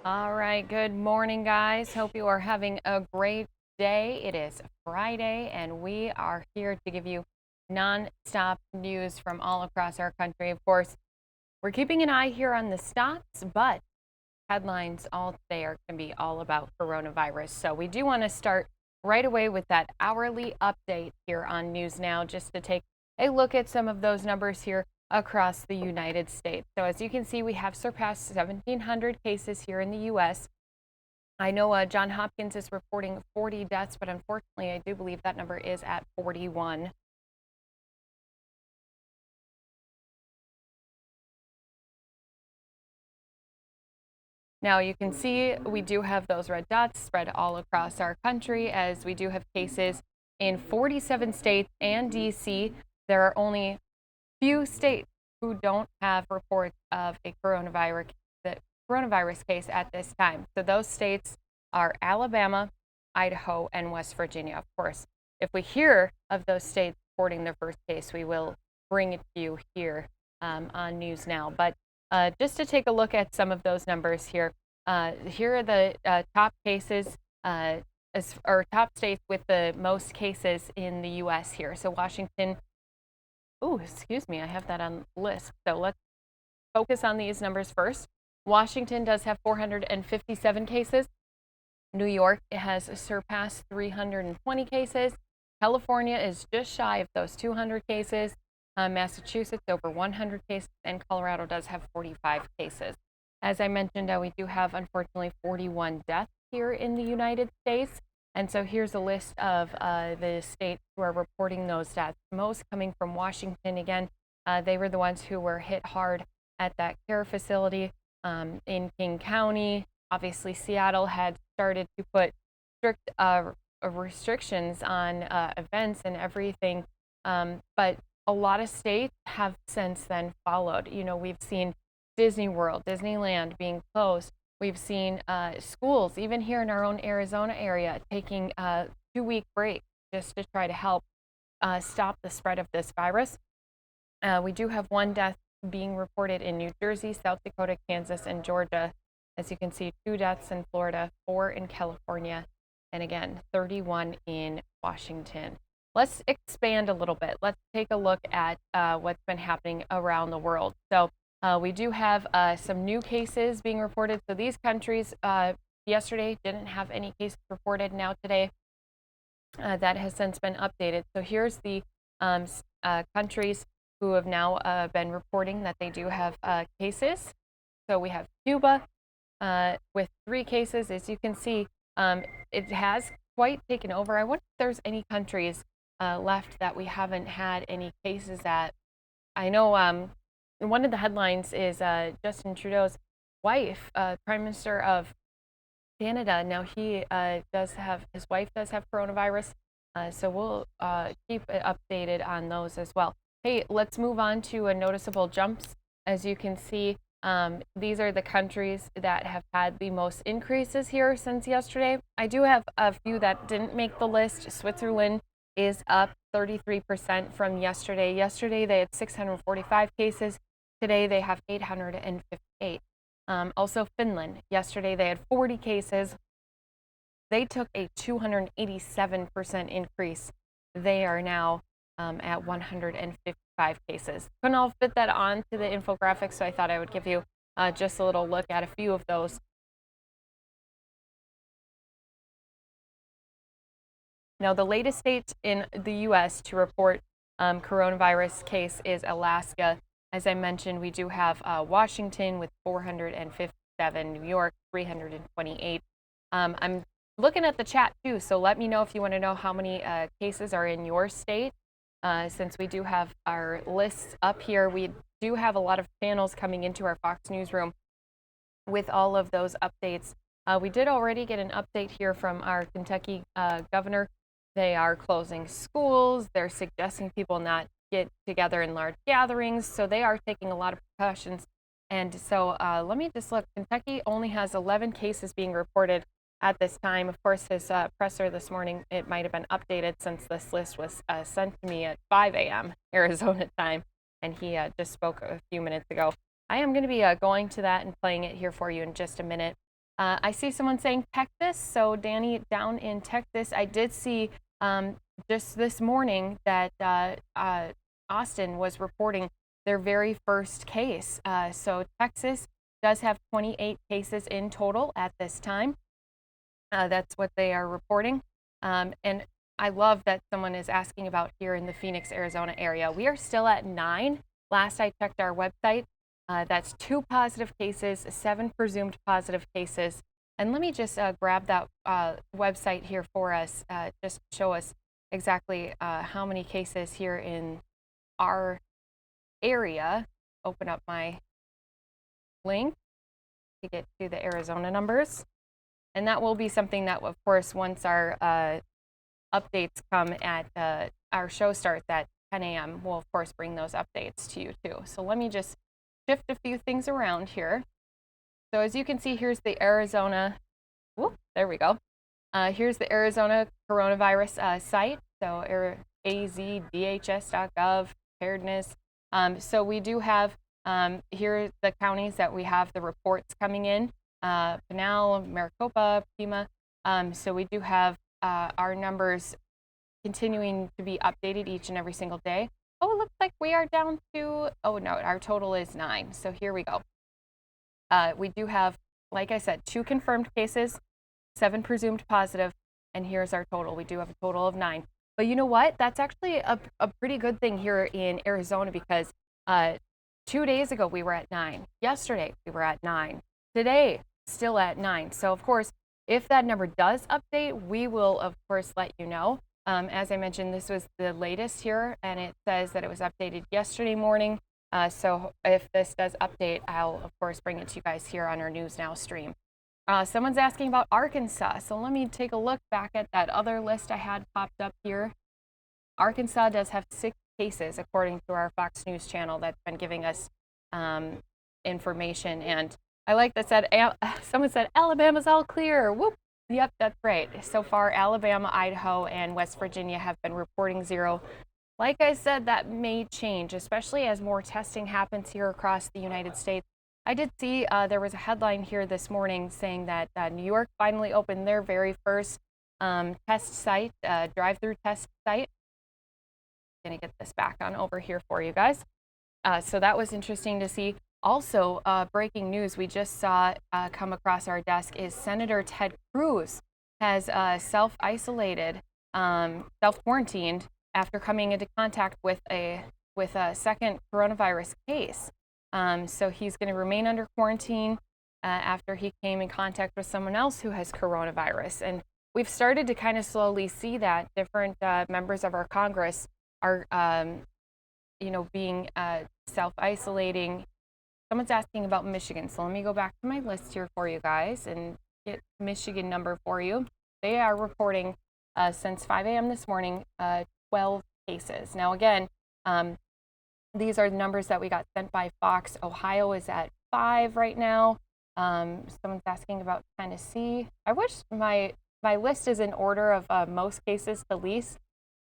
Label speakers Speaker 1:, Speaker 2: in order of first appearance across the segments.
Speaker 1: All right, good morning, guys. Hope you are having a great day. It is Friday, and we are here to give you non-stop news from all across our country. Of course, we're keeping an eye here on the stocks, but headlines all today are going to be all about coronavirus. So we do want to start right away with that hourly update here on News Now, just to take a look at some of those numbers here across the United States. So as you can see, we have surpassed 1,700 cases here in the U.S. I know John Hopkins is reporting 40 deaths, but unfortunately, I do believe that number is at 41. Now you can see we do have those red dots spread all across our country, as we do have cases in 47 states and DC. There are only few states who don't have reports of a coronavirus case at this time. So those states are Alabama, Idaho, and West Virginia. Of course, if we hear of those states reporting their first case, we will bring it to you here on News Now. But just to take a look at some of those numbers here, here are the top cases or top states with the most cases in the U.S. here. So Washington. Oh, excuse me, I have that on the list. So let's focus on these numbers first. Washington does have 457 cases. New York has surpassed 320 cases. California is just shy of those 200 cases. Massachusetts over 100 cases, and Colorado does have 45 cases. As I mentioned, we do have, unfortunately, 41 deaths here in the United States. And so here's a list of the states who are reporting those deaths, most coming from Washington. Again, they were the ones who were hit hard at that care facility in King County. Obviously, Seattle had started to put strict restrictions on events and everything, but a lot of states have since then followed. You know, we've seen Disney World, Disneyland being closed. We've seen schools, even here in our own Arizona area, taking a 2-week break just to try to help stop the spread of this virus. We do have one death being reported in New Jersey, South Dakota, Kansas, and Georgia. As you can see, 2 deaths in Florida, 4 in California, and again, 31 in Washington. Let's expand a little bit. Let's take a look at what's been happening around the world. So we do have some new cases being reported. So these countries yesterday didn't have any cases reported. Now today, that has since been updated. So here's the countries who have now been reporting that they do have cases. So we have Cuba with 3 cases. As you can see, it has quite taken over. I wonder if there's any countries left that we haven't had any cases at. I know one of the headlines is Justin Trudeau's wife, Prime Minister of Canada. Now his wife does have coronavirus, so we'll keep it updated on those as well. Hey, let's move on to noticeable jumps. As you can see, these are the countries that have had the most increases here since yesterday. I do have a few that didn't make the list. Switzerland is up 33% from yesterday. Yesterday they had 645 cases. Today they have 858. Also Finland, yesterday they had 40 cases. They took a 287% increase. They are now at 155 cases. Couldn't all fit that onto the infographic, so I thought I would give you just a little look at a few of those. Now, the latest state in the U.S. to report coronavirus case is Alaska. As I mentioned, we do have Washington with 457, New York 328. I'm looking at the chat too, so let me know if you want to know how many cases are in your state. Since we do have our lists up here, we do have a lot of channels coming into our Fox Newsroom with all of those updates. We did already get an update here from our Kentucky governor. They are closing schools. They're suggesting people not get together in large gatherings. So they are taking a lot of precautions. And so let me just look. Kentucky only has 11 cases being reported at this time. Of course, his presser this morning, it might have been updated since this list was sent to me at 5 a.m. Arizona time. And he just spoke a few minutes ago. I am going to be going to that and playing it here for you in just a minute. I see someone saying Texas. So Danny, down in Texas, I did see just this morning that Austin was reporting their very first case. So Texas does have 28 cases in total at this time. That's what they are reporting. And I love that someone is asking about here in the Phoenix, Arizona area. We are still at 9. Last I checked our website, that's 2 positive cases, 7 presumed positive cases. And let me just grab that website here for us, just to show us exactly how many cases here in our area. Open up my link to get to the Arizona numbers. And that will be something that, of course, once our updates come at our show starts at 10 a.m., we'll, of course, bring those updates to you, too. So let me just shift a few things around here. So as you can see, here's the Arizona. Whoop, there we go. Here's the Arizona coronavirus site. So azdhs.gov, preparedness. So we do have here are the counties that we have the reports coming in. Pinal, Maricopa, Pima. So we do have our numbers continuing to be updated each and every single day. Oh, it looks like we are down to, oh no, our total is 9. So here we go. We do have, like I said, 2 confirmed cases, 7 presumed positive, and here's our total. We do have a total of 9. But you know what? That's actually a pretty good thing here in Arizona because 2 days ago we were at 9. Yesterday we were at 9. Today, still at 9. So of course, if that number does update, we will of course let you know. As I mentioned, this was the latest here, and it says that it was updated yesterday morning. So if this does update, I'll of course bring it to you guys here on our News Now stream. Someone's asking about Arkansas. So let me take a look back at that other list I had popped up here. Arkansas does have 6 cases, according to our Fox News channel that's been giving us information. And I like that someone said Alabama's all clear. Whoop. Yep, that's right. So far, Alabama, Idaho, and West Virginia have been reporting 0. Like I said, that may change, especially as more testing happens here across the United States. I did see there was a headline here this morning saying that New York finally opened their very first test site, drive-through test site. I'm going to get this back on over here for you guys. So that was interesting to see. Also, breaking news we just saw come across our desk is Senator Ted Cruz has self-isolated, self-quarantined after coming into contact with a second coronavirus case. So he's going to remain under quarantine after he came in contact with someone else who has coronavirus. And we've started to kind of slowly see that different members of our Congress are, being self-isolating. Someone's asking about Michigan, so let me go back to my list here for you guys and get Michigan number for you. They are reporting since 5 a.m. this morning 12 cases. Now again, these are the numbers that we got sent by Fox. Ohio is at 5 right now. Someone's asking about Tennessee. I wish my list is in order of most cases to least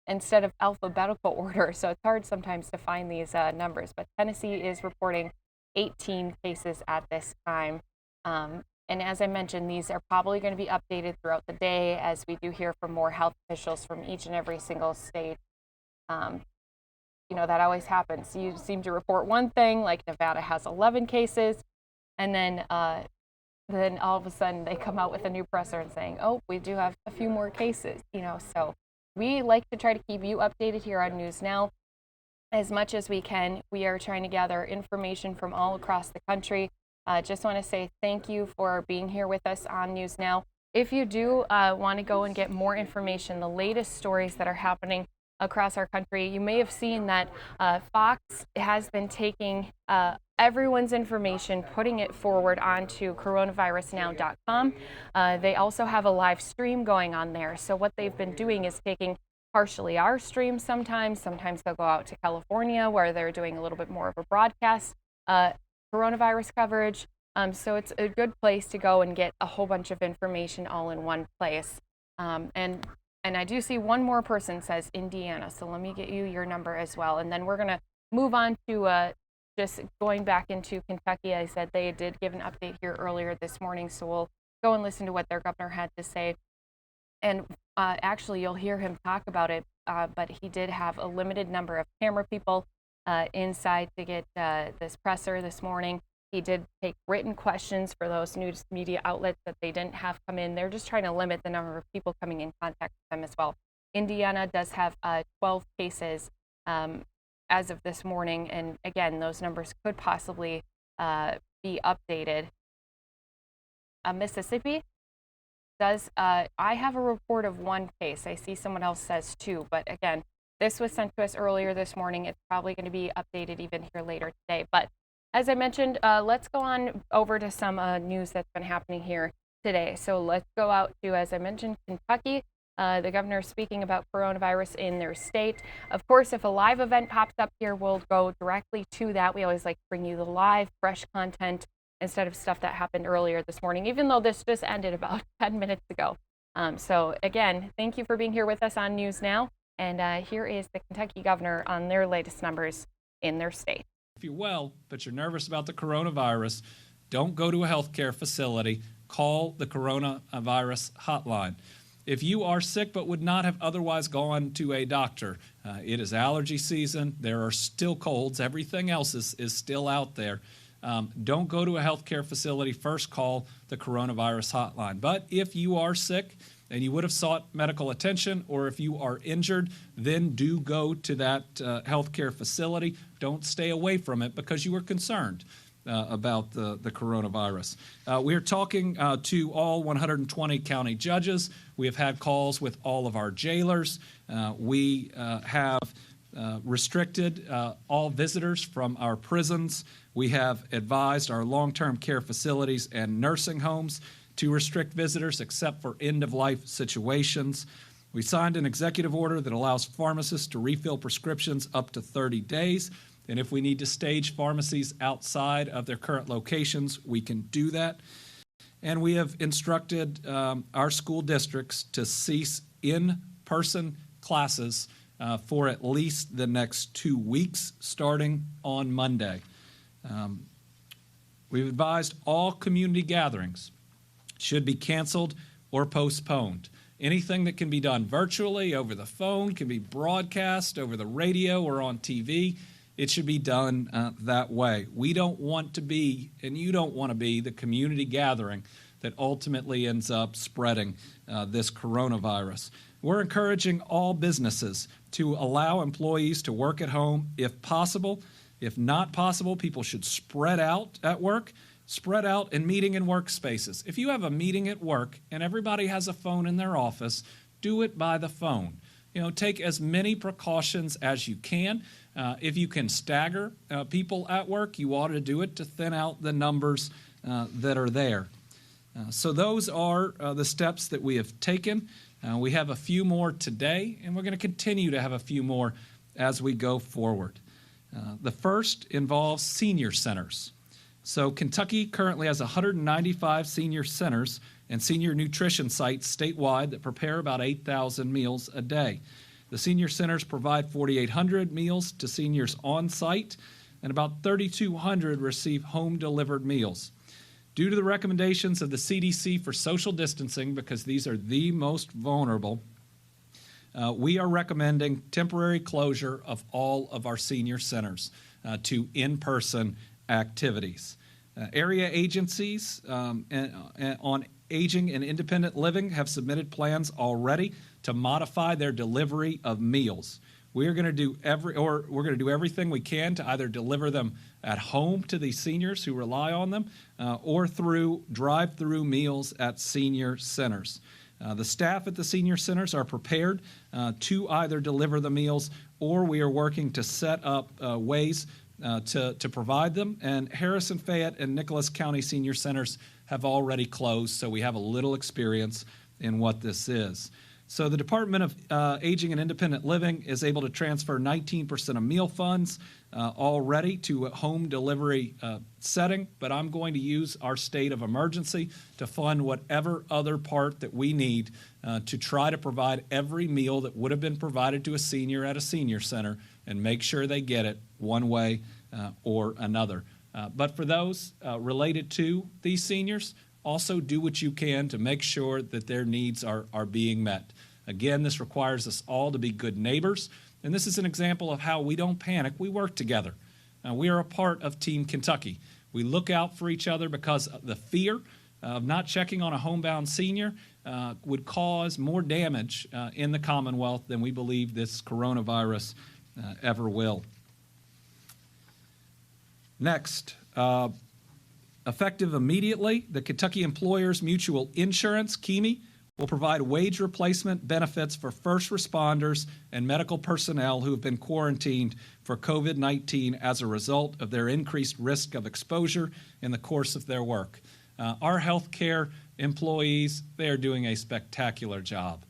Speaker 1: instead of alphabetical order, so it's hard sometimes to find these numbers. But Tennessee is reporting 18 cases at this time. And as I mentioned, these are probably going to be updated throughout the day as we do hear from more health officials from each and every single state. That always happens. You seem to report one thing, like Nevada has 11 cases, and then all of a sudden they come out with a new presser and saying, oh, we do have a few more cases, So we like to try to keep you updated here on News Now as much as we can. We are trying to gather information from all across the country. Just want to say thank you for being here with us on News Now. If you do want to go and get more information, the latest stories that are happening across our country, you may have seen that Fox has been taking everyone's information, putting it forward onto coronavirusnow.com. They also have a live stream going on there. So what they've been doing is taking partially our stream sometimes they'll go out to California where they're doing a little bit more of a broadcast coronavirus coverage. So it's a good place to go and get a whole bunch of information all in one place. And I do see one more person says Indiana, so let me get you your number as well. And then we're going to move on to just going back into Kentucky. I said they did give an update here earlier this morning, so we'll go and listen to what their governor had to say. And actually, you'll hear him talk about it, but he did have a limited number of camera people inside to get this presser this morning. He did take written questions for those news media outlets that they didn't have come in. They're just trying to limit the number of people coming in contact with them as well. Indiana does have 12 cases as of this morning, and again, those numbers could possibly be updated. Mississippi does, I have a report of 1 case. I see someone else says 2, but again, this was sent to us earlier this morning. It's probably going to be updated even here later today. But as I mentioned, let's go on over to some news that's been happening here today. So let's go out to, as I mentioned, Kentucky. The governor is speaking about coronavirus in their state. Of course, if a live event pops up here, we'll go directly to that. We always like to bring you the live, fresh content instead of stuff that happened earlier this morning, even though this just ended about 10 minutes ago. So again, thank you for being here with us on News Now. And here is the Kentucky governor on their latest numbers in their state.
Speaker 2: If you're well, but you're nervous about the coronavirus, don't go to a healthcare facility. Call the coronavirus hotline. If you are sick but would not have otherwise gone to a doctor, it is allergy season. There are still colds. Everything else is still out there. Don't go to a healthcare facility. First, call the coronavirus hotline. But if you are sick and you would have sought medical attention, or if you are injured, then do go to that healthcare facility. Don't stay away from it because you are concerned about the coronavirus. We are talking to all 120 county judges. We have had calls with all of our jailers. We have restricted all visitors from our prisons. We have advised our long-term care facilities and nursing homes to restrict visitors except for end-of-life situations. We signed an executive order that allows pharmacists to refill prescriptions up to 30 days. And if we need to stage pharmacies outside of their current locations, we can do that. And we have instructed our school districts to cease in-person classes for at least the next 2 weeks, starting on Monday. We've advised all community gatherings should be canceled or postponed. Anything that can be done virtually, over the phone, can be broadcast over the radio or on TV. It should be done that way. We don't want to be, and you don't want to be, the community gathering that ultimately ends up spreading this coronavirus. We're encouraging all businesses to allow employees to work at home if possible. If not possible, people should spread out at work, spread out in meeting and workspaces. If you have a meeting at work and everybody has a phone in their office, do it by the phone. Take as many precautions as you can. If you can stagger people at work, you ought to do it to thin out the numbers that are there. So those are the steps that we have taken. We have a few more today, and we're going to continue to have a few more as we go forward. The first involves senior centers. So Kentucky currently has 195 senior centers and senior nutrition sites statewide that prepare about 8,000 meals a day. The senior centers provide 4,800 meals to seniors on site, and about 3,200 receive home-delivered meals. Due to the recommendations of the CDC for social distancing, because these are the most vulnerable, we are recommending temporary closure of all of our senior centers to in-person activities. Area agencies on aging and independent living have submitted plans already to modify their delivery of meals. We're going to do everything we can to either deliver them at home to these seniors who rely on them, or through drive-through meals at senior centers. The staff at the senior centers are prepared to either deliver the meals, or we are working to set up ways to provide them. And Harrison, Fayette, and Nicholas County senior centers have already closed, so we have a little experience in what this is. So the Department of Aging and Independent Living is able to transfer 19% of meal funds already to a home delivery setting, but I'm going to use our state of emergency to fund whatever other part that we need to try to provide every meal that would have been provided to a senior at a senior center and make sure they get it one way or another. But for those related to these seniors, also do what you can to make sure that their needs are being met. Again, this requires us all to be good neighbors, and this is an example of how we don't panic, we work together. We are a part of Team Kentucky. We look out for each other because the fear of not checking on a homebound senior would cause more damage in the Commonwealth than we believe this coronavirus ever will. Next, effective immediately, the Kentucky Employers Mutual Insurance, KEMI, will provide wage replacement benefits for first responders and medical personnel who have been quarantined for COVID-19 as a result of their increased risk of exposure in the course of their work. Our healthcare employees, they are doing a spectacular job.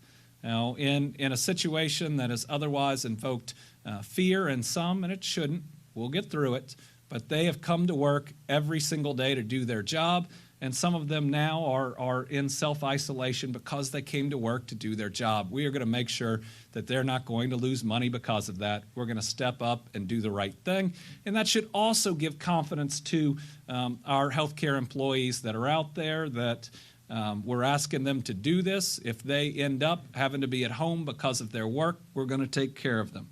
Speaker 2: Now, in a situation that has otherwise invoked fear in some, and it shouldn't, we'll get through it, but they have come to work every single day to do their job, and some of them now are in self-isolation because they came to work to do their job. We are going to make sure that they're not going to lose money because of that. We're going to step up and do the right thing, and that should also give confidence to our healthcare employees that are out there that we're asking them to do this. If they end up having to be at home because of their work, we're going to take care of them.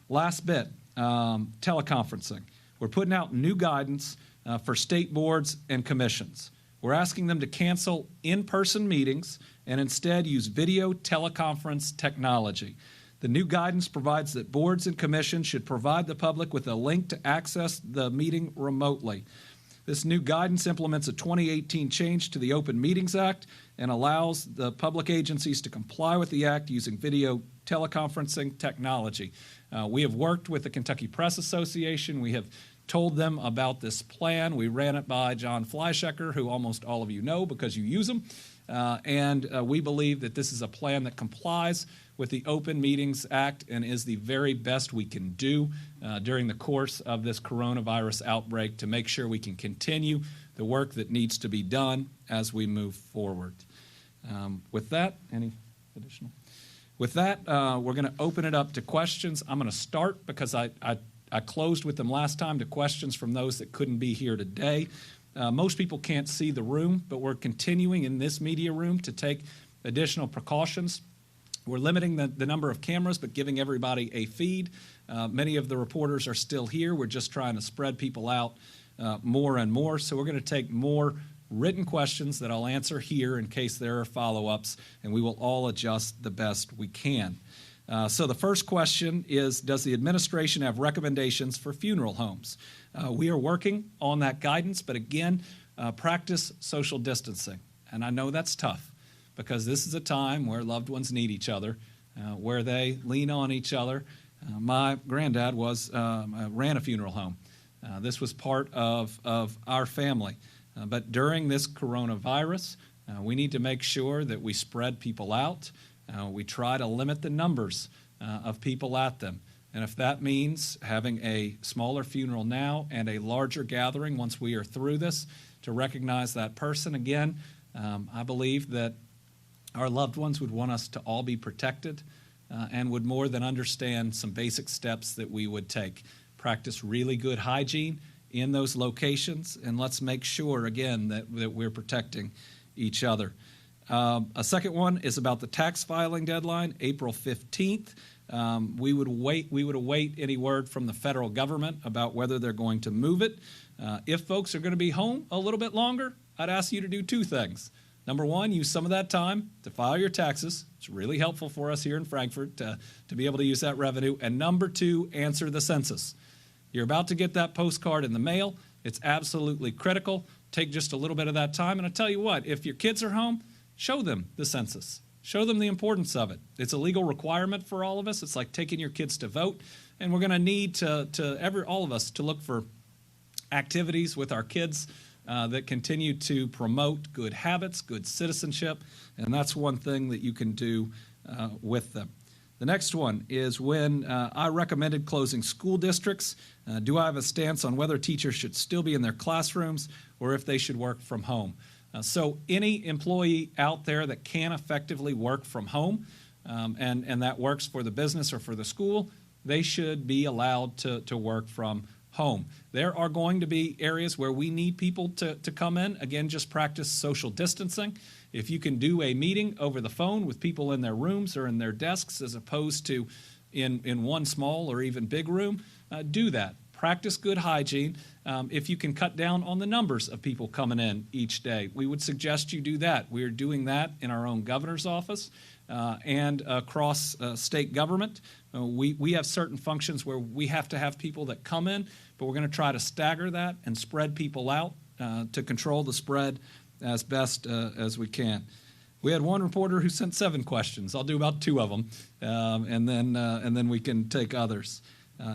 Speaker 2: Last bit, teleconferencing. We're putting out new guidance for state boards and commissions. We're asking them to cancel in-person meetings and instead use video teleconference technology. The new guidance provides that boards and commissions should provide the public with a link to access the meeting remotely. This new guidance implements a 2018 change to the Open Meetings Act and allows the public agencies to comply with the act using video teleconferencing technology. We have worked with the Kentucky Press Association. We have told them about this plan. We ran it by John Fleischecker, who almost all of you know because you use him. And we believe that this is a plan that complies with the Open Meetings Act and is the very best we can do during the course of this coronavirus outbreak to make sure we can continue the work that needs to be done as we move forward. With that, any additional? With that, we're going to open it up to questions. I'm going to start because I closed with them last time to questions from those that couldn't be here today. Most people can't see the room, but we're continuing in this media room to take additional precautions. We're limiting the number of cameras, but giving everybody a feed. Many of the reporters are still here. We're just trying to spread people out more and more. So we're going to take more written questions that I'll answer here in case there are follow-ups, and we will all adjust the best we can. So the first question is, does the administration have recommendations for funeral homes? We are working on that guidance, but again, practice social distancing. And I know that's tough because this is a time where loved ones need each other, where they lean on each other. My granddad ran a funeral home. This was part of our family. But during this coronavirus, we need to make sure that we spread people out. We try to limit the numbers of people at them. And if that means having a smaller funeral now and a larger gathering once we are through this to recognize that person again, I believe that our loved ones would want us to all be protected and would more than understand some basic steps that we would take. Practice really good hygiene in those locations, and let's make sure, again, that we're protecting each other. A second one is about the tax filing deadline, April 15th. We would await any word from the federal government about whether they're going to move it. If folks are going to be home a little bit longer, I'd ask you to do two things. Number one, use some of that time to file your taxes. It's really helpful for us here in Frankfort to be able to use that revenue. And number two, answer the census. You're about to get that postcard in the mail. It's absolutely critical. Take just a little bit of that time. And I tell you what, if your kids are home, show them the census. Show them the importance of it. It's a legal requirement for all of us. It's like taking your kids to vote. And we're going to need all of us to look for activities with our kids that continue to promote good habits, good citizenship. And that's one thing that you can do with them. The next one is when I recommended closing school districts. Do I have a stance on whether teachers should still be in their classrooms or if they should work from home? So any employee out there that can effectively work from home and that works for the business or for the school, they should be allowed to work from home. There are going to be areas where we need people to come in. Again, just practice social distancing. If you can do a meeting over the phone with people in their rooms or in their desks as opposed to in one small or even big room, do that. Practice good hygiene. If you can cut down on the numbers of people coming in each day, we would suggest you do that. We are doing that in our own governor's office and across state government. We have certain functions where we have to have people that come in, but we're going to try to stagger that and spread people out to control the spread as best as we can. We had one reporter who sent 7 questions. I'll do about 2 of them, and then we can take others.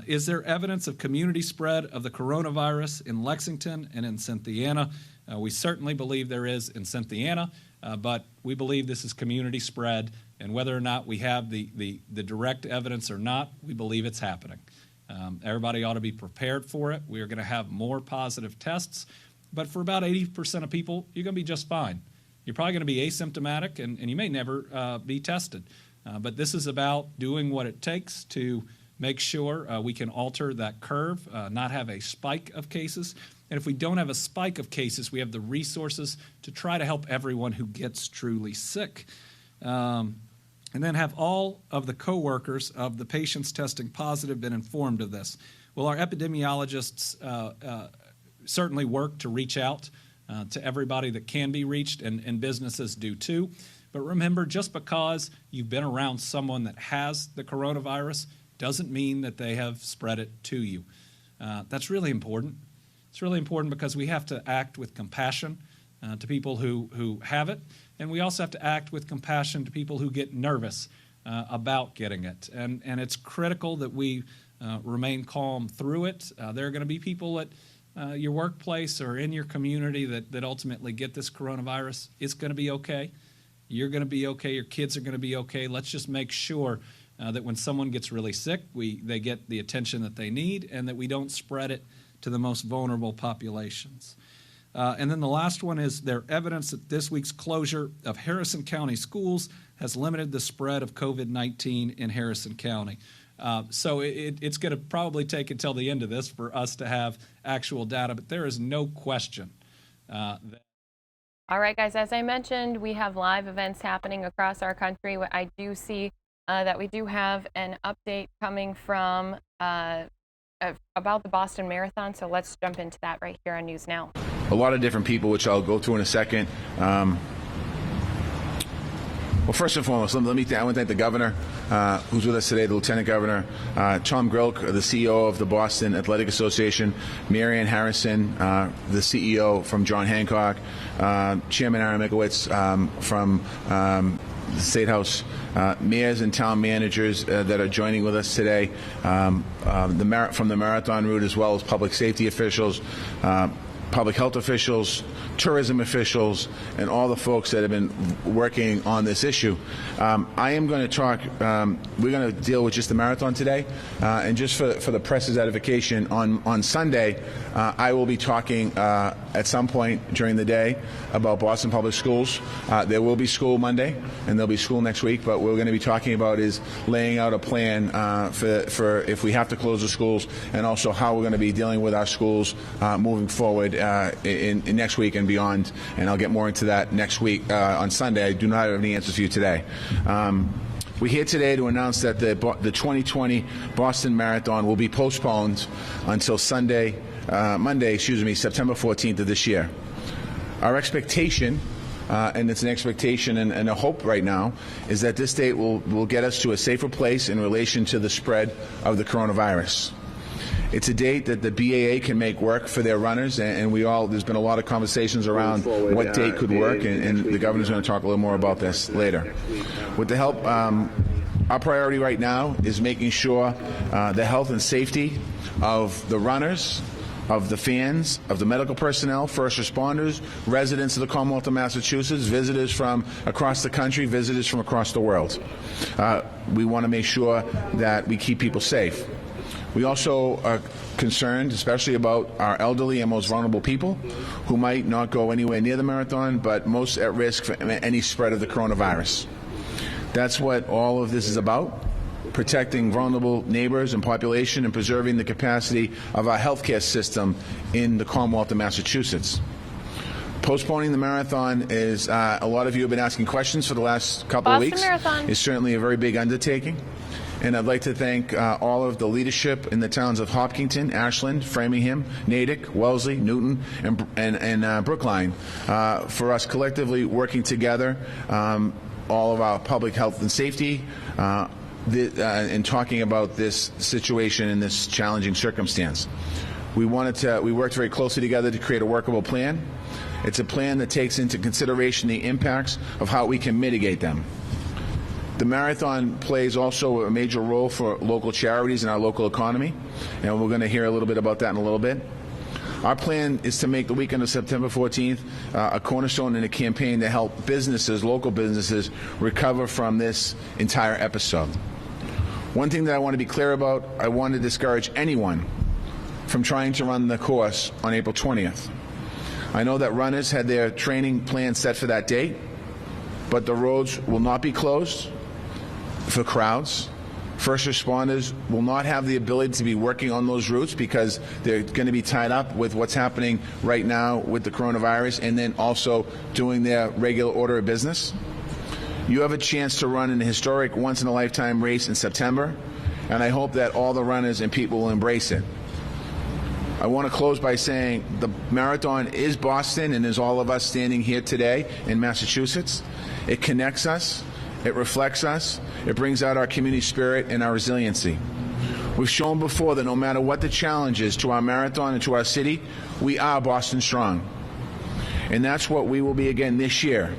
Speaker 2: Is there evidence of community spread of the coronavirus in Lexington and in Cynthiana? We certainly believe there is in Cynthiana, but we believe this is community spread, and whether or not we have the direct evidence or not, we believe it's happening. Everybody ought to be prepared for it. We are going to have more positive tests, but for about 80% of people, you're going to be just fine. You're probably going to be asymptomatic, and you may never be tested. But this is about doing what it takes to make sure we can alter that curve, not have a spike of cases. And if we don't have a spike of cases, we have the resources to try to help everyone who gets truly sick. And then have all of the coworkers of the patients testing positive been informed of this? Well, our epidemiologists certainly work to reach out to everybody that can be reached, and businesses do too. But remember, just because you've been around someone that has the coronavirus doesn't mean that they have spread it to you. That's really important. It's really important because we have to act with compassion to people who have it, and we also have to act with compassion to people who get nervous about getting it. And it's critical that we remain calm through it. There are going to be people at your workplace or in your community that ultimately get this coronavirus. It's going to be okay. You're going to be okay. Your kids are going to be okay. Let's just make sure that when someone gets really sick, they get the attention that they need, and that we don't spread it to the most vulnerable populations. And then the last one is there evidence that this week's closure of Harrison County schools has limited the spread of COVID-19 in Harrison County. So it's going to probably take until the end of this for us to have actual data, but there is no question that.
Speaker 1: All right, guys, as I mentioned, we have live events happening across our country. I do see that we do have an update coming from about the Boston Marathon, so let's jump into that right here on News Now.
Speaker 3: A lot of different people, which I'll go through in a second. Well, first and foremost, I want to thank the governor who's with us today, the lieutenant governor, Tom Grilk, the CEO of the Boston Athletic Association, Marianne Harrison, the CEO from John Hancock, Chairman Aaron Mikowitz from the State House, mayors and town managers that are joining with us today, from the marathon route, as well as public safety officials, public health officials, tourism officials, and all the folks that have been working on this issue. I am going to talk, we're going to deal with just the marathon today, and just for the press's edification, on Sunday, I will be talking at some point during the day about Boston Public Schools. There will be school Monday, and there'll be school next week, but what we're going to be talking about is laying out a plan for if we have to close the schools, and also how we're going to be dealing with our schools moving forward in next week and beyond, and I'll get more into that next week on Sunday. I do not have any answers for you today. We're here today to announce that the 2020 Boston Marathon will be postponed until Monday, September 14th of this year. Our expectation, and it's an expectation and a hope right now, is that this date will get us to a safer place in relation to the spread of the coronavirus. It's a date that the BAA can make work for their runners, and there's been a lot of conversations around what date could work, and the governor's going to talk a little more about this later. With the help, our priority right now is making sure the health and safety of the runners, of the fans, of the medical personnel, first responders, residents of the Commonwealth of Massachusetts, visitors from across the country, visitors from across the world. We want to make sure that we keep people safe. We also are concerned, especially about our elderly and most vulnerable people who might not go anywhere near the marathon, but most at risk for any spread of the coronavirus. That's what all of this is about. protecting vulnerable neighbors and population, and preserving the capacity of our healthcare system in the Commonwealth of Massachusetts. Postponing the marathon is, a lot of you have been asking questions for the last couple of weeks.
Speaker 1: Marathon.
Speaker 3: It's certainly a very big undertaking. And I'd like to thank all of the leadership in the towns of Hopkinton, Ashland, Framingham, Natick, Wellesley, Newton, and Brookline for us collectively working together, all of our public health and safety, and talking about this situation in this challenging circumstance. We worked very closely together to create a workable plan. It's a plan that takes into consideration the impacts of how we can mitigate them. The marathon plays also a major role for local charities in our local economy, and we're going to hear a little bit about that in a little bit. Our plan is to make the weekend of September 14th a cornerstone in a campaign to help businesses, local businesses, recover from this entire episode. One thing that I want to be clear about, I want to discourage anyone from trying to run the course on April 20th. I know that runners had their training plan set for that date, but the roads will not be closed for crowds. First responders will not have the ability to be working on those routes because they're going to be tied up with what's happening right now with the coronavirus, and then also doing their regular order of business. You have a chance to run an historic once-in-a-lifetime race in September, and I hope that all the runners and people will embrace it. I want to close by saying the marathon is Boston and is all of us standing here today in Massachusetts. It connects us. It reflects us. It brings out our community spirit and our resiliency. We've shown before that no matter what the challenge is to our marathon and to our city, we are Boston strong. And that's what we will be again this year.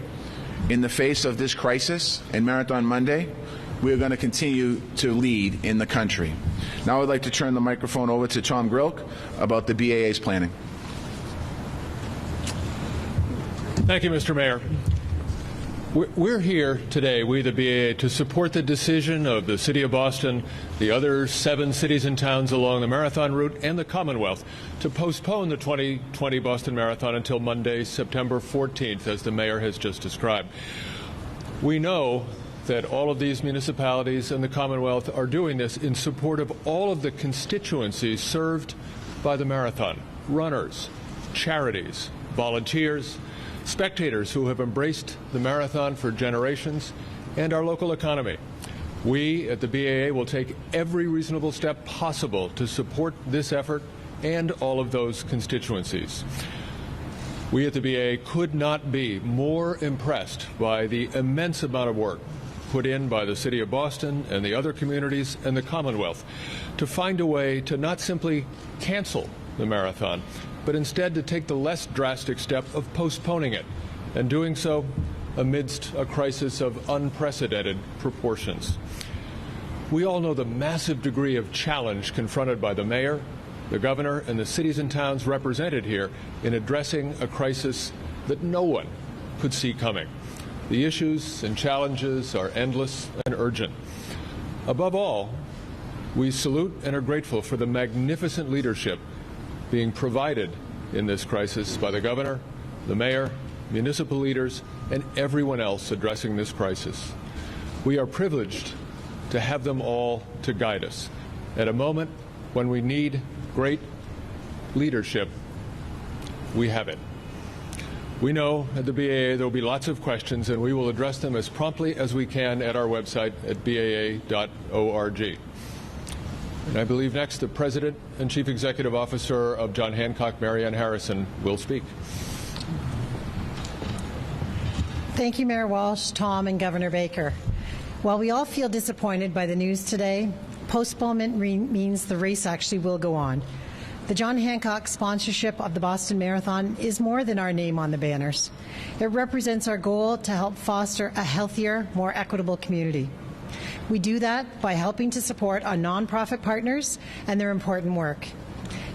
Speaker 3: In the face of this crisis and Marathon Monday, we are going to continue to lead in the country. Now I'd like to turn the microphone over to Tom Grilk about the BAA's planning.
Speaker 4: Thank you, Mr. Mayor. We're here today, we the BAA, to support the decision of the City of Boston, the other 7 cities and towns along the marathon route, and the Commonwealth to postpone the 2020 Boston Marathon until Monday, September 14th, as the Mayor has just described. We know that all of these municipalities and the Commonwealth are doing this in support of all of the constituencies served by the marathon: runners, charities, volunteers, spectators who have embraced the marathon for generations, and our local economy. We at the BAA will take every reasonable step possible to support this effort and all of those constituencies. We at the BAA could not be more impressed by the immense amount of work put in by the City of Boston and the other communities and the Commonwealth to find a way to not simply cancel the marathon, but instead to take the less drastic step of postponing it, and doing so amidst a crisis of unprecedented proportions. We all know the massive degree of challenge confronted by the Mayor, the Governor, and the cities and towns represented here in addressing a crisis that no one could see coming. The issues and challenges are endless and urgent. Above all, we salute and are grateful for the magnificent leadership being provided in this crisis by the Governor, the Mayor, municipal leaders, and everyone else addressing this crisis. We are privileged to have them all to guide us at a moment when we need great leadership. We have it. We know at the BAA there will be lots of questions, and we will address them as promptly as we can at our website at baa.org. And I believe next the President and Chief Executive Officer of John Hancock, Marianne Harrison, will speak.
Speaker 5: Thank you, Mayor Walsh, Tom, and Governor Baker. While we all feel disappointed by the news today, postponement means the race actually will go on. The John Hancock sponsorship of the Boston Marathon is more than our name on the banners. It represents our goal to help foster a healthier, more equitable community. We do that by helping to support our nonprofit partners and their important work,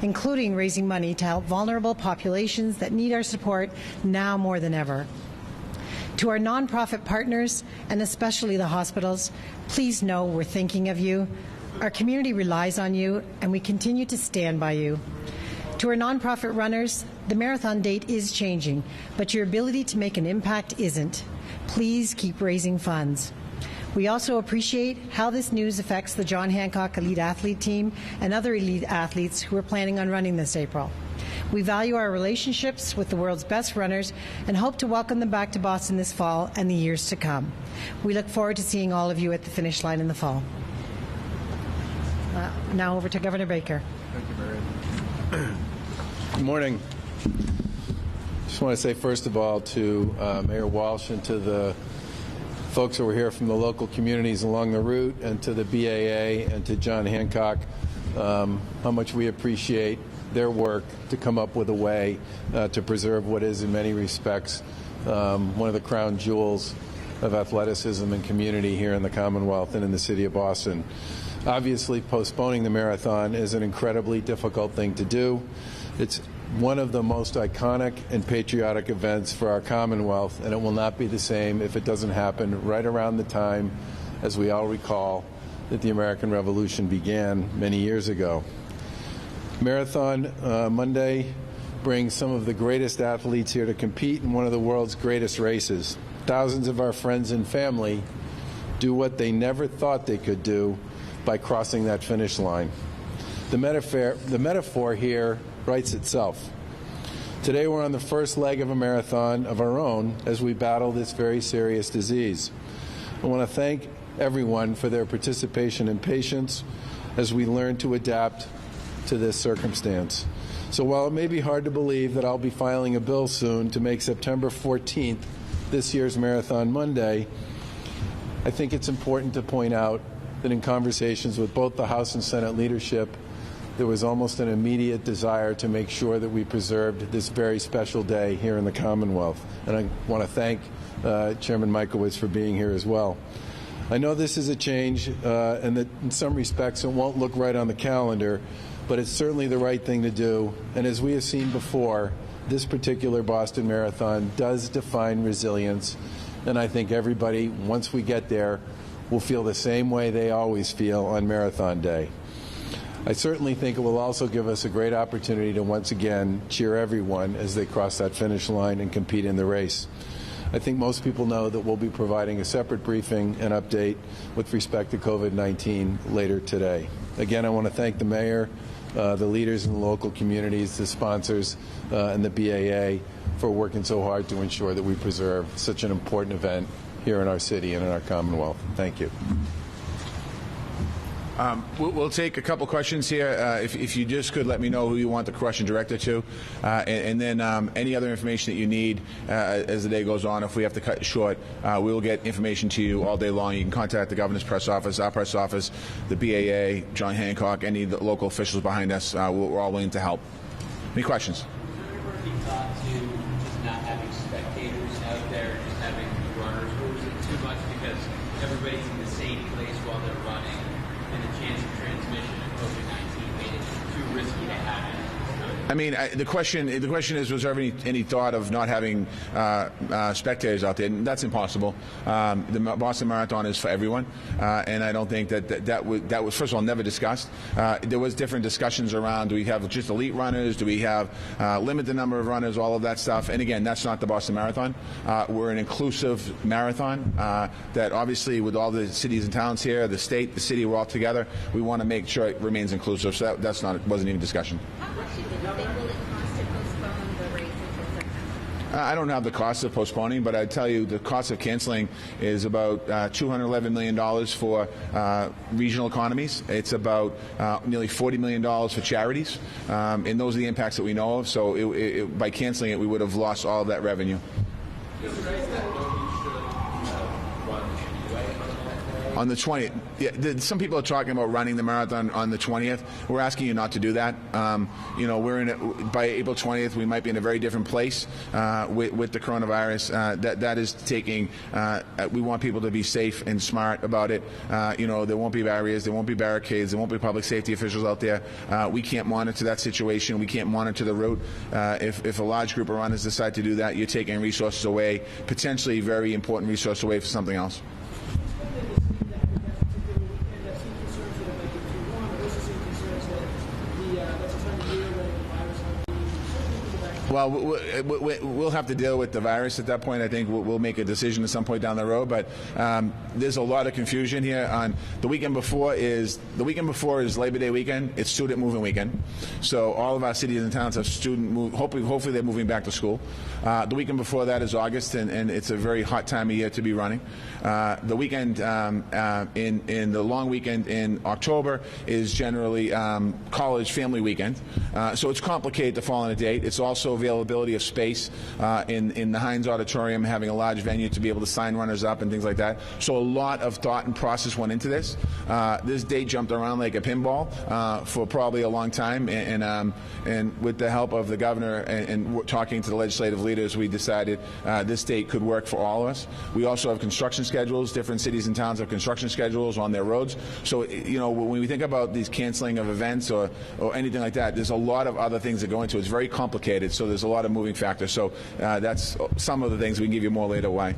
Speaker 5: including raising money to help vulnerable populations that need our support now more than ever. To our nonprofit partners, and especially the hospitals, please know we're thinking of you. Our community relies on you, and we continue to stand by you. To our nonprofit runners, the marathon date is changing, but your ability to make an impact isn't. Please keep raising funds. We also appreciate how this news affects the John Hancock Elite Athlete Team and other elite athletes who are planning on running this April. We value our relationships with the world's best runners and hope to welcome them back to Boston this fall and the years to come. We look forward to seeing all of you at the finish line in the fall. Now over to Governor Baker.
Speaker 6: Thank you, Marion. Good morning. Just want to say, first of all, to Mayor Walsh and to the folks who were here from the local communities along the route, and to the BAA and to John Hancock, how much we appreciate their work to come up with a way to preserve what is, in many respects, one of the crown jewels of athleticism and community here in the Commonwealth and in the city of Boston. Obviously, postponing the marathon is an incredibly difficult thing to do. It's one of the most iconic and patriotic events for our Commonwealth, and it will not be the same if it doesn't happen right around the time, as we all recall, that the American Revolution began many years ago. Marathon Monday brings some of the greatest athletes here to compete in one of the world's greatest races. Thousands of our friends and family do what they never thought they could do by crossing that finish line. The metaphor here writes itself. Today we're on the first leg of a marathon of our own as we battle this very serious disease. I want to thank everyone for their participation and patience as we learn to adapt to this circumstance. So while it may be hard to believe that I'll be filing a bill soon to make September 14th this year's Marathon Monday, I think it's important to point out that in conversations with both the House and Senate leadership, there was almost an immediate desire to make sure that we preserved this very special day here in the Commonwealth. And I want to thank Chairman Michaelwitz for being here as well. I know this is a change and that in some respects it won't look right on the calendar, but it's certainly the right thing to do. And as we have seen before, this particular Boston Marathon does define resilience. And I think everybody, once we get there, will feel the same way they always feel on Marathon Day. I certainly think it will also give us a great opportunity to once again cheer everyone as they cross that finish line and compete in the race. I think most people know that we'll be providing a separate briefing and update with respect to COVID-19 later today. Again, I want to thank the mayor, the leaders in the local communities, the sponsors, and the BAA for working so hard to ensure that we preserve such an important event here in our city and in our Commonwealth. Thank you.
Speaker 3: We'll take a couple questions here. If you just could let me know who you want the question directed to, and then any other information that you need as the day goes on. If we have to cut it short, we will get information to you all day long. You can contact the governor's press office, our press office, the BAA, John Hancock, any of the local officials behind us. We're all willing to help. Any questions?
Speaker 7: Has there ever been thought to just not having spectators out there, just having runners, or is it too much because everybody's in the same place while they're running? And the chance of transmission of COVID-19 made it too risky to have it.
Speaker 3: I mean, the question is, was there any thought of not having spectators out there? And that's impossible. The Boston Marathon is for everyone, and I don't think that was first of all never discussed. There was different discussions around: do we have just elite runners? Do we have limit the number of runners? All of that stuff. And again, that's not the Boston Marathon. We're an inclusive marathon that obviously, with all the cities and towns here, the state, the city, we're all together. We want to make sure it remains inclusive. So that's wasn't even discussion.
Speaker 8: How much do you think will it cost to postpone the race until September?
Speaker 3: I don't have the cost of postponing, but I tell you the cost of canceling is about $211 million for regional economies. It's about nearly $40 million for charities, and those are the impacts that we know of. So by canceling it, we would have lost all of that revenue. On the 20th, yeah, some people are talking about running the marathon on the 20th. We're asking you not to do that. We're by April 20th, we might be in a very different place with the coronavirus. That is taking. We want people to be safe and smart about it. There won't be barriers, there won't be barricades, there won't be public safety officials out there. We can't monitor that situation. We can't monitor the route. If a large group of runners decide to do that, you're taking resources away, potentially very important resource away for something else. Well, we'll have to deal with the virus at that point. I think we'll make a decision at some point down the road. But there's a lot of confusion here. On the weekend before is Labor Day weekend. It's student moving weekend. So all of our cities and towns have student move. Hopefully they're moving back to school. The weekend before that is August, and it's a very hot time of year to be running. The weekend in the long weekend in October is generally college family weekend. So it's complicated to fall on a date. It's also availability of space in the Heinz Auditorium, having a large venue to be able to sign runners up and things like that. So a lot of thought and process went into this. This date jumped around like a pinball for probably a long time, and with the help of the governor and talking to the legislative leaders, we decided this date could work for all of us. We also have construction schedules. Different cities and towns have construction schedules on their roads. So, you know, when we think about these canceling of events or anything like that, there's a lot of other things that go into it. It's very complicated, so there's a lot of moving factors. So that's some of the things we can give you more later why.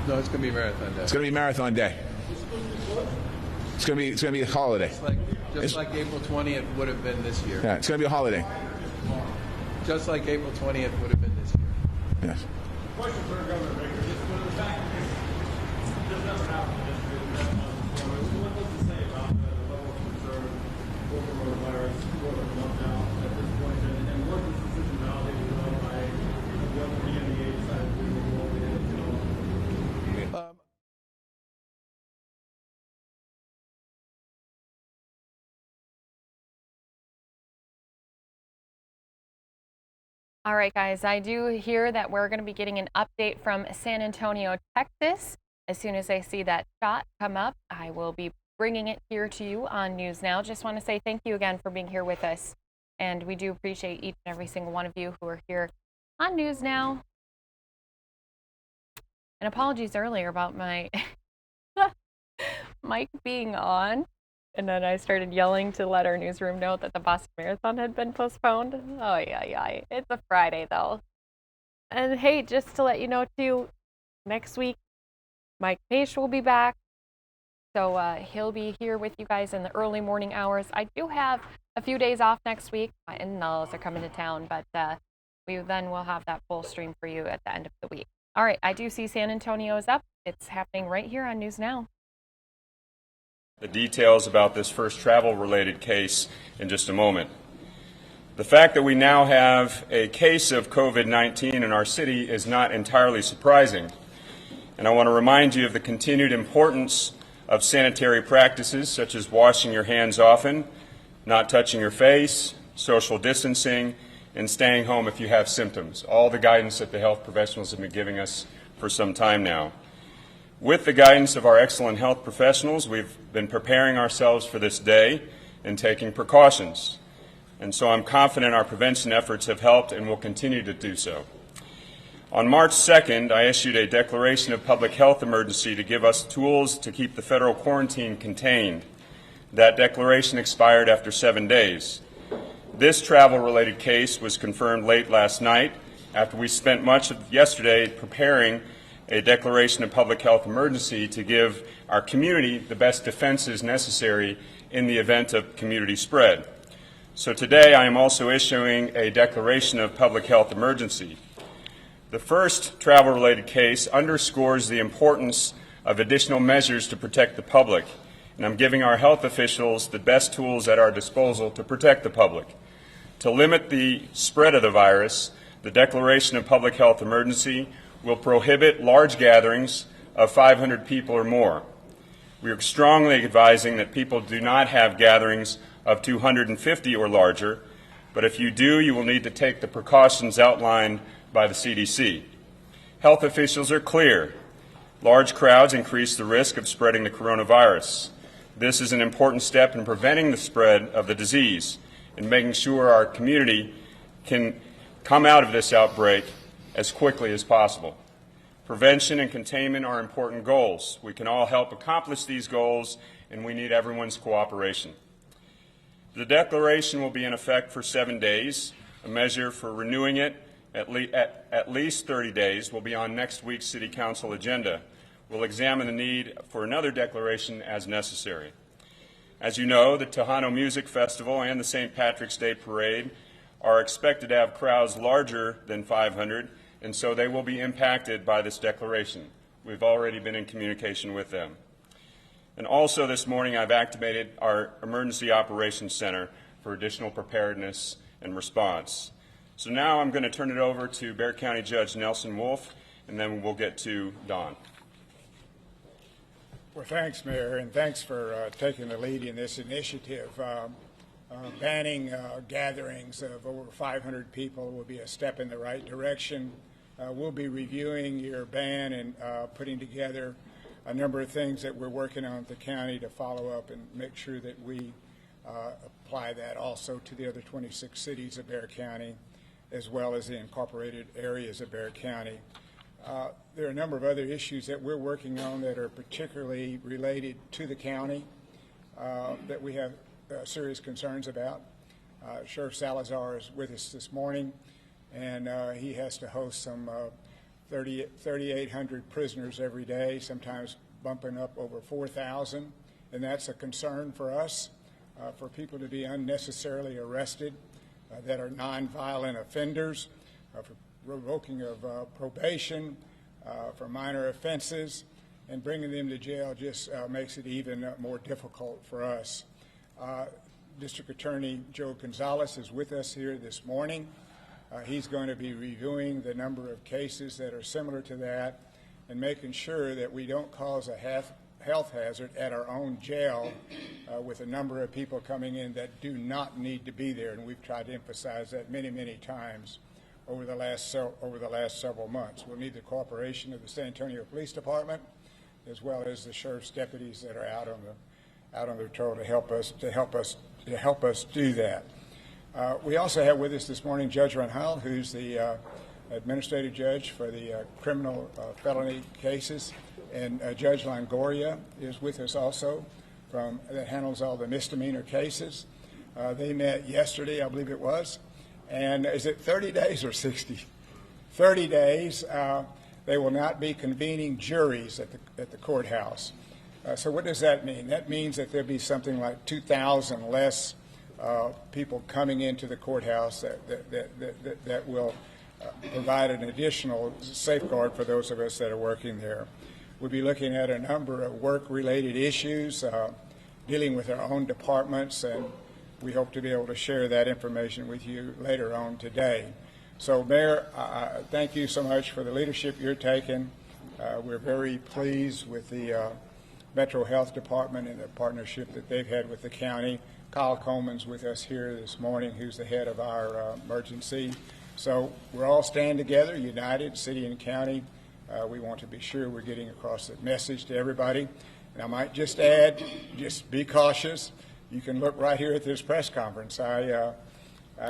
Speaker 6: No, it's going to be Marathon Day.
Speaker 3: It's going to be Marathon Day. It's going to be a holiday.
Speaker 6: Just like April 20th would have been this year.
Speaker 3: Yeah, it's going to be a holiday.
Speaker 6: Just like April 20th would have been this year.
Speaker 3: Yes.
Speaker 9: Question for Governor Baker. Just for the fact that this never happened in history, what does it say about the level of concern for coronavirus, for the lockdown at this point, and what is the decision validated by what the NDA decided to do or what we did?
Speaker 1: All right, guys, I do hear that we're going to be getting an update from San Antonio, Texas. As soon as I see that shot come up, I will be bringing it here to you on News Now. Just want to say thank you again for being here with us. And we do appreciate each and every single one of you who are here on News Now. And apologies earlier about my mic being on. And then I started yelling to let our newsroom know that the Boston Marathon had been postponed. Oh, yeah. It's a Friday, though. And hey, just to let you know, too, next week, Mike Page will be back. So he'll be here with you guys in the early morning hours. I do have a few days off next week. My in-laws are coming to town, but we then will have that full stream for you at the end of the week. All right, I do see San Antonio is up. It's happening right here on News Now.
Speaker 10: The details about this first travel-related case in just a moment. The fact that we now have a case of COVID-19 in our city is not entirely surprising, and I want to remind you of the continued importance of sanitary practices such as washing your hands often, not touching your face, social distancing, and staying home if you have symptoms, all the guidance that the health professionals have been giving us for some time now. With the guidance of our excellent health professionals, we've been preparing ourselves for this day and taking precautions. And so I'm confident our prevention efforts have helped and will continue to do so. On March 2nd, I issued a declaration of public health emergency to give us tools to keep the federal quarantine contained. That declaration expired after 7 days. This travel-related case was confirmed late last night after we spent much of yesterday preparing a declaration of public health emergency to give our community the best defenses necessary in the event of community spread. So today I am also issuing a declaration of public health emergency. The first travel-related case underscores the importance of additional measures to protect the public, and I'm giving our health officials the best tools at our disposal to protect the public. To limit the spread of the virus, the declaration of public health emergency will prohibit large gatherings of 500 people or more. We are strongly advising that people do not have gatherings of 250 or larger, but if you do, you will need to take the precautions outlined by the CDC. Health officials are clear. Large crowds increase the risk of spreading the coronavirus. This is an important step in preventing the spread of the disease and making sure our community can come out of this outbreak as quickly as possible. Prevention and containment are important goals. We can all help accomplish these goals, and we need everyone's cooperation. The declaration will be in effect for 7 days. A measure for renewing it at least 30 days will be on next week's City Council agenda. We'll examine the need for another declaration as necessary. As you know, the Tejano Music Festival and the St. Patrick's Day Parade are expected to have crowds larger than 500, and so they will be impacted by this declaration. We've already been in communication with them. And also this morning, I've activated our Emergency Operations Center for additional preparedness and response. So now I'm going to turn it over to Bexar County Judge Nelson Wolf, and then we'll get to Don.
Speaker 11: Well, thanks, Mayor, and thanks for taking the lead in this initiative. Banning gatherings of over 500 people will be a step in the right direction. We'll be reviewing your ban and putting together a number of things that we're working on at the county to follow up and make sure that we apply that also to the other 26 cities of Bexar County, as well as the incorporated areas of Bexar County. There are a number of other issues that we're working on that are particularly related to the county that we have serious concerns about. Sheriff Salazar is with us this morning, and he has to host some 3,800 prisoners every day, sometimes bumping up over 4,000, and that's a concern for us, for people to be unnecessarily arrested that are nonviolent offenders, for revoking of probation, for minor offenses, and bringing them to jail just makes it even more difficult for us. District Attorney Joe Gonzalez is with us here this morning. He's going to be reviewing the number of cases that are similar to that and making sure that we don't cause a health hazard at our own jail with a number of people coming in that do not need to be there. And we've tried to emphasize that many, many times over the last several months. We'll need the cooperation of the San Antonio Police Department, as well as the sheriff's deputies that are out on the patrol to help us do that. We also have with us this morning Judge Ranjal, who's the administrative judge for the criminal felony cases, and Judge Longoria is with us also, that handles all the misdemeanor cases. They met yesterday, I believe it was, and is it 30 days or 60? 30 days. They will not be convening juries at the courthouse. So what does that mean? That means that there'll be something like 2,000 less people coming into the courthouse that will provide an additional safeguard for those of us that are working there. We'll be looking at a number of work-related issues, dealing with our own departments, and we hope to be able to share that information with you later on today. So, Mayor, thank you so much for the leadership you're taking. We're very pleased with the Metro Health Department and the partnership that they've had with the county. Kyle Coleman's with us here this morning, who's the head of our emergency. So we're all standing together, united, city and county. We want to be sure we're getting across the message to everybody. And I might just add, just be cautious. You can look right here at this press conference. I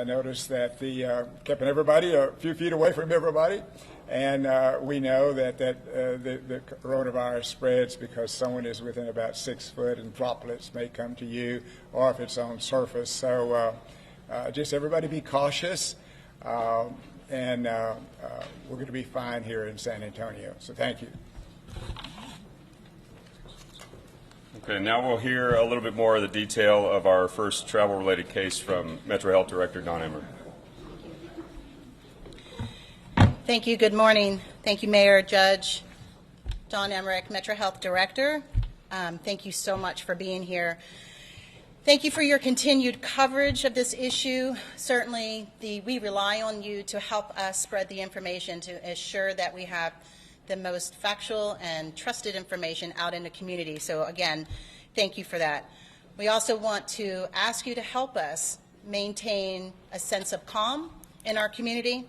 Speaker 11: noticed that keeping everybody a few feet away from everybody, and we know that the coronavirus spreads because someone is within about 6 foot, and droplets may come to you, or if it's on surface. So just everybody be cautious, and we're going to be fine here in San Antonio. So thank you.
Speaker 10: Okay, now we'll hear a little bit more of the detail of our first travel-related case from Metro Health Director Don Emmer.
Speaker 12: Thank you. Good morning. Thank you, Mayor, Judge. Don Emmerich, Metro Health Director. Thank you so much for being here. Thank you for your continued coverage of this issue. Certainly, we rely on you to help us spread the information to ensure that we have the most factual and trusted information out in the community. So again, thank you for that. We also want to ask you to help us maintain a sense of calm in our community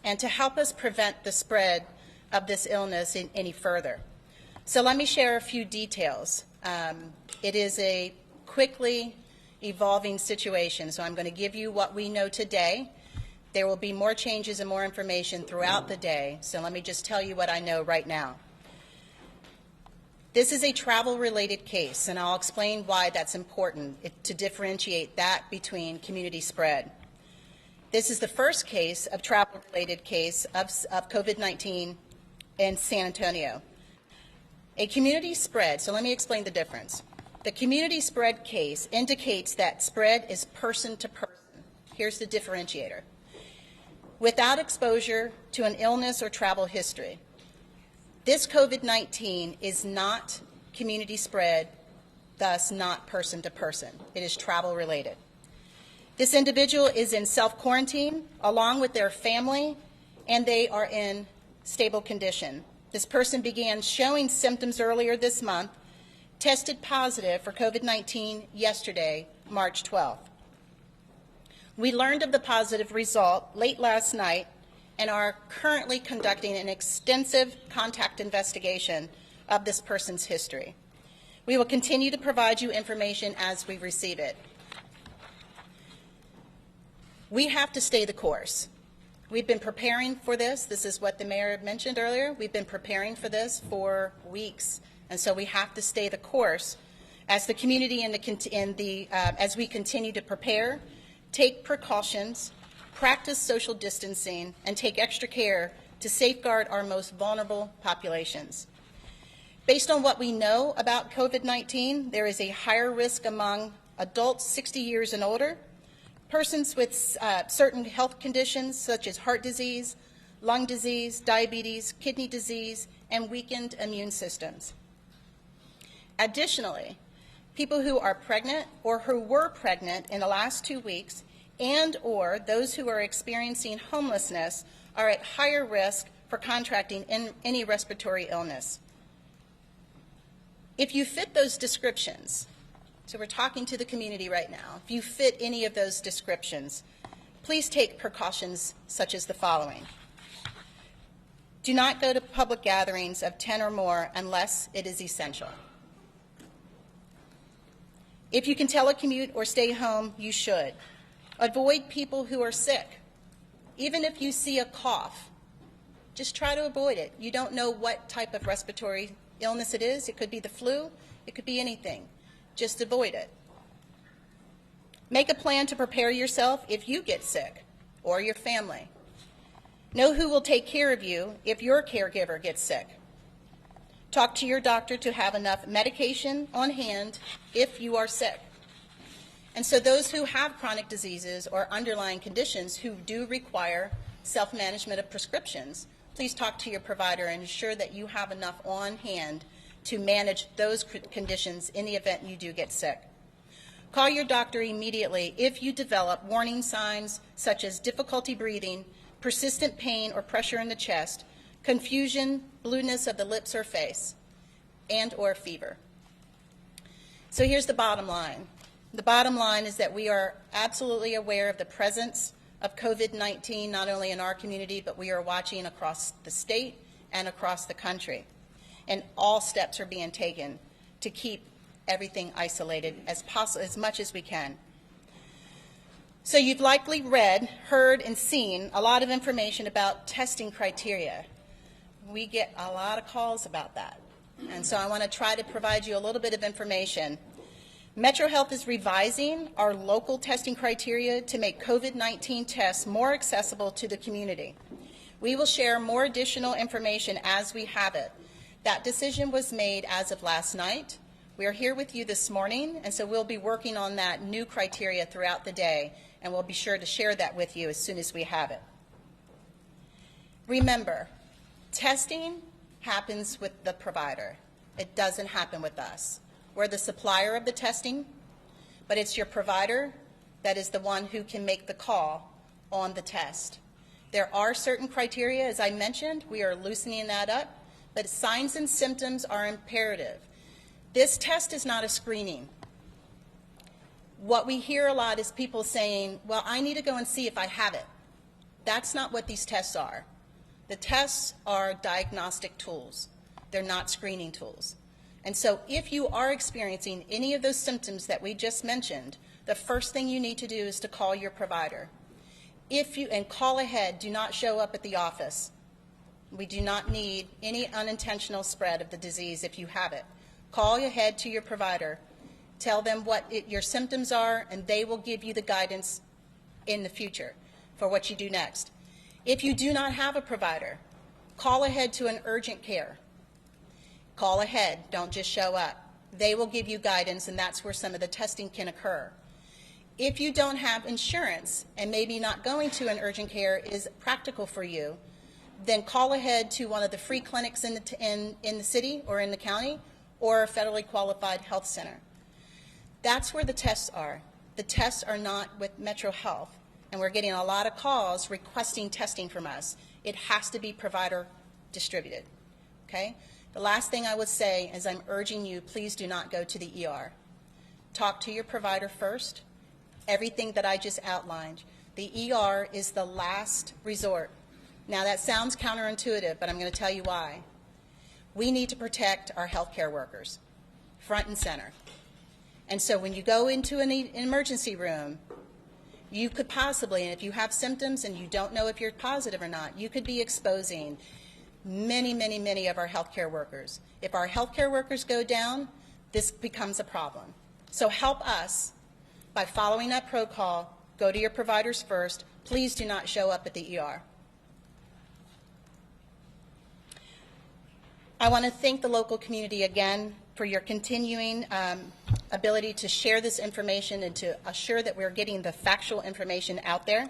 Speaker 12: and to help us prevent the spread of this illness any further. So let me share a few details. It is a quickly evolving situation, so I'm going to give you what we know today. There will be more changes and more information throughout the day, so let me just tell you what I know right now. This is a travel-related case, and I'll explain why that's important to differentiate that between community spread. This is the first case of travel-related case of COVID-19 in San Antonio. A community spread, so let me explain the difference. The community spread case indicates that spread is person to person. Here's the differentiator. Without exposure to an illness or travel history. This COVID-19 is not community spread, thus not person to person. It is travel related. This individual is in self-quarantine along with their family, and they are in stable condition. This person began showing symptoms earlier this month, tested positive for COVID-19 yesterday, March 12th. We learned of the positive result late last night and are currently conducting an extensive contact investigation of this person's history. We will continue to provide you information as we receive it. We have to stay the course. We've been preparing for this. This is what the mayor mentioned earlier. We've been preparing for this for weeks, and so we have to stay the course as the community as we continue to prepare, take precautions, practice social distancing, and take extra care to safeguard our most vulnerable populations. Based on what we know about COVID-19, there is a higher risk among adults 60 years and older, persons with certain health conditions such as heart disease, lung disease, diabetes, kidney disease, and weakened immune systems. Additionally, people who are pregnant or who were pregnant in the last 2 weeks and or those who are experiencing homelessness are at higher risk for contracting any respiratory illness. If you fit those descriptions, so we're talking to the community right now, if you fit any of those descriptions, please take precautions such as the following. Do not go to public gatherings of 10 or more unless it is essential. If you can telecommute or stay home, you should. Avoid people who are sick. Even if you see a cough, just try to avoid it. You don't know what type of respiratory illness it is. It could be the flu. It could be anything. Just avoid it. Make a plan to prepare yourself if you get sick or your family. Know who will take care of you if your caregiver gets sick. Talk to your doctor to have enough medication on hand if you are sick. And so those who have chronic diseases or underlying conditions who do require self-management of prescriptions, please talk to your provider and ensure that you have enough on hand to manage those conditions in the event you do get sick. Call your doctor immediately if you develop warning signs such as difficulty breathing, persistent pain or pressure in the chest, confusion, blueness of the lips or face, and or fever. So here's the bottom line. The bottom line is that we are absolutely aware of the presence of COVID-19, not only in our community, but we are watching across the state and across the country. And all steps are being taken to keep everything isolated as much as we can. So you've likely read, heard, and seen a lot of information about testing criteria. We get a lot of calls about that. And so I want to try to provide you a little bit of information. Metro Health is revising our local testing criteria to make COVID-19 tests more accessible to the community. We will share more additional information as we have it. That decision was made as of last night. We are here with you this morning, and so we'll be working on that new criteria throughout the day, and we'll be sure to share that with you as soon as we have it. Remember, testing happens with the provider. It doesn't happen with us. We're the supplier of the testing, but it's your provider that is the one who can make the call on the test. There are certain criteria, as I mentioned. We are loosening that up, but signs and symptoms are imperative. This test is not a screening. What we hear a lot is people saying, well, I need to go and see if I have it. That's not what these tests are. The tests are diagnostic tools. They're not screening tools. And so if you are experiencing any of those symptoms that we just mentioned, the first thing you need to do is to call your provider. And call ahead, do not show up at the office. We do not need any unintentional spread of the disease if you have it. Call ahead to your provider. Tell them what your symptoms are, and they will give you the guidance in the future for what you do next. If you do not have a provider, call ahead to an urgent care. Call ahead, don't just show up. They will give you guidance, and that's where some of the testing can occur. If you don't have insurance and maybe not going to an urgent care is practical for you, then call ahead to one of the free clinics in the city or in the county or a federally qualified health center. That's where the tests are. The tests are not with Metro Health, and we're getting a lot of calls requesting testing from us. It has to be provider distributed, okay? The last thing I would say is I'm urging you, please do not go to the ER. Talk to your provider first. Everything that I just outlined. The ER is the last resort. Now that sounds counterintuitive, but I'm going to tell you why. We need to protect our healthcare workers, front and center. And so when you go into an emergency room, you could possibly, and if you have symptoms and you don't know if you're positive or not, you could be exposing many, many, many of our healthcare workers. If our healthcare workers go down, this becomes a problem. So help us by following that protocol. Go to your providers first. Please do not show up at the ER. I want to thank the local community again for your continuing ability to share this information and to assure that we're getting the factual information out there.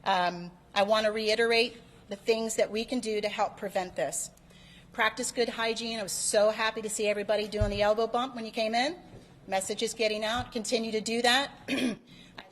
Speaker 12: I want to reiterate the things that we can do to help prevent this. Practice good hygiene. I was so happy to see everybody doing the elbow bump when you came in. Message is getting out. Continue to do that. I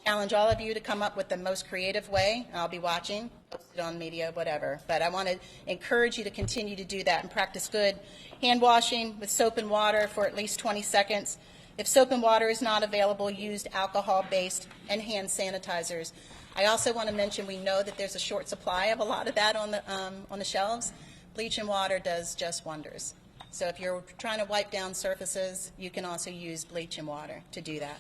Speaker 12: challenge all of you to come up with the most creative way. I'll be watching, post it on media, whatever. But I want to encourage you to continue to do that and practice good hand washing with soap and water for at least 20 seconds. If soap and water is not available, use alcohol-based and hand sanitizers. I also want to mention we know that there's a short supply of a lot of that on the shelves. Bleach and water does just wonders. So if you're trying to wipe down surfaces, you can also use bleach and water to do that.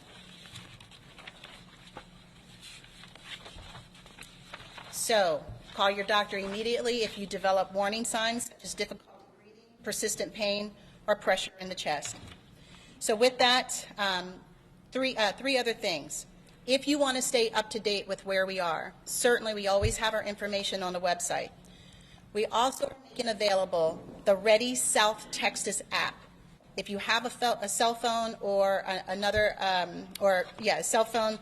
Speaker 12: So call your doctor immediately if you develop warning signs such as difficulty breathing, persistent pain, or pressure in the chest. So with that, three other things. If you want to stay up to date with where we are, certainly we always have our information on the website. We also are making available the Ready South Texas app. If you have a cell phone or a cell phone,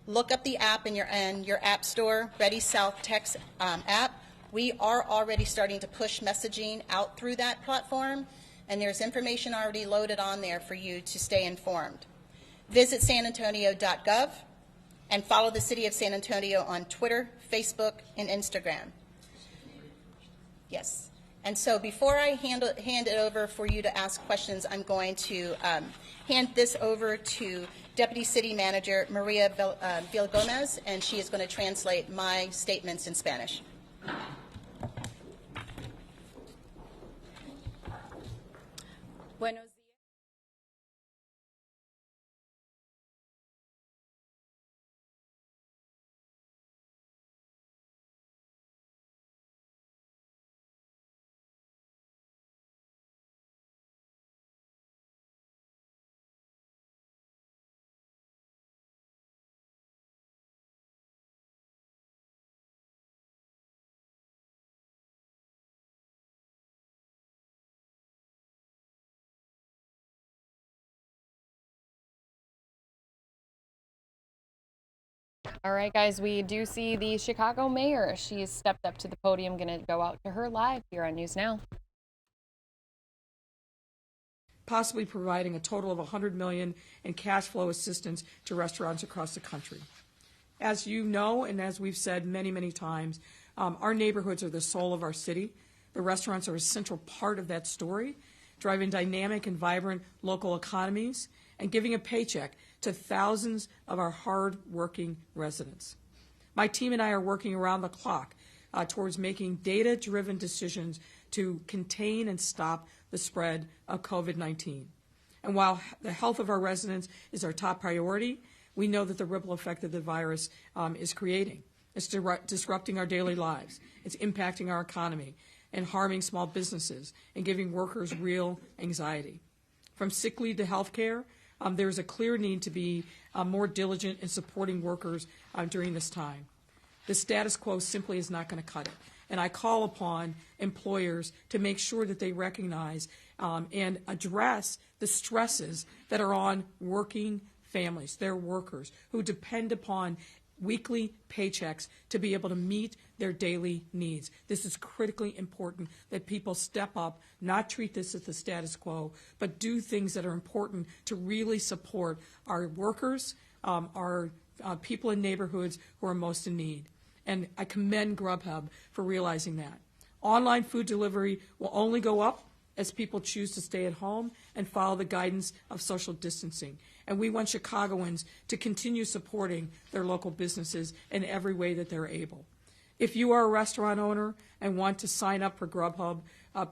Speaker 12: look up the app in your app store, Ready South Tex app. We are already starting to push messaging out through that platform, and there's information already loaded on there for you to stay informed. Visit sanantonio.gov and follow the City of San Antonio on Twitter, Facebook, and Instagram. Yes. And so before I hand it over for you to ask questions, I'm going to hand this over to Deputy City Manager Maria Villagomez, and she is going to translate my statements in Spanish. Buenos días.
Speaker 1: All right, guys, we do see the Chicago mayor. She's stepped up to the podium, going to go out to her live here on News Now.
Speaker 13: Possibly providing a total of $100 million in cash flow assistance to restaurants across the country. As you know, and as we've said many, many times, our neighborhoods are the soul of our city. The restaurants are a central part of that story, driving dynamic and vibrant local economies and giving a paycheck to thousands of our hard-working residents. My team and I are working around the clock towards making data-driven decisions to contain and stop the spread of COVID-19. And while the health of our residents is our top priority, we know that the ripple effect that the virus is creating. It's disrupting our daily lives. It's impacting our economy and harming small businesses and giving workers real anxiety. From sick leave to health care, there's a clear need to be more diligent in supporting workers during this time. The status quo simply is not going to cut it. And I call upon employers to make sure that they recognize and address the stresses that are on working families, their workers, who depend upon weekly paychecks to be able to meet their daily needs. This is critically important that people step up, not treat this as the status quo, but do things that are important to really support our workers, our people in neighborhoods who are most in need. And I commend Grubhub for realizing that. Online food delivery will only go up as people choose to stay at home and follow the guidance of social distancing. And we want Chicagoans to continue supporting their local businesses in every way that they're able. If you are a restaurant owner and want to sign up for Grubhub,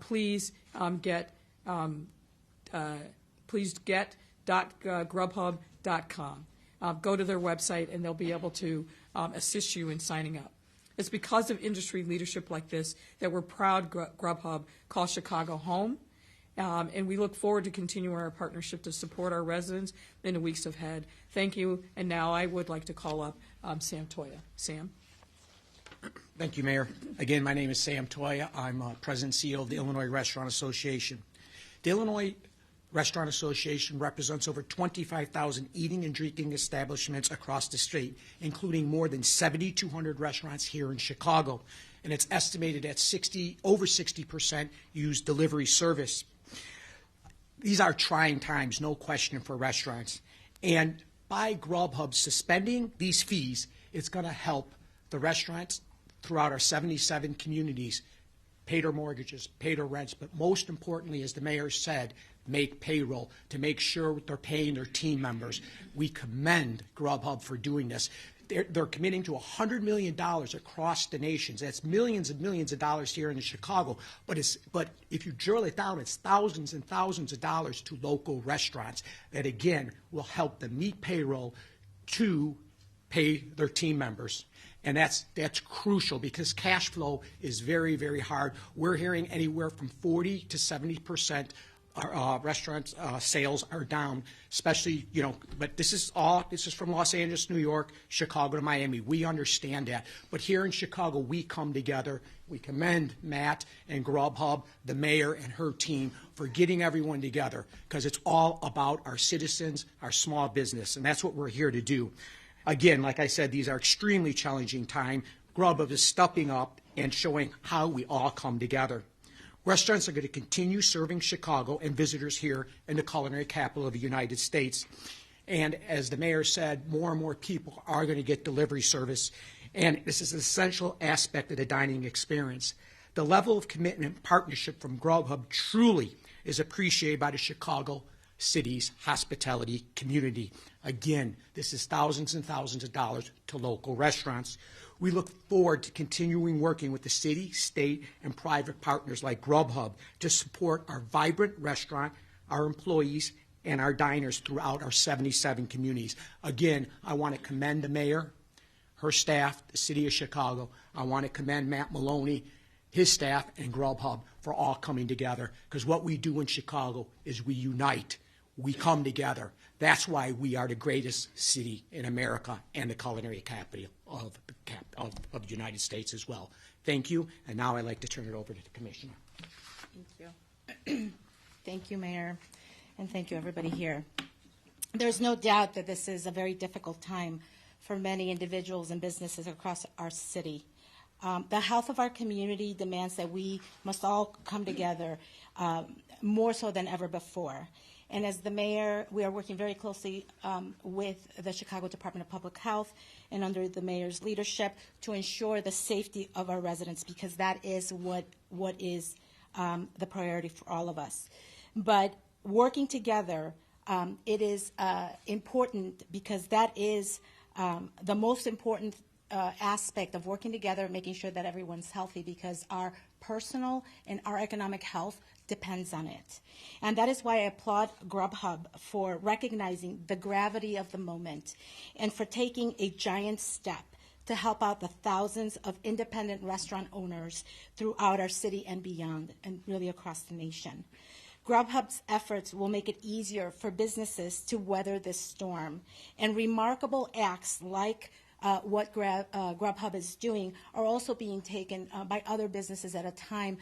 Speaker 13: please get.grubhub.com. Go to their website and they'll be able to assist you in signing up. It's because of industry leadership like this that we're proud Grubhub calls Chicago home. And we look forward to continuing our partnership to support our residents in the weeks ahead. Thank you. And now I would like to call up Sam Toya. Sam.
Speaker 14: Thank you, Mayor. Again, my name is Sam Toya. I'm President and CEO of the Illinois Restaurant Association. The Illinois Restaurant Association represents over 25,000 eating and drinking establishments across the state, including more than 7,200 restaurants here in Chicago. And it's estimated that over 60% use delivery service. These are trying times, no question, for restaurants. And by Grubhub suspending these fees, it's going to help the restaurants throughout our 77 communities pay their mortgages, pay their rents, but most importantly, as the mayor said, make payroll to make sure they're paying their team members. We commend Grubhub for doing this. They're committing to $100 million across the nation. That's millions and millions of dollars here in Chicago. But if you drill it down, it's thousands and thousands of dollars to local restaurants that, again, will help them meet payroll to pay their team members. And that's crucial because cash flow is very, very hard. We're hearing anywhere from 40 to 70%. Restaurant sales are down, especially, but this is from Los Angeles, New York, Chicago to Miami. We understand that. But here in Chicago, we come together. We commend Matt and Grubhub, the mayor and her team, for getting everyone together because it's all about our citizens, our small business, and that's what we're here to do. Again, like I said, these are extremely challenging times. Grubhub is stepping up and showing how we all come together. Restaurants are going to continue serving Chicago and visitors here in the culinary capital of the United States. And as the mayor said, more and more people are going to get delivery service. And this is an essential aspect of the dining experience. The level of commitment and partnership from Grubhub truly is appreciated by the Chicago city's hospitality community. Again, this is thousands and thousands of dollars to local restaurants. We look forward to continuing working with the city, state, and private partners like Grubhub to support our vibrant restaurant, our employees, and our diners throughout our 77 communities. Again, I want to commend the mayor, her staff, the city of Chicago. I want to commend Matt Maloney, his staff, and Grubhub for all coming together because what we do in Chicago is we unite. We come together. That's why we are the greatest city in America and the culinary capital of the United States as well. Thank you. And now I'd like to turn it over to the Commissioner.
Speaker 12: Thank you. Thank you, Mayor, and thank you, everybody here. There's no doubt that this is a very difficult time for many individuals and businesses across our city. The health of our community demands that we must all come together more so than ever before. And as the mayor, we are working very closely with the Chicago Department of Public Health and under the mayor's leadership to ensure the safety of our residents because that is what is the priority for all of us. But working together, it is important because that is the most important aspect of working together, making sure that everyone's healthy because our personal and our economic health depends on it. And that is why I applaud Grubhub for recognizing the gravity of the moment and for taking a giant step to help out the thousands of independent restaurant owners throughout our city and beyond, and really across the nation. Grubhub's efforts will make it easier for businesses to weather this storm, and remarkable acts like
Speaker 15: what Grubhub is doing are also being taken by other businesses at a time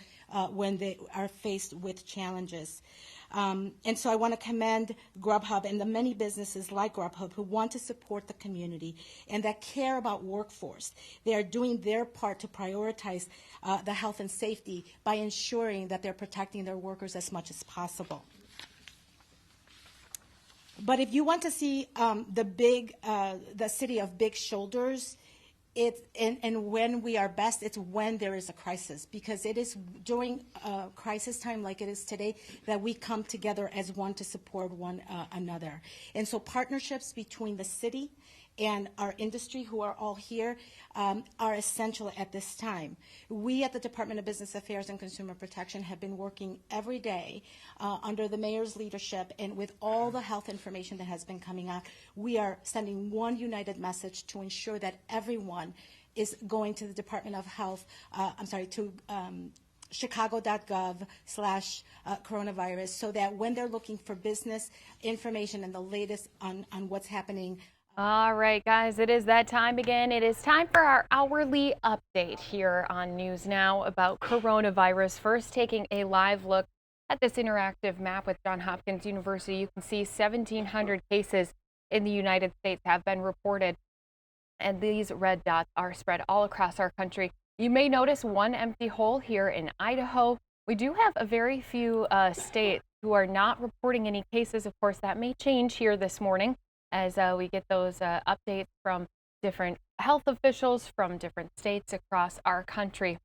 Speaker 15: when they are faced with challenges. And so I want to commend Grubhub and the many businesses like Grubhub who want to support the community and that care about workforce. They are doing their part to prioritize the health and safety by ensuring that they're protecting their workers as much as possible. But if you want to see the city of big shoulders, and when we are best, it's when there is a crisis, because it is during a crisis time like it is today that we come together as one to support one another. And so partnerships between the city and our industry, who are all here, are essential at this time. We at the Department of Business Affairs and Consumer Protection have been working every day under the mayor's leadership, and with all the health information that has been coming out, we are sending one united message to ensure that everyone is going to the Department of Health, to chicago.gov/coronavirus, so that when they're looking for business information and the latest on what's happening.
Speaker 1: All right, guys, it is that time again. It is time for our hourly update here on News Now about coronavirus. First, taking a live look at this interactive map with Johns Hopkins University, you can see 1,700 cases in the United States have been reported, and these red dots are spread all across our country. You may notice one empty hole here in Idaho. We do have a very few states who are not reporting any cases. Of course, that may change here this morning as we get those updates from different health officials from different states across our country.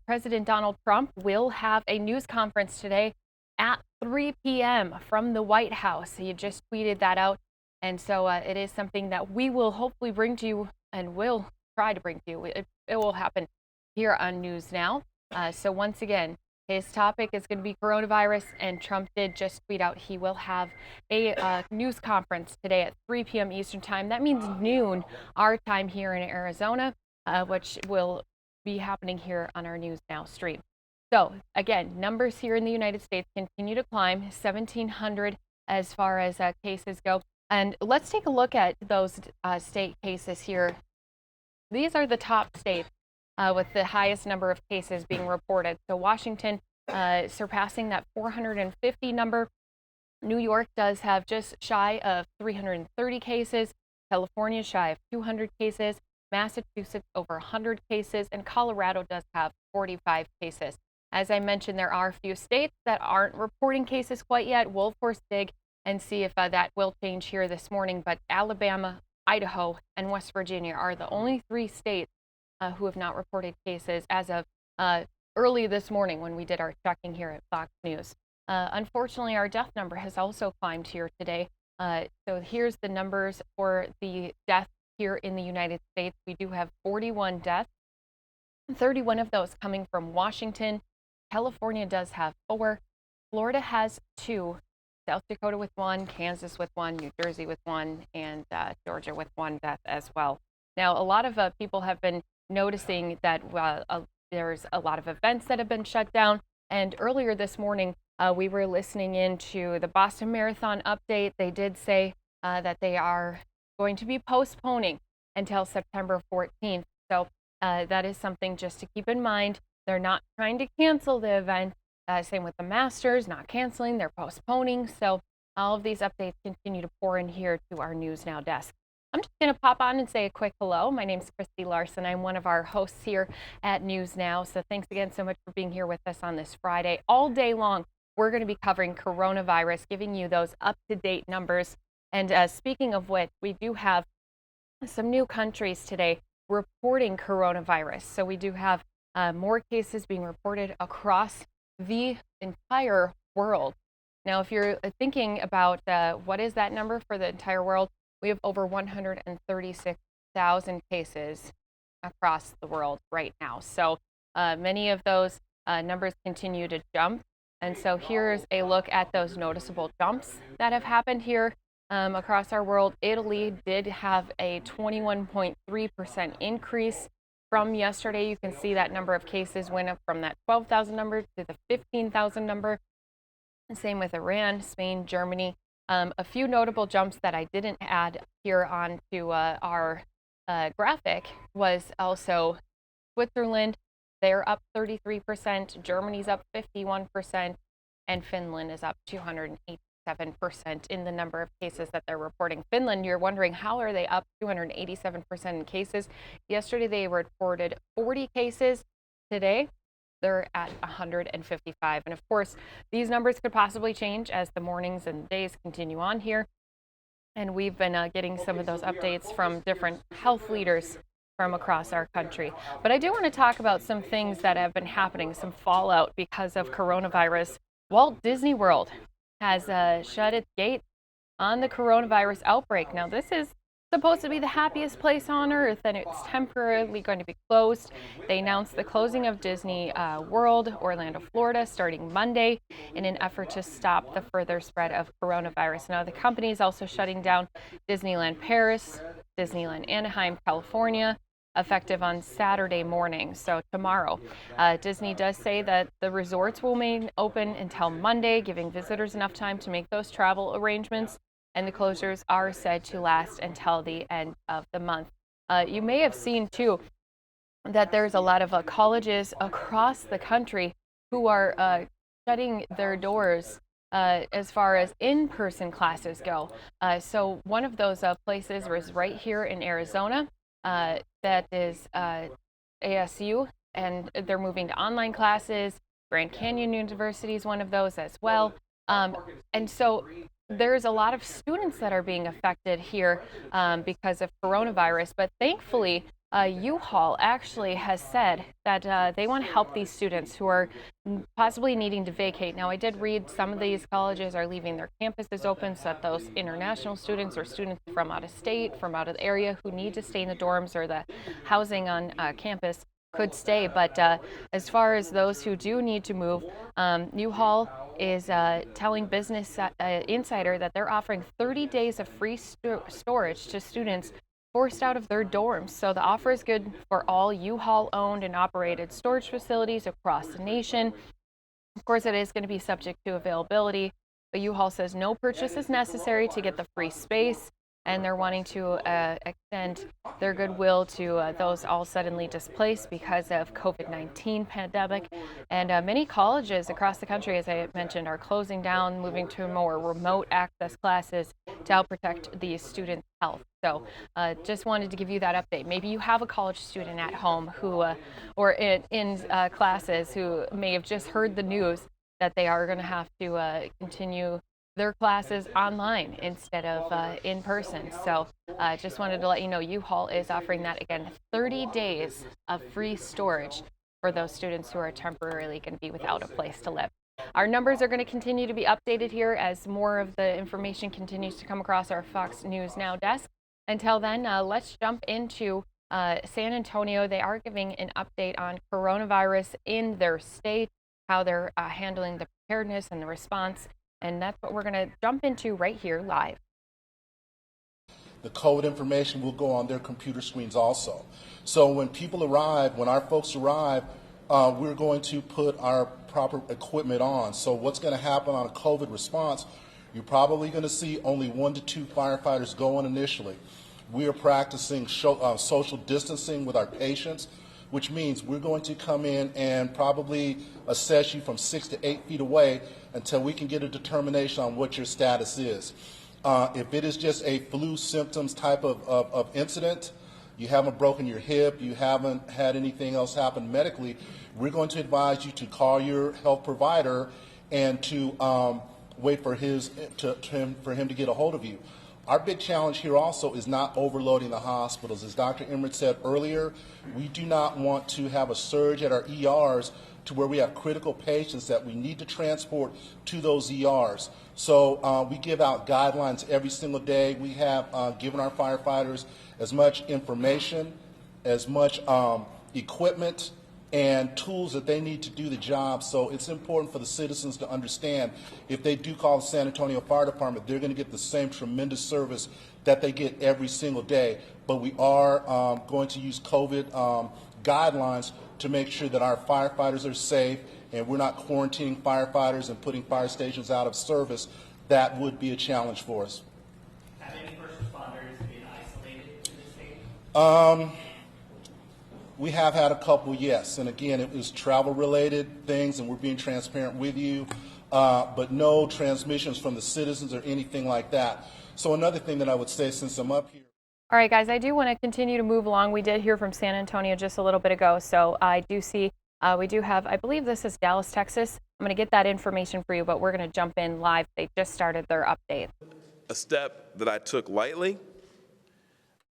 Speaker 1: President Donald Trump will have a news conference today at 3 p.m. from the White House. He just tweeted that out. And so it is something that we will hopefully bring to you and will try to bring to you. It will happen here on News Now. So once again, his topic is going to be coronavirus, and Trump did just tweet out he will have a news conference today at 3 p.m. Eastern Time. That means noon our time here in Arizona, which will be happening here on our News Now stream. So again, numbers here in the United States continue to climb, 1,700 as far as cases go. And let's take a look at those state cases here. These are the top states with the highest number of cases being reported. So Washington surpassing that 450 number. New York does have just shy of 330 cases. California shy of 200 cases. Massachusetts over 100 cases. And Colorado does have 45 cases. As I mentioned, there are a few states that aren't reporting cases quite yet. We'll of course dig and see if that will change here this morning. But Alabama, Idaho, and West Virginia are the only three states who have not reported cases as of early this morning when we did our checking here at Fox News. Unfortunately, our death number has also climbed here today. So here's the numbers for the deaths here in the United States. We do have 41 deaths, 31 of those coming from Washington. California does have 4. Florida has 2. South Dakota with 1, Kansas with 1, New Jersey with 1, and Georgia with 1 death as well. Now, a lot of people have been noticing that there's a lot of events that have been shut down. And earlier this morning, we were listening into the Boston Marathon update. They did say that they are going to be postponing until September 14th. So that is something just to keep in mind. They're not trying to cancel the event. Same with the Masters, not canceling, they're postponing. So all of these updates continue to pour in here to our News Now desk. I'm just going to pop on and say a quick hello. My name's Christy Larson. I'm one of our hosts here at News Now. So thanks again so much for being here with us on this Friday. All day long, we're going to be covering coronavirus, giving you those up-to-date numbers. And speaking of which, we do have some new countries today reporting coronavirus. So we do have more cases being reported across the entire world. Now, if you're thinking about what is that number for the entire world, we have over 136,000 cases across the world right now. So many of those numbers continue to jump. And so here's a look at those noticeable jumps that have happened here across our world. Italy did have a 21.3% increase from yesterday. You can see that number of cases went up from that 12,000 number to the 15,000 number. Same with Iran, Spain, Germany. A few notable jumps that I didn't add here onto our graphic was also Switzerland. They're up 33%, Germany's up 51%, and Finland is up 287% in the number of cases that they're reporting. Finland, you're wondering, how are they up 287% in cases? Yesterday they reported 40 cases. Today they're at 155. And of course, these numbers could possibly change as the mornings and days continue on here. And we've been getting some of those updates from different health leaders from across our country. But I do want to talk about some things that have been happening, some fallout because of coronavirus. Walt Disney World has shut its gates on the coronavirus outbreak. Now, this is supposed to be the happiest place on earth, and it's temporarily going to be closed. They announced the closing of Disney World, Orlando, Florida, starting Monday in an effort to stop the further spread of coronavirus. Now, the company is also shutting down Disneyland Paris, Disneyland Anaheim, California, effective on Saturday morning, so tomorrow. Disney does say that the resorts will remain open until Monday, giving visitors enough time to make those travel arrangements, and the closures are said to last until the end of the month. You may have seen, too, that there's a lot of colleges across the country who are shutting their doors as far as in-person classes go. So one of those places was right here in Arizona. That is ASU, and they're moving to online classes. Grand Canyon University is one of those as well. And so there's a lot of students that are being affected here because of coronavirus, but thankfully U-Haul actually has said that they want to help these students who are possibly needing to vacate. Now, I did read some of these colleges are leaving their campuses open so that those international students or students from out of state, from out of the area who need to stay in the dorms or the housing on campus could stay. But as far as those who do need to move, U-Haul is telling Business Insider that they're offering 30 days of free storage to students forced out of their dorms. So the offer is good for all U-Haul owned and operated storage facilities across the nation. Of course, it is going to be subject to availability, but U-Haul says no purchase is necessary to get the free space, and they're wanting to extend their goodwill to those all suddenly displaced because of COVID-19 pandemic. And many colleges across the country, as I mentioned, are closing down, moving to more remote access classes to help protect the students' health. So just wanted to give you that update. Maybe you have a college student at home who, or in classes who may have just heard the news that they are going to have to continue their classes online instead of in person. So just wanted to let you know U-Haul is offering that again, 30 days of free storage for those students who are temporarily going to be without a place to live. Our numbers are going to continue to be updated here as more of the information continues to come across our Fox News Now desk. Until then, let's jump into San Antonio. They are giving an update on coronavirus in their state, how they're handling the preparedness and the response. And that's what we're going to jump into right here live.
Speaker 16: The COVID information will go on their computer screens also. So when people arrive, when our folks arrive, we're going to put our proper equipment on. So what's going to happen on a COVID response, you're probably going to see only 1 to 2 firefighters going initially. We are practicing social distancing with our patients, which means we're going to come in and probably assess you from 6 to 8 feet away until we can get a determination on what your status is. If it is just a flu symptoms type of incident, you haven't broken your hip, you haven't had anything else happen medically, we're going to advise you to call your health provider and to wait for him to get a hold of you. Our big challenge here also is not overloading the hospitals. As Dr. Emmerich said earlier, we do not want to have a surge at our ERs to where we have critical patients that we need to transport to those ERs. So we give out guidelines every single day. We have given our firefighters as much information, as much equipment, and tools that they need to do the job. So it's important for the citizens to understand if they do call the San Antonio Fire Department, they're going to get the same tremendous service that they get every single day. But we are going to use COVID guidelines to make sure that our firefighters are safe and we're not quarantining firefighters and putting fire stations out of service. That would be a challenge for us.
Speaker 17: Have any first responders been isolated in the state?
Speaker 16: We have had a couple, yes. And again, it was travel-related things, and we're being transparent with you, but no transmissions from the citizens or anything like that. So another thing that I would say, since I'm up here.
Speaker 1: All right, guys, I do want to continue to move along. We did hear from San Antonio just a little bit ago, so I do see we do have, I believe this is Dallas, Texas. I'm going to get that information for you, but we're going to jump in live. They just started their update.
Speaker 17: A step that I took lightly.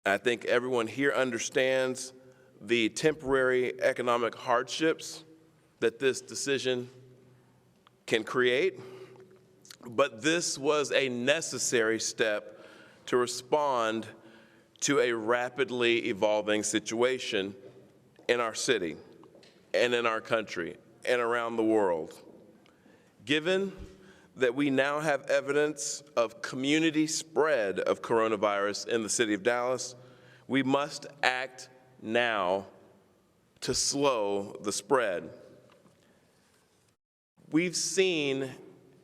Speaker 17: I think everyone here understands the temporary economic hardships that this decision can create, but this was a necessary step to respond to a rapidly evolving situation in our city and in our country and around the world. Given that we now have evidence of community spread of coronavirus in the city of Dallas, we must act now to slow the spread. We've seen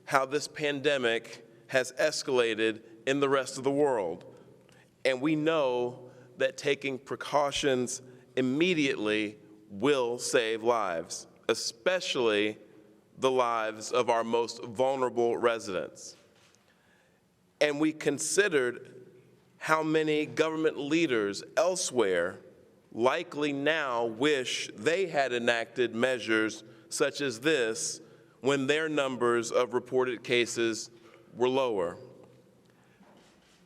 Speaker 17: how this pandemic has escalated in the rest of the world, and we know that taking precautions immediately will save lives, especially the lives of our most vulnerable residents. And we considered how many government leaders elsewhere likely now wish they had enacted measures such as this when their numbers of reported cases were lower.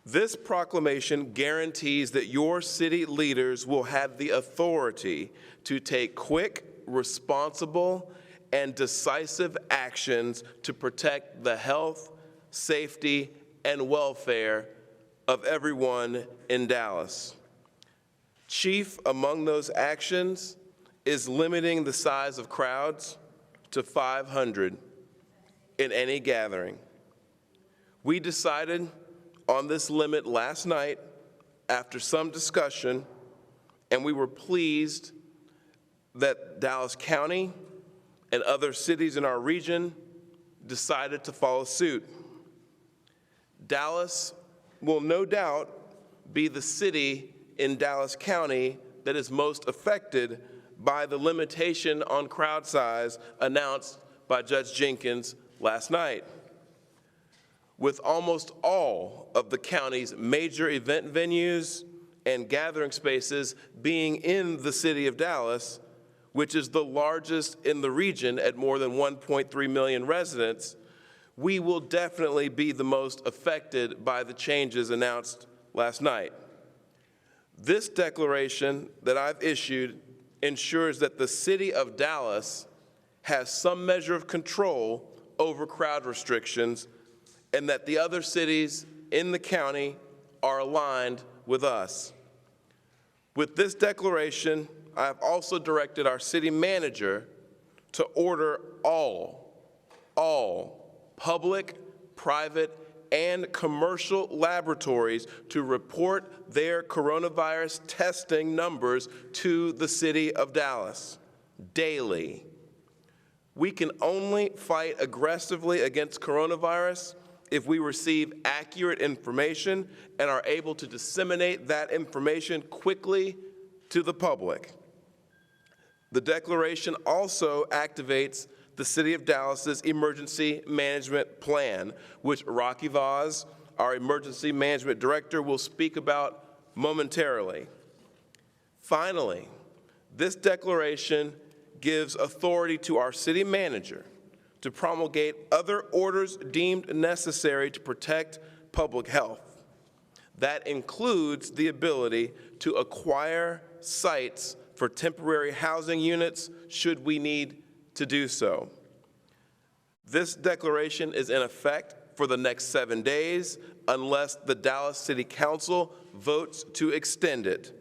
Speaker 17: This proclamation guarantees that your city leaders will have the authority to take quick, responsible, and decisive actions to protect the health, safety, and welfare of everyone in Dallas. Chief among those actions is limiting the size of crowds to 500 in any gathering. We decided on this limit last night after some discussion, and we were pleased that Dallas County and other cities in our region decided to follow suit. Dallas will no doubt be the city in Dallas County that is most affected by the limitation on crowd size announced by Judge Jenkins last night. With almost all of the county's major event venues and gathering spaces being in the city of Dallas, which is the largest in the region at more than 1.3 million residents, we will definitely be the most affected by the changes announced last night. This declaration that I've issued ensures that the city of Dallas has some measure of control over crowd restrictions and that the other cities in the county are aligned with us. With this declaration, I have also directed our city manager to order all public, private, and commercial laboratories to report their coronavirus testing numbers to the city of Dallas daily. We can only fight aggressively against coronavirus if we receive accurate information and are able to disseminate that information quickly to the public. The declaration also activates the City of Dallas's Emergency Management Plan, which Rocky Vaz, our Emergency Management Director, will speak about momentarily. Finally, this declaration gives authority to our city manager to promulgate other orders deemed necessary to protect public health. That includes the ability to acquire sites for temporary housing units should we need to do so. This declaration is in effect for the next 7 days unless the Dallas City Council votes to extend it.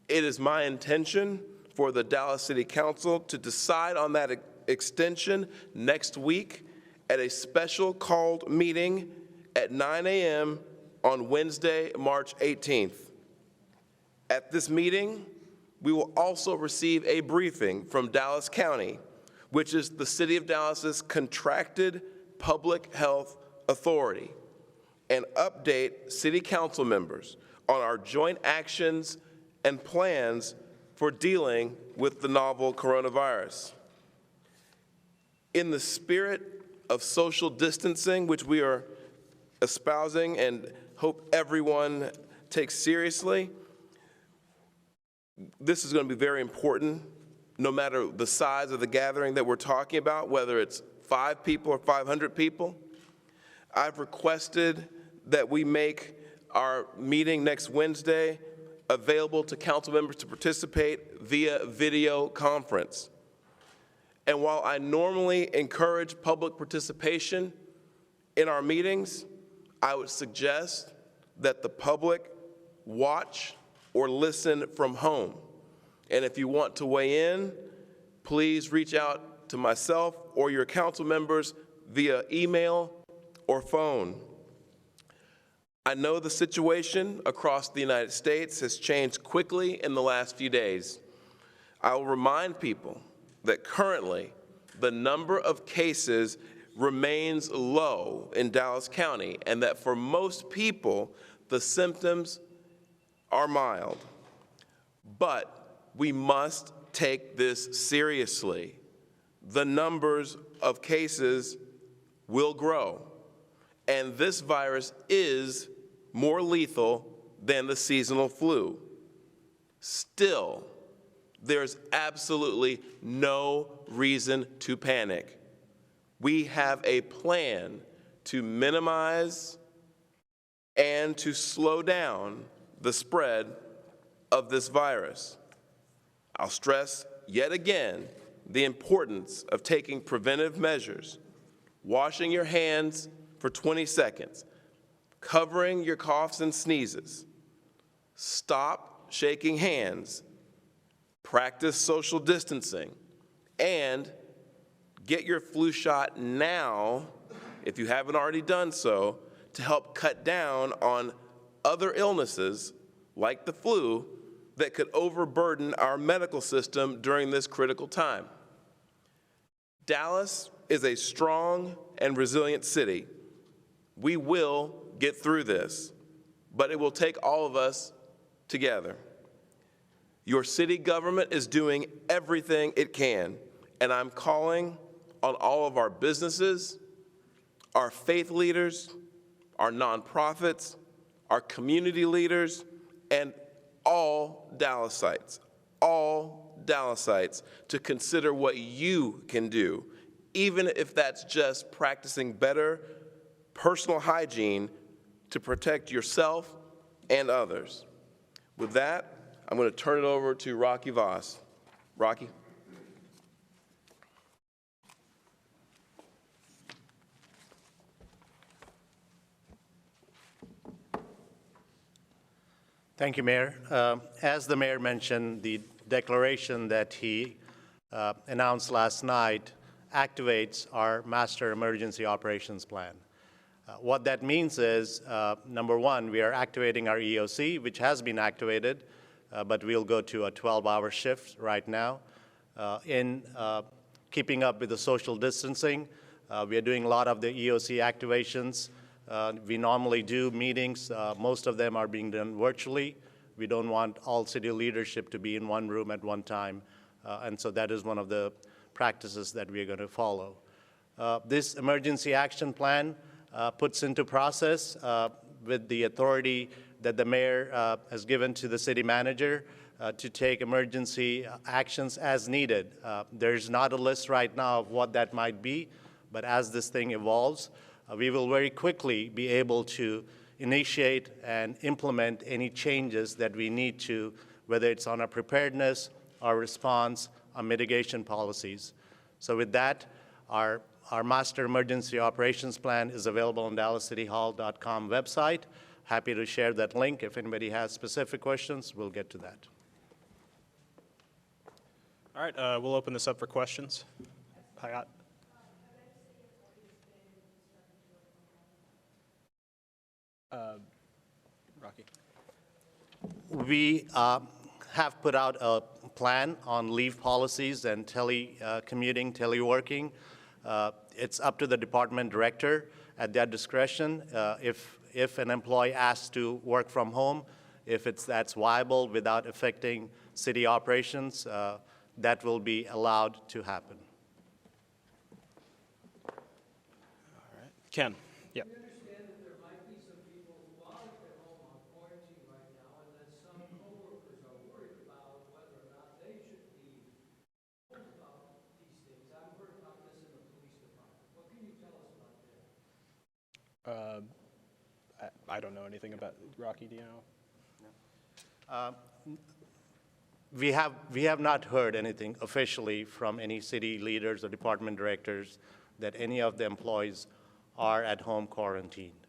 Speaker 17: It is my intention for the Dallas City Council to decide on that extension next week at a special called meeting at 9 a.m. on Wednesday, March 18th. At this meeting, we will also receive a briefing from Dallas County, which is the City of Dallas's contracted public health authority, and update City Council members on our joint actions and plans for dealing with the novel coronavirus. In the spirit of social distancing, which we are espousing and hope everyone takes seriously, this is going to be very important, no matter the size of the gathering that we're talking about, whether it's 5 people or 500 people. I've requested that we make our meeting next Wednesday available to council members to participate via video conference. And while I normally encourage public participation in our meetings, I would suggest that the public watch or listen from home. And if you want to weigh in, please reach out to myself or your council members via email or phone. I know the situation across the United States has changed quickly in the last few days. I will remind people that currently the number of cases remains low in Dallas County, and that for most people, the symptoms are mild. But we must take this seriously. The numbers of cases will grow, and this virus is more lethal than the seasonal flu. Still, there's absolutely no reason to panic. We have a plan to minimize and to slow down the spread of this virus. I'll stress yet again the importance of taking preventive measures, washing your hands for 20 seconds, covering your coughs and sneezes, stop shaking hands, practice social distancing, and get your flu shot now, if you haven't already done so, to help cut down on other illnesses like the flu that could overburden our medical system during this critical time. Dallas is a strong and resilient city. We will get through this, but it will take all of us together. Your city government is doing everything it can, and I'm calling on all of our businesses, our faith leaders, our nonprofits, our community leaders, and all Dallasites to consider what you can do, even if that's just practicing better personal hygiene to protect yourself and others. With that, I'm going to turn it over to Rocky Voss. Rocky.
Speaker 18: Thank you, Mayor. As the Mayor mentioned, the declaration that he announced last night activates our Master Emergency Operations Plan. What that means is, number one, we are activating our EOC, which has been activated, but we'll go to a 12-hour shift right now. In keeping up with the social distancing, we are doing a lot of the EOC activations. We normally do meetings. Most of them are being done virtually. We don't want all city leadership to be in one room at one time, and so that is one of the practices that we are going to follow. This emergency action plan puts into process with the authority that the mayor has given to the city manager to take emergency actions as needed. There's not a list right now of what that might be, but as this thing evolves, we will very quickly be able to initiate and implement any changes that we need to, whether it's on our preparedness, our response, our mitigation policies. So with that, our Master Emergency Operations Plan is available on DallasCityHall.com website. Happy to share that link. If anybody has specific questions, we'll get to that.
Speaker 19: All right, we'll open this up for questions.
Speaker 18: Rocky. We have put out a plan on leave policies and telecommuting, teleworking. It's up to the department director at their discretion. If an employee asks to work from home, if that's viable without affecting city operations, that will be allowed to happen.
Speaker 19: All right. Ken. Yep.
Speaker 20: We understand that there might be some people who are at home on quarantine right now, and that some coworkers are worried about whether or not they should be told about these things. I've heard about this in the police department. What can you tell us about that?
Speaker 19: I don't know anything about Rocky. Do you know?
Speaker 18: We have not heard anything officially from any city leaders or department directors that any of the employees are at home quarantined.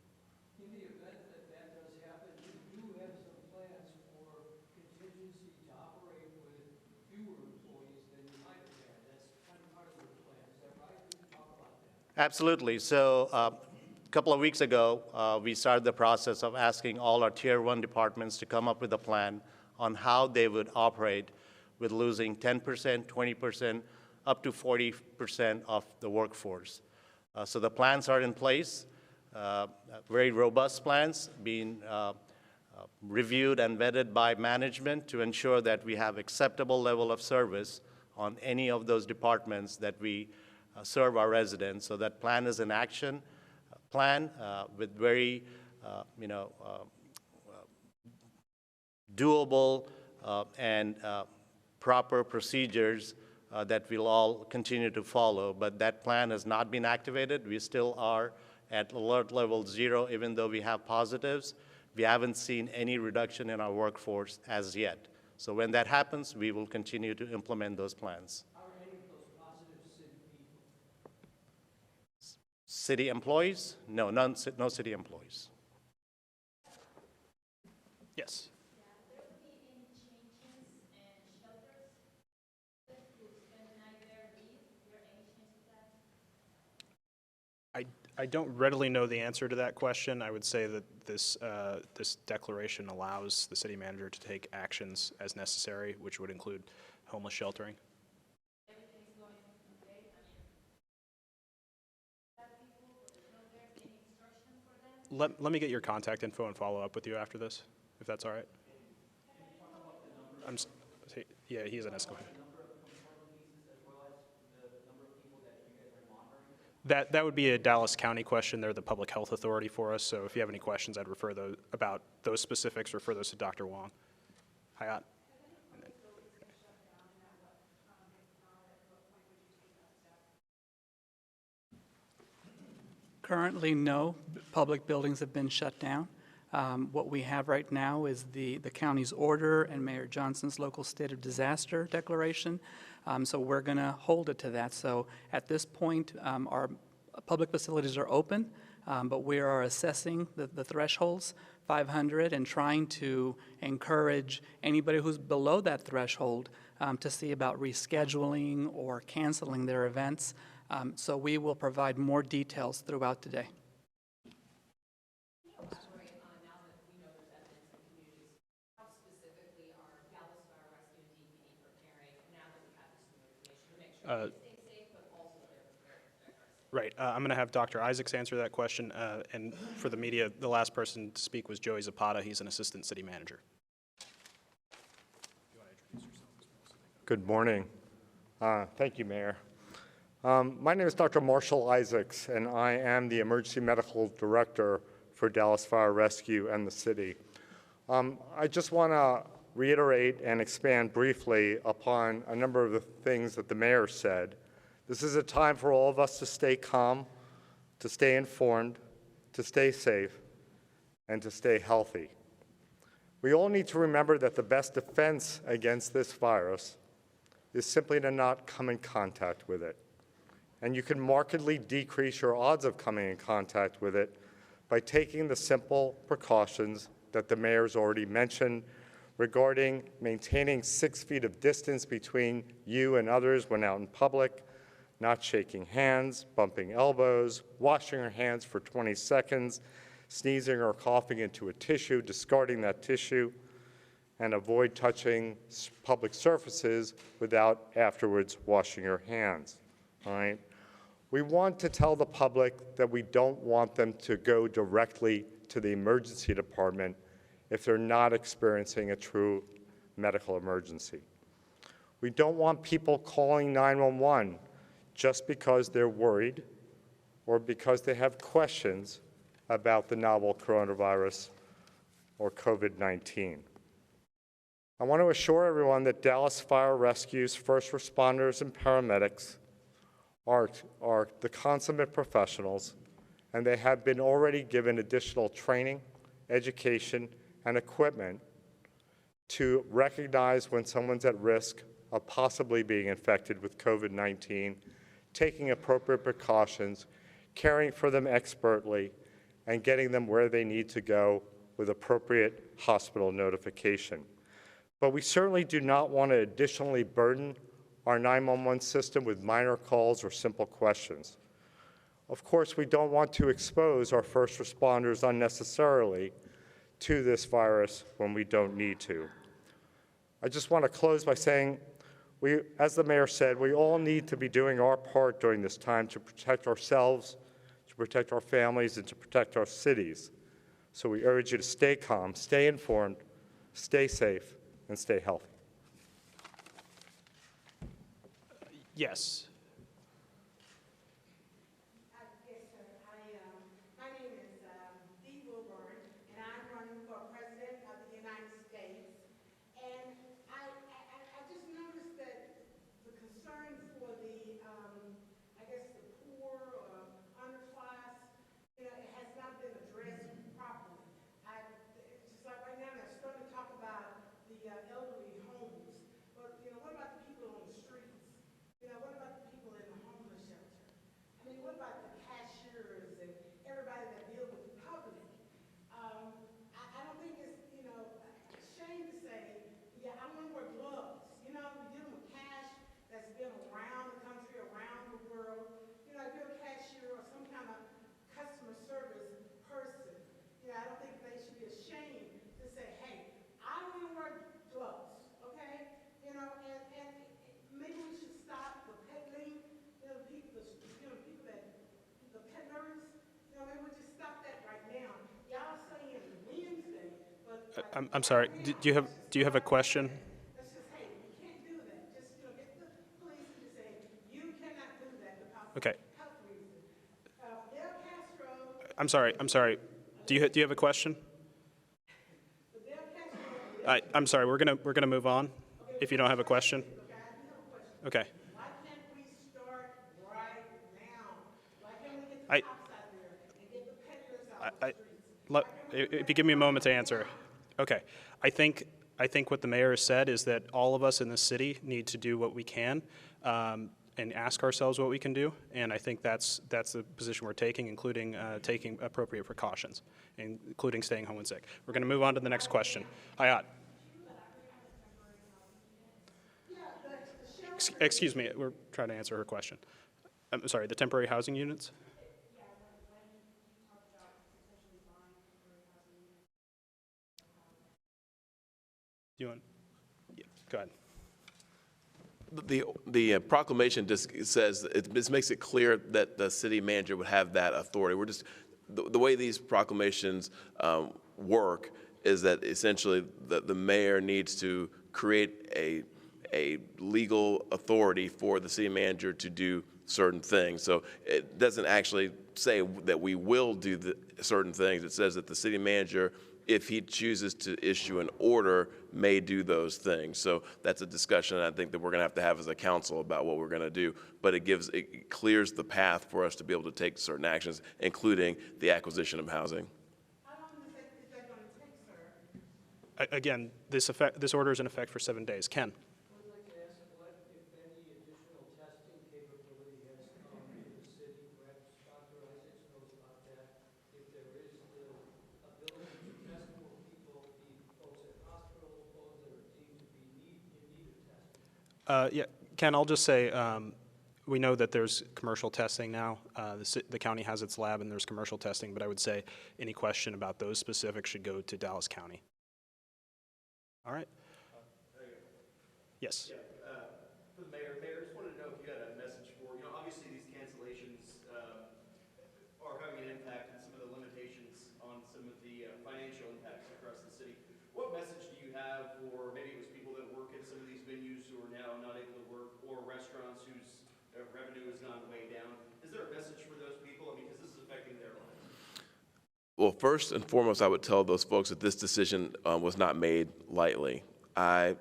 Speaker 20: In the event that that does happen, you do have some plans for contingency to operate with fewer employees than you might have had. That's kind of part of your plan. Is that right? Can you talk about that?
Speaker 18: Absolutely. So a couple of weeks ago, we started the process of asking all our Tier 1 departments to come up with a plan on how they would operate with losing 10%, 20%, up to 40% of the workforce. So the plans are in place, very robust plans being reviewed and vetted by management to ensure that we have acceptable level of service on any of those departments that we serve our residents. So that plan is in action, plan with very, doable and proper procedures that we'll all continue to follow. But that plan has not been activated. We still are at alert level 0, even though we have positives. We haven't seen any reduction in our workforce as yet. So when that happens, we will continue to implement those plans.
Speaker 20: Are any of those positives city people?
Speaker 18: City employees? No, no city employees.
Speaker 19: Yes. I don't readily know the answer to that question. I would say that this declaration allows the city manager to take actions as necessary, which would include homeless sheltering.
Speaker 8: Everything's going okay. Any instruction for them?
Speaker 19: Let me get your contact info and follow up with you after this, if that's all right. Yeah, he's an escalator. That would be a Dallas County question. They're the public health authority for us. So if you have any questions, I'd refer those about those specifics. Refer those to Dr. Wong. Hayat.
Speaker 21: Currently, no public buildings have been shut down. What we have right now is the county's order and Mayor Johnson's local state of disaster declaration. So we're going to hold it to that. So at this point, our public facilities are open, but we are assessing the thresholds, 500, and trying to encourage anybody who's below that threshold to see about rescheduling or canceling their events. So we will provide more details throughout the day.
Speaker 19: Right. I'm going to have Dr. Isaacs answer that question. And for the media, the last person to speak was Joey Zapata. He's an assistant city manager.
Speaker 22: Good morning. Thank you, Mayor. My name is Dr. Marshall Isaacs, and I am the Emergency Medical Director for Dallas Fire Rescue and the city. I just want to reiterate and expand briefly upon a number of the things that the mayor said. This is a time for all of us to stay calm, to stay informed, to stay safe, and to stay healthy. We all need to remember that the best defense against this virus is simply to not come in contact with it. And you can markedly decrease your odds of coming in contact with it by taking the simple precautions that the mayor's already mentioned regarding maintaining 6 feet of distance between you and others when out in public, not shaking hands, bumping elbows, washing your hands for 20 seconds, sneezing or coughing into a tissue, discarding that tissue, and avoid touching public surfaces without afterwards washing your hands. All right? We want to tell the public that we don't want them to go directly to the emergency department if they're not experiencing a true medical emergency. We don't want people calling 911 just because they're worried or because they have questions about the novel coronavirus or COVID-19. I want to assure everyone that Dallas Fire Rescue's first responders and paramedics are the consummate professionals, and they have been already given additional training, education, and equipment to recognize when someone's at risk of possibly being infected with COVID-19, taking appropriate precautions, caring for them expertly, and getting them where they need to go with appropriate hospital notification. But we certainly do not want to additionally burden our 911 system with minor calls or simple questions. Of course, we don't want to expose our first responders unnecessarily to this virus when we don't need to. I just want to close by saying, as the mayor said, we all need to be doing our part during this time to protect ourselves, to protect our families, and to protect our cities. So we urge you to stay calm, stay informed, stay safe, and stay healthy.
Speaker 19: Yes.
Speaker 2: Yes, sir. My name is Dee Wilburn, and I'm running for President of the United States. And I just noticed that the concerns for the, I guess, the poor or underclass, it has not been addressed properly. It's just like right now they're starting to talk about the elderly homes, but what about the people on the streets? What about the people in the homeless shelter? I mean, what about the cashiers and everybody that deal with the public? I don't think it's, a shame to say, yeah, I want to wear gloves. We're dealing with cash that's been around the country, around the world. If you're a cashier or some kind of customer service person, I don't think they should be ashamed to say, hey, I want to wear gloves, okay? And maybe we should stop the peddling, people that, the peddlers, maybe we just stop that right now. Y'all saying Wednesday, but
Speaker 19: I'm sorry. Do you have a question?
Speaker 2: let's just, hey, you can't do that. Just, get the police and just say, you cannot do that because
Speaker 19: Okay.
Speaker 2: of health reasons. Fidel Castro.
Speaker 19: I'm sorry. Do you have a question?
Speaker 2: Fidel Castro.
Speaker 19: I'm sorry. We're gonna move on. If you don't have a question. Okay.
Speaker 2: Why can't we start right now? Why can't we get the cops out there and get the peddlers out the streets?
Speaker 19: If you give me a moment to answer. Okay. I think what the mayor has said is that all of us in the city need to do what we can and ask ourselves what we can do. And I think that's the position we're taking, including taking appropriate precautions, including staying home when sick. We're going to move on to the next question. Hayat. Excuse me, we're trying to answer her question. I'm sorry, the temporary housing units? You want? Yeah, go ahead.
Speaker 17: The proclamation just says, it just makes it clear that the city manager would have that authority. We're just, the way these proclamations work is that essentially the mayor needs to create a legal authority for the city manager to do certain things. So it doesn't actually say that we will do certain things. It says that the city manager, if he chooses to issue an order, may do those things. So that's a discussion I think that we're going to have as a council about what we're going to do. But it clears the path for us to be able to take certain actions, including the acquisition of housing.
Speaker 2: How long is that going to take, sir?
Speaker 19: Again, this order is in effect for 7 days. Ken.
Speaker 20: I'd like to ask what, if any, additional testing capability has come to the city. Perhaps Dr. Isaacs knows about that. If there is the ability to test more people, be folks at hospitals, those that are deemed to be in need of testing.
Speaker 19: Yeah, Ken, I'll just say we know that there's commercial testing now. The county has its lab and there's commercial testing, but I would say any question about those specifics should go to Dallas County. All right. Yes.
Speaker 4: Yeah, for the mayor, I just wanted to know if you had a message for, obviously these cancellations are having an impact and some of the limitations on some of the financial impacts across the city. restaurants whose revenue has gone way down. Is there a message for those people? I mean, because this is affecting their lives.
Speaker 17: Well, first and foremost, I would tell those folks that this decision was not made lightly. I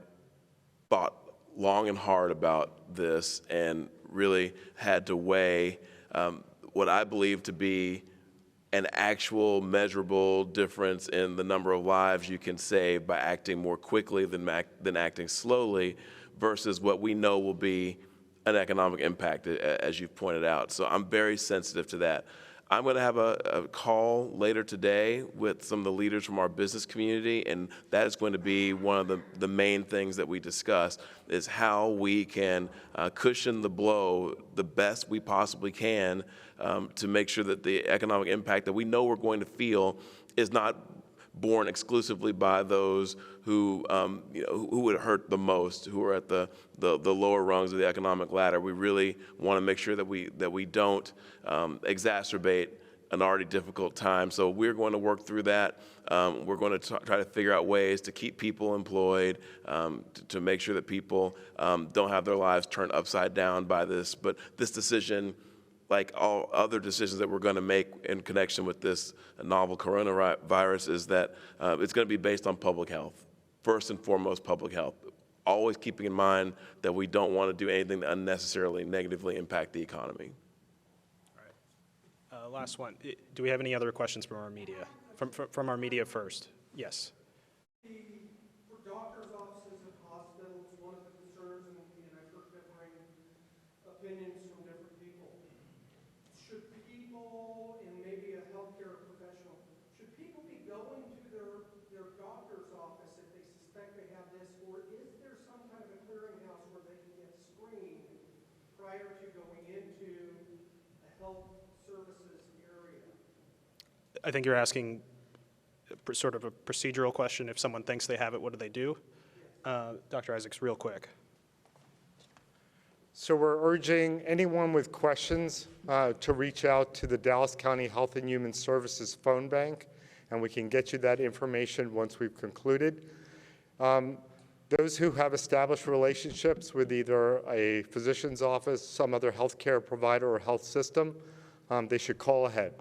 Speaker 17: thought long and hard about this and really had to weigh what I believe to be an actual measurable difference in the number of lives you can save by acting more quickly than acting slowly versus what we know will be an economic impact, as you've pointed out. So I'm very sensitive to that. I'm going to have a call later today with some of the leaders from our business community, and that is going to be one of the main things that we discuss, is how we can cushion the blow the best we possibly can to make sure that the economic impact that we know we're going to feel is not borne exclusively by those who who would hurt the most, who are at the lower rungs of the economic ladder. We really want to make sure that we don't exacerbate an already difficult time. So we're going to work through that. We're going to try to figure out ways to keep people employed, to make sure that people don't have their lives turned upside down by this. But this decision, like all other decisions that we're going to make in connection with this novel coronavirus, is that it's going to be based on public health. First and foremost, public health. Always keeping in mind that we don't want to do anything that unnecessarily negatively impact the economy.
Speaker 19: All right. Last one. Do we have any other questions from our media? From our media first. Yes.
Speaker 9: For doctors' offices and hospitals, one of the concerns, and I've heard differing opinions from different people. Should people, and maybe a healthcare professional, should people be going to their doctor's office if they suspect they have this, or is there some kind of a clearinghouse where they can get screened prior to going into a health services area?
Speaker 19: I think you're asking sort of a procedural question. If someone thinks they have it, what do they do? Dr. Isaacs, real quick.
Speaker 22: So we're urging anyone with questions to reach out to the Dallas County Health and Human Services phone bank, and we can get you that information once we've concluded. Those who have established relationships with either a physician's office, some other healthcare provider or health system, they should call ahead.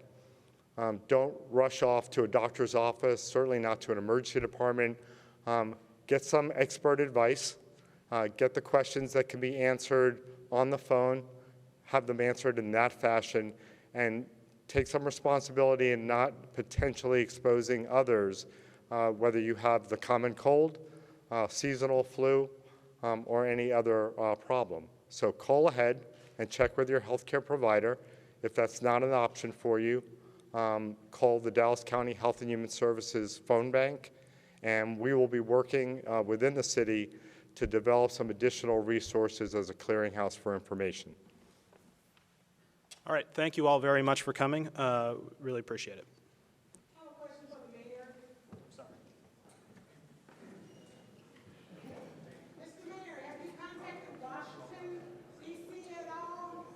Speaker 22: Don't rush off to a doctor's office, certainly not to an emergency department. Get some expert advice. Get the questions that can be answered on the phone, have them answered in that fashion, and take some responsibility in not potentially exposing others, whether you have the common cold, seasonal flu, or any other problem. So call ahead and check with your healthcare provider. If that's not an option for you, call the Dallas County Health and Human Services phone bank, and we will be working within the city to develop some additional resources as a clearinghouse for information.
Speaker 19: All right. Thank you all very much for coming. Really appreciate it.
Speaker 2: I have a question for the mayor.
Speaker 19: Sorry.
Speaker 2: Mr. Mayor, have you contacted Washington, D.C. at all?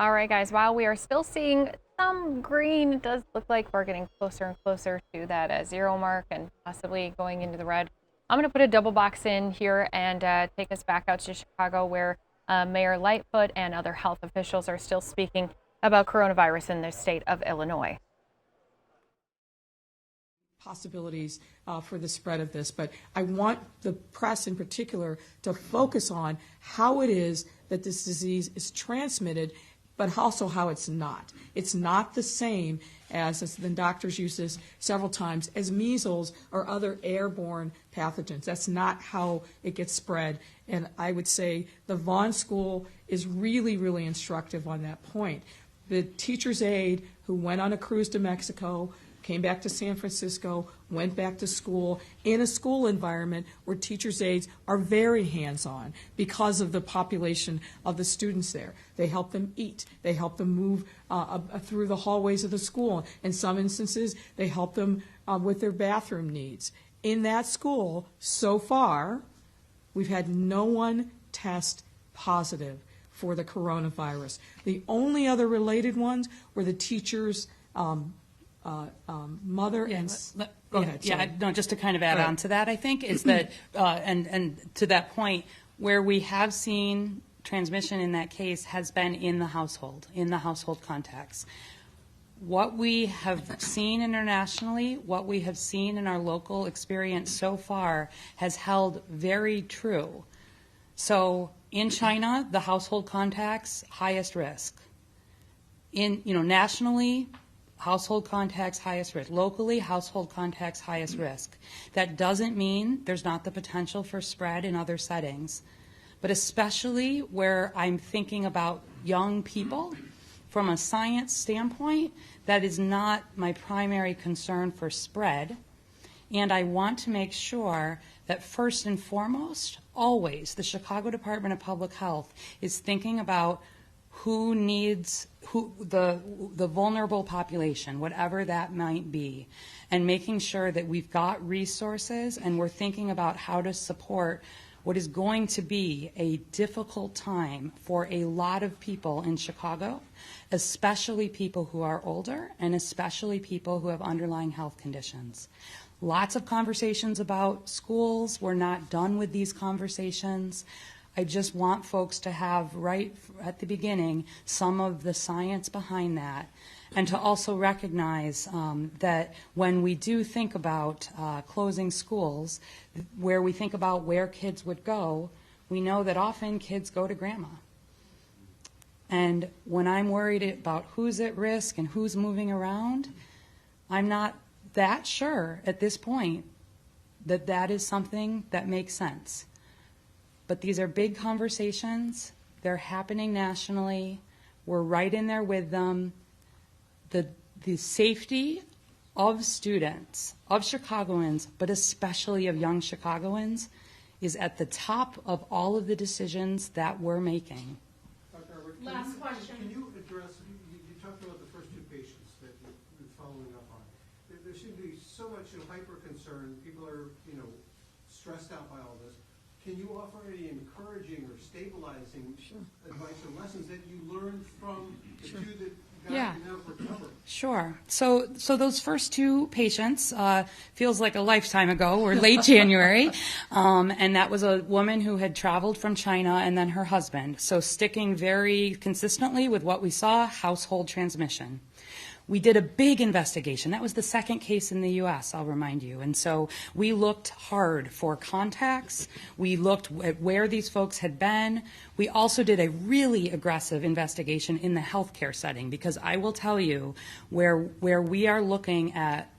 Speaker 1: All right, guys, while we are still seeing some green, it does look like we're getting closer and closer to that 0 mark and possibly going into the red. I'm going to put a double box in here and take us back out to Chicago, where Mayor Lightfoot and other health officials are still speaking about coronavirus in the state of Illinois.
Speaker 13: Possibilities for the spread of this, but I want the press in particular to focus on how it is that this disease is transmitted, but also how it's not. It's not the same as the doctors use this several times, as measles or other airborne pathogens. That's not how it gets spread. And I would say the Vaughn School is really, really instructive on that point. The teacher's aide who went on a cruise to Mexico, came back to San Francisco, went back to school in a school environment where teachers' aides are very hands-on because of the population of the students there. They help them eat. They help them move through the hallways of the school. In some instances, they help them with their bathroom needs. In that school, so far, we've had no one test positive for the coronavirus. The only other related ones were the teachers' mother and go ahead.
Speaker 5: Yeah, no, just to kind of add on to that, I think is that and to that point, where we have seen transmission in that case has been in the household context. What we have seen internationally, what we have seen in our local experience so far has held very true. So in China, the household contacts, highest risk. Nationally, household contacts, highest risk. Locally, household contacts, highest risk. That doesn't mean there's not the potential for spread in other settings, but especially where I'm thinking about young people, from a science standpoint, that is not my primary concern for spread. And I want to make sure that first and foremost, always, the Chicago Department of Public Health is thinking about the vulnerable population, whatever that might be, and making sure that we've got resources and we're thinking about how to support what is going to be a difficult time for a lot of people in Chicago, especially people who are older and especially people who have underlying health conditions. Lots of conversations about schools. We're not done with these conversations. I just want folks to have, right at the beginning, some of the science behind that, and to also recognize that when we do think about closing schools, where we think about where kids would go, we know that often kids go to grandma. And when I'm worried about who's at risk and who's moving around, I'm not that sure at this point that that is something that makes sense. But these are big conversations. They're happening nationally. We're right in there with them. The safety of students, of Chicagoans, but especially of young Chicagoans, is at the top of all of the decisions that we're making.
Speaker 9: Last question. Can you address, you talked about the first two patients that you're following up on. There seems to be so much hyper concern. People are, stressed out by all this. Can you offer any encouraging or stabilizing advice or lessons that you learned from the two that got now recovered?
Speaker 5: Sure. So those first two patients feels like a lifetime ago, or late January, and that was a woman who had traveled from China and then her husband. So sticking very consistently with what we saw, household transmission. We did a big investigation. That was the second case in the U.S., I'll remind you. And so we looked hard for contacts. We looked at where these folks had been. We also did a really aggressive investigation in the healthcare setting, because I will tell you where we are looking at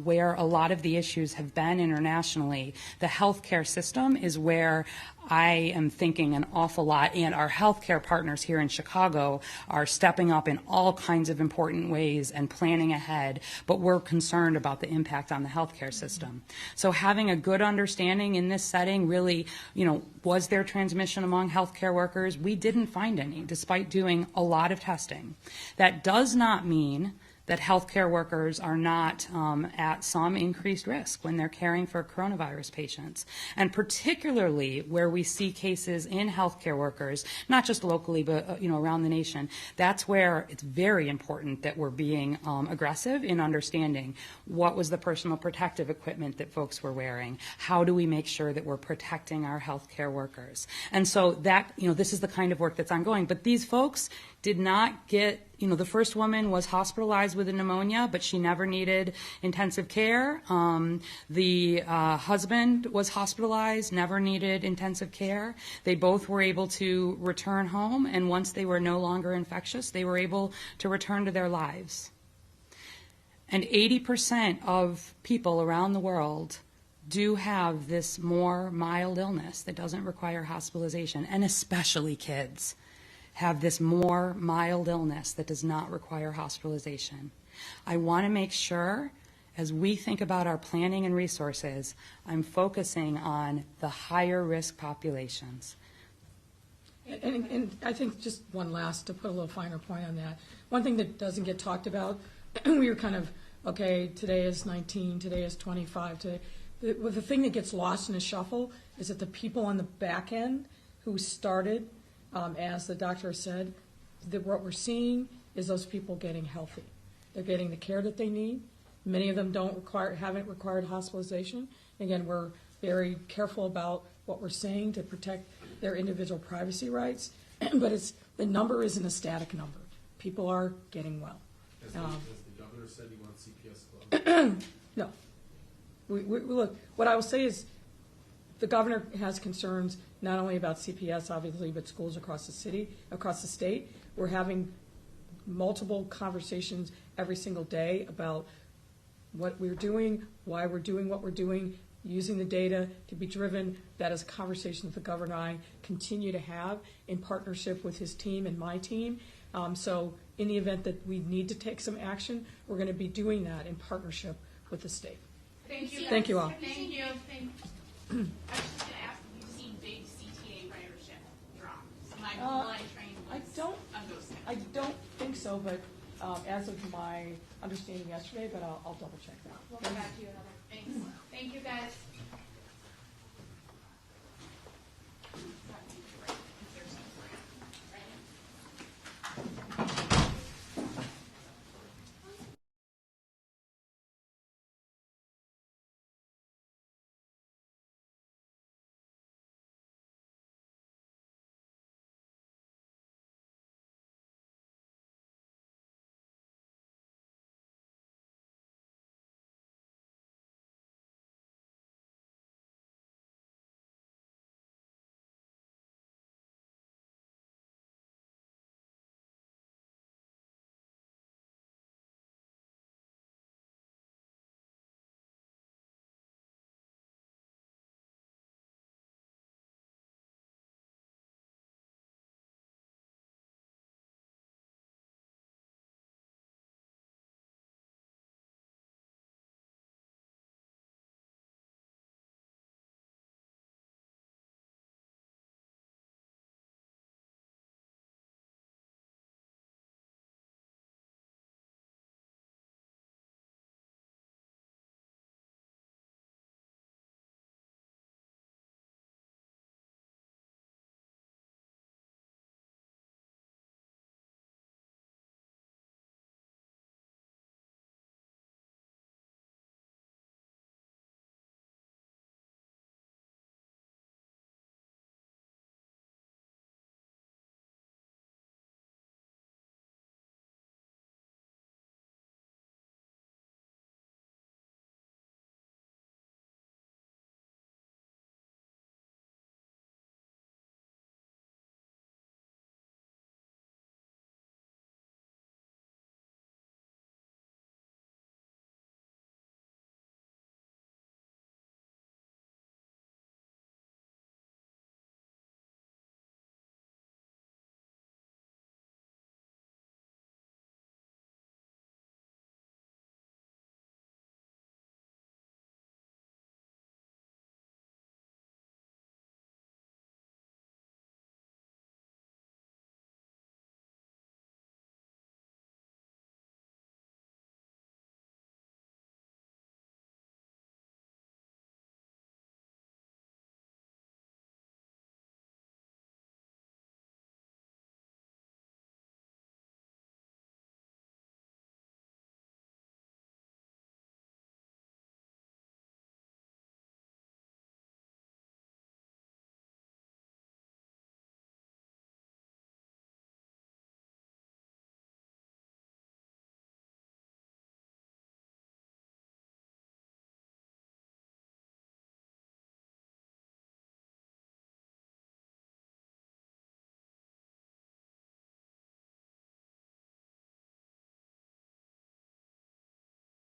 Speaker 5: where a lot of the issues have been internationally, the healthcare system is where I am thinking an awful lot, and our healthcare partners here in Chicago are stepping up in all kinds of important ways and planning ahead, but we're concerned about the impact on the healthcare system. So having a good understanding in this setting, really, was there transmission among healthcare workers? We didn't find any, despite doing a lot of testing. That does not mean that healthcare workers are not at some increased risk when they're caring for coronavirus patients. And particularly where we see cases in healthcare workers, not just locally, but around the nation, that's where it's very important that we're being aggressive in understanding what was the personal protective equipment that folks were wearing, how do we make sure that we're protecting our healthcare workers. And so that, this is the kind of work that's ongoing. But these folks did not get, the first woman was hospitalized with a pneumonia, but she never needed intensive care. The husband was hospitalized, never needed intensive care. They both were able to return home, and once they were no longer infectious, they were able to return to their lives. And 80% of people around the world do have this more mild illness that doesn't require hospitalization, and especially kids have this more mild illness that does not require hospitalization. I want to make sure, as we think about our planning and resources, I'm focusing on the higher risk populations.
Speaker 13: And I think just one last, to put a little finer point on that, one thing that doesn't get talked about, we were kind of, okay, today is 19, today is 25, the thing that gets lost in a shuffle is that the people on the back end who started, as the doctor said, that what we're seeing is those people getting healthy. They're getting the care that they need. Many of them haven't required hospitalization. Again, we're very careful about what we're saying to protect their individual privacy rights, but the number isn't a static number. People are getting well.
Speaker 9: As the governor said, he wants CPS closed.
Speaker 13: No. Look, what I will say is the governor has concerns not only about CPS, obviously, but schools across the city, across the state. We're having multiple conversations every single day about what we're doing, why we're doing what we're doing, using the data to be driven. That is a conversation that the governor and I continue to have in partnership with his team and my team. So in the event that we need to take some action, we're going to be doing that in partnership with the state.
Speaker 6: Thank you.
Speaker 13: Thank you all.
Speaker 6: Thank you. I was just going to ask if you've seen big CTA ridership drop. So my Google train was a ghost town.
Speaker 13: I don't think so, but as of my understanding yesterday, but I'll double check that.
Speaker 6: We'll come back to you another. Thanks. Thank you, guys.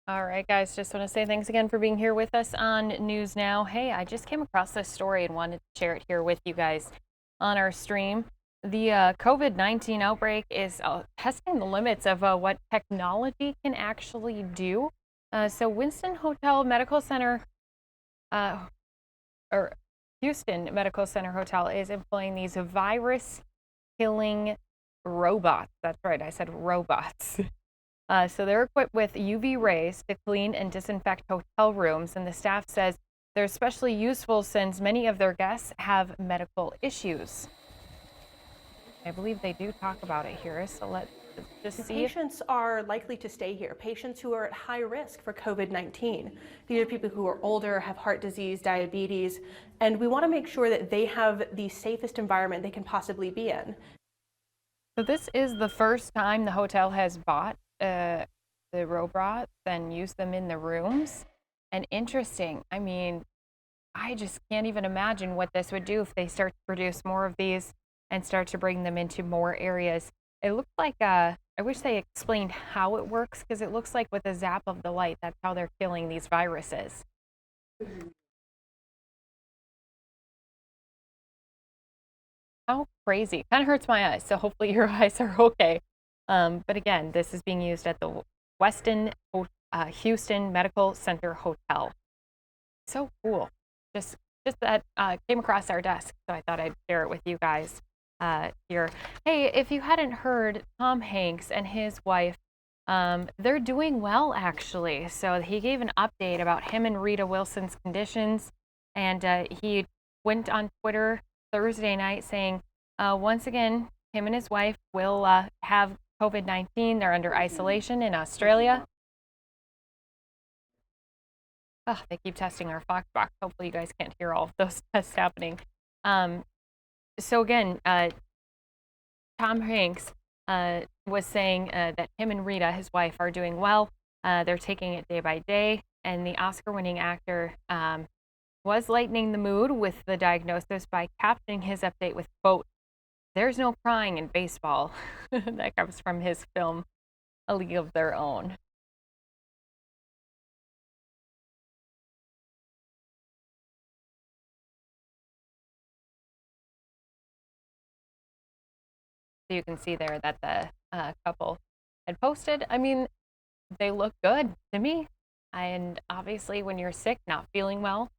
Speaker 1: All right, guys, just want to say thanks again for being here with us on News Now. Hey, I just came across this story and wanted to share it here with you guys on our stream. The COVID-19 outbreak is testing the limits of what technology can actually do. So Winston Hotel Medical Center, or Houston Medical Center Hotel is employing these virus killing robots. That's right, I said robots. So they're equipped with UV rays to clean and disinfect hotel rooms, and the staff says they're especially useful since many of their guests have medical issues. I believe they do talk about it here, so let's just see.
Speaker 3: Patients are likely to stay here, patients who are at high risk for COVID-19. These are people who are older, have heart disease, diabetes, and we want to make sure that they have the safest environment they can possibly be in.
Speaker 1: So this is the first time the hotel has bought the robots and used them in the rooms. And interesting, I mean, I just can't even imagine what this would do if they start to produce more of these and start to bring them into more areas. It looks like, I wish they explained how it works, because it looks like with a zap of the light, that's how they're killing these viruses. How crazy. Kind of hurts my eyes, so hopefully your eyes are okay. But again, this is being used at the Houston Medical Center Hotel. So cool. Just that came across our desk, so I thought I'd share it with you guys here. Hey, if you hadn't heard, Tom Hanks and his wife, they're doing well, actually. So he gave an update about him and Rita Wilson's conditions, and he went on Twitter Thursday night saying, once again, him and his wife will have COVID-19. They're under isolation in Australia. Oh, they keep testing our Fox box. Hopefully you guys can't hear all of those tests happening. So again, Tom Hanks was saying that him and Rita, his wife, are doing well. They're taking it day by day. And the Oscar-winning actor was lightening the mood with the diagnosis by captioning his update with, quote, "There's no crying in baseball." That comes from his film, A League of Their Own. So you can see there that the couple had posted. I mean, they look good to me. And obviously, when you're sick, not feeling well,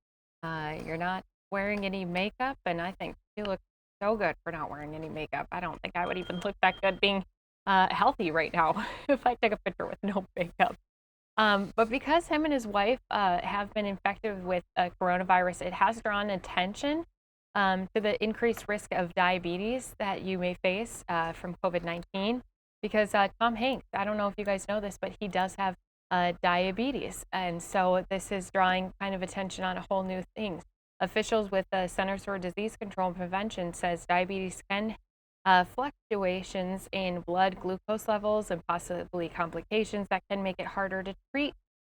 Speaker 1: you're not wearing any makeup. And I think you look so good for not wearing any makeup. I don't think I would even look that good being healthy right now if I took a picture with no makeup. But because him and his wife have been infected with coronavirus, it has drawn attention to the increased risk of diabetes that you may face from COVID-19. Because Tom Hanks, I don't know if you guys know this, but he does have diabetes. And so this is drawing kind of attention on a whole new thing. Officials with the Centers for Disease Control and Prevention says diabetes can fluctuations in blood glucose levels and possibly complications that can make it harder to treat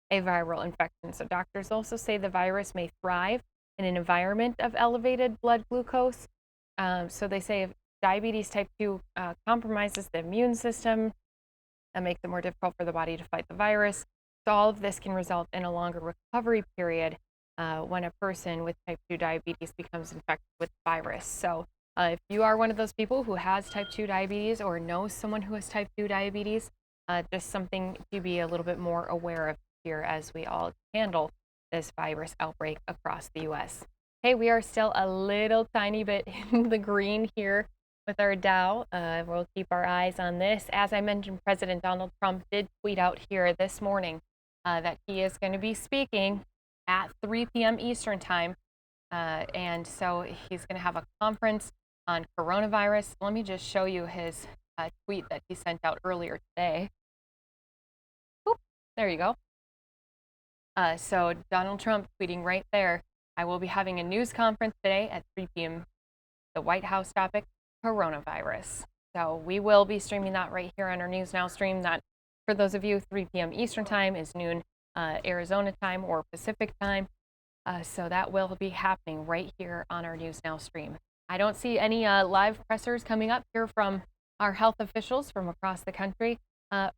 Speaker 1: a viral infection. So doctors also say the virus may thrive in an environment of elevated blood glucose. So they say if diabetes type 2 compromises the immune system and makes it more difficult for the body to fight the virus. So all of this can result in a longer recovery period when a person with type 2 diabetes becomes infected with the virus. So if you are one of those people who has type 2 diabetes or knows someone who has type 2 diabetes, just something to be a little bit more aware of here as we all handle this virus outbreak across the U.S. Hey, we are still a little tiny bit in the green here with our Dow. We'll keep our eyes on this. As I mentioned, President Donald Trump did tweet out here this morning that he is going to be speaking at 3 p.m. Eastern time. And so he's going to have a conference on coronavirus. Let me just show you his tweet that he sent out earlier today. Oop, there you go. So Donald Trump tweeting right there, "I will be having a news conference today at 3 p.m. The White House topic, coronavirus." So we will be streaming that right here on our News Now stream. That, for those of you, 3 p.m. Eastern time is noon Arizona time or Pacific time. So that will be happening right here on our News Now stream. I don't see any live pressers coming up here from our health officials from across the country.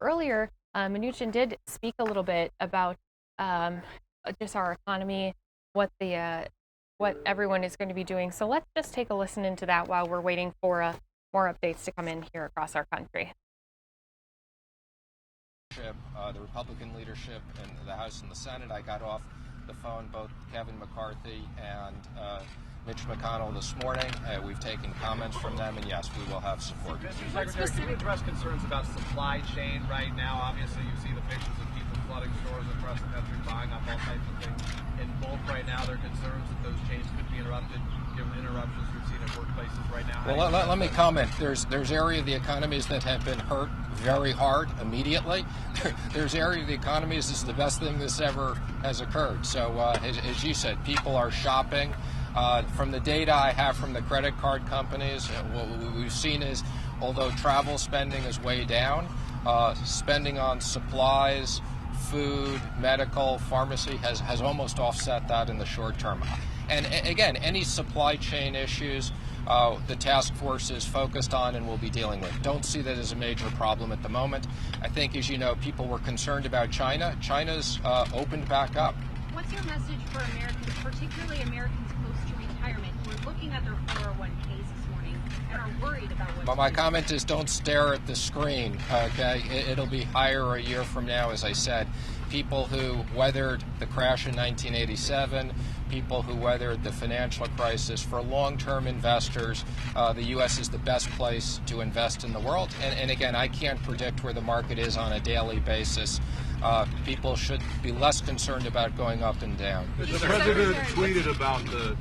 Speaker 1: Earlier, Mnuchin did speak a little bit about just our economy, what everyone is going to be doing. So let's just take a listen into that while we're waiting for more updates to come in here across our country.
Speaker 7: The Republican leadership in the House and the Senate. I got off the phone both Kevin McCarthy and Mitch McConnell this morning. We've taken comments from them, and yes, we will have support.
Speaker 11: Mr. Secretary, can you address concerns about supply chain right now? Obviously, you see the pictures of people flooding stores across the country, buying up all types of things in bulk right now. There are concerns that those chains could be interrupted, given interruptions we've seen at workplaces right now.
Speaker 7: Well, let me comment. There's area of the economies that have been hurt very hard immediately. There's area of the economies, this is the best thing this ever has occurred. So as you said, people are shopping. From the data I have from the credit card companies, what we've seen is, although travel spending is way down, spending on supplies, food, medical, pharmacy has almost offset that in the short term. And again, any supply chain issues, the task force is focused on and will be dealing with. Don't see that as a major problem at the moment. I think, as you know, people were concerned about China. China's opened back up.
Speaker 23: What's your message for Americans, particularly Americans close to retirement, who are looking at their 401ks this morning and are worried about what?
Speaker 7: My comment is don't stare at the screen, okay? It'll be higher a year from now, as I said. People who weathered the crash in 1987, people who weathered the financial crisis. For long-term investors, the U.S. is the best place to invest in the world. And again, I can't predict where the market is on a daily basis. People should be less concerned about going up and down.
Speaker 9: The president tweeted about the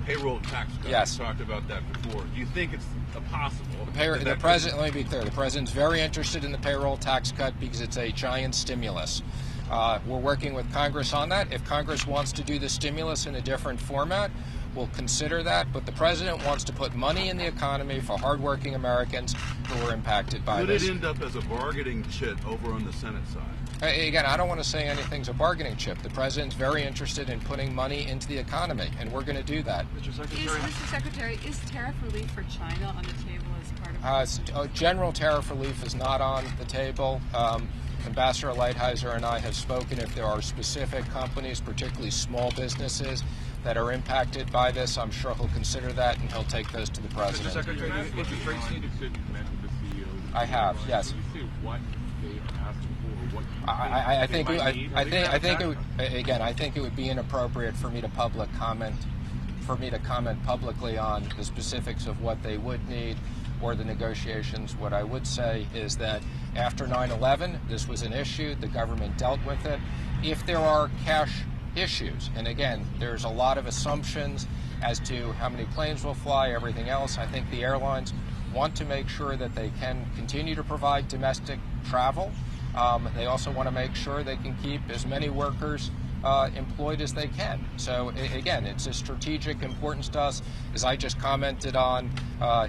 Speaker 9: payroll tax cut.
Speaker 7: Yes.
Speaker 9: We talked about that before. Do you think it's possible?
Speaker 7: The president, let me be clear, the president's very interested in the payroll tax cut because it's a giant stimulus. We're working with Congress on that. If Congress wants to do the stimulus in a different format, we'll consider that. But the president wants to put money in the economy for hardworking Americans who are impacted by this.
Speaker 9: Could it end up as a bargaining chip over on the Senate side?
Speaker 7: Again, I don't want to say anything's a bargaining chip. The president's very interested in putting money into the economy, and we're going to do that.
Speaker 24: Mr. Secretary, is tariff relief for China on the table as part of
Speaker 7: General tariff relief is not on the table. Ambassador Lighthizer and I have spoken. If there are specific companies, particularly small businesses, that are impacted by this, I'm sure he'll consider that and he'll take those to the president.
Speaker 9: Mr. Secretary, interest rates need to met with the CEOs.
Speaker 7: I have, yes.
Speaker 9: Can you say what they are asking for, or what
Speaker 7: I think it would, again, I think it would be inappropriate for me to comment publicly on the specifics of what they would need or the negotiations. What I would say is that after 9/11, this was an issue. The government dealt with it. If there are cash issues, and again, there's a lot of assumptions as to how many planes will fly, everything else. I think the airlines want to make sure that they can continue to provide domestic travel. They also want to make sure they can keep as many workers employed as they can. So again, it's a strategic importance to us. As I just commented on,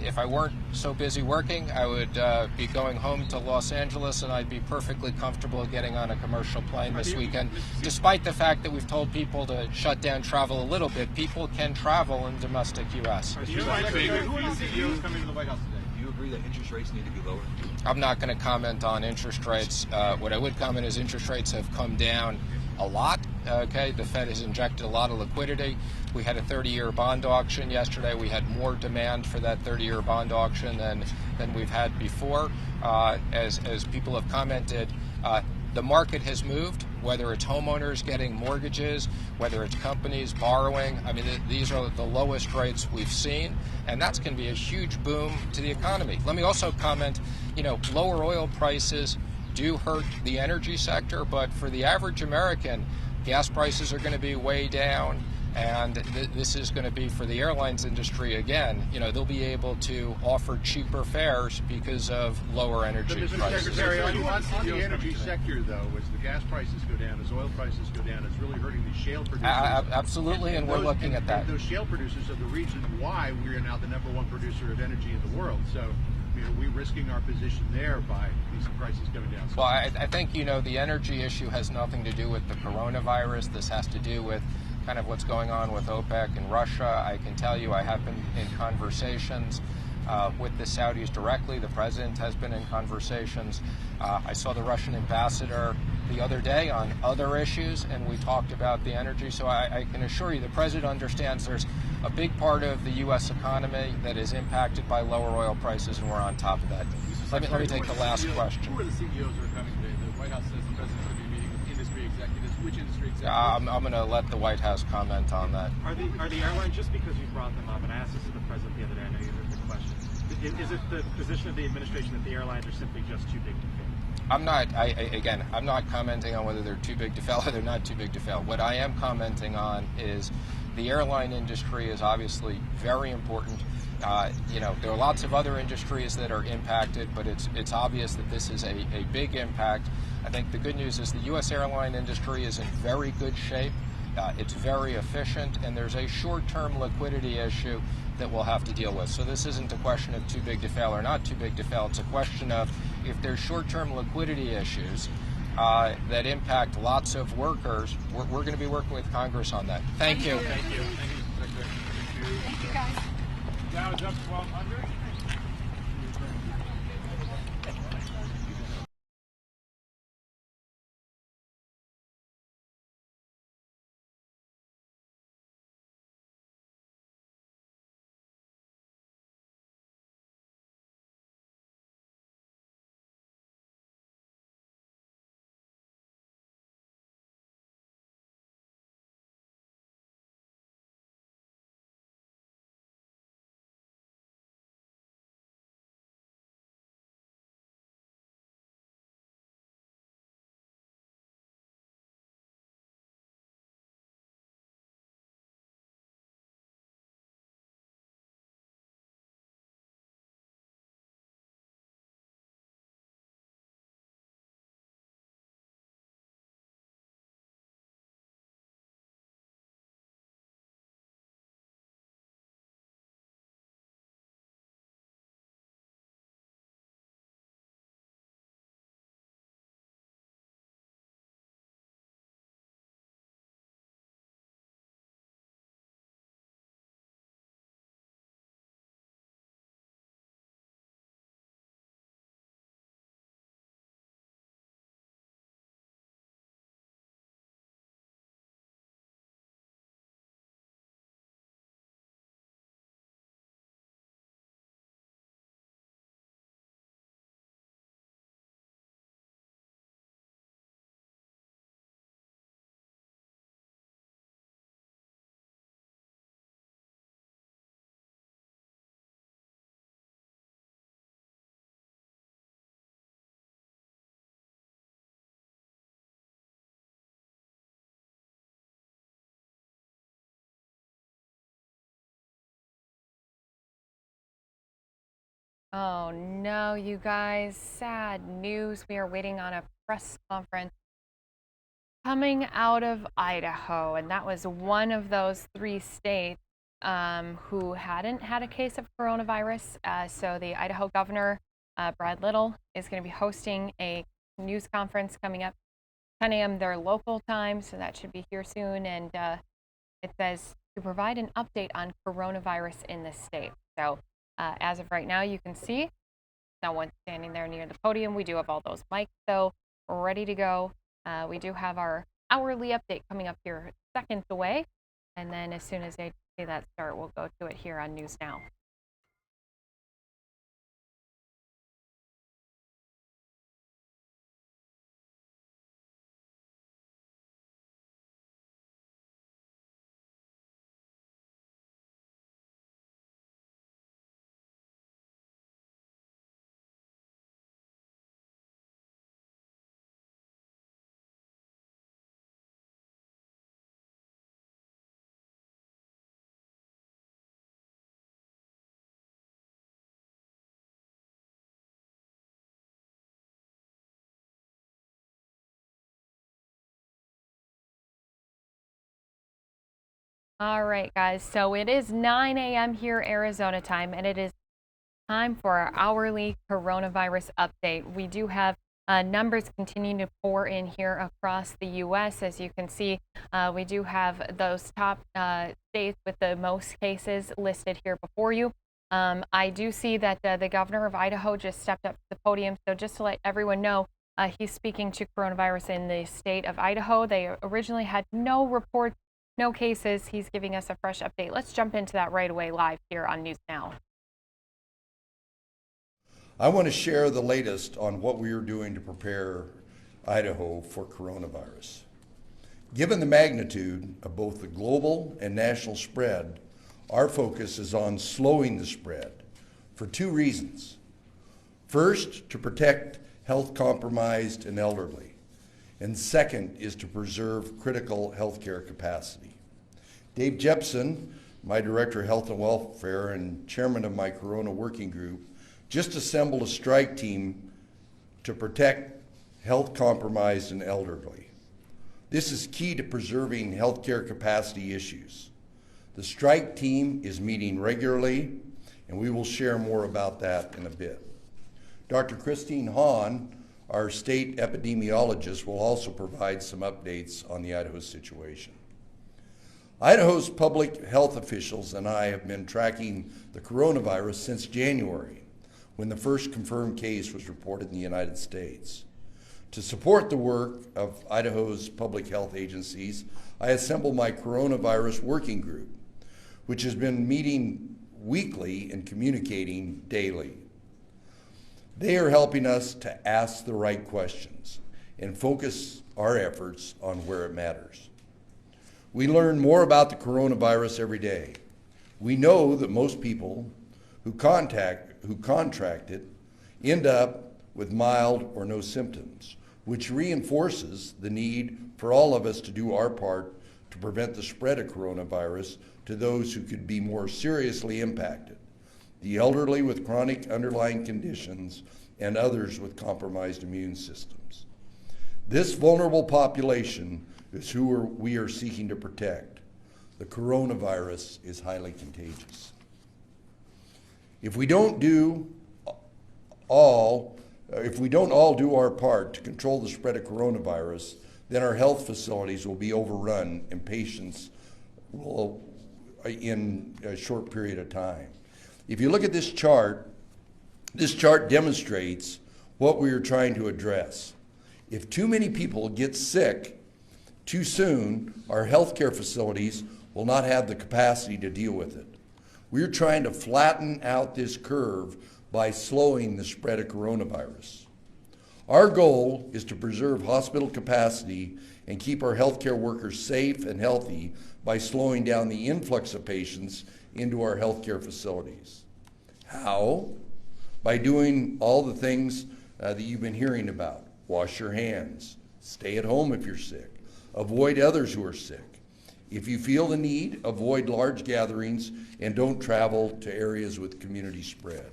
Speaker 7: if I weren't so busy working, I would be going home to Los Angeles, and I'd be perfectly comfortable getting on a commercial plane this weekend. Despite the fact that we've told people to shut down travel a little bit, people can travel in domestic U.S.
Speaker 9: Who are the CEOs coming to the White House today? Do you agree that interest rates need to be lowered?
Speaker 7: I'm not going to comment on interest rates. What I would comment is interest rates have come down a lot. Okay, the Fed has injected a lot of liquidity. We had a 30-year bond auction yesterday. We had more demand for that 30-year bond auction than we've had before. As people have commented, the market has moved, whether it's homeowners getting mortgages, whether it's companies borrowing. I mean, these are the lowest rates we've seen, and that's going to be a huge boom to the economy. Let me also comment, lower oil prices do hurt the energy sector, but for the average American, gas prices are going to be way down, and this is going to be for the airlines industry again. They'll be able to offer cheaper fares because of lower energy
Speaker 25: Mr.
Speaker 7: prices.
Speaker 25: Secretary, on the energy sector, though, as the gas prices go down, as oil prices go down, it's really hurting the shale producers.
Speaker 7: Absolutely, and we're looking at that.
Speaker 25: Those shale producers are the reason why we are now the #1 producer of energy in the world. So, are we risking our position there by these prices going down?
Speaker 7: Well, I think, the energy issue has nothing to do with the coronavirus. This has to do with kind of what's going on with OPEC and Russia. I can tell you I have been in conversations with the Saudis directly. The president has been in conversations. I saw the Russian ambassador the other day on other issues, and we talked about the energy. So I can assure you the president understands there's a big part of the U.S. economy that is impacted by lower oil prices, and we're on top of that. Let me take the last question.
Speaker 25: Who are the CEOs who are coming today? The White House says the president's going to be meeting with industry executives. Which industry executives?
Speaker 7: I'm going to let the White House comment on that.
Speaker 10: Are the airlines, just because you brought them up, and I asked this to the president the other day, I know you heard the question, is it the position of the administration that the airlines are simply just too big to fail?
Speaker 7: I'm not commenting on whether they're too big to fail or they're not too big to fail. What I am commenting on is the airline industry is obviously very important. There are lots of other industries that are impacted, but it's obvious that this is a big impact. I think the good news is the U.S. airline industry is in very good shape. It's very efficient, and there's a short-term liquidity issue that we'll have to deal with. So this isn't a question of too big to fail or not too big to fail. It's a question of if there's short-term liquidity issues that impact lots of workers, we're going to be working with Congress on that. Thank you.
Speaker 25: Thank you. Thank you, Secretary.
Speaker 23: Thank you, guys.
Speaker 9: Dow is up 1,200.
Speaker 1: Oh no, you guys, sad news. We are waiting on a press conference coming out of Idaho, and that was one of those 3 states who hadn't had a case of coronavirus. So the Idaho governor, Brad Little, is going to be hosting a news conference coming up 10 a.m. their local time, so that should be here soon. And it says to provide an update on coronavirus in the state. So as of right now, you can see no one standing there near the podium. We do have all those mics, though, ready to go. We do have our hourly update coming up here seconds away. And then as soon as I see that start, we'll go to it here on News Now. All right, guys, so it is 9 a.m. here Arizona time, and it is time for our hourly coronavirus update. We do have numbers continuing to pour in here across the U.S. As you can see, we do have those top states with the most cases listed here before you. I do see that the governor of Idaho just stepped up to the podium. So just to let everyone know, he's speaking to coronavirus in the state of Idaho. They originally had no reports, no cases. He's giving us a fresh update. Let's jump into that right away live here on News Now.
Speaker 12: I want to share the latest on what we are doing to prepare Idaho for coronavirus. Given the magnitude of both the global and national spread, our focus is on slowing the spread for two reasons. First, to protect health compromised and elderly, and second is to preserve critical healthcare capacity. Dave Jepson, my Director of Health and Welfare and Chairman of my Corona Working Group, just assembled a strike team to protect health compromised and elderly. This is key to preserving healthcare capacity issues. The strike team is meeting regularly, and we will share more about that in a bit. Dr. Christine Hahn, our state epidemiologist, will also provide some updates on the Idaho situation. Idaho's public health officials and I have been tracking the coronavirus since January, when the first confirmed case was reported in the United States. To support the work of Idaho's public health agencies, I assembled my coronavirus working group, which has been meeting weekly and communicating daily. They are helping us to ask the right questions and focus our efforts on where it matters. We learn more about the coronavirus every day. We know that most people who contract it end up with mild or no symptoms, which reinforces the need for all of us to do our part to prevent the spread of coronavirus to those who could be more seriously impacted, the elderly with chronic underlying conditions and others with compromised immune systems. This vulnerable population is who we are seeking to protect. The coronavirus is highly contagious. If we don't all do our part to control the spread of coronavirus, then our health facilities will be overrun and patients will in a short period of time. If you look at this chart demonstrates what we are trying to address. If too many people get sick too soon, our healthcare facilities will not have the capacity to deal with it. We're trying to flatten out this curve by slowing the spread of coronavirus. Our goal is to preserve hospital capacity and keep our healthcare workers safe and healthy by slowing down the influx of patients into our healthcare facilities. How? By doing all the things that you've been hearing about. Wash your hands, stay at home if you're sick, avoid others who are sick. If you feel the need, avoid large gatherings and don't travel to areas with community spread.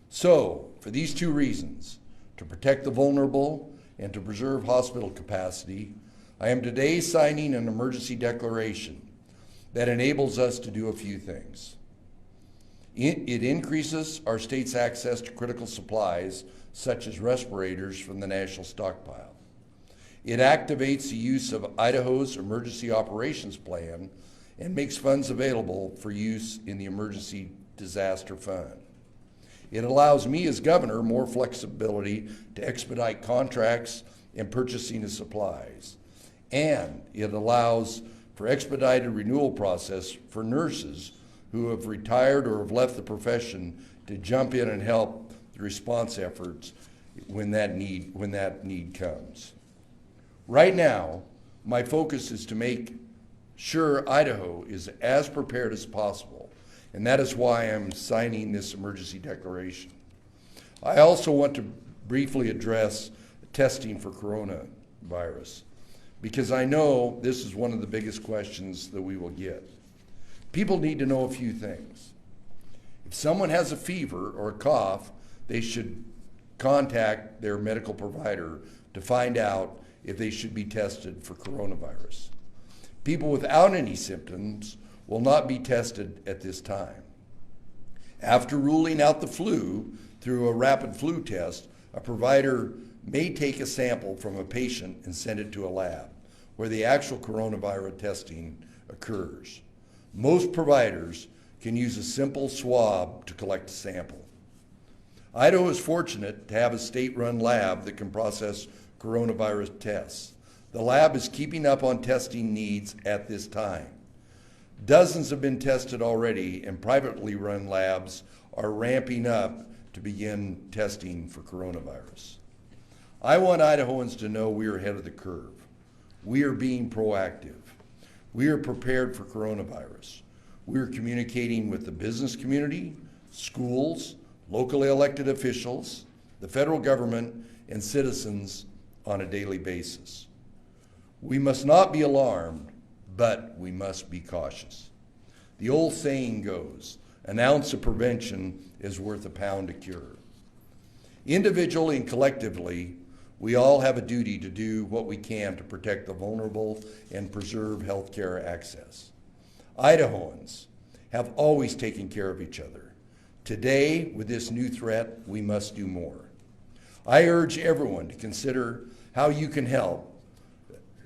Speaker 12: So, for these two reasons, to protect the vulnerable and to preserve hospital capacity, I am today signing an emergency declaration that enables us to do a few things. It increases our state's access to critical supplies, such as respirators from the national stockpile. It activates the use of Idaho's Emergency Operations Plan and makes funds available for use in the Emergency Disaster Fund. It allows me as governor more flexibility to expedite contracts and purchasing of supplies. And it allows for expedited renewal process for nurses who have retired or have left the profession to jump in and help the response efforts when that need comes. Right now, my focus is to make sure Idaho is as prepared as possible, and that is why I'm signing this emergency declaration. I also want to briefly address testing for coronavirus, because I know this is one of the biggest questions that we will get. People need to know a few things. If someone has a fever or a cough, they should contact their medical provider to find out if they should be tested for coronavirus. People without any symptoms will not be tested at this time. After ruling out the flu through a rapid flu test, a provider may take a sample from a patient and send it to a lab where the actual coronavirus testing occurs. Most providers can use a simple swab to collect a sample. Idaho is fortunate to have a state-run lab that can process coronavirus tests. The lab is keeping up on testing needs at this time. Dozens have been tested already, and privately run labs are ramping up to begin testing for coronavirus. I want Idahoans to know we are ahead of the curve. We are being proactive. We are prepared for coronavirus. We are communicating with the business community, schools, locally elected officials, the federal government, and citizens on a daily basis. We must not be alarmed, but we must be cautious. The old saying goes, an ounce of prevention is worth a pound of cure. Individually and collectively, we all have a duty to do what we can to protect the vulnerable and preserve healthcare access. Idahoans have always taken care of each other. Today, with this new threat, we must do more. I urge everyone to consider how you can help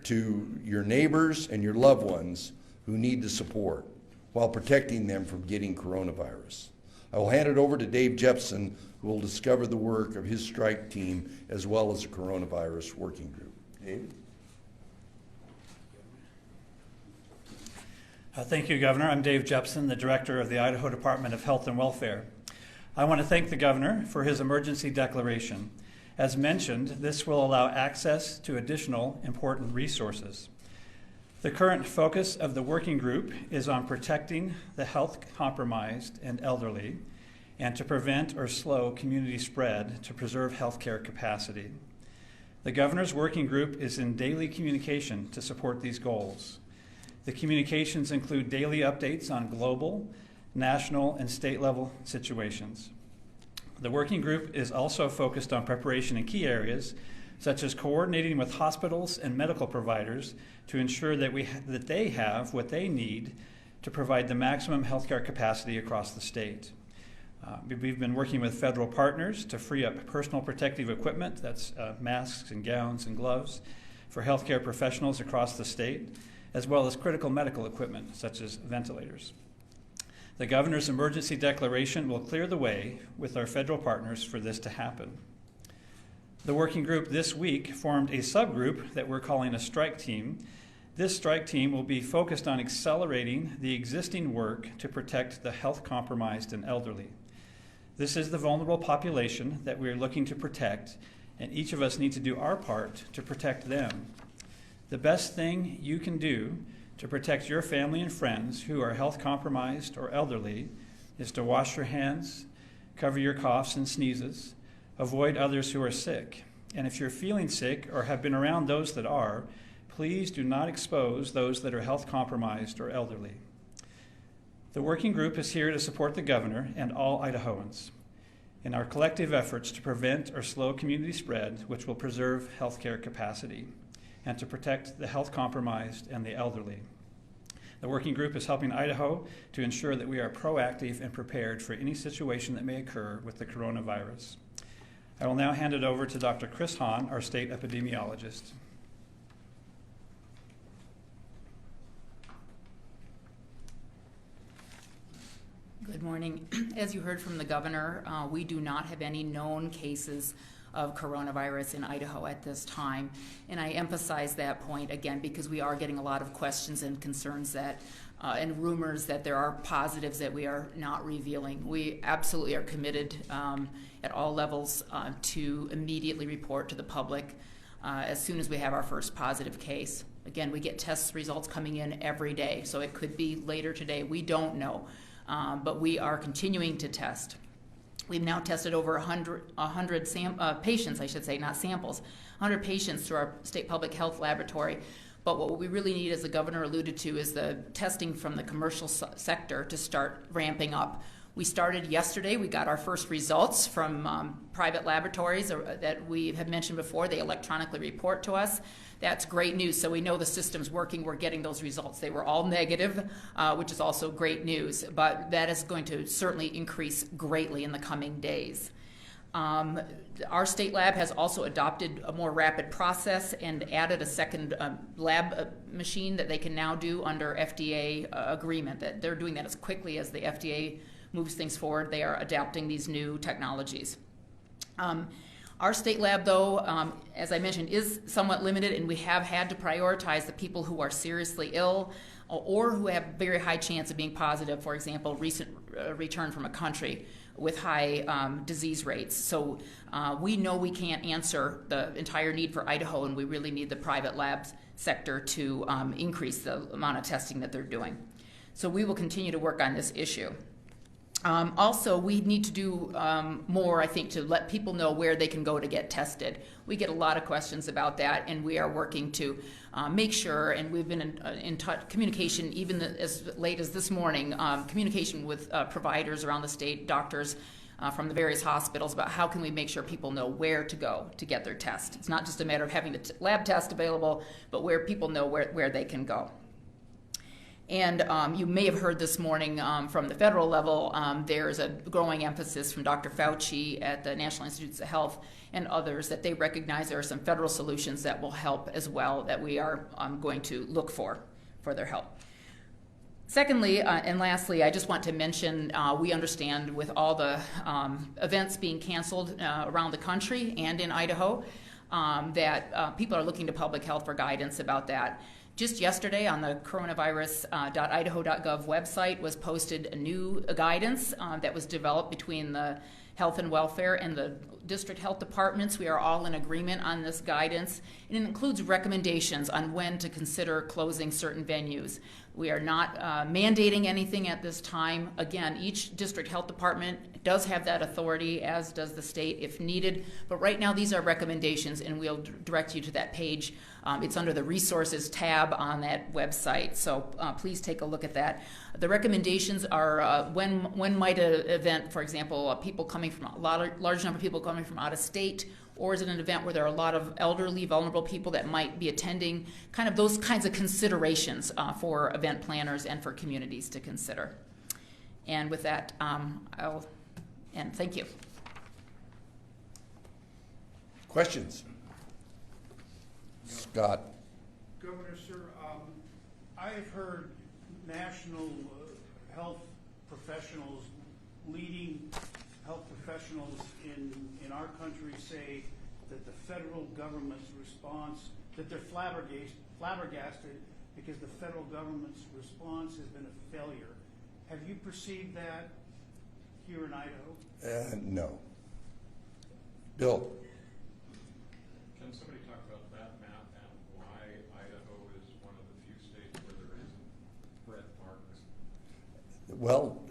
Speaker 12: to your neighbors and your loved ones who need the support while protecting them from getting coronavirus. I will hand it over to Dave Jepson, who will discover the work of his strike team as well as the coronavirus working group. Dave?
Speaker 8: Thank you, Governor. I'm Dave Jepson, the Director of the Idaho Department of Health and Welfare. I want to thank the Governor for his emergency declaration. As mentioned, this will allow access to additional important resources. The current focus of the working group is on protecting the health-compromised and elderly and to prevent or slow community spread to preserve healthcare capacity. The Governor's working group is in daily communication to support these goals. The communications include daily updates on global, national, and state-level situations. The working group is also focused on preparation in key areas, such as coordinating with hospitals and medical providers to ensure that they have what they need to provide the maximum healthcare capacity across the state. We've been working with federal partners to free up personal protective equipment, that's masks and gowns and gloves, for healthcare professionals across the state, as well as critical medical equipment, such as ventilators. The Governor's emergency declaration will clear the way with our federal partners for this to happen. The working group this week formed a subgroup that we're calling a strike team. This strike team will be focused on accelerating the existing work to protect the health-compromised and elderly. This is the vulnerable population that we are looking to protect, and each of us needs to do our part to protect them. The best thing you can do to protect your family and friends who are health compromised or elderly is to wash your hands, cover your coughs and sneezes, avoid others who are sick. And if you're feeling sick or have been around those that are, please do not expose those that are health compromised or elderly. The working group is here to support the Governor and all Idahoans in our collective efforts to prevent or slow community spread, which will preserve healthcare capacity, and to protect the health compromised and the elderly. The working group is helping Idaho to ensure that we are proactive and prepared for any situation that may occur with the coronavirus. I will now hand it over to Dr. Chris Hahn, our state epidemiologist.
Speaker 14: Good morning. As you heard from the Governor, we do not have any known cases of coronavirus in Idaho at this time. And I emphasize that point again because we are getting a lot of questions and concerns that and rumors that there are positives that we are not revealing. We absolutely are committed at all levels to immediately report to the public as soon as we have our first positive case. Again, we get test results coming in every day, so it could be later today. We don't know, but we are continuing to test. We've now tested over 100 patients, I should say, not samples, 100 patients through our state public health laboratory. But what we really need, as the Governor alluded to, is the testing from the commercial sector to start ramping up. We started yesterday. We got our first results from private laboratories that we have mentioned before. They electronically report to us. That's great news. So we know the system's working. We're getting those results. They were all negative, which is also great news. But that is going to certainly increase greatly in the coming days. Our state lab has also adopted a more rapid process and added a second lab machine that they can now do under FDA agreement. That they're doing that as quickly as the FDA moves things forward. They are adapting these new technologies. Our state lab, though, as I mentioned, is somewhat limited, and we have had to prioritize the people who are seriously ill or who have very high chance of being positive, for example, recent return from a country with high disease rates. So we know we can't answer the entire need for Idaho, and we really need the private labs sector to increase the amount of testing that they're doing. So we will continue to work on this issue. Also, we need to do more, I think, to let people know where they can go to get tested. We get a lot of questions about that, and we are working to make sure, and we've been in communication even as late as this morning, communication with providers around the state, doctors from the various hospitals about how can we make sure people know where to go to get their test. It's not just a matter of having the lab test available, but where people know where they can go. And you may have heard this morning from the federal level, there's a growing emphasis from Dr. Fauci at the National Institutes of Health and others that they recognize there are some federal solutions that will help as well that we are going to look for their help. Secondly, and lastly, I just want to mention we understand with all the events being canceled around the country and in Idaho that people are looking to public health for guidance about that. Just yesterday on the coronavirus.idaho.gov website was posted a new guidance that was developed between the health and welfare and the district health departments. We are all in agreement on this guidance, and it includes recommendations on when to consider closing certain venues. We are not mandating anything at this time. Again, each district health department does have that authority, as does the state if needed. But right now, these are recommendations, and we'll direct you to that page. It's under the resources tab on that website, so please take a look at that. The recommendations are when might an event, for example, people coming from large number of people coming from out of state, or is it an event where there are a lot of elderly, vulnerable people that might be attending? Kind of those kinds of considerations for event planners and for communities to consider. And with that, I'll end. Thank you.
Speaker 12: Questions? Scott.
Speaker 15: Governor, sir, I've heard national health professionals, leading health professionals in our country say that the federal government's response, that they're flabbergasted because the federal government's response has been a failure. Have you perceived that here in Idaho?
Speaker 12: No. Bill.
Speaker 16: Can somebody talk about that map and why Idaho is one of the few states where there isn't red marks?
Speaker 12: Well,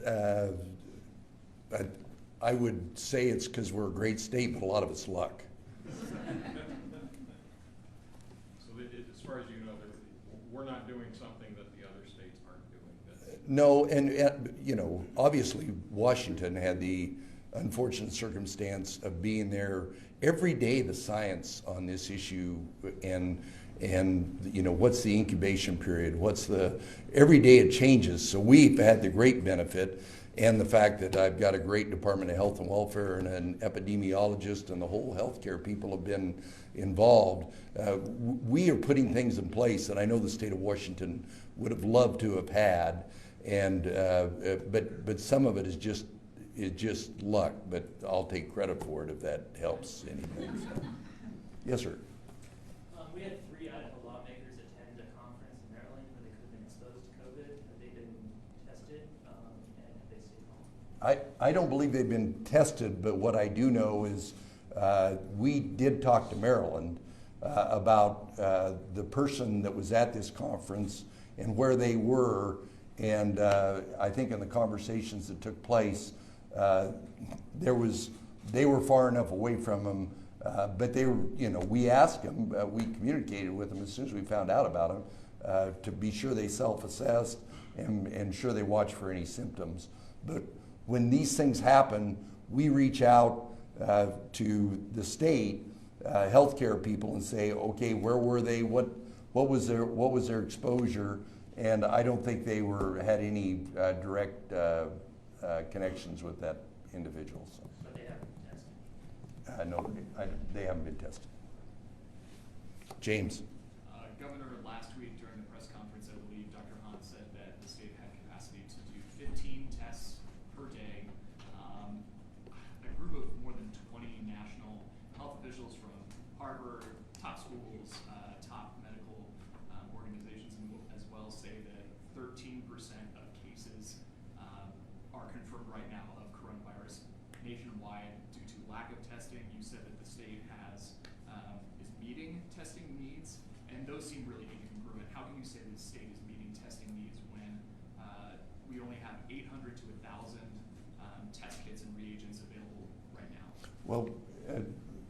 Speaker 12: I would say it's because we're a great state, but a lot of it's luck.
Speaker 16: So as far as you know, we're not doing something that the other states aren't doing.
Speaker 12: No, and you know, obviously Washington had the unfortunate circumstance of being there every day. The science on this issue and you know, what's the incubation period? Every day it changes. So we've had the great benefit. And the fact that I've got a great Department of Health and Welfare and an epidemiologist and the whole healthcare people have been involved. We are putting things in place that I know the state of Washington would have loved to have had, and but some of it is just luck. But I'll take credit for it if that helps anything. So. Yes, sir.
Speaker 18: We had 3 Idaho lawmakers attend a conference in Maryland where they could have been exposed to COVID. Have they been tested?
Speaker 12: I don't believe they've been tested, but what I do know is we did talk to Maryland about the person that was at this conference and where they were, and I think in the conversations that took place, they were far enough away from them, but they were, you know, we asked them, we communicated with them as soon as we found out about them to be sure they self-assessed and sure they watch for any symptoms. But when these things happen, we reach out to the state healthcare people and say, okay, where were they? What was their exposure? And I don't think they had any direct connections with that individual. So.
Speaker 18: But they haven't
Speaker 12: No, they haven't been tested. James.
Speaker 4: Governor, last week during the press conference, I believe Dr. Hahn said that the state had capacity to do 15 tests per day. A group of more than 20 national health officials from Harvard, top schools, top medical organizations as well say that 13% of cases are confirmed right now of coronavirus nationwide due to lack of testing. You said that the state is meeting testing needs, and those seem really incongruent. How can you say that the state is meeting testing needs when we only have 800 to 1,000 test kits and reagents available right now?
Speaker 12: Well,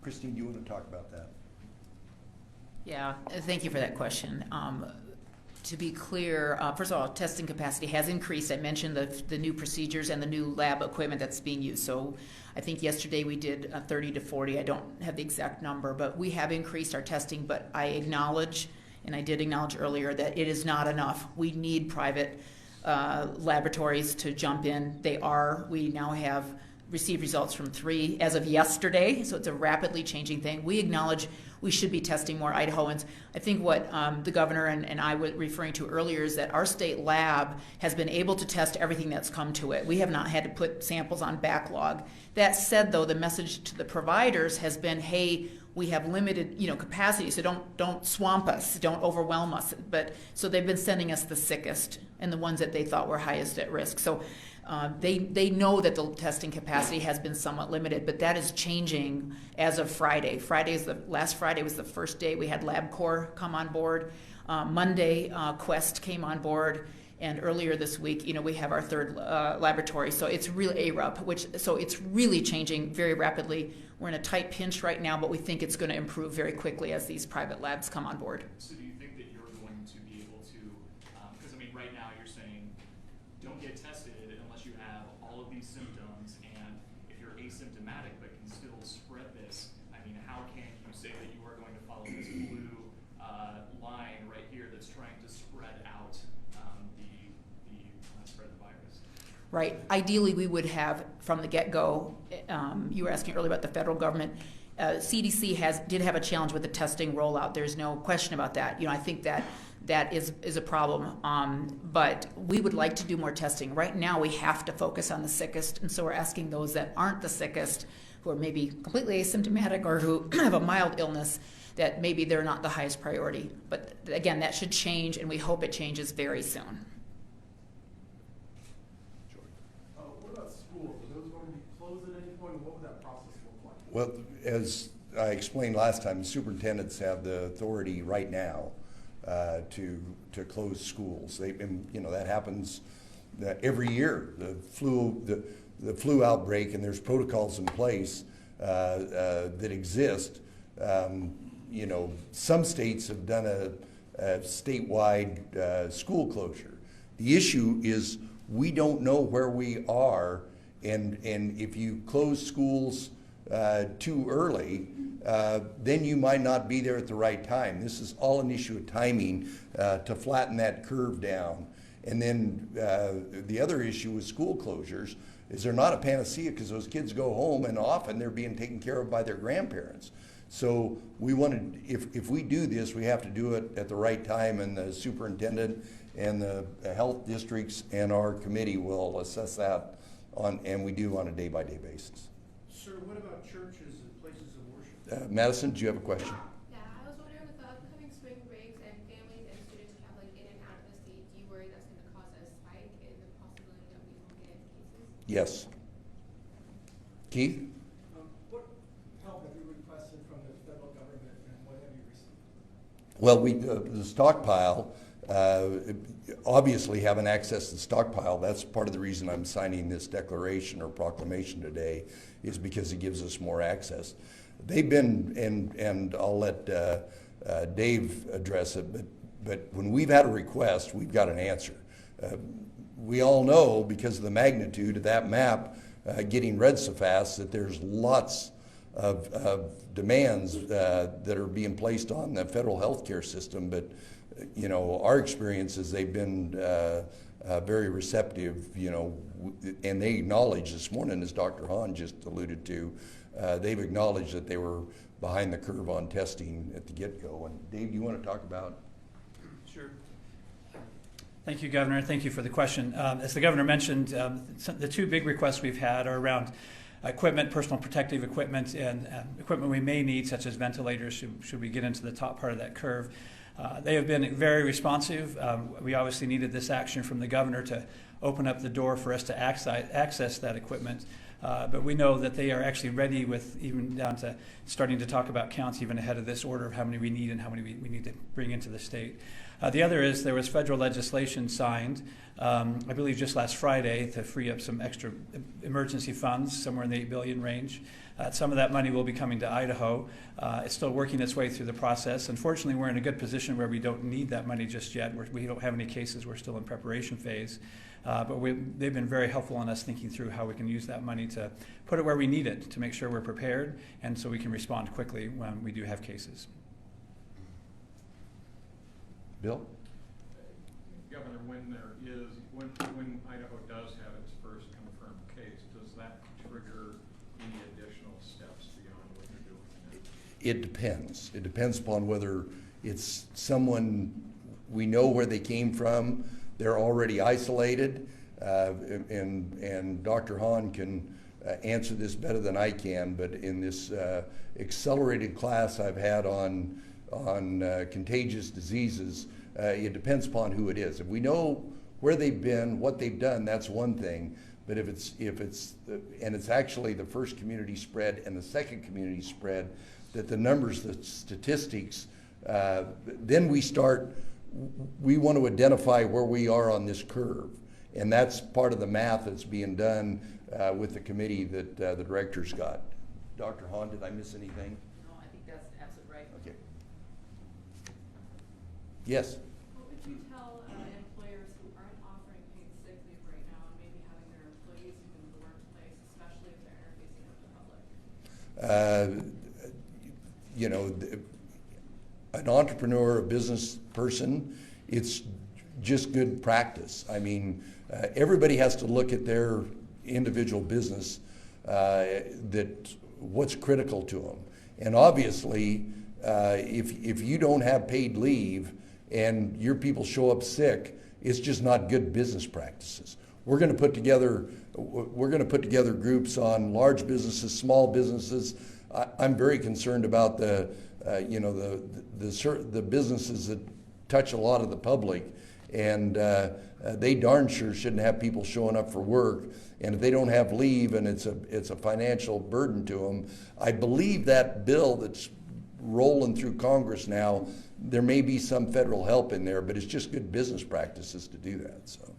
Speaker 12: Christine, do you want to talk about that?
Speaker 14: Yeah, thank you for that question. To be clear, first of all, testing capacity has increased. I mentioned the new procedures and the new lab equipment that's being used. So I think yesterday we did 30 to 40. I don't have the exact number, but we have increased our testing. But I acknowledge, and I did acknowledge earlier, that it is not enough. We need private laboratories to jump in. We now have received results from 3 as of yesterday, so it's a rapidly changing thing. We acknowledge we should be testing more Idahoans. I think what the governor and I were referring to earlier is that our state lab has been able to test everything that's come to it. We have not had to put samples on backlog. That said, though, the message to the providers has been, hey, we have limited, capacity, so don't swamp us, don't overwhelm us. So they've been sending us the sickest and the ones that they thought were highest at risk. So they know that the testing capacity has been somewhat limited, but that is changing as of Friday. Last Friday was the first day we had LabCorp come on board. Monday, Quest came on board, and earlier this week, we have our third laboratory. So it's really ARUP, so it's really changing very rapidly. We're in a tight pinch right now, but we think it's going to improve very quickly as these private labs come on board.
Speaker 4: So do you think that you're going to be able to, because right now you're saying don't get tested unless you have all of these symptoms, and if you're asymptomatic but can still spread this, how can you say that you are going to follow this blue line right here that's trying to spread out spread the virus?
Speaker 14: Right. Ideally, we would have from the get-go. You were asking earlier about the federal government. CDC did have a challenge with the testing rollout. There's no question about that. I think that is a problem. But we would like to do more testing. Right now, we have to focus on the sickest, and so we're asking those that aren't the sickest, who are maybe completely asymptomatic or who have a mild illness, that maybe they're not the highest priority. But again, that should change, and we hope it changes very soon.
Speaker 9: What about schools? Are those going to be closed at any point, and what would that process look like?
Speaker 12: Well, as I explained last time, superintendents have the authority right now to close schools. That happens every year. The flu outbreak, and there's protocols in place that exist. Some states have done a statewide school closure. The issue is we don't know where we are, and if you close schools too early, then you might not be there at the right time. This is all an issue of timing to flatten that curve down. And then the other issue with school closures is they're not a panacea, because those kids go home and often they're being taken care of by their grandparents. So we wanted, if we do this, we have to do it at the right time, and the superintendent and the health districts and our committee will assess that and we do on a day-by-day basis.
Speaker 15: Sir, what about churches and places of worship?
Speaker 12: Madison, do you have a question?
Speaker 17: Yeah, I was wondering, with the upcoming spring breaks and families and students traveling in and out of the state, do you worry that's going to cause a spike in the possibility that we will get cases?
Speaker 12: Yes. Keith?
Speaker 20: What help have you requested from the federal government, and what have you received?
Speaker 12: Well, the stockpile, obviously having access to the stockpile, that's part of the reason I'm signing this declaration or proclamation today, is because it gives us more access. They've been, and I'll let Dave address it, but when we've had a request, we've got an answer. We all know, because of the magnitude of that map getting read so fast, that there's lots of demands that are being placed on the federal healthcare system, but our experience is they've been very receptive, and they acknowledge this morning, as Dr. Hahn just alluded to, they've acknowledged that they were behind the curve on testing at the get-go. And Dave, do you want to talk about?
Speaker 8: Sure. Thank you, Governor. Thank you for the question. As the Governor mentioned, the two big requests we've had are around equipment, personal protective equipment, and equipment we may need, such as ventilators, should we get into the top part of that curve. They have been very responsive. We obviously needed this action from the Governor to open up the door for us to access that equipment. But we know that they are actually ready, with even down to starting to talk about counts even ahead of this order of how many we need and how many we need to bring into the state. The other is there was federal legislation signed, I believe just last Friday, to free up some extra emergency funds, somewhere in the $8 billion range. Some of that money will be coming to Idaho. It's still working its way through the process. Unfortunately, we're in a good position where we don't need that money just yet. We don't have any cases. We're still in preparation phase. But they've been very helpful in us thinking through how we can use that money to put it where we need it, to make sure we're prepared and so we can respond quickly when we do have cases.
Speaker 12: Bill?
Speaker 16: Governor, when Idaho does have its first confirmed case, does that trigger any additional steps beyond what you're doing now?
Speaker 12: It depends. It depends upon whether it's someone we know where they came from, they're already isolated, and Dr. Hahn can answer this better than I can, but in this accelerated class I've had on contagious diseases, it depends upon who it is. If we know where they've been, what they've done, that's one thing. But if it's actually the first community spread and the second community spread, that the numbers, the statistics, then we want to identify where we are on this curve. And that's part of the math that's being done with the committee that the director's got. Dr. Hahn, did I miss anything?
Speaker 14: No, I think that's absolutely right.
Speaker 12: Okay. Yes?
Speaker 24: What would you tell employers who aren't offering paid sick leave right now and maybe having their employees come into the workplace, especially if they're interfacing with the public?
Speaker 12: You know, an entrepreneur, a business person, it's just good practice. I mean, everybody has to look at their individual business, that what's critical to them. And obviously, if you don't have paid leave and your people show up sick, it's just not good business practices. We're going to put together groups on large businesses, small businesses. I'm very concerned about the businesses that touch a lot of the public, and they darn sure shouldn't have people showing up for work. And if they don't have leave and it's a financial burden to them, I believe that bill that's rolling through Congress now, there may be some federal help in there, but it's just good business practices to do that. So,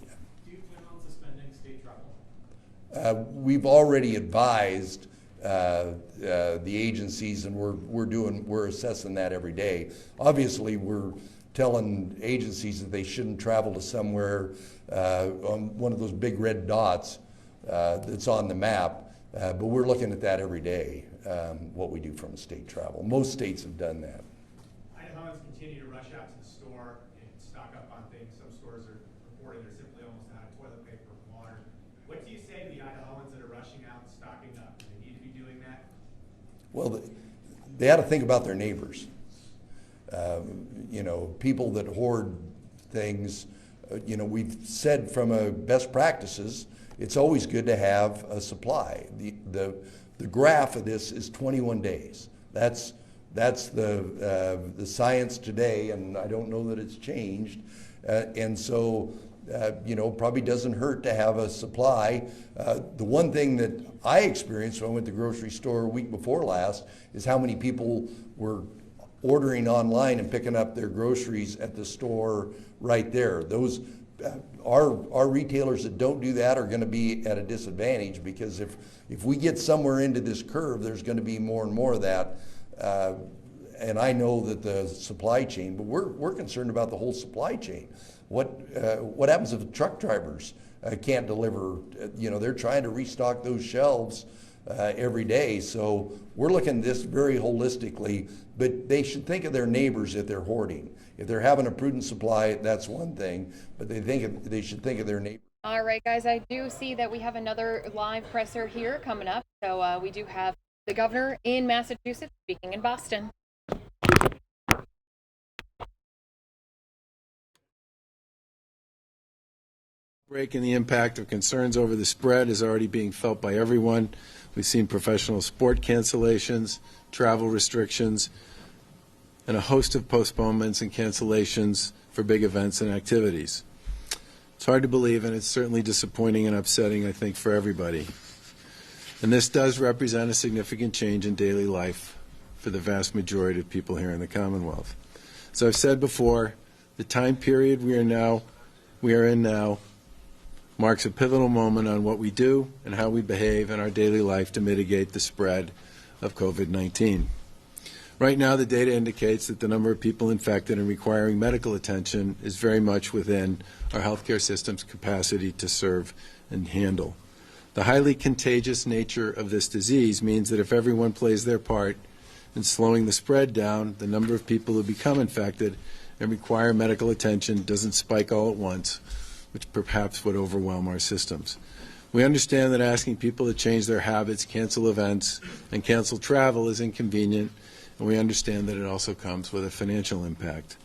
Speaker 12: yeah.
Speaker 18: Do you plan on suspending state travel?
Speaker 12: We've already advised the agencies, and we're assessing that every day. Obviously, we're telling agencies that they shouldn't travel to somewhere on one of those big red dots that's on the map, but we're looking at that every day, what we do from state travel. Most states have done that.
Speaker 2: Idahoans continue to rush out to the store and stock up on things. Some stores are reporting they're simply almost out of toilet paper and water. What do you say to the Idahoans that are rushing out and stocking up? Do they need to be doing that?
Speaker 12: Well, they ought to think about their neighbors. You know, people that hoard things, you know, we've said from a best practices, it's always good to have a supply. The graph of this is 21 days. That's the science today, and I don't know that it's changed. And so, you know, probably doesn't hurt to have a supply. The one thing that I experienced when I went to the grocery store a week before last is how many people were ordering online and picking up their groceries at the store right there. Those our retailers that don't do that are going to be at a disadvantage, because if we get somewhere into this curve, there's going to be more and more of that. And I know that the supply chain, but we're concerned about the whole supply chain. What happens if the truck drivers can't deliver? You know, they're trying to restock those shelves every day. So we're looking at this very holistically, but they should think of their neighbors if they're hoarding. If they're having a prudent supply, that's one thing, but they should think of their neighbors.
Speaker 1: All right, guys, I do see that we have another live presser here coming up. So we do have the governor in Massachusetts speaking in Boston.
Speaker 5: Break and the impact of concerns over the spread is already being felt by everyone. We've seen professional sport cancellations, travel restrictions, and a host of postponements and cancellations for big events and activities. It's hard to believe, and it's certainly disappointing and upsetting, I think, for everybody. And this does represent a significant change in daily life for the vast majority of people here in the Commonwealth. As I've said before, the time period we are in now marks a pivotal moment on what we do and how we behave in our daily life to mitigate the spread of COVID-19. Right now, the data indicates that the number of people infected and requiring medical attention is very much within our healthcare system's capacity to serve and handle. The highly contagious nature of this disease means that if everyone plays their part in slowing the spread down, the number of people who become infected and require medical attention doesn't spike all at once, which perhaps would overwhelm our systems. We understand that asking people to change their habits, cancel events, and cancel travel is inconvenient, and we understand that it also comes with a financial impact.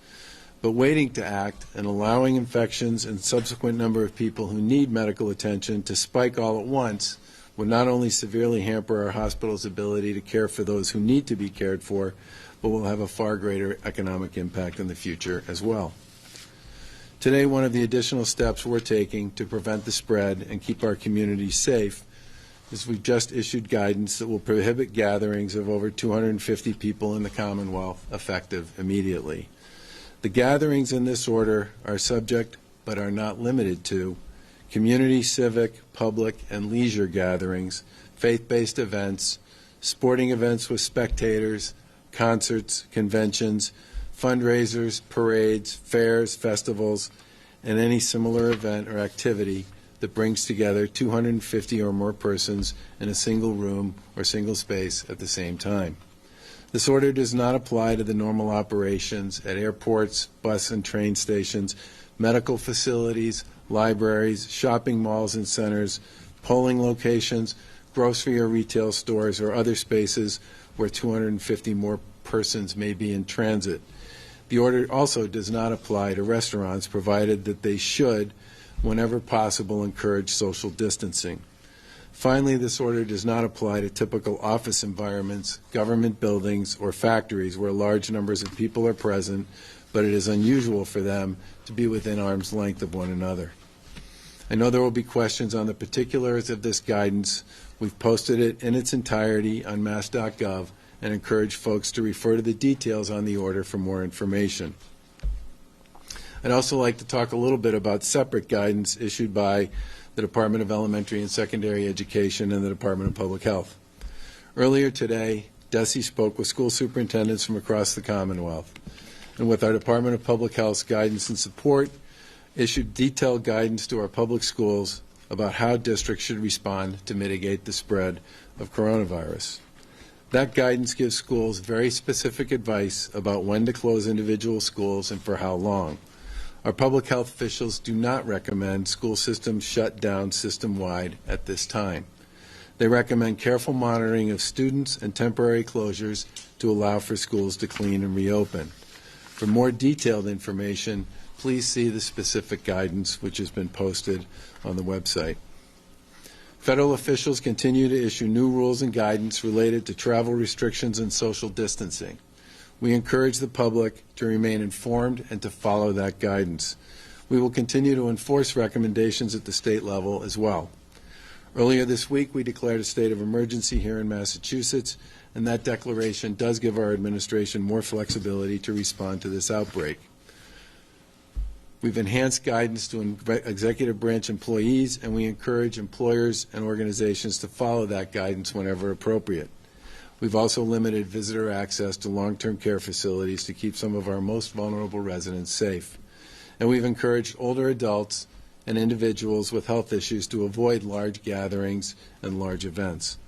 Speaker 5: But waiting to act and allowing infections and subsequent number of people who need medical attention to spike all at once would not only severely hamper our hospital's ability to care for those who need to be cared for, but will have a far greater economic impact in the future as well. Today, one of the additional steps we're taking to prevent the spread and keep our communities safe is we've just issued guidance that will prohibit gatherings of over 250 people in the Commonwealth effective immediately. The gatherings in this order are subject, but are not limited to, community, civic, public, and leisure gatherings, faith-based events, sporting events with spectators, concerts, conventions, fundraisers, parades, fairs, festivals, and any similar event or activity that brings together 250 or more persons in a single room or single space at the same time. This order does not apply to the normal operations at airports, bus and train stations, medical facilities, libraries, shopping malls and centers, polling locations, grocery or retail stores, or other spaces where 250 more persons may be in transit. The order also does not apply to restaurants, provided that they should, whenever possible, encourage social distancing. Finally, this order does not apply to typical office environments, government buildings, or factories where large numbers of people are present, but it is unusual for them to be within arm's length of one another. I know there will be questions on the particulars of this guidance. We've posted it in its entirety on mass.gov and encourage folks to refer to the details on the order for more information. I'd also like to talk a little bit about separate guidance issued by the Department of Elementary and Secondary Education and the Department of Public Health. Earlier today, DESE spoke with school superintendents from across the Commonwealth, and with our Department of Public Health's guidance and support, issued detailed guidance to our public schools about how districts should respond to mitigate the spread of coronavirus. That guidance gives schools very specific advice about when to close individual schools and for how long. Our public health officials do not recommend school systems shut down system-wide at this time. They recommend careful monitoring of students and temporary closures to allow for schools to clean and reopen. For more detailed information, please see the specific guidance which has been posted on the website. Federal officials continue to issue new rules and guidance related to travel restrictions and social distancing. We encourage the public to remain informed and to follow that guidance. We will continue to enforce recommendations at the state level as well. Earlier this week, we declared a state of emergency here in Massachusetts, and that declaration does give our administration more flexibility to respond to this outbreak. We've enhanced guidance to executive branch employees, and we encourage employers and organizations to follow that guidance whenever appropriate. We've also limited visitor access to long-term care facilities to keep some of our most vulnerable residents safe. And we've encouraged older adults and individuals with health issues to avoid large gatherings and large events.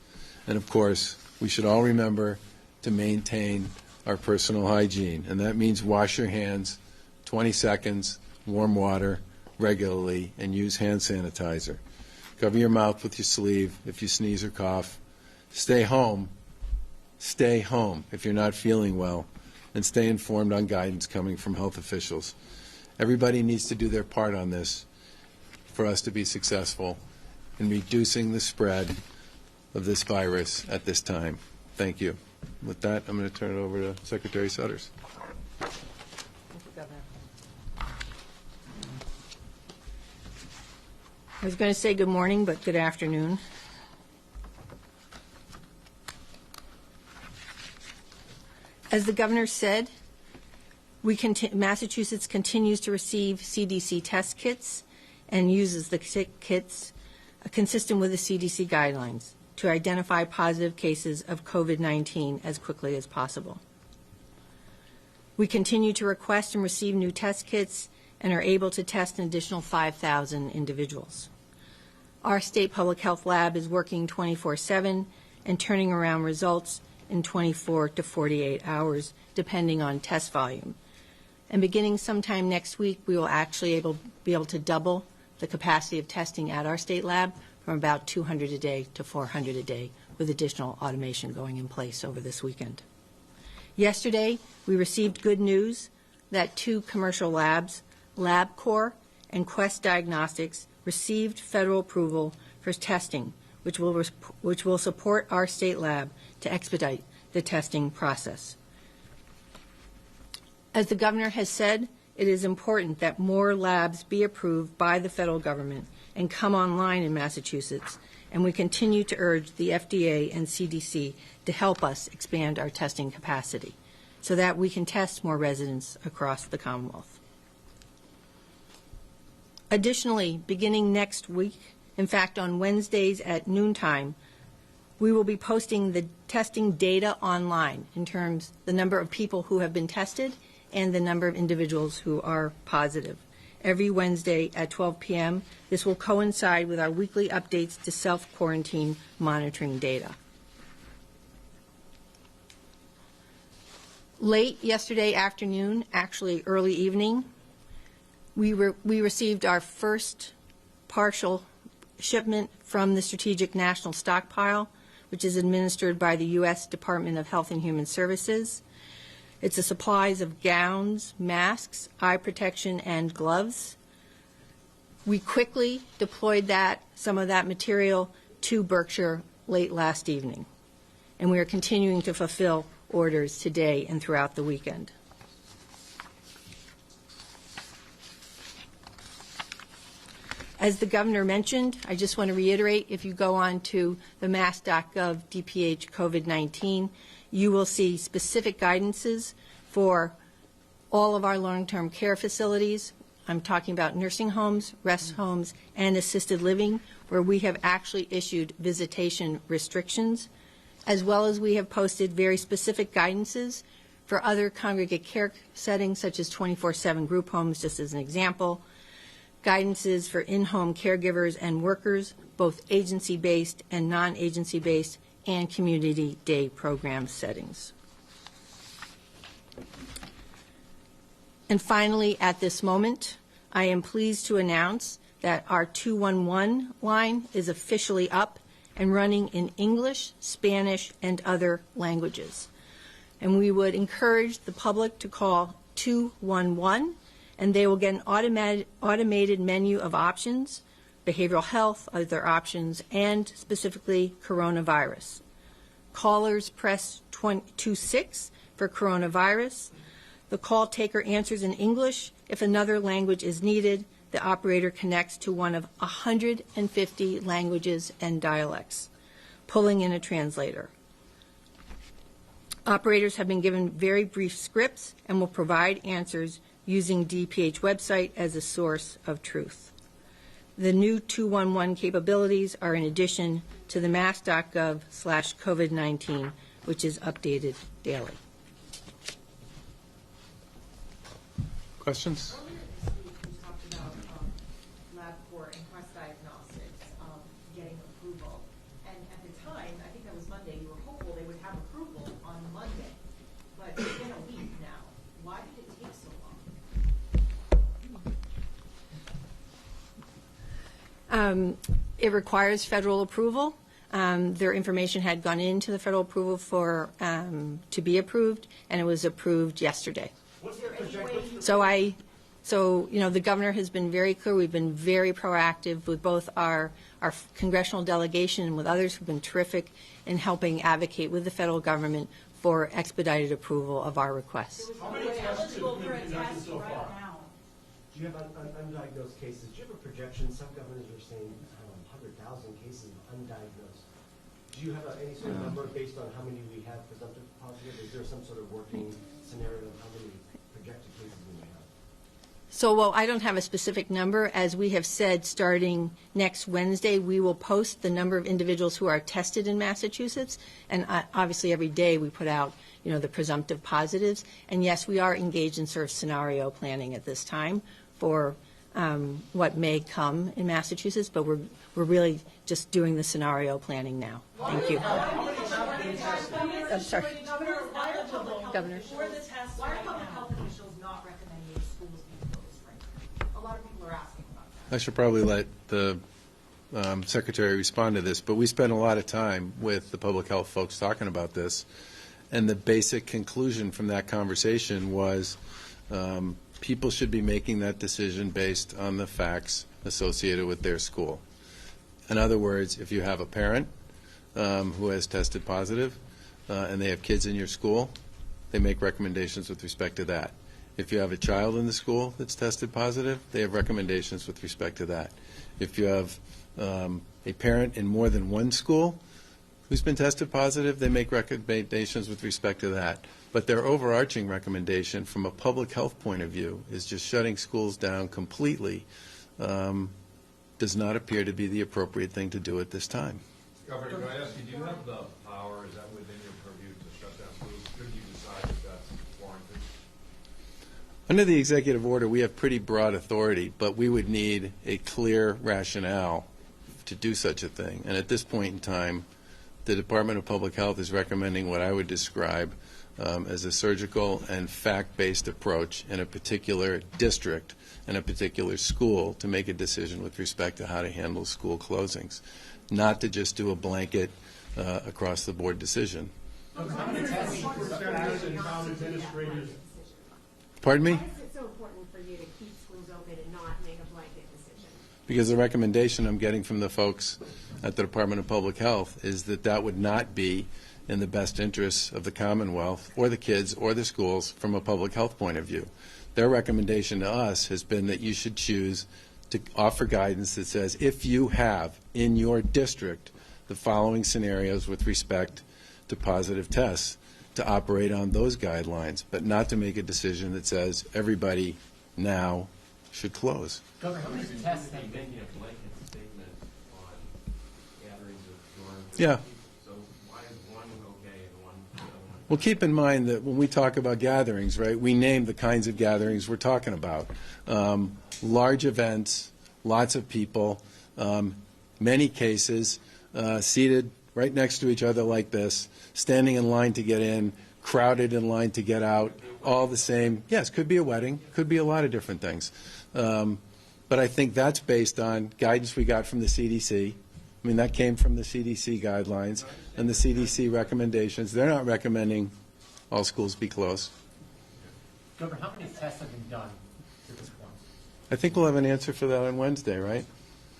Speaker 5: And of course, we should all remember to maintain our personal hygiene, and that means wash your hands 20 seconds, warm water, regularly and use hand sanitizer. Cover your mouth with your sleeve if you sneeze or cough. Stay home. Stay home if you're not feeling well, and stay informed on guidance coming from health officials. Everybody needs to do their part on this for us to be successful in reducing the spread of this virus at this time. Thank you. With that, I'm going to turn it over to Secretary Sutters.
Speaker 6: Thank you, Governor. I was going to say good morning, but good afternoon. As the governor said, Massachusetts continues to receive CDC test kits and uses the kits consistent with the CDC guidelines to identify positive cases of COVID-19 as quickly as possible. We continue to request and receive new test kits and are able to test an additional 5,000 individuals. Our state public health lab is working 24/7 and turning around results in 24 to 48 hours, depending on test volume. And beginning sometime next week, we will actually be able to double the capacity of testing at our state lab from about 200 a day to 400 a day, with additional automation going in place over this weekend. Yesterday, we received good news that 2 commercial labs, LabCorp and Quest Diagnostics, received federal approval for testing, which will support our state lab to expedite the testing process. As the governor has said, it is important that more labs be approved by the federal government and come online in Massachusetts, and we continue to urge the FDA and CDC to help us expand our testing capacity so that we can test more residents across the Commonwealth. Additionally, beginning next week, in fact on Wednesdays at noontime, we will be posting the testing data online in terms of the number of people who have been tested and the number of individuals who are positive. Every Wednesday at 12 p.m., this will coincide with our weekly updates to self-quarantine monitoring data. Late yesterday afternoon, actually early evening, we received our first partial shipment from the Strategic National Stockpile, which is administered by the U.S. Department of Health and Human Services. It's the supplies of gowns, masks, eye protection, and gloves. We quickly deployed some of that material to Berkshire late last evening, and we are continuing to fulfill orders today and throughout the weekend. As the governor mentioned, I just want to reiterate, if you go on to the mass.gov DPH COVID-19, you will see specific guidances for all of our long-term care facilities. I'm talking about nursing homes, rest homes, and assisted living, where we have actually issued visitation restrictions, as well as we have posted very specific guidances for other congregate care settings, such as 24/7 group homes, just as an example, guidances for in-home caregivers and workers, both agency-based and non-agency-based, and community day program settings. And finally, at this moment, I am pleased to announce that our 211 line is officially up and running in English, Spanish, and other languages. And we would encourage the public to call 211, and they will get an automated menu of options, behavioral health, other options, and specifically coronavirus. Callers press 26 for coronavirus. The call taker answers in English. If another language is needed, the operator connects to one of 150 languages and dialects, pulling in a translator. Operators have been given very brief scripts and will provide answers using DPH website as a source of truth. The new 211 capabilities are in addition to the mass.gov/COVID-19, which is updated daily.
Speaker 5: Questions?
Speaker 6: Earlier this week, we talked about LabCorp and Quest Diagnostics getting approval. And at the time, I think that was Monday, you were hopeful they would have approval on Monday. But it's been a week now. Why did it take so long? It requires federal approval. Their information had gone into the federal approval for to be approved, and it was approved yesterday. So you know, the governor has been very clear. We've been very proactive with both our congressional delegation and with others who've been terrific in helping advocate with the federal government for expedited approval of our requests.
Speaker 3: How many tests have been conducted so far? Do you have undiagnosed cases? Do you have a projection? Some governors are saying 100,000 cases of undiagnosed. Do you have any sort of number based on how many we have presumptive positive? Is there some sort of working scenario of how many projected cases we may have?
Speaker 6: So, well, I don't have a specific number. As we have said, starting next Wednesday, we will post the number of individuals who are tested in Massachusetts. And obviously every day we put out, you know, the presumptive positives. And yes, we are engaged in sort of scenario planning at this time for what may come in Massachusetts, but we're really just doing the scenario planning now. Thank you. I'm sorry. Governor.
Speaker 13: For the test, why are public health officials not recommending schools be closed right now? A lot of people are asking about that.
Speaker 5: I should probably let the Secretary respond to this, but we spent a lot of time with the public health folks talking about this, and the basic conclusion from that conversation was people should be making that decision based on the facts associated with their school. In other words, if you have a parent who has tested positive and they have kids in your school, they make recommendations with respect to that. If you have a child in the school that's tested positive, they have recommendations with respect to that. If you have a parent in more than one school who's been tested positive, they make recommendations with respect to that. But their overarching recommendation from a public health point of view is just shutting schools down completely does not appear to be the appropriate thing to do at this time.
Speaker 19: Governor, can I ask you, do you have the power, is that within your purview to shut down schools? Could you decide if that's warranted?
Speaker 5: Under the executive order, we have pretty broad authority, but we would need a clear rationale to do such a thing. And at this point in time, the Department of Public Health is recommending what I would describe as a surgical and fact-based approach in a particular district and a particular school to make a decision with respect to how to handle school closings, not to just do a blanket across-the-board decision.
Speaker 3: How many tests percentages and town administrators?
Speaker 5: Pardon me?
Speaker 13: Why is it so important for you to keep schools open and not make a blanket decision?
Speaker 5: Because the recommendation I'm getting from the folks at the Department of Public Health is that that would not be in the best interests of the Commonwealth or the kids or the schools from a public health point of view. Their recommendation to us has been that you should choose to offer guidance that says if you have in your district the following scenarios with respect to positive tests, to operate on those guidelines, but not to make a decision that says everybody now should close.
Speaker 3: Governor, how many tests have been
Speaker 19: making a blanket statement on gatherings of dorms?
Speaker 5: Yeah.
Speaker 19: So why is one okay and one the other one?
Speaker 5: Well, keep in mind that when we talk about gatherings, right, we name the kinds of gatherings we're talking about. Large events, lots of people, many cases seated right next to each other like this, standing in line to get in, crowded in line to get out, all the same. Yes, could be a wedding, could be a lot of different things. But I think that's based on guidance we got from the CDC. I mean, that came from the CDC guidelines and the CDC recommendations. They're not recommending all schools be closed.
Speaker 3: Governor, how many tests have been done to this point?
Speaker 5: I think we'll have an answer for that on Wednesday, right?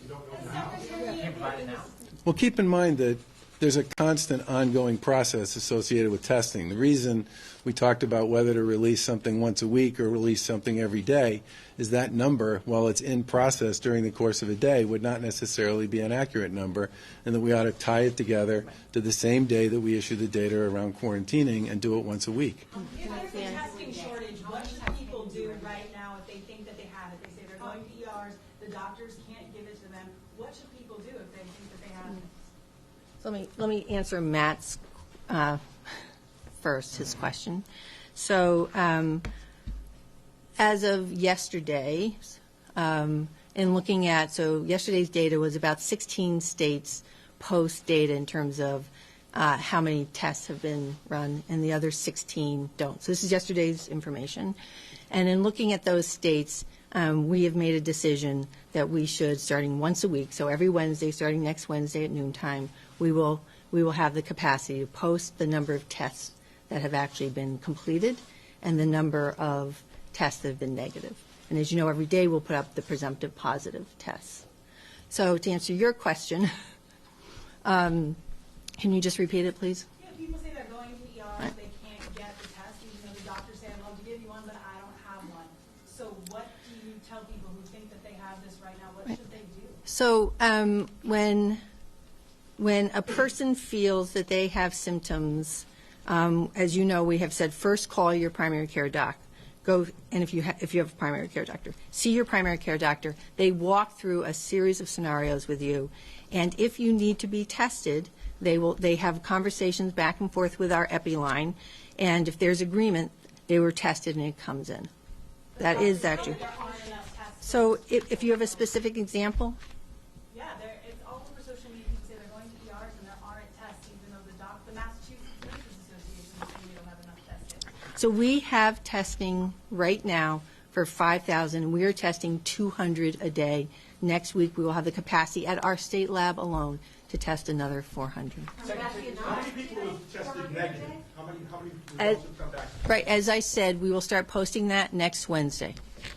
Speaker 3: You don't know now? You can't provide it now?
Speaker 5: Well, keep in mind that there's a constant ongoing process associated with testing. The reason we talked about whether to release something once a week or release something every day is that number, while it's in process during the course of a day, would not necessarily be an accurate number, and that we ought to tie it together to the same day that we issue the data around quarantining and do it once a week.
Speaker 13: If there's a testing shortage, what should people do right now if they think that they have it? They say they're going to ERs, the doctors can't give it to them. What should people do if they think that they have it?
Speaker 6: So let me answer Matt's first, his question. So as of yesterday, in looking at, so yesterday's data was about 16 states post data in terms of how many tests have been run, and the other 16 don't. So this is yesterday's information. And in looking at those states, we have made a decision that we should, starting once a week, so every Wednesday, starting next Wednesday at noontime, we will have the capacity to post the number of tests that have actually been completed and the number of tests that have been negative. And as you know, every day we'll put up the presumptive positive tests. So to answer your question, can you just repeat it, please?
Speaker 13: Yeah, people say they're going to ERs, they can't get the test, even though the doctors say, I'd love to give you one, but I don't have one. So what do you tell people who think that they have this right now? What should they do?
Speaker 6: So when a person feels that they have symptoms, as you know, we have said first call your primary care doc. Go, and if you have a primary care doctor, see your primary care doctor. They walk through a series of scenarios with you, and if you need to be tested, they have conversations back and forth with our epi line, and if there's agreement, they were tested and it comes in. That is actually. So if you have a specific example.
Speaker 13: Yeah, it's all over social media. People say they're going to ERs and there aren't tests, even though the Massachusetts Nurses Association is saying they don't have enough testing.
Speaker 6: So we have testing right now for 5,000. We are testing 200 a day. Next week we will have the capacity at our state lab alone to test another 400.
Speaker 9: How many people have tested negative? How many results have come back?
Speaker 6: Right, as I said, we will start posting that next Wednesday.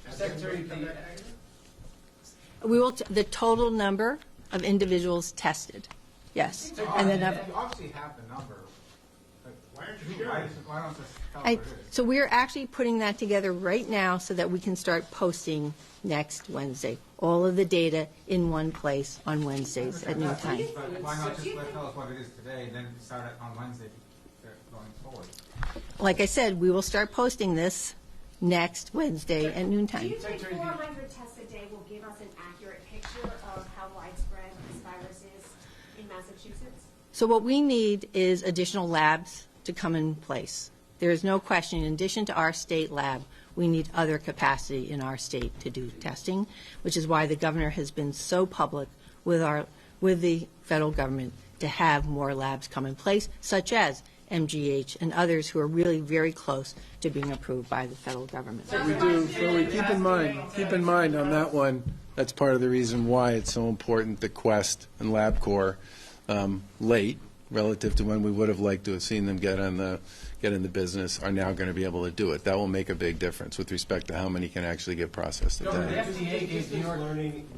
Speaker 9: Secretary,
Speaker 6: We will the total number of individuals tested. Yes, and then
Speaker 9: you obviously have the number. But why aren't you sharing it? Why don't just tell us what it is?
Speaker 6: So we're actually putting that together right now so that we can start posting next Wednesday. All of the data in one place on Wednesdays at noontime.
Speaker 7: But why not just tell us what it is today and then start it on Wednesday going forward?
Speaker 6: Like I said, we will start posting this next Wednesday at noontime.
Speaker 10: Do you think 400 tests a day will give us an accurate picture of how widespread this virus is in Massachusetts?
Speaker 6: So what we need is additional labs to come in place. There is no question, in addition to our state lab, we need other capacity in our state to do testing, which is why the governor has been so public with the federal government to have more labs come in place, such as MGH and others who are really very close to being approved by the federal government.
Speaker 5: We do, so we keep in mind on that one, that's part of the reason why it's so important that Quest and LabCorp late, relative to when we would have liked to have seen them get in the business, are now going to be able to do it. That will make a big difference with respect to how many can actually get processed a
Speaker 7: The
Speaker 5: day.
Speaker 7: FDA gave New York.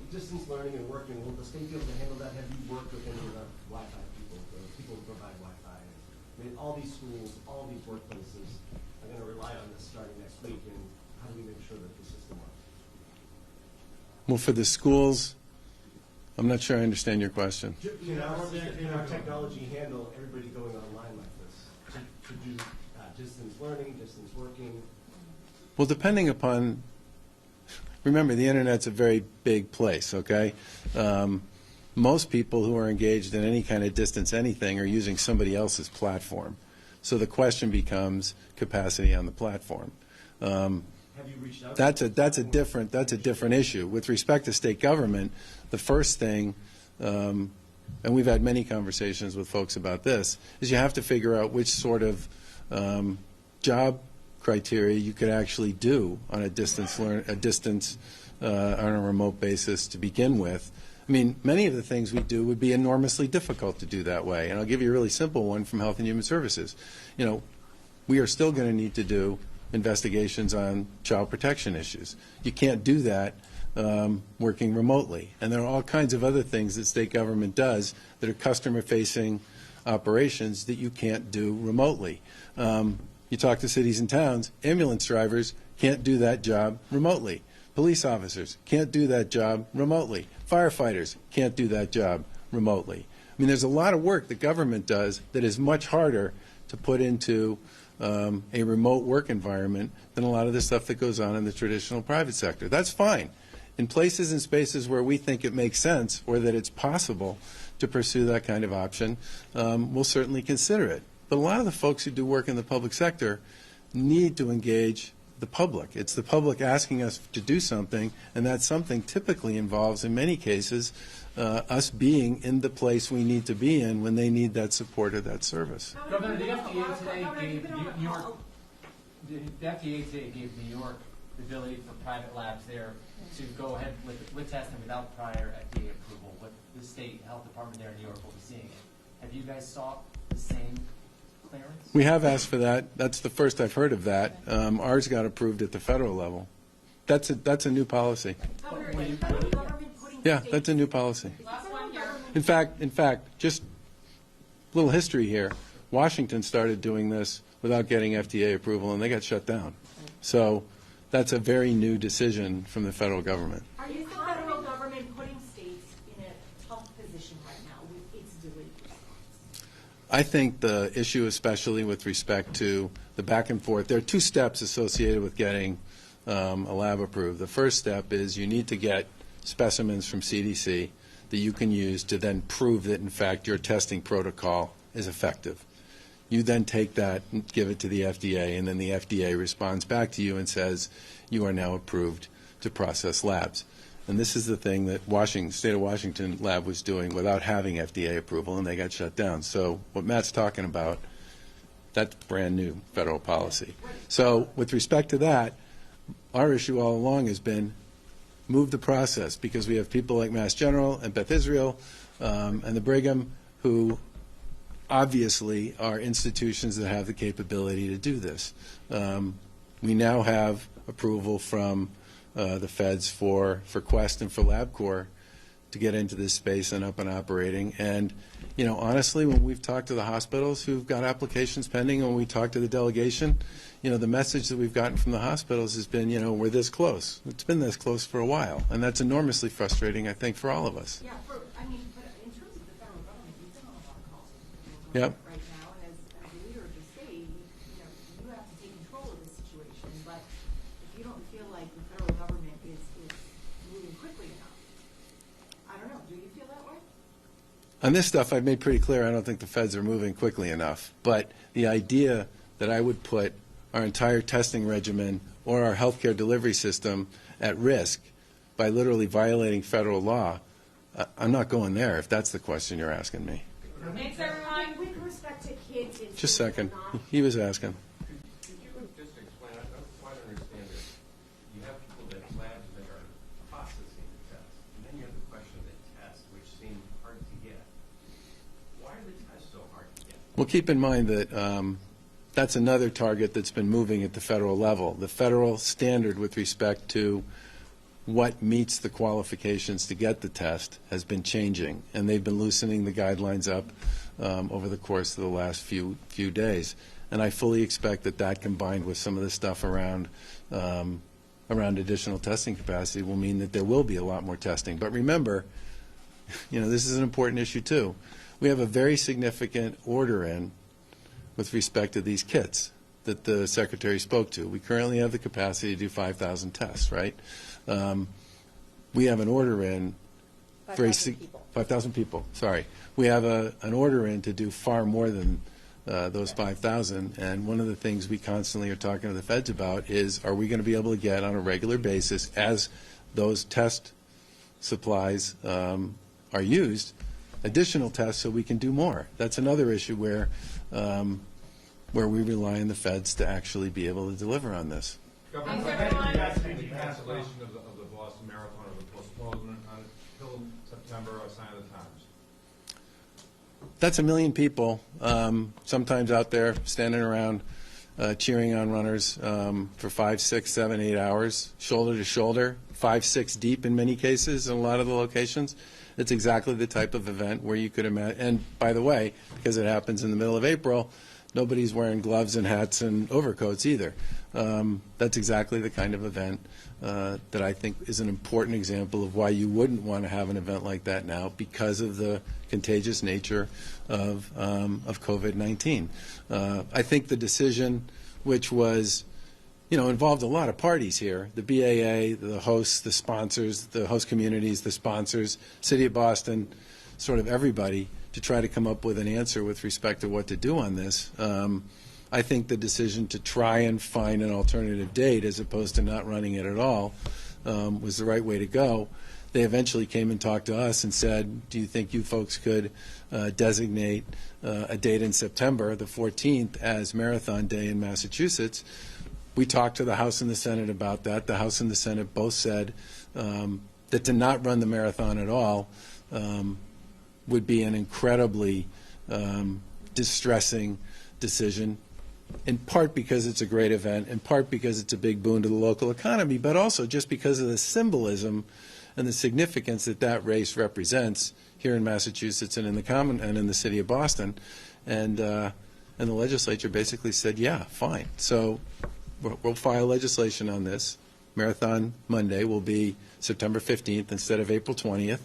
Speaker 3: Distance learning and working, will the state be able to handle that? Have you worked with any of the Wi-Fi people, the people who provide Wi-Fi? I mean, all these schools, all these workplaces are going to rely on this starting next week, and how do we make sure that the system works?
Speaker 5: Well, for the schools, I'm not sure I understand your question.
Speaker 3: Can our technology handle everybody going online like this? To do distance learning, distance working?
Speaker 5: Well, depending upon, remember, the Internet's a very big place, okay? Most people who are engaged in any kind of distance anything are using somebody else's platform. So the question becomes capacity on the platform.
Speaker 3: Have you reached out?
Speaker 5: That's a different issue. With respect to state government, the first thing, and we've had many conversations with folks about this, is you have to figure out which sort of job criteria you could actually do on on a remote basis to begin with. I mean, many of the things we do would be enormously difficult to do that way. And I'll give you a really simple one from Health and Human Services. You know, we are still going to need to do investigations on child protection issues. You can't do that working remotely. And there are all kinds of other things that state government does that are customer-facing operations that you can't do remotely. You talk to cities and towns, ambulance drivers can't do that job remotely. Police officers can't do that job remotely. Firefighters can't do that job remotely. I mean, there's a lot of work that government does that is much harder to put into a remote work environment than a lot of the stuff that goes on in the traditional private sector. That's fine. In places and spaces where we think it makes sense or that it's possible to pursue that kind of option, we'll certainly consider it. But a lot of the folks who do work in the public sector need to engage the public. It's the public asking us to do something, and that something typically involves, in many cases, us being in the place we need to be in when they need that support or that service.
Speaker 7: Governor, the FDA today gave New York the ability for private labs there
Speaker 11: to go ahead with testing without prior FDA approval, what the state health department there in New York will be seeing it. Have you guys sought the same clearance?
Speaker 5: We have asked for that. That's the first I've heard of that. Ours got approved at the federal level. That's a new policy. Yeah, that's a new policy. In fact, just a little history here. Washington started doing this without getting FDA approval, and they got shut down. So that's a very new decision from the federal government.
Speaker 10: Are you the federal government putting states in a tough position right now with its delayed response?
Speaker 5: I think the issue, especially with respect to the back and forth, there are two steps associated with getting a lab approved. The first step is you need to get specimens from CDC that you can use to then prove that, in fact, your testing protocol is effective. You then take that and give it to the FDA, and then the FDA responds back to you and says, you are now approved to process labs. And this is the thing that State of Washington lab was doing without having FDA approval, and they got shut down. So what Matt's talking about, that's brand new federal policy. So with respect to that, our issue all along has been move the process, because we have people like Mass General and Beth Israel and the Brigham who obviously are institutions that have the capability to do this. We now have approval from the feds for Quest and for LabCorp to get into this space and up and operating. And, you know, honestly, when we've talked to the hospitals who've got applications pending, and when we talk to the delegation, you know, the message that we've gotten from the hospitals has been, you know, we're this close. It's been this close for a while, and that's enormously frustrating, I think, for all of us.
Speaker 10: Yeah, but in terms of the federal government, you've done a lot of calls with the federal
Speaker 5: Yep.
Speaker 10: government right now, and as a leader of the state, you have to take control of this situation. But if you don't feel like the federal government is moving quickly enough, I don't know. Do you feel that way?
Speaker 5: On this stuff, I've made pretty clear I don't think the feds are moving quickly enough. But the idea that I would put our entire testing regimen or our healthcare delivery system at risk by literally violating federal law, I'm not going there, if that's the question you're asking me.
Speaker 10: Thanks, everyone. With respect to kids,
Speaker 5: Just a second. He was asking.
Speaker 19: Could you just explain, I don't quite understand it. You have people that labs that are processing the tests, and then you have the question of the tests, which seem hard to get. Why are the tests so hard to get?
Speaker 5: Well, keep in mind that that's another target that's been moving at the federal level. The federal standard with respect to what meets the qualifications to get the test has been changing, and they've been loosening the guidelines up over the course of the last few days. And I fully expect that combined with some of the stuff around additional testing capacity will mean that there will be a lot more testing. But remember, you know, this is an important issue too. We have a very significant order in with respect to these kits that the Secretary spoke to. We currently have the capacity to do 5,000 tests, right? We have an order in for 5,000 people. Sorry, we have an order in to do far more than those 5,000. And one of the things we constantly are talking to the feds about is, are we going to be able to get on a regular basis, as those test supplies are used, additional tests so we can do more? That's another issue where we rely on the feds to actually be able to deliver on this.
Speaker 19: Governor, the cancellation of the Boston Marathon or the postponement until September, a sign of the times.
Speaker 5: That's 1 million people, sometimes out there standing around cheering on runners for 5, 6, 7, 8 hours, shoulder to shoulder, 5, 6 deep in many cases in a lot of the locations. It's exactly the type of event where you could imagine. And by the way, because it happens in the middle of April, nobody's wearing gloves and hats and overcoats either. That's exactly the kind of event that I think is an important example of why you wouldn't want to have an event like that now, because of the contagious nature of COVID-19. I think the decision, which was, you know, involved a lot of parties here, the BAA, the hosts, the sponsors, the host communities, the sponsors, City of Boston, sort of everybody, to try to come up with an answer with respect to what to do on this. I think the decision to try and find an alternative date as opposed to not running it at all was the right way to go. They eventually came and talked to us and said, do you think you folks could designate a date in September, the 14th, as Marathon Day in Massachusetts? We talked to the House and the Senate about that. The House and the Senate both said that to not run the marathon at all would be an incredibly distressing decision, in part because it's a great event, in part because it's a big boon to the local economy, but also just because of the symbolism and the significance that that race represents here in Massachusetts and in the and in the city of Boston. And the legislature basically said, yeah, fine. So we'll file legislation on this. Marathon Monday will be September 15th instead of April 20th.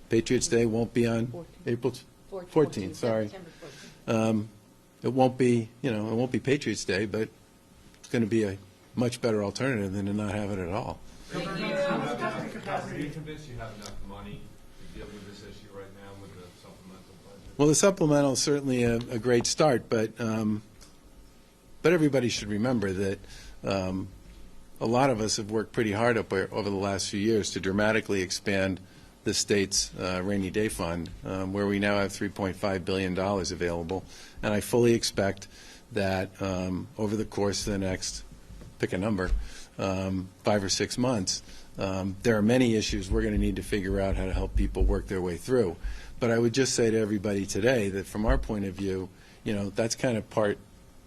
Speaker 5: Patriots Day won't be on April 14th. Sorry. It won't be, it won't be Patriots Day, but it's going to be a much better alternative than to not have it at all.
Speaker 19: Are you convinced you have enough money to deal with this issue right now with the supplemental budget?
Speaker 5: Well, the supplemental is certainly a great start, but everybody should remember that a lot of us have worked pretty hard over the last few years to dramatically expand the state's rainy day fund, where we now have $3.5 billion available. And I fully expect that over the course of the next, pick a number, 5 or 6 months, there are many issues we're going to need to figure out how to help people work their way through. But I would just say to everybody today that from our point of view, that's kind of part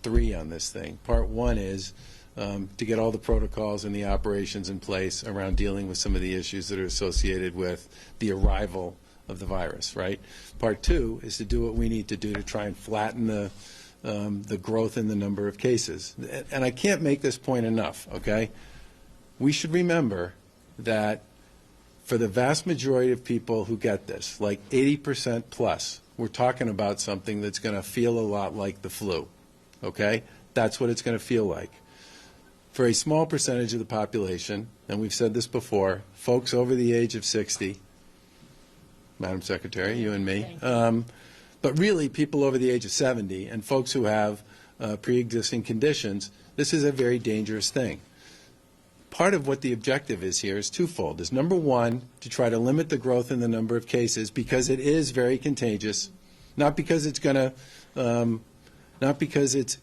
Speaker 5: 3 on this thing. Part 1 is to get all the protocols and the operations in place around dealing with some of the issues that are associated with the arrival of the virus, right? Part 2 is to do what we need to do to try and flatten the growth in the number of cases. And I can't make this point enough, okay? We should remember that for the vast majority of people who get this, like 80% plus, we're talking about something that's going to feel a lot like the flu, okay? That's what it's going to feel like. For a small percentage of the population, and we've said this before, folks over the age of 60, Madam Secretary, you and me, but really people over the age of 70 and folks who have pre-existing conditions, this is a very dangerous thing. Part of what the objective is here is twofold. Is number 1, to try to limit the growth in the number of cases because it is very contagious, not because it's going to, not because it's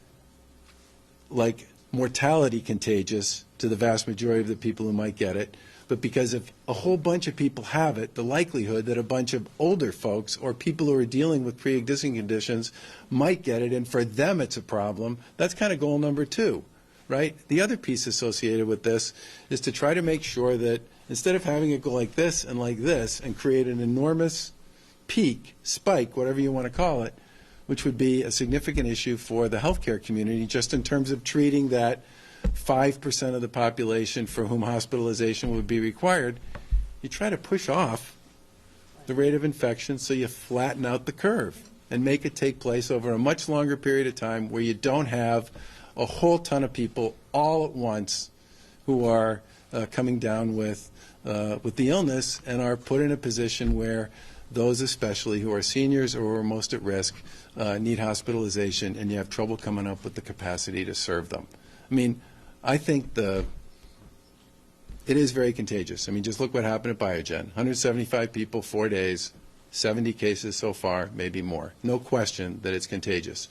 Speaker 5: like mortality contagious to the vast majority of the people who might get it, but because if a whole bunch of people have it, the likelihood that a bunch of older folks or people who are dealing with pre-existing conditions might get it, and for them it's a problem, that's kind of goal number 2, right? The other piece associated with this is to try to make sure that instead of having it go like this and create an enormous peak, spike, whatever you want to call it, which would be a significant issue for the healthcare community just in terms of treating that 5% of the population for whom hospitalization would be required, you try to push off the rate of infection so you flatten out the curve and make it take place over a much longer period of time where you don't have a whole ton of people all at once who are coming down with the illness and are put in a position where those especially who are seniors or who are most at risk need hospitalization, and you have trouble coming up with the capacity to serve them. I mean, I think it is very contagious. I mean, just look what happened at Biogen. 175 people, 4 days, 70 cases so far, maybe more. No question that it's contagious.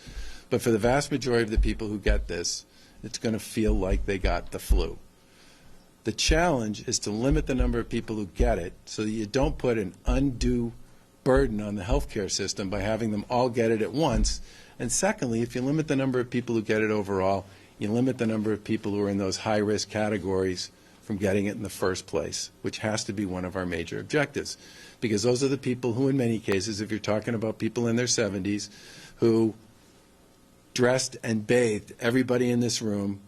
Speaker 5: But for the vast majority of the people who get this, it's going to feel like they got the flu. The challenge is to limit the number of people who get it so that you don't put an undue burden on the healthcare system by having them all get it at once. And secondly, if you limit the number of people who get it overall, you limit the number of people who are in those high-risk categories from getting it in the first place, which has to be one of our major objectives. Because those are the people who, in many cases, if you're talking about people in their 70s, who dressed and bathed everybody in this room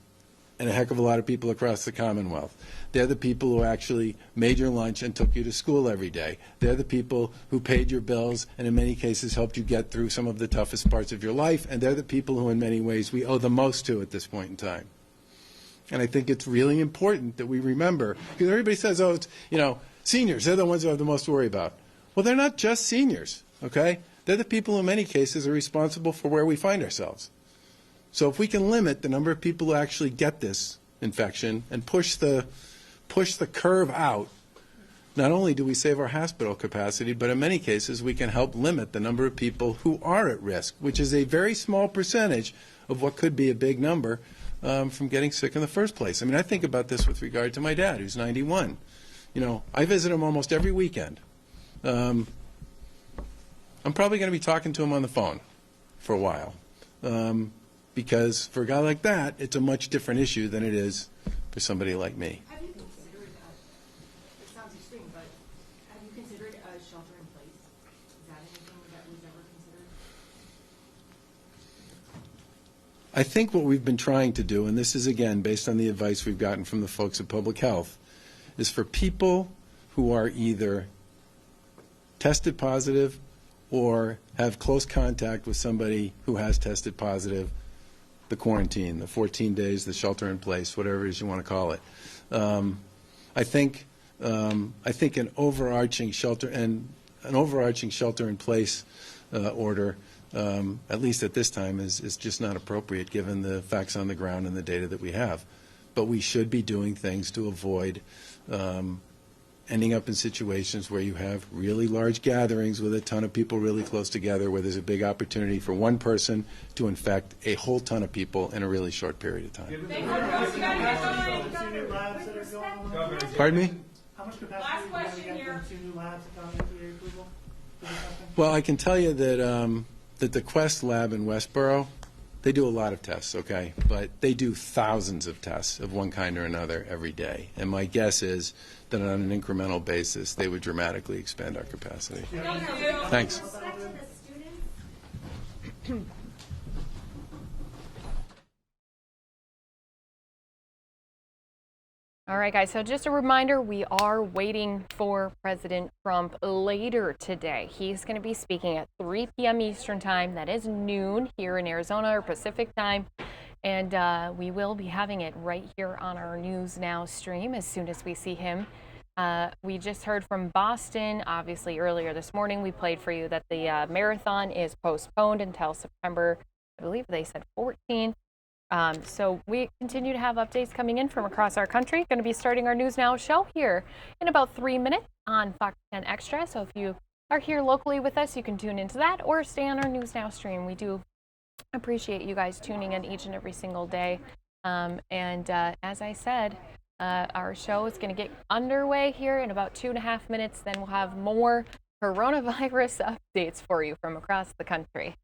Speaker 5: and a heck of a lot of people across the Commonwealth. They're the people who actually made your lunch and took you to school every day. They're the people who paid your bills and in many cases helped you get through some of the toughest parts of your life. And they're the people who in many ways we owe the most to at this point in time. And I think it's really important that we remember, because everybody says, oh, it's, seniors, they're the ones who have the most to worry about. Well, they're not just seniors, okay? They're the people who in many cases are responsible for where we find ourselves. So if we can limit the number of people who actually get this infection and push the curve out, not only do we save our hospital capacity, but in many cases we can help limit the number of people who are at risk, which is a very small percentage of what could be a big number from getting sick in the first place. I mean, I think about this with regard to my dad, who's 91. You know, I visit him almost every weekend. I'm probably going to be talking to him on the phone for a while. Because for a guy like that, it's a much different issue than it is for somebody like me.
Speaker 10: Have you considered, it sounds extreme, but have you considered a shelter in place? Is that anything that was ever considered?
Speaker 5: I think what we've been trying to do, and this is again based on the advice we've gotten from the folks at Public Health, is for people who are either tested positive or have close contact with somebody who has tested positive, the quarantine, the 14 days, the shelter in place, whatever it is you want to call it. I think an overarching shelter in place order, at least at this time, is just not appropriate given the facts on the ground and the data that we have. But we should be doing things to avoid ending up in situations where you have really large gatherings with a ton of people really close together, where there's a big opportunity for one person to infect a whole ton of people in a really short period of time. Pardon me?
Speaker 20: How much capacity are we going to get from 2 new labs that got FDA approval?
Speaker 5: Well, I can tell you that that the Quest lab in Westboro, they do a lot of tests, okay? But they do thousands of tests of one kind or another every day. And my guess is that on an incremental basis, they would dramatically expand our capacity. Thanks.
Speaker 17: With respect to the students,
Speaker 1: All right, guys, so just a reminder, we are waiting for President Trump later today. He's going to be speaking at 3 p.m. Eastern Time. That is noon here in Arizona or Pacific Time. And we will be having it right here on our News Now stream as soon as we see him. We just heard from Boston, obviously, earlier this morning. We played for you that the marathon is postponed until September, I believe they said 14th. So we continue to have updates coming in from across our country. Going to be starting our News Now show here in about 3 minutes on Fox 10 Extra. So if you are here locally with us, you can tune into that or stay on our News Now stream. We do appreciate you guys tuning in each and every single day. As I said, our show is going to get underway here in about 2.5 minutes. Then we'll have more coronavirus updates for you from across the country.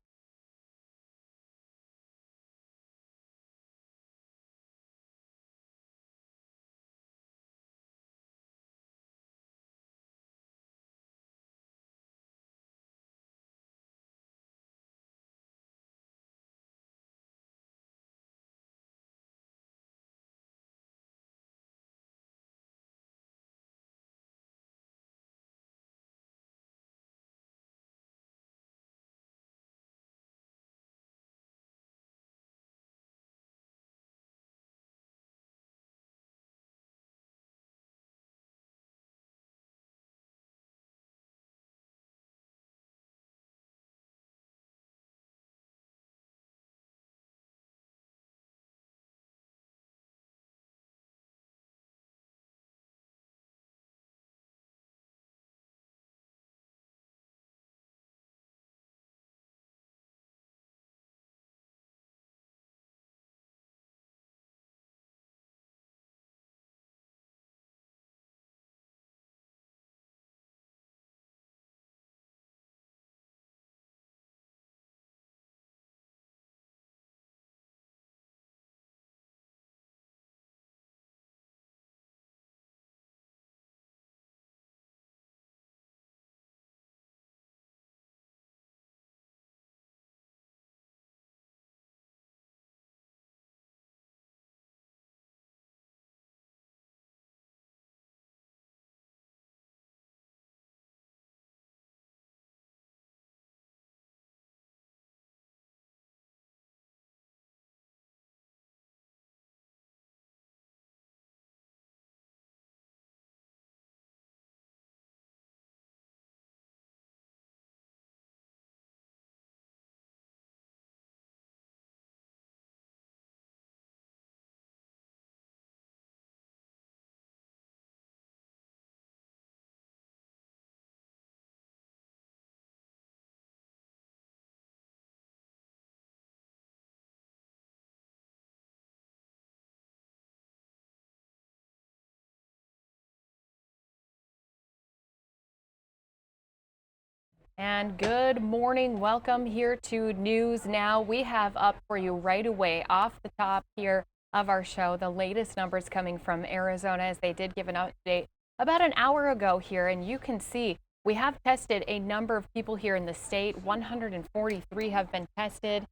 Speaker 1: And good morning. Welcome here to News Now. We have up for you right away off the top here of our show the latest numbers coming from Arizona, as they did give an update about an hour ago here. And you can see we have tested a number of people here in the state. 143 have been tested.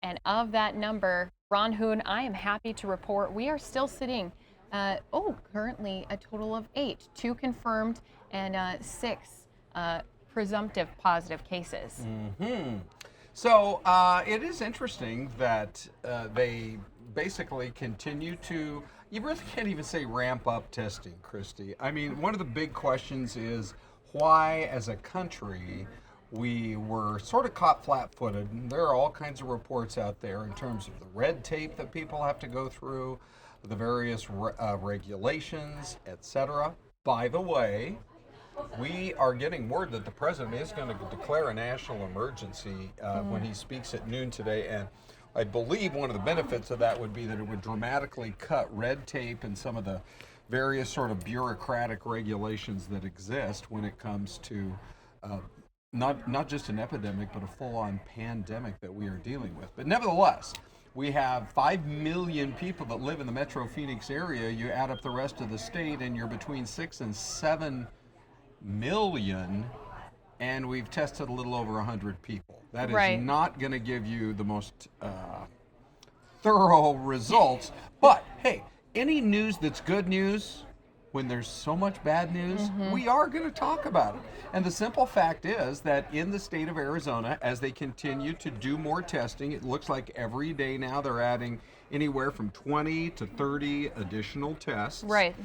Speaker 1: And of that number, Ron Hoon, I am happy to report we are still sitting currently a total of 8, 2 confirmed and 6 presumptive positive cases.
Speaker 4: So it is interesting that they basically continue to, you really can't even say ramp up testing, Christy. I mean, one of the big questions is why, as a country, we were sort of caught flat-footed, and there are all kinds of reports out there in terms of the red tape that people have to go through, the various regulations, etc. By the way, we are getting word that the president is going to declare a national emergency when he speaks at noon today, and I believe one of the benefits of that would be that it would dramatically cut red tape and some of the various sort of bureaucratic regulations that exist when it comes to not just an epidemic, but a full-on pandemic that we are dealing with. But nevertheless, we have 5 million people that live in the Metro Phoenix area. You add up the rest of the state, and you're between 6 and 7 million, and we've tested a little over 100 people. That is not going to give you the most thorough results. But hey, any news that's good news, when there's so much bad news, we are going to talk about it. And the simple fact is that in the state of Arizona, as they continue to do more testing, it looks like every day now they're adding anywhere from 20 to 30 additional tests.
Speaker 1: Right.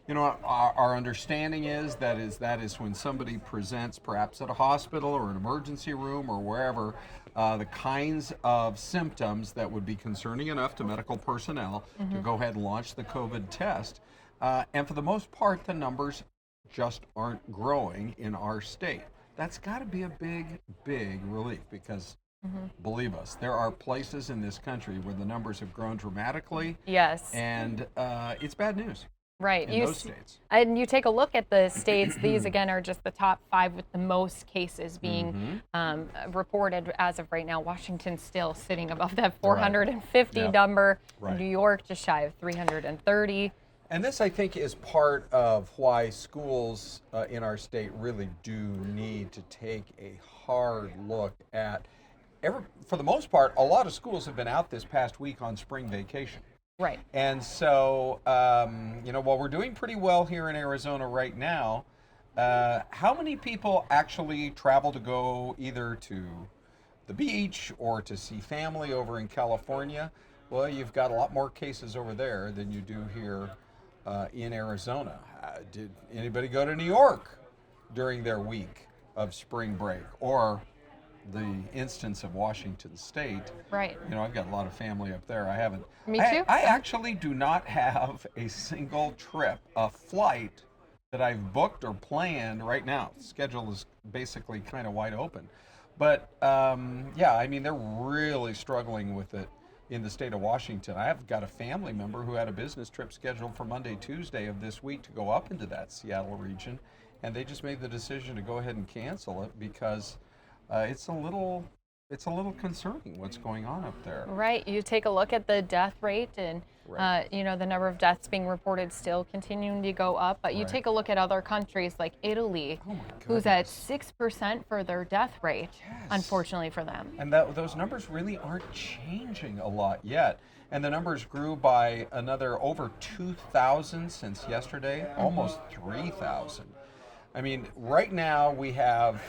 Speaker 4: You know, our understanding is that is when somebody presents perhaps at a hospital or an emergency room or wherever, the kinds of symptoms that would be concerning enough to medical personnel to go ahead and launch the COVID test. And for the most part, the numbers just aren't growing in our state. That's got to be a big, big relief because, believe us, there are places in this country where the numbers have grown dramatically.
Speaker 1: Yes.
Speaker 4: And it's bad news.
Speaker 1: Right.
Speaker 4: In those states.
Speaker 1: And you take a look at the states, these again are just the top 5 with the most cases being reported as of right now. Washington still sitting above that 450 number.
Speaker 4: Right.
Speaker 1: New York just shy of 330.
Speaker 4: And this, I think, is part of why schools in our state really do need to take a hard look at, for the most part, a lot of schools have been out this past week on spring vacation.
Speaker 1: Right.
Speaker 4: And so, while we're doing pretty well here in Arizona right now, how many people actually travel to go either to the beach or to see family over in California? Well, you've got a lot more cases over there than you do here in Arizona. Did anybody go to New York during their week of spring break? Or the instance of Washington State.
Speaker 1: Right.
Speaker 4: You know, I've got a lot of family up there. I haven't.
Speaker 1: Me too.
Speaker 4: I actually do not have a single trip, a flight that I've booked or planned right now. The schedule is basically kind of wide open. But I mean, they're really struggling with it in the state of Washington. I've got a family member who had a business trip scheduled for Monday, Tuesday of this week to go up into that Seattle region, and they just made the decision to go ahead and cancel it because it's a little concerning what's going on up there.
Speaker 1: Right. You take a look at the death rate and, the number of deaths being reported still continuing to go up. But you take a look at other countries like Italy, who's at 6% for their death rate, unfortunately for them.
Speaker 4: And those numbers really aren't changing a lot yet. And the numbers grew by another over 2,000 since yesterday, almost 3,000. I mean, right now we have...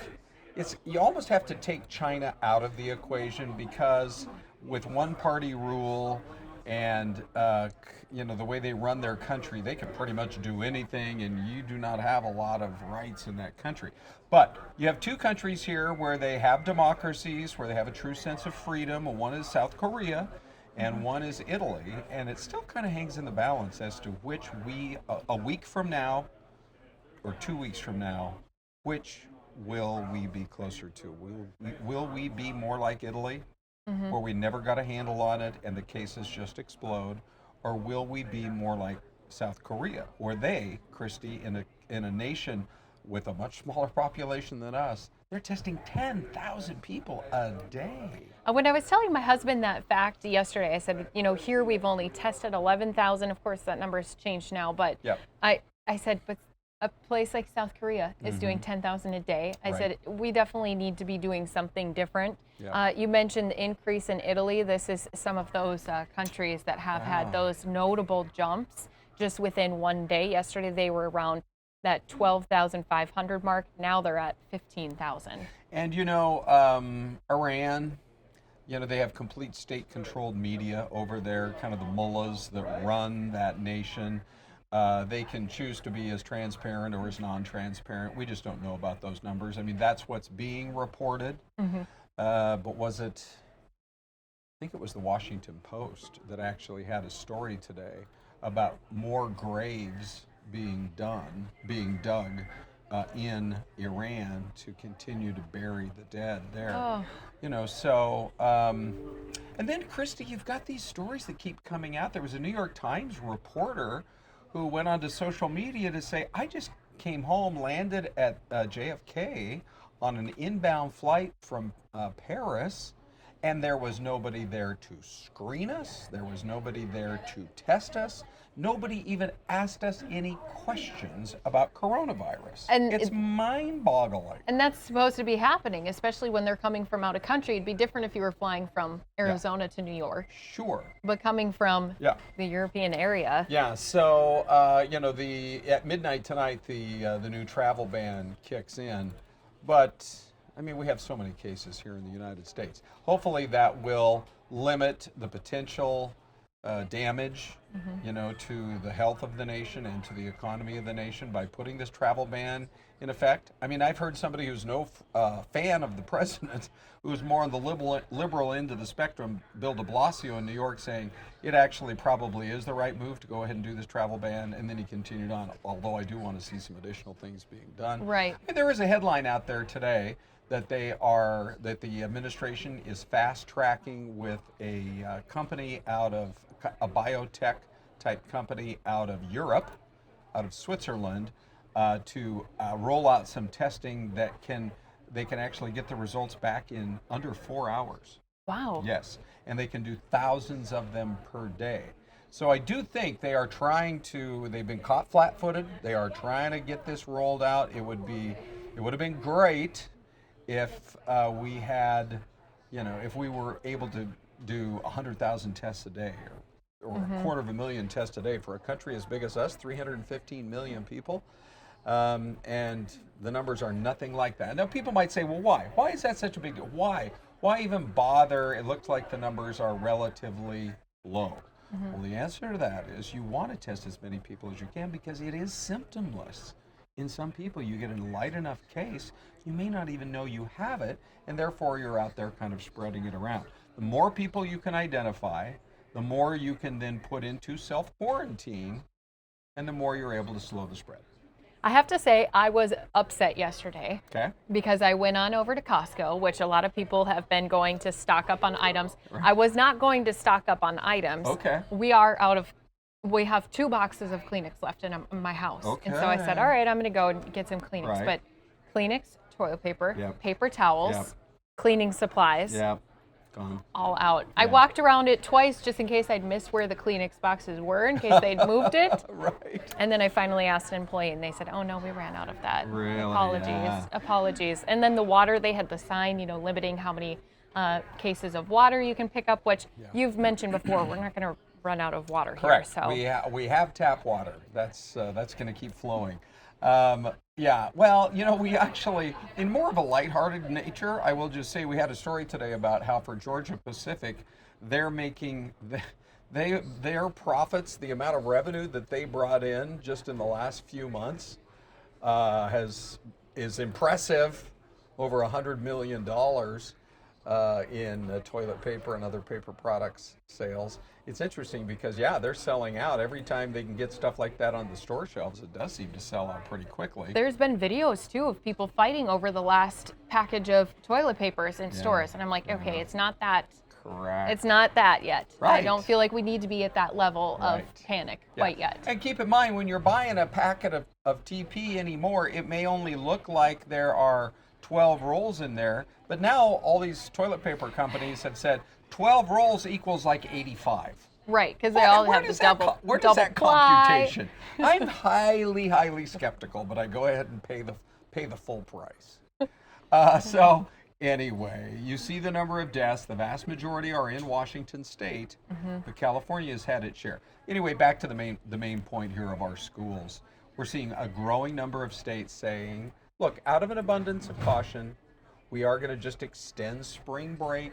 Speaker 4: you almost have to take China out of the equation because with one-party rule and the way they run their country, they can pretty much do anything, and you do not have a lot of rights in that country. But you have 2 countries here where they have democracies, where they have a true sense of freedom. One is South Korea, and one is Italy, and it still kind of hangs in the balance as to which a week from now or 2 weeks from now, which will we be closer to? Will we be more like Italy, where we never got a handle on it and the cases just explode? Or will we be more like South Korea, where they, Christy, in a nation with a much smaller population than us, they're testing 10,000 people a day.
Speaker 1: When I was telling my husband that fact yesterday, I said, here we've only tested 11,000. Of course, that number's changed now, but
Speaker 4: Yep.
Speaker 1: I said, but a place like South Korea is doing 10,000 a day. I said, we definitely need to be doing something different.
Speaker 4: Yep.
Speaker 1: You mentioned the increase in Italy. This is some of those countries that have had those notable jumps just within one day. Yesterday, they were around that 12,500 mark. Now they're at 15,000.
Speaker 4: And Iran, they have complete state-controlled media over there, kind of the mullahs that run that nation. They can choose to be as transparent or as non-transparent. We just don't know about those numbers. I mean, that's what's being reported. But was it, I think it was the Washington Post that actually had a story today about more graves being dug in Iran to continue to bury the dead there. And then Christy, you've got these stories that keep coming out. There was a New York Times reporter who went onto social media to say, I just came home, landed at JFK on an inbound flight from Paris, and there was nobody there to screen us. There was nobody there to test us. Nobody even asked us any questions about coronavirus. And it's mind-boggling.
Speaker 1: And that's supposed to be happening, especially when they're coming from out of country. It'd be different if you were flying from Arizona to New York.
Speaker 4: Sure.
Speaker 1: But coming from the European area.
Speaker 4: Yeah, so, at midnight tonight, the new travel ban kicks in. But, I mean, we have so many cases here in the United States. Hopefully that will limit the potential damage, to the health of the nation and to the economy of the nation by putting this travel ban in effect. I mean, I've heard somebody who's no fan of the president, who's more on the liberal end of the spectrum, Bill de Blasio in New York, saying it actually probably is the right move to go ahead and do this travel ban. And then he continued on, although I do want to see some additional things being done.
Speaker 1: Right.
Speaker 4: And there is a headline out there today that the administration is fast tracking with a company out of a biotech type company out of Europe, out of Switzerland, to roll out some testing that they can actually get the results back in under 4 hours.
Speaker 1: Wow.
Speaker 4: Yes, and they can do thousands of them per day. So I do think they are they've been caught flat-footed. They are trying to get this rolled out. It would have been great if we had, if we were able to do 100,000 tests a day or 250,000 tests a day for a country as big as us, 315 million people. And the numbers are nothing like that. Now, people might say, well, why? Why is that such a big deal? Why? Why even bother? It looks like the numbers are relatively low. Well, the answer to that is you want to test as many people as you can because it is symptomless. In some people, you get a light enough case, you may not even know you have it, and therefore you're out there kind of spreading it around. The more people you can identify, the more you can then put into self-quarantine, and the more you're able to slow the spread.
Speaker 1: I have to say, I was upset yesterday because I went on over to Costco, which a lot of people have been going to stock up on items.
Speaker 4: Right.
Speaker 1: I was not going to stock up on items. We have 2 boxes of Kleenex left in my house. And so I said, all right, I'm going to go and get some Kleenex.
Speaker 4: Right.
Speaker 1: But Kleenex, toilet paper, paper towels, cleaning supplies,
Speaker 4: gone.
Speaker 1: all out. I walked around it twice just in case I'd missed where the Kleenex boxes were, in case they'd moved it.
Speaker 4: Right.
Speaker 1: And then I finally asked an employee, and they said, oh, no, we ran out of that.
Speaker 4: Really?
Speaker 1: Apologies. And then the water, they had the sign, limiting how many cases of water you can pick up, which you've mentioned before. We're not going to run out of water here. So.
Speaker 4: We have tap water. That's going to keep flowing. Well, we actually, in more of a lighthearted nature, I will just say we had a story today about how for Georgia Pacific, they're making their profits, the amount of revenue that they brought in just in the last few months is impressive, over $100 million in toilet paper and other paper products sales. It's interesting because, they're selling out. Every time they can get stuff like that on the store shelves, it does seem to sell out pretty quickly.
Speaker 1: There's been videos, too, of people fighting over the last package of toilet papers in stores. And I'm like, okay, it's not that
Speaker 4: Correct.
Speaker 1: It's not that yet. I
Speaker 4: Right.
Speaker 1: don't feel like we need to be at that level of
Speaker 4: Right.
Speaker 1: panic
Speaker 4: Yeah.
Speaker 1: quite yet.
Speaker 4: And keep in mind, when you're buying a packet of TP anymore, it may only look like there are 12 rolls in there, but now all these toilet paper companies have said 12 rolls equals like 85.
Speaker 1: Right, because they all have the double
Speaker 4: Where does that
Speaker 1: ply.
Speaker 4: computation? I'm highly skeptical, but I go ahead and pay the full price. So anyway, you see the number of deaths. The vast majority are in Washington State, but California has had its share. Anyway, back to the main point here of our schools. We're seeing a growing number of states saying, look, out of an abundance of caution, we are going to just extend spring break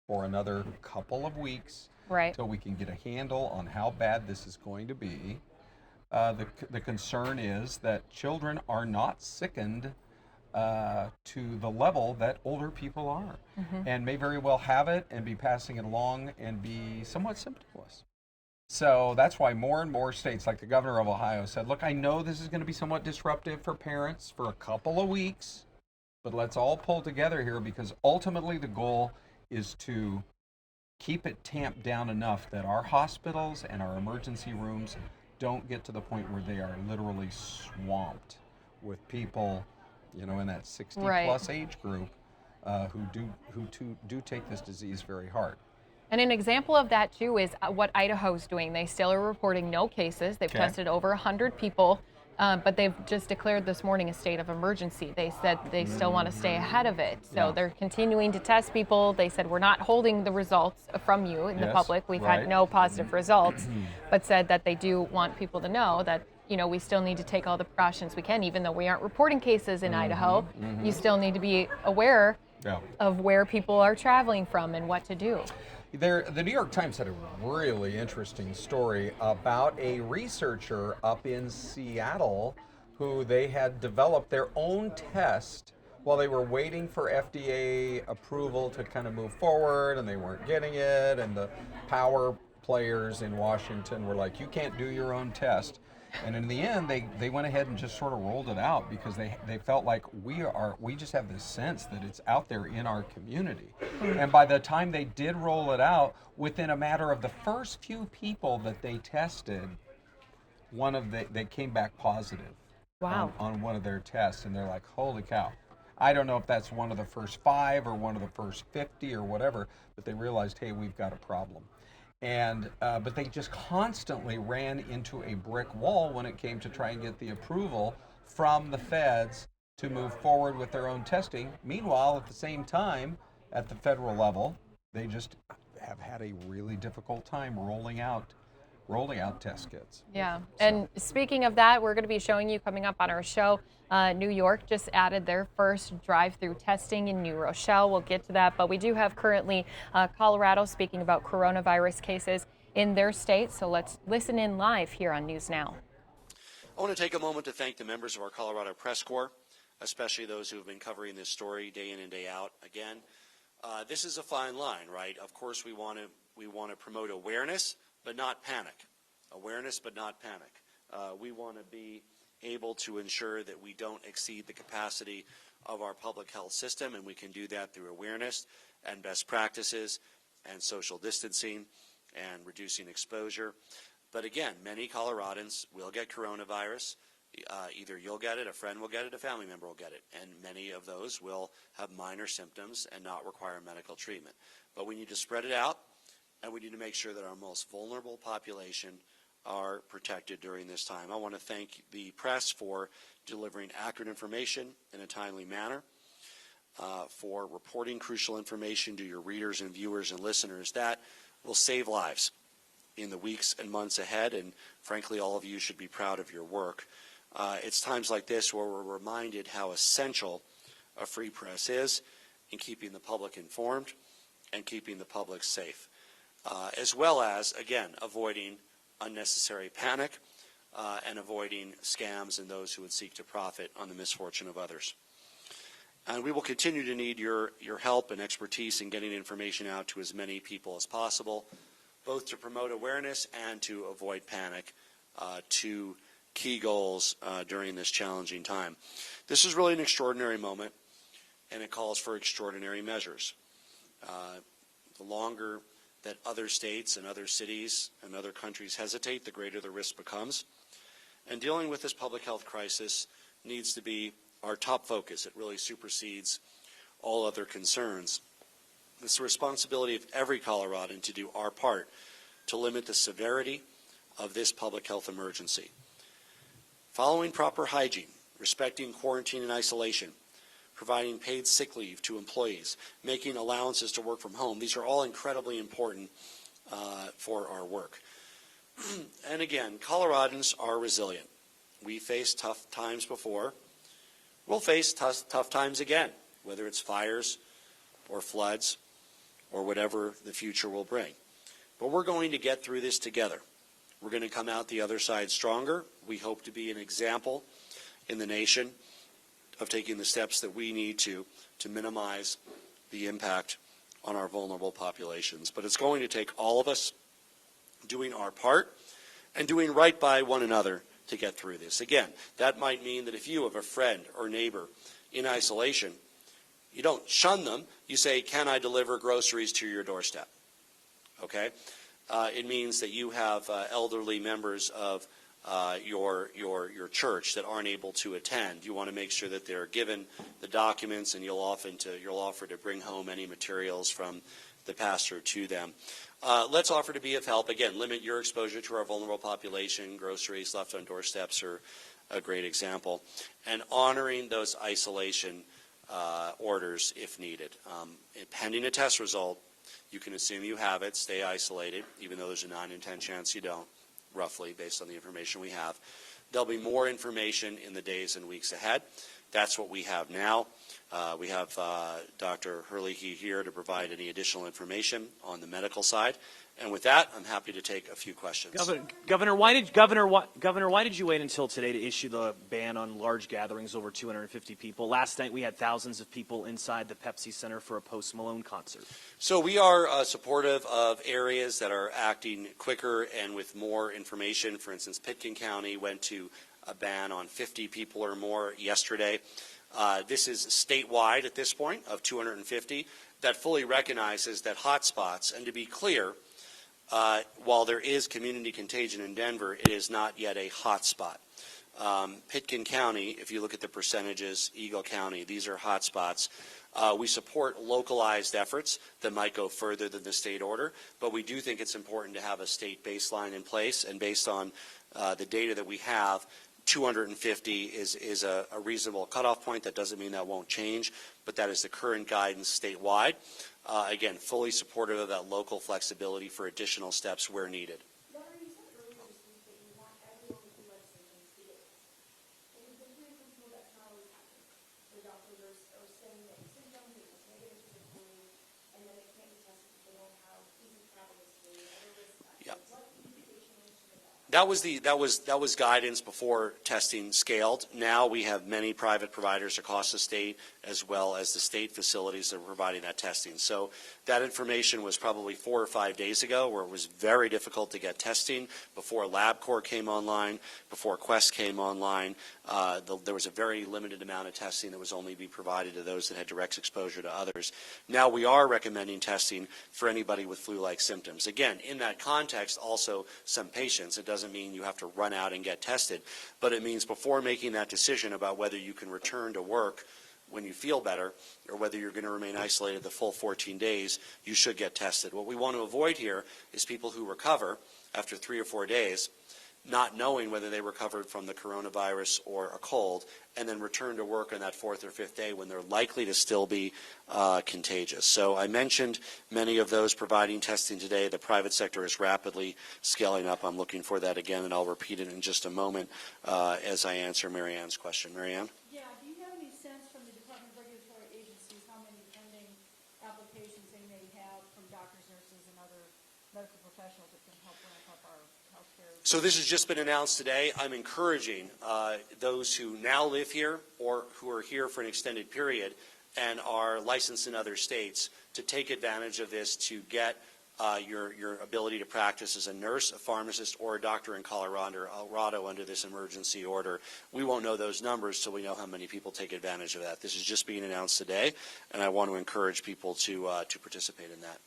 Speaker 4: for another couple of weeks,
Speaker 1: right,
Speaker 4: till we can get a handle on how bad this is going to be. The concern is that children are not sickened to the level that older people are, and may very well have it and be passing it along and be somewhat symptomless. So that's why more and more states, like the governor of Ohio, said, look, I know this is going to be somewhat disruptive for parents for a couple of weeks, but let's all pull together here, because ultimately the goal is to keep it tamped down enough that our hospitals and our emergency rooms don't get to the point where they are literally swamped with people, in that 60 plus age group who do take this disease very hard.
Speaker 1: And an example of that too is what Idaho's doing. They still are reporting no cases. They've tested over 100 people, but they've just declared this morning a state of emergency. They said they still want to stay ahead of it. So they're continuing to test people. They said, we're not holding the results from you in the public. We've had no positive results, but said that they do want people to know that, we still need to take all the precautions we can, even though we aren't reporting cases in Idaho. You still need to be aware of where people are traveling from and what to do.
Speaker 4: The New York Times had a really interesting story about a researcher up in Seattle who they had developed their own test while they were waiting for FDA approval to kind of move forward, and they weren't getting it, and the power players in Washington were like, you can't do your own test. And in the end, they went ahead and just sort of rolled it out, because they felt like we just have this sense that it's out there in our community. And by the time they did roll it out, within a matter of the first few people that they tested, they came back positive on one of their tests, and they're like, holy cow. I don't know if that's one of the first 5 or one of the first 50 or whatever, but they realized, hey, we've got a problem. And but they just constantly ran into a brick wall when it came to try and get the approval from the feds to move forward with their own testing. Meanwhile, at the same time, at the federal level, they just have had a really difficult time rolling out test kits.
Speaker 1: Yeah, and speaking of that, we're going to be showing you coming up on our show, New York just added their first drive-through testing in New Rochelle. We'll get to that, but we do have currently Colorado speaking about coronavirus cases in their state, so let's listen in live here on News Now.
Speaker 15: I want to take a moment to thank the members of our Colorado Press Corps, especially those who have been covering this story day in and day out. Again, this is a fine line, right? Of course, we want to promote awareness, but not panic. Awareness, but not panic. We want to be able to ensure that we don't exceed the capacity of our public health system, and we can do that through awareness and best practices and social distancing and reducing exposure. But again, many Coloradans will get coronavirus. Either you'll get it, a friend will get it, a family member will get it, and many of those will have minor symptoms and not require medical treatment. But we need to spread it out, and we need to make sure that our most vulnerable population are protected during this time. I want to thank the press for delivering accurate information in a timely manner, for reporting crucial information to your readers and viewers and listeners. That will save lives in the weeks and months ahead, and frankly, all of you should be proud of your work. It's times like this where we're reminded how essential a free press is in keeping the public informed and keeping the public safe, as well as, again, avoiding unnecessary panic and avoiding scams and those who would seek to profit on the misfortune of others. And we will continue to need your help and expertise in getting information out to as many people as possible, both to promote awareness and to avoid panic, two key goals during this challenging time. This is really an extraordinary moment, and it calls for extraordinary measures. The longer that other states and other cities and other countries hesitate, the greater the risk becomes. And dealing with this public health crisis needs to be our top focus. It really supersedes all other concerns. It's the responsibility of every Coloradan to do our part to limit the severity of this public health emergency. Following proper hygiene, respecting quarantine and isolation, providing paid sick leave to employees, making allowances to work from home, these are all incredibly important for our work. And again, Coloradans are resilient. We faced tough times before. We'll face tough times again, whether it's fires or floods or whatever the future will bring. But we're going to get through this together. We're going to come out the other side stronger. We hope to be an example in the nation of taking the steps that we need to minimize the impact on our vulnerable populations. But it's going to take all of us doing our part and doing right by one another to get through this. Again, that might mean that if you have a friend or neighbor in isolation, you don't shun them. You say, can I deliver groceries to your doorstep? Okay? It means that you have elderly members of your church that aren't able to attend. You want to make sure that they're given the documents, and you'll offer to bring home any materials from the pastor to them. Let's offer to be of help. Again, limit your exposure to our vulnerable population. Groceries left on doorsteps are a great example. And honoring those isolation orders if needed. Pending a test result, you can assume you have it, stay isolated, even though there's a 9 in 10 chance you don't, roughly, based on the information we have. There'll be more information in the days and weeks ahead. That's what we have now. We have Dr. Herlihy here to provide any additional information on the medical side. And with that, I'm happy to take a few questions.
Speaker 8: Governor, why did you wait until today to issue the ban on large gatherings over 250 people? Last night we had thousands of people inside the Pepsi Center for a Post Malone concert.
Speaker 15: So we are supportive of areas that are acting quicker and with more information. For instance, Pitkin County went to a ban on 50 people or more yesterday. This is statewide at this point of 250 that fully recognizes that hotspots, and to be clear, while there is community contagion in Denver, it is not yet a hotspot. Pitkin County, if you look at the percentages, Eagle County, these are hotspots. We support localized efforts that might go further than the state order, but we do think it's important to have a state baseline in place, and based on the data that we have, 250 is a reasonable cutoff point. That doesn't mean that won't change, but that is the current guidance statewide. Again, fully supportive of that local flexibility for additional steps where needed. That was guidance before testing scaled. Now we have many private providers across the state, as well as the state facilities that are providing that testing. So that information was probably 4 or 5 days ago, where it was very difficult to get testing before LabCorp came online, before Quest came online. There was a very limited amount of testing that was only be provided to those that had direct exposure to others. Now we are recommending testing for anybody with flu-like symptoms. Again, in that context, also some patients. It doesn't mean you have to run out and get tested, but it means before making that decision about whether you can return to work when you feel better or whether you're going to remain isolated the full 14 days, you should get tested. What we want to avoid here is people who recover after 3 or 4 days not knowing whether they recovered from the coronavirus or a cold, and then return to work on that 4th or 5th day when they're likely to still be contagious. So I mentioned many of those providing testing today. The private sector is rapidly scaling up. I'm looking for that again, and I'll repeat it in just a moment as I answer Mary Ann's question. Mary Ann?
Speaker 13: Yeah, do you have any sense from the Department of Regulatory Agencies how many pending applications they may have from doctors, nurses, and other medical professionals that can help ramp up our healthcare?
Speaker 15: So this has just been announced today. I'm encouraging those who now live here or who are here for an extended period and are licensed in other states to take advantage of this to get your ability to practice as a nurse, a pharmacist, or a doctor in Colorado under this emergency order. We won't know those numbers till we know how many people take advantage of that. This is just being announced today, and I want to encourage people to participate in that.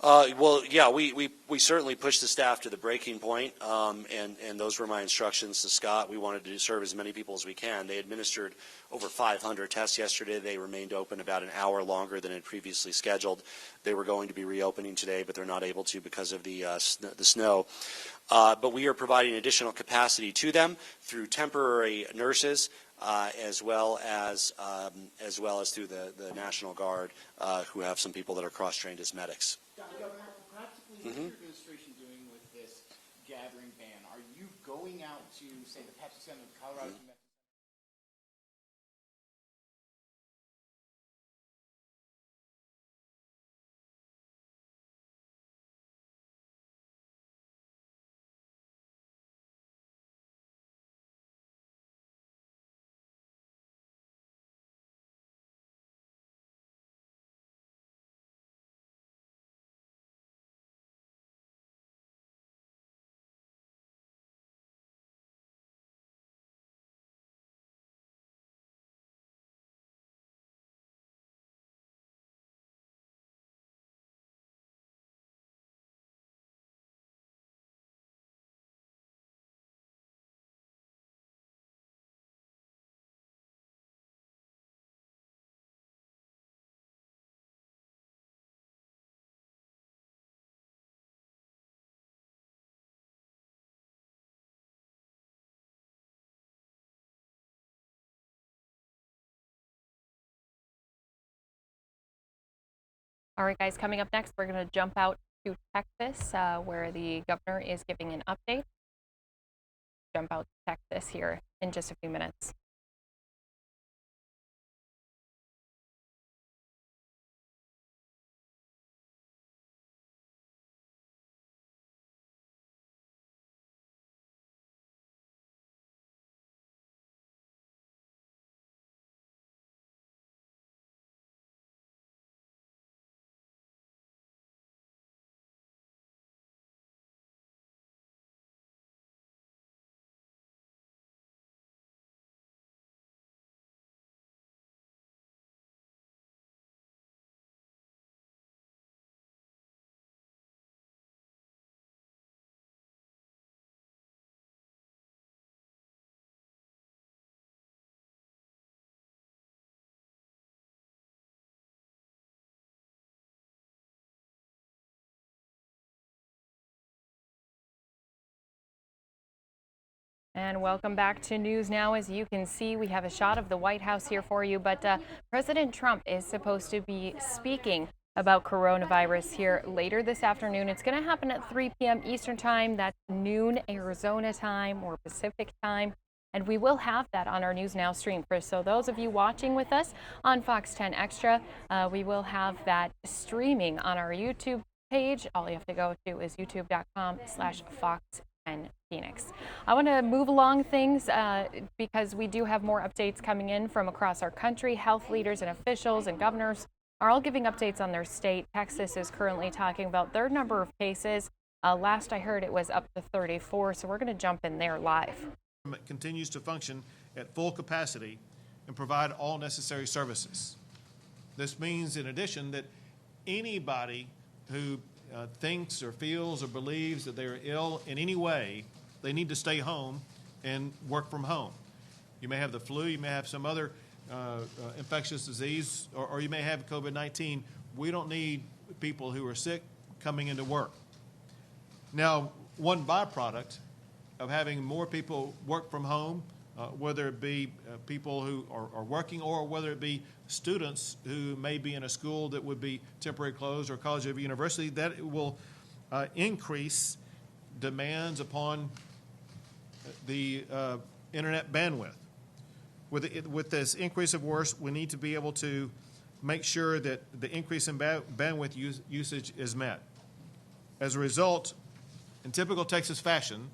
Speaker 15: Well, yeah, we certainly pushed the staff to the breaking point, and those were my instructions to Scott. We wanted to serve as many people as we can. They administered over 500 tests yesterday. They remained open about an hour longer than had previously scheduled. They were going to be reopening today, but they're not able to because of the snow. But we are providing additional capacity to them through temporary nurses, as well as through the National Guard, who have some people that are cross-trained as medics.
Speaker 16: Practically, what's your administration doing with this gathering ban? Are you going out to, say, the Pepsi Center of Colorado?
Speaker 1: All right, guys, coming up next, we're going to jump out to Texas, where the governor is giving an update. Jump out to Texas here in just a few minutes. And welcome back to News Now. As you can see, we have a shot of the White House here for you, but President Trump is supposed to be speaking about coronavirus here later this afternoon. It's going to happen at 3 p.m. Eastern Time. That's noon Arizona time or Pacific time. And we will have that on our News Now stream. So those of you watching with us on Fox 10 Extra, we will have that streaming on our YouTube page. All you have to go to is youtube.com/Fox10 Phoenix. I want to move along things because we do have more updates coming in from across our country. Health leaders and officials and governors are all giving updates on their state. Texas is currently talking about their number of cases. Last I heard, it was up to 34, so we're going to jump in there live.
Speaker 9: Continues to function at full capacity and provide all necessary services. This means, in addition, that anybody who thinks or feels or believes that they are ill in any way, they need to stay home and work from home. You may have the flu, you may have some other infectious disease, or you may have COVID-19. We don't need people who are sick coming into work. Now, one byproduct of having more people work from home, whether it be people who are working or whether it be students who may be in a school that would be temporarily closed or college or university, that it will increase demands upon the internet bandwidth. With this increase of work, we need to be able to make sure that the increase in bandwidth usage is met. As a result, in typical Texas fashion,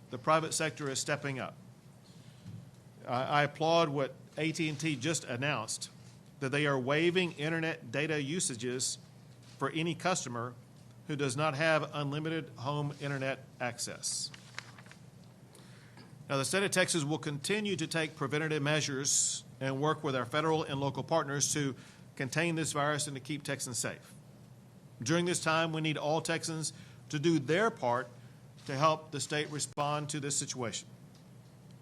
Speaker 9: the private sector is stepping up. I applaud what AT&T just announced, that they are waiving internet data usages for any customer who does not have unlimited home internet access. Now, the state of Texas will continue to take preventative measures and work with our federal and local partners to contain this virus and to keep Texans safe. During this time, we need all Texans to do their part to help the state respond to this situation.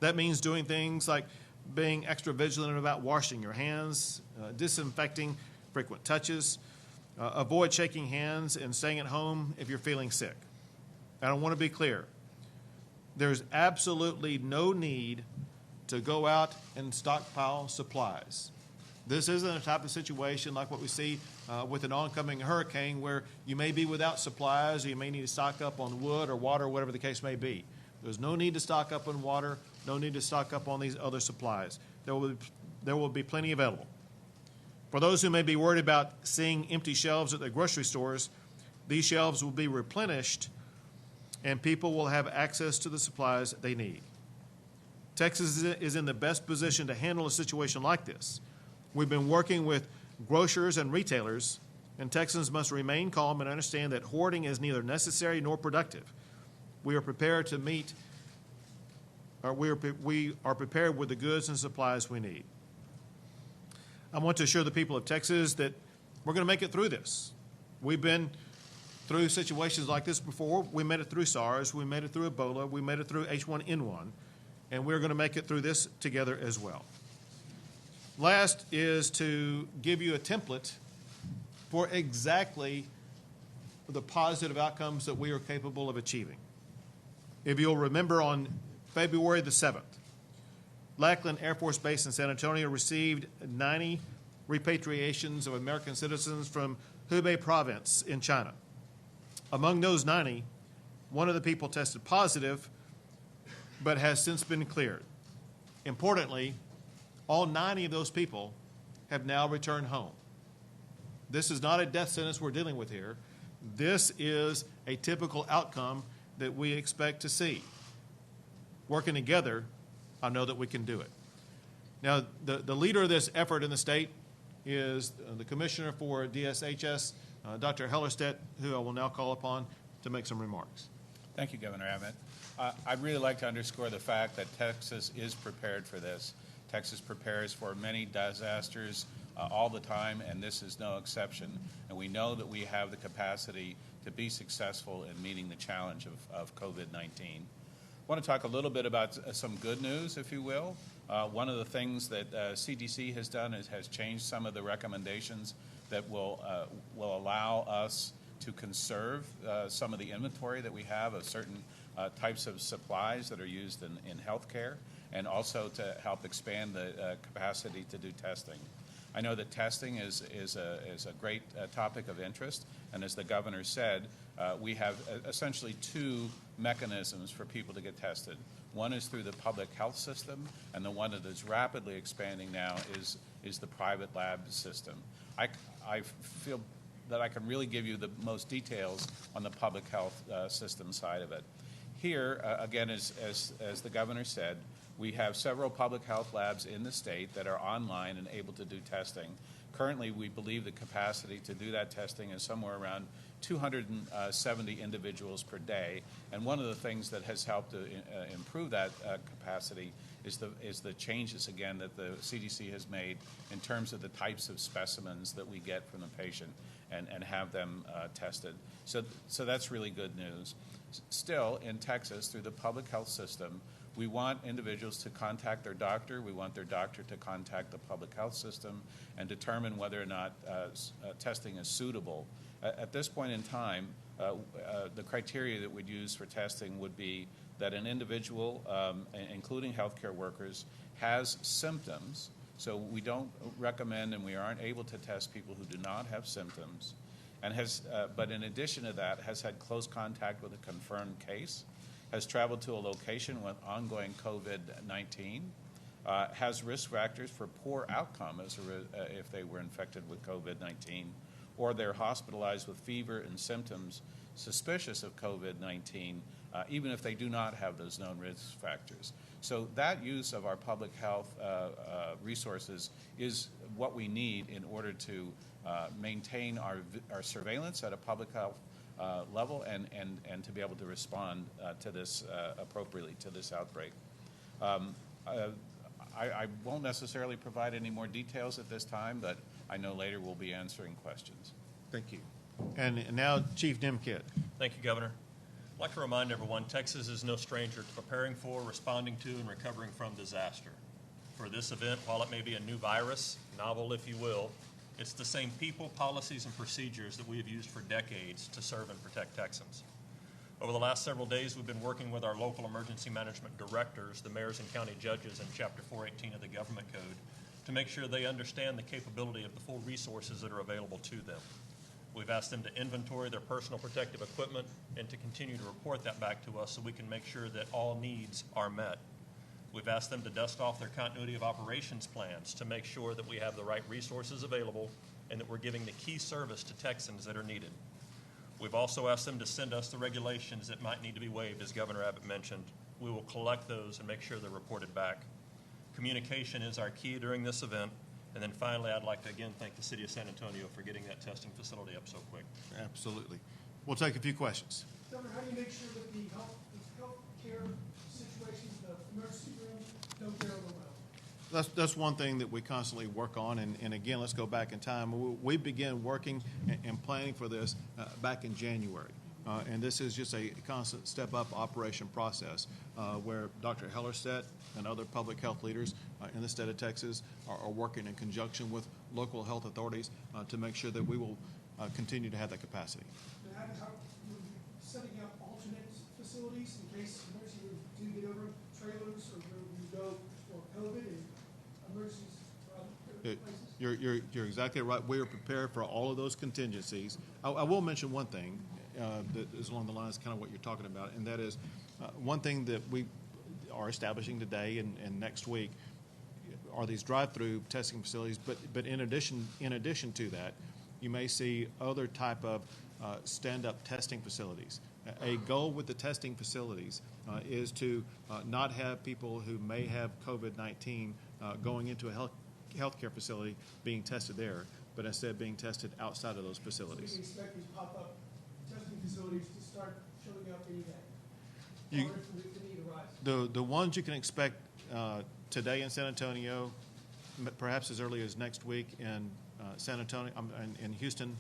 Speaker 9: That means doing things like being extra vigilant about washing your hands, disinfecting frequent touches, avoid shaking hands, and staying at home if you're feeling sick. And I want to be clear. There's absolutely no need to go out and stockpile supplies. This isn't a type of situation like what we see with an oncoming hurricane where you may be without supplies or you may need to stock up on wood or water or whatever the case may be. There's no need to stock up on water, no need to stock up on these other supplies. There will be plenty available. For those who may be worried about seeing empty shelves at the grocery stores, these shelves will be replenished and people will have access to the supplies they need. Texas is in the best position to handle a situation like this. We've been working with grocers and retailers, and Texans must remain calm and understand that hoarding is neither necessary nor productive. We are prepared to meet, or we are prepared with the goods and supplies we need. I want to assure the people of Texas that we're going to make it through this. We've been through situations like this before. We made it through SARS, we made it through Ebola, we made it through H1N1, and we're going to make it through this together as well. Last is to give you a template for exactly the positive outcomes that we are capable of achieving. If you'll remember, on February the 7th, Lackland Air Force Base in San Antonio received 90 repatriations of American citizens from Hubei province in China. Among those 90, one of the people tested positive, but has since been cleared. Importantly, all 90 of those people have now returned home. This is not a death sentence we're dealing with here. This is a typical outcome that we expect to see. Working together, I know that we can do it. Now, the leader of this effort in the state is the Commissioner for DSHS, Dr. Hellerstedt, who I will now call upon to make some remarks.
Speaker 14: Thank you, Governor Abbott. I'd really like to underscore the fact that Texas is prepared for this. Texas prepares for many disasters all the time, and this is no exception. And we know that we have the capacity to be successful in meeting the challenge of COVID-19. I want to talk a little bit about some good news, if you will. One of the things that CDC has done has changed some of the recommendations that will allow us to conserve some of the inventory that we have of certain types of supplies that are used in healthcare, and also to help expand the capacity to do testing. I know that testing is a great topic of interest, and as the governor said, we have essentially two mechanisms for people to get tested. One is through the public health system, and the one that is rapidly expanding now is the private lab system. I feel that I can really give you the most details on the public health system side of it. Here, again, as the governor said, we have several public health labs in the state that are online and able to do testing. Currently, we believe the capacity to do that testing is somewhere around 270 individuals per day. And one of the things that has helped to improve that capacity is the changes, again, that the CDC has made in terms of the types of specimens that we get from the patient and have them tested. So that's really good news. Still, in Texas, through the public health system, we want individuals to contact their doctor. We want their doctor to contact the public health system and determine whether or not testing is suitable. At this point in time, the criteria that we'd use for testing would be that an individual, including healthcare workers, has symptoms. So we don't recommend and we aren't able to test people who do not have symptoms, and but in addition to that, has had close contact with a confirmed case, has traveled to a location with ongoing COVID-19, has risk factors for poor outcome if they were infected with COVID-19, or they're hospitalized with fever and symptoms suspicious of COVID-19, even if they do not have those known risk factors. So that use of our public health resources is what we need in order to maintain our surveillance at a public health level and to be able to respond to this appropriately to this outbreak. I won't necessarily provide any more details at this time, but I know later we'll be answering questions. Thank you.
Speaker 9: And now Chief Dimkit.
Speaker 21: Thank you, Governor. I'd like to remind everyone, Texas is no stranger to preparing for, responding to, and recovering from disaster. For this event, while it may be a new virus, novel if you will, it's the same people, policies, and procedures that we have used for decades to serve and protect Texans. Over the last several days, we've been working with our local emergency management directors, the mayors and county judges in Chapter 418 of the Government Code, to make sure they understand the capability of the full resources that are available to them. We've asked them to inventory their personal protective equipment and to continue to report that back to us so we can make sure that all needs are met. We've asked them to dust off their continuity of operations plans to make sure that we have the right resources available and that we're giving the key service to Texans that are needed. We've also asked them to send us the regulations that might need to be waived, as Governor Abbott mentioned. We will collect those and make sure they're reported back. Communication is our key during this event. And then finally, I'd like to again thank the City of San Antonio for getting that testing facility up so quick.
Speaker 9: Absolutely. We'll take a few questions.
Speaker 20: Governor, how do you make sure that the health care situations, the emergency rooms, don't get overwhelmed?
Speaker 9: That's one thing that we constantly work on, and again, let's go back in time. We began working and planning for this back in January. And this is just a constant step-up operation process where Dr. Hellerstedt and other public health leaders in the state of Texas are working in conjunction with local health authorities to make sure that we will continue to have that capacity.
Speaker 20: How will you setting up alternate facilities in case emergency rooms do get over trailers, or where you go for COVID and emergencies for other places?
Speaker 9: You're exactly right. We are prepared for all of those contingencies. I will mention one thing that is along the lines of kind of what you're talking about, and that is one thing that we are establishing today and next week are these drive-through testing facilities. But in addition to that, you may see other type of stand-up testing facilities. A goal with the testing facilities is to not have people who may have COVID-19 going into a healthcare facility being tested there, but instead being tested outside of those facilities.
Speaker 20: So we can expect these pop-up testing facilities to start showing up any day.
Speaker 9: You,
Speaker 20: or if the need arises.
Speaker 9: the ones you can expect today in San Antonio, perhaps as early as next week in San Antonio, in Houston,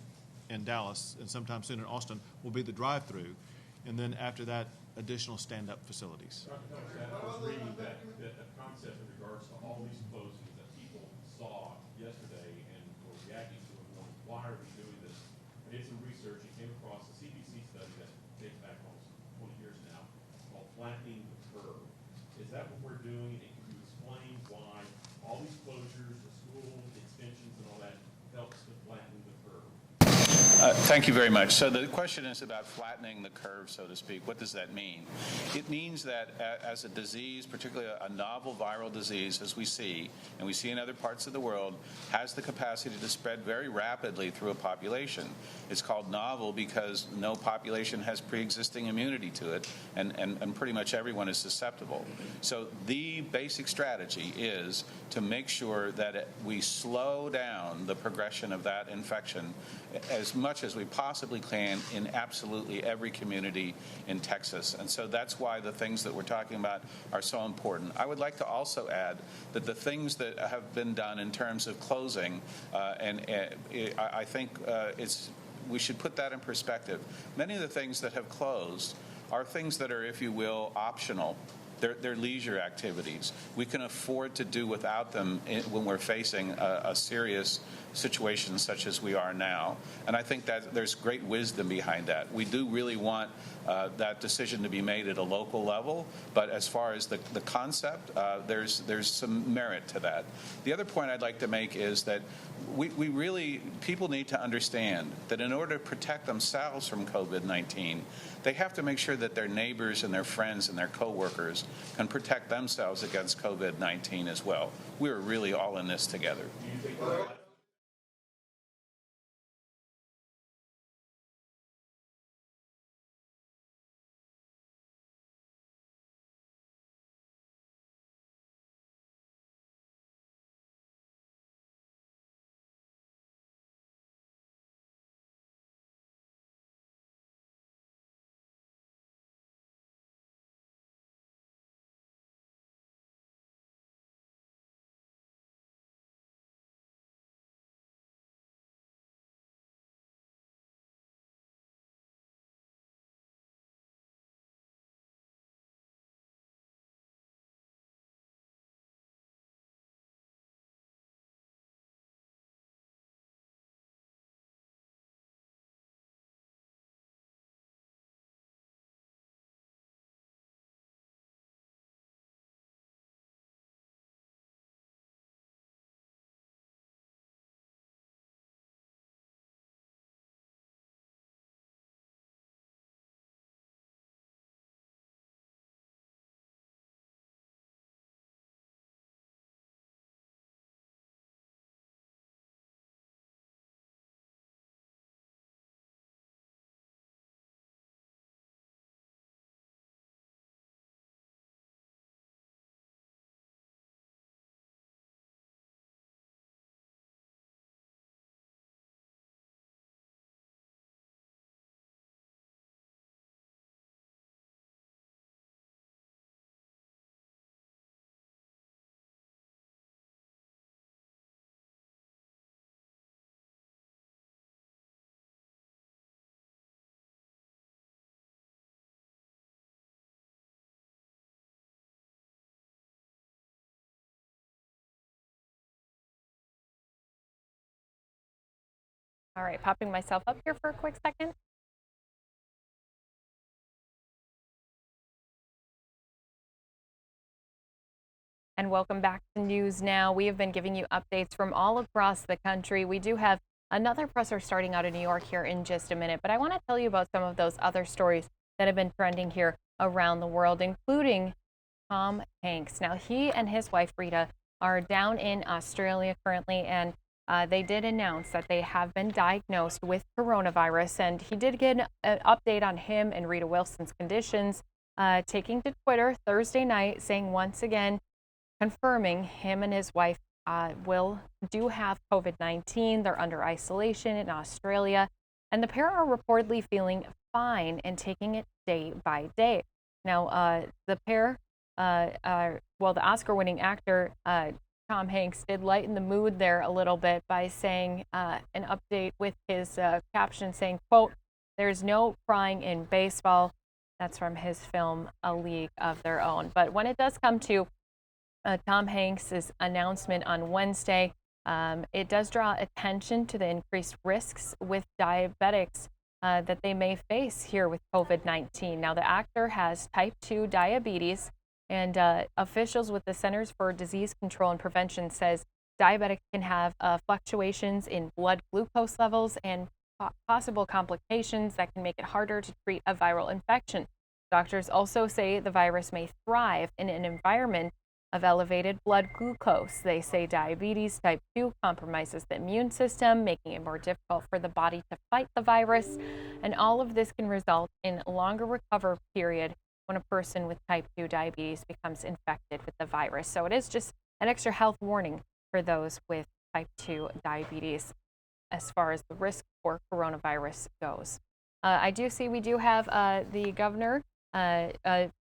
Speaker 9: and Dallas, and sometime soon in Austin, will be the drive-through, and then after that, additional stand-up facilities.
Speaker 19: I was reading that concept in regards to all these closings that people saw yesterday and were reacting to and going, why are we doing this? I did some research and came across a CDC study that dates back almost 20 years now called Flattening the Curve. Is that what we're doing? And can you explain why all these closures, the school extensions and all that helps to flatten the curve?
Speaker 14: Thank you very much. So the question is about flattening the curve, so to speak. What does that mean? It means that as a disease, particularly a novel viral disease, as we see, and we see in other parts of the world, has the capacity to spread very rapidly through a population. It's called novel because no population has pre-existing immunity to it, and pretty much everyone is susceptible. So the basic strategy is to make sure that we slow down the progression of that infection as much as we possibly can in absolutely every community in Texas. And so that's why the things that we're talking about are so important. I would like to also add that the things that have been done in terms of closing, I think we should put that in perspective. Many of the things that have closed are things that are, if you will, optional. They're leisure activities. We can afford to do without them when we're facing a serious situation such as we are now. And I think that there's great wisdom behind that. We do really want that decision to be made at a local level, but as far as the concept, there's some merit to that. The other point I'd like to make is that people need to understand that in order to protect themselves from COVID-19, they have to make sure that their neighbors and their friends and their coworkers can protect themselves against COVID-19 as well. We're really all in this together.
Speaker 1: All right, popping myself up here for a quick second. And welcome back to News Now. We have been giving you updates from all across the country. We do have another presser starting out in New York here in just a minute, but I want to tell you about some of those other stories that have been trending here around the world, including Tom Hanks. Now, he and his wife Rita are down in Australia currently, and they did announce that they have been diagnosed with coronavirus, and he did get an update on him and Rita Wilson's conditions, taking to Twitter Thursday night, saying once again, confirming him and his wife do have COVID-19. They're under isolation in Australia, and the pair are reportedly feeling fine and taking it day by day. Now, the pair, the Oscar-winning actor Tom Hanks did lighten the mood there a little bit by saying an update with his caption saying, quote, "There's no crying in baseball." That's from his film A League of Their Own. But when it does come to Tom Hanks' announcement on Wednesday, it does draw attention to the increased risks with diabetics that they may face here with COVID-19. Now, the actor has type 2 diabetes, and officials with the Centers for Disease Control and Prevention says diabetics can have fluctuations in blood glucose levels and possible complications that can make it harder to treat a viral infection. Doctors also say the virus may thrive in an environment of elevated blood glucose. They say diabetes type 2 compromises the immune system, making it more difficult for the body to fight the virus. And all of this can result in a longer recovery period when a person with type 2 diabetes becomes infected with the virus. So it is just an extra health warning for those with type 2 diabetes as far as the risk for coronavirus goes. I do see we do have the governor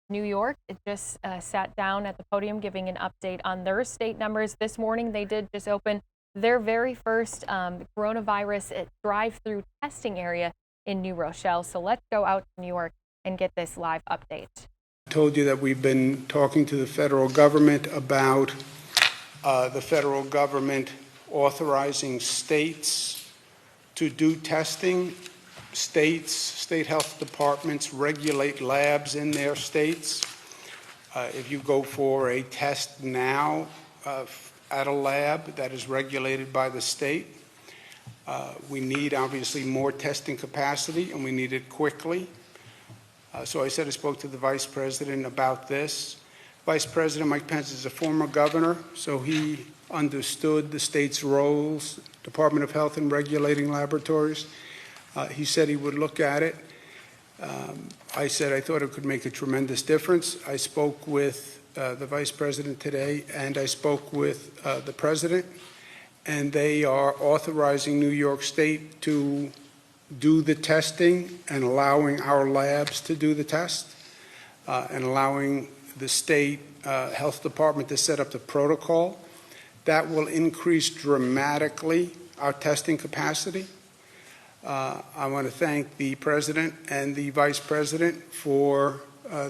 Speaker 1: New York just sat down at the podium giving an update on their state numbers. This morning, they did just open their very first coronavirus drive-through testing area in New Rochelle. So let's go out to New York and get this live update.
Speaker 18: I told you that we've been talking to the federal government about the federal government authorizing states to do testing. State health departments regulate labs in their states. If you go for a test now at a lab that is regulated by the state, we need obviously more testing capacity, and we need it quickly. So I said I spoke to the Vice President about this. Vice President Mike Pence is a former governor, so he understood the state's roles, Department of Health in regulating laboratories. He said he would look at it. I said I thought it could make a tremendous difference. I spoke with the Vice President today, and I spoke with the President, and they are authorizing New York State to do the testing and allowing our labs to do the test and allowing the state health department to set up the protocol. That will increase dramatically our testing capacity. I want to thank the President and the Vice President for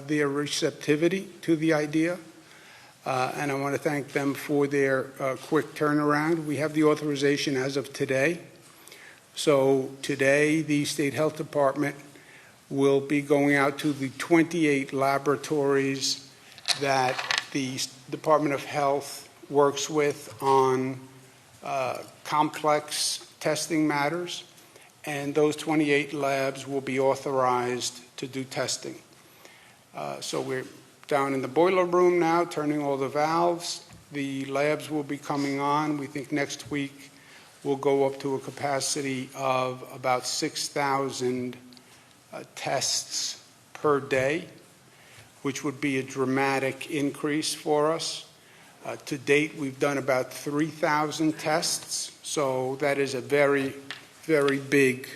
Speaker 18: their receptivity to the idea, and I want to thank them for their quick turnaround. We have the authorization as of today. So today, the State Health Department will be going out to the 28 laboratories that the Department of Health works with on complex testing matters, and those 28 labs will be authorized to do testing. So we're down in the boiler room now, turning all the valves. The labs will be coming on. We think next week we'll go up to a capacity of about 6,000 tests per day, which would be a dramatic increase for us. To date, we've done about 3,000 tests, so that is a very, very big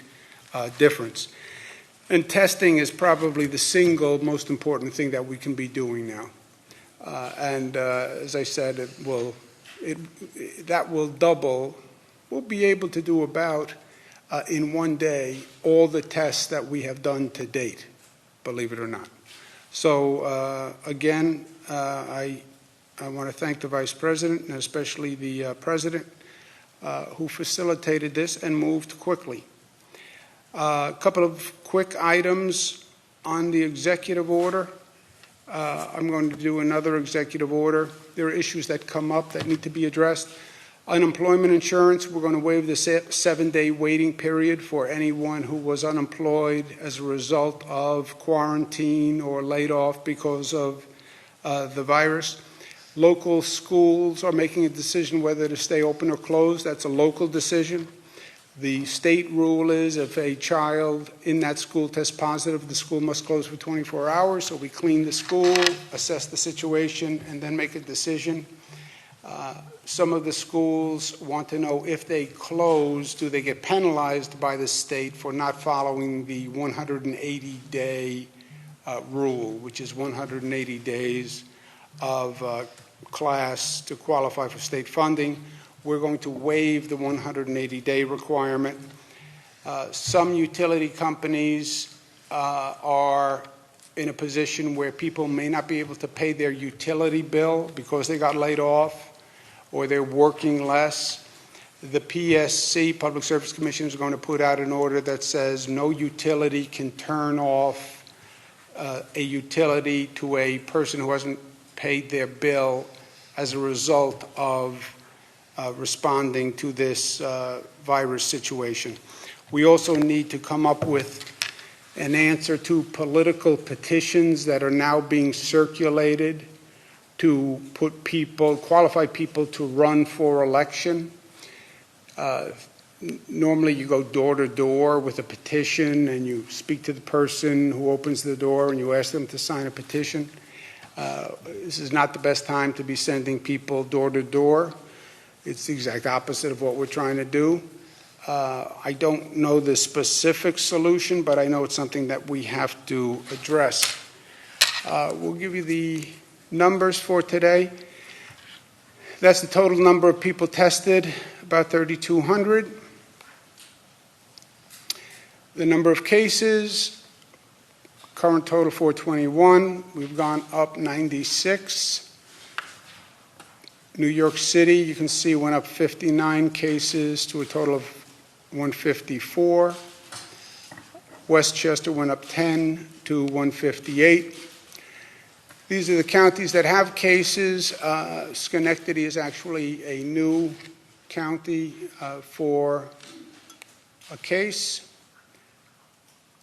Speaker 18: difference. And testing is probably the single most important thing that we can be doing now. As I said, that will double. We'll be able to do about, in one day, all the tests that we have done to date, believe it or not. So, again, I want to thank the Vice President and especially the President who facilitated this and moved quickly. A couple of quick items on the executive order. I'm going to do another executive order. There are issues that come up that need to be addressed. Unemployment insurance, we're going to waive the 7-day waiting period for anyone who was unemployed as a result of quarantine or laid off because of the virus. Local schools are making a decision whether to stay open or closed. That's a local decision. The state rule is if a child in that school tests positive, the school must close for 24 hours. So we clean the school, assess the situation, and then make a decision. Some of the schools want to know if they close, do they get penalized by the state for not following the 180-day rule, which is 180 days of class to qualify for state funding. We're going to waive the 180-day requirement. Some utility companies are in a position where people may not be able to pay their utility bill because they got laid off or they're working less. The PSC, Public Service Commission, is going to put out an order that says no utility can turn off a utility to a person who hasn't paid their bill as a result of responding to this virus situation. We also need to come up with an answer to political petitions that are now being circulated to put qualify people to run for election. Normally you go door to door with a petition and you speak to the person who opens the door and you ask them to sign a petition. This is not the best time to be sending people door to door. It's the exact opposite of what we're trying to do. I don't know the specific solution, but I know it's something that we have to address. We'll give you the numbers for today. That's the total number of people tested, about 3,200. The number of cases, current total 421. We've gone up 96. New York City, you can see, went up 59 cases to a total of 154. Westchester went up 10 to 158. These are the counties that have cases. Schenectady is actually a new county for a case.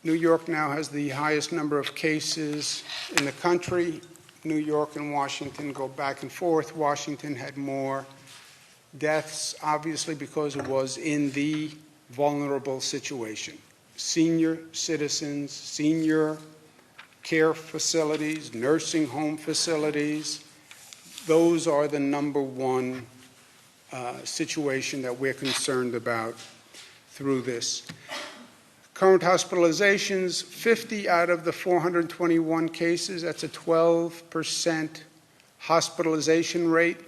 Speaker 18: New York now has the highest number of cases in the country. New York and Washington go back and forth. Washington had more deaths, obviously, because it was in the vulnerable situation. Senior citizens, senior care facilities, nursing home facilities, those are the number one situation that we're concerned about through this. Current hospitalizations, 50 out of the 421 cases, that's a 12% hospitalization rate.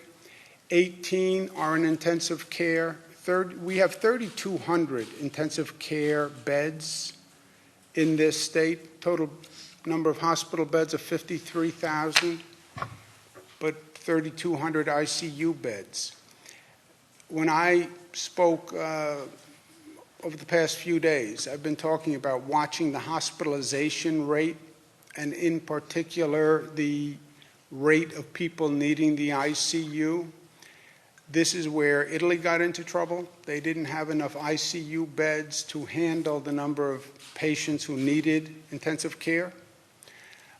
Speaker 18: 18 are in intensive care. We have 3,200 intensive care beds in this state. Total number of hospital beds of 53,000, but 3,200 ICU beds. When I spoke over the past few days, I've been talking about watching the hospitalization rate, and in particular, the rate of people needing the ICU. This is where Italy got into trouble. They didn't have enough ICU beds to handle the number of patients who needed intensive care.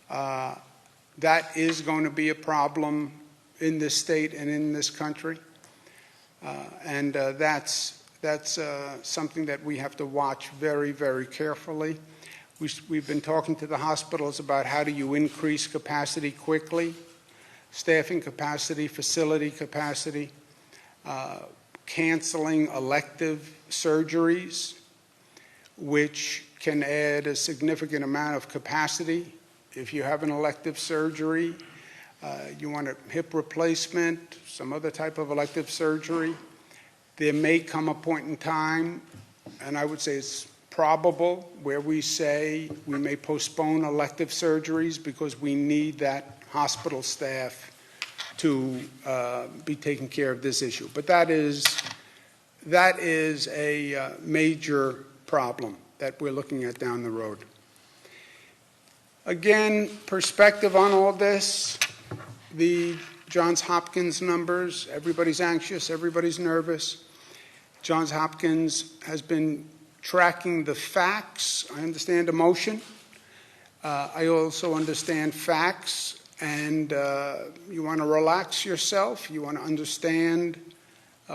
Speaker 18: That is going to be a problem in this state and in this country. That's something that we have to watch very, very carefully. We've been talking to the hospitals about how do you increase capacity quickly, staffing capacity, facility capacity, canceling elective surgeries, which can add a significant amount of capacity. If you have an elective surgery, you want a hip replacement, some other type of elective surgery, there may come a point in time, and I would say it's probable, where we say we may postpone elective surgeries because we need that hospital staff to be taking care of this issue. But that is that is a major problem that we're looking at down the road. Again, perspective on all this, the Johns Hopkins numbers, everybody's anxious, everybody's nervous. Johns Hopkins has been tracking the facts. I understand emotion. I also understand facts, and you want to relax yourself. You want to understand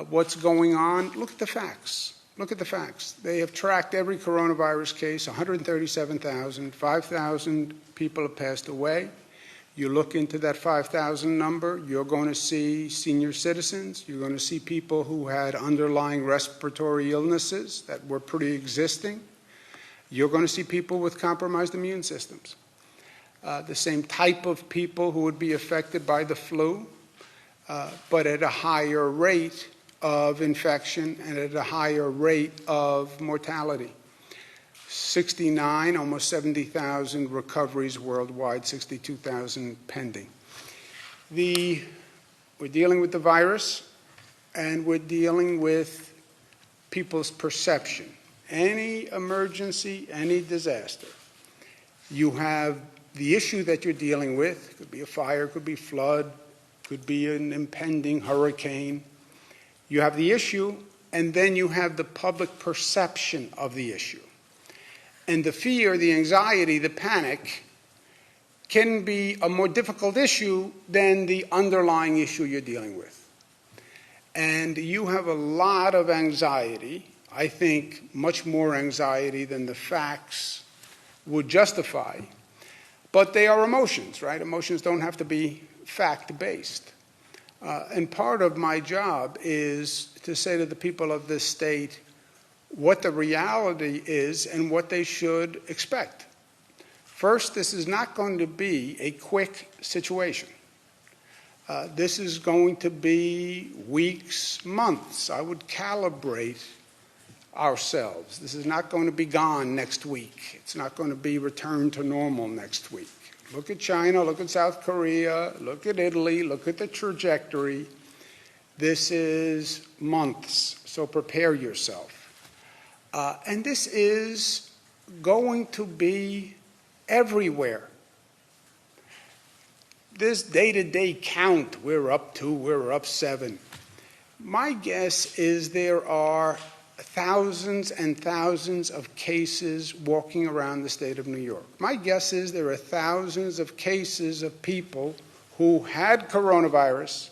Speaker 18: what's going on. Look at the facts. Look at the facts. They have tracked every coronavirus case, 137,000, 5,000 people have passed away. You look into that 5,000 number, you're going to see senior citizens, you're going to see people who had underlying respiratory illnesses that were pre-existing. You're going to see people with compromised immune systems. The same type of people who would be affected by the flu, but at a higher rate of infection and at a higher rate of mortality. 69, almost 70,000 recoveries worldwide, 62,000 pending. We're dealing with the virus, and we're dealing with people's perception. Any emergency, any disaster, you have the issue that you're dealing with. It could be a fire, could be flood, could be an impending hurricane. You have the issue, and then you have the public perception of the issue. And the fear, the anxiety, the panic can be a more difficult issue than the underlying issue you're dealing with. And you have a lot of anxiety, I think much more anxiety than the facts would justify. But they are emotions, right? Emotions don't have to be fact-based. And part of my job is to say to the people of this state what the reality is and what they should expect. First, this is not going to be a quick situation. This is going to be weeks, months. I would calibrate ourselves. This is not going to be gone next week. It's not going to be returned to normal next week. Look at China, look at South Korea, look at Italy, look at the trajectory. This is months, so prepare yourself. And this is going to be everywhere. This day-to-day count, we're up 2, we're up 7. My guess is there are thousands and thousands of cases walking around the state of New York. My guess is there are thousands of cases of people who had coronavirus,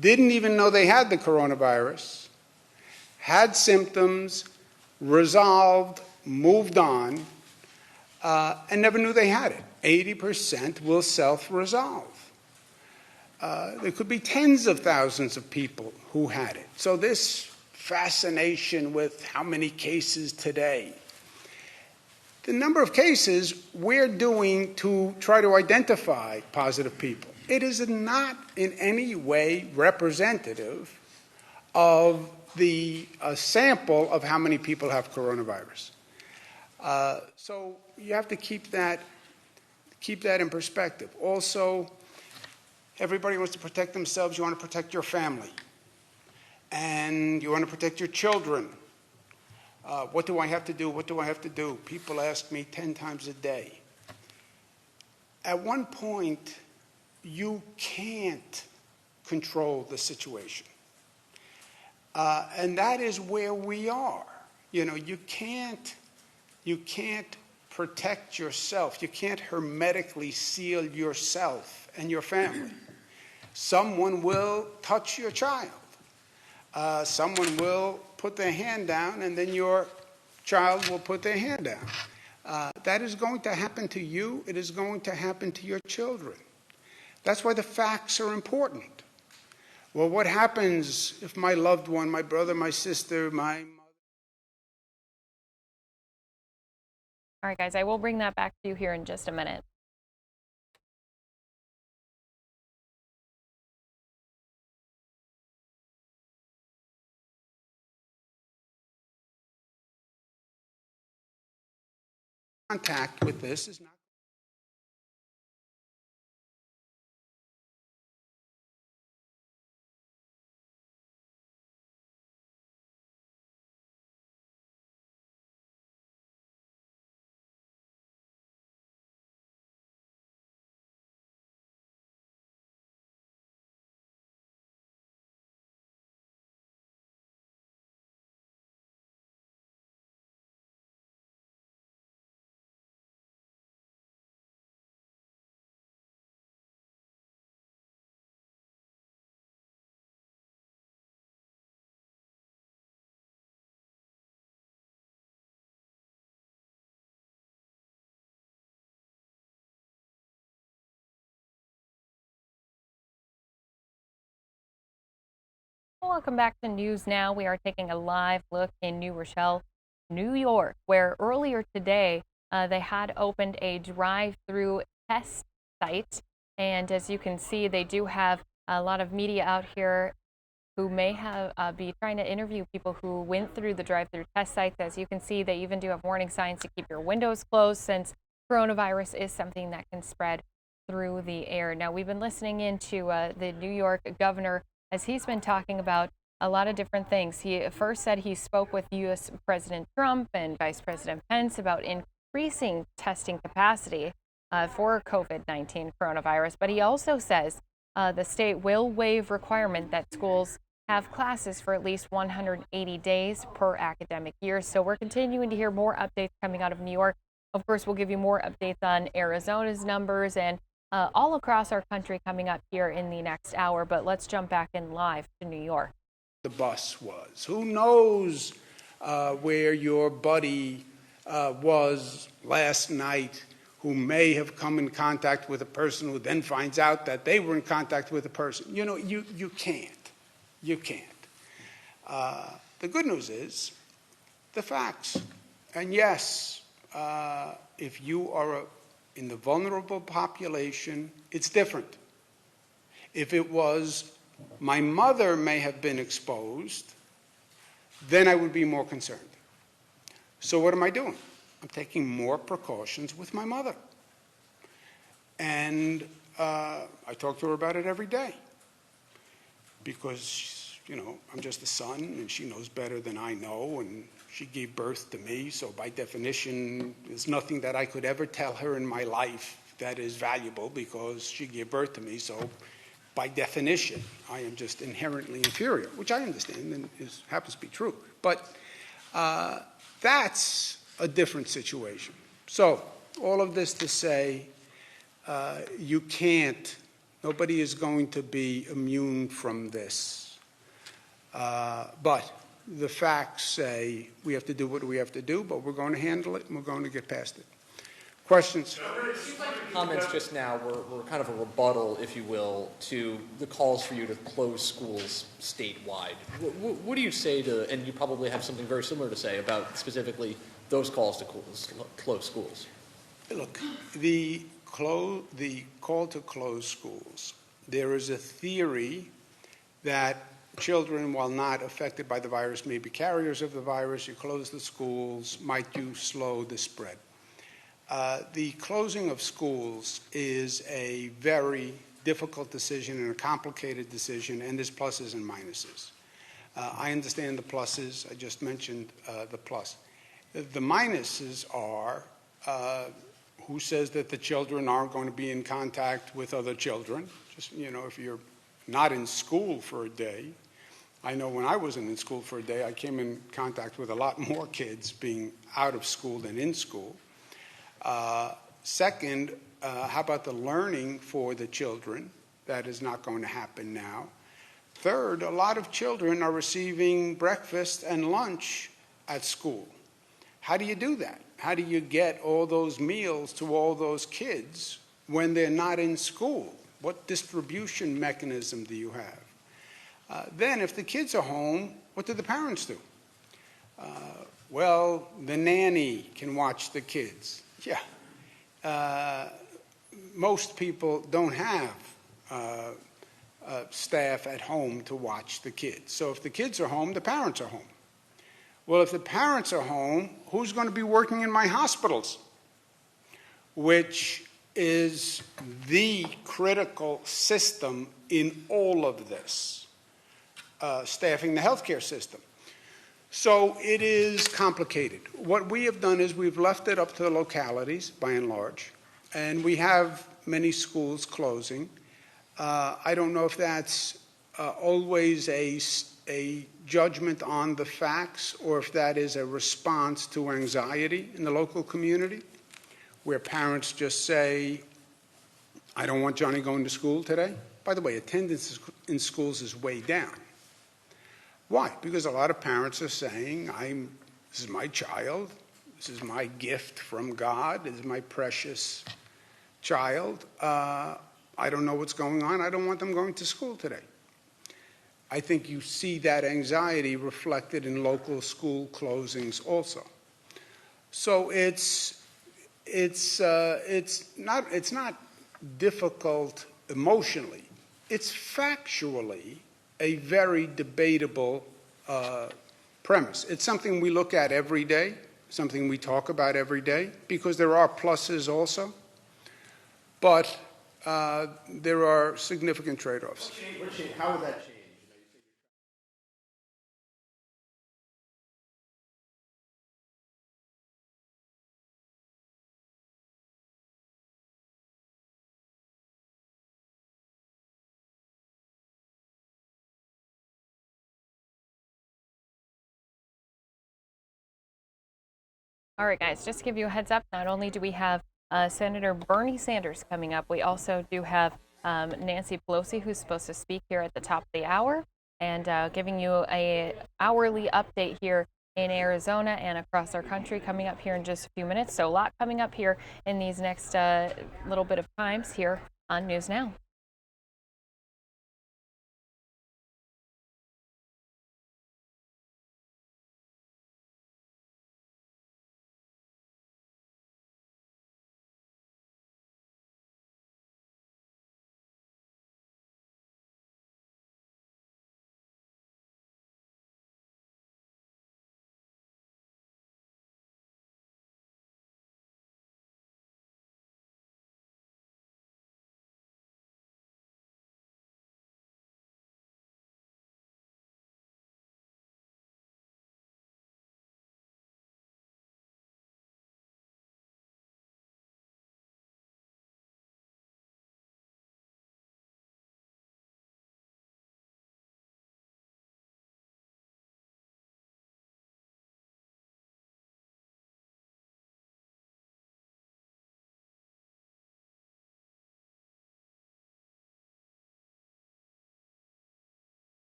Speaker 18: didn't even know they had the coronavirus, had symptoms, resolved, moved on, and never knew they had it. 80% will self-resolve. There could be tens of thousands of people who had it. So this fascination with how many cases today. The number of cases we're doing to try to identify positive people, it is not in any way representative of the sample of how many people have coronavirus. So you have to keep that in perspective. Also, everybody wants to protect themselves. You want to protect your family. And you want to protect your children. What do I have to do? What do I have to do? People ask me 10 times a day. At one point, you can't control the situation. And that is where we are. You know, you can't protect yourself. You can't hermetically seal yourself and your family. Someone will touch your child. Someone will put their hand down, and then your child will put their hand down. That is going to happen to you. It is going to happen to your children. That's why the facts are important. Well, what happens if my loved one, my brother, my sister, my mother...
Speaker 1: All right, guys, I will bring that back to you here in just a minute.
Speaker 18: Contact with this is not
Speaker 1: welcome back to News Now. We are taking a live look in New Rochelle, New York, where earlier today they had opened a drive-through test site. And as you can see, they do have a lot of media out here who may have be trying to interview people who went through the drive-through test sites. As you can see, they even do have warning signs to keep your windows closed, since coronavirus is something that can spread through the air. Now, we've been listening into the New York governor as he's been talking about a lot of different things. He first said he spoke with U.S. President Trump and Vice President Pence about increasing testing capacity for COVID-19 coronavirus, but he also says the state will waive requirement that schools have classes for at least 180 days per academic year. So we're continuing to hear more updates coming out of New York. Of course, we'll give you more updates on Arizona's numbers and all across our country coming up here in the next hour. But let's jump back in live to New York.
Speaker 18: The bus was. Who knows where your buddy was last night, who may have come in contact with a person who then finds out that they were in contact with a person. You know, you can't. You can't. The good news is the facts. And yes, if you are in the vulnerable population, it's different. If it was, my mother may have been exposed, then I would be more concerned. So what am I doing? I'm taking more precautions with my mother. And I talk to her about it every day. Because, you know, I'm just a son, and she knows better than I know, and she gave birth to me, so by definition, there's nothing that I could ever tell her in my life that is valuable, because she gave birth to me, so by definition, I am just inherently inferior, which I understand and happens to be true. But that's a different situation. So all of this to say, you can't, nobody is going to be immune from this. But the facts say we have to do what we have to do, but we're going to handle it and we're going to get past it. Questions?
Speaker 2: Comments just now were kind of a rebuttal, if you will, to the calls for you to close schools statewide. What do you say to, and you probably have something very similar to say about specifically those calls to close schools?
Speaker 18: Look, the call to close schools, there is a theory that children, while not affected by the virus, may be carriers of the virus. You close the schools, might you slow the spread? The closing of schools is a very difficult decision and a complicated decision, and there's pluses and minuses. I understand the pluses. I just mentioned the plus. The minuses are who says that the children aren't going to be in contact with other children. Just, you know, if you're not in school for a day, I know when I wasn't in school for a day, I came in contact with a lot more kids being out of school than in school. Second, how about the learning for the children? That is not going to happen now. Third, a lot of children are receiving breakfast and lunch at school. How do you do that? How do you get all those meals to all those kids when they're not in school? What distribution mechanism do you have? Then, if the kids are home, what do the parents do? Well, the nanny can watch the kids. Yeah. Most people don't have staff at home to watch the kids. So if the kids are home, the parents are home. Well, if the parents are home, who's going to be working in my hospitals? Which is the critical system in all of this, staffing the healthcare system. So it is complicated. What we have done is we've left it up to the localities, by and large, and we have many schools closing. I don't know if that's always a judgment on the facts, or if that is a response to anxiety in the local community, where parents just say, I don't want Johnny going to school today. By the way, attendance in schools is way down. Why? Because a lot of parents are saying, this is my child, this is my gift from God, this is my precious child. I don't know what's going on. I don't want them going to school today. I think you see that anxiety reflected in local school closings also. So it's not difficult emotionally. It's factually a very debatable premise. It's something we look at every day, something we talk about every day, because there are pluses also, but there are significant trade-offs.
Speaker 16: How would that change?
Speaker 1: All right, guys, just to give you a heads up, not only do we have Senator Bernie Sanders coming up, we also do have Nancy Pelosi, who's supposed to speak here at the top of the hour, and giving you a hourly update here in Arizona and across our country coming up here in just a few minutes. So a lot coming up here in these next little bit of times here on News Now.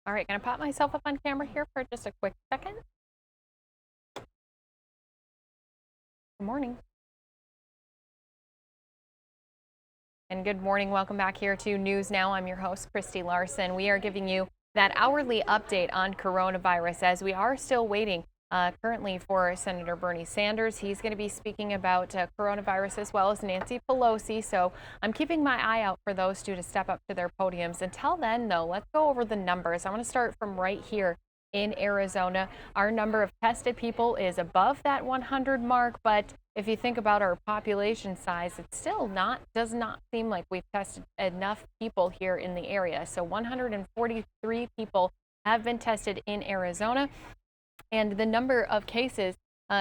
Speaker 1: All right, gonna pop myself up on camera here for just a quick second. Good morning. And good morning. Welcome back here to News Now. I'm your host, Christy Larson. We are giving you that hourly update on coronavirus as we are still waiting currently for Senator Bernie Sanders. He's going to be speaking about coronavirus as well as Nancy Pelosi. So I'm keeping my eye out for those two to step up to their podiums. Until then, though, let's go over the numbers. I want to start from right here in Arizona. Our number of tested people is above that 100 mark, but if you think about our population size, it still does not seem like we've tested enough people here in the area. So 143 people have been tested in Arizona, and the number of cases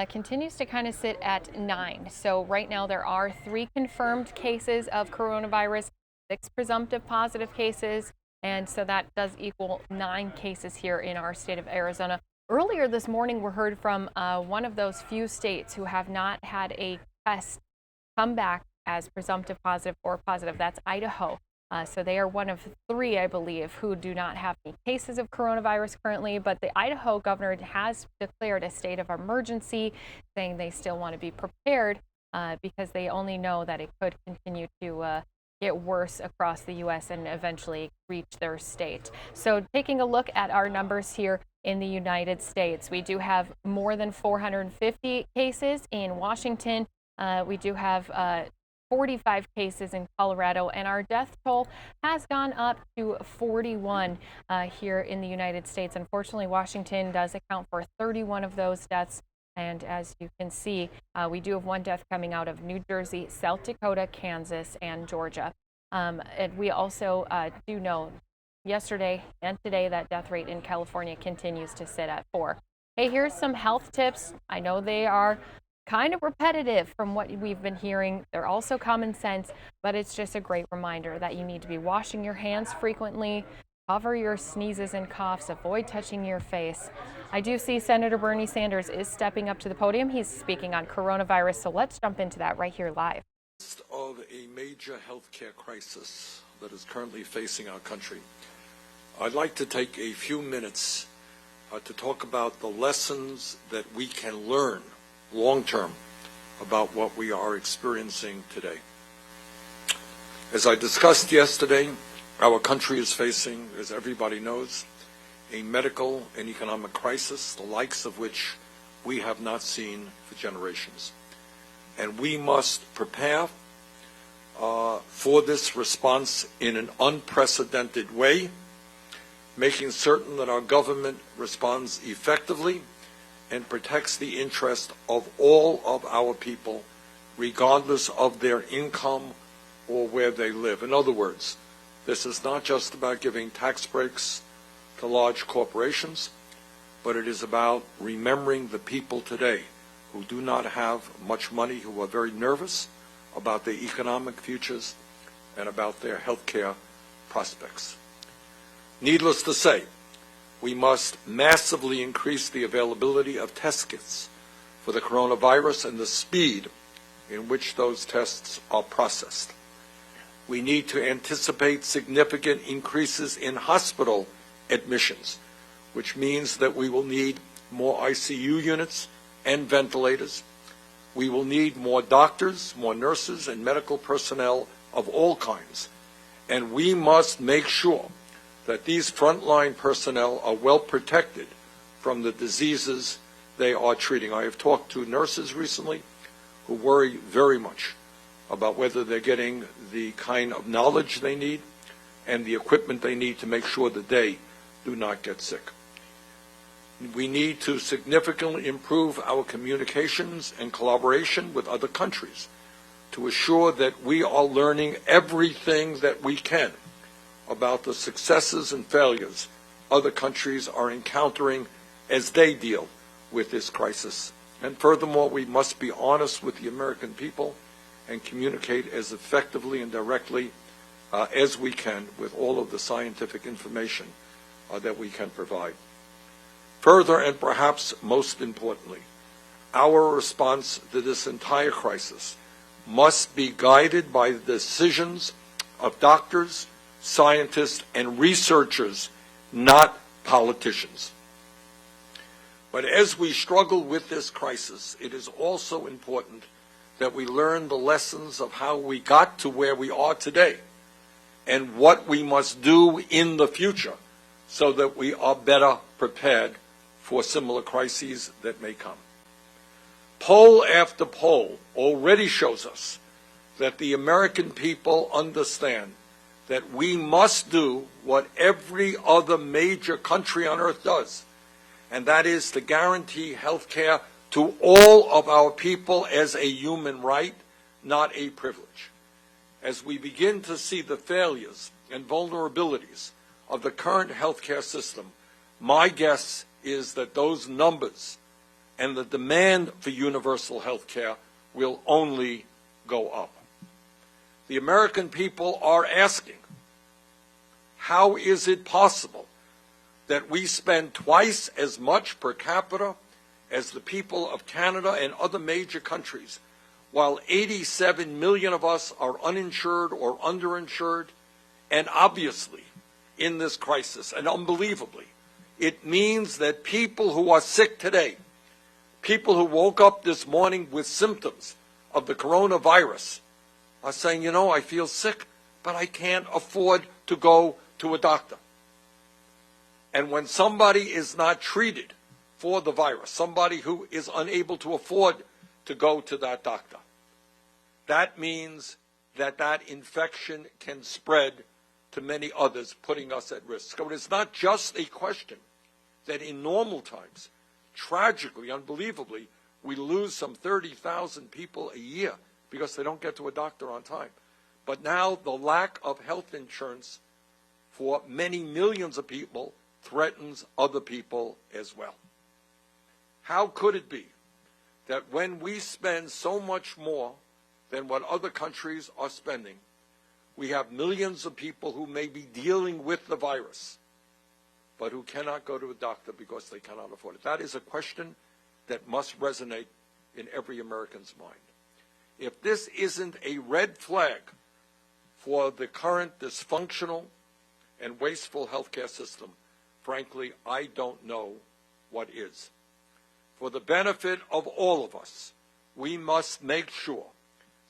Speaker 1: continues to kind of sit at 9. So right now there are 3 confirmed cases of coronavirus, 6 presumptive positive cases, and so that does equal 9 cases here in our state of Arizona. Earlier this morning, we heard from one of those few states who have not had a test come back as presumptive positive or positive. That's Idaho. So they are one of 3, I believe, who do not have any cases of coronavirus currently. But the Idaho governor has declared a state of emergency, saying they still want to be prepared because they only know that it could continue to get worse across the U.S. and eventually reach their state. So taking a look at our numbers here in the United States, we do have more than 450 cases in Washington. We do have 45 cases in Colorado, and our death toll has gone up to 41 here in the United States. Unfortunately, Washington does account for 31 of those deaths. And as you can see, we do have 1 death coming out of New Jersey, South Dakota, Kansas, and Georgia. And we also do know yesterday and today that death rate in California continues to sit at 4. Hey, here's some health tips. I know they are kind of repetitive from what we've been hearing. They're also common sense, but it's just a great reminder that you need to be washing your hands frequently, cover your sneezes and coughs, avoid touching your face. I do see Senator Bernie Sanders is stepping up to the podium. He's speaking on coronavirus, so let's jump into that right here live.
Speaker 12: midst of a major healthcare crisis that is currently facing our country, I'd like to take a few minutes to talk about the lessons that we can learn long-term about what we are experiencing today. As I discussed yesterday, our country is facing, as everybody knows, a medical and economic crisis, the likes of which we have not seen for generations. And we must prepare for this response in an unprecedented way, making certain that our government responds effectively and protects the interest of all of our people, regardless of their income or where they live. In other words, this is not just about giving tax breaks to large corporations, but it is about remembering the people today who do not have much money, who are very nervous about their economic futures and about their health care prospects. Needless to say, we must massively increase the availability of test kits for the coronavirus and the speed in which those tests are processed. We need to anticipate significant increases in hospital admissions, which means that we will need more ICU units and ventilators. We will need more doctors, more nurses, and medical personnel of all kinds. And we must make sure that these frontline personnel are well protected from the diseases they are treating. I have talked to nurses recently who worry very much about whether they're getting the kind of knowledge they need and the equipment they need to make sure that they do not get sick. We need to significantly improve our communications and collaboration with other countries to assure that we are learning everything that we can about the successes and failures other countries are encountering as they deal with this crisis. And furthermore, we must be honest with the American people and communicate as effectively and directly as we can with all of the scientific information that we can provide. Further, and perhaps most importantly, our response to this entire crisis must be guided by the decisions of doctors, scientists, and researchers, not politicians. But as we struggle with this crisis, it is also important that we learn the lessons of how we got to where we are today and what we must do in the future so that we are better prepared for similar crises that may come. Poll after poll already shows us that the American people understand that we must do what every other major country on earth does, and that is to guarantee health care to all of our people as a human right, not a privilege. As we begin to see the failures and vulnerabilities of the current health care system, my guess is that those numbers and the demand for universal health care will only go up. The American people are asking, how is it possible that we spend twice as much per capita as the people of Canada and other major countries, while 87 million of us are uninsured or underinsured? And obviously, in this crisis, and unbelievably, it means that people who are sick today, people who woke up this morning with symptoms of the coronavirus, are saying, you know, I feel sick, but I can't afford to go to a doctor. And when somebody is not treated for the virus, somebody who is unable to afford to go to that doctor, that means that that infection can spread to many others, putting us at risk. So it is not just a question that in normal times, tragically, unbelievably, we lose some 30,000 people a year because they don't get to a doctor on time. But now the lack of health insurance for many millions of people threatens other people as well. How could it be that when we spend so much more than what other countries are spending, we have millions of people who may be dealing with the virus, but who cannot go to a doctor because they cannot afford it? That is a question that must resonate in every American's mind. If this isn't a red flag for the current dysfunctional and wasteful healthcare system, frankly, I don't know what is. For the benefit of all of us, we must make sure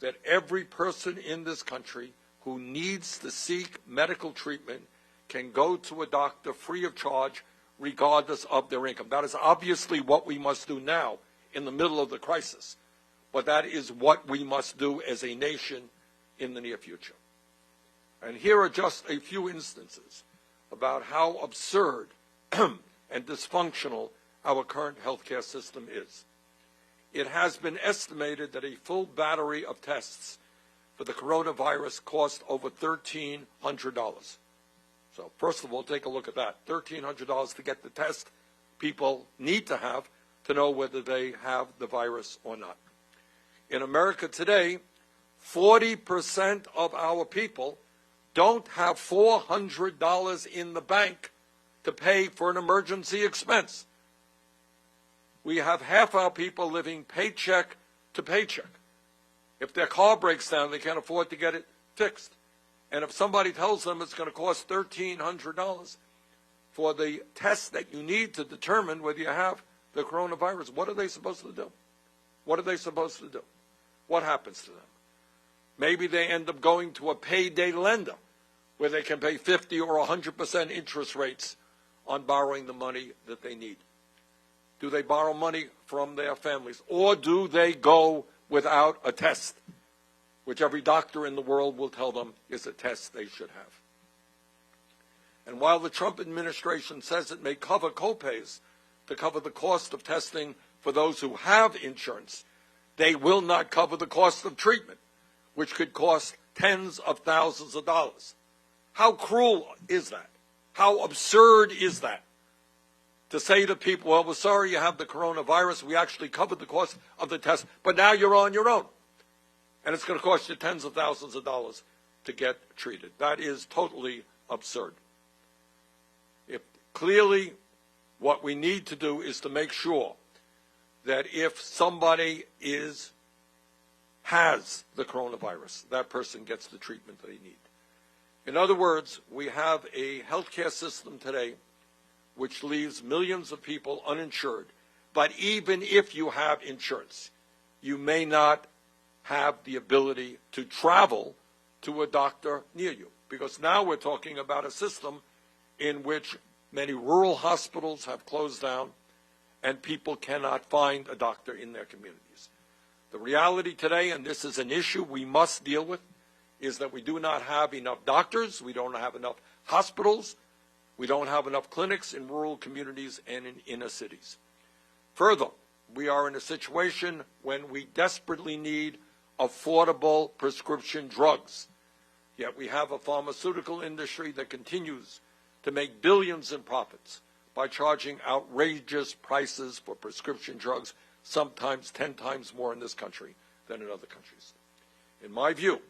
Speaker 12: that every person in this country who needs to seek medical treatment can go to a doctor free of charge regardless of their income. That is obviously what we must do now in the middle of the crisis, but that is what we must do as a nation in the near future. And here are just a few instances about how absurd and dysfunctional our current healthcare system is. It has been estimated that a full battery of tests for the coronavirus cost over $1,300. So first of all, take a look at that. $1,300 to get the test people need to have to know whether they have the virus or not. In America today, 40% of our people don't have $400 in the bank to pay for an emergency expense. We have half our people living paycheck to paycheck. If their car breaks down, they can't afford to get it fixed. And if somebody tells them it's going to cost $1,300 for the test that you need to determine whether you have the coronavirus, what are they supposed to do? What are they supposed to do? What happens to them? Maybe they end up going to a payday lender where they can pay 50 or 100% interest rates on borrowing the money that they need. Do they borrow money from their families? Or do they go without a test, which every doctor in the world will tell them is a test they should have? And while the Trump administration says it may cover copays to cover the cost of testing for those who have insurance, they will not cover the cost of treatment, which could cost tens of thousands of dollars. How cruel is that? How absurd is that? To say to people, well, we're sorry you have the coronavirus. We actually covered the cost of the test, but now you're on your own. And it's going to cost you tens of thousands of dollars to get treated. That is totally absurd. Clearly, what we need to do is to make sure that if somebody has the coronavirus, that person gets the treatment they need. In other words, we have a healthcare system today which leaves millions of people uninsured. But even if you have insurance, you may not have the ability to travel to a doctor near you. Because now we're talking about a system in which many rural hospitals have closed down and people cannot find a doctor in their communities. The reality today, and this is an issue we must deal with, is that we do not have enough doctors, we don't have enough hospitals, we don't have enough clinics in rural communities and in inner cities. Further, we are in a situation when we desperately need affordable prescription drugs. Yet we have a pharmaceutical industry that continues to make billions in profits by charging outrageous prices for prescription drugs, sometimes 10 times more in this country than in other countries. In my view,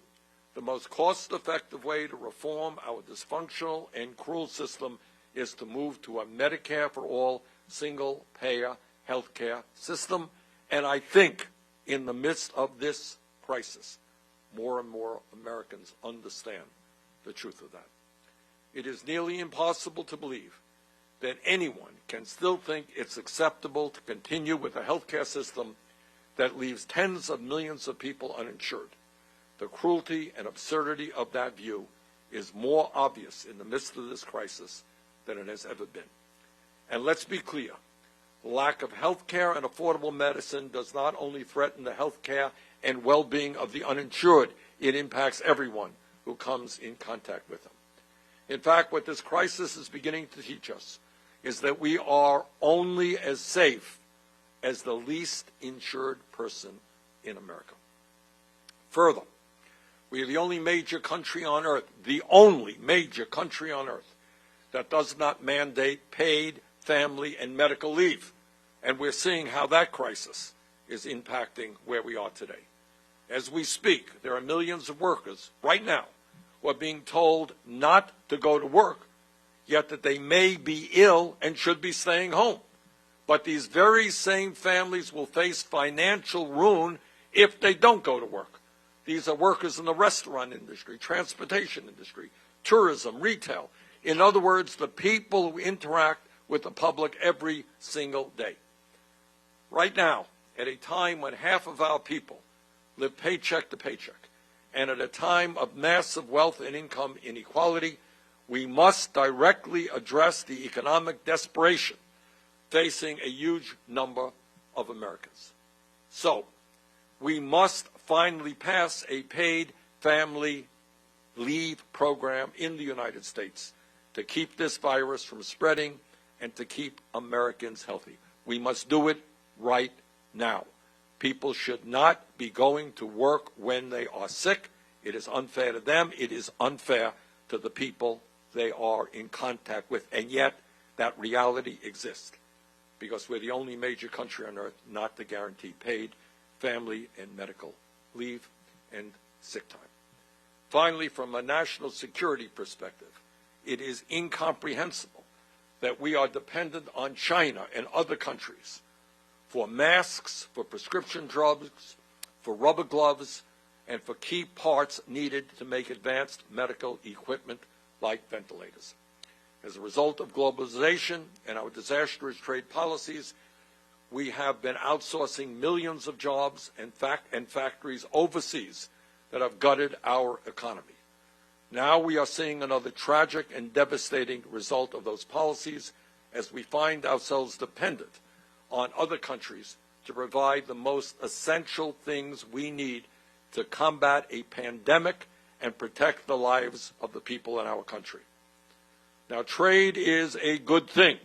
Speaker 12: the most cost-effective way to reform our dysfunctional and cruel system is to move to a Medicare for all, single-payer health care system. And I think in the midst of this crisis, more and more Americans understand the truth of that. It is nearly impossible to believe that anyone can still think it's acceptable to continue with a health care system that leaves tens of millions of people uninsured. The cruelty and absurdity of that view is more obvious in the midst of this crisis than it has ever been. And let's be clear, lack of health care and affordable medicine does not only threaten the health care and well-being of the uninsured, it impacts everyone who comes in contact with them. In fact, what this crisis is beginning to teach us is that we are only as safe as the least insured person in America. Further, we are the only major country on earth, that does not mandate paid family and medical leave. And we're seeing how that crisis is impacting where we are today. As we speak, there are millions of workers right now who are being told not to go to work, yet that they may be ill and should be staying home. But these very same families will face financial ruin if they don't go to work. These are workers in the restaurant industry, transportation industry, tourism, retail. In other words, the people who interact with the public every single day. Right now, at a time when half of our people live paycheck to paycheck, and at a time of massive wealth and income inequality, we must directly address the economic desperation facing a huge number of Americans. So, we must finally pass a paid family leave program in the United States to keep this virus from spreading and to keep Americans healthy. We must do it right now. People should not be going to work when they are sick. It is unfair to them. It is unfair to the people they are in contact with. And yet, that reality exists because we're the only major country on earth not to guarantee paid family and medical leave and sick time. Finally, from a national security perspective, it is incomprehensible that we are dependent on China and other countries for masks, for prescription drugs, for rubber gloves, and for key parts needed to make advanced medical equipment like ventilators. As a result of globalization and our disastrous trade policies, we have been outsourcing millions of jobs and factories overseas that have gutted our economy. Now we are seeing another tragic and devastating result of those policies as we find ourselves dependent on other countries to provide the most essential things we need to combat a pandemic and protect the lives of the people in our country. Now, trade is a good thing,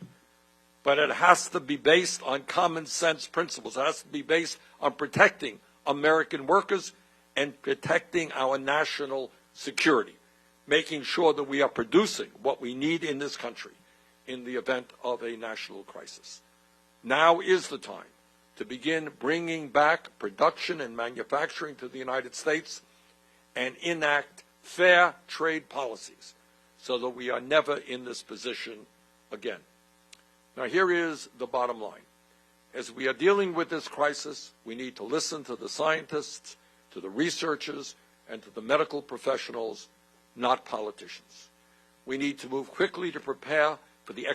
Speaker 12: but it has to be based on common sense principles. It has to be based on protecting American workers and protecting our national security, making sure that we are producing what we need in this country in the event of a national crisis. Now is the time to begin bringing back production and manufacturing to the United States and enact fair trade policies so that we are never in this position again. Now, here is the bottom line. As we are dealing with this crisis, we need to listen to the scientists, to the researchers, and to the medical professionals, not politicians. We need to move quickly to prepare for the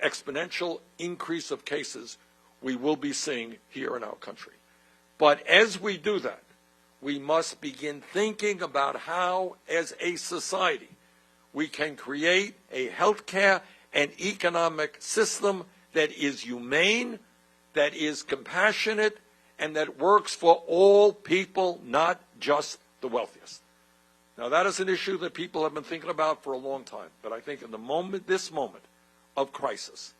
Speaker 12: exponential increase of cases we will be seeing here in our country. But as we do that, we must begin thinking about how, as a society, we can create a healthcare and economic system that is humane, that is compassionate, and that works for all people, not just the wealthiest. Now, that is an issue that people have been thinking about for a long time, but I think in this moment of crisis,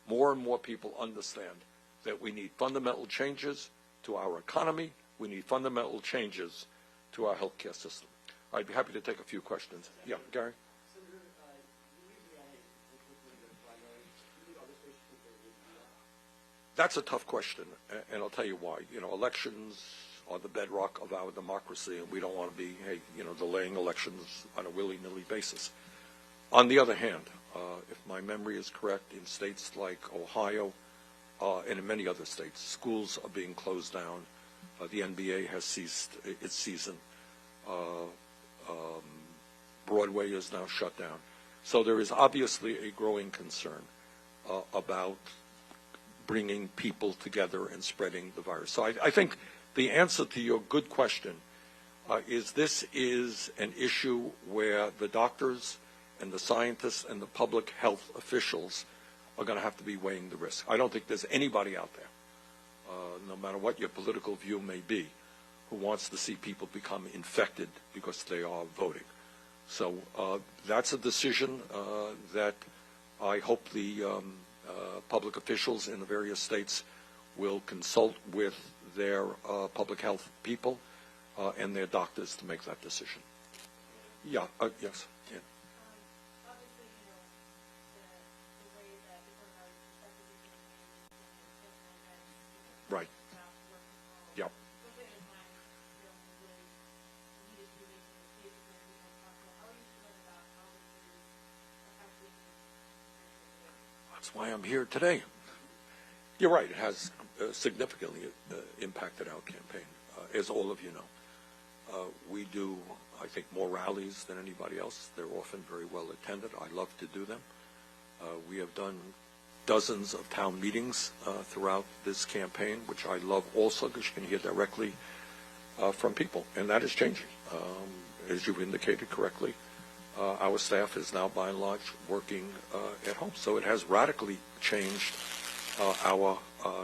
Speaker 12: more and more people understand that we need fundamental changes to our economy, we need fundamental changes to our healthcare system. I'd be happy to take a few questions. Yeah, Gary? That's a tough question, and I'll tell you why. You know, elections are the bedrock of our democracy, and we don't want to be, delaying elections on a willy-nilly basis. On the other hand, if my memory is correct, in states like Ohio and in many other states, schools are being closed down. The NBA has ceased its season. Broadway is now shut down. So there is obviously a growing concern about bringing people together and spreading the virus. So I think the answer to your good question is this is an issue where the doctors and the scientists and the public health officials are going to have to be weighing the risk. I don't think there's anybody out there, no matter what your political view may be, who wants to see people become infected because they are voting. So that's a decision that I hope the public officials in the various states will consult with their public health people and their doctors to make that decision. Yeah, yes. Yeah. Right. Yep. That's why I'm here today. You're right. It has significantly impacted our campaign. as all of you know. We do, I think, more rallies than anybody else. They're often very well attended. I love to do them. We have done dozens of town meetings throughout this campaign, which I love also because you can hear directly from people, and that is changing. As you've indicated correctly, our staff is now, by and large, working at home. So it has radically changed our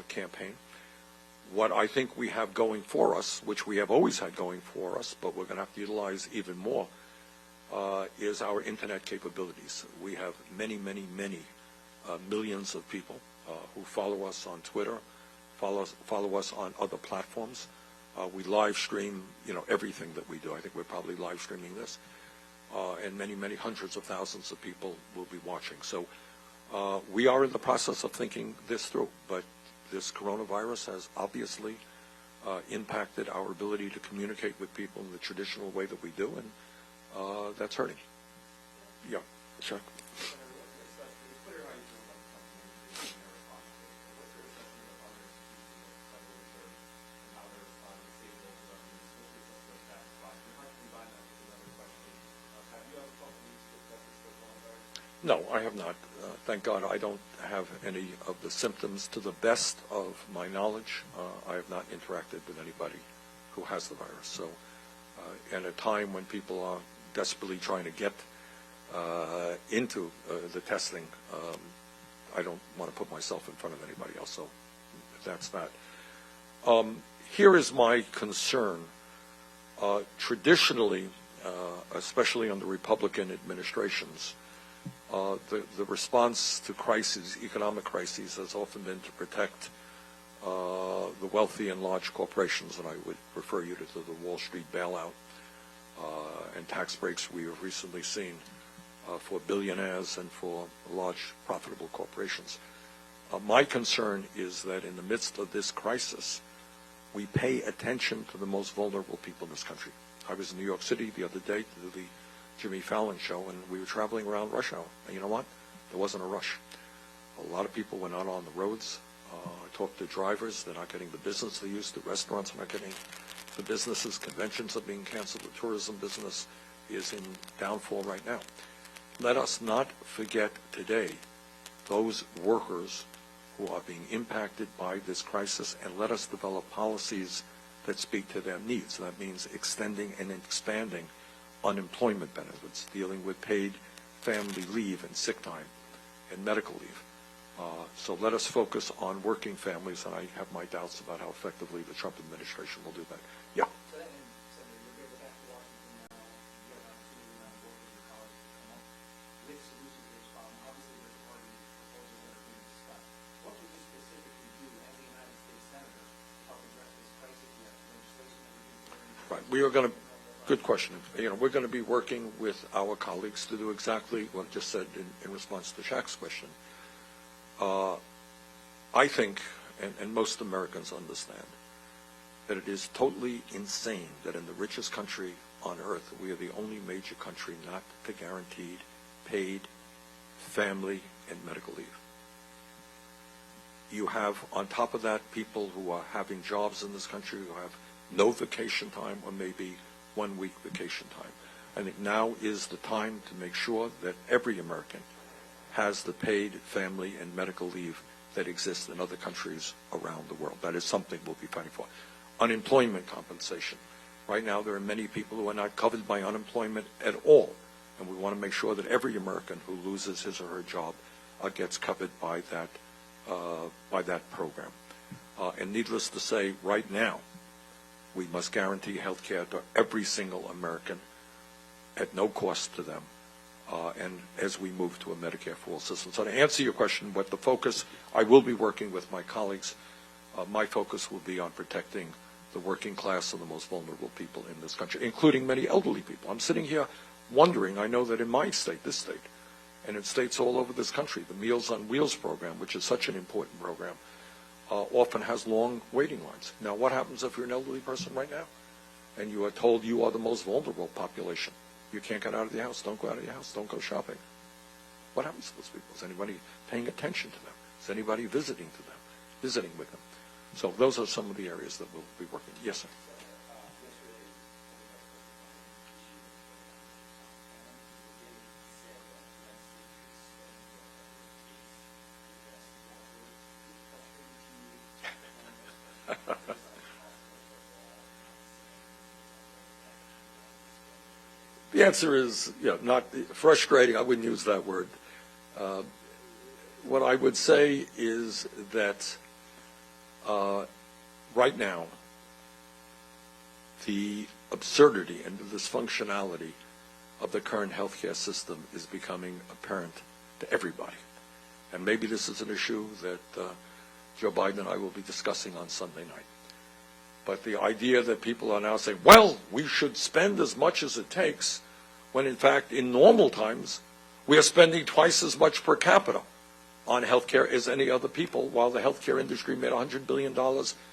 Speaker 12: campaign. What I think we have going for us, which we have always had going for us, but we're going to have to utilize even more, is our internet capabilities. We have many, many, many millions of people who follow us on Twitter, follow us on other platforms. We live stream, everything that we do. I think we're probably live streaming this, and many, many hundreds of thousands of people will be watching. So we are in the process of thinking this through, but this coronavirus has obviously impacted our ability to communicate with people in the traditional way that we do, and that's hurting. Yeah, sure. No, I have not. Thank God I don't have any of the symptoms. To the best of my knowledge, I have not interacted with anybody who has the virus. So at a time when people are desperately trying to get into the testing, I don't want to put myself in front of anybody else. So that's that. Here is my concern. Traditionally, especially under Republican administrations, the response to crises, economic crises, has often been to protect the wealthy and large corporations, and I would refer you to the Wall Street bailout and tax breaks we have recently seen for billionaires and for large profitable corporations. My concern is that in the midst of this crisis, we pay attention to the most vulnerable people in this country. I was in New York City the other day to do the Jimmy Fallon show, and we were traveling around rush hour. And you know what? There wasn't a rush. A lot of people were not on the roads. I talked to drivers. They're not getting the business they used to. Restaurants are not getting the businesses. Conventions are being canceled. The tourism business is in downfall right now. Let us not forget today those workers who are being impacted by this crisis, and let us develop policies that speak to their needs. That means extending and expanding unemployment benefits, dealing with paid family leave and sick time and medical leave. So let us focus on working families, and I have my doubts about how effectively the Trump administration will do that. Yeah. Right. We are going to. Good question. We're going to be working with our colleagues to do exactly what I just said in response to Shaq's question. I think, and most Americans understand, that it is totally insane that in the richest country on earth, we are the only major country not to guarantee paid family and medical leave. You have, on top of that, people who are having jobs in this country who have no vacation time or maybe 1 week vacation time. I think now is the time to make sure that every American has the paid family and medical leave that exists in other countries around the world. That is something we'll be fighting for. Unemployment compensation. Right now there are many people who are not covered by unemployment at all, and we want to make sure that every American who loses his or her job gets covered by that program. And needless to say, right now, we must guarantee health care to every single American at no cost to them, and as we move to a Medicare for all system. So to answer your question, what the focus, I will be working with my colleagues. My focus will be on protecting the working class and the most vulnerable people in this country, including many elderly people. I'm sitting here wondering, I know that in my state, this state, and in states all over this country, the Meals on Wheels program, which is such an important program, often has long waiting lines. Now, what happens if you're an elderly person right now and you are told you are the most vulnerable population? You can't get out of the house. Don't go out of your house. Don't go shopping. What happens to those people? Is anybody paying attention to them? Is anybody visiting with them? So those are some of the areas that we'll be working. Yes, sir. The answer is, not frustrating. I wouldn't use that word. What I would say is that right now, the absurdity and the dysfunctionality of the current healthcare system is becoming apparent to everybody. And maybe this is an issue that Joe Biden and I will be discussing on Sunday night. But the idea that people are now saying, well, we should spend as much as it takes, when in fact, in normal times, we are spending twice as much per capita on healthcare as any other people, while the healthcare industry made $100 billion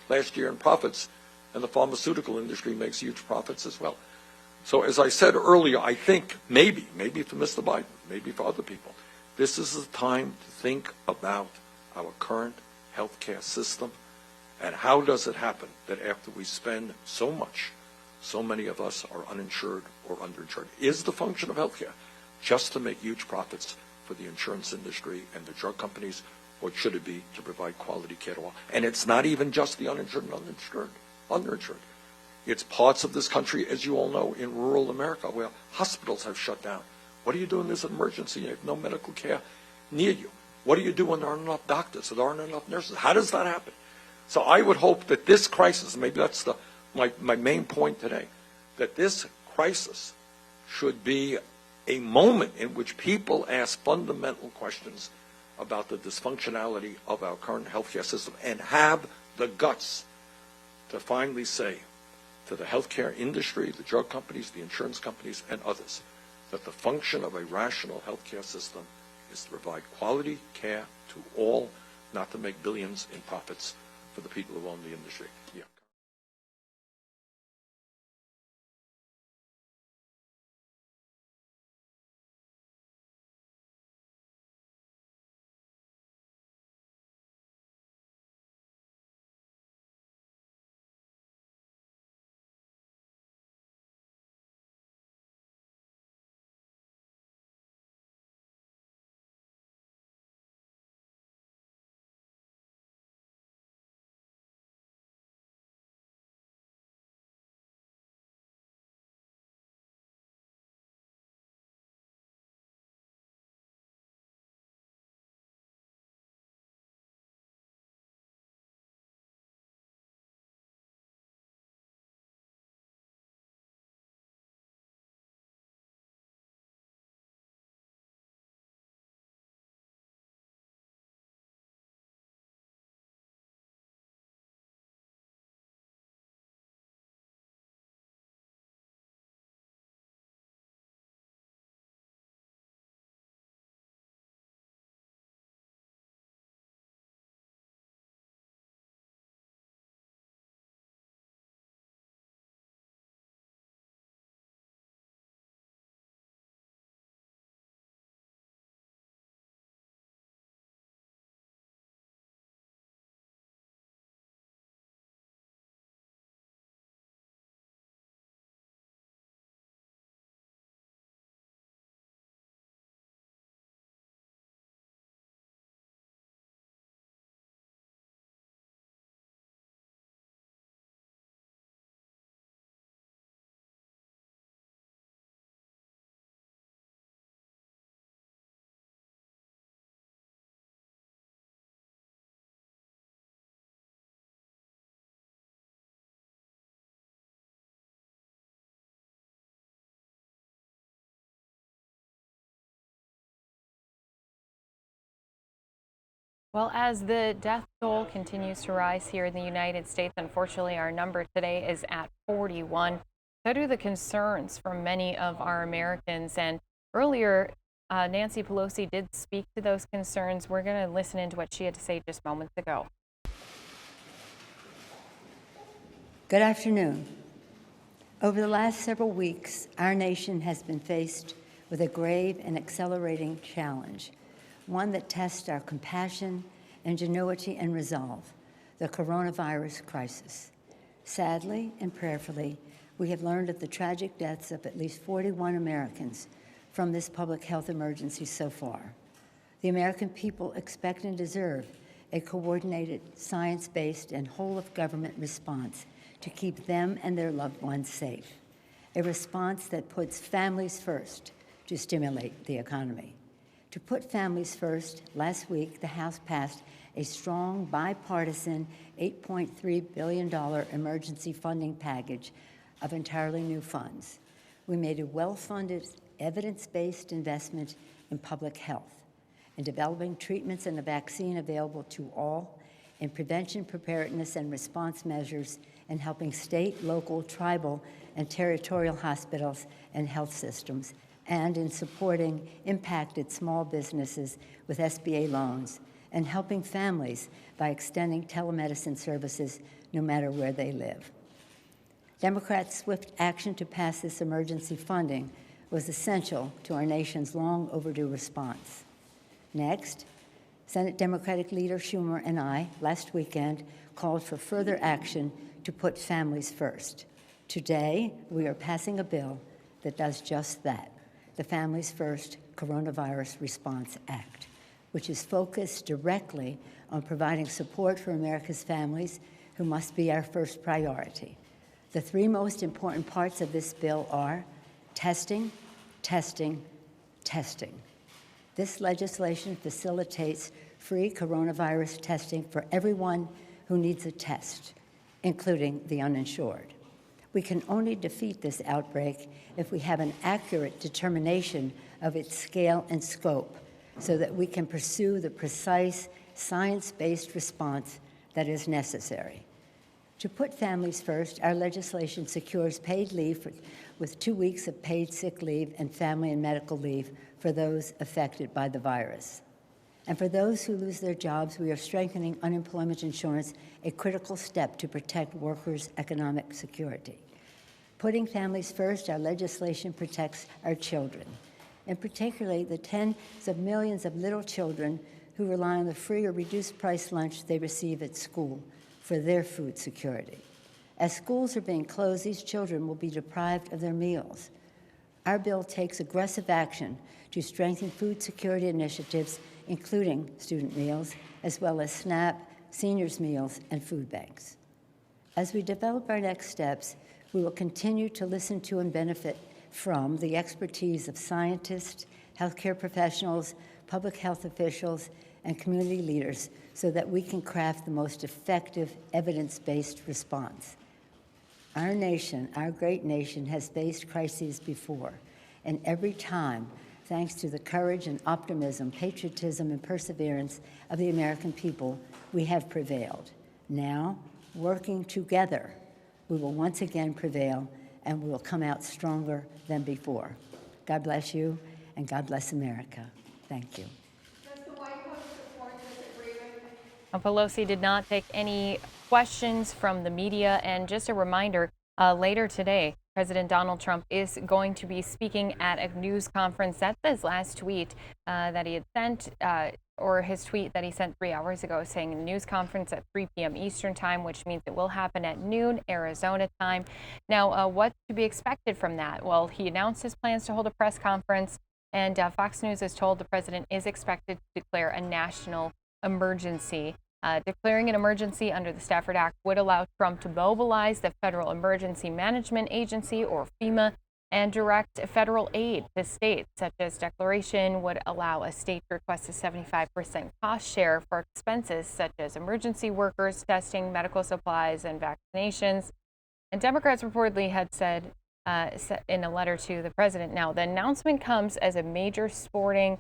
Speaker 12: last year in profits, and the pharmaceutical industry makes huge profits as well. So as I said earlier, I think maybe for Mr. Biden, maybe for other people, this is the time to think about our current healthcare system and how does it happen that after we spend so much, so many of us are uninsured or underinsured. Is the function of healthcare just to make huge profits for the insurance industry and the drug companies, or should it be to provide quality care to all? And it's not even just the uninsured and underinsured. It's parts of this country, as you all know, in rural America where hospitals have shut down. What do you do in this emergency? You have no medical care near you. What do you do when there aren't enough doctors, or there aren't enough nurses? How does that happen? So I would hope that this crisis, maybe that's my main point today, that this crisis should be a moment in which people ask fundamental questions about the dysfunctionality of our current healthcare system and have the guts to finally say to the healthcare industry, the drug companies, the insurance companies, and others, that the function of a rational healthcare system is to provide quality care to all, not to make billions in profits for the people who own the industry. Yeah.
Speaker 1: Well, as the death toll continues to rise here in the United States, unfortunately, our number today is at 41. So do the concerns from many of our Americans. And earlier, Nancy Pelosi did speak to those concerns. We're going to listen into what she had to say just moments ago.
Speaker 6: Good afternoon. Over the last several weeks, our nation has been faced with a grave and accelerating challenge, one that tests our compassion, ingenuity, and resolve, the coronavirus crisis. Sadly and prayerfully, we have learned of the tragic deaths of at least 41 Americans from this public health emergency so far. The American people expect and deserve a coordinated, science-based, and whole-of-government response to keep them and their loved ones safe. a response that puts families first to stimulate the economy. To put families first, last week the House passed a strong bipartisan $8.3 billion emergency funding package of entirely new funds. We made a well-funded, evidence-based investment in public health, in developing treatments and a vaccine available to all, in prevention, preparedness, and response measures, and helping state, local, tribal, and territorial hospitals and health systems, and in supporting impacted small businesses with SBA loans, and helping families by extending telemedicine services no matter where they live. Democrats' swift action to pass this emergency funding was essential to our nation's long overdue response. Next, Senate Democratic leader Schumer and I, last weekend, called for further action to put families first. Today, we are passing a bill that does just that, the Families First Coronavirus Response Act, which is focused directly on providing support for America's families, who must be our first priority. The three most important parts of this bill are testing, testing, testing. This legislation facilitates free coronavirus testing for everyone who needs a test, including the uninsured. We can only defeat this outbreak if we have an accurate determination of its scale and scope, so that we can pursue the precise science-based response that is necessary. To put families first, our legislation secures paid leave with 2 weeks of paid sick leave and family and medical leave for those affected by the virus. And for those who lose their jobs, we are strengthening unemployment insurance, a critical step to protect workers' economic security. Putting families first, our legislation protects our children, and particularly the tens of millions of little children who rely on the free or reduced price lunch they receive at school for their food security. As schools are being closed, these children will be deprived of their meals. Our bill takes aggressive action to strengthen food security initiatives, including student meals, as well as SNAP, seniors' meals, and food banks. As we develop our next steps, we will continue to listen to and benefit from the expertise of scientists, healthcare professionals, public health officials, and community leaders so that we can craft the most effective evidence-based response. Our nation, our great nation, has faced crises before, and every time, thanks to the courage and optimism, patriotism, and perseverance of the American people, we have prevailed. Now, working together, we will once again prevail, and we will come out stronger than before. God bless you, and God bless America. Thank you.
Speaker 17: Does the White House support this agreement?
Speaker 1: Pelosi did not take any questions from the media. And just a reminder, later today, President Donald Trump is going to be speaking at a news conference. That's his last tweet that he had sent, or his tweet that he sent 3 hours ago, saying a news conference at 3 p.m. Eastern time, which means it will happen at noon Arizona time. Now, what's to be expected from that? Well, he announced his plans to hold a press conference, and Fox News is told the president is expected to declare a national emergency. Declaring an emergency under the Stafford Act would allow Trump to mobilize the Federal Emergency Management Agency, or FEMA, and direct federal aid to states. Such as declaration would allow a state to request a 75% cost share for expenses such as emergency workers, testing, medical supplies, and vaccinations. And Democrats reportedly had said in a letter to the president, now the announcement comes as a major sporting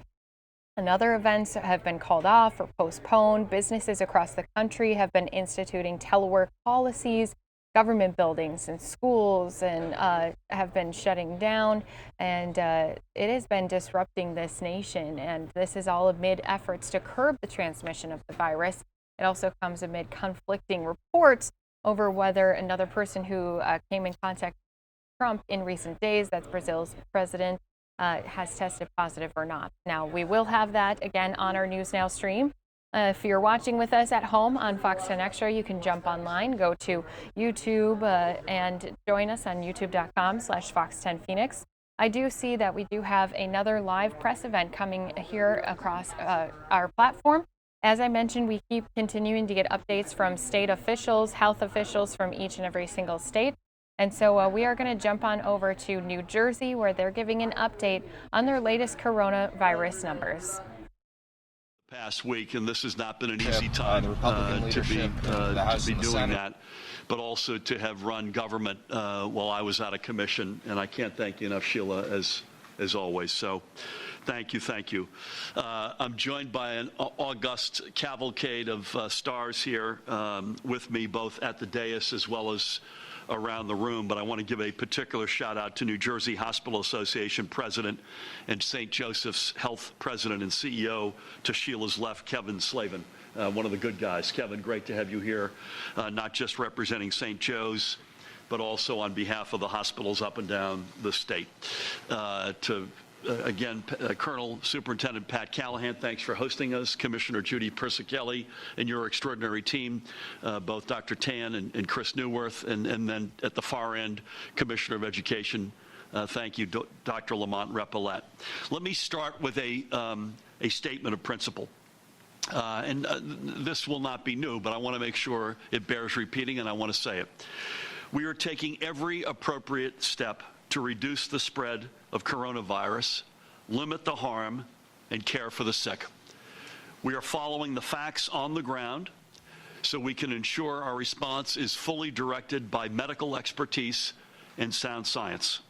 Speaker 1: and other events have been called off or postponed. Businesses across the country have been instituting telework policies. Government buildings and schools and have been shutting down, and it has been disrupting this nation. And this is all amid efforts to curb the transmission of the virus. It also comes amid conflicting reports over whether another person who came in contact with Trump in recent days, that's Brazil's president, has tested positive or not. Now, we will have that again on our News Now stream. If you're watching with us at home on Fox 10 Extra, you can jump online, go to YouTube, and join us on youtube.com/Fox10Phoenix. I do see that we do have another live press event coming here across our platform. As I mentioned, we keep continuing to get updates from state officials, health officials from each and every single state. And so we are going to jump on over to New Jersey, where they're giving an update on their latest coronavirus numbers.
Speaker 3: Past week, and this has not been an easy time
Speaker 22: the Republican leadership in the House
Speaker 3: to be
Speaker 22: and the
Speaker 3: doing
Speaker 22: Senate.
Speaker 3: that, but also to have run government while I was out of commission. And I can't thank you enough, Sheila, as always. So thank you. I'm joined by an august cavalcade of stars here with me, both at the dais as well as around the room, but I want to give a particular shout out to New Jersey Hospital Association President and St. Joseph's Health President and CEO, to Sheila's left, Kevin Slavin, one of the good guys. Kevin, great to have you here, not just representing St. Joe's, but also on behalf of the hospitals up and down the state. Again, Colonel Superintendent Pat Callahan, thanks for hosting us. Commissioner Judy Persichelli and your extraordinary team, both Dr. Tan and Chris Newworth, and then at the far end, Commissioner of Education, thank you, Dr. Lamont Repillette. Let me start with a statement of principle. This will not be new, but I want to make sure it bears repeating, and I want to say it. We are taking every appropriate step to reduce the spread of coronavirus, limit the harm, and care for the sick. We are following the facts on the ground so we can ensure our response is fully directed by medical expertise and sound science.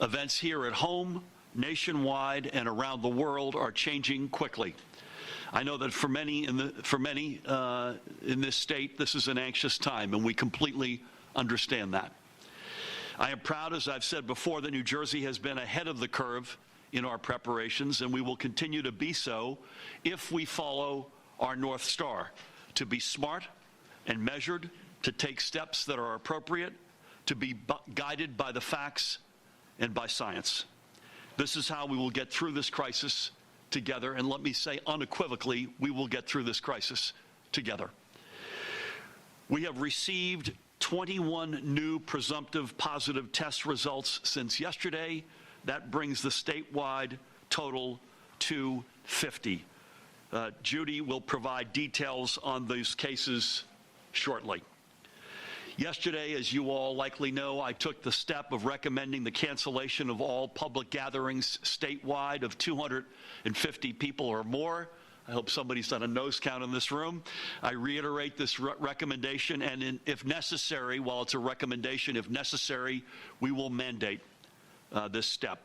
Speaker 3: Events here at home, nationwide, and around the world are changing quickly. I know that for many in this state, this is an anxious time, and we completely understand that. I am proud, as I've said before, that New Jersey has been ahead of the curve in our preparations, and we will continue to be so if we follow our North Star, to be smart and measured, to take steps that are appropriate, to be guided by the facts and by science. This is how we will get through this crisis together, and let me say unequivocally, we will get through this crisis together. We have received 21 new presumptive positive test results since yesterday. That brings the statewide total to 50. Judy will provide details on these cases shortly. Yesterday, as you all likely know, I took the step of recommending the cancellation of all public gatherings statewide of 250 people or more. I hope somebody's done a nose count in this room. I reiterate this recommendation, and if necessary, while it's a recommendation, if necessary, we will mandate this step.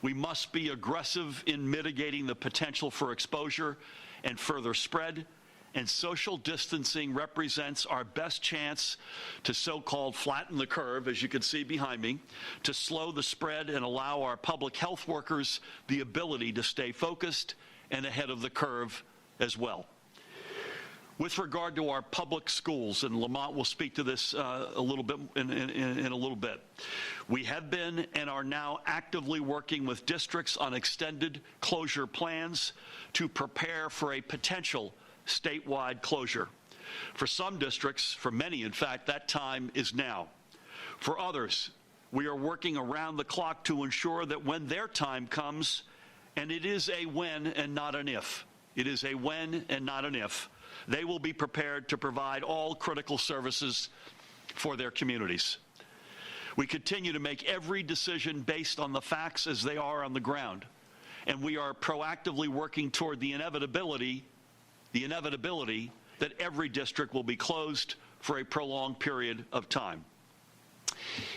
Speaker 3: We must be aggressive in mitigating the potential for exposure and further spread, and social distancing represents our best chance to so-called flatten the curve, as you can see behind me, to slow the spread and allow our public health workers the ability to stay focused and ahead of the curve as well. With regard to our public schools, and Lamont will speak to this a little bit in a little bit, we have been and are now actively working with districts on extended closure plans to prepare for a potential statewide closure. For some districts, for many in fact, that time is now. For others, we are working around the clock to ensure that when their time comes, and it is a when and not an if, it is a when and not an if, they will be prepared to provide all critical services for their communities. We continue to make every decision based on the facts as they are on the ground, and we are proactively working toward the inevitability that every district will be closed for a prolonged period of time.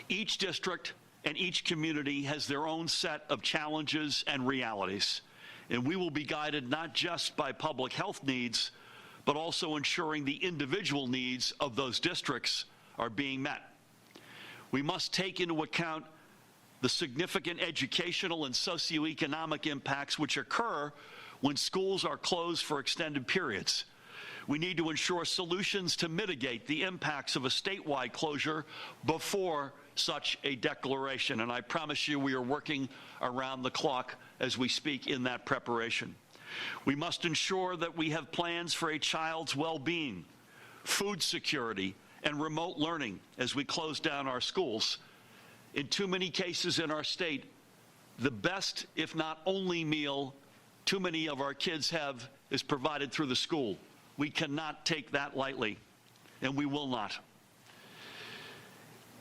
Speaker 3: Each district and each community has their own set of challenges and realities, and we will be guided not just by public health needs, but also ensuring the individual needs of those districts are being met. We must take into account the significant educational and socioeconomic impacts which occur when schools are closed for extended periods. We need to ensure solutions to mitigate the impacts of a statewide closure before such a declaration, and I promise you we are working around the clock as we speak in that preparation. We must ensure that we have plans for a child's well-being, food security, and remote learning as we close down our schools. In too many cases in our state, the best, if not only meal too many of our kids have is provided through the school. We cannot take that lightly, and we will not.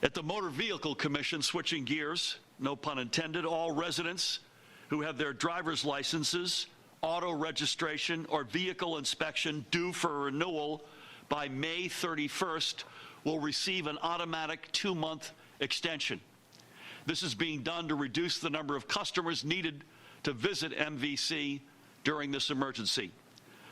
Speaker 3: At the Motor Vehicle Commission, switching gears, no pun intended, all residents who have their driver's licenses, auto registration, or vehicle inspection due for renewal by May 31st will receive an automatic 2-month extension. This is being done to reduce the number of customers needed to visit MVC during this emergency.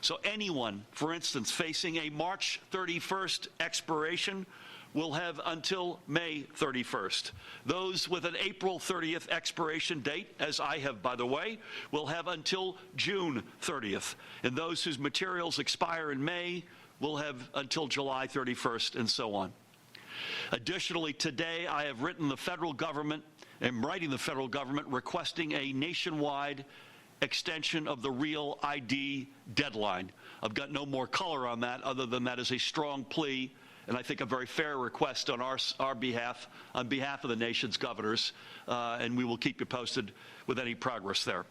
Speaker 3: So anyone, for instance, facing a March 31st expiration will have until May 31st. Those with an April 30th expiration date, as I have, by the way, will have until June 30th. And those whose materials expire in May will have until July 31st, and so on. Additionally, today I have written the federal government, am writing the federal government requesting a nationwide extension of the Real ID deadline. I've got no more color on that other than that is a strong plea and I think a very fair request on our behalf, on behalf of the nation's governors, and we will keep you posted with any progress there.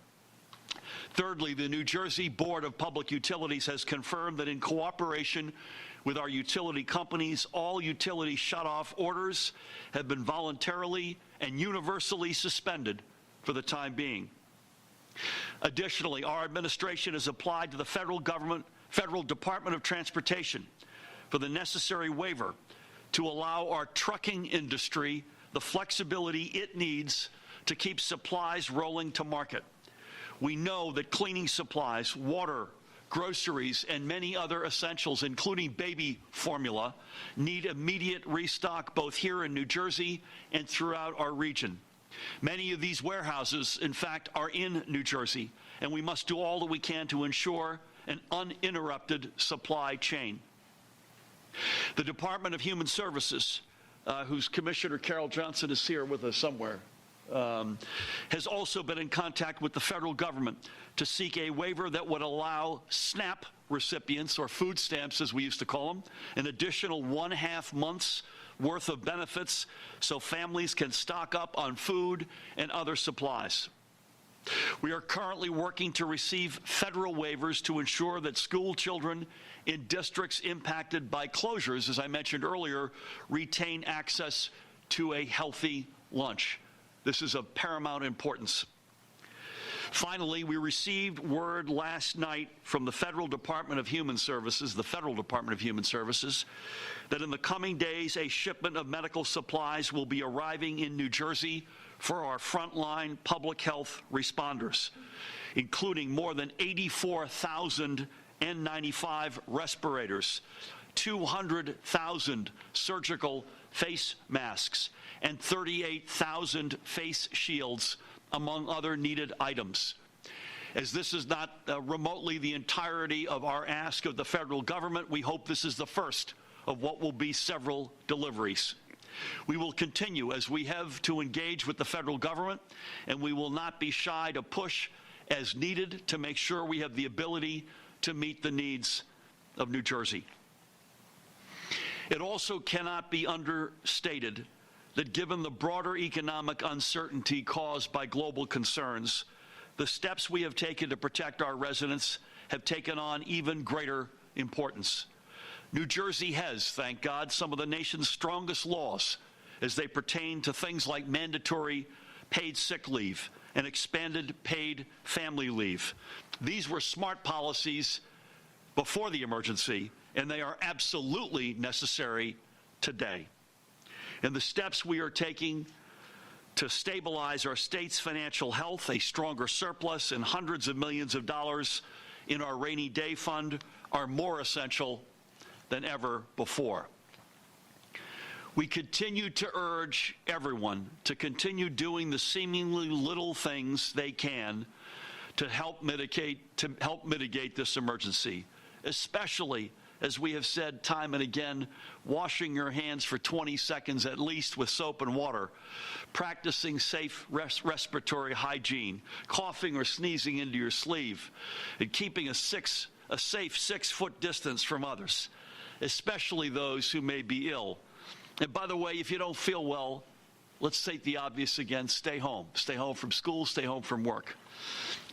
Speaker 3: Thirdly, the New Jersey Board of Public Utilities has confirmed that in cooperation with our utility companies, all utility shutoff orders have been voluntarily and universally suspended for the time being. Additionally, our administration has applied to the federal Department of Transportation for the necessary waiver to allow our trucking industry the flexibility it needs to keep supplies rolling to market. We know that cleaning supplies, water, groceries, and many other essentials, including baby formula, need immediate restock both here in New Jersey and throughout our region. Many of these warehouses, in fact, are in New Jersey, and we must do all that we can to ensure an uninterrupted supply chain. The Department of Human Services, whose Commissioner Carol Johnson is here with us somewhere, has also been in contact with the federal government to seek a waiver that would allow SNAP recipients, or food stamps as we used to call them, an additional 1.5 months worth of benefits so families can stock up on food and other supplies. We are currently working to receive federal waivers to ensure that school children in districts impacted by closures, as I mentioned earlier, retain access to a healthy lunch. This is of paramount importance. Finally, we received word last night from the Federal Department of Human Services, that in the coming days, a shipment of medical supplies will be arriving in New Jersey for our frontline public health responders, including more than 84,000 N95 respirators, 200,000 surgical face masks, and 38,000 face shields, among other needed items. As this is not remotely the entirety of our ask of the federal government, we hope this is the first of what will be several deliveries. We will continue, as we have, to engage with the federal government, and we will not be shy to push as needed to make sure we have the ability to meet the needs of New Jersey. It also cannot be understated that given the broader economic uncertainty caused by global concerns, the steps we have taken to protect our residents have taken on even greater importance. New Jersey has, thank God, some of the nation's strongest laws as they pertain to things like mandatory paid sick leave and expanded paid family leave. These were smart policies before the emergency, and they are absolutely necessary today. And the steps we are taking to stabilize our state's financial health, a stronger surplus, and hundreds of millions of dollars in our rainy day fund are more essential than ever before. We continue to urge everyone to continue doing the seemingly little things they can to help mitigate this emergency, especially, as we have said time and again, washing your hands for 20 seconds at least with soap and water, practicing safe respiratory hygiene, coughing or sneezing into your sleeve, and keeping a safe 6-foot distance from others, especially those who may be ill. And by the way, if you don't feel well, let's state the obvious again, stay home. Stay home from school, stay home from work.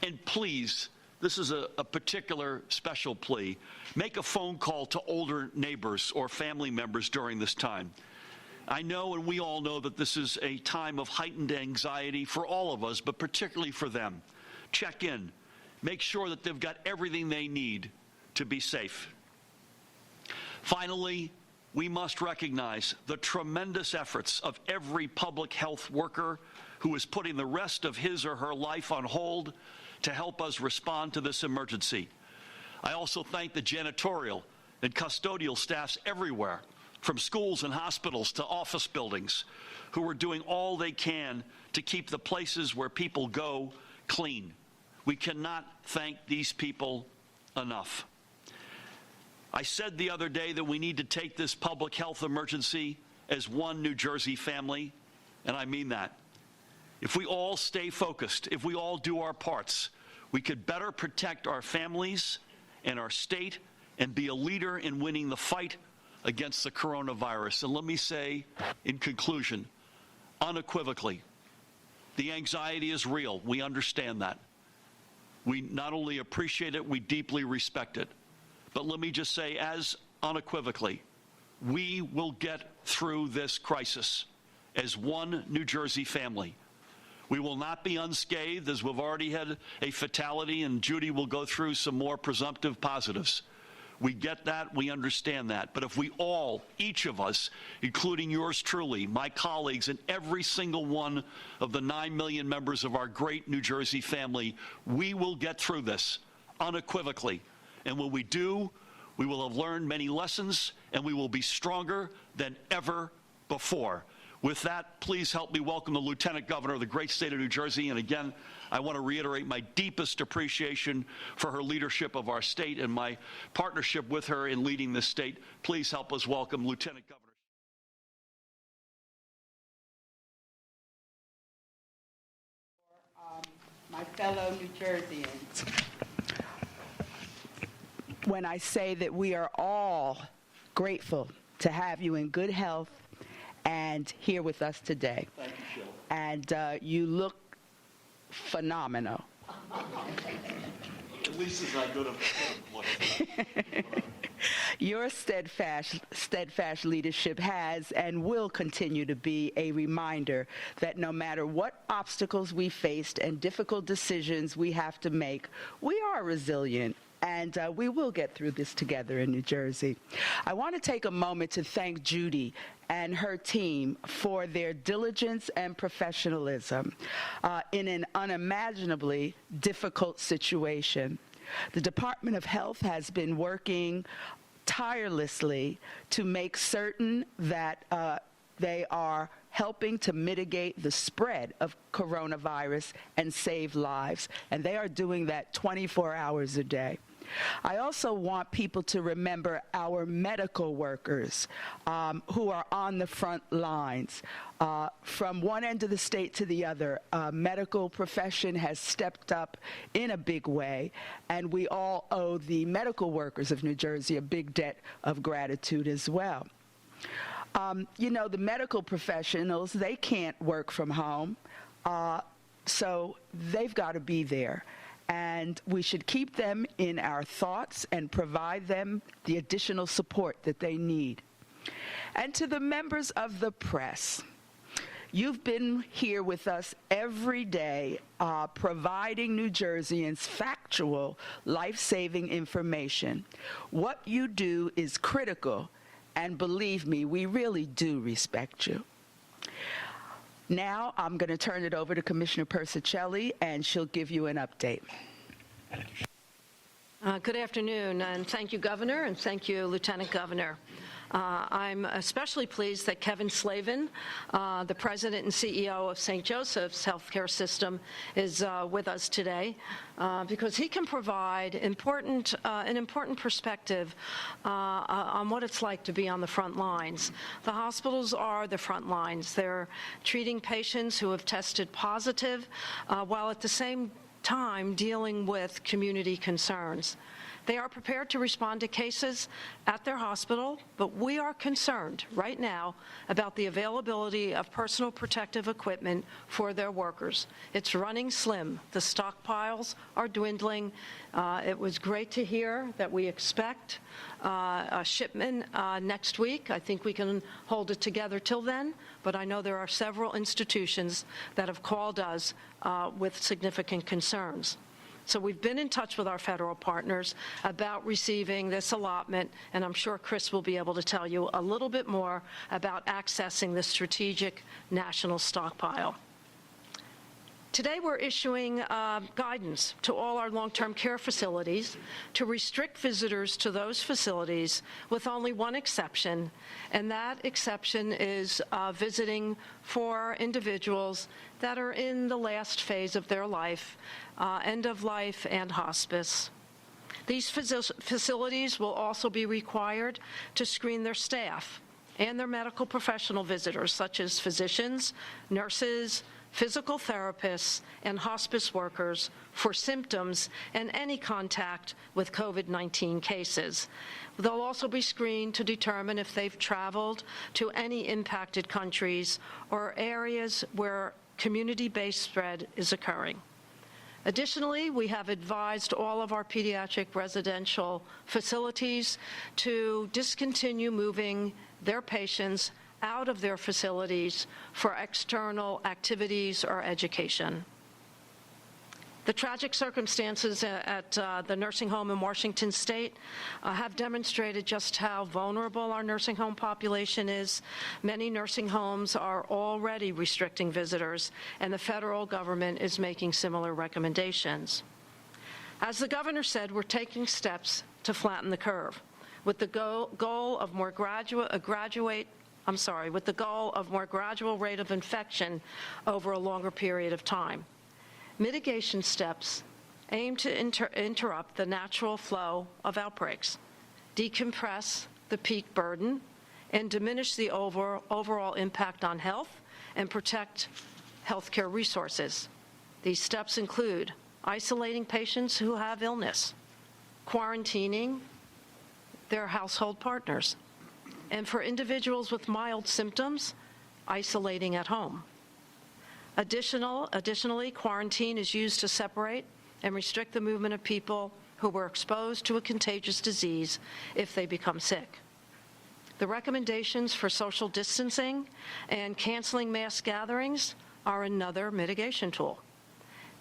Speaker 3: And please, this is a particular special plea. Make a phone call to older neighbors or family members during this time. I know, and we all know, that this is a time of heightened anxiety for all of us, but particularly for them. Check in. Make sure that they've got everything they need to be safe. Finally, we must recognize the tremendous efforts of every public health worker who is putting the rest of his or her life on hold to help us respond to this emergency. I also thank the janitorial and custodial staffs everywhere, from schools and hospitals to office buildings, who are doing all they can to keep the places where people go clean. We cannot thank these people enough. I said the other day that we need to take this public health emergency as one New Jersey family, and I mean that. If we all stay focused, if we all do our parts, we could better protect our families and our state and be a leader in winning the fight against the coronavirus. And let me say, in conclusion, unequivocally, the anxiety is real. We understand that. We not only appreciate it, we deeply respect it. But let me just say, as unequivocally, we will get through this crisis as one New Jersey family. We will not be unscathed, as we've already had a fatality, and Judy will go through some more presumptive positives. We get that, we understand that. But if we all, each of us, including yours truly, my colleagues, and every single one of the 9 million members of our great New Jersey family, we will get through this unequivocally. And when we do, we will have learned many lessons, and we will be stronger than ever before. With that, please help me welcome the Lieutenant Governor of the great state of New Jersey. And again, I want to reiterate my deepest appreciation for her leadership of our state and my partnership with her in leading this state. Please help us welcome Lieutenant Governor.
Speaker 7: My fellow New Jerseyans, when I say that we are all grateful to have you in good health and here with us today.
Speaker 3: Thank you, Jill.
Speaker 7: And you look phenomenal.
Speaker 3: At least as I go to
Speaker 7: Your steadfast leadership has and will continue to be a reminder that no matter what obstacles we faced and difficult decisions we have to make, we are resilient. And we will get through this together in New Jersey. I want to take a moment to thank Judy and her team for their diligence and professionalism in an unimaginably difficult situation. The Department of Health has been working tirelessly to make certain that they are helping to mitigate the spread of coronavirus and save lives, and they are doing that 24 hours a day. I also want people to remember our medical workers who are on the front lines. From one end of the state to the other, medical profession has stepped up in a big way, and we all owe the medical workers of New Jersey a big debt of gratitude as well. You know, the medical professionals, they can't work from home, so they've got to be there. And we should keep them in our thoughts and provide them the additional support that they need. And to the members of the press, you've been here with us every day, providing New Jerseyans factual, life-saving information. What you do is critical, and believe me, we really do respect you. Now I'm going to turn it over to Commissioner Persicelli, and she'll give you an update.
Speaker 11: Good afternoon, and thank you, Governor, and thank you, Lieutenant Governor. I'm especially pleased that Kevin Slavin, the President and CEO of St. Joseph's Healthcare System, is with us today because he can provide an important perspective on what it's like to be on the front lines. The hospitals are the front lines. They're treating patients who have tested positive while at the same time dealing with community concerns. They are prepared to respond to cases at their hospital, but we are concerned right now about the availability of personal protective equipment for their workers. It's running slim. The stockpiles are dwindling. It was great to hear that we expect a shipment next week. I think we can hold it together till then, but I know there are several institutions that have called us with significant concerns. So we've been in touch with our federal partners about receiving this allotment, and I'm sure Chris will be able to tell you a little bit more about accessing the strategic national stockpile. Today we're issuing guidance to all our long-term care facilities to restrict visitors to those facilities with only one exception, and that exception is visiting for individuals that are in the last phase of their life, end of life and hospice. These facilities will also be required to screen their staff and their medical professional visitors, such as physicians, nurses, physical therapists, and hospice workers for symptoms and any contact with COVID-19 cases. They'll also be screened to determine if they've traveled to any impacted countries or areas where community-based spread is occurring. Additionally, we have advised all of our pediatric residential facilities to discontinue moving their patients out of their facilities for external activities or education. The tragic circumstances at the nursing home in Washington State have demonstrated just how vulnerable our nursing home population is. Many nursing homes are already restricting visitors, and the federal government is making similar recommendations. As the governor said, we're taking steps to flatten the curve with the goal of more gradual rate of infection over a longer period of time. Mitigation steps aim to interrupt the natural flow of outbreaks, decompress the peak burden, and diminish the overall impact on health and protect healthcare resources. These steps include isolating patients who have illness, quarantining their household partners, and for individuals with mild symptoms, isolating at home. Additionally, quarantine is used to separate and restrict the movement of people who were exposed to a contagious disease if they become sick. The recommendations for social distancing and canceling mass gatherings are another mitigation tool.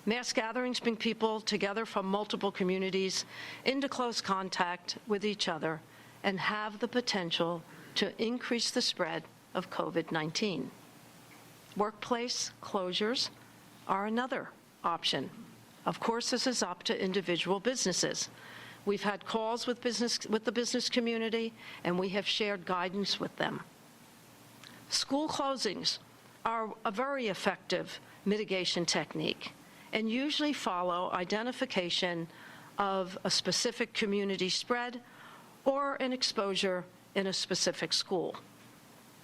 Speaker 11: Mass gatherings bring people together from multiple communities into close contact with each other and have the potential to increase the spread of COVID-19. Workplace closures are another option. Of course, this is up to individual businesses. We've had calls with the business community, and we have shared guidance with them. School closings are a very effective mitigation technique and usually follow identification of a specific community spread or an exposure in a specific school.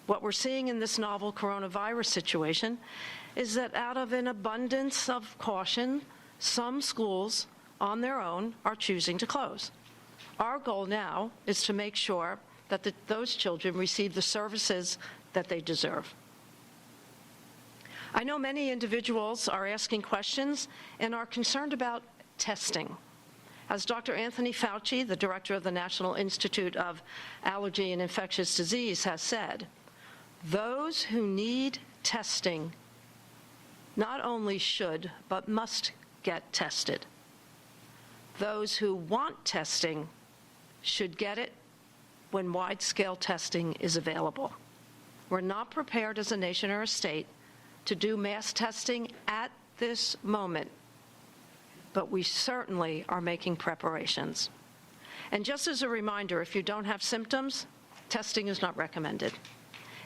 Speaker 11: What we're seeing in this novel coronavirus situation is that out of an abundance of caution, some schools on their own are choosing to close. Our goal now is to make sure that those children receive the services that they deserve. I know many individuals are asking questions and are concerned about testing. As Dr. Anthony Fauci, the director of the National Institute of Allergy and Infectious Disease, has said, those who need testing not only should, but must get tested. Those who want testing should get it when wide-scale testing is available. We're not prepared as a nation or a state to do mass testing at this moment, but we certainly are making preparations. And just as a reminder, if you don't have symptoms, testing is not recommended.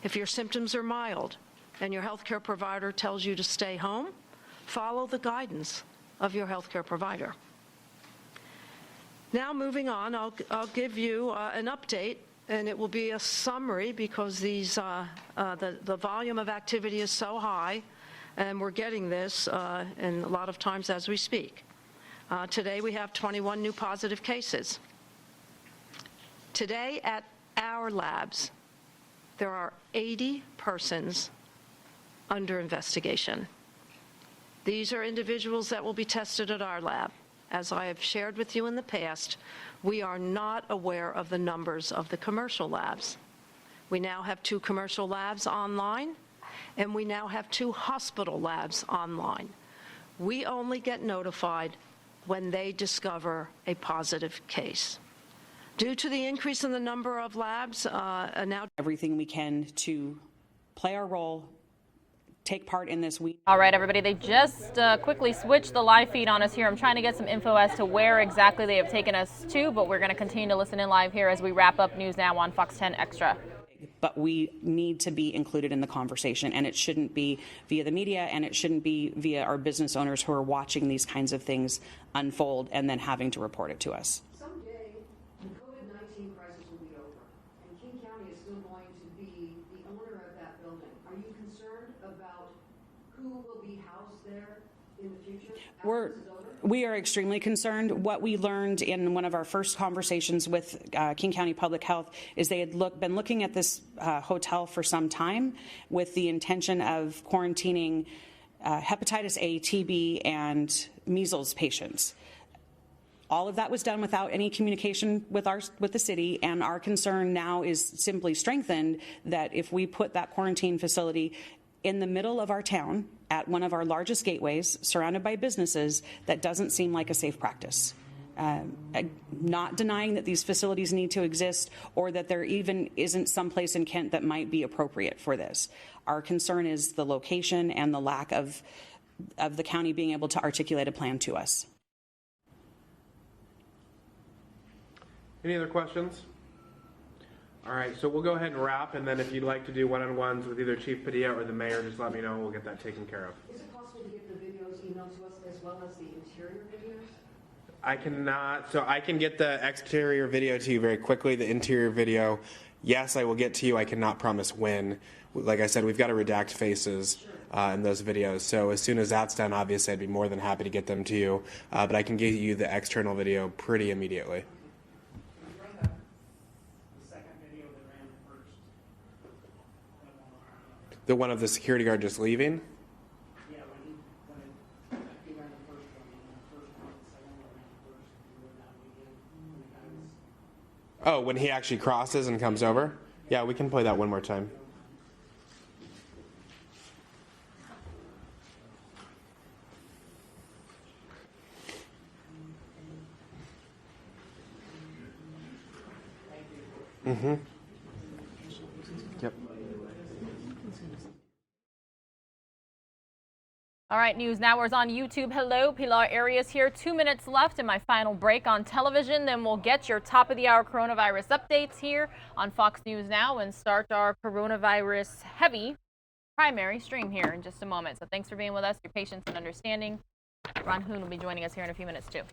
Speaker 11: If your symptoms are mild and your healthcare provider tells you to stay home, follow the guidance of your healthcare provider. Now moving on, I'll give you an update, and it will be a summary because the volume of activity is so high, and we're getting this and a lot of times as we speak. Today we have 21 new positive cases. Today at our labs, there are 80 persons under investigation. These are individuals that will be tested at our lab. As I have shared with you in the past, we are not aware of the numbers of the commercial labs. We now have 2 commercial labs online, and we now have 2 hospital labs online. We only get notified when they discover a positive case. Due to the increase in the number of labs, now
Speaker 5: everything we can to play our role, take part in this week.
Speaker 1: All right, everybody, they just quickly switched the live feed on us here. I'm trying to get some info as to where exactly they have taken us to, but we're going to continue to listen in live here as we wrap up News Now on Fox 10 Extra.
Speaker 5: But we need to be included in the conversation, and it shouldn't be via the media, and it shouldn't be via our business owners who are watching these kinds of things unfold and then having to report it to us.
Speaker 10: Someday, the COVID-19 crisis will be over, and King County is still going to be the owner of that building. Are you concerned about who will be housed there in the future?
Speaker 5: We are extremely concerned. What we learned in one of our first conversations with King County Public Health is they had been looking at this hotel for some time with the intention of quarantining hepatitis A, TB, and measles patients. All of that was done without any communication with the city, and our concern now is simply strengthened that if we put that quarantine facility in the middle of our town at one of our largest gateways, surrounded by businesses, that doesn't seem like a safe practice. Not denying that these facilities need to exist or that there even isn't some place in Kent that might be appropriate for this. Our concern is the location and the lack of the county being able to articulate a plan to us.
Speaker 23: Any other questions? All right, so we'll go ahead and wrap, and then if you'd like to do one-on-ones with either Chief Padilla or the mayor, just let me know and we'll get that taken care of.
Speaker 10: Is it possible to get the videos emailed to us as well as the interior videos?
Speaker 23: I cannot, so I can get the exterior video to you very quickly. The interior video, yes, I will get to you. I cannot promise when. Like I said, we've got to redact faces in those videos. So as soon as that's done, obviously I'd be more than happy to get them to you. But I can get you the external video pretty immediately. The one of the security guard just leaving?
Speaker 10: Yeah, when he ran the first one, the first one, the second one ran first, and when that weekend, when the guy was...
Speaker 23: Oh, when he actually crosses and comes over? Yeah, we can play that one more time. Mm-hmm. Yep.
Speaker 1: All right, News Now is on YouTube. Hello, Pilar Arias here. 2 minutes left in my final break on television. Then we'll get your top of the hour coronavirus updates here on Fox News Now and start our coronavirus heavy primary stream here in just a moment. So thanks for being with us, your patience and understanding. Ron Hoon will be joining us here in a few minutes too.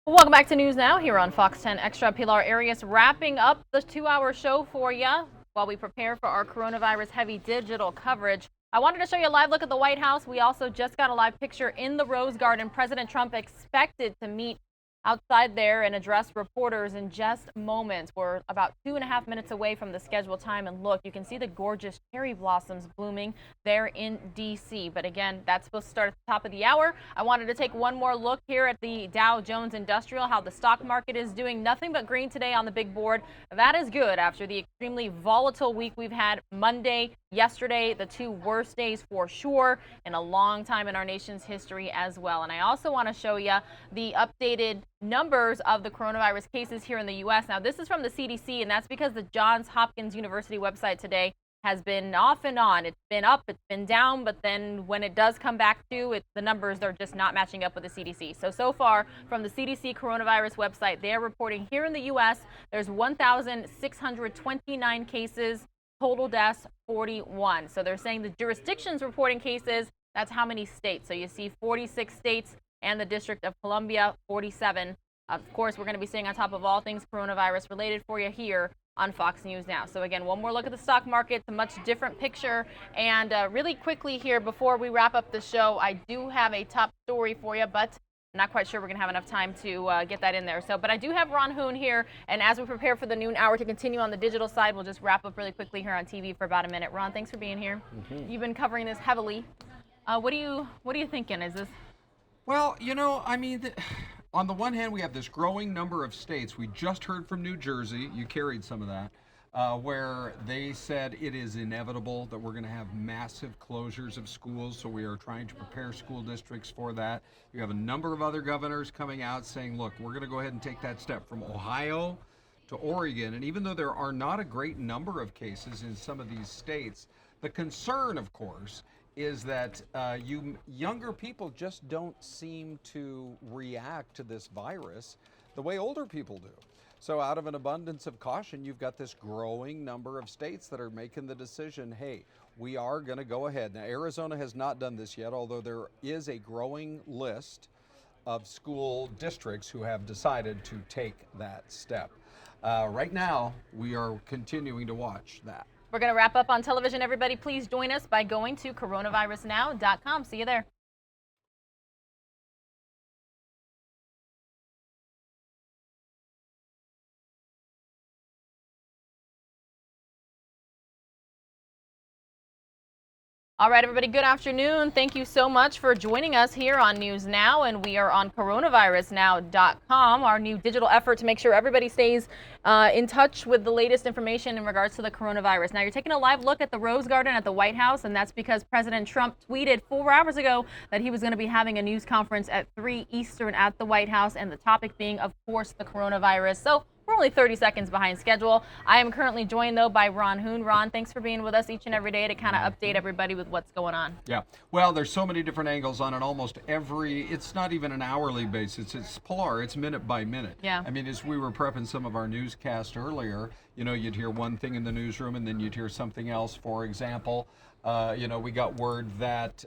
Speaker 4: Welcome back to News Now here on Fox 10 Extra. Pilar Arias wrapping up the 2-hour show for you while we prepare for our coronavirus heavy digital coverage. I wanted to show you a live look at the White House. We also just got a live picture in the Rose Garden. President Trump expected to meet outside there and address reporters in just moments. We're about 2.5 minutes away from the scheduled time, and look, you can see the gorgeous cherry blossoms blooming there in D.C. But again, that's supposed to start at the top of the hour. I wanted to take one more look here at the Dow Jones Industrial, how the stock market is doing. Nothing but green today on the big board. That is good after the extremely volatile week we've had Monday, yesterday, the two worst days for sure in a long time in our nation's history as well. And I also want to show you the updated numbers of the coronavirus cases here in the U.S. Now, this is from the CDC, and that's because the Johns Hopkins University website today has been off and on. It's been up, it's been down, but then when it does come back to it, the numbers are just not matching up with the CDC. So far from the CDC coronavirus website, they're reporting here in the U.S. there's 1,629 cases, total deaths 41. So they're saying the jurisdictions reporting cases, that's how many states. So you see 46 states and the District of Columbia, 47. Of course, we're going to be staying on top of all things coronavirus related for you here on Fox News Now. So again, one more look at the stock market. It's a much different picture. And really quickly here, before we wrap up the show, I do have a top story for you, but I'm not quite sure we're going to have enough time to get that in there. But I do have Ron Hoon here, and as we prepare for the noon hour to continue on the digital side, we'll just wrap up really quickly here on TV for about a minute. Ron, thanks for being here. You've been covering this heavily. What are you thinking? Is this?
Speaker 8: Well, you know, I mean, on the one hand, we have this growing number of states. We just heard from New Jersey. You carried some of that. Where they said it is inevitable that we're going to have massive closures of schools, so we are trying to prepare school districts for that. You have a number of other governors coming out saying, look, we're going to go ahead and take that step from Ohio to Oregon. And even though there are not a great number of cases in some of these states, the concern, of course, is that you younger people just don't seem to react to this virus the way older people do. So out of an abundance of caution, you've got this growing number of states that are making the decision, hey, we are going to go ahead. Now, Arizona has not done this yet, although there is a growing list of school districts who have decided to take that step. Right now, we are continuing to watch that.
Speaker 4: We're going to wrap up on television. Everybody, please join us by going to coronavirusnow.com. See you there. All right, everybody, good afternoon. Thank you so much for joining us here on News Now, and we are on coronavirusnow.com, our new digital effort to make sure everybody stays in touch with the latest information in regards to the coronavirus. Now, you're taking a live look at the Rose Garden at the White House, and that's because President Trump tweeted 4 hours ago that he was going to be having a news conference at 3 Eastern at the White House, and the topic being, of course, the coronavirus. So we're only 30 seconds behind schedule. I am currently joined, though, by Ron Hoon. Ron, thanks for being with us each and every day to kind of update everybody with what's going on.
Speaker 8: Yeah. Well, there's so many different angles on it. Almost every, it's not even an hourly basis. It's Pilar. It's minute by minute.
Speaker 4: Yeah.
Speaker 8: I mean, as we were prepping some of our newscast earlier, you know, you'd hear one thing in the newsroom and then you'd hear something else. For example, you know, we got word that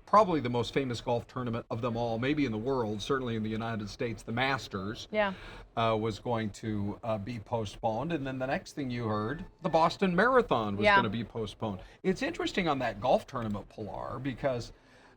Speaker 8: probably the most famous golf tournament of them all, maybe in the world, certainly in the United States, the Masters, was going to be postponed. And then the next thing you heard, the Boston Marathon was going to be postponed. It's interesting on that golf tournament, Pilar, because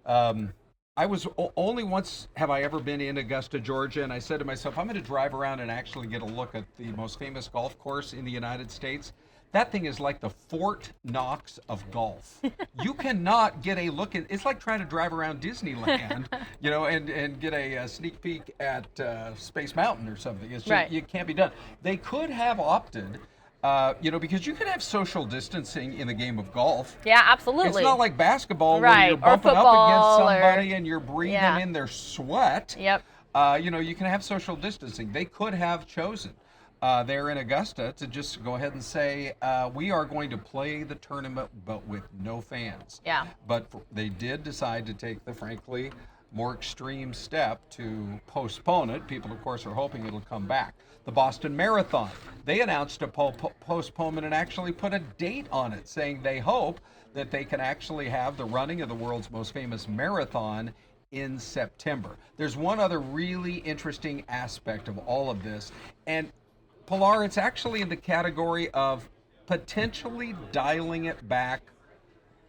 Speaker 8: I was only once have I ever been in Augusta, Georgia, and I said to myself, I'm going to drive around and actually get a look at the most famous golf course in the United States. That thing is like the Fort Knox of golf. You cannot get a look at, it's like trying to drive around Disneyland, you know, and get a sneak peek at Space Mountain or something. It's just, it can't be done. They could have opted, you know, because you can have social distancing in the game of golf.
Speaker 4: Yeah, absolutely.
Speaker 8: It's not like basketball where you're bumping up against somebody and you're breathing in their sweat.
Speaker 4: Yep.
Speaker 8: You know, you can have social distancing. They could have chosen there in Augusta to just go ahead and say, we are going to play the tournament, but with no fans.
Speaker 4: Yeah.
Speaker 8: But they did decide to take the, frankly, more extreme step to postpone it. People, of course, are hoping it'll come back. The Boston Marathon, they announced a postponement and actually put a date on it, saying they hope that they can actually have the running of the world's most famous marathon in September. There's one other really interesting aspect of all of this, and Pilar, it's actually in the category of potentially dialing it back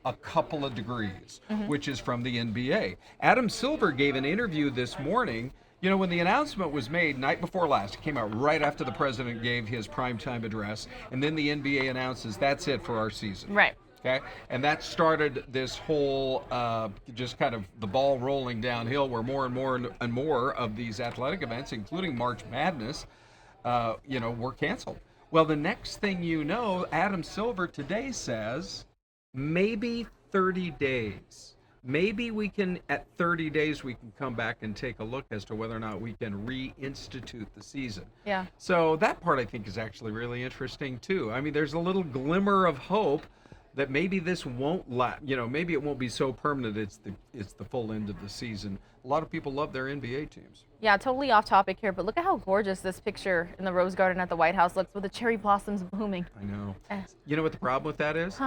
Speaker 8: a couple of degrees, which is from the NBA. Adam Silver gave an interview this morning. You know, when the announcement was made night before last, it came out right after the president gave his primetime address, and then the NBA announces that's it for our season.
Speaker 4: Right.
Speaker 8: Okay, and that started this whole just kind of the ball rolling downhill, where more and more and more of these athletic events, including March Madness, were canceled. Well, the next thing you know, Adam Silver today says maybe 30 days. Maybe we can, at 30 days, we can come back and take a look as to whether or not we can reinstitute the season.
Speaker 4: Yeah.
Speaker 8: So that part I think is actually really interesting too. I mean, there's a little glimmer of hope that maybe this won't maybe it won't be so permanent it's the full end of the season. A lot of people love their NBA teams.
Speaker 4: Yeah, totally off topic here, but look at how gorgeous this picture in the Rose Garden at the White House looks with the cherry blossoms blooming.
Speaker 8: I know. You know what the problem with that is?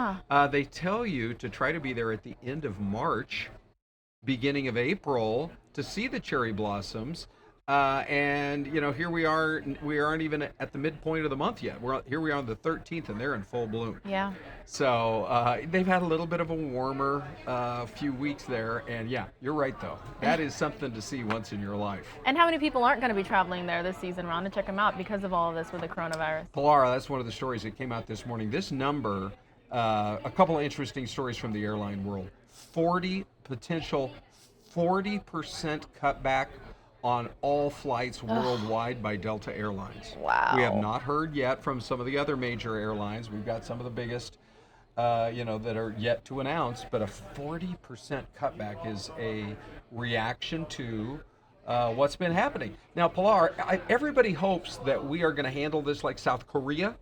Speaker 8: They tell you to try to be there at the end of March, beginning of April, to see the cherry blossoms. And here we aren't even at the midpoint of the month yet. Here we are on the 13th, and they're in full bloom.
Speaker 4: Yeah.
Speaker 8: So they've had a little bit of a warmer few weeks there, and yeah, you're right though. That is something to see once in your life.
Speaker 4: And how many people aren't going to be traveling there this season, Ron, to check them out because of all of this with the coronavirus?
Speaker 8: Pilar, that's one of the stories that came out this morning. This number, a couple of interesting stories from the airline world. 40% cutback on all flights worldwide by Delta Airlines.
Speaker 4: Wow.
Speaker 8: We have not heard yet from some of the other major airlines. We've got some of the biggest, that are yet to announce, but a 40% cutback is a reaction to what's been happening. Now, Pilar, everybody hopes that we are going to handle this like South Korea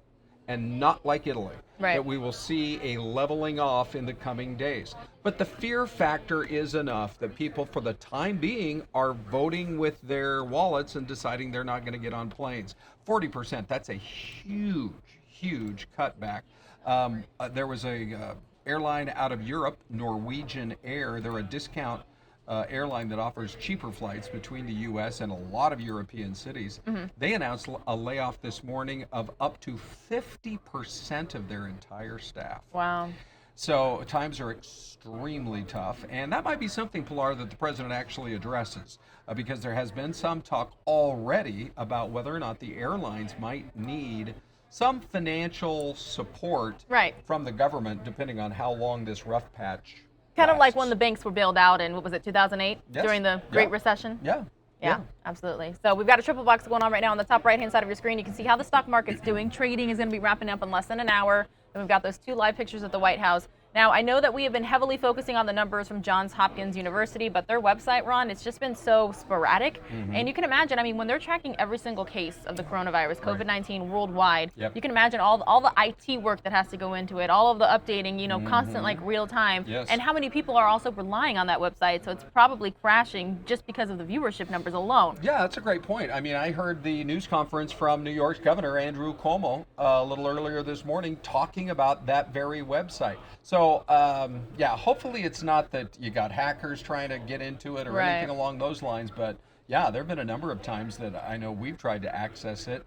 Speaker 8: and not like Italy.
Speaker 4: Right.
Speaker 8: That we will see a leveling off in the coming days. But the fear factor is enough that people, for the time being, are voting with their wallets and deciding they're not going to get on planes. 40%, that's a huge, huge cutback. There was a airline out of Europe, Norwegian Air. They're a discount airline that offers cheaper flights between the U.S. and a lot of European cities. They announced a layoff this morning of up to 50% of their entire staff.
Speaker 4: Wow.
Speaker 8: So times are extremely tough, and that might be something, Pilar, that the president actually addresses, because there has been some talk already about whether or not the airlines might need some financial support from the government, depending on how long this rough patch
Speaker 4: kind of like when the banks were bailed out in, what was it, 2008?
Speaker 8: Yes.
Speaker 4: During the Great Recession?
Speaker 8: Yeah,
Speaker 4: absolutely. So we've got a triple box going on right now on the top right-hand side of your screen. You can see how the stock market's doing. Trading is going to be wrapping up in less than an hour. And we've got those two live pictures at the White House. Now, I know that we have been heavily focusing on the numbers from Johns Hopkins University, but their website, Ron, it's just been so sporadic. And you can imagine, I mean, when they're tracking every single case of the coronavirus, COVID-19 worldwide, you can imagine all the IT work that has to go into it, all of the updating, constant, like real time, and how many people are also relying on that website. So it's probably crashing just because of the viewership numbers alone.
Speaker 8: Yeah, that's a great point. I mean, I heard the news conference from New York's Governor Andrew Cuomo a little earlier this morning talking about that very website. So, hopefully it's not that you got hackers trying to get into it or anything along those lines, but yeah, there have been a number of times that I know we've tried to access it.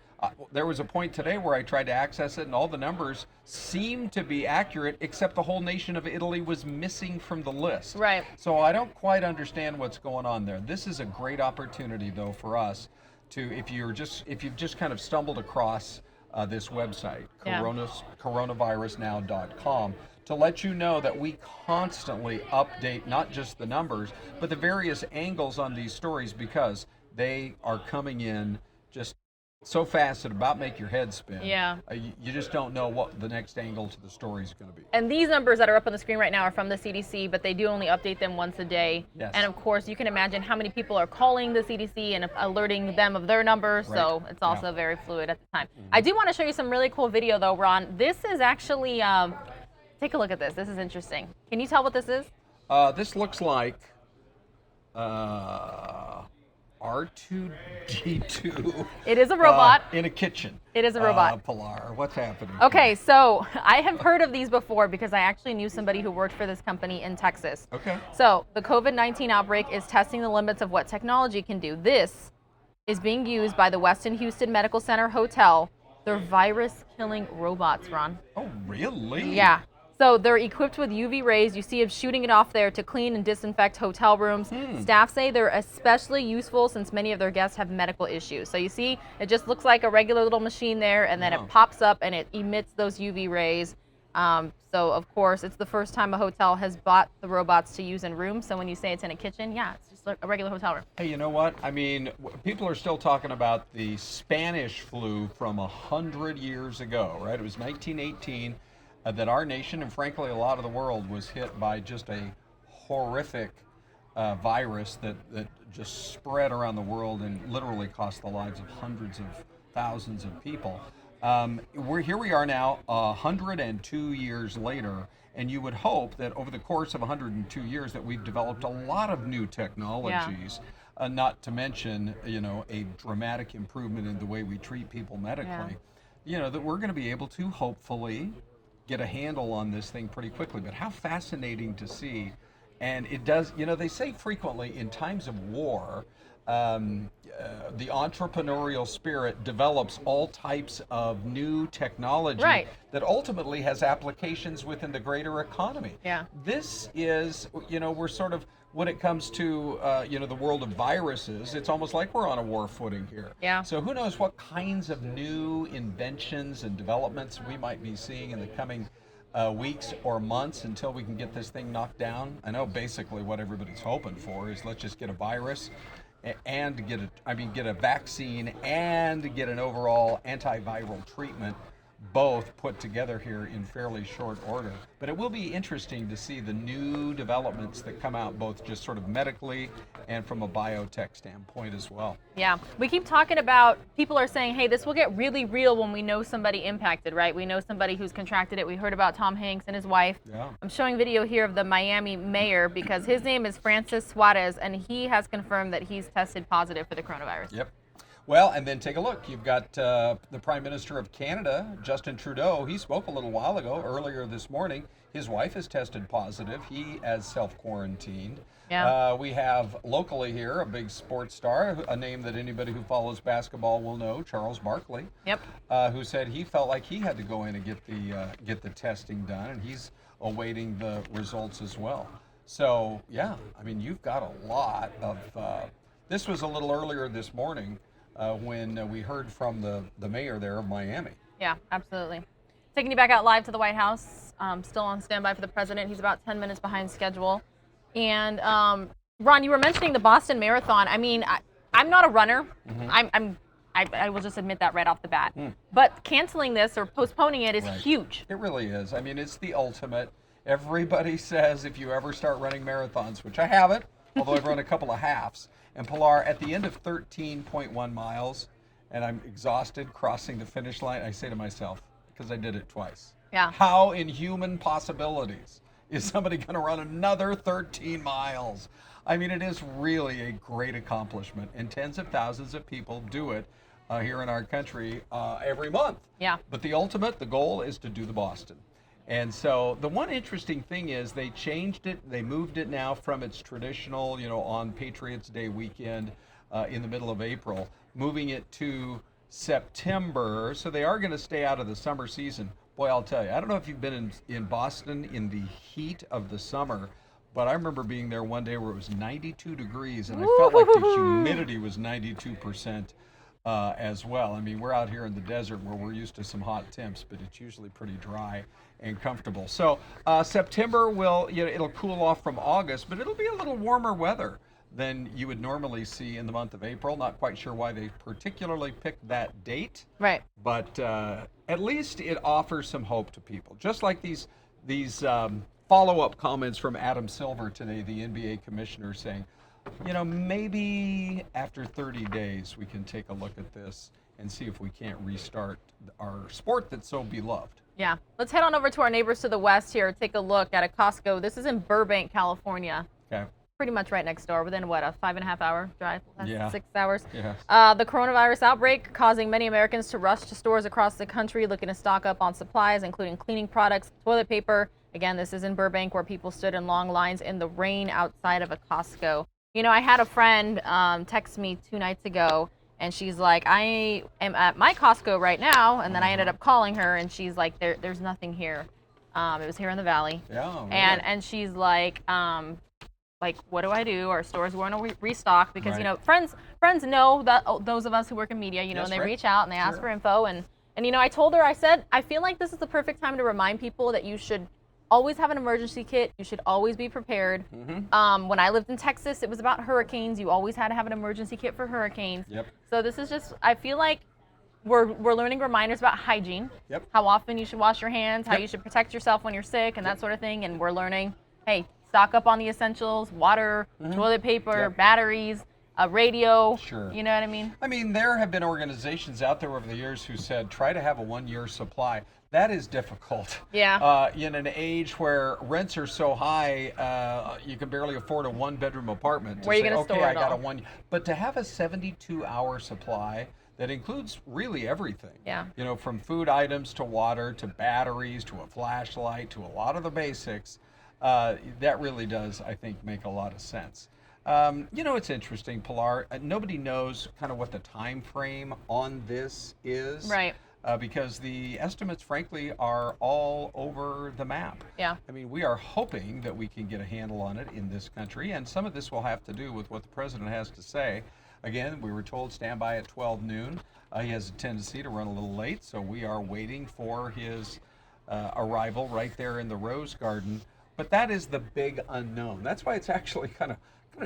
Speaker 8: There was a point today where I tried to access it and all the numbers seemed to be accurate, except the whole nation of Italy was missing from the list.
Speaker 4: Right.
Speaker 8: So I don't quite understand what's going on there. This is a great opportunity, though, for us to, if you've just kind of stumbled across this website, coronavirusnow.com, to let you know that we constantly update not just the numbers, but the various angles on these stories, because they are coming in just so fast that about make your head spin.
Speaker 4: Yeah.
Speaker 8: You just don't know what the next angle to the story is going to be.
Speaker 4: And these numbers that are up on the screen right now are from the CDC, but they do only update them once a day.
Speaker 8: Yes.
Speaker 4: And of course, you can imagine how many people are calling the CDC and alerting them of their numbers.
Speaker 8: Right.
Speaker 4: So it's also very fluid at the time. I do want to show you some really cool video though, Ron. This is actually, take a look at this. This is interesting. Can you tell what this is?
Speaker 8: This looks like R2D2.
Speaker 4: It is a robot.
Speaker 8: In a kitchen.
Speaker 4: It is a robot.
Speaker 8: Pilar, what's happening?
Speaker 4: Okay, so I have heard of these before because I actually knew somebody who worked for this company in Texas.
Speaker 8: Okay.
Speaker 4: So the COVID-19 outbreak is testing the limits of what technology can do. This is being used by the Westin Houston Medical Center Hotel. They're virus-killing robots, Ron.
Speaker 8: Oh, really?
Speaker 4: Yeah. So they're equipped with UV rays. You see them shooting it off there to clean and disinfect hotel rooms. Staff say they're especially useful since many of their guests have medical issues. So you see, it just looks like a regular little machine there, and then it pops up and it emits those UV rays. So of course, it's the first time a hotel has bought the robots to use in rooms. So when you say it's in a kitchen, yeah, it's just like a regular hotel room.
Speaker 8: Hey, you know what? I mean, people are still talking about the Spanish flu from 100 years ago, right? It was 1918 that our nation, and frankly a lot of the world, was hit by just a horrific virus that just spread around the world and literally cost the lives of hundreds of thousands of people. Here we are now, 102 years later, and you would hope that over the course of 102 years that we've developed a lot of new technologies, not to mention, a dramatic improvement in the way we treat people medically, that we're going to be able to hopefully get a handle on this thing pretty quickly. But how fascinating to see. And it does, they say frequently in times of war, the entrepreneurial spirit develops all types of new technology that ultimately has applications within the greater economy.
Speaker 4: Yeah.
Speaker 8: This is, we're sort of, when it comes to, the world of viruses, it's almost like we're on a war footing here.
Speaker 4: Yeah.
Speaker 8: So who knows what kinds of new inventions and developments we might be seeing in the coming weeks or months until we can get this thing knocked down. I know basically what everybody's hoping for is let's just get a virus and get a vaccine and get an overall antiviral treatment, both put together here in fairly short order. But it will be interesting to see the new developments that come out, both just sort of medically and from a biotech standpoint as well.
Speaker 4: Yeah, we keep talking about, people are saying, hey, this will get really real when we know somebody impacted, right? We know somebody who's contracted it. We heard about Tom Hanks and his wife.
Speaker 8: Yeah.
Speaker 4: I'm showing video here of the Miami mayor because his name is Francis Suarez, and he has confirmed that he's tested positive for the coronavirus.
Speaker 8: Yep. Well, and then take a look. You've got the Prime Minister of Canada, Justin Trudeau. He spoke a little while ago, earlier this morning. His wife has tested positive. He has self-quarantined.
Speaker 4: Yeah.
Speaker 8: We have locally here a big sports star, a name that anybody who follows basketball will know, Charles Barkley.
Speaker 4: Yep.
Speaker 8: Who said he felt like he had to go in and get the testing done, and he's awaiting the results as well. So yeah, I mean, you've got a lot of. This was a little earlier this morning. When we heard from the mayor there of Miami.
Speaker 4: Yeah, absolutely. Taking you back out live to the White House, still on standby for the president. He's about 10 minutes behind schedule. And Ron, you were mentioning the Boston Marathon. I mean, I'm not a runner. I will just admit that right off the bat. But canceling this or postponing it is huge.
Speaker 8: It really is. I mean, it's the ultimate. Everybody says if you ever start running marathons, which I haven't, although I've run a couple of halves. And Pilar, at the end of 13.1 miles, and I'm exhausted crossing the finish line, I say to myself, because I did it twice, how in human possibilities is somebody going to run another 13 miles? I mean, it is really a great accomplishment, and tens of thousands of people do it here in our country every month.
Speaker 4: Yeah.
Speaker 8: But the goal is to do the Boston. And so the one interesting thing is they changed it. They moved it now from its traditional, on Patriots Day weekend in the middle of April, moving it to September. So they are going to stay out of the summer season. Boy, I'll tell you, I don't know if you've been in Boston in the heat of the summer, but I remember being there one day where it was 92 degrees and I felt like the humidity was 92%. As well. I mean, we're out here in the desert where we're used to some hot temps, but it's usually pretty dry and comfortable. So September it'll cool off from August, but it'll be a little warmer weather than you would normally see in the month of April. Not quite sure why they particularly picked that date.
Speaker 4: Right.
Speaker 8: But at least it offers some hope to people. Just like these follow-up comments from Adam Silver today, the NBA commissioner, saying, maybe after 30 days we can take a look at this and see if we can't restart our sport that's so beloved.
Speaker 4: Yeah. Let's head on over to our neighbors to the west here. Take a look at a Costco. This is in Burbank, California.
Speaker 8: Okay.
Speaker 4: pretty much right next door, within what, a 5.5 hour drive,
Speaker 8: Yeah.
Speaker 4: 6 hours.
Speaker 8: Yes.
Speaker 4: The coronavirus outbreak causing many Americans to rush to stores across the country looking to stock up on supplies, including cleaning products, toilet paper. Again, this is in Burbank, where people stood in long lines in the rain outside of a Costco. You know, I had a friend text me 2 nights ago, and she's like, I am at my Costco right now, and then I ended up calling her, and she's like, there's nothing here. It was here in the Valley.
Speaker 8: Yeah, really?
Speaker 4: And she's like, what do I do? Our stores want to restock because,
Speaker 8: Right.
Speaker 4: you know, friends know that those of us who work in media, you know,
Speaker 8: Yes,
Speaker 4: and they
Speaker 8: right.
Speaker 4: reach out and they ask
Speaker 8: Sure.
Speaker 4: for info. And, you know, I told her, I said, I feel like this is the perfect time to remind people that you should always have an emergency kit. You should always be prepared.
Speaker 8: Mm-hmm.
Speaker 4: When I lived in Texas, it was about hurricanes. You always had to have an emergency kit for hurricanes.
Speaker 8: Yep.
Speaker 4: So this is just, I feel like we're learning reminders about hygiene.
Speaker 8: Yep.
Speaker 4: How often you should wash your hands, how
Speaker 8: Yep.
Speaker 4: you should protect yourself when you're sick, and that sort of thing. And we're learning, hey, stock up on the essentials: water, toilet paper,
Speaker 8: Yep.
Speaker 4: batteries, a radio.
Speaker 8: Sure.
Speaker 4: You know what I mean?
Speaker 8: I mean, there have been organizations out there over the years who said, try to have a 1-year supply. That is difficult.
Speaker 4: Yeah.
Speaker 8: In an age where rents are so high, you can barely afford a 1-bedroom apartment. To
Speaker 4: Where are you
Speaker 8: say,
Speaker 4: gonna
Speaker 8: okay,
Speaker 4: store
Speaker 8: I
Speaker 4: it
Speaker 8: got
Speaker 4: all?
Speaker 8: a 1. But to have a 72-hour supply that includes really everything.
Speaker 4: Yeah.
Speaker 8: You know, from food items to water to batteries to a flashlight to a lot of the basics. That really does, I think, make a lot of sense. You know, it's interesting, Pilar. Nobody knows kind of what the time frame on this is.
Speaker 4: Right.
Speaker 8: Because the estimates, frankly, are all over the map.
Speaker 4: Yeah.
Speaker 8: I mean, we are hoping that we can get a handle on it in this country, and some of this will have to do with what the president has to say. Again, we were told stand by at 12 noon. He has a tendency to run a little late, so we are waiting for his arrival right there in the Rose Garden. But that is the big unknown. That's why it's actually kind of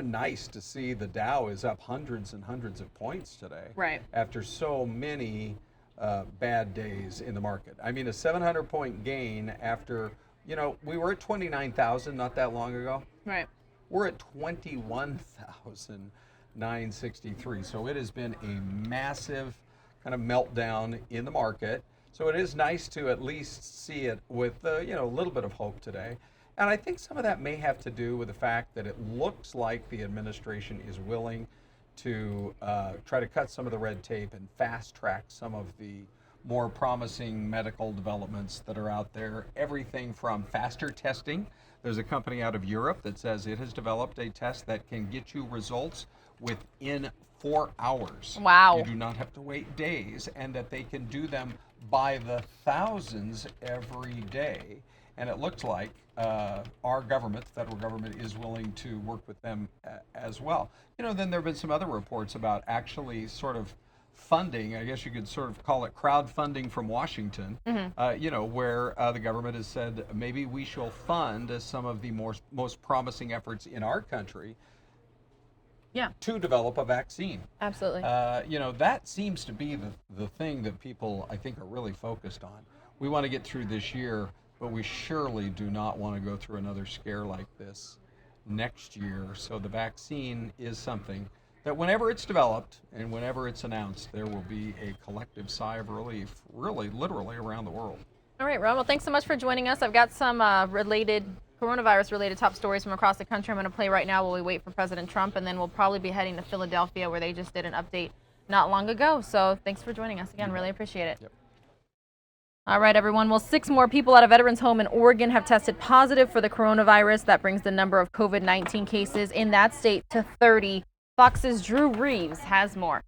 Speaker 8: nice to see the Dow is up hundreds and hundreds of points today.
Speaker 4: Right.
Speaker 8: After so many bad days in the market. I mean, a 700-point gain after, you know, we were at 29,000 not that long ago.
Speaker 4: Right.
Speaker 8: We're at 21,963. So it has been a massive kind of meltdown in the market. So it is nice to at least see it with, you know, a little bit of hope today. And I think some of that may have to do with the fact that it looks like the administration is willing to try to cut some of the red tape and fast track some of the more promising medical developments that are out there. Everything from faster testing. There's a company out of Europe that says it has developed a test that can get you results within 4 hours.
Speaker 4: Wow.
Speaker 8: You do not have to wait days, and that they can do them by the thousands every day. And it looks like our government, the federal government, is willing to work with them as well. You know, then there have been some other reports about actually sort of funding, I guess you could sort of call it crowdfunding from Washington, you know, where the government has said maybe we shall fund some of the most promising efforts in our country to develop a vaccine.
Speaker 4: Absolutely.
Speaker 8: You know, that seems to be the thing that people, I think, are really focused on. We want to get through this year, but we surely do not want to go through another scare like this next year. So the vaccine is something that whenever it's developed and whenever it's announced, there will be a collective sigh of relief, really, literally around the world.
Speaker 4: All right, Ron. Well, thanks so much for joining us. I've got some coronavirus-related top stories from across the country I'm going to play right now while we wait for President Trump, and then we'll probably be heading to Philadelphia, where they just did an update not long ago. So thanks for joining us again. Really appreciate it.
Speaker 8: Yep.
Speaker 4: All right, everyone. Well, 6 more people at a veteran's home in Oregon have tested positive for the coronavirus. That brings the number of COVID-19 cases in that state to 30. Fox's Drew Reeves has more.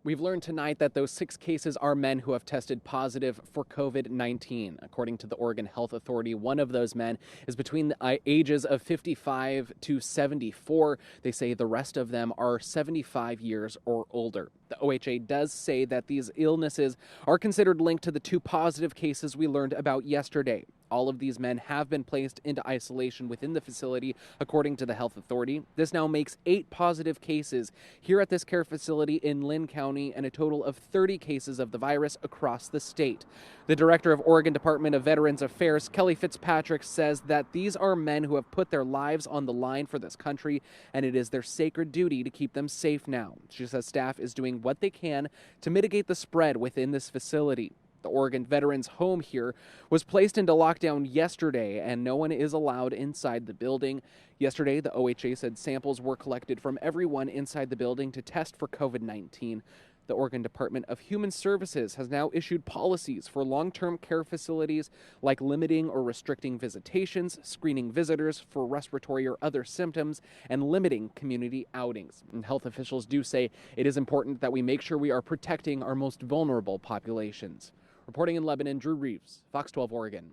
Speaker 13: We've learned tonight that those 6 cases are men who have tested positive for COVID-19. According to the Oregon Health Authority, one of those men is between the ages of 55 to 74. They say the rest of them are 75 years or older. The OHA does say that these illnesses are considered linked to the 2 positive cases we learned about yesterday. All of these men have been placed into isolation within the facility, according to the health authority. This now makes 8 positive cases here at this care facility in Lynn County and a total of 30 cases of the virus across the state. The director of Oregon Department of Veterans Affairs, Kelly Fitzpatrick, says that these are men who have put their lives on the line for this country, and it is their sacred duty to keep them safe now. She says staff is doing what they can to mitigate the spread within this facility. The Oregon veterans' home here was placed into lockdown yesterday, and no one is allowed inside the building. Yesterday, the OHA said samples were collected from everyone inside the building to test for COVID-19. The Oregon Department of Human Services has now issued policies for long-term care facilities, like limiting or restricting visitations, screening visitors for respiratory or other symptoms, and limiting community outings. And health officials do say it is important that we make sure we are protecting our most vulnerable populations. Reporting in Lebanon, Drew Reeves, Fox 12 Oregon.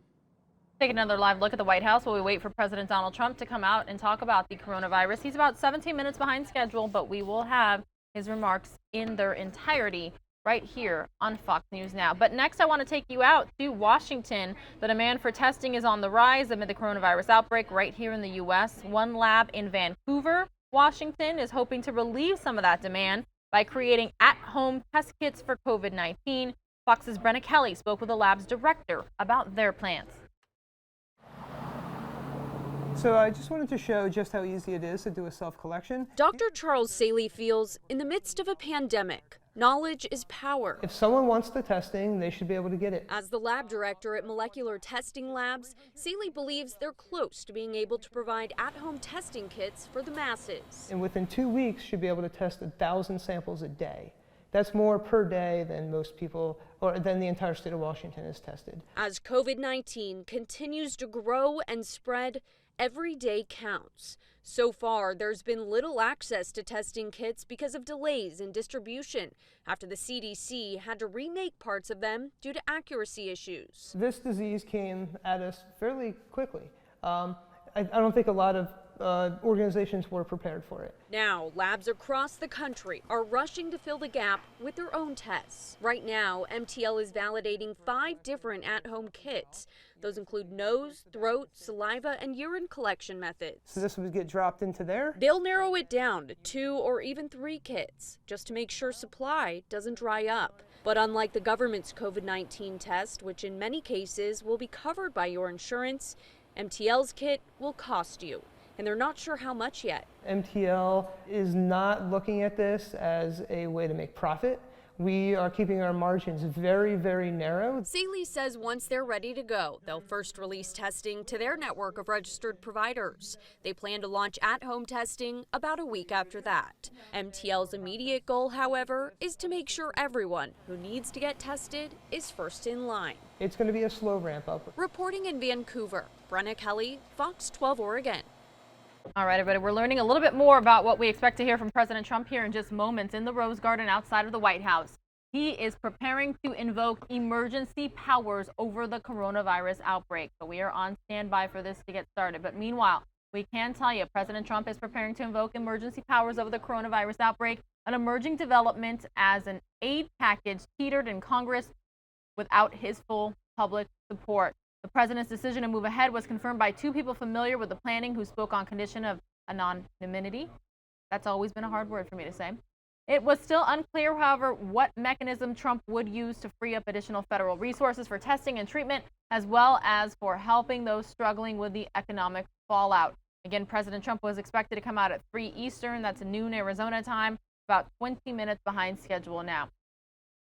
Speaker 4: Take another live look at the White House while we wait for President Donald Trump to come out and talk about the coronavirus. He's about 17 minutes behind schedule, but we will have his remarks in their entirety right here on Fox News Now. But next, I want to take you out to Washington. The demand for testing is on the rise amid the coronavirus outbreak right here in the U.S. One lab in Vancouver, Washington, is hoping to relieve some of that demand by creating at-home test kits for COVID-19. Fox's Brenna Kelly spoke with the lab's director about their plans.
Speaker 15: So I just wanted to show just how easy it is to do a self-collection.
Speaker 20: Dr. Charles Saley feels in the midst of a pandemic, knowledge is power.
Speaker 15: If someone wants the testing, they should be able to get it.
Speaker 20: As the lab director at Molecular Testing Labs, Saley believes they're close to being able to provide at-home testing kits for the masses.
Speaker 15: And within 2 weeks, should be able to test 1,000 samples a day. That's more per day than most people, or than the entire state of Washington is tested.
Speaker 20: As COVID-19 continues to grow and spread, every day counts. So far, there's been little access to testing kits because of delays in distribution after the CDC had to remake parts of them due to accuracy issues.
Speaker 15: This disease came at us fairly quickly. I don't think a lot of organizations were prepared for it.
Speaker 20: Now, labs across the country are rushing to fill the gap with their own tests. Right now, MTL is validating 5 different at-home kits. Those include nose, throat, saliva, and urine collection methods.
Speaker 15: So this would get dropped into there?
Speaker 20: They'll narrow it down to 2 or even 3 kits, just to make sure supply doesn't dry up. But unlike the government's COVID-19 test, which in many cases will be covered by your insurance, MTL's kit will cost you. And they're not sure how much yet.
Speaker 15: MTL is not looking at this as a way to make profit. We are keeping our margins very, very narrow.
Speaker 20: Saley says once they're ready to go, they'll first release testing to their network of registered providers. They plan to launch at-home testing about a week after that. MTL's immediate goal, however, is to make sure everyone who needs to get tested is first in line.
Speaker 15: It's going to be a slow ramp up.
Speaker 20: Reporting in Vancouver, Brenna Kelly, Fox 12 Oregon.
Speaker 4: All right, everybody, we're learning a little bit more about what we expect to hear from President Trump here in just moments in the Rose Garden outside of the White House. He is preparing to invoke emergency powers over the coronavirus outbreak. So we are on standby for this to get started. But meanwhile, we can tell you President Trump is preparing to invoke emergency powers over the coronavirus outbreak, an emerging development as an aid package teetered in Congress without his full public support. The president's decision to move ahead was confirmed by 2 people familiar with the planning who spoke on condition of anonymity. That's always been a hard word for me to say. It was still unclear, however, what mechanism Trump would use to free up additional federal resources for testing and treatment, as well as for helping those struggling with the economic fallout. Again, President Trump was expected to come out at 3 Eastern, that's noon Arizona time, about 20 minutes behind schedule now.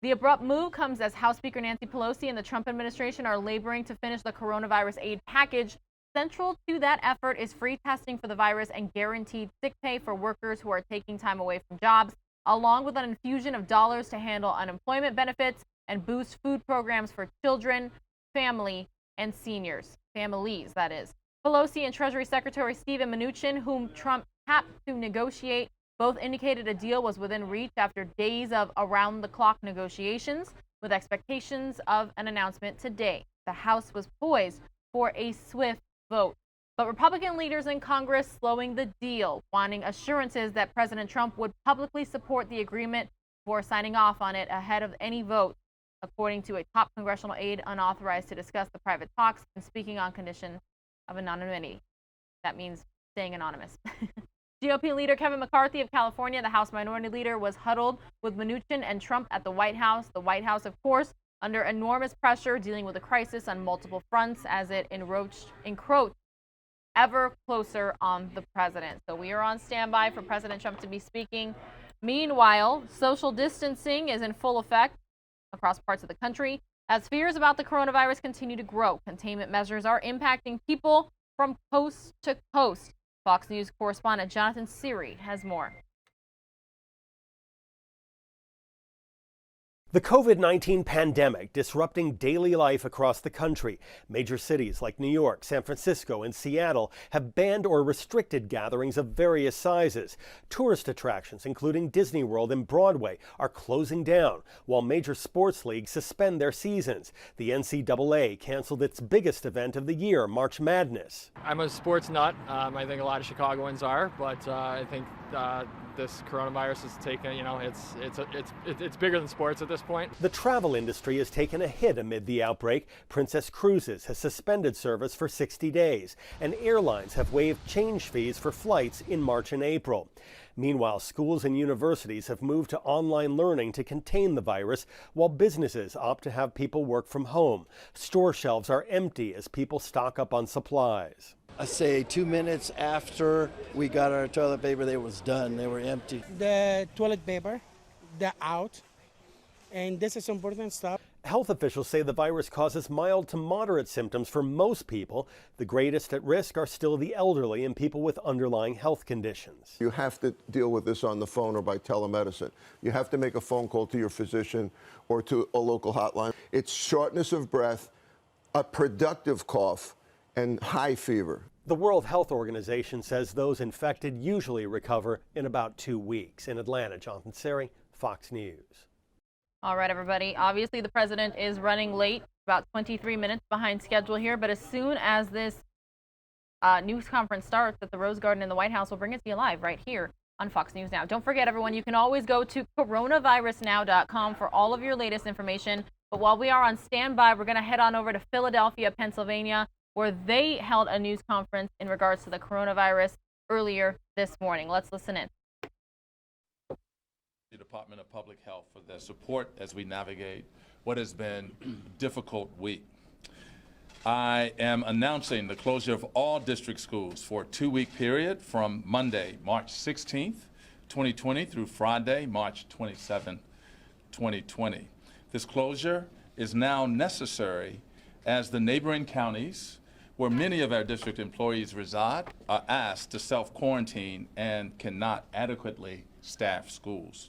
Speaker 4: The abrupt move comes as House Speaker Nancy Pelosi and the Trump administration are laboring to finish the coronavirus aid package. Central to that effort is free testing for the virus and guaranteed sick pay for workers who are taking time away from jobs, along with an infusion of dollars to handle unemployment benefits and boost food programs for children, family, and seniors. Families, that is. Pelosi and Treasury Secretary Steven Mnuchin, whom Trump tapped to negotiate, both indicated a deal was within reach after days of around-the-clock negotiations, with expectations of an announcement today. The House was poised for a swift vote, but Republican leaders in Congress slowing the deal, wanting assurances that President Trump would publicly support the agreement before signing off on it ahead of any vote, according to a top congressional aide unauthorized to discuss the private talks and speaking on condition of anonymity. That means staying anonymous. GOP leader Kevin McCarthy of California, the House Minority Leader, was huddled with Mnuchin and Trump at the White House. The White House, of course, under enormous pressure, dealing with a crisis on multiple fronts as it encroached ever closer on the president. So we are on standby for President Trump to be speaking. Meanwhile, social distancing is in full effect across parts of the country. As fears about the coronavirus continue to grow, containment measures are impacting people from coast to coast. Fox News correspondent Jonathan Siri has more.
Speaker 9: The COVID-19 pandemic disrupting daily life across the country. Major cities like New York, San Francisco, and Seattle have banned or restricted gatherings of various sizes. Tourist attractions, including Disney World and Broadway, are closing down, while major sports leagues suspend their seasons. The NCAA canceled its biggest event of the year, March Madness.
Speaker 19: I'm a sports nut. I think a lot of Chicagoans are, but I think this coronavirus has taken, it's bigger than sports at this point.
Speaker 9: The travel industry has taken a hit amid the outbreak. Princess Cruises has suspended service for 60 days, and airlines have waived change fees for flights in March and April. Meanwhile, schools and universities have moved to online learning to contain the virus, while businesses opt to have people work from home. Store shelves are empty as people stock up on supplies.
Speaker 21: I say 2 minutes after we got our toilet paper, they was done. They were empty.
Speaker 24: The toilet paper, they're out, and this is important stuff.
Speaker 9: Health officials say the virus causes mild to moderate symptoms for most people. The greatest at risk are still the elderly and people with underlying health conditions.
Speaker 25: You have to deal with this on the phone or by telemedicine. You have to make a phone call to your physician or to a local hotline. It's shortness of breath, a productive cough, and high fever.
Speaker 9: The World Health Organization says those infected usually recover in about 2 weeks. In Atlanta, Jonathan Siri, Fox News.
Speaker 4: All right, everybody. Obviously, the president is running late, about 23 minutes behind schedule here. But as soon as this news conference starts at the Rose Garden in the White House, we'll bring it to you live right here on Fox News Now. Don't forget, everyone, you can always go to coronavirusnow.com for all of your latest information. But while we are on standby, we're going to head on over to Philadelphia, Pennsylvania, where they held a news conference in regards to the coronavirus earlier this morning. Let's listen in.
Speaker 26: The Department of Public Health for their support as we navigate what has been a difficult week. I am announcing the closure of all district schools for a 2-week period from Monday, March 16th, 2020 through Friday, March 27, 2020. This closure is now necessary as the neighboring counties where many of our district employees reside are asked to self-quarantine and cannot adequately staff schools.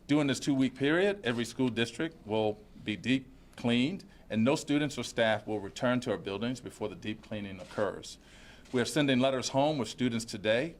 Speaker 26: During this 2-week period, every school district will be deep cleaned and no students or staff will return to our buildings before the deep cleaning occurs. We are sending letters home with students today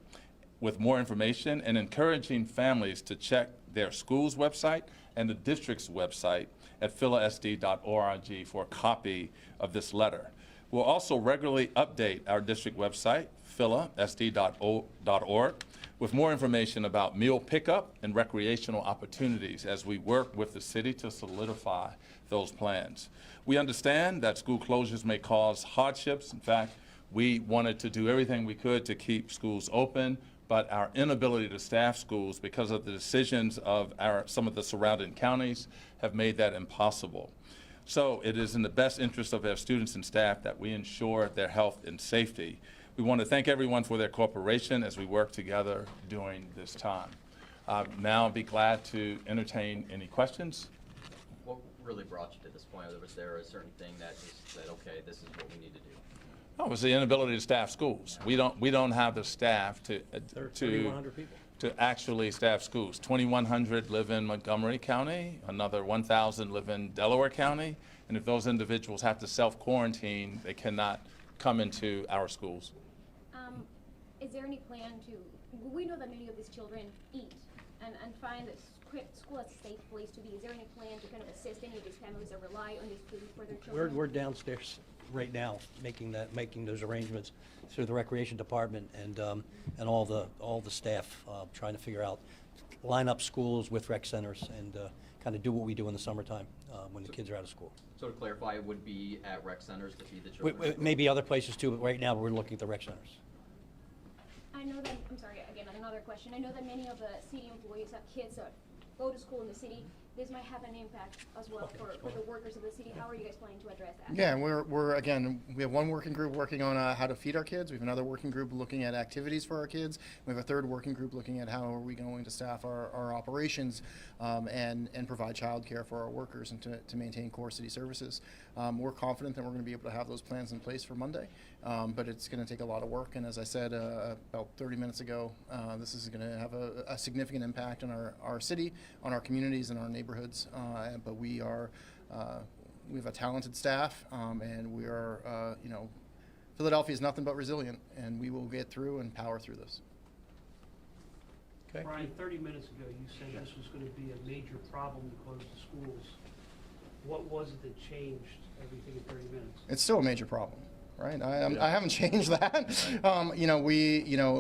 Speaker 26: with more information and encouraging families to check their school's website and the district's website at philasd.org for a copy of this letter. We'll also regularly update our district website, philasd.org, with more information about meal pickup and recreational opportunities as we work with the city to solidify those plans. We understand that school closures may cause hardships. In fact, we wanted to do everything we could to keep schools open, but our inability to staff schools because of the decisions of some of the surrounding counties have made that impossible. So it is in the best interest of our students and staff that we ensure their health and safety. We want to thank everyone for their cooperation as we work together during this time. Now I'll be glad to entertain any questions.
Speaker 27: What really brought you to this point? Or was there a certain thing that just said, okay, this is what we need to do?
Speaker 26: No, it was the inability to staff schools. We don't have the staff to
Speaker 27: 3,100 people.
Speaker 26: To actually staff schools. 2,100 live in Montgomery County, another 1,000 live in Delaware County, and if those individuals have to self-quarantine, they cannot come into our schools.
Speaker 28: Is there any plan to, we know that many of these children eat and find that school as a safe place to be. Is there any plan to kind of assist any of these families that rely on this food for their children?
Speaker 29: We're downstairs right now making those arrangements through the recreation department and all the staff trying to figure out, line up schools with rec centers and kind of do what we do in the summertime when the kids are out of school.
Speaker 27: So to clarify, it would be at rec centers to feed the children?
Speaker 29: Maybe other places too, but right now we're looking at the rec centers.
Speaker 28: I know that, I'm sorry, again, another question. I know that many of the city employees have kids that go to school in the city. this might have an impact as well for the workers of the city. How are you guys planning to address that?
Speaker 2: Yeah, we have one working group working on how to feed our kids. We have another working group looking at activities for our kids. We have a third working group looking at how are we going to staff our operations and provide childcare for our workers and to maintain core city services. We're confident that we're going to be able to have those plans in place for Monday, but it's going to take a lot of work. And as I said about 30 minutes ago, this is going to have a significant impact on our city, on our communities, and our neighborhoods. But we have a talented staff, and we are, Philadelphia is nothing but resilient, and we will get through and power through this.
Speaker 3: Okay. Brian, 30 minutes ago you said this was going to be a major problem to close the schools. What was it that changed everything in 30 minutes?
Speaker 2: It's still a major problem, right? I haven't changed that.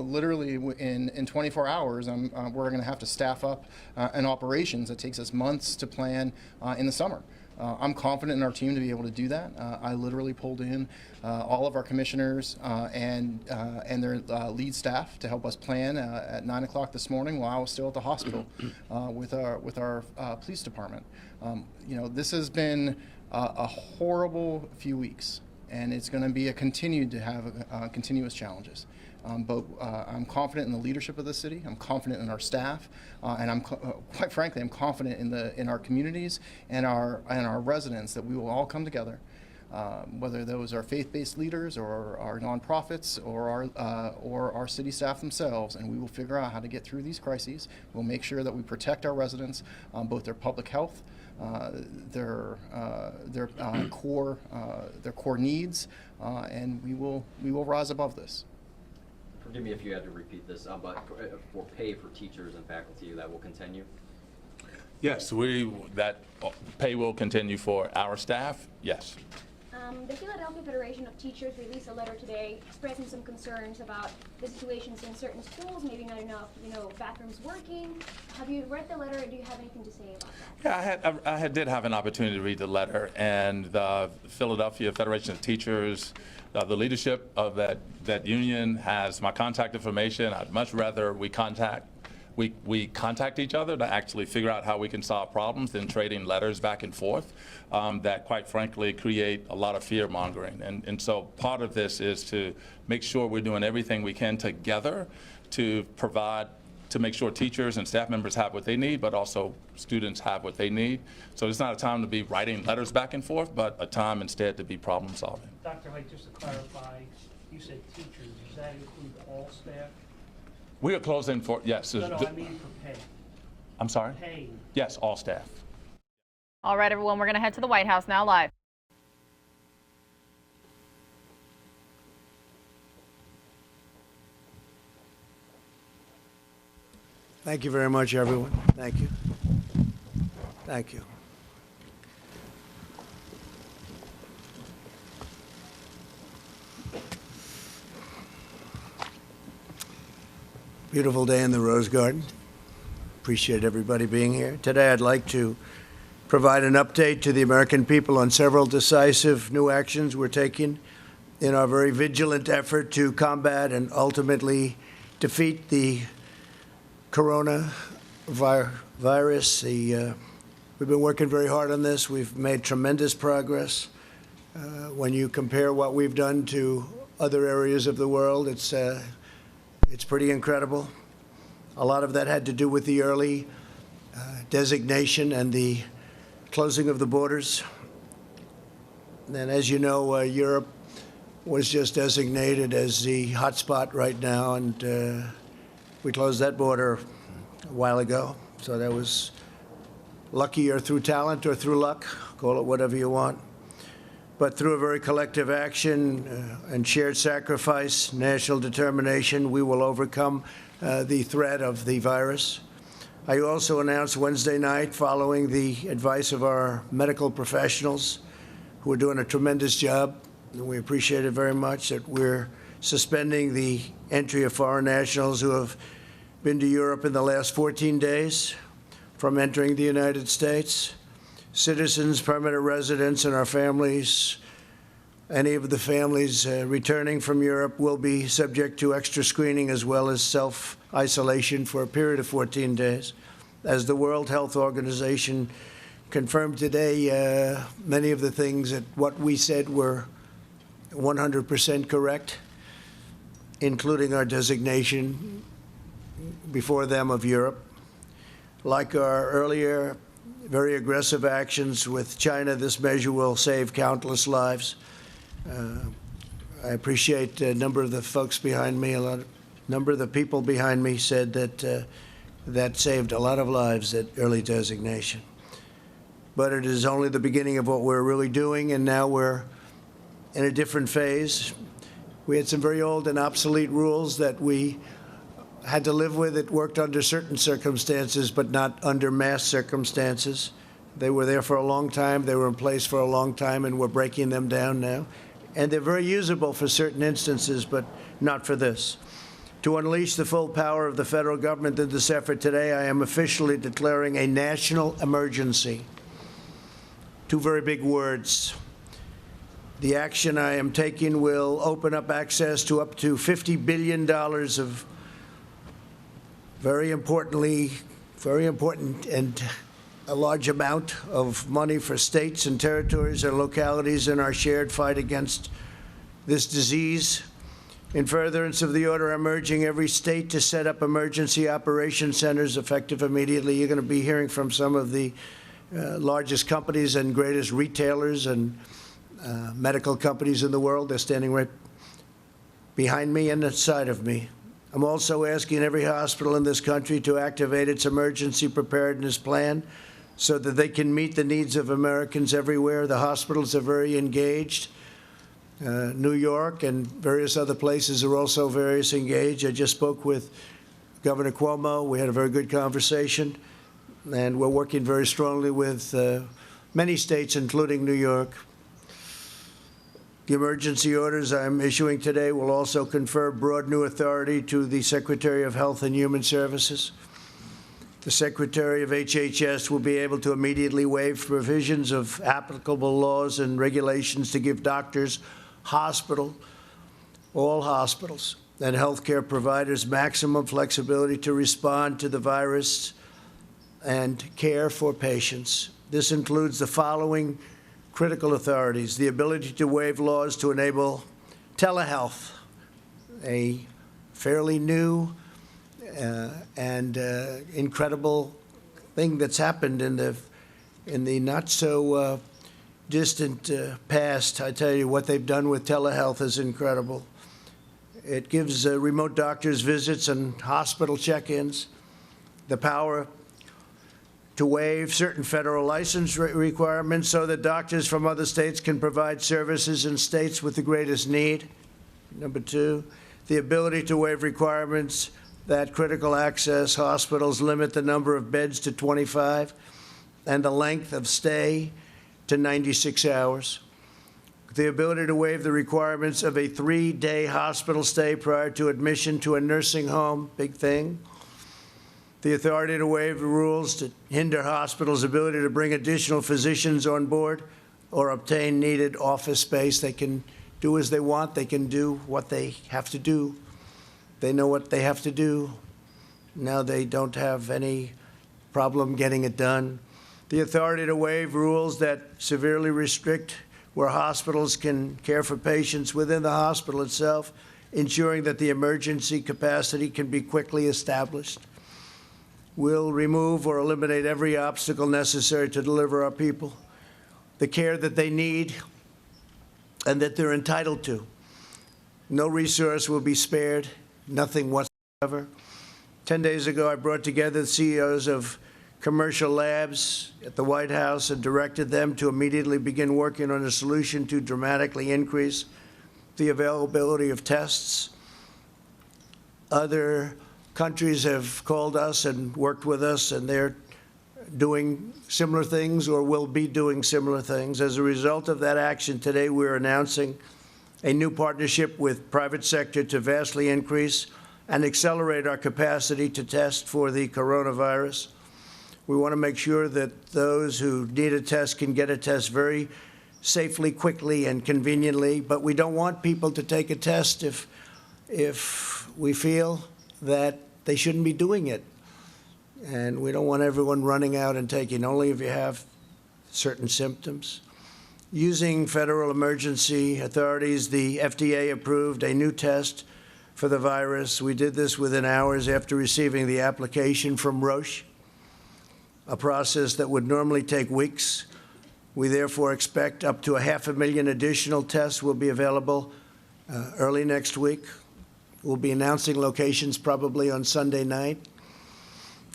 Speaker 2: Literally in 24 hours, we're going to have to staff up an operations that takes us months to plan in the summer. I'm confident in our team to be able to do that. I literally pulled in all of our commissioners and their lead staff to help us plan at 9 o'clock this morning while I was still at the hospital with our police department. This has been a horrible few weeks, and it's going to be continued to have continuous challenges. But I'm confident in the leadership of the city. I'm confident in our staff, and quite frankly, I'm confident in our communities and our residents that we will all come together, whether those are faith-based leaders or our nonprofits or our city staff themselves, and we will figure out how to get through these crises. We'll make sure that we protect our residents, both their public health, their core needs, and we will rise above this.
Speaker 27: Forgive me if you had to repeat this, but for pay for teachers and faculty, that will continue?
Speaker 26: Yes, that pay will continue for our staff, yes.
Speaker 28: The Philadelphia Federation of Teachers released a letter today expressing some concerns about the situations in certain schools, maybe not enough, bathrooms working. Have you read the letter, or do you have anything to say about that?
Speaker 26: Yeah, I did have an opportunity to read the letter, and the Philadelphia Federation of Teachers, the leadership of that union has my contact information. I'd much rather we contact each other to actually figure out how we can solve problems than trading letters back and forth that, quite frankly, create a lot of fear mongering. And so part of this is to make sure we're doing everything we can together to make sure teachers and staff members have what they need, but also students have what they need. So it's not a time to be writing letters back and forth, but a time instead to be problem solving.
Speaker 3: Dr. Hite, just to clarify, you said teachers. Does that include all staff?
Speaker 26: We are closing for, yes.
Speaker 3: No, I mean for pay.
Speaker 26: I'm sorry?
Speaker 3: Paying.
Speaker 26: Yes, all staff.
Speaker 4: All right, everyone, we're going to head to the White House now live.
Speaker 21: Thank you very much, everyone. Thank you. Thank you. Beautiful day in the Rose Garden. Appreciate everybody being here. Today I'd like to provide an update to the American people on several decisive new actions we're taking in our very vigilant effort to combat and ultimately defeat the coronavirus. We've been working very hard on this. We've made tremendous progress. When you compare what we've done to other areas of the world, it's pretty incredible. A lot of that had to do with the early designation and the closing of the borders. And as you know, Europe was just designated as the hotspot right now, and we closed that border a while ago. So that was lucky, or through talent, or through luck, call it whatever you want. But through a very collective action and shared sacrifice, national determination, we will overcome the threat of the virus. I also announced Wednesday night, following the advice of our medical professionals, who are doing a tremendous job, and we appreciate it very much, that we're suspending the entry of foreign nationals who have been to Europe in the last 14 days from entering the United States. Citizens, permanent residents, and our families, any of the families returning from Europe, will be subject to extra screening as well as self-isolation for a period of 14 days. As the World Health Organization confirmed today, many of the things that what we said were 100% correct, including our designation before them of Europe. Like our earlier very aggressive actions with China, this measure will save countless lives. I appreciate a number of the folks behind me, number of the people behind me said that that saved a lot of lives, that early designation. But it is only the beginning of what we're really doing, and now we're in a different phase. We had some very old and obsolete rules that we had to live with. It worked under certain circumstances, but not under mass circumstances. They were there for a long time. They were in place for a long time, and we're breaking them down now. And they're very usable for certain instances, but not for this. To unleash the full power of the federal government in this effort today, I am officially declaring a national emergency. Two very big words. The action I am taking will open up access to up to $50 billion of very important and a large amount of money for states and territories and localities in our shared fight against this disease. In furtherance of the order, I'm urging every state to set up emergency operation centers effective immediately. You're going to be hearing from some of the largest companies and greatest retailers and medical companies in the world. They're standing right behind me and inside of me. I'm also asking every hospital in this country to activate its emergency preparedness plan so that they can meet the needs of Americans everywhere. The hospitals are very engaged. New York and various other places are also very engaged. I just spoke with Governor Cuomo. We had a very good conversation, and we're working very strongly with many states, including New York. The emergency orders I'm issuing today will also confer broad new authority to the Secretary of Health and Human Services. The Secretary of HHS will be able to immediately waive provisions of applicable laws and regulations to give doctors, all hospitals, and healthcare providers maximum flexibility to respond to the virus and care for patients. This includes the following critical authorities: the ability to waive laws to enable telehealth, a fairly new and incredible thing that's happened in the not so distant past. I tell you, what they've done with telehealth is incredible. It gives remote doctors visits and hospital check-ins, the power to waive certain federal license requirements so that doctors from other states can provide services in states with the greatest need. Number two, the ability to waive requirements that critical access hospitals limit the number of beds to 25 and the length of stay to 96 hours. The ability to waive the requirements of a 3-day hospital stay prior to admission to a nursing home, big thing. The authority to waive the rules to hinder hospitals' ability to bring additional physicians on board or obtain needed office space. They can do as they want. They can do what they have to do. They know what they have to do. Now they don't have any problem getting it done. The authority to waive rules that severely restrict where hospitals can care for patients within the hospital itself, ensuring that the emergency capacity can be quickly established. We'll remove or eliminate every obstacle necessary to deliver our people the care that they need and that they're entitled to. No resource will be spared, nothing whatsoever. 10 days ago, I brought together the CEOs of commercial labs at the White House and directed them to immediately begin working on a solution to dramatically increase the availability of tests. Other countries have called us and worked with us, and they're doing similar things or will be doing similar things. As a result of that action today, we're announcing a new partnership with private sector to vastly increase and accelerate our capacity to test for the coronavirus. We want to make sure that those who need a test can get a test very safely, quickly, and conveniently, but we don't want people to take a test if we feel that they shouldn't be doing it. And we don't want everyone running out and taking only if you have certain symptoms. Using federal emergency authorities, the FDA approved a new test for the virus. We did this within hours after receiving the application from Roche, a process that would normally take weeks. We therefore expect up to 500,000 additional tests will be available early next week. We'll be announcing locations probably on Sunday night.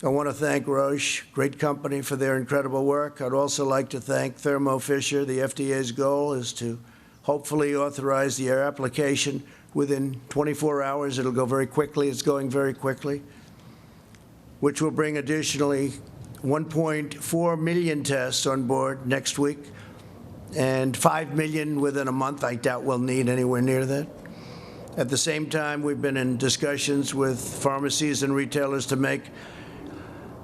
Speaker 21: I want to thank Roche, great company, for their incredible work. I'd also like to thank Thermo Fisher. The FDA's goal is to hopefully authorize the application within 24 hours. It'll go very quickly. It's going very quickly, which will bring additionally 1.4 million tests on board next week and 5 million within a month. I doubt we'll need anywhere near that. At the same time, we've been in discussions with pharmacies and retailers to make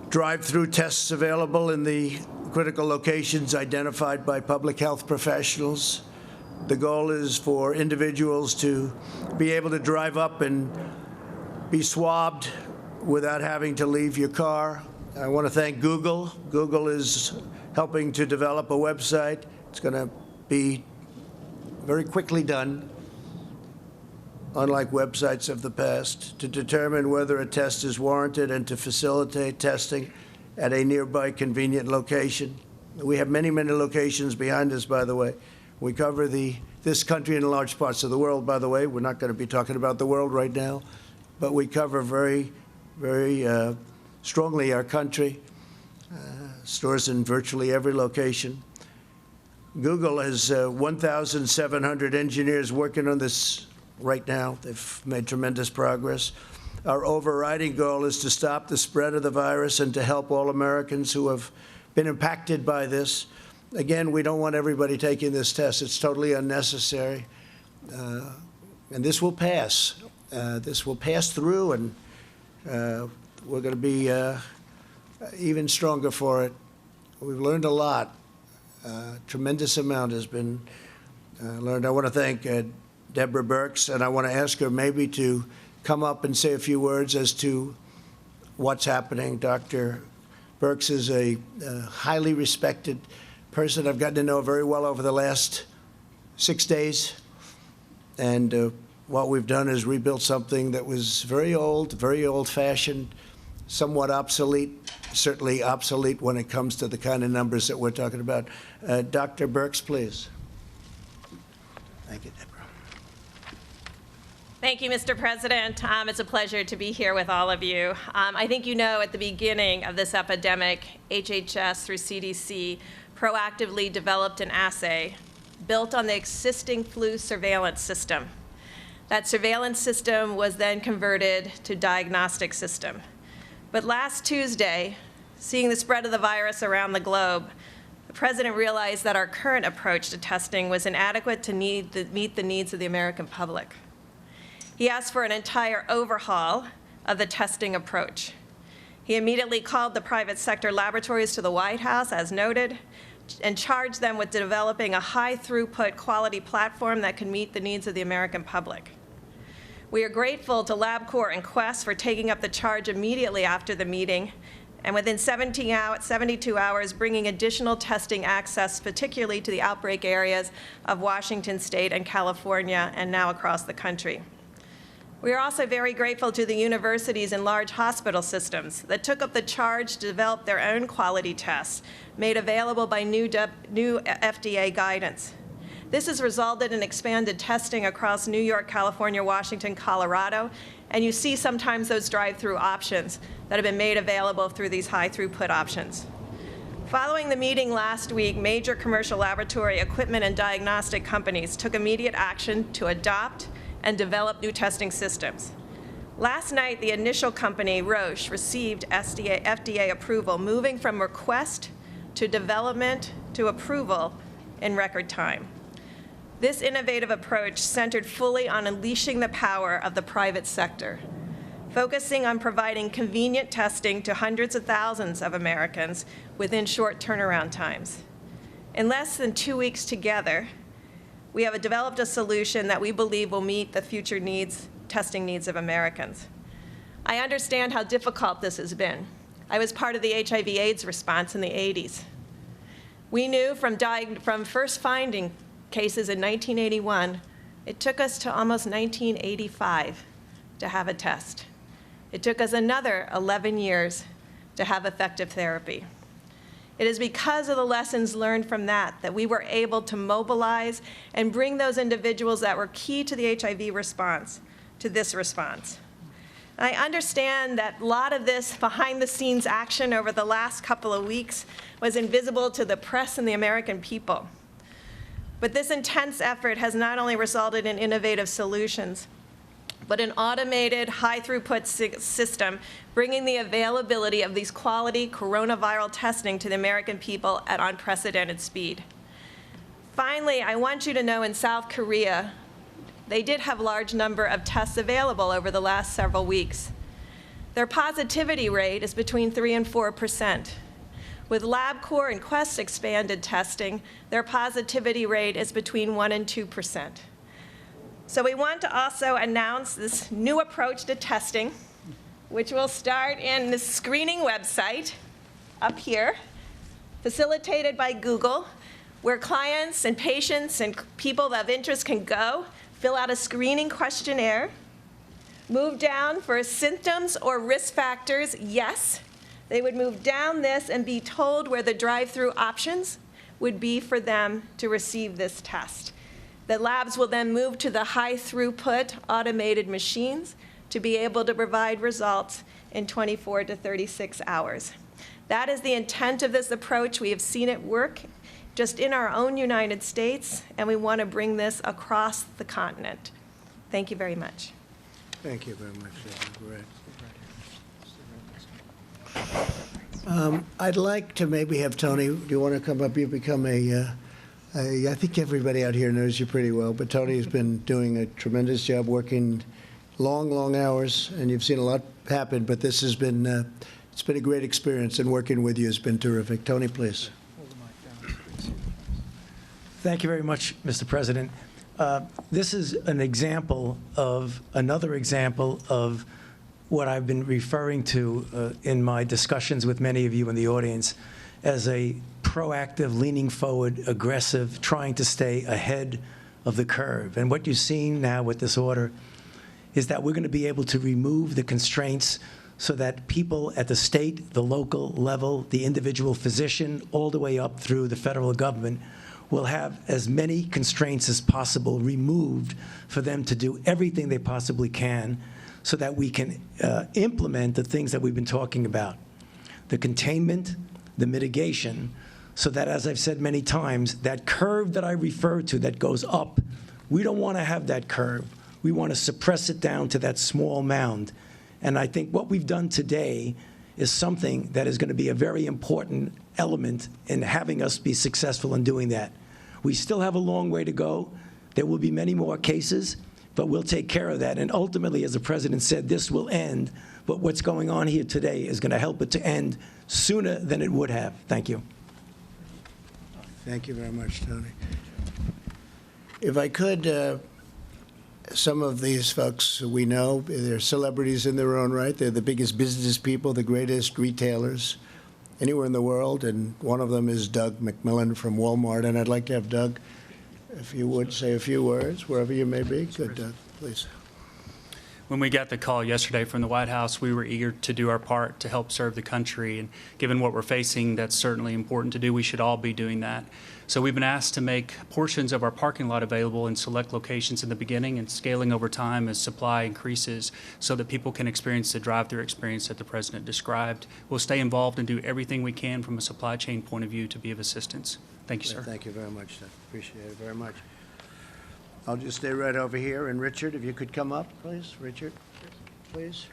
Speaker 21: drive-through tests available in the critical locations identified by public health professionals. The goal is for individuals to be able to drive up and be swabbed without having to leave your car. I want to thank Google. Google is helping to develop a website. It's going to be very quickly done, unlike websites of the past, to determine whether a test is warranted and to facilitate testing at a nearby convenient location. We have many, many locations behind us, by the way. We cover this country and large parts of the world, by the way. We're not going to be talking about the world right now, but we cover very, very strongly our country, stores in virtually every location. Google has 1,700 engineers working on this right now. They've made tremendous progress. Our overriding goal is to stop the spread of the virus and to help all Americans who have been impacted by this. Again, we don't want everybody taking this test. It's totally unnecessary. And this will pass. This will pass through, and we're going to be even stronger for it. We've learned a lot. Tremendous amount has been learned. I want to thank Deborah Birx, and I want to ask her maybe to come up and say a few words as to what's happening. Dr. Birx is a highly respected person I've gotten to know very well over the last 6 days. And what we've done is rebuilt something that was very old-fashioned, somewhat obsolete, certainly obsolete when it comes to the kind of numbers that we're talking about. Dr. Birx, please. Thank you, Deborah.
Speaker 6: Thank you, Mr. President. It's a pleasure to be here with all of you. I think you know at the beginning of this epidemic, HHS through CDC proactively developed an assay built on the existing flu surveillance system. That surveillance system was then converted to diagnostic system. But last Tuesday, seeing the spread of the virus around the globe, the President realized that our current approach to testing was inadequate to meet the needs of the American public. He asked for an entire overhaul of the testing approach. He immediately called the private sector laboratories to the White House, as noted, and charged them with developing a high-throughput quality platform that could meet the needs of the American public. We are grateful to LabCorp and Quest for taking up the charge immediately after the meeting, and within 72 hours, bringing additional testing access, particularly to the outbreak areas of Washington State and California, and now across the country. We are also very grateful to the universities and large hospital systems that took up the charge to develop their own quality tests, made available by new FDA guidance. This has resulted in expanded testing across New York, California, Washington, Colorado, and you see sometimes those drive-through options that have been made available through these high-throughput options. Following the meeting last week, major commercial laboratory equipment and diagnostic companies took immediate action to adopt and develop new testing systems. Last night, the initial company, Roche, received FDA approval, moving from request to development to approval in record time. This innovative approach centered fully on unleashing the power of the private sector, focusing on providing convenient testing to hundreds of thousands of Americans within short turnaround times. In less than 2 weeks together, we have developed a solution that we believe will meet the future testing needs of Americans. I understand how difficult this has been. I was part of the HIV/AIDS response in the 80s. We knew from first finding cases in 1981, it took us to almost 1985 to have a test. It took us another 11 years to have effective therapy. It is because of the lessons learned from that we were able to mobilize and bring those individuals that were key to the HIV response to this response. I understand that a lot of this behind-the-scenes action over the last couple of weeks was invisible to the press and the American people. But this intense effort has not only resulted in innovative solutions, but an automated, high-throughput system bringing the availability of these quality coronavirus testing to the American people at unprecedented speed. Finally, I want you to know in South Korea, they did have a large number of tests available over the last several weeks. Their positivity rate is between 3% and 4%. With LabCorp and Quest expanded testing, their positivity rate is between 1% and 2%. So we want to also announce this new approach to testing, which will start in the screening website up here, facilitated by Google, where clients and patients and people of interest can go, fill out a screening questionnaire, move down for symptoms or risk factors, yes. They would move down this and be told where the drive-through options would be for them to receive this test. The labs will then move to the high-throughput automated machines to be able to provide results in 24 to 36 hours. That is the intent of this approach. We have seen it work just in our own United States, and we want to bring this across the continent. Thank you very much.
Speaker 21: Thank you very much, Brett. I'd like to maybe have Tony, do you want to come up? You've become I think everybody out here knows you pretty well, but Tony has been doing a tremendous job working long, long hours, and you've seen a lot happen, but this has been, it's been a great experience, and working with you has been terrific. Tony, please.
Speaker 5: Thank you very much, Mr. President. This is an example of, another example of what I've been referring to in my discussions with many of you in the audience as a proactive, leaning forward, aggressive, trying to stay ahead of the curve. And what you're seeing now with this order is that we're going to be able to remove the constraints so that people at the state, the local level, the individual physician, all the way up through the federal government will have as many constraints as possible removed for them to do everything they possibly can so that we can implement the things that we've been talking about. The containment, the mitigation, so that, as I've said many times, that curve that I refer to that goes up, we don't want to have that curve. We want to suppress it down to that small mound. And I think what we've done today is something that is going to be a very important element in having us be successful in doing that. We still have a long way to go. There will be many more cases, but we'll take care of that. And ultimately, as the President said, this will end. But what's going on here today is going to help it to end sooner than it would have. Thank you.
Speaker 21: Thank you very much, Tony. If I could, some of these folks we know, they're celebrities in their own right. They're the biggest business people, the greatest retailers anywhere in the world, and one of them is Doug McMillan from Walmart. And I'd like to have Doug, if you would, say a few words, wherever you may be. Good, Doug, please.
Speaker 7: When we got the call yesterday from the White House, we were eager to do our part to help serve the country. And given what we're facing, that's certainly important to do. We should all be doing that. So we've been asked to make portions of our parking lot available in select locations in the beginning and scaling over time as supply increases so that people can experience the drive-through experience that the President described. We'll stay involved and do everything we can from a supply chain point of view to be of assistance. Thank you, sir.
Speaker 21: Thank you very much, sir. Appreciate it very much. I'll just stay right over here. And Richard, if you could come up, please. Richard, please.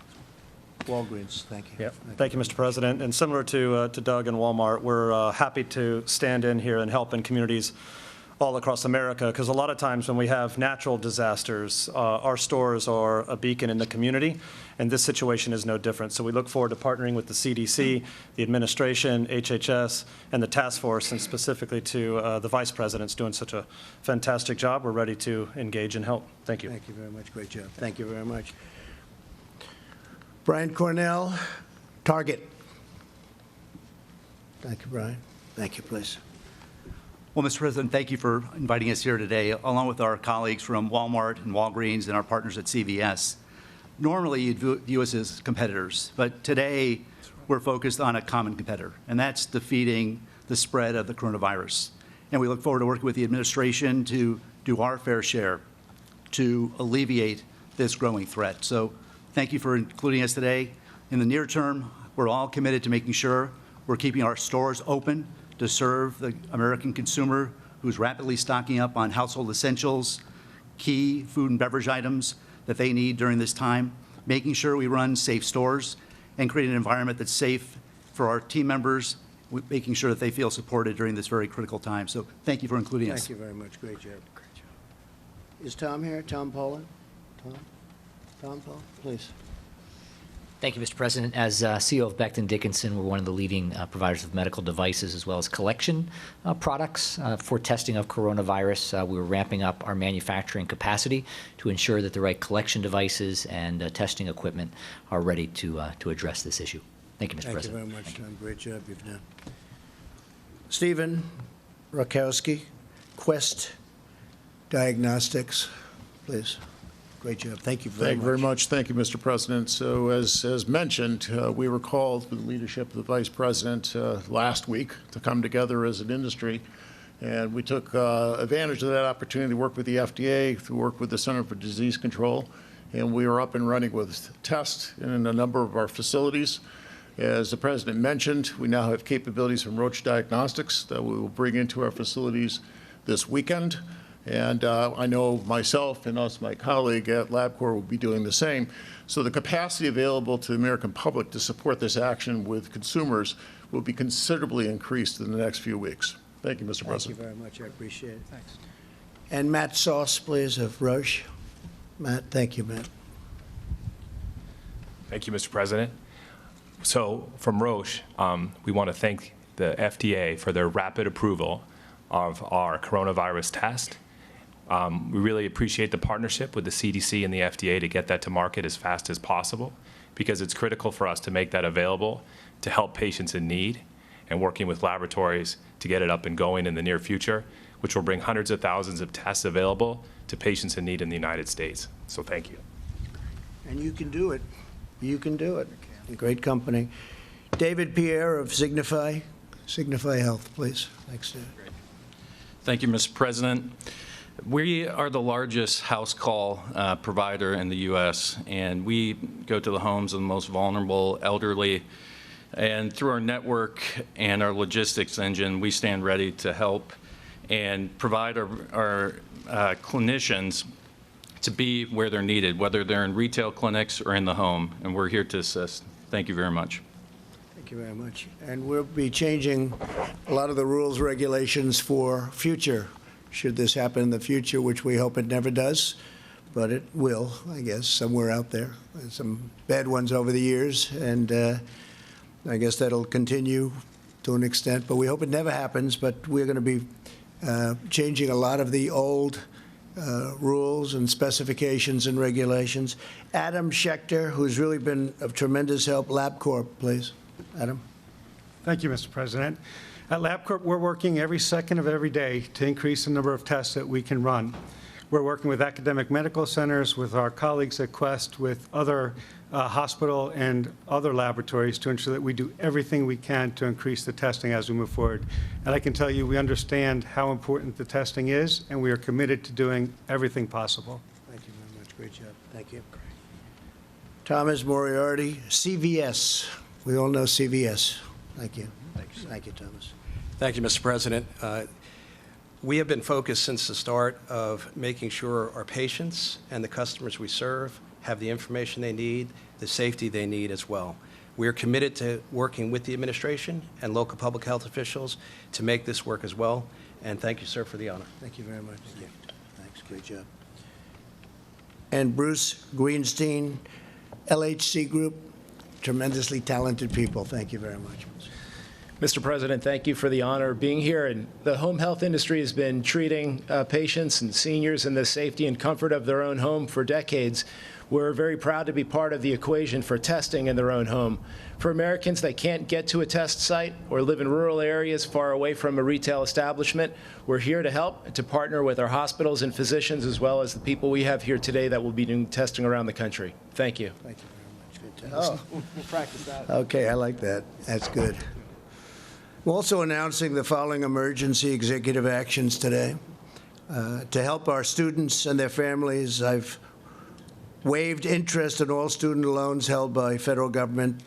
Speaker 21: Walgreens, thank you.
Speaker 11: Yep. Thank you, Mr. President. And similar to Doug and Walmart, we're happy to stand in here and help in communities all across America, because a lot of times when we have natural disasters, our stores are a beacon in the community, and this situation is no different. So we look forward to partnering with the CDC, the administration, HHS, and the task force, and specifically to the Vice President's doing such a fantastic job. We're ready to engage and help. Thank you.
Speaker 21: Thank you very much. Great job. Thank you very much. Brian Cornell, Target. Thank you, Brian. Thank you, please.
Speaker 1: Well, Mr. President, thank you for inviting us here today, along with our colleagues from Walmart and Walgreens and our partners at CVS. Normally, you'd view us as competitors, but today we're focused on a common competitor, and that's defeating the spread of the coronavirus. And we look forward to working with the administration to do our fair share to alleviate this growing threat. So thank you for including us today. In the near term, we're all committed to making sure we're keeping our stores open to serve the American consumer who's rapidly stocking up on household essentials, key food and beverage items that they need during this time, making sure we run safe stores and create an environment that's safe for our team members, making sure that they feel supported during this very critical time. So thank you for including us.
Speaker 21: Thank you very much. Great job. Is Tom here? Tom Poland? Tom Poland, please.
Speaker 10: Thank you, Mr. President. As CEO of Becton Dickinson, we're one of the leading providers of medical devices as well as collection products for testing of coronavirus. We're ramping up our manufacturing capacity to ensure that the right collection devices and testing equipment are ready to address this issue. Thank you, Mr. President.
Speaker 21: Thank you very much, Tom. Great job you've done. Stephen Rakowski, Quest Diagnostics, please. Great job. Thank you very much.
Speaker 12: Thank you very much. Thank you, Mr. President. So as mentioned, we were called with the leadership of the Vice President last week to come together as an industry. And we took advantage of that opportunity to work with the FDA, to work with the Center for Disease Control. And we are up and running with tests in a number of our facilities. As the President mentioned, we now have capabilities from Roche Diagnostics that we will bring into our facilities this weekend. And I know myself and my colleague at LabCorp will be doing the same. So the capacity available to the American public to support this action with consumers will be considerably increased in the next few weeks. Thank you, Mr. President.
Speaker 21: Thank you very much. I appreciate it. Thanks. And Matt Sauce, please, of Roche. Matt, thank you, Matt.
Speaker 14: Thank you, Mr. President. So from Roche, we want to thank the FDA for their rapid approval of our coronavirus test. We really appreciate the partnership with the CDC and the FDA to get that to market as fast as possible, because it's critical for us to make that available to help patients in need, and working with laboratories to get it up and going in the near future, which will bring hundreds of thousands of tests available to patients in need in the United States. So thank you.
Speaker 21: And you can do it. You can do it. A great company. David Pierre of Signify Health, please. Thanks, David.
Speaker 16: Thank you, Mr. President. We are the largest house call provider in the U.S., and we go to the homes of the most vulnerable elderly. And through our network and our logistics engine, we stand ready to help and provide our clinicians to be where they're needed, whether they're in retail clinics or in the home, and we're here to assist. Thank you very much.
Speaker 21: Thank you very much. And we'll be changing a lot of the rules, regulations for future, should this happen in the future, which we hope it never does, but it will, I guess, somewhere out there. There's some bad ones over the years, and I guess that'll continue to an extent, but we hope it never happens. But we're going to be changing a lot of the old rules and specifications and regulations. Adam Schechter, who's really been of tremendous help, LabCorp, please. Adam.
Speaker 17: Thank you, Mr. President. At LabCorp, we're working every second of every day to increase the number of tests that we can run. We're working with academic medical centers, with our colleagues at Quest, with other hospital and other laboratories to ensure that we do everything we can to increase the testing as we move forward. And I can tell you we understand how important the testing is, and we are committed to doing everything possible.
Speaker 21: Thank you very much. Great job. Thank you. Thomas Moriarty, CVS. We all know CVS. Thank you. Thank you, Thomas.
Speaker 18: Thank you, Mr. President. We have been focused since the start of making sure our patients and the customers we serve have the information they need, the safety they need as well. We are committed to working with the administration and local public health officials to make this work as well. And thank you, sir, for the honor.
Speaker 21: Thank you very much. Thank you. Thanks. Great job. And Bruce Greenstein, LHC Group, tremendously talented people. Thank you very much.
Speaker 8: Mr. President, thank you for the honor of being here. And the home health industry has been treating patients and seniors in the safety and comfort of their own home for decades. We're very proud to be part of the equation for testing in their own home. For Americans that can't get to a test site or live in rural areas far away from a retail establishment, we're here to help, to partner with our hospitals and physicians, as well as the people we have here today that will be doing testing around the country. Thank you.
Speaker 21: Thank you very much. Good test.
Speaker 8: We'll practice that.
Speaker 21: Okay, I like that. That's good. We're also announcing the following emergency executive actions today. To help our students and their families, I've waived interest on all student loans held by federal government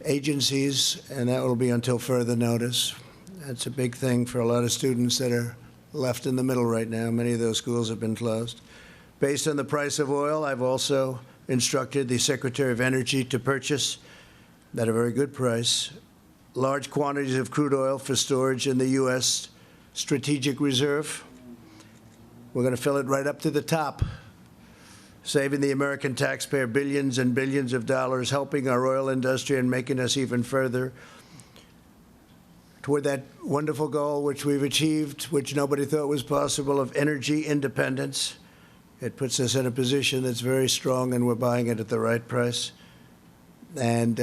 Speaker 21: agencies, and that will be until further notice. That's a big thing for a lot of students that are left in the middle right now. Many of those schools have been closed. Based on the price of oil, I've also instructed the Secretary of Energy to purchase, at a very good price, large quantities of crude oil for storage in the U.S. Strategic Reserve. We're going to fill it right up to the top, saving the American taxpayer billions and billions of dollars, helping our oil industry and making us even further toward that wonderful goal which we've achieved, which nobody thought was possible, of energy independence. It puts us in a position that's very strong, and we're buying it at the right price. And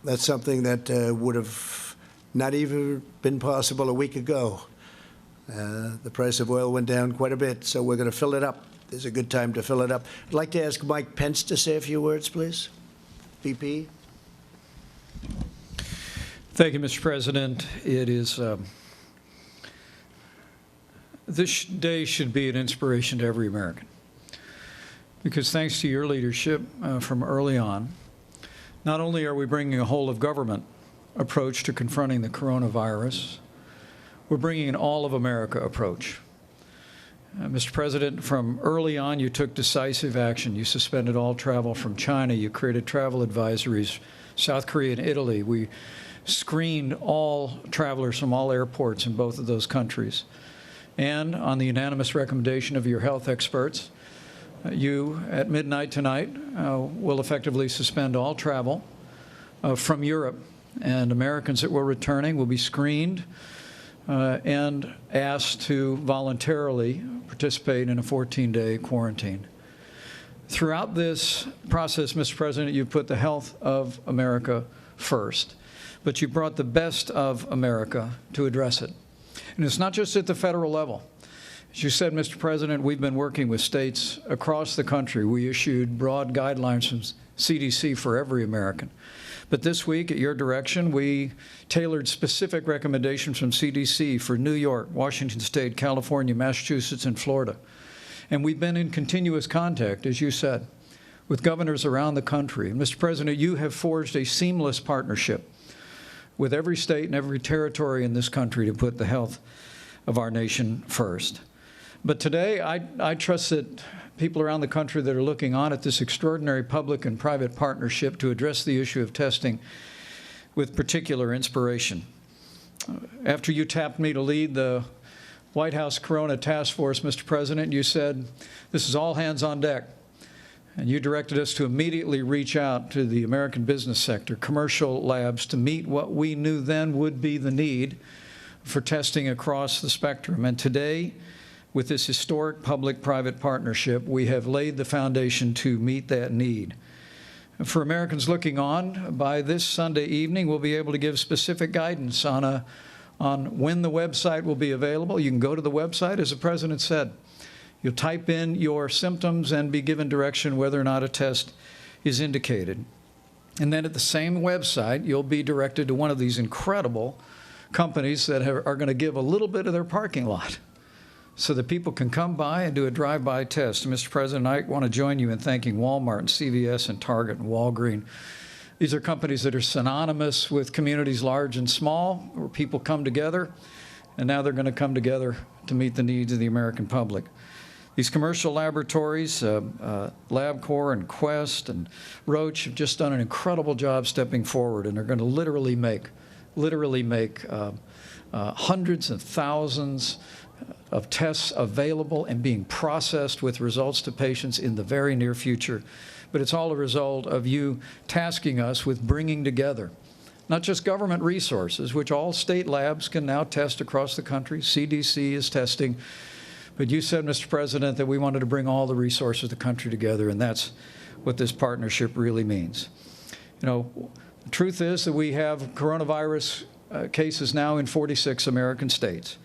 Speaker 21: that's something that would have not even been possible a week ago. The price of oil went down quite a bit, so we're going to fill it up. There's a good time to fill it up. I'd like to ask Mike Pence to say a few words, please. VP.
Speaker 13: Thank you, Mr. President. It is this day should be an inspiration to every American, because thanks to your leadership from early on, not only are we bringing a whole-of-government approach to confronting the coronavirus, we're bringing an all-of-America approach. Mr. President, from early on, you took decisive action. You suspended all travel from China. You created travel advisories, South Korea and Italy. We screened all travelers from all airports in both of those countries. And on the unanimous recommendation of your health experts, you, at midnight tonight, will effectively suspend all travel from Europe, and Americans that were returning will be screened and asked to voluntarily participate in a 14-day quarantine. Throughout this process, Mr. President, you put the health of America first, but you brought the best of America to address it. And it's not just at the federal level. As you said, Mr. President, we've been working with states across the country. We issued broad guidelines from CDC for every American. But this week, at your direction, we tailored specific recommendations from CDC for New York, Washington State, California, Massachusetts, and Florida. And we've been in continuous contact, as you said, with governors around the country. And Mr. President, you have forged a seamless partnership with every state and every territory in this country to put the health of our nation first. But today, I trust that people around the country that are looking on at this extraordinary public and private partnership to address the issue of testing with particular inspiration. After you tapped me to lead the White House Corona Task Force, Mr. President, you said, this is all hands on deck. And you directed us to immediately reach out to the American business sector, commercial labs, to meet what we knew then would be the need for testing across the spectrum. And today, with this historic public-private partnership, we have laid the foundation to meet that need. For Americans looking on, by this Sunday evening, we'll be able to give specific guidance on when the website will be available. You can go to the website, as the President said. You'll type in your symptoms and be given direction whether or not a test is indicated. And then at the same website, you'll be directed to one of these incredible companies that are going to give a little bit of their parking lot so that people can come by and do a drive-by test. Mr. President, I want to join you in thanking Walmart and CVS and Target and Walgreens. These are companies that are synonymous with communities large and small, where people come together, and now they're going to come together to meet the needs of the American public. These commercial laboratories, LabCorp and Quest and Roche, have just done an incredible job stepping forward, and they're going to literally make hundreds of thousands of tests available and being processed with results to patients in the very near future. But it's all a result of you tasking us with bringing together not just government resources, which all state labs can now test across the country. CDC is testing. But you said, Mr. President, that we wanted to bring all the resources of the country together, and that's what this partnership really means. You know, the truth is that we have coronavirus cases now in 46 American states.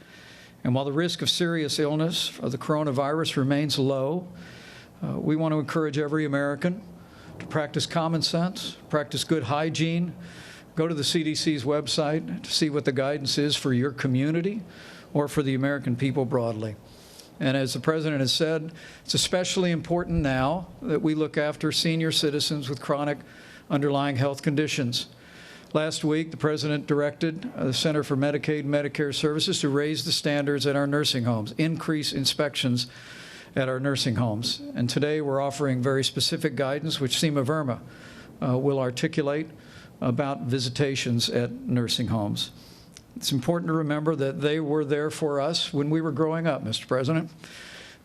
Speaker 13: And while the risk of serious illness of the coronavirus remains low, we want to encourage every American to practice common sense, practice good hygiene, go to the CDC's website to see what the guidance is for your community or for the American people broadly. And as the President has said, it's especially important now that we look after senior citizens with chronic underlying health conditions. Last week, the President directed the Center for Medicaid and Medicare Services to raise the standards at our nursing homes, increase inspections at our nursing homes. And today we're offering very specific guidance, which Seema Verma will articulate about visitations at nursing homes. It's important to remember that they were there for us when we were growing up, Mr. President.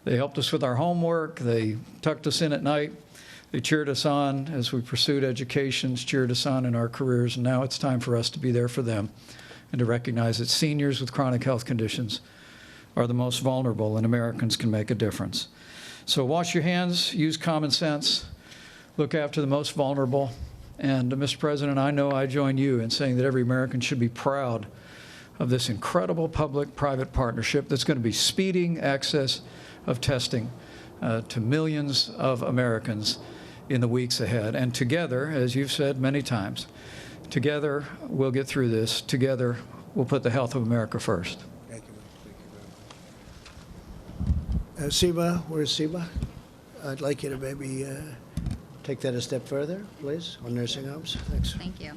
Speaker 13: They helped us with our homework. They tucked us in at night. They cheered us on as we pursued education, cheered us on in our careers, and now it's time for us to be there for them and to recognize that seniors with chronic health conditions are the most vulnerable, and Americans can make a difference. So wash your hands, use common sense, look after the most vulnerable. And Mr. President, I know I join you in saying that every American should be proud of this incredible public-private partnership that's going to be speeding access of testing to millions of Americans in the weeks ahead. And together, as you've said many times, together we'll get through this. Together we'll put the health of America first.
Speaker 21: Thank you. Seema, where's Seema? I'd like you to maybe take that a step further, please, on nursing homes. Thanks.
Speaker 9: Thank you.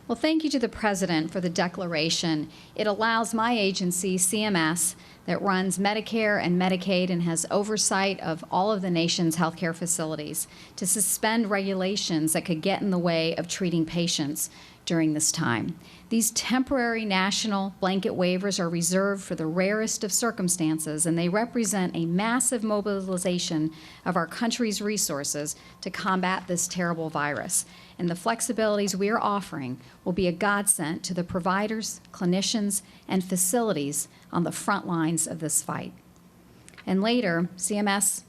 Speaker 9: Well, thank you to the President for the declaration. It allows my agency, CMS, that runs Medicare and Medicaid and has oversight of all of the nation's healthcare facilities, to suspend regulations that could get in the way of treating patients during this time. These temporary national blanket waivers are reserved for the rarest of circumstances, and they represent a massive mobilization of our country's resources to combat this terrible virus. And the flexibilities we are offering will be a godsend to the providers, clinicians, and facilities on the front lines of this fight. And later, CMS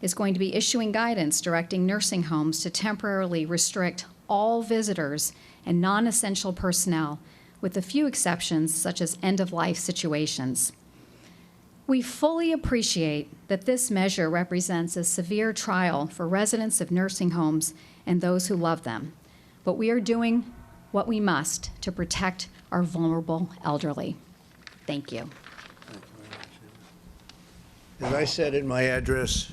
Speaker 9: is going to be issuing guidance directing nursing homes to temporarily restrict all visitors and non-essential personnel, with a few exceptions such as end-of-life situations. We fully appreciate that this measure represents a severe trial for residents of nursing homes and those who love them, but we are doing what we must to protect our vulnerable elderly. Thank you.
Speaker 21: As I said in my address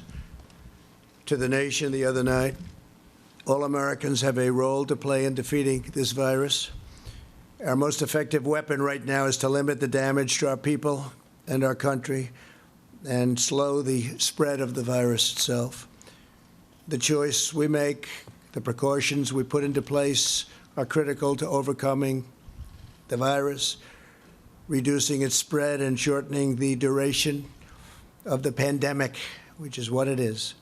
Speaker 21: to the nation the other night, all Americans have a role to play in defeating this virus. Our most effective weapon right now is to limit the damage to our people and our country and slow the spread of the virus itself. The choice we make, the precautions we put into place are critical to overcoming the virus, reducing its spread, and shortening the duration of the pandemic, which is what it is.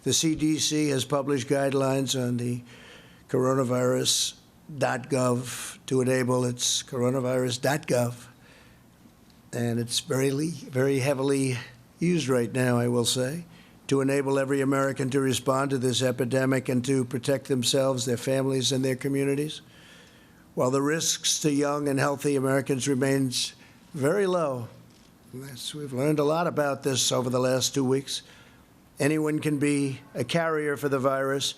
Speaker 21: The CDC has published guidelines on the coronavirus.gov to enable its coronavirus.gov, and it's very heavily used right now, I will say, to enable every American to respond to this epidemic and to protect themselves, their families, and their communities. While the risks to young and healthy Americans remains very low, we've learned a lot about this over the last 2 weeks. Anyone can be a carrier for the virus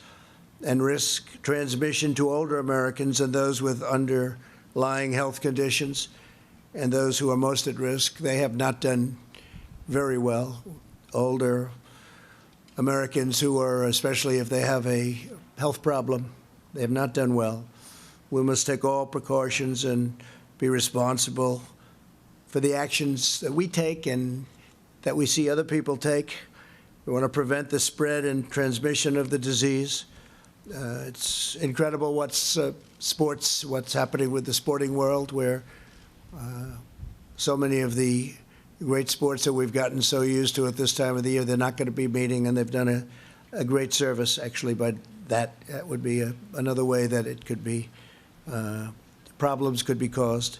Speaker 21: and risk transmission to older Americans and those with underlying health conditions and those who are most at risk. They have not done very well. Older Americans who are, especially if they have a health problem, they have not done well. We must take all precautions and be responsible for the actions that we take and that we see other people take. We want to prevent the spread and transmission of the disease. It's incredible what's happening with the sporting world, where so many of the great sports that we've gotten so used to at this time of the year, they're not going to be meeting, and they've done a great service, actually, by that. That would be another way that it could be problems could be caused.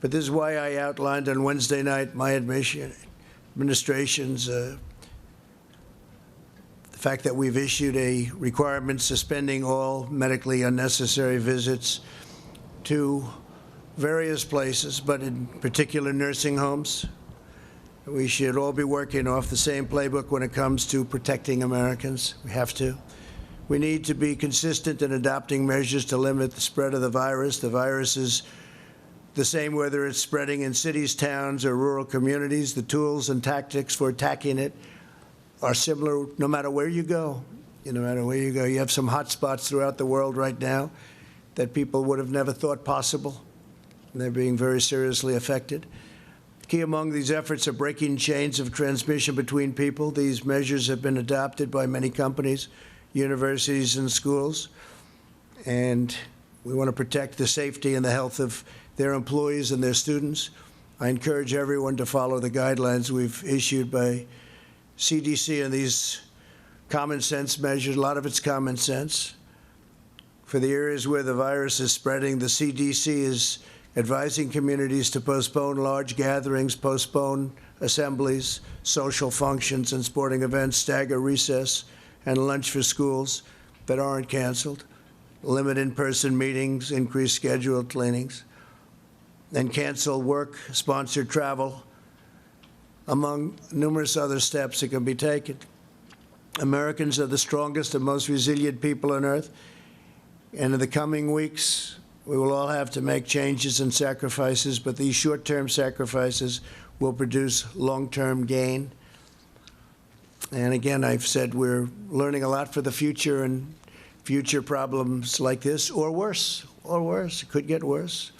Speaker 21: But this is why I outlined on Wednesday night my administration's the fact that we've issued a requirement suspending all medically unnecessary visits to various places, but in particular nursing homes. We should all be working off the same playbook when it comes to protecting Americans. We have to. We need to be consistent in adopting measures to limit the spread of the virus. The virus is the same whether it's spreading in cities, towns, or rural communities. The tools and tactics for attacking it are similar no matter where you go. No matter where you go. You have some hot spots throughout the world right now that people would have never thought possible. And they're being very seriously affected. Key among these efforts are breaking chains of transmission between people. These measures have been adopted by many companies, universities, and schools. And we want to protect the safety and the health of their employees and their students. I encourage everyone to follow the guidelines we've issued by CDC and these common sense measures. A lot of it's common sense. For the areas where the virus is spreading, the CDC is advising communities to postpone large gatherings, postpone assemblies, social functions, and sporting events, stagger recess and lunch for schools that aren't canceled, limit in-person meetings, increase scheduled cleanings, and cancel work-sponsored travel, among numerous other steps that can be taken. Americans are the strongest and most resilient people on earth, and in the coming weeks, we will all have to make changes and sacrifices, but these short-term sacrifices will produce long-term gain. And again, I've said we're learning a lot for the future, and future problems like this, or worse, it could get worse.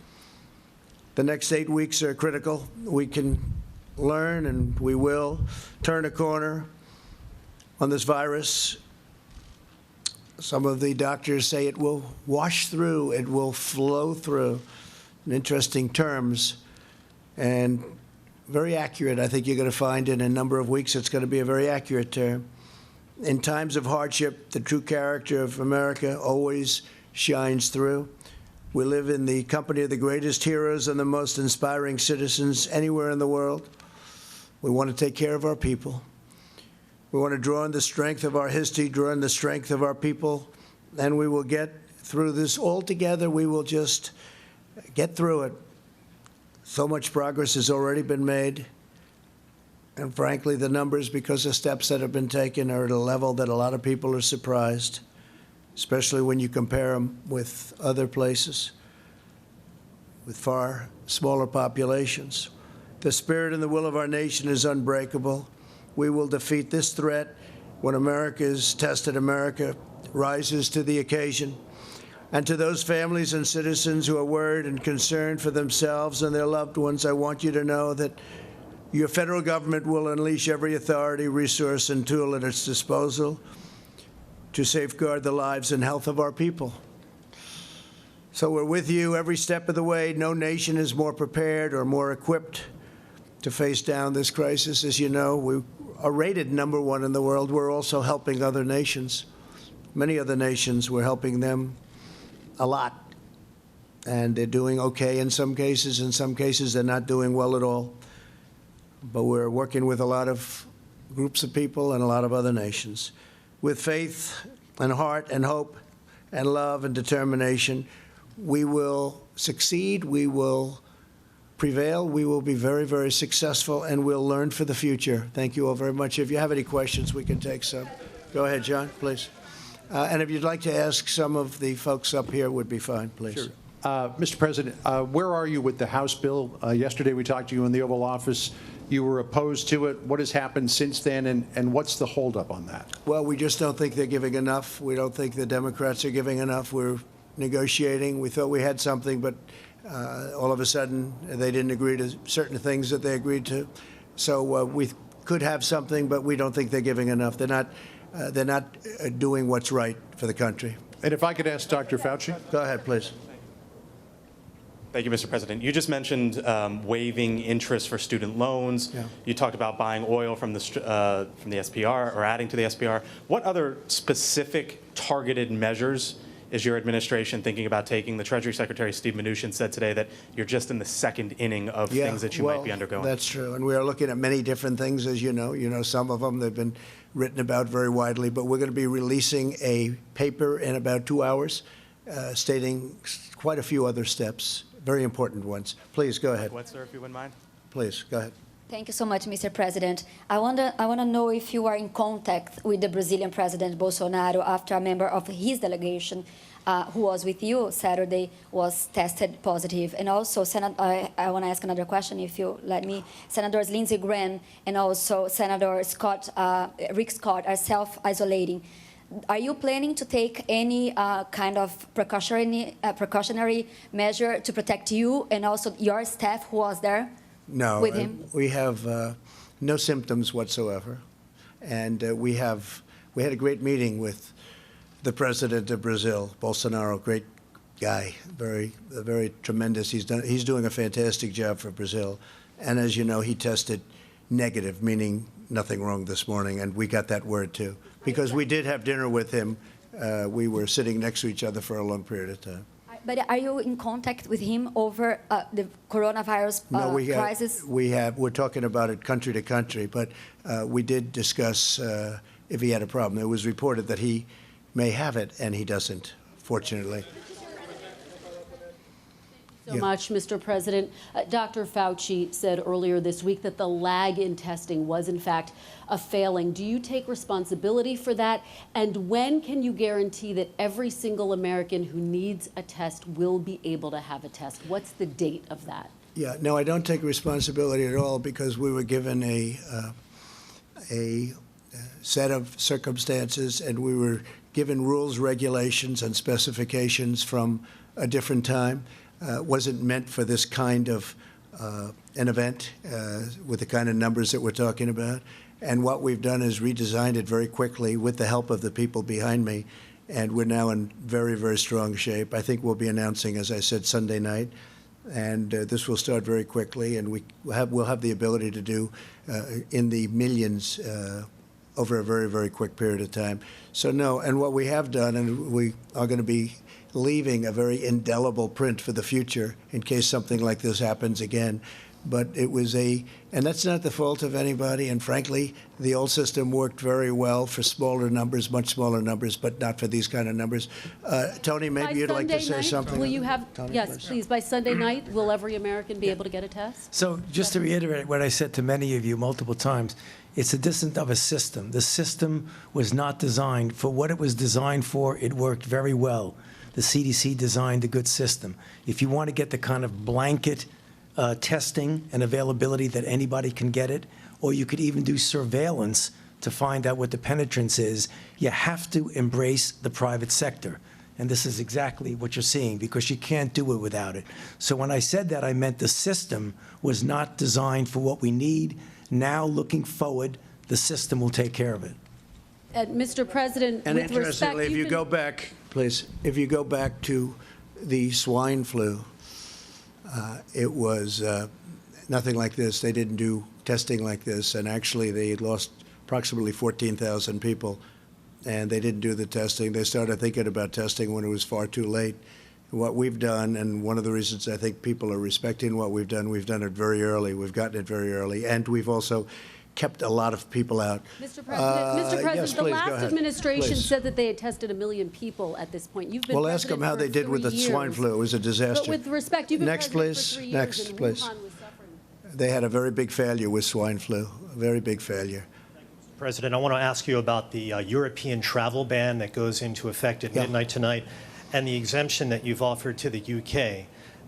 Speaker 21: The next 8 weeks are critical. We can learn, and we will turn a corner on this virus. Some of the doctors say it will wash through, it will flow through, in interesting terms, and very accurate. I think you're going to find in a number of weeks it's going to be a very accurate term. In times of hardship, the true character of America always shines through. We live in the company of the greatest heroes and the most inspiring citizens anywhere in the world. We want to take care of our people. We want to draw on the strength of our history, draw on the strength of our people, and we will get through this all together. We will just get through it. So much progress has already been made. And frankly, the numbers, because of steps that have been taken, are at a level that a lot of people are surprised, especially when you compare them with other places with far smaller populations. The spirit and the will of our nation is unbreakable. We will defeat this threat when America is tested. America rises to the occasion. And to those families and citizens who are worried and concerned for themselves and their loved ones, I want you to know that your federal government will unleash every authority, resource, and tool at its disposal to safeguard the lives and health of our people. So we're with you every step of the way. No nation is more prepared or more equipped to face down this crisis. As you know, we are rated #1 in the world. We're also helping other nations. Many other nations, we're helping them a lot. And they're doing okay in some cases. In some cases, they're not doing well at all. But we're working with a lot of groups of people and a lot of other nations. With faith and heart and hope and love and determination, we will succeed, we will prevail, we will be very, very successful, and we'll learn for the future. Thank you all very much. If you have any questions, we can take some. Go ahead, John, please. And if you'd like to ask some of the folks up here, would be fine, please.
Speaker 2: Sure. Mr. President, where are you with the House bill? Yesterday we talked to you in the Oval Office. You were opposed to it. What has happened since then, and what's the holdup on that?
Speaker 21: Well, we just don't think they're giving enough. We don't think the Democrats are giving enough. We're negotiating. We thought we had something, but all of a sudden they didn't agree to certain things that they agreed to. So we could have something, but we don't think they're giving enough. They're not doing what's right for the country.
Speaker 2: And if I could ask Dr. Fauci?
Speaker 21: Go ahead, please.
Speaker 15: Thank you, Mr. President. You just mentioned waiving interest for student loans.
Speaker 21: Yeah.
Speaker 15: You talked about buying oil from the SPR or adding to the SPR. What other specific targeted measures is your administration thinking about taking? The Treasury Secretary, Steve Mnuchin, said today that you're just in the second inning of things that you might be undergoing.
Speaker 21: That's true. And we are looking at many different things, as you know. You know some of them. They've been written about very widely. But we're going to be releasing a paper in about 2 hours stating quite a few other steps, very important ones. Please, go ahead.
Speaker 15: What, sir, if you wouldn't mind?
Speaker 21: Please, go ahead.
Speaker 19: Thank you so much, Mr. President. I want to know if you are in contact with the Brazilian President Bolsonaro after a member of his delegation who was with you Saturday was tested positive. And also, I want to ask another question, if you let me. Senators Lindsey Graham and also Senator Rick Scott are self-isolating. Are you planning to take any kind of precautionary measure to protect you and also your staff who was there?
Speaker 21: No,
Speaker 19: with him?
Speaker 21: We have no symptoms whatsoever, and we had a great meeting with the president of Brazil, Bolsonaro. Great guy, very tremendous. He's doing a fantastic job for Brazil, and as you know, he tested negative, meaning nothing wrong this morning, and we got that word too because we did have dinner with him. We were sitting next to each other for a long period of time.
Speaker 19: But are you in contact with him over the coronavirus crisis?
Speaker 21: We're talking about it country to country, but we did discuss if he had a problem. It was reported that he may have it, and he doesn't, fortunately.
Speaker 20: So much, Mr. President. Dr. Fauci said earlier this week that the lag in testing was, in fact, a failing. Do you take responsibility for that? And when can you guarantee that every single American who needs a test will be able to have a test? What's the date of that?
Speaker 21: Yeah, no, I don't take responsibility at all because we were given a set of circumstances and we were given rules, regulations, and specifications from a different time. Wasn't meant for this kind of an event with the kind of numbers that we're talking about. And what we've done is redesigned it very quickly with the help of the people behind me. And we're now in very, very strong shape. I think we'll be announcing, as I said, Sunday night. And this will start very quickly. And we'll have the ability to do in the millions over a very, very quick period of time. So no, and what we have done, and we are going to be leaving a very indelible print for the future in case something like this happens again. But it was and that's not the fault of anybody. And frankly, the old system worked very well for smaller numbers, much smaller numbers, but not for these kind of numbers. Tony, maybe you'd like to say something.
Speaker 20: Will you have,
Speaker 21: Tony,
Speaker 20: yes, please, by Sunday night, will every American be able to get a test?
Speaker 5: So just to reiterate what I said to many of you multiple times, it's a dissonance of a system. The system was not designed for what it was designed for. It worked very well. The CDC designed a good system. If you want to get the kind of blanket testing and availability that anybody can get it, or you could even do surveillance to find out what the penetrance is, you have to embrace the private sector. And this is exactly what you're seeing, because you can't do it without it. So when I said that, I meant the system was not designed for what we need. Now, looking forward, the system will take care of it.
Speaker 20: And Mr. President,
Speaker 21: and
Speaker 20: with respect,
Speaker 21: interestingly, if you go back, please, if you go back to the swine flu, it was nothing like this. They didn't do testing like this, and actually they lost approximately 14,000 people, and they didn't do the testing. They started thinking about testing when it was far too late. What we've done, and one of the reasons I think people are respecting what we've done it very early. We've gotten it very early, and we've also kept a lot of people out.
Speaker 20: Mr. President,
Speaker 21: yes,
Speaker 20: the
Speaker 21: please,
Speaker 20: last
Speaker 21: go ahead.
Speaker 20: administration
Speaker 21: Please.
Speaker 20: said that they had tested 1 million people at this point. You've been
Speaker 21: Well, ask them how they did with the swine flu. It was a disaster.
Speaker 20: But with respect, you've been
Speaker 21: Next,
Speaker 20: president
Speaker 21: please.
Speaker 20: for 3 years,
Speaker 21: Next,
Speaker 20: and
Speaker 21: please.
Speaker 20: Wuhan was suffering.
Speaker 21: They had a very big failure with swine flu, a very big failure.
Speaker 22: President, I want to ask you about the European travel ban that goes into effect at midnight tonight and the exemption that you've offered to the UK.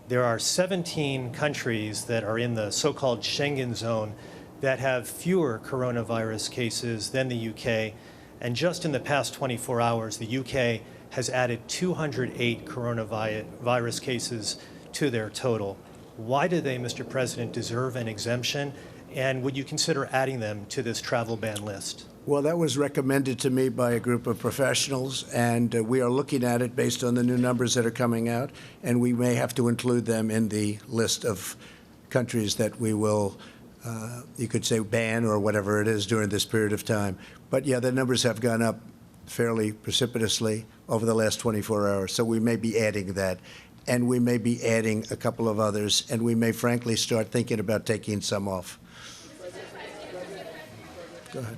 Speaker 22: There are 17 countries that are in the so-called Schengen zone that have fewer coronavirus cases than the UK. And just in the past 24 hours, the UK has added 208 coronavirus cases to their total. Why do they, Mr. President, deserve an exemption? And would you consider adding them to this travel ban list?
Speaker 21: Well, that was recommended to me by a group of professionals, and we are looking at it based on the new numbers that are coming out, and we may have to include them in the list of countries that we will, you could say, ban or whatever it is during this period of time. But yeah, the numbers have gone up fairly precipitously over the last 24 hours. So we may be adding that, and we may be adding a couple of others, and we may frankly start thinking about taking some off. Go ahead.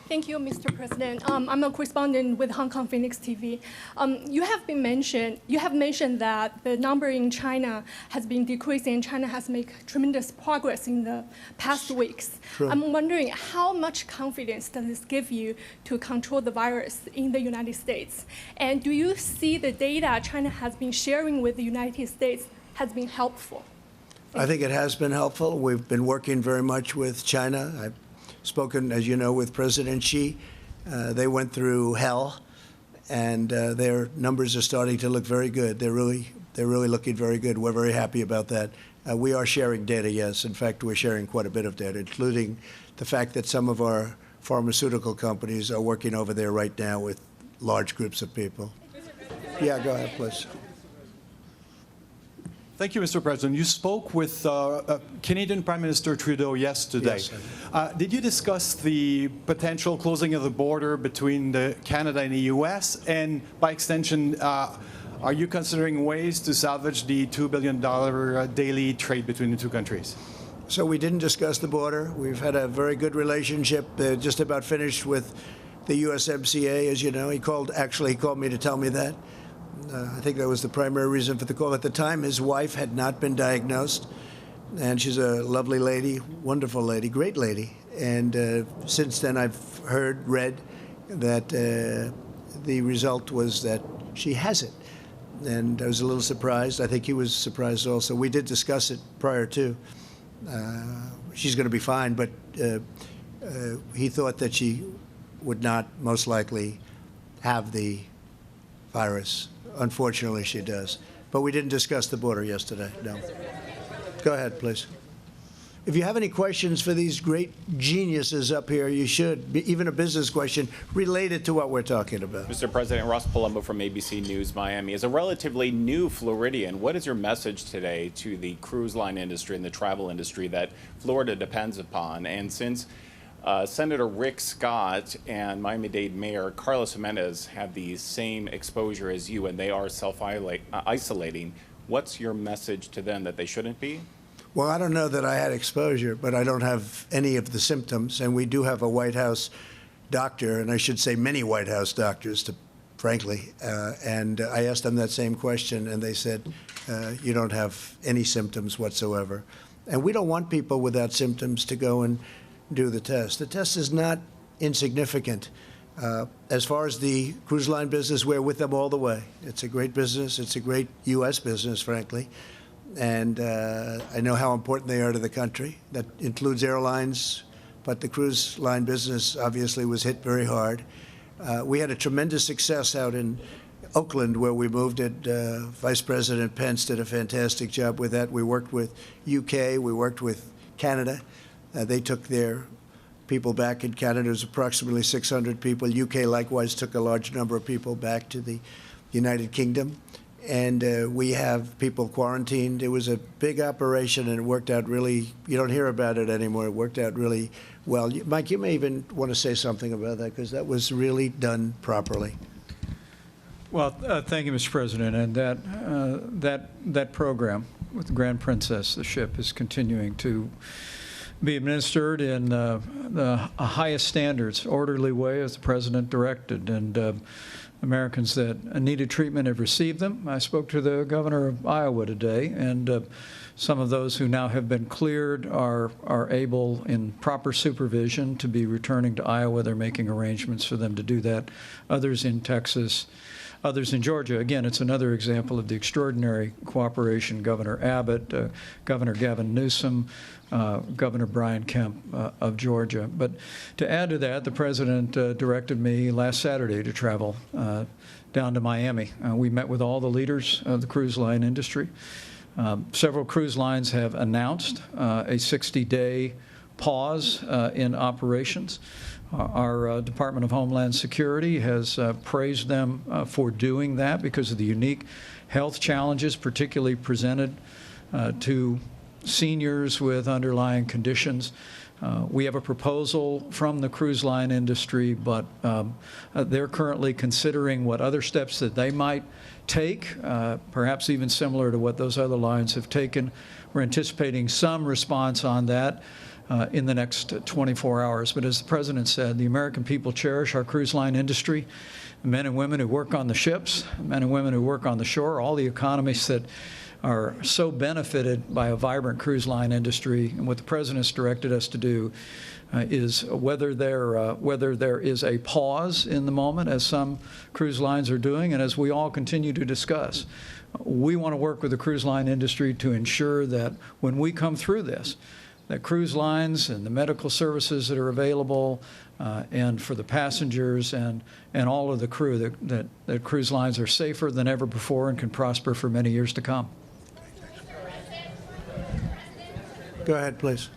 Speaker 3: Thank you, Mr. President. I'm a correspondent with Hong Kong Phoenix TV. You have mentioned that the number in China has been decreasing. China has made tremendous progress in the past weeks.
Speaker 21: True.
Speaker 3: I'm wondering how much confidence does this give you to control the virus in the United States? And do you see the data China has been sharing with the United States has been helpful?
Speaker 21: I think it has been helpful. We've been working very much with China. I've spoken, as you know, with President Xi. They went through hell, and their numbers are starting to look very good. They're really looking very good. We're very happy about that. We are sharing data, yes. In fact, we're sharing quite a bit of data, including the fact that some of our pharmaceutical companies are working over there right now with large groups of people. Yeah, go ahead, please.
Speaker 4: Thank you, Mr. President. You spoke with Canadian Prime Minister Trudeau yesterday.
Speaker 21: Yes,
Speaker 4: did you discuss the potential closing of the border between Canada and the U.S.? And by extension, are you considering ways to salvage the $2 billion daily trade between the two countries?
Speaker 21: So we didn't discuss the border. We've had a very good relationship, just about finished with the USMCA, as you know. He called me to tell me that. I think that was the primary reason for the call. At the time, his wife had not been diagnosed, and she's a lovely lady, wonderful lady, great lady. And since then, I've read that the result was that she has it. And I was a little surprised. I think he was surprised also. We did discuss it prior to. She's going to be fine, but he thought that she would not most likely have the virus. Unfortunately, she does. But we didn't discuss the border yesterday, no. Go ahead, please. If you have any questions for these great geniuses up here, you should, even a business question related to what we're talking about.
Speaker 23: Mr. President, Ross Palumbo from ABC News Miami. As a relatively new Floridian, what is your message today to the cruise line industry and the travel industry that Florida depends upon? And since Senator Rick Scott and Miami-Dade Mayor Carlos Jimenez have the same exposure as you and they are self-isolating, what's your message to them that they shouldn't be?
Speaker 21: Well, I don't know that I had exposure, but I don't have any of the symptoms. And we do have a White House doctor, and I should say many White House doctors, frankly. And I asked them that same question, and they said, you don't have any symptoms whatsoever. And we don't want people without symptoms to go and do the test. The test is not insignificant. As far as the cruise line business, we're with them all the way. It's a great business. It's a great U.S. business, frankly. And I know how important they are to the country. That includes airlines, but the cruise line business obviously was hit very hard. We had a tremendous success out in Oakland where we moved it. Vice President Pence did a fantastic job with that. We worked with UK, we worked with Canada. They took their people back in Canada. It was approximately 600 people. UK likewise took a large number of people back to the United Kingdom. And we have people quarantined. It was a big operation, and it worked out really, you don't hear about it anymore. It worked out really well. Mike, you may even want to say something about that, because that was really done properly.
Speaker 13: Well, thank you, Mr. President. And that program with the Grand Princess, the ship, is continuing to be administered in the highest standards, orderly way, as the President directed. And Americans that needed treatment have received them. I spoke to the governor of Iowa today, and some of those who now have been cleared are able, in proper supervision, to be returning to Iowa. They're making arrangements for them to do that. Others in Texas, others in Georgia. Again, it's another example of the extraordinary cooperation. Governor Abbott, Governor Gavin Newsom, Governor Brian Kemp of Georgia. But to add to that, the President directed me last Saturday to travel down to Miami. We met with all the leaders of the cruise line industry. Several cruise lines have announced a 60-day pause in operations. Our Department of Homeland Security has praised them for doing that because of the unique health challenges, particularly presented to seniors with underlying conditions. We have a proposal from the cruise line industry, but they're currently considering what other steps that they might take, perhaps even similar to what those other lines have taken. We're anticipating some response on that in the next 24 hours. But as the President said, the American people cherish our cruise line industry, the men and women who work on the ships, the men and women who work on the shore, all the economies that are so benefited by a vibrant cruise line industry. And what the President's directed us to do is whether there is a pause in the moment, as some cruise lines are doing, and as we all continue to discuss, we want to work with the cruise line industry to ensure that when we come through this, that cruise lines and the medical services that are available and for the passengers and all of the crew, that cruise lines are safer than ever before and can prosper for many years to come.
Speaker 21: Go ahead, please.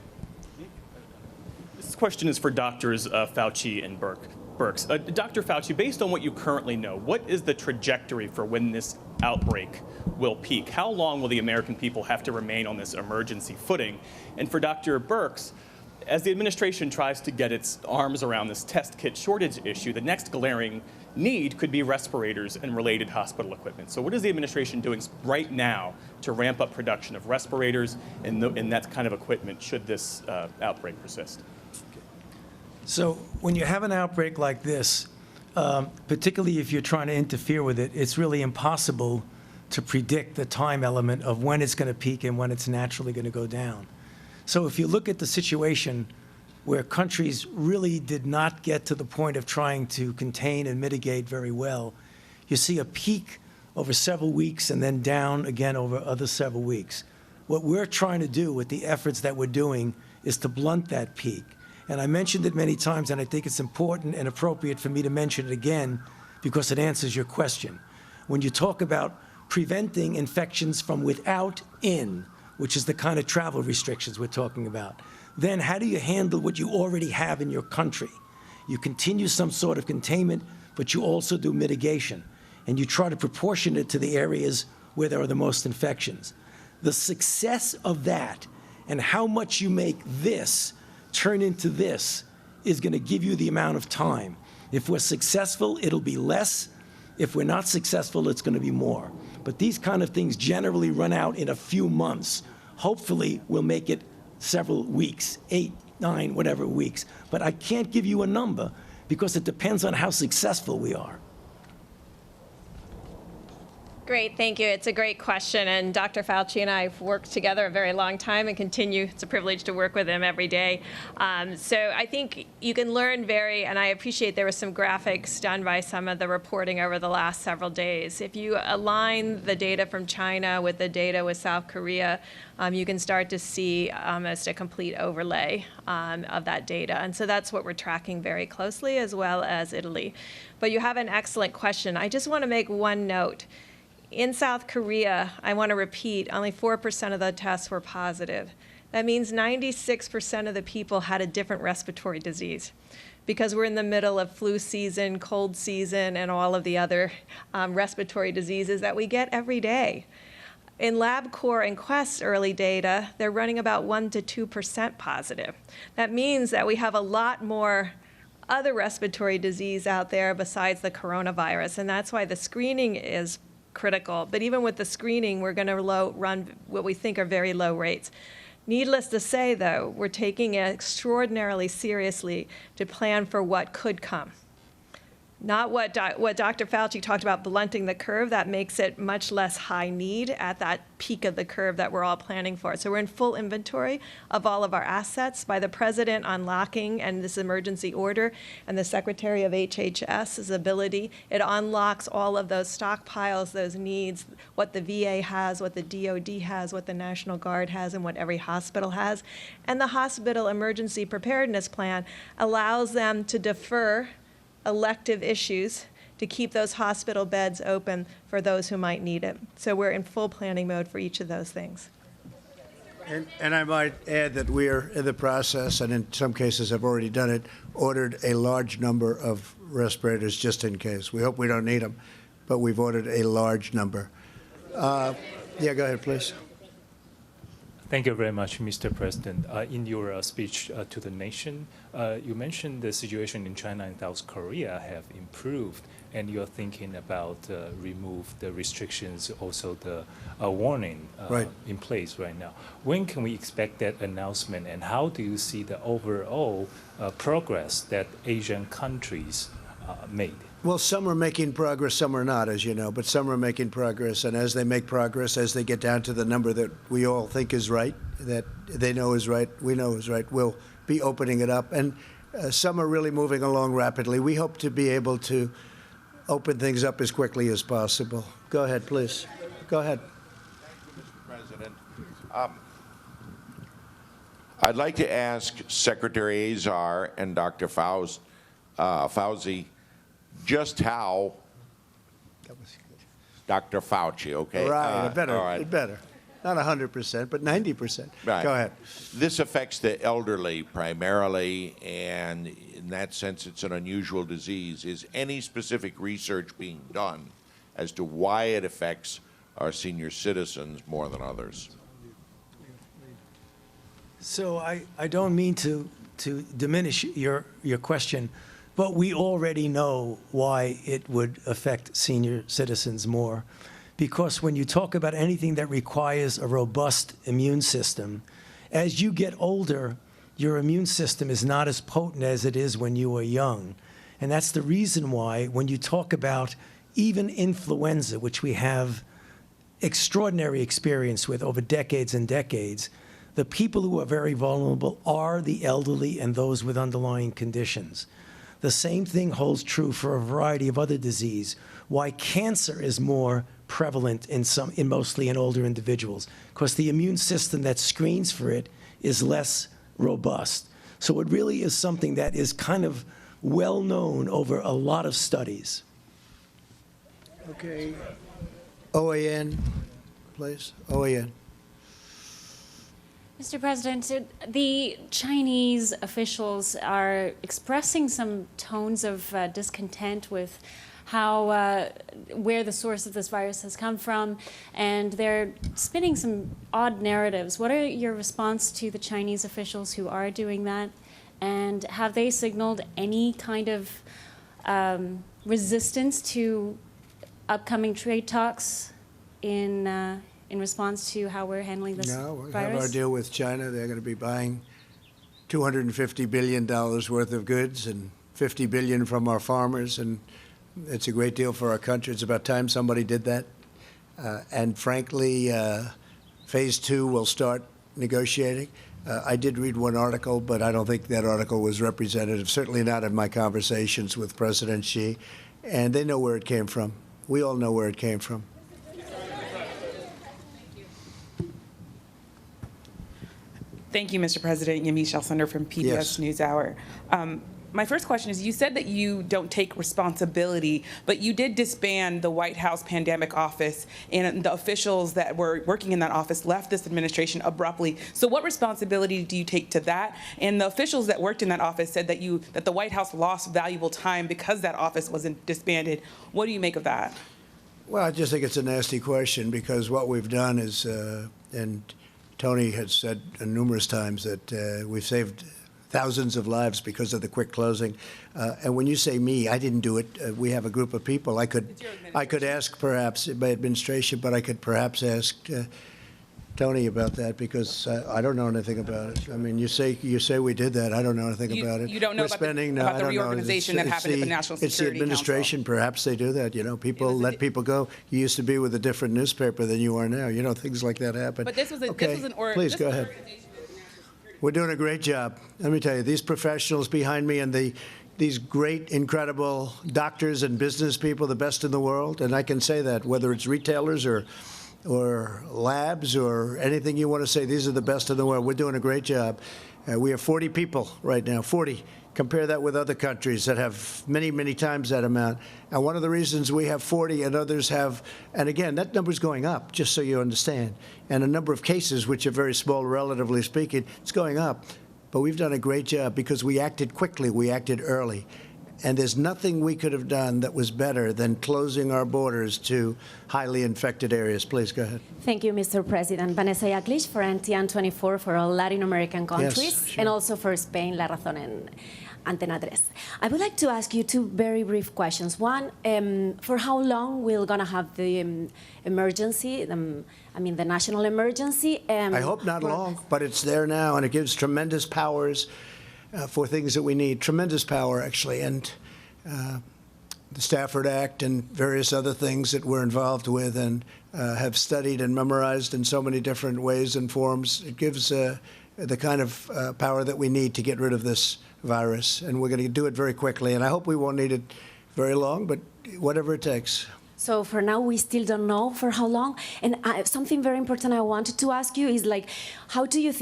Speaker 6: This question is for Drs. Fauci and Birx. Dr. Fauci, based on what you currently know, what is the trajectory for when this outbreak will peak? How long will the American people have to remain on this emergency footing? And for Dr. Birx, as the administration tries to get its arms around this test kit shortage issue, the next glaring need could be respirators and related hospital equipment. So what is the administration doing right now to ramp up production of respirators and that kind of equipment should this outbreak persist?
Speaker 5: So when you have an outbreak like this, particularly if you're trying to interfere with it, it's really impossible to predict the time element of when it's going to peak and when it's naturally going to go down. So if you look at the situation where countries really did not get to the point of trying to contain and mitigate very well, you see a peak over several weeks and then down again over other several weeks. What we're trying to do with the efforts that we're doing is to blunt that peak. And I mentioned it many times, and I think it's important and appropriate for me to mention it again because it answers your question. When you talk about preventing infections from without in, which is the kind of travel restrictions we're talking about, then how do you handle what you already have in your country? You continue some sort of containment, but you also do mitigation, and you try to proportion it to the areas where there are the most infections. The success of that and how much you make this turn into this is going to give you the amount of time. If we're successful, it'll be less. If we're not successful, it's going to be more. But these kind of things generally run out in a few months. Hopefully, we'll make it several weeks, 8, 9, whatever weeks. But I can't give you a number because it depends on how successful we are.
Speaker 7: Great, thank you. It's a great question, and Dr. Fauci and I have worked together a very long time and continue. It's a privilege to work with him every day. So I think you can learn and I appreciate there were some graphics done by some of the reporting over the last several days. If you align the data from China with the data with South Korea, you can start to see almost a complete overlay of that data. And so that's what we're tracking very closely, as well as Italy. But you have an excellent question. I just want to make one note. In South Korea, I want to repeat, only 4% of the tests were positive. That means 96% of the people had a different respiratory disease because we're in the middle of flu season, cold season, and all of the other respiratory diseases that we get every day. In LabCorp and Quest early data, they're running about 1% to 2% positive. That means that we have a lot more other respiratory disease out there besides the coronavirus, and that's why the screening is critical. But even with the screening, we're going to run what we think are very low rates. Needless to say, though, we're taking it extraordinarily seriously to plan for what could come. Not what Dr. Fauci talked about, blunting the curve. That makes it much less high need at that peak of the curve that we're all planning for. So we're in full inventory of all of our assets by the President unlocking and this emergency order and the Secretary of HHS's ability. It unlocks all of those stockpiles, those needs, what the VA has, what the DOD has, what the National Guard has, and what every hospital has. And the hospital emergency preparedness plan allows them to defer elective issues to keep those hospital beds open for those who might need it. So we're in full planning mode for each of those things.
Speaker 21: And I might add that we are in the process, and in some cases have already done it, ordered a large number of respirators just in case. We hope we don't need them, but we've ordered a large number. Yeah, go ahead, please.
Speaker 1: Thank you very much, Mr. President. In your speech to the nation, you mentioned the situation in China and South Korea have improved, and you're thinking about remove the restrictions, also the warning
Speaker 21: Right.
Speaker 1: in place right now. When can we expect that announcement, and how do you see the overall progress that Asian countries made?
Speaker 21: Well, some are making progress, some are not, as you know, but some are making progress. And as they make progress, as they get down to the number that we all think is right, that they know is right, we know is right, we'll be opening it up. And some are really moving along rapidly. We hope to be able to open things up as quickly as possible. Go ahead, please. Go ahead.
Speaker 10: President, I'd like to ask Secretary Azar and Dr. Fauci just how Dr. Fauci, okay?
Speaker 21: Right, it better,
Speaker 10: all right.
Speaker 21: it better. Not 100%, but 90%.
Speaker 10: Right.
Speaker 21: Go ahead.
Speaker 10: This affects the elderly primarily, and in that sense, it's an unusual disease. Is any specific research being done as to why it affects our senior citizens more than others?
Speaker 5: So I don't mean to diminish your question, but we already know why it would affect senior citizens more. Because when you talk about anything that requires a robust immune system, as you get older, your immune system is not as potent as it is when you were young. And that's the reason why when you talk about even influenza, which we have extraordinary experience with over decades and decades, the people who are very vulnerable are the elderly and those with underlying conditions. The same thing holds true for a variety of other disease. Why cancer is more prevalent in mostly in older individuals, because the immune system that screens for it is less robust. So it really is something that is kind of well known over a lot of studies.
Speaker 21: Okay. OAN, please. OAN.
Speaker 11: Mr. President, the Chinese officials are expressing some tones of discontent with how where the source of this virus has come from, and they're spinning some odd narratives. What are your response to the Chinese officials who are doing that, and have they signaled any kind of resistance to upcoming trade talks in response to how we're handling this
Speaker 21: No, we
Speaker 11: virus?
Speaker 21: have our deal with China. They're going to be buying $250 billion worth of goods and $50 billion from our farmers, and it's a great deal for our country. It's about time somebody did that. And frankly, phase 2 will start negotiating. I did read one article, but I don't think that article was representative, certainly not in my conversations with President Xi. And they know where it came from. We all know where it came from.
Speaker 24: Thank you, Mr. President. Yamiche Alcindor from PBS
Speaker 21: Yes.
Speaker 24: NewsHour. My first question is, you said that you don't take responsibility, but you did disband the White House Pandemic Office, and the officials that were working in that office left this administration abruptly. So what responsibility do you take to that? And the officials that worked in that office said that the White House lost valuable time because that office wasn't disbanded. What do you make of that?
Speaker 21: Well, I just think it's a nasty question, because what we've done is, and Tony has said numerous times that we've saved thousands of lives because of the quick closing. And when you say me, I didn't do it. We have a group of people. I could ask perhaps my administration, but I could perhaps ask Tony about that, because I don't know anything about it. I mean, you say we did that. I don't know anything about it.
Speaker 24: You don't know
Speaker 21: We're
Speaker 24: about
Speaker 21: spending,
Speaker 24: the
Speaker 21: I don't know.
Speaker 24: reorganization that happened at the National
Speaker 21: It's the
Speaker 24: Security
Speaker 21: administration. Perhaps they do that. You know, people let people go. You used to be with a different newspaper than you are now. You know, things like that happen.
Speaker 24: But this was
Speaker 21: Please go ahead. We're doing a great job. Let me tell you, these professionals behind me and these great, incredible doctors and business people, the best in the world, and I can say that, whether it's retailers or labs or anything you want to say, these are the best in the world. We're doing a great job. We have 40 people right now, 40. Compare that with other countries that have many, many times that amount. And one of the reasons we have 40 and others have, and again, that number's going up, just so you understand. And a number of cases, which are very small, relatively speaking, it's going up. But we've done a great job because we acted quickly, we acted early. And there's nothing we could have done that was better than closing our borders to highly infected areas. Please go ahead.
Speaker 12: Thank you, Mr. President. Vanessa Yaklich for NTN 24 for all Latin American countries,
Speaker 21: Yes, sure.
Speaker 12: and also for Spain, La Razón and Antena 3. I would like to ask you two very brief questions. One, for how long we're going to have the emergency, the national emergency?
Speaker 21: I hope not long, but it's there now, and it gives tremendous powers for things that we need. Tremendous power, actually. And the Stafford Act and various other things that we're involved with and have studied and memorized in so many different ways and forms, it gives the kind of power that we need to get rid of this virus. And we're going to do it very quickly. And I hope we won't need it very long, but whatever it takes.
Speaker 12: So for now, we still don't know for how long. And something very important I wanted to ask you is, like, how do you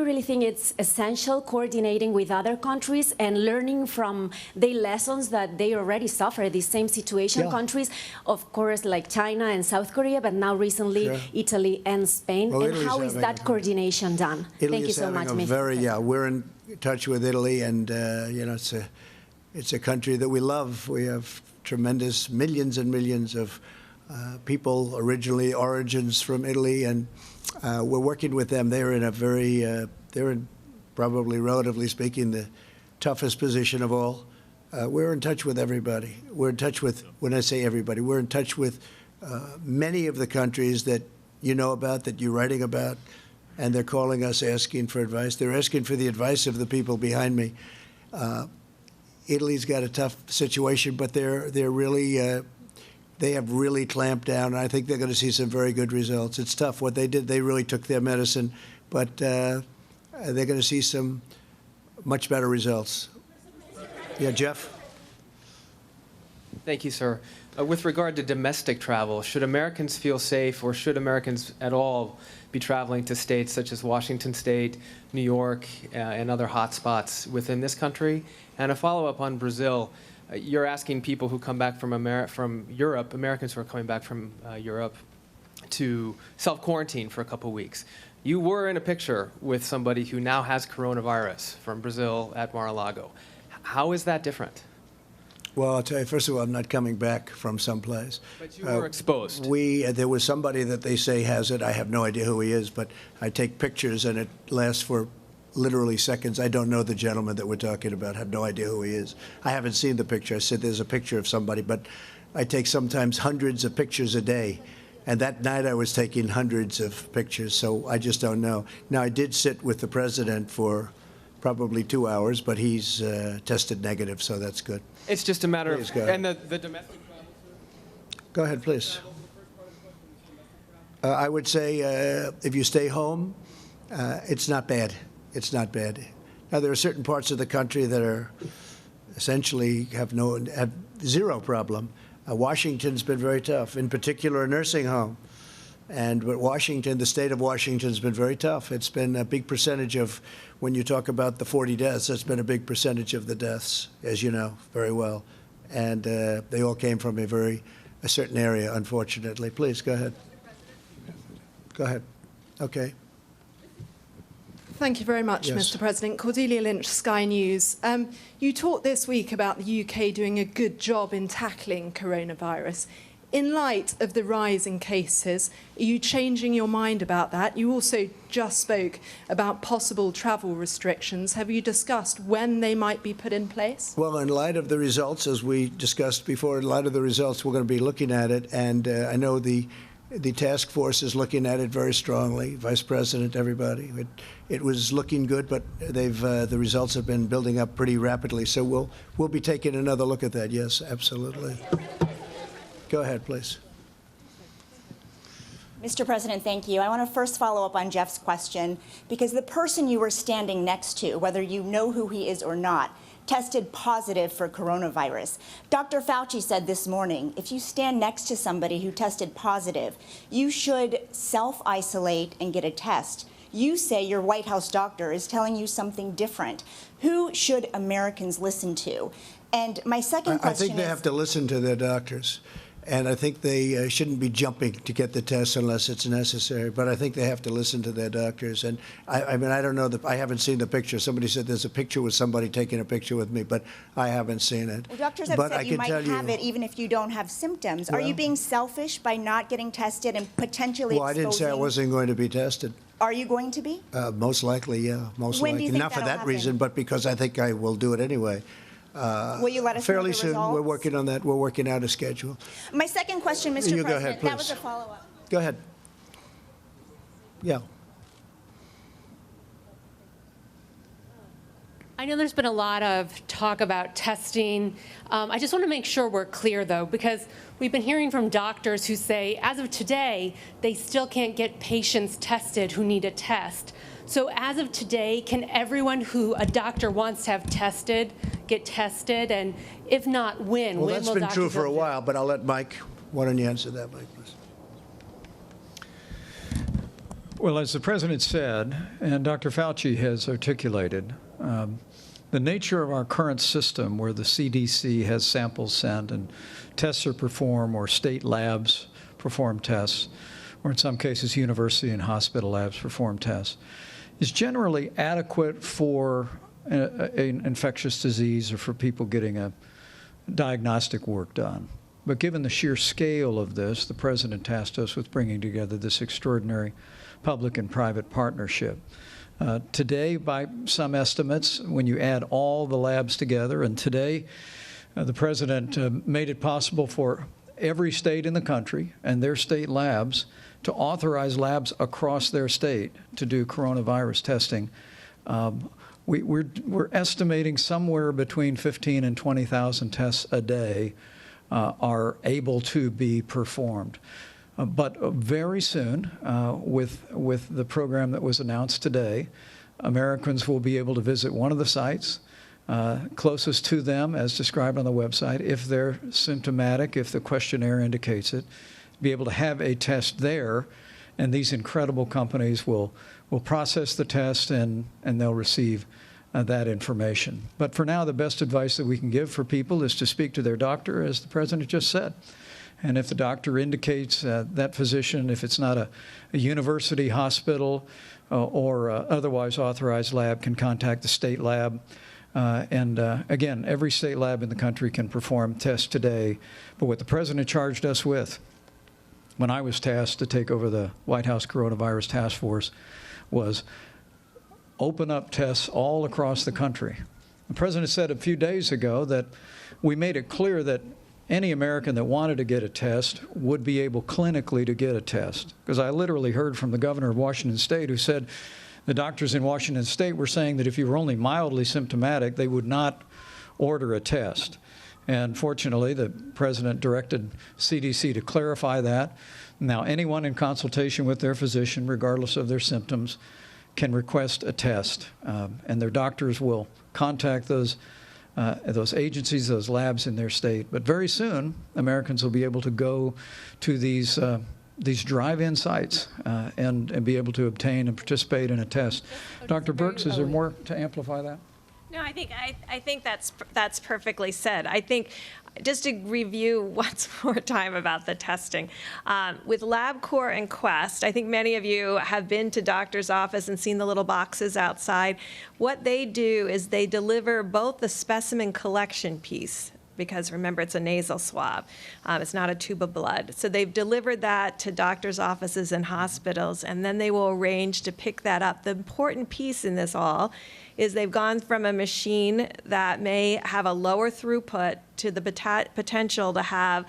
Speaker 12: really think it's essential coordinating with other countries and learning from the lessons that they already suffer, the same situation countries, of course, like China and South Korea, but now recently Italy and Spain.
Speaker 21: Well,
Speaker 12: and
Speaker 21: Italy's
Speaker 12: how is that coordination done?
Speaker 21: Italy
Speaker 12: Thank you so much, Mr. President.
Speaker 21: We're in touch with Italy, and it's a country that we love. We have tremendous millions and millions of people, origins from Italy, and we're working with them. They're in they're in probably, relatively speaking, the toughest position of all. We're in touch with everybody. We're in touch with, when I say everybody, we're in touch with many of the countries that you know about, that you're writing about, and they're calling us asking for advice. They're asking for the advice of the people behind me. Italy's got a tough situation, but they're really they have really clamped down, and I think they're going to see some very good results. It's tough what they did. They really took their medicine, but they're going to see some much better results. Yeah, Jeff?
Speaker 14: Thank you, sir. With regard to domestic travel, should Americans feel safe, or should Americans at all be traveling to states such as Washington State, New York, and other hotspots within this country? And a follow-up on Brazil. You're asking people who come back from Europe, Americans who are coming back from Europe, to self-quarantine for a couple weeks. You were in a picture with somebody who now has coronavirus from Brazil at Mar-a-Lago. How is that different?
Speaker 21: Well, I'll tell you, first of all, I'm not coming back from someplace.
Speaker 14: But you were exposed.
Speaker 21: There was somebody that they say has it. I have no idea who he is, but I take pictures, and it lasts for literally seconds. I don't know the gentleman that we're talking about. I have no idea who he is. I haven't seen the picture. I said there's a picture of somebody, but I take sometimes hundreds of pictures a day. And that night I was taking hundreds of pictures, so I just don't know. Now, I did sit with the president for probably 2 hours, but he's tested negative, so that's good.
Speaker 14: It's just a matter
Speaker 21: Please
Speaker 14: of,
Speaker 21: go ahead.
Speaker 14: and the domestic travel?
Speaker 21: Go ahead, please. I would say if you stay home, it's not bad. It's not bad. Now, there are certain parts of the country that are essentially have zero problem. Washington's been very tough, in particular a nursing home. But Washington, the state of Washington has been very tough. It's been a big percentage of, when you talk about the 40 deaths, it's been a big percentage of the deaths, as you know very well. And they all came from a certain area, unfortunately. Please, go ahead. Go ahead. Okay.
Speaker 16: Thank you very much,
Speaker 21: Yes.
Speaker 16: Mr. President. Cordelia Lynch, Sky News. You talked this week about the UK doing a good job in tackling coronavirus. In light of the rise in cases, are you changing your mind about that? You also just spoke about possible travel restrictions. Have you discussed when they might be put in place?
Speaker 21: Well, in light of the results, as we discussed before, in light of the results, we're going to be looking at it. And I know the task force is looking at it very strongly, Vice President, everybody. It was looking good, but the results have been building up pretty rapidly. So we'll be taking another look at that. Yes, absolutely. Go ahead, please.
Speaker 17: Mr. President, thank you. I want to first follow up on Jeff's question, because the person you were standing next to, whether you know who he is or not, tested positive for coronavirus. Dr. Fauci said this morning, if you stand next to somebody who tested positive, you should self-isolate and get a test. You say your White House doctor is telling you something different. Who should Americans listen to? And my second question
Speaker 21: I think they have to listen to their doctors. And I think they shouldn't be jumping to get the test unless it's necessary. But I think they have to listen to their doctors. And I mean, I don't know, I haven't seen the picture. Somebody said there's a picture with somebody taking a picture with me, but I haven't seen it.
Speaker 17: Well, doctors have
Speaker 21: but
Speaker 17: said
Speaker 21: I
Speaker 17: you
Speaker 21: can
Speaker 17: might
Speaker 21: tell
Speaker 17: have it even if you don't have symptoms. Are you being selfish by not getting tested and potentially
Speaker 21: Well, I didn't say I wasn't going to be tested.
Speaker 17: Are you going to be?
Speaker 21: Most likely, yeah. Most
Speaker 17: When do
Speaker 21: likely.
Speaker 17: you think
Speaker 21: Not for
Speaker 17: that'll
Speaker 21: that
Speaker 17: happen?
Speaker 21: reason, but because I think I will do it anyway.
Speaker 17: Will you let us know
Speaker 21: fairly
Speaker 17: the
Speaker 21: soon?
Speaker 17: results?
Speaker 21: We're working on that. We're working out a schedule.
Speaker 17: My second question, Mr.
Speaker 21: You
Speaker 17: President,
Speaker 21: go ahead,
Speaker 17: that was
Speaker 21: please.
Speaker 17: a follow-up.
Speaker 21: Go ahead. Yeah.
Speaker 2: I know there's been a lot of talk about testing. I just want to make sure we're clear, though, because we've been hearing from doctors who say, as of today, they still can't get patients tested who need a test. So as of today, can everyone who a doctor wants to have tested get tested? And if not, when?
Speaker 21: Well,
Speaker 2: When
Speaker 21: that's
Speaker 2: will
Speaker 21: been
Speaker 2: doctors
Speaker 21: true for a
Speaker 2: be able to-
Speaker 21: while, but I'll let Mike. Why don't you answer that, Mike, please?
Speaker 13: Well, as the President said, and Dr. Fauci has articulated, the nature of our current system where the CDC has samples sent and tests are performed, or state labs perform tests, or in some cases university and hospital labs perform tests, is generally adequate for an infectious disease or for people getting a diagnostic work done. But given the sheer scale of this, the President tasked us with bringing together this extraordinary public and private partnership. Today, by some estimates, when you add all the labs together, and today the President made it possible for every state in the country and their state labs to authorize labs across their state to do coronavirus testing. We're estimating somewhere between 15 and 20,000 tests a day are able to be performed. But very soon, with the program that was announced today, Americans will be able to visit one of the sites closest to them, as described on the website, if they're symptomatic, if the questionnaire indicates it, be able to have a test there, and these incredible companies will process the test and they'll receive that information. But for now, the best advice that we can give for people is to speak to their doctor, as the President just said. And if the doctor indicates that physician, if it's not a university, hospital, or otherwise authorized lab, can contact the state lab. Again, every state lab in the country can perform tests today. But what the President charged us with when I was tasked to take over the White House Coronavirus Task Force was open up tests all across the country. The President said a few days ago that we made it clear that any American that wanted to get a test would be able clinically to get a test. Because I literally heard from the governor of Washington State who said the doctors in Washington State were saying that if you were only mildly symptomatic, they would not order a test. And fortunately, the President directed CDC to clarify that. Now, anyone in consultation with their physician, regardless of their symptoms, can request a test. And their doctors will contact those agencies, those labs in their state. But very soon, Americans will be able to go to these drive-in sites and be able to obtain and participate in a test. Dr. Birx, is there more to amplify that?
Speaker 7: No, I think that's perfectly said. I think just to review once more time about the testing, with LabCorp and Quest, I think many of you have been to doctor's office and seen the little boxes outside. What they do is they deliver both the specimen collection piece, because remember, it's a nasal swab. It's not a tube of blood. So they've delivered that to doctors' offices and hospitals, and then they will arrange to pick that up. The important piece in this all is they've gone from a machine that may have a lower throughput to the potential to have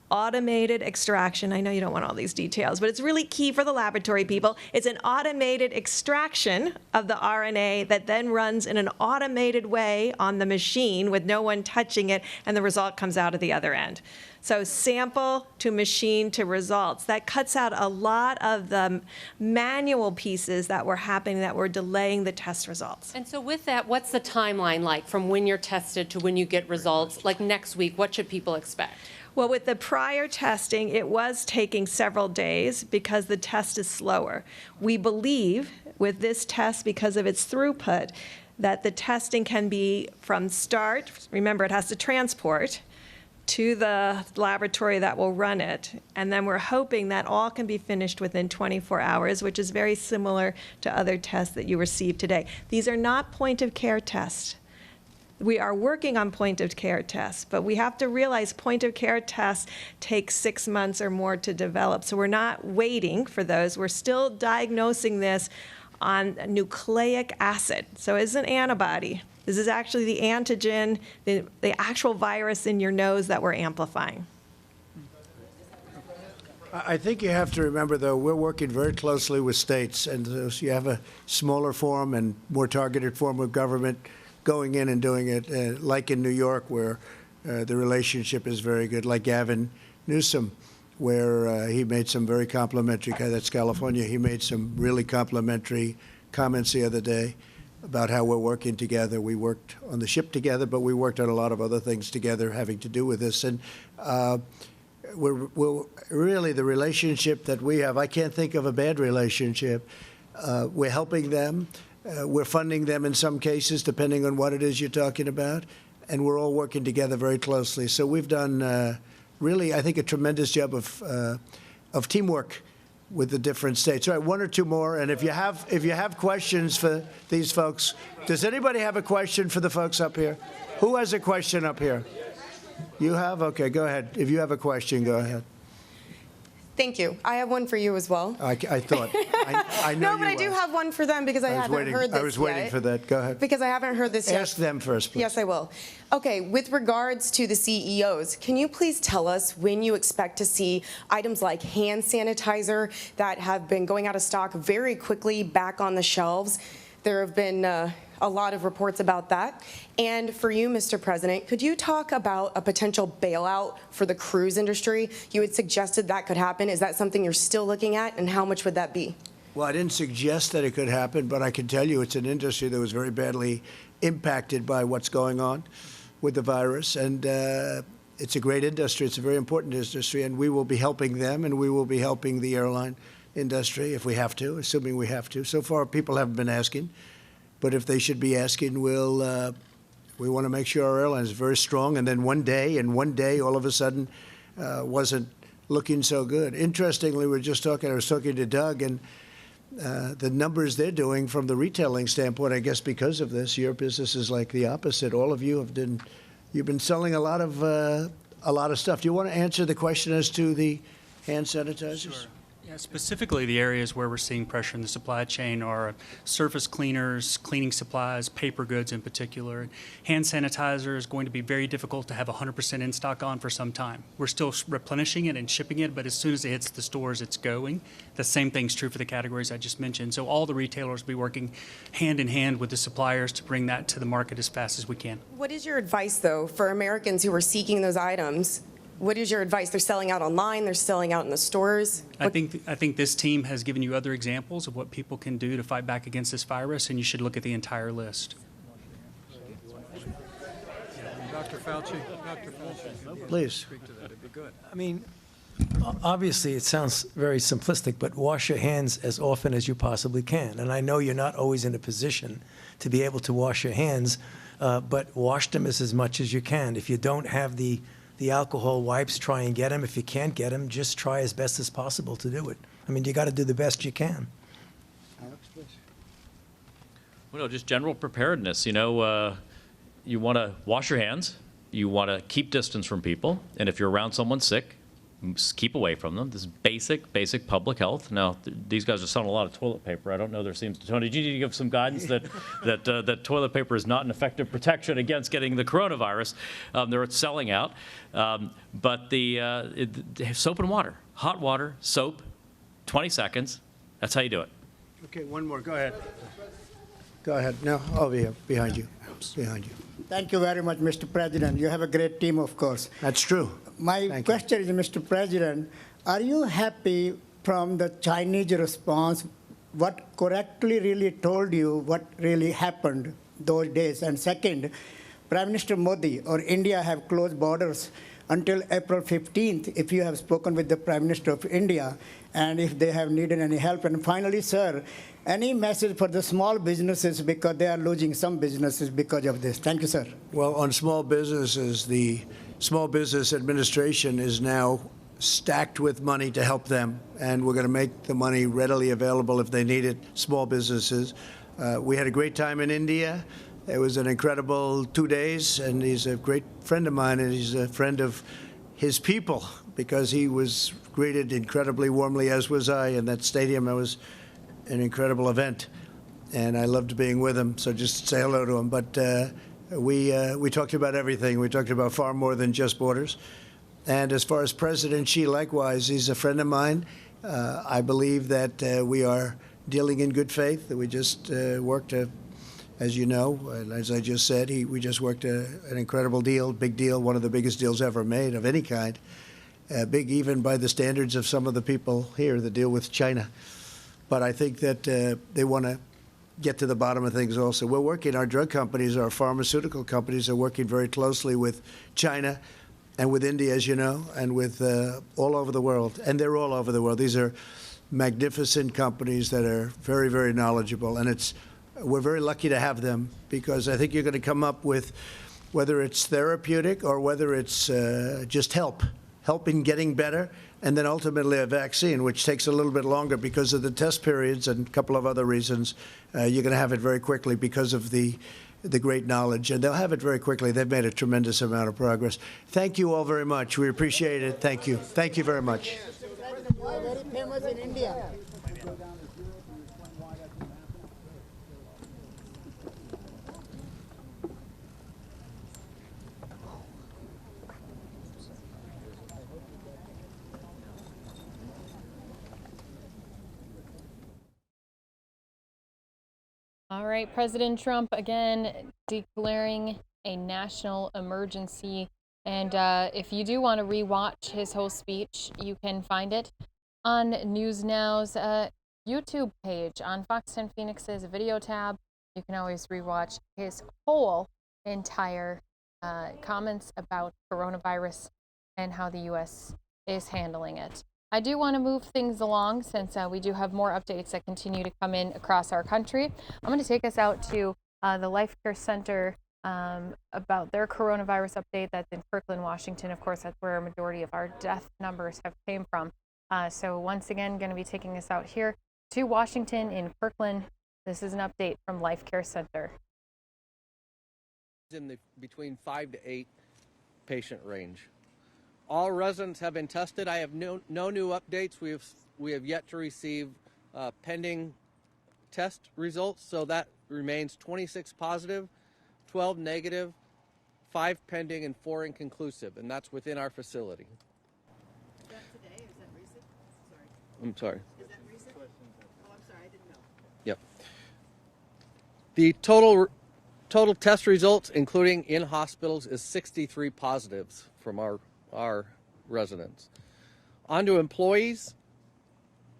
Speaker 7: automated extraction. I know you don't want all these details, but it's really key for the laboratory people. It's an automated extraction of the RNA that then runs in an automated way on the machine with no one touching it, and the result comes out at the other end. So sample to machine to results. That cuts out a lot of the manual pieces that were happening that were delaying the test results.
Speaker 2: And so with that, what's the timeline like from when you're tested to when you get results? Like next week, what should people expect?
Speaker 7: Well, with the prior testing, it was taking several days because the test is slower. We believe with this test, because of its throughput, that the testing can be from start, remember it has to transport, to the laboratory that will run it. And then we're hoping that all can be finished within 24 hours, which is very similar to other tests that you received today. These are not point-of-care tests. We are working on point-of-care tests, but we have to realize point-of-care tests take 6 months or more to develop. So we're not waiting for those. We're still diagnosing this on nucleic acid. So it's an antibody. This is actually the antigen, the actual virus in your nose that we're amplifying.
Speaker 21: I think you have to remember, though, we're working very closely with states, and so you have a smaller form and more targeted form of government going in and doing it, like in New York, where the relationship is very good, like Gavin Newsom, where he made some very complimentary, that's California, he made some really complimentary comments the other day about how we're working together. We worked on the ship together, but we worked on a lot of other things together having to do with this. And we're really, the relationship that we have, I can't think of a bad relationship. We're helping them. We're funding them in some cases, depending on what it is you're talking about. And we're all working together very closely. So we've done really, I think, a tremendous job of teamwork with the different states. All right, one or two more. And if you have questions for these folks, does anybody have a question for the folks up here? Who has a question up here? You have? Okay, go ahead. If you have a question, go ahead.
Speaker 8: Thank you. I have one for you as well.
Speaker 21: I thought. I know
Speaker 8: no, but I do have one for them because I haven't heard this
Speaker 21: I was waiting
Speaker 8: yet.
Speaker 21: for that. Go ahead.
Speaker 8: Because I haven't heard this yet.
Speaker 21: Ask them first, please.
Speaker 8: Yes, I will. Okay, with regards to the CEOs, can you please tell us when you expect to see items like hand sanitizer that have been going out of stock very quickly back on the shelves? There have been a lot of reports about that. And for you, Mr. President, could you talk about a potential bailout for the cruise industry? You had suggested that could happen. Is that something you're still looking at, and how much would that be?
Speaker 21: Well, I didn't suggest that it could happen, but I can tell you it's an industry that was very badly impacted by what's going on with the virus. And it's a great industry. It's a very important industry, and we will be helping them, and we will be helping the airline industry if we have to, assuming we have to. So far, people haven't been asking. But if they should be asking, we want to make sure our airline is very strong. And then one day, all of a sudden, wasn't looking so good. Interestingly, I was talking to Doug, and the numbers they're doing from the retailing standpoint, I guess because of this, your business is like the opposite. All of you you've been selling a lot of stuff. Do you want to answer the question as to the hand sanitizers?
Speaker 9: Sure. Yeah, specifically, the areas where we're seeing pressure in the supply chain are surface cleaners, cleaning supplies, paper goods in particular. Hand sanitizer is going to be very difficult to have 100% in stock on for some time. We're still replenishing it and shipping it, but as soon as it hits the stores, it's going. The same thing's true for the categories I just mentioned. So all the retailers will be working hand in hand with the suppliers to bring that to the market as fast as we can.
Speaker 8: What is your advice, though, for Americans who are seeking those items? What is your advice? They're selling out online. They're selling out in the stores.
Speaker 9: I think this team has given you other examples of what people can do to fight back against this virus, and you should look at the entire list.
Speaker 13: Dr. Fauci.
Speaker 21: Please.
Speaker 13: Speak to that. It'd be good.
Speaker 5: I mean, obviously, it sounds very simplistic, but wash your hands as often as you possibly can. And I know you're not always in a position to be able to wash your hands, but wash them as much as you can. If you don't have the alcohol wipes, try and get them. If you can't get them, just try as best as possible to do it. I mean, you got to do the best you can.
Speaker 21: Alex, please.
Speaker 15: Well, no, just general preparedness. You know, you want to wash your hands. You want to keep distance from people. And if you're around someone sick, keep away from them. This is basic public health. Now, these guys are selling a lot of toilet paper. I don't know. There seems to, Tony, do you need to give some guidance that toilet paper is not an effective protection against getting the coronavirus? They're selling out. But soap and water, hot water, soap, 20 seconds. That's how you do it.
Speaker 21: Okay, one more. Go ahead. Go ahead. No, over here, behind you. Behind you.
Speaker 18: Thank you very much, Mr. President. You have a great team, of course.
Speaker 21: That's true.
Speaker 18: My question is, Mr. President, are you happy from the Chinese response, what correctly really told you what really happened those days? And second, Prime Minister Modi or India have closed borders until April 15th, if you have spoken with the Prime Minister of India, and if they have needed any help. And finally, sir, any message for the small businesses, because they are losing some businesses because of this? Thank you, sir.
Speaker 21: Well, on small businesses, the Small Business Administration is now stacked with money to help them, and we're going to make the money readily available if they need it, small businesses. We had a great time in India. It was an incredible 2 days, and he's a great friend of mine, and he's a friend of his people because he was greeted incredibly warmly, as was I, in that stadium. It was an incredible event, and I loved being with him, so just say hello to him. But we talked about everything. We talked about far more than just borders. And as far as President Xi, likewise, he's a friend of mine. I believe that we are dealing in good faith. We just worked, as you know, and as I just said, we just worked an incredible deal, big deal, one of the biggest deals ever made of any kind, big even by the standards of some of the people here, the deal with China. But I think that they want to get to the bottom of things also. We're working, our drug companies, our pharmaceutical companies are working very closely with China and with India, as you know, and with all over the world. And they're all over the world. These are magnificent companies that are very, very knowledgeable. And we're very lucky to have them because I think you're going to come up with, whether it's therapeutic or whether it's just help in getting better, and then ultimately a vaccine, which takes a little bit longer because of the test periods and a couple of other reasons. You're going to have it very quickly because of the great knowledge, and they'll have it very quickly. They've made a tremendous amount of progress. Thank you all very much. We appreciate it. Thank you. Thank you very much.
Speaker 18: Very famous in India.
Speaker 3: All right, President Trump again declaring a national emergency. And if you do want to rewatch his whole speech, you can find it on News Now's YouTube page on Fox 10 Phoenix's video tab. You can always rewatch his whole entire comments about coronavirus and how the U.S. is handling it. I do want to move things along since we do have more updates that continue to come in across our country. I'm going to take us out to the Life Care Center about their coronavirus update that's in Kirkland, Washington. Of course, that's where a majority of our death numbers have came from. So once again, going to be taking us out here to Washington in Kirkland. This is an update from Life Care Center.
Speaker 19: In the between 5 to 8 patient range. All residents have been tested. I have no new updates. We have yet to receive pending test results, so that remains 26 positive, 12 negative, 5 pending, and 4 inconclusive, and that's within our facility.
Speaker 20: Is that today? Is that recent? Sorry.
Speaker 19: I'm sorry.
Speaker 20: Is that recent? Oh, I'm sorry. I didn't know.
Speaker 19: Yep. The total test results, including in hospitals, is 63 positives from our residents. On to employees.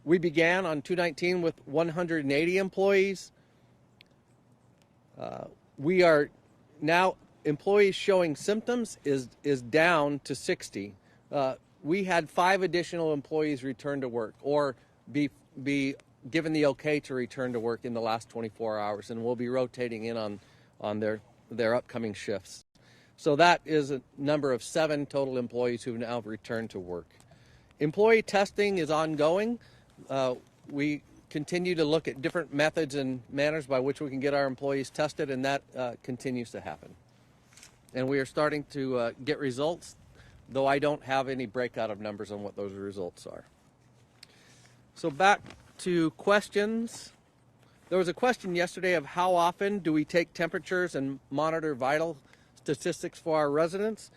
Speaker 19: We began on 2/19 with 180 employees. We are now, employees showing symptoms is down to 60. We had 5 additional employees return to work or be given the okay to return to work in the last 24 hours, and we'll be rotating in on their upcoming shifts. So that is a number of 7 total employees who have now returned to work. Employee testing is ongoing. We continue to look at different methods and manners by which we can get our employees tested, and that continues to happen. And we are starting to get results, though I don't have any breakout of numbers on what those results are. So back to questions. There was a question yesterday of how often do we take temperatures and monitor vital statistics for our residents.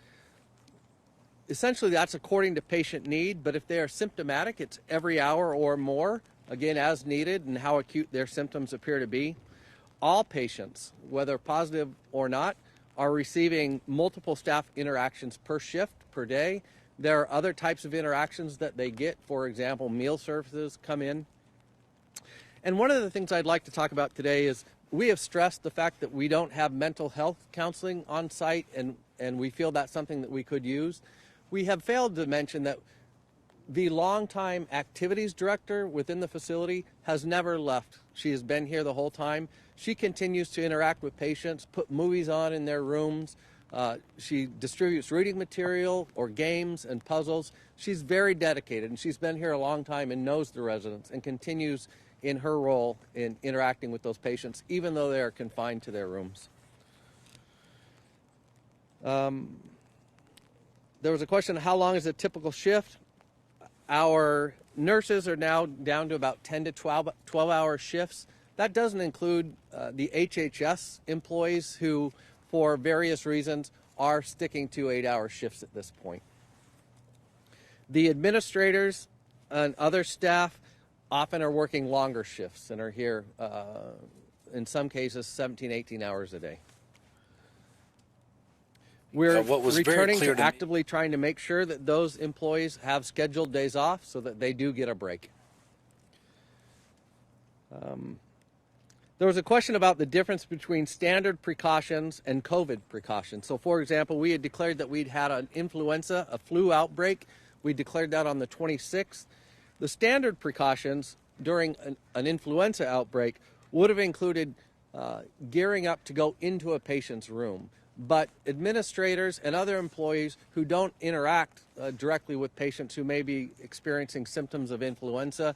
Speaker 19: Essentially, that's according to patient need, but if they are symptomatic, it's every hour or more, again, as needed and how acute their symptoms appear to be. All patients, whether positive or not, are receiving multiple staff interactions per shift, per day. There are other types of interactions that they get. For example, meal services come in. And one of the things I'd like to talk about today is we have stressed the fact that we don't have mental health counseling on site, and we feel that's something that we could use. We have failed to mention that the longtime activities director within the facility has never left. She has been here the whole time. She continues to interact with patients, put movies on in their rooms, She distributes reading material or games and puzzles. She's very dedicated, and she's been here a long time and knows the residents and continues in her role in interacting with those patients, even though they are confined to their rooms. There was a question, how long is a typical shift? Our nurses are now down to about 10 to 12-hour shifts. That doesn't include the HHS employees who, for various reasons, are sticking to 8-hour shifts at this point. The administrators and other staff often are working longer shifts and are here, in some cases, 17, 18 hours a day. We're returning to actively trying to make sure that those employees have scheduled days off so that they do get a break. There was a question about the difference between standard precautions and COVID precautions. So, for example, we had declared that we'd had an influenza, a flu outbreak. We declared that on the 26th. The standard precautions during an influenza outbreak would have included gearing up to go into a patient's room. But administrators and other employees who don't interact directly with patients who may be experiencing symptoms of influenza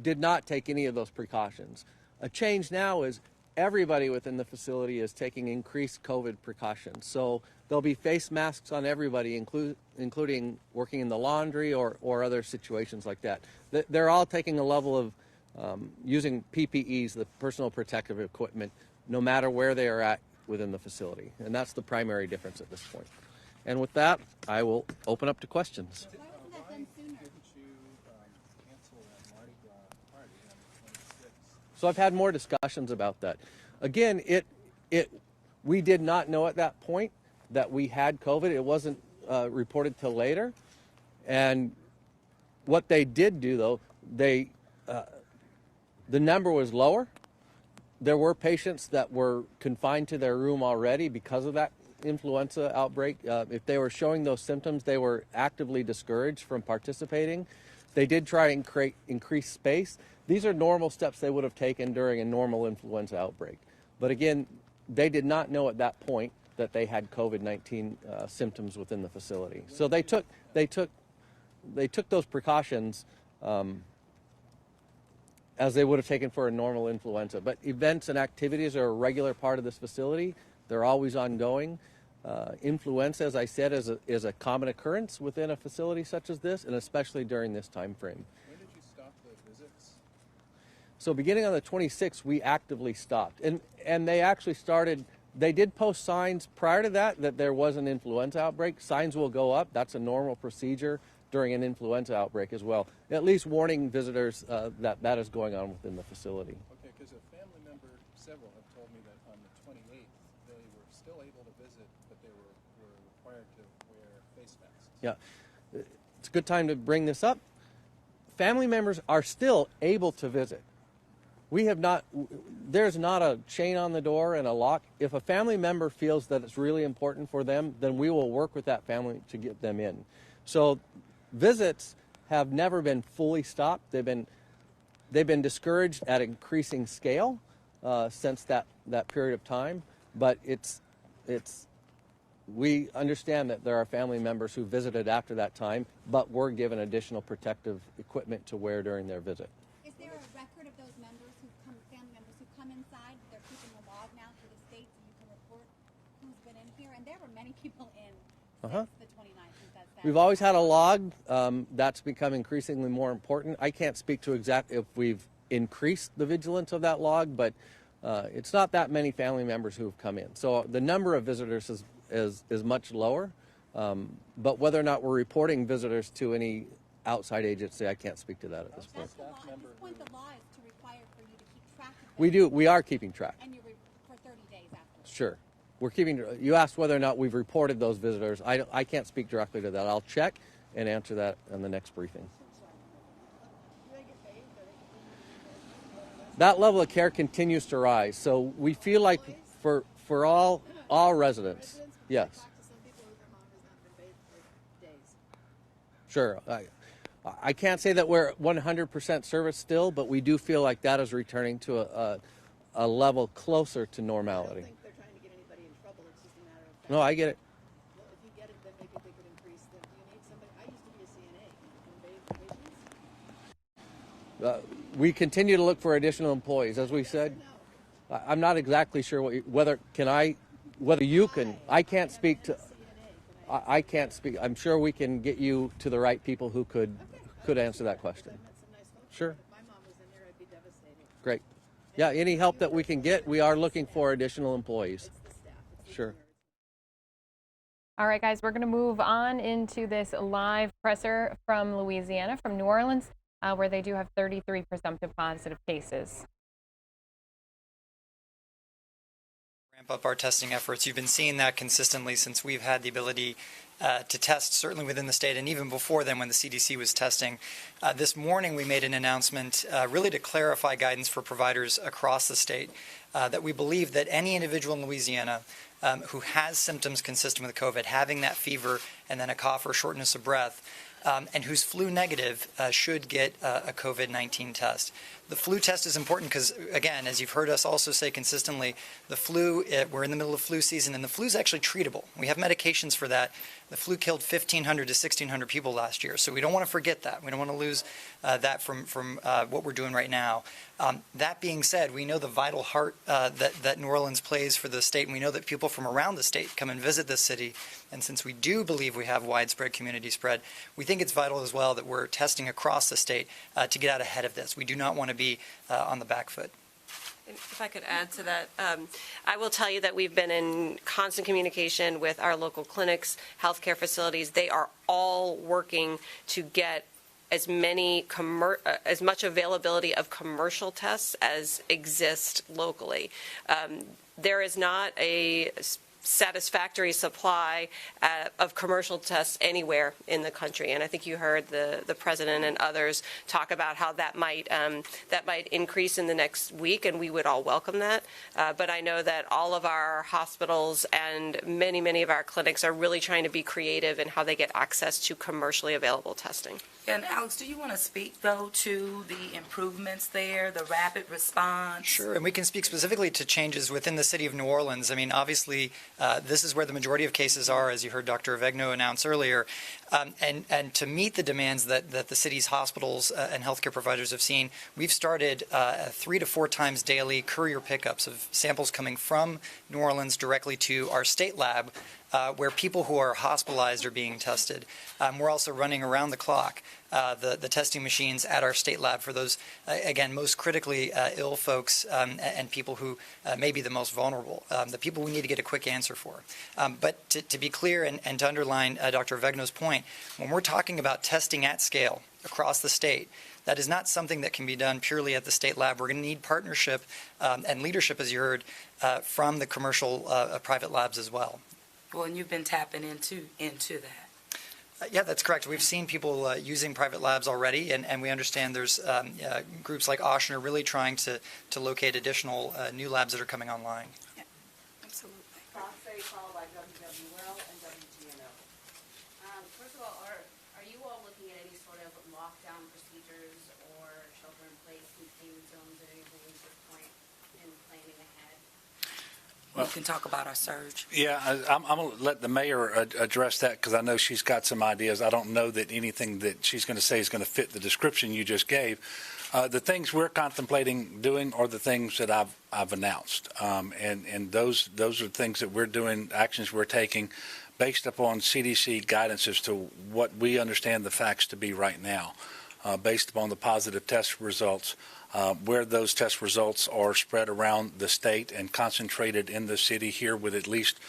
Speaker 19: did not take any of those precautions. A change now is everybody within the facility is taking increased COVID precautions. So there'll be face masks on everybody, including working in the laundry or other situations like that. They're all taking a level of using PPEs, the personal protective equipment, no matter where they are at within the facility. And that's the primary difference at this point. And with that, I will open up to questions. So I've had more discussions about that. Again, we did not know at that point that we had COVID. It wasn't reported till later. And what they did do, though, the number was lower. There were patients that were confined to their room already because of that influenza outbreak. If they were showing those symptoms, they were actively discouraged from participating. They did try and create increased space. These are normal steps they would have taken during a normal influenza outbreak. But again, they did not know at that point that they had COVID-19 symptoms within the facility. So they took those precautions as they would have taken for a normal influenza. But events and activities are a regular part of this facility. They're always ongoing. Influenza, as I said, is a common occurrence within a facility such as this, and especially during this time frame.
Speaker 4: When did you stop the visits?
Speaker 19: So beginning on the 26th, we actively stopped. And they actually started, they did post signs prior to that there was an influenza outbreak. Signs will go up. That's a normal procedure during an influenza outbreak as well, at least warning visitors that is going on within the facility.
Speaker 4: Okay, because a family member, several have told me that on the 28th, they were still able to visit, but they were required to wear face masks.
Speaker 19: Yeah, it's a good time to bring this up. Family members are still able to visit. We have not, there's not a chain on the door and a lock. If a family member feels that it's really important for them, then we will work with that family to get them in. So visits have never been fully stopped. They've been discouraged at increasing scale since that period of time. But we understand that there are family members who visited after that time, but were given additional protective equipment to wear during their visit.
Speaker 6: Is there a record of those members family members who come inside? They're keeping a log now for the state so you can report who's been in here. And there were many people in since the 29th.
Speaker 19: We've always had a log. That's become increasingly more important. I can't speak to exactly if we've increased the vigilance of that log, but it's not that many family members who have come in. So the number of visitors is much lower. But whether or not we're reporting visitors to any outside agency, I can't speak to that at this point.
Speaker 6: At this point, the law is to require for you to keep track of
Speaker 19: We do. We are keeping track.
Speaker 6: And you for 30 days after.
Speaker 19: Sure. We're keeping. You asked whether or not we've reported those visitors. I can't speak directly to that. I'll check and answer that in the next briefing. That level of care continues to rise. So we feel like for all residents, yes. Sure. I can't say that we're 100% service still, but we do feel like that is returning to a level closer to normality.
Speaker 20: I don't think they're trying to get anybody in trouble. It's just a matter of
Speaker 19: No, I get it.
Speaker 20: Well, if you get it, then maybe they could increase the. Do you need somebody? I used to be a CNA. Can you convey patients?
Speaker 19: We continue to look for additional employees, as we said. I'm not exactly sure whether you can. I can't speak to. I can't speak. I'm sure we can get you to the right people who could answer that question. Sure.
Speaker 20: If my mom was in here, I'd be devastated.
Speaker 19: Great. Yeah, any help that we can get, we are looking for additional employees. Sure.
Speaker 3: All right, guys, we're going to move on into this live presser from Louisiana, from New Orleans, where they do have 33 presumptive positive cases.
Speaker 1: Ramp up our testing efforts. You've been seeing that consistently since we've had the ability to test, certainly within the state, and even before then when the CDC was testing. This morning we made an announcement really to clarify guidance for providers across the state that we believe that any individual in Louisiana who has symptoms consistent with COVID, having that fever and then a cough or shortness of breath, and who's flu negative should get a COVID-19 test. The flu test is important because, again, as you've heard us also say consistently, the flu, we're in the middle of flu season, and the flu is actually treatable. We have medications for that. The flu killed 1,500 to 1,600 people last year, so we don't want to forget that. We don't want to lose that from what we're doing right now. That being said, we know the vital part that New Orleans plays for the state, and we know that people from around the state come and visit this city. And since we do believe we have widespread community spread, we think it's vital as well that we're testing across the state to get out ahead of this. We do not want to be on the back foot.
Speaker 10: If I could add to that, I will tell you that we've been in constant communication with our local clinics, healthcare facilities. They are all working to get as much availability of commercial tests as exist locally. There is not a satisfactory supply of commercial tests anywhere in the country, and I think you heard the president and others talk about how that might increase in the next week, and we would all welcome that. But I know that all of our hospitals and many of our clinics are really trying to be creative in how they get access to commercially available testing.
Speaker 22: And Alex, do you want to speak, though, to the improvements there, the rapid response?
Speaker 1: Sure, and we can speak specifically to changes within the city of New Orleans. I mean, obviously, this is where the majority of cases are, as you heard Dr. Avegno announce earlier. And to meet the demands that the city's hospitals and healthcare providers have seen, we've started 3 to 4 times daily courier pickups of samples coming from New Orleans directly to our state lab, where people who are hospitalized are being tested. We're also running around the clock the testing machines at our state lab for those, again, most critically ill folks and people who may be the most vulnerable, the people we need to get a quick answer for. But to be clear and to underline Dr. Avegno's point, when we're talking about testing at scale across the state, that is not something that can be done purely at the state lab. We're going to need partnership and leadership, as you heard, from the commercial private labs as well.
Speaker 22: Well, and you've been tapping into that.
Speaker 1: Yeah, that's correct. We've seen people using private labs already, and we understand there's groups like Oshner really trying to locate additional new labs that are coming online.
Speaker 22: Yeah, absolutely.
Speaker 23: Followed by WWL and WGNO. First of all, are you all looking at any sort of lockdown procedures or shelter-in-place containment zones or anything at this point in planning ahead?
Speaker 22: We can talk about our surge.
Speaker 25: Yeah, I'm going to let the mayor address that because I know she's got some ideas. I don't know that anything that she's going to say is going to fit the description you just gave. The things we're contemplating doing are the things that I've announced, and those are things that we're doing, actions we're taking based upon CDC guidance as to what we understand the facts to be right now, based upon the positive test results. Where those test results are spread around the state and concentrated in the city here with at least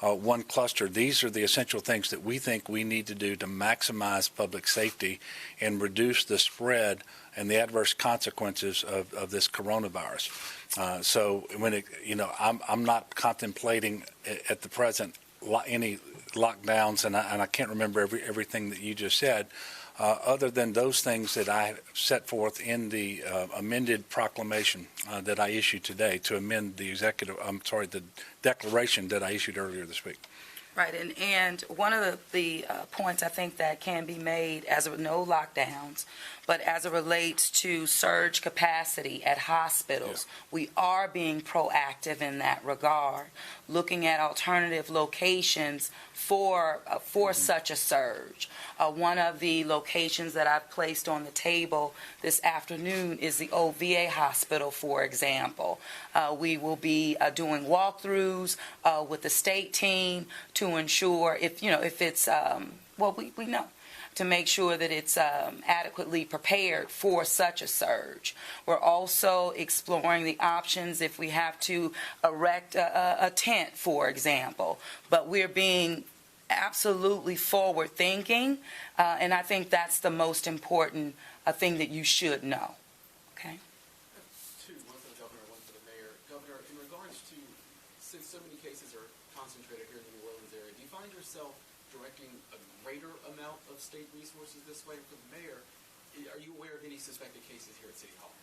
Speaker 25: one cluster. These are the essential things that we think we need to do to maximize public safety and reduce the spread and the adverse consequences of this coronavirus. So when I'm not contemplating at the present any lockdowns, and I can't remember everything that you just said. Other than those things that I set forth in the amended proclamation that I issued today to amend the the declaration that I issued earlier this week.
Speaker 22: Right, and one of the points I think that can be made as of no lockdowns, but as it relates to surge capacity at hospitals, we are being proactive in that regard, looking at alternative locations for such a surge. One of the locations that I've placed on the table this afternoon is the old VA hospital, for example. We will be doing walkthroughs with the state team to ensure if it's, we know, to make sure that it's adequately prepared for such a surge. We're also exploring the options if we have to erect a tent, for example. But we're being absolutely forward-thinking, and I think that's the most important thing that you should know. Okay?
Speaker 11: Two, one for the governor, one for the mayor. Governor, in regards to, since so many cases are concentrated here in the New Orleans area, do you find yourself directing a greater amount of state resources this way? And for the mayor, are you aware of any suspected cases here at City Hall?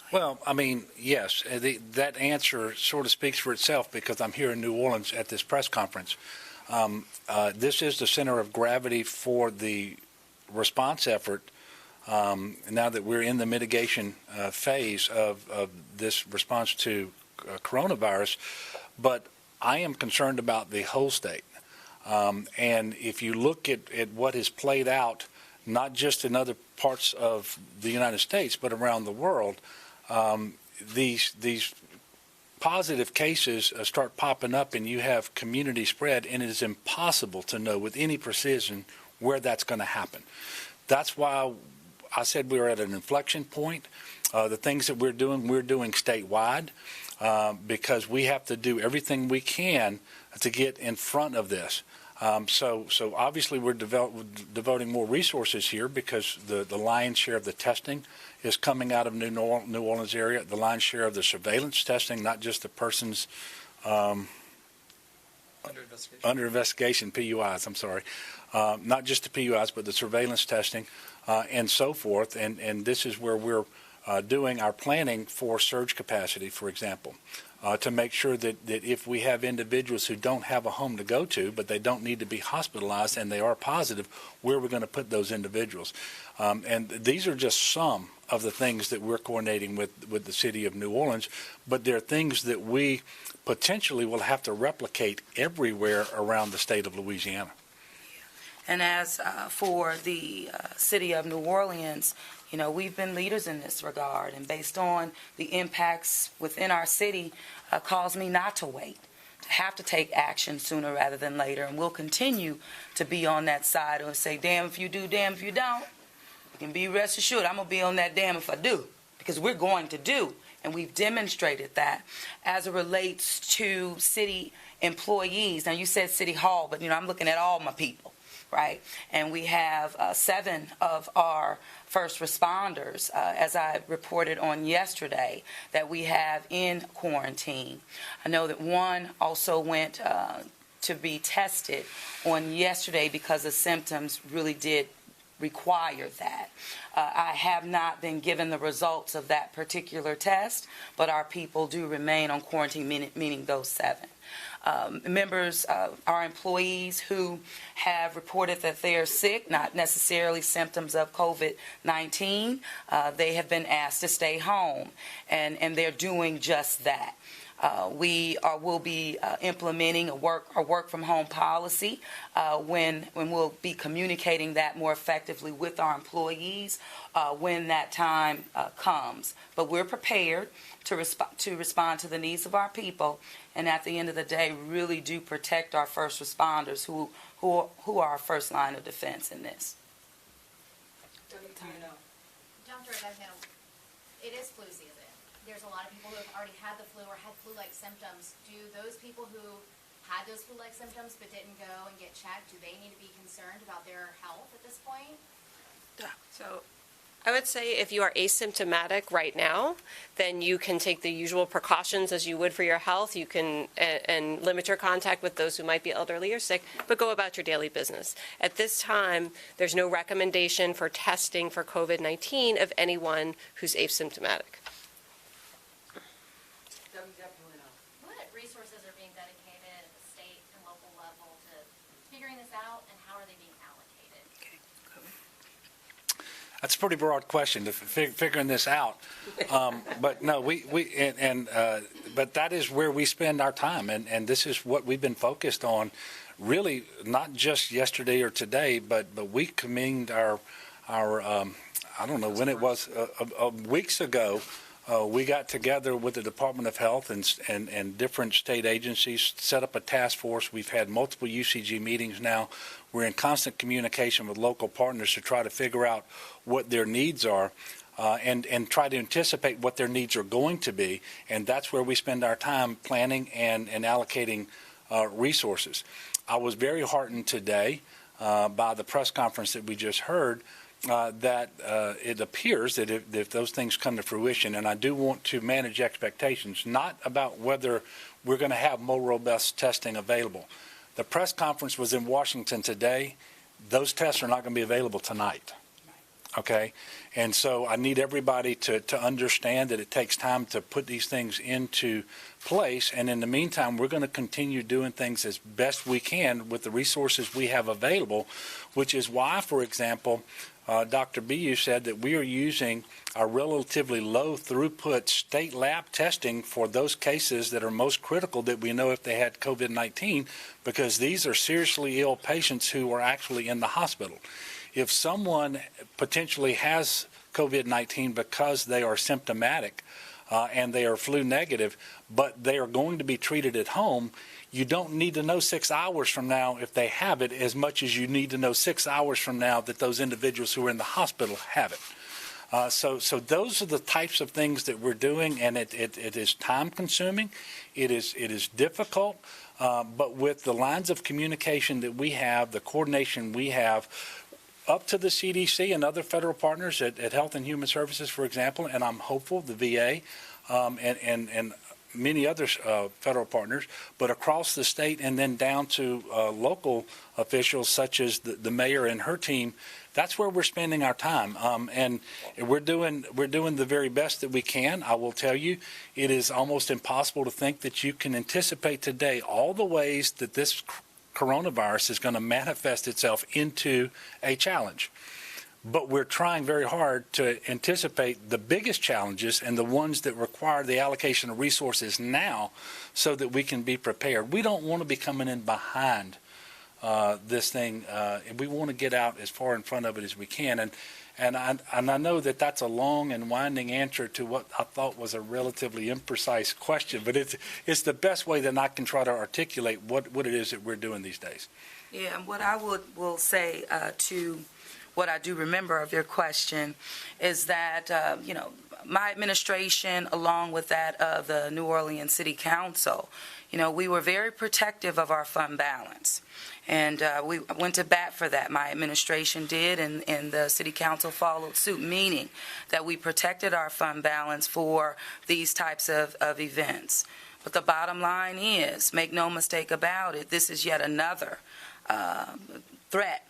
Speaker 25: Well, I mean, yes, that answer sort of speaks for itself because I'm here in New Orleans at this press conference. This is the center of gravity for the response effort now that we're in the mitigation phase of this response to coronavirus. But I am concerned about the whole state. And if you look at what has played out, not just in other parts of the United States, but around the world, these positive cases start popping up and you have community spread, and it is impossible to know with any precision where that's going to happen. That's why I said we were at an inflection point. The things that we're doing statewide because we have to do everything we can to get in front of this. So obviously we're devoting more resources here because the lion's share of the testing is coming out of New Orleans area, the lion's share of the surveillance testing, not just the persons under investigation, PUIs, I'm sorry, not just the PUIs, but the surveillance testing and so forth. And this is where we're doing our planning for surge capacity, for example. To make sure that if we have individuals who don't have a home to go to, but they don't need to be hospitalized and they are positive, where are we going to put those individuals? And these are just some of the things that we're coordinating with the city of New Orleans, but they're things that we potentially will have to replicate everywhere around the state of Louisiana.
Speaker 22: And as for the city of New Orleans, we've been leaders in this regard, and based on the impacts within our city, caused me not to wait, to have to take action sooner rather than later, and we'll continue to be on that side and say, damn if you do, damn if you don't. You can be rest assured I'm going to be on that damn if I do, because we're going to do, and we've demonstrated that. As it relates to city employees, now you said City Hall, but I'm looking at all my people, right? And we have 7 of our first responders, as I reported on yesterday, that we have in quarantine. I know that one also went to be tested on yesterday because the symptoms really did require that. I have not been given the results of that particular test, but our people do remain on quarantine, meaning those 7. Members, our employees who have reported that they are sick, not necessarily symptoms of COVID-19, they have been asked to stay home, and they're doing just that. We will be implementing a work from home policy when we'll be communicating that more effectively with our employees when that time comes. But we're prepared to respond to the needs of our people, and at the end of the day, really do protect our first responders who are our first line of defense in this.
Speaker 12: Dr. Abedno, it is flu season. There's a lot of people who have already had the flu or had flu-like symptoms. Do those people who had those flu-like symptoms but didn't go and get checked, do they need to be concerned about their health at this point?
Speaker 10: So I would say if you are asymptomatic right now, then you can take the usual precautions as you would for your health. You can and limit your contact with those who might be elderly or sick, but go about your daily business. At this time, there's no recommendation for testing for COVID-19 of anyone who's asymptomatic.
Speaker 12: What resources are being dedicated at the state and local level figuring this out, and how are they being allocated?
Speaker 25: That's a pretty broad question, to figuring this out. But no, but that is where we spend our time, and this is what we've been focused on, really, not just yesterday or today, but we convened our I don't know when it was, weeks ago. We got together with the Department of Health and different state agencies, set up a task force. We've had multiple UCG meetings now. We're in constant communication with local partners to try to figure out what their needs are and try to anticipate what their needs are going to be. And that's where we spend our time planning and allocating resources. I was very heartened today by the press conference that we just heard that it appears that if those things come to fruition, and I do want to manage expectations, not about whether we're going to have more robust testing available. The press conference was in Washington today. Those tests are not going to be available tonight. Okay? And so I need everybody to understand that it takes time to put these things into place. And in the meantime, we're going to continue doing things as best we can with the resources we have available, which is why, for example, Dr. Bu said that we are using our relatively low throughput state lab testing for those cases that are most critical that we know if they had COVID-19, because these are seriously ill patients who are actually in the hospital. If someone potentially has COVID-19 because they are symptomatic and they are flu negative, but they are going to be treated at home, you don't need to know 6 hours from now if they have it as much as you need to know 6 hours from now that those individuals who are in the hospital have it. So those are the types of things that we're doing, and it is time consuming. It is difficult, but with the lines of communication that we have, the coordination we have, up to the CDC and other federal partners at Health and Human Services, for example, and I'm hopeful the VA and many other federal partners, but across the state and then down to local officials such as the mayor and her team. That's where we're spending our time, and we're doing the very best that we can. I will tell you, it is almost impossible to think that you can anticipate today all the ways that this coronavirus is going to manifest itself into a challenge. But we're trying very hard to anticipate the biggest challenges and the ones that require the allocation of resources now so that we can be prepared. We don't want to be coming in behind this thing. We want to get out as far in front of it as we can. And I know that that's a long and winding answer to what I thought was a relatively imprecise question, but it's the best way that I can try to articulate what it is that we're doing these days.
Speaker 22: Yeah, and what I will say to what I do remember of your question is that, my administration, along with that of the New Orleans City Council, we were very protective of our fund balance. And we went to bat for that. My administration did, and the City Council followed suit, meaning that we protected our fund balance for these types of events. But the bottom line is, make no mistake about it, this is yet another threat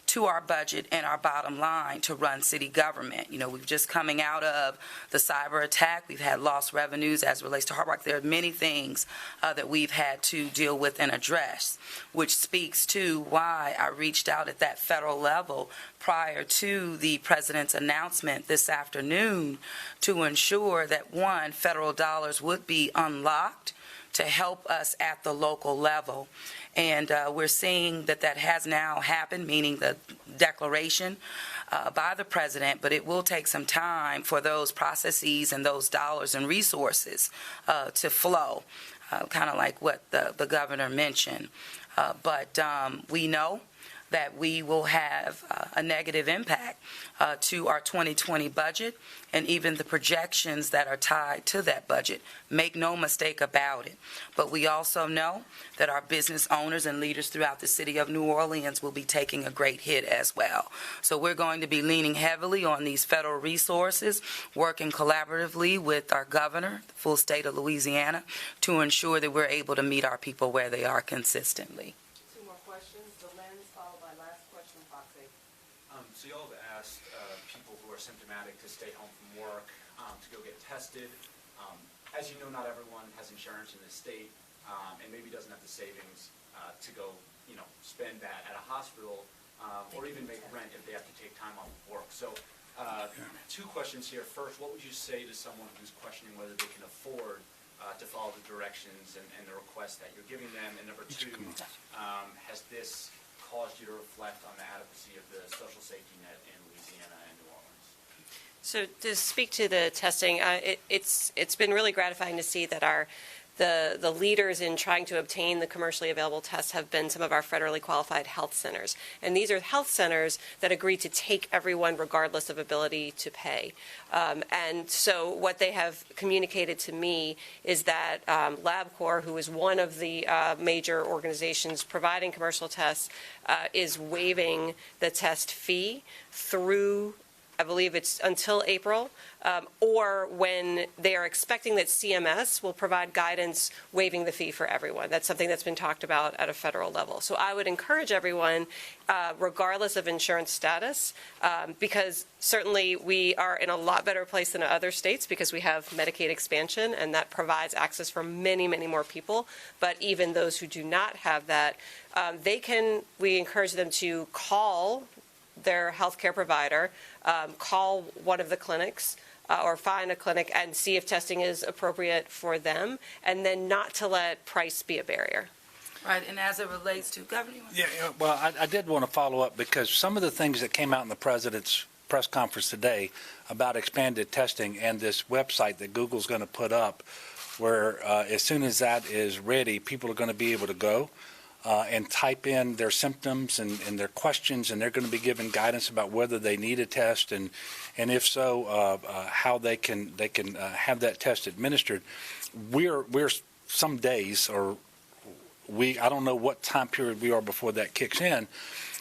Speaker 22: to our budget and our bottom line to run city government. We've just coming out of the cyber attack. We've had lost revenues as it relates to Hard Rock. There are many things that we've had to deal with and address, which speaks to why I reached out at that federal level prior to the president's announcement this afternoon to ensure that, one, federal dollars would be unlocked to help us at the local level. And we're seeing that has now happened, meaning the declaration by the president, but it will take some time for those processes and those dollars and resources to flow, kind of like what the governor mentioned. But we know that we will have a negative impact to our 2020 budget and even the projections that are tied to that budget. Make no mistake about it. But we also know that our business owners and leaders throughout the city of New Orleans will be taking a great hit as well. So we're going to be leaning heavily on these federal resources, working collaboratively with our governor, the full state of Louisiana, to ensure that we're able to meet our people where they are consistently.
Speaker 2: So you all have asked people who are symptomatic to stay home from work, to go get tested. As you know, not everyone has insurance in this state and maybe doesn't have the savings to go, spend spend that at a hospital or even make rent if they have to take time off of work. So two questions here. First, what would you say to someone who's questioning whether they can afford to follow the directions and the requests that you're giving them? And number two, has this caused you to reflect on the adequacy of the social safety net in Louisiana and New Orleans?
Speaker 10: So to speak to the testing, it's been really gratifying to see that the leaders in trying to obtain the commercially available tests have been some of our federally qualified health centers. And these are health centers that agree to take everyone regardless of ability to pay. And so what they have communicated to me is that LabCorp, who is one of the major organizations providing commercial tests, is waiving the test fee through, I believe it's until April, or when they are expecting that CMS will provide guidance waiving the fee for everyone. That's something that's been talked about at a federal level. So I would encourage everyone, regardless of insurance status, because certainly we are in a lot better place than other states because we have Medicaid expansion, and that provides access for many, many more people. But even those who do not have that, we encourage them to call their healthcare provider, call one of the clinics, or find a clinic and see if testing is appropriate for them, and then not to let price be a barrier.
Speaker 22: Right, and as it relates to Governor?
Speaker 25: Yeah, well, I did want to follow up because some of the things that came out in the president's press conference today about expanded testing and this website that Google's going to put up, where as soon as that is ready, people are going to be able to go and type in their symptoms and their questions, and they're going to be given guidance about whether they need a test, and if so, how they can have that test administered. We're some days, or I don't know what time period we are before that kicks in,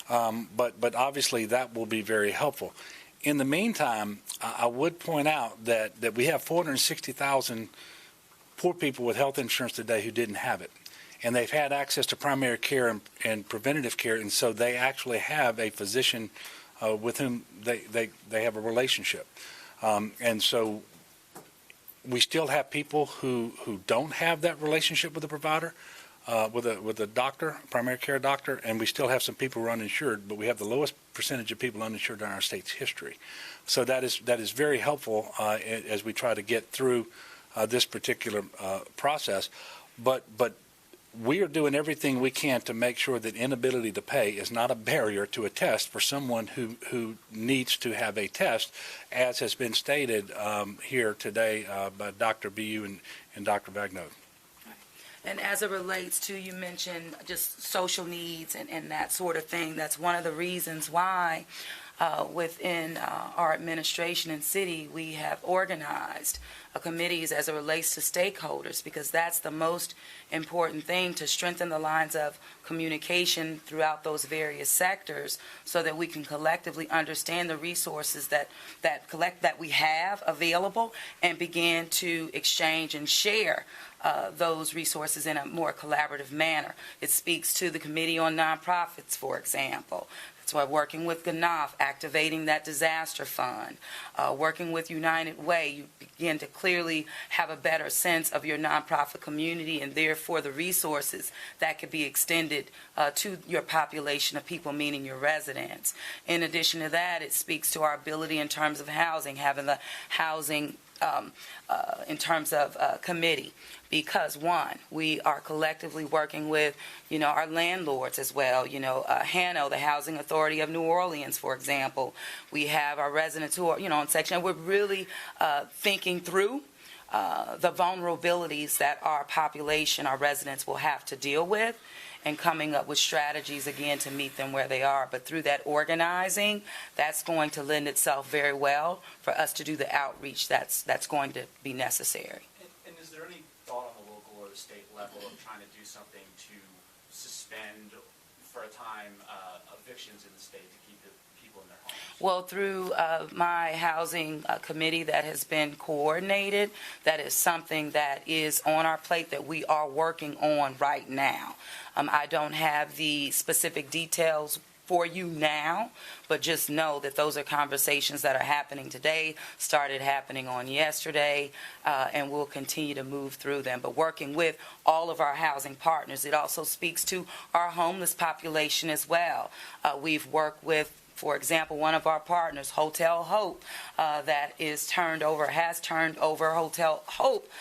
Speaker 25: but obviously that will be very helpful. In the meantime, I would point out that we have 460,000 poor people with health insurance today who didn't have it. And they've had access to primary care and preventative care, and so they actually have a physician with whom they have a relationship. And so we still have people who don't have that relationship with a provider, with a doctor, primary care doctor, and we still have some people who are uninsured, but we have the lowest percentage of people uninsured in our state's history. So that is very helpful as we try to get through this particular process. But we are doing everything we can to make sure that inability to pay is not a barrier to a test for someone who needs to have a test, as has been stated here today by Dr. Bu and Dr. Bagnode.
Speaker 22: And as it relates to, you mentioned just social needs and that sort of thing, that's one of the reasons why within our administration and city we have organized committees as it relates to stakeholders, because that's the most important thing, to strengthen the lines of communication throughout those various sectors so that we can collectively understand the resources that we have available and begin to exchange and share those resources in a more collaborative manner. It speaks to the Committee on Nonprofits, for example. So we're working with GNOF, activating that disaster fund, working with United Way. You begin to clearly have a better sense of your nonprofit community and therefore the resources that could be extended to your population of people, meaning your residents. In addition to that, it speaks to our ability in terms of housing, having the housing in terms of committee, because one, we are collectively working with, our landlords as well. HANO, the Housing Authority of New Orleans, for example. We have our residents who are, on section. We're really thinking through the vulnerabilities that our population, our residents, will have to deal with, and coming up with strategies, again, to meet them where they are. But through that organizing, that's going to lend itself very well for us to do the outreach that's going to be necessary.
Speaker 2: And is there any thought on the local or the state level of trying to do something to suspend, for a time, evictions in the state to keep the people in their homes?
Speaker 22: Well, through my housing committee that has been coordinated, that is something that is on our plate that we are working on right now. I don't have the specific details for you now, but just know that those are conversations that are happening today, started happening on yesterday, and we'll continue to move through them. But working with all of our housing partners, it also speaks to our homeless population as well. We've worked with, for example, one of our partners, Hotel Hope, that has turned over Hotel Hope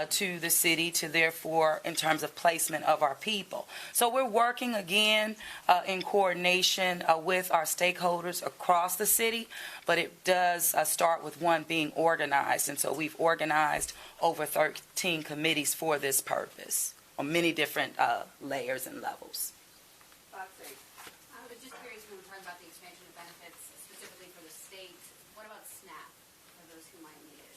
Speaker 22: to the city to therefore in terms of placement of our people. So we're working again in coordination with our stakeholders across the city, but it does start with one being organized. And so we've organized over 13 committees for this purpose on many different layers and levels.
Speaker 12: I was just curious when we were talking about the expansion of benefits specifically for the state. What about SNAP for those who might need it?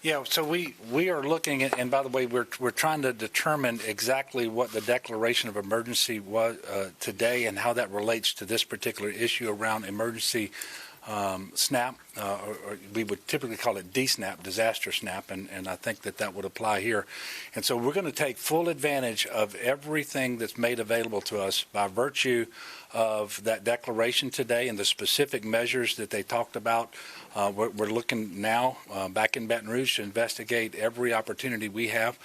Speaker 25: Yeah, so we are looking at, and by the way, we're trying to determine exactly what the declaration of emergency was today and how that relates to this particular issue around emergency SNAP, or we would typically call it DSNAP, disaster SNAP, and I think that would apply here. And so we're going to take full advantage of everything that's made available to us by virtue of that declaration today and the specific measures that they talked about. We're looking now back in Baton Rouge to investigate every opportunity we have.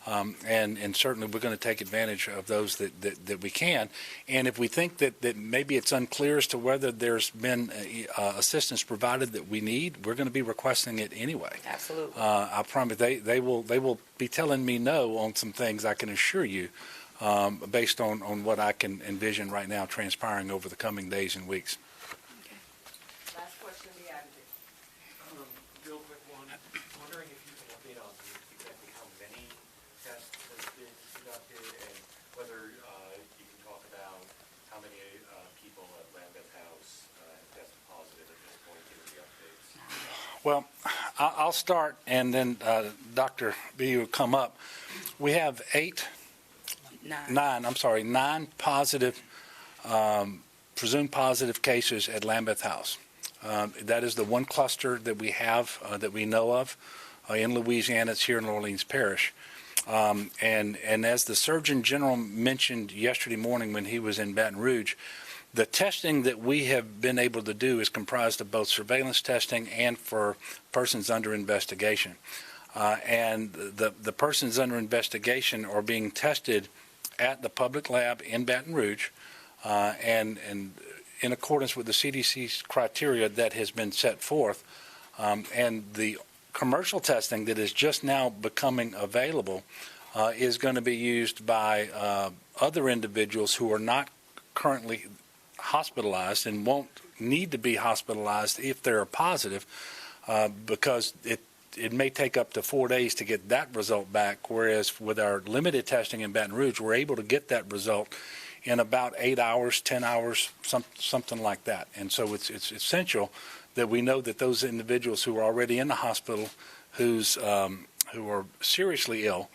Speaker 25: And certainly we're going to take advantage of those that we can. And if we think that maybe it's unclear as to whether there's been assistance provided that we need, we're going to be requesting it anyway.
Speaker 22: Absolutely.
Speaker 25: I promise they will be telling me no on some things, I can assure you, based on what I can envision right now transpiring over the coming days and weeks.
Speaker 11: Last question, the advocate.
Speaker 7: Real quick one. Wondering if you can update on exactly how many tests have been conducted and whether you can talk about how many people at Lambeth House have tested positive at this point, given the updates.
Speaker 25: Well, I'll start, and then Dr. B will come up. We have nine positive, presumed positive cases at Lambeth House. That is the one cluster that we have that we know of in Louisiana. It's here in Orleans Parish. And as the Surgeon General mentioned yesterday morning when he was in Baton Rouge, the testing that we have been able to do is comprised of both surveillance testing and for persons under investigation. And the persons under investigation are being tested at the public lab in Baton Rouge, and in accordance with the CDC's criteria that has been set forth. And the commercial testing that is just now becoming available is going to be used by other individuals who are not currently hospitalized and won't need to be hospitalized if they're positive, because it may take up to 4 days to get that result back, whereas with our limited testing in Baton Rouge, we're able to get that result in about 8 hours, 10 hours, something like that. And so it's essential that we know that those individuals who are already in the hospital, who are seriously ill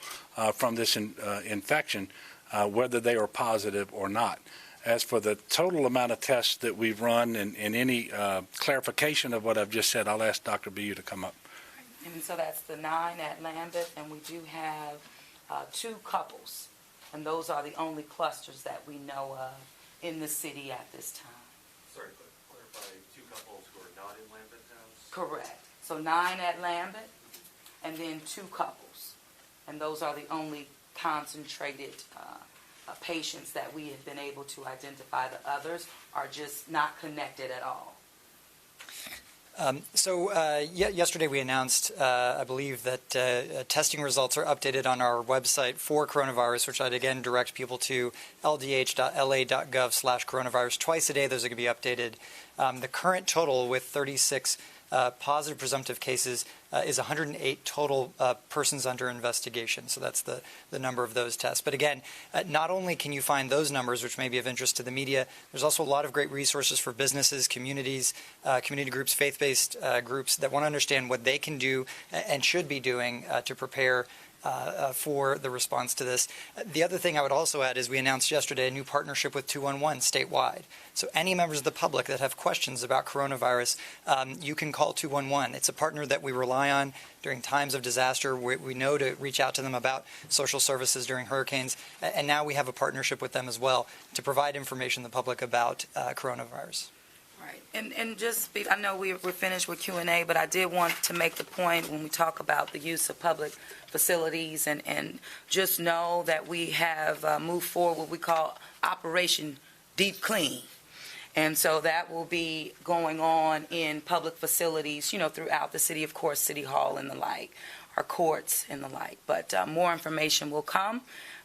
Speaker 25: from this infection, whether they are positive or not. As for the total amount of tests that we've run and any clarification of what I've just said, I'll ask Dr. Bu to come up.
Speaker 22: And so that's the 9 at Lambeth, and we do have 2 couples, and those are the only clusters that we know of in the city at this time.
Speaker 7: Sorry, but clarify 2 couples who are not in Lambeth House?
Speaker 22: Correct. So 9 at Lambeth, and then 2 couples, and those are the only concentrated patients that we have been able to identify. The others are just not connected at all.
Speaker 1: Yesterday we announced, I believe, that testing results are updated on our website for coronavirus, which I'd again direct people to ldh.la.gov/coronavirus. Twice a day those are going to be updated. The current total with 36 positive presumptive cases is 108 total persons under investigation. So that's the number of those tests. But again, not only can you find those numbers, which may be of interest to the media, there's also a lot of great resources for businesses, communities, community groups, faith-based groups that want to understand what they can do and should be doing to prepare for the response to this. The other thing I would also add is we announced yesterday a new partnership with 211 statewide. So any members of the public that have questions about coronavirus, you can call 211. It's a partner that we rely on during times of disaster. We know to reach out to them about social services during hurricanes, and now we have a partnership with them as well to provide information to the public about coronavirus.
Speaker 22: Right. And just, I know we're finished with Q&A, but I did want to make the point when we talk about the use of public facilities and just know that we have moved forward what we call Operation Deep Clean. And so that will be going on in public facilities, throughout the city, of course, City Hall and the like, our courts and the like. But more information will come.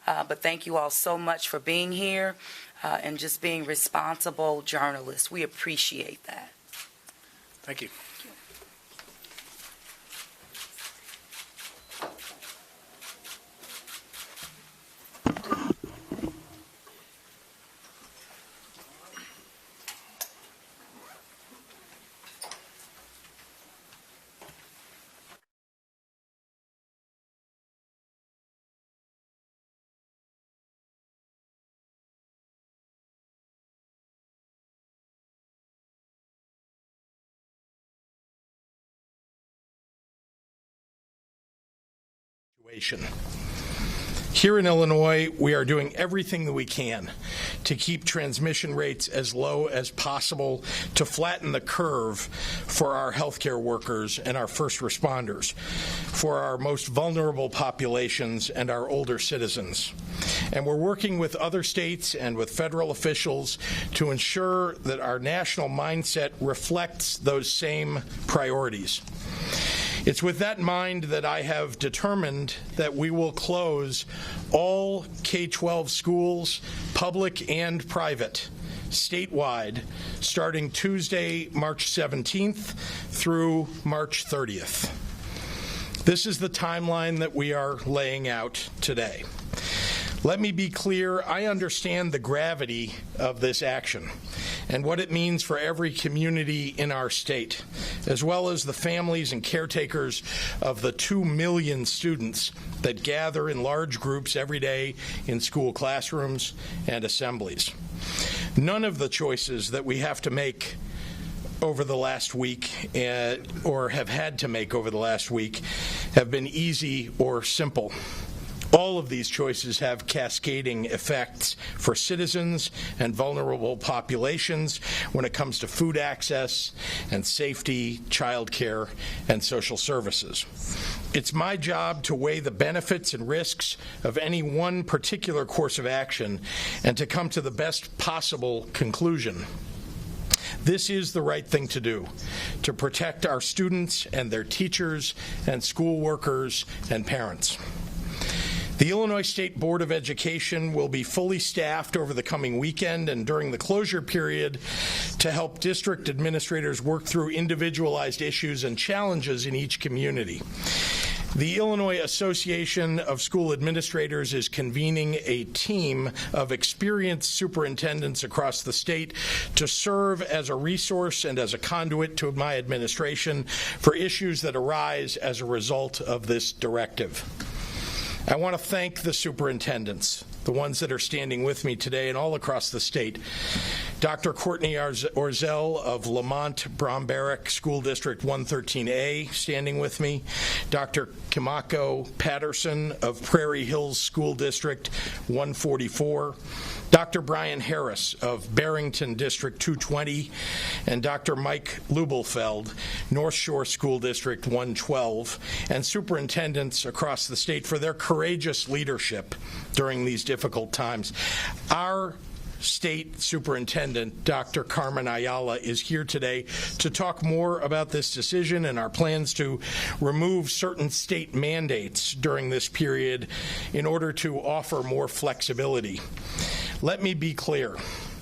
Speaker 22: But thank you all so much for being here and just being responsible journalists. We appreciate that.
Speaker 25: Thank you.
Speaker 8: Here in Illinois, we are doing everything that we can to keep transmission rates as low as possible, to flatten the curve for our healthcare workers and our first responders, for our most vulnerable populations and our older citizens. And we're working with other states and with federal officials to ensure that our national mindset reflects those same priorities. It's with that in mind that I have determined that we will close all K-12 schools, public and private, statewide, starting Tuesday, March 17th through March 30th. This is the timeline that we are laying out today. Let me be clear, I understand the gravity of this action and what it means for every community in our state, as well as the families and caretakers of the 2 million students that gather in large groups every day in school classrooms and assemblies. None of the choices that we have to make over the last week, or have had to make over the last week, have been easy or simple. All of these choices have cascading effects for citizens and vulnerable populations when it comes to food access and safety, childcare, and social services. It's my job to weigh the benefits and risks of any one particular course of action and to come to the best possible conclusion. This is the right thing to do, to protect our students and their teachers and school workers and parents. The Illinois State Board of Education will be fully staffed over the coming weekend and during the closure period to help district administrators work through individualized issues and challenges in each community. The Illinois Association of School Administrators is convening a team of experienced superintendents across the state to serve as a resource and as a conduit to my administration for issues that arise as a result of this directive. I want to thank the superintendents, the ones that are standing with me today and all across the state. Dr. Courtney Orzel of Lamont Brombarrack School District 113A standing with me. Dr. Kimako Patterson of Prairie Hills School District 144. Dr. Brian Harris of Barrington District 220, and Dr. Mike Lubelfeld, North Shore School District 112, and superintendents across the state for their courageous leadership during these difficult times. Our State Superintendent, Dr. Carmen Ayala, is here today to talk more about this decision and our plans to remove certain state mandates during this period in order to offer more flexibility. Let me be clear.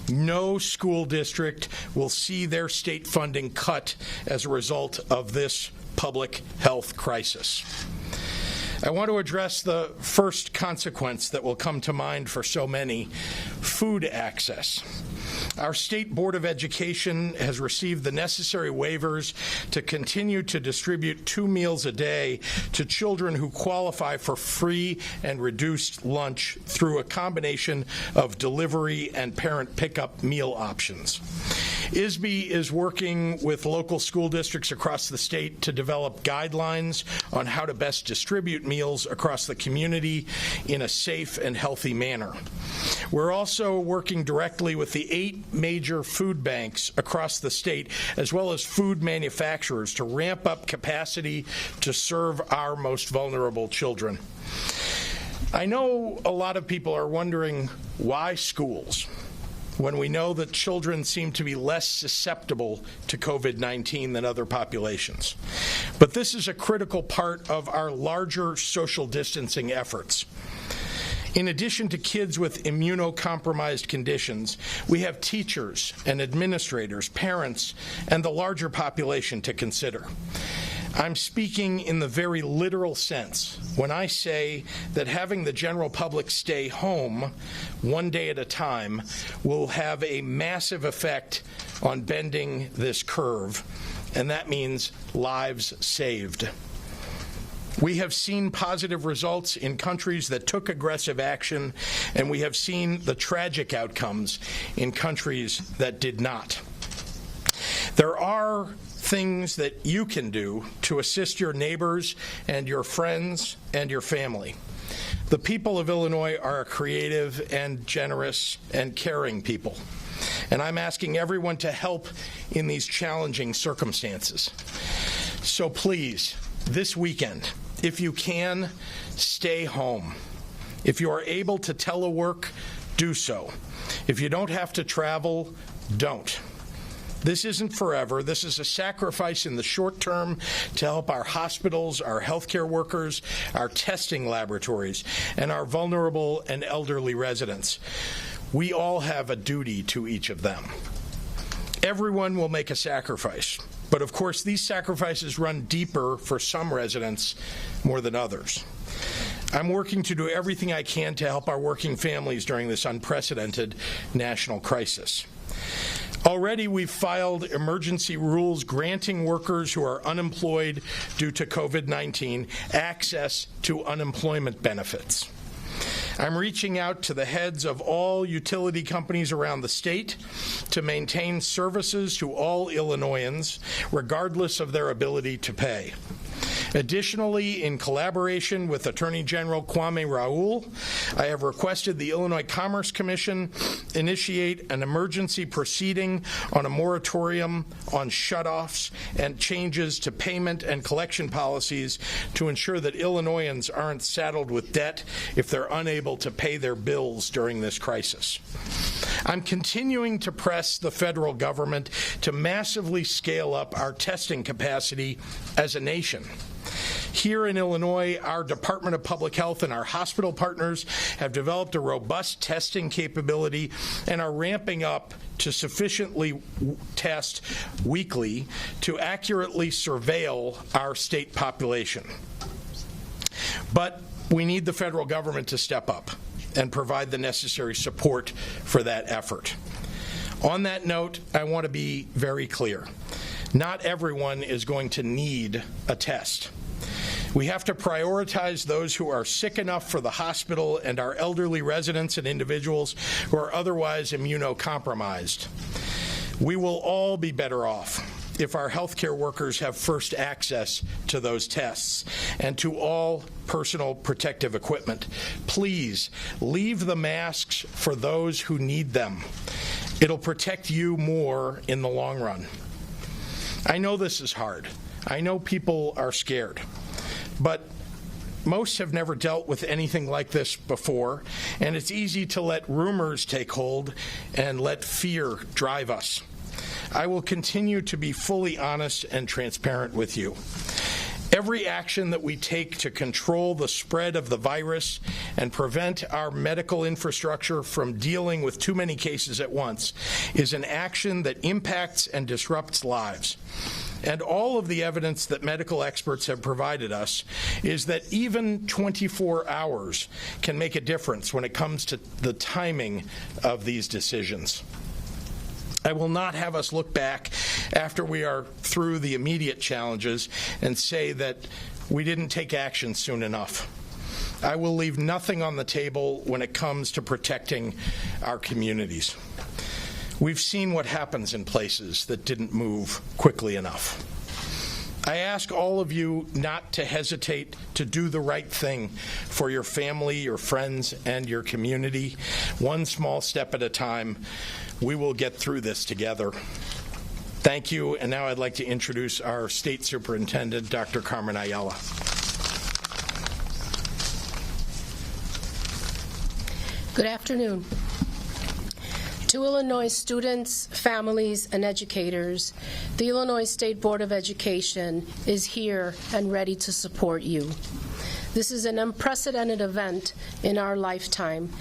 Speaker 8: No school district will see their state funding cut as a result of this public health crisis. I want to address the first consequence that will come to mind for so many: food access. Our State Board of Education has received the necessary waivers to continue to distribute 2 meals a day to children who qualify for free and reduced lunch through a combination of delivery and parent pickup meal options. ISB is working with local school districts across the state to develop guidelines on how to best distribute meals across the community in a safe and healthy manner. We're also working directly with the 8 major food banks across the state, as well as food manufacturers, to ramp up capacity to serve our most vulnerable children. I know a lot of people are wondering, why schools, when we know that children seem to be less susceptible to COVID-19 than other populations? But this is a critical part of our larger social distancing efforts. In addition to kids with immunocompromised conditions, we have teachers and administrators, parents, and the larger population to consider. I'm speaking in the very literal sense when I say that having the general public stay home 1 day at a time will have a massive effect on bending this curve, and that means lives saved. We have seen positive results in countries that took aggressive action, and we have seen the tragic outcomes in countries that did not. There are things that you can do to assist your neighbors and your friends and your family. The people of Illinois are a creative and generous and caring people, and I'm asking everyone to help in these challenging circumstances. So please, this weekend, if you can, stay home. If you are able to telework, do so. If you don't have to travel, don't. This isn't forever. This is a sacrifice in the short term to help our hospitals, our healthcare workers, our testing laboratories, and our vulnerable and elderly residents. We all have a duty to each of them. Everyone will make a sacrifice, but of course these sacrifices run deeper for some residents more than others. I'm working to do everything I can to help our working families during this unprecedented national crisis. Already, we've filed emergency rules granting workers who are unemployed due to COVID-19 access to unemployment benefits. I'm reaching out to the heads of all utility companies around the state to maintain services to all Illinoisans, regardless of their ability to pay. Additionally, in collaboration with Attorney General Kwame Raoul, I have requested the Illinois Commerce Commission initiate an emergency proceeding on a moratorium on shutoffs and changes to payment and collection policies to ensure that Illinoisans aren't saddled with debt if they're unable to pay their bills during this crisis. I'm continuing to press the federal government to massively scale up our testing capacity as a nation. Here in Illinois, our Department of Public Health and our hospital partners have developed a robust testing capability and are ramping up to sufficiently test weekly to accurately surveil our state population. But we need the federal government to step up and provide the necessary support for that effort. On that note, I want to be very clear. Not everyone is going to need a test. We have to prioritize those who are sick enough for the hospital and our elderly residents and individuals who are otherwise immunocompromised. We will all be better off if our healthcare workers have first access to those tests and to all personal protective equipment. Please leave the masks for those who need them. It'll protect you more in the long run. I know this is hard. I know people are scared, but most have never dealt with anything like this before, and it's easy to let rumors take hold and let fear drive us. I will continue to be fully honest and transparent with you. Every action that we take to control the spread of the virus and prevent our medical infrastructure from dealing with too many cases at once is an action that impacts and disrupts lives. and all of the evidence that medical experts have provided us is that even 24 hours can make a difference when it comes to the timing of these decisions. I will not have us look back after we are through the immediate challenges and say that we didn't take action soon enough. I will leave nothing on the table when it comes to protecting our communities. We've seen what happens in places that didn't move quickly enough. I ask all of you not to hesitate to do the right thing for your family, your friends, and your community. One small step at a time. We will get through this together. Thank you, and now I'd like to introduce our State Superintendent, Dr. Carmen Ayala.
Speaker 9: Good afternoon. To Illinois students, families, and educators, the Illinois State Board of Education is here and ready to support you. This is an unprecedented event in our lifetime.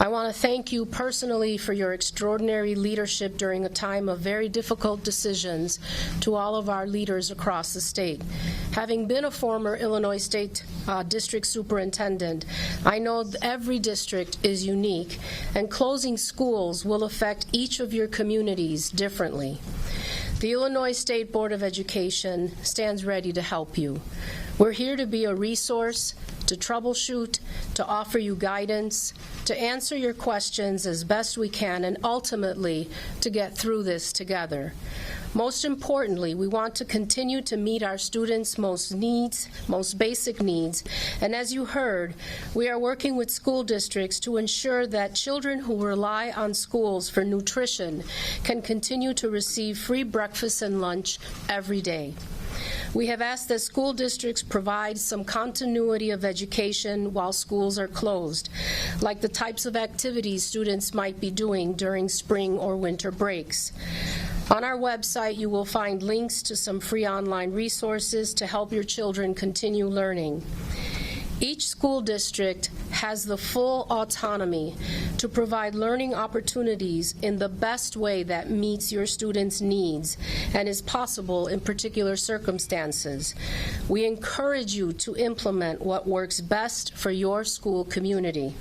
Speaker 9: I want to thank you personally for your extraordinary leadership during a time of very difficult decisions to all of our leaders across the state. Having been a former Illinois State District Superintendent, I know every district is unique, and closing schools will affect each of your communities differently. The Illinois State Board of Education stands ready to help you. We're here to be a resource, to troubleshoot, to offer you guidance, to answer your questions as best we can, and ultimately to get through this together. Most importantly, we want to continue to meet our students' most basic needs, and as you heard, we are working with school districts to ensure that children who rely on schools for nutrition can continue to receive free breakfast and lunch every day. We have asked that school districts provide some continuity of education while schools are closed, like the types of activities students might be doing during spring or winter breaks. On our website, you will find links to some free online resources to help your children continue learning. Each school district has the full autonomy to provide learning opportunities in the best way that meets your students' needs and is possible in particular circumstances. We encourage you to implement what works best for your school community.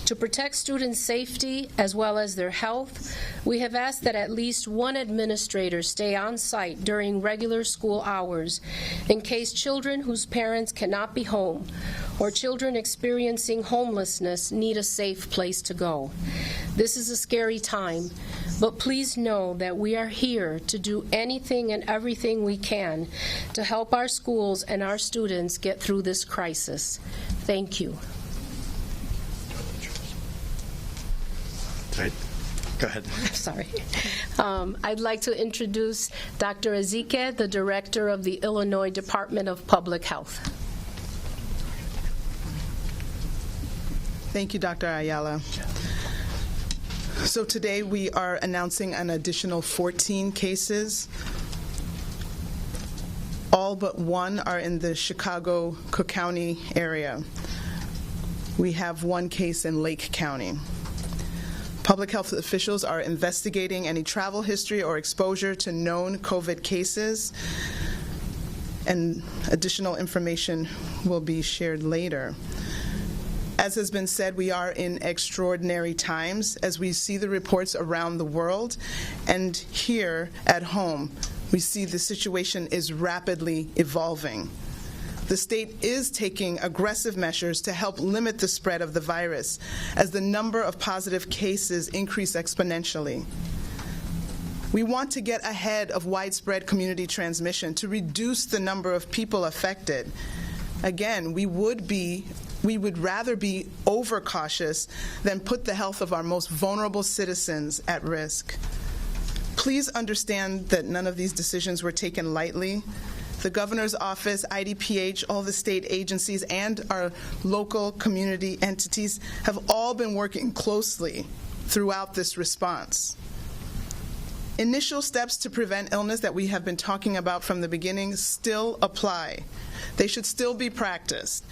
Speaker 9: To protect students' safety as well as their health, we have asked that at least one administrator stay on site during regular school hours in case children whose parents cannot be home or children experiencing homelessness need a safe place to go. This is a scary time, but please know that we are here to do anything and everything we can to help our schools and our students get through this crisis. Thank you.
Speaker 8: Right. Go ahead.
Speaker 9: Sorry. I'd like to introduce Dr. Ezike, the Director of the Illinois Department of Public Health.
Speaker 14: Thank you, Dr. Ayala. So today we are announcing an additional 14 cases. All but one are in the Chicago-Cook County area. We have one case in Lake County. Public health officials are investigating any travel history or exposure to known COVID cases, and additional information will be shared later. As has been said, we are in extraordinary times as we see the reports around the world, and here at home, we see the situation is rapidly evolving. The state is taking aggressive measures to help limit the spread of the virus as the number of positive cases increase exponentially. We want to get ahead of widespread community transmission to reduce the number of people affected. Again, we would rather be overcautious than put the health of our most vulnerable citizens at risk. Please understand that none of these decisions were taken lightly. The governor's office, IDPH, all the state agencies, and our local community entities have all been working closely throughout this response. Initial steps to prevent illness that we have been talking about from the beginning still apply. They should still be practiced.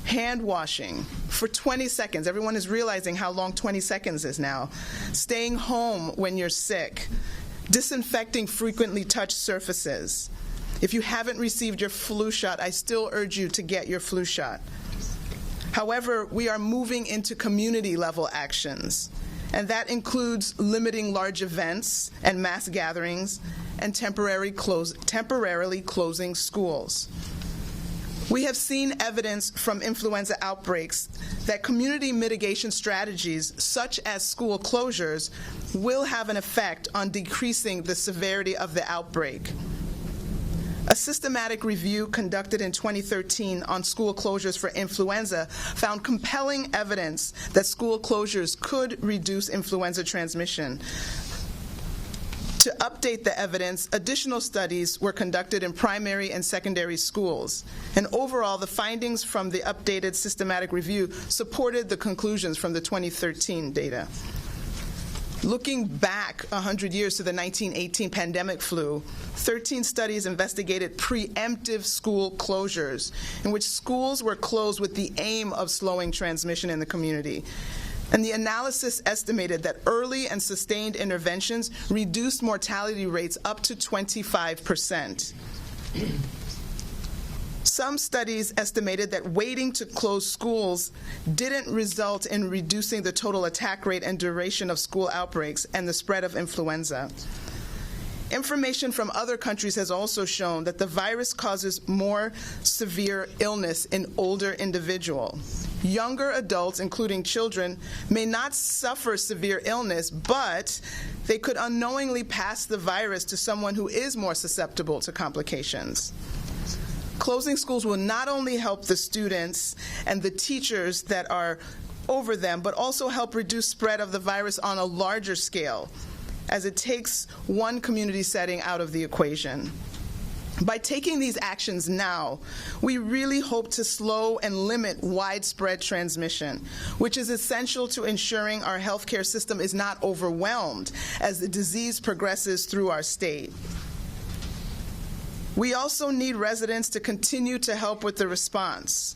Speaker 14: Hand washing for 20 seconds. Everyone is realizing how long 20 seconds is now. Staying home when you're sick. disinfecting frequently touched surfaces. If you haven't received your flu shot, I still urge you to get your flu shot. However, we are moving into community-level actions, and that includes limiting large events and mass gatherings and temporarily closing schools. We have seen evidence from influenza outbreaks that community mitigation strategies, such as school closures, will have an effect on decreasing the severity of the outbreak. A systematic review conducted in 2013 on school closures for influenza found compelling evidence that school closures could reduce influenza transmission. To update the evidence, additional studies were conducted in primary and secondary schools. And overall, the findings from the updated systematic review supported the conclusions from the 2013 data. Looking back 100 years to the 1918 pandemic flu, 13 studies investigated preemptive school closures, in which schools were closed with the aim of slowing transmission in the community. And the analysis estimated that early and sustained interventions reduced mortality rates up to 25%. Some studies estimated that waiting to close schools didn't result in reducing the total attack rate and duration of school outbreaks and the spread of influenza. Information from other countries has also shown that the virus causes more severe illness in older individuals. Younger adults, including children, may not suffer severe illness, but they could unknowingly pass the virus to someone who is more susceptible to complications. Closing schools will not only help the students and the teachers that are over them, but also help reduce spread of the virus on a larger scale, as it takes one community setting out of the equation. By taking these actions now, we really hope to slow and limit widespread transmission, which is essential to ensuring our healthcare system is not overwhelmed as the disease progresses through our state. We also need residents to continue to help with the response.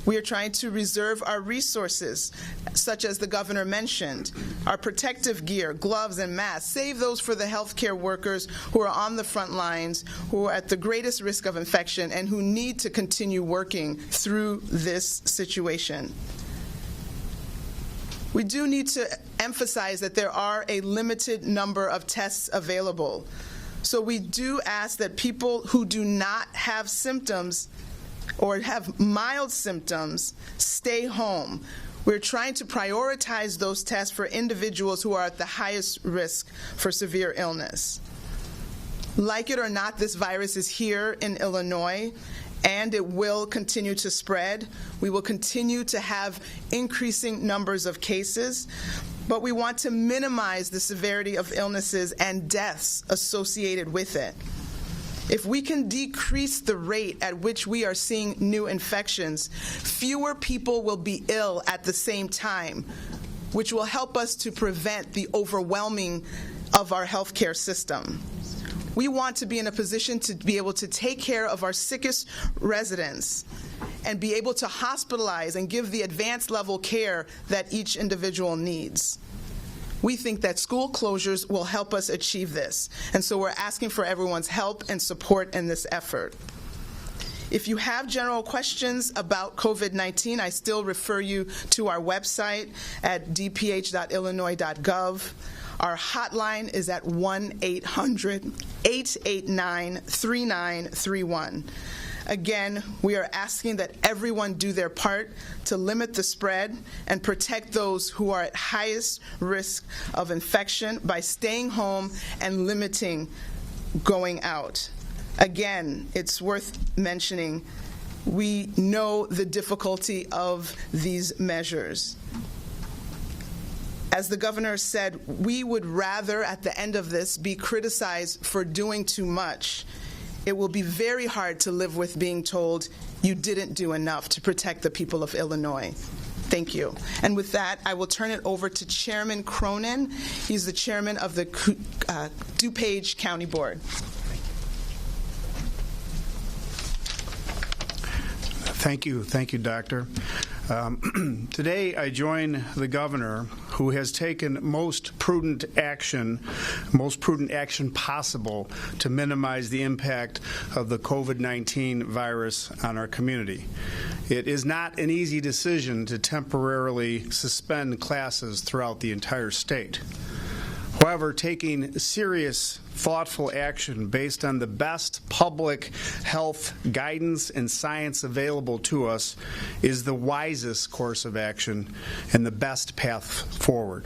Speaker 14: We are trying to reserve our resources, such as the governor mentioned, our protective gear, gloves, and masks. Save those for the healthcare workers who are on the front lines, who are at the greatest risk of infection, and who need to continue working through this situation. We do need to emphasize that there are a limited number of tests available. So we do ask that people who do not have symptoms or have mild symptoms stay home. We're trying to prioritize those tests for individuals who are at the highest risk for severe illness. Like it or not, this virus is here in Illinois, and it will continue to spread. We will continue to have increasing numbers of cases, but we want to minimize the severity of illnesses and deaths associated with it. If we can decrease the rate at which we are seeing new infections, fewer people will be ill at the same time, which will help us to prevent the overwhelming of our healthcare system. We want to be in a position to be able to take care of our sickest residents and be able to hospitalize and give the advanced level care that each individual needs. We think that school closures will help us achieve this, and so we're asking for everyone's help and support in this effort. If you have general questions about COVID-19, I still refer you to our website at dph.illinois.gov. Our hotline is at 1-800-889-3931. Again, we are asking that everyone do their part to limit the spread and protect those who are at highest risk of infection by staying home and limiting going out. Again, it's worth mentioning, we know the difficulty of these measures. As the governor said, we would rather, at the end of this, be criticized for doing too much. It will be very hard to live with being told you didn't do enough to protect the people of Illinois. Thank you. And with that, I will turn it over to Chairman Cronin. He's the chairman of the DuPage County Board.
Speaker 5: Thank you, Doctor. Today, I join the governor, who has taken most prudent action possible to minimize the impact of the COVID-19 virus on our community. It is not an easy decision to temporarily suspend classes throughout the entire state. However, taking serious, thoughtful action based on the best public health guidance and science available to us is the wisest course of action and the best path forward.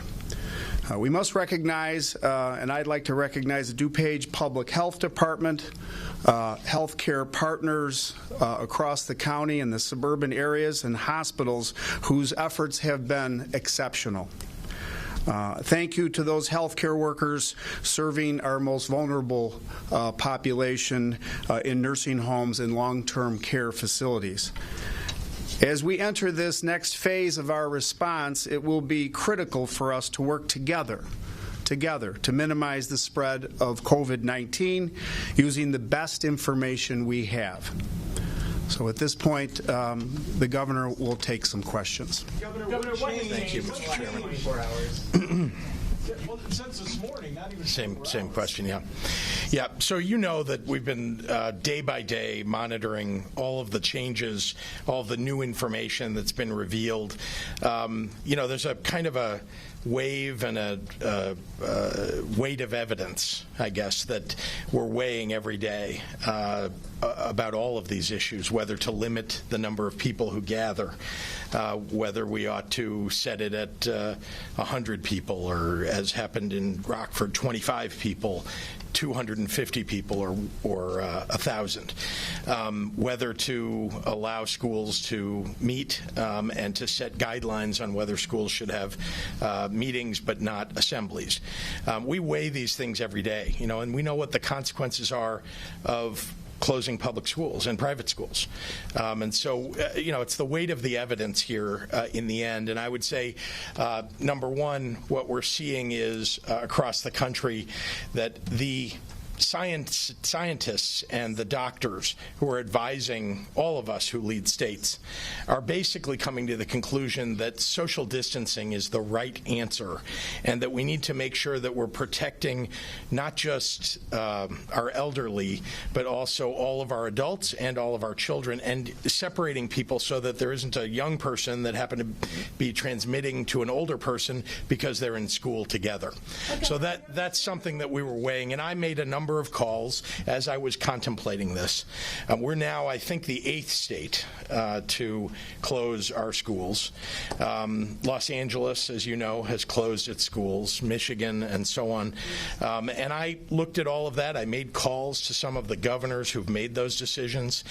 Speaker 5: We must recognize, and I'd like to recognize the DuPage Public Health Department, healthcare partners across the county and the suburban areas, and hospitals whose efforts have been exceptional. Thank you to those healthcare workers serving our most vulnerable population in nursing homes and long-term care facilities. As we enter this next phase of our response, it will be critical for us to work together to minimize the spread of COVID-19 using the best information we have. So at this point, the governor will take some questions.
Speaker 8: Governor, thank you, Mr. Chairman. 24 hours.
Speaker 4: Well, since this morning, not even
Speaker 8: Same question, yeah. Yeah, so you know that we've been day by day monitoring all of the changes, all of the new information that's been revealed. There's a kind of a wave and a weight of evidence, I guess, that we're weighing every day about all of these issues, whether to limit the number of people who gather, whether we ought to set it at 100 people, or as happened in Rockford, 25 people, 250 people, or 1,000, whether to allow schools to meet and to set guidelines on whether schools should have meetings but not assemblies. We weigh these things every day, and we know what the consequences are of closing public schools and private schools. And so, it's the weight of the evidence here in the end. And I would say, number one, what we're seeing is across the country that the scientists and the doctors who are advising all of us who lead states are basically coming to the conclusion that social distancing is the right answer, and that we need to make sure that we're protecting not just our elderly, but also all of our adults and all of our children, and separating people so that there isn't a young person that happened to be transmitting to an older person because they're in school together. Okay. So that's something that we were weighing, and I made a number of calls as I was contemplating this. We're now, I think, the 8th state to close our schools. Los Angeles, as you know, has closed its schools, Michigan, and so on. And I looked at all of that. I made calls to some of the governors who've made those decisions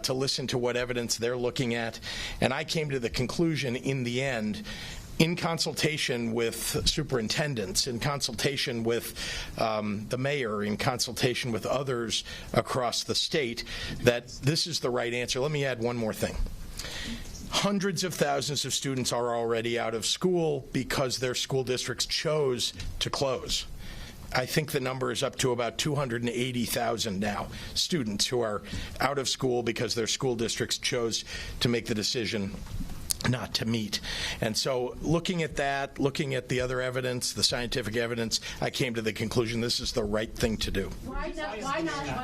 Speaker 8: to listen to what evidence they're looking at. And I came to the conclusion in the end, in consultation with superintendents, in consultation with the mayor, in consultation with others across the state, that this is the right answer. Let me add one more thing. Hundreds of thousands of students are already out of school because their school districts chose to close. I think the number is up to about 280,000 now, students who are out of school because their school districts chose to make the decision not to meet. And so looking at that, looking at the other evidence, the scientific evidence, I came to the conclusion this is the right thing to do.
Speaker 13: Why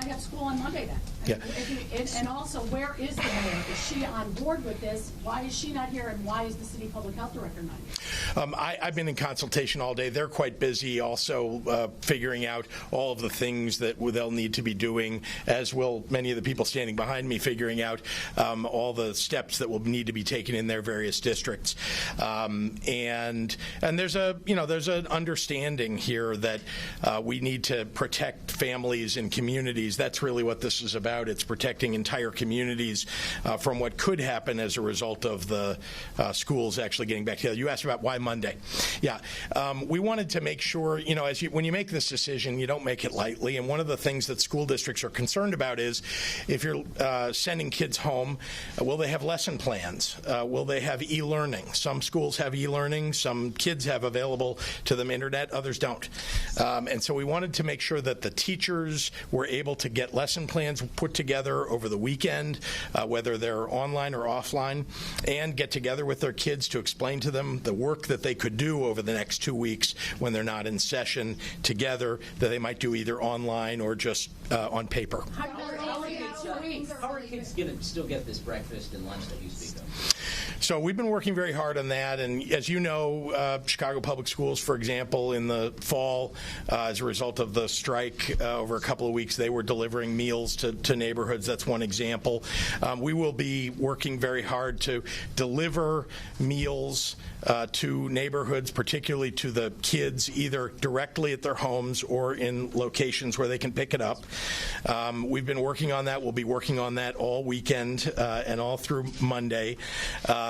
Speaker 13: have school on Monday then?
Speaker 8: Yeah.
Speaker 13: And also, where is the mayor? Is she on board with this? Why is she not here, and why is the city public health director not here?
Speaker 8: I've been in consultation all day. They're quite busy also figuring out all of the things that they'll need to be doing, as will many of the people standing behind me figuring out all the steps that will need to be taken in their various districts. And there's an understanding here that we need to protect families and communities. That's really what this is about. It's protecting entire communities from what could happen as a result of the schools actually getting back together. You asked about why Monday. Yeah. We wanted to make sure, when you make this decision, you don't make it lightly. And one of the things that school districts are concerned about is if you're sending kids home, will they have lesson plans? Will they they have e-learning. Some schools have e-learning. Some kids have available to them internet. Others don't. And so we wanted to make sure that the teachers were able to get lesson plans put together over the weekend, whether they're online or offline, and get together with their kids to explain to them the work that they could do over the next 2 weeks when they're not in session together, that they might do either online or just on paper.
Speaker 15: How are kids going to still get this breakfast and lunch that you speak of?
Speaker 8: So we've been working very hard on that, and as you know, Chicago Public Schools, for example, in the fall, as a result of the strike over a couple of weeks, they were delivering meals to neighborhoods. That's one example. We will be working very hard to deliver meals to neighborhoods, particularly to the kids, either directly at their homes or in locations where they can pick it up. We've been working on that. We'll be working on that all weekend and all through Monday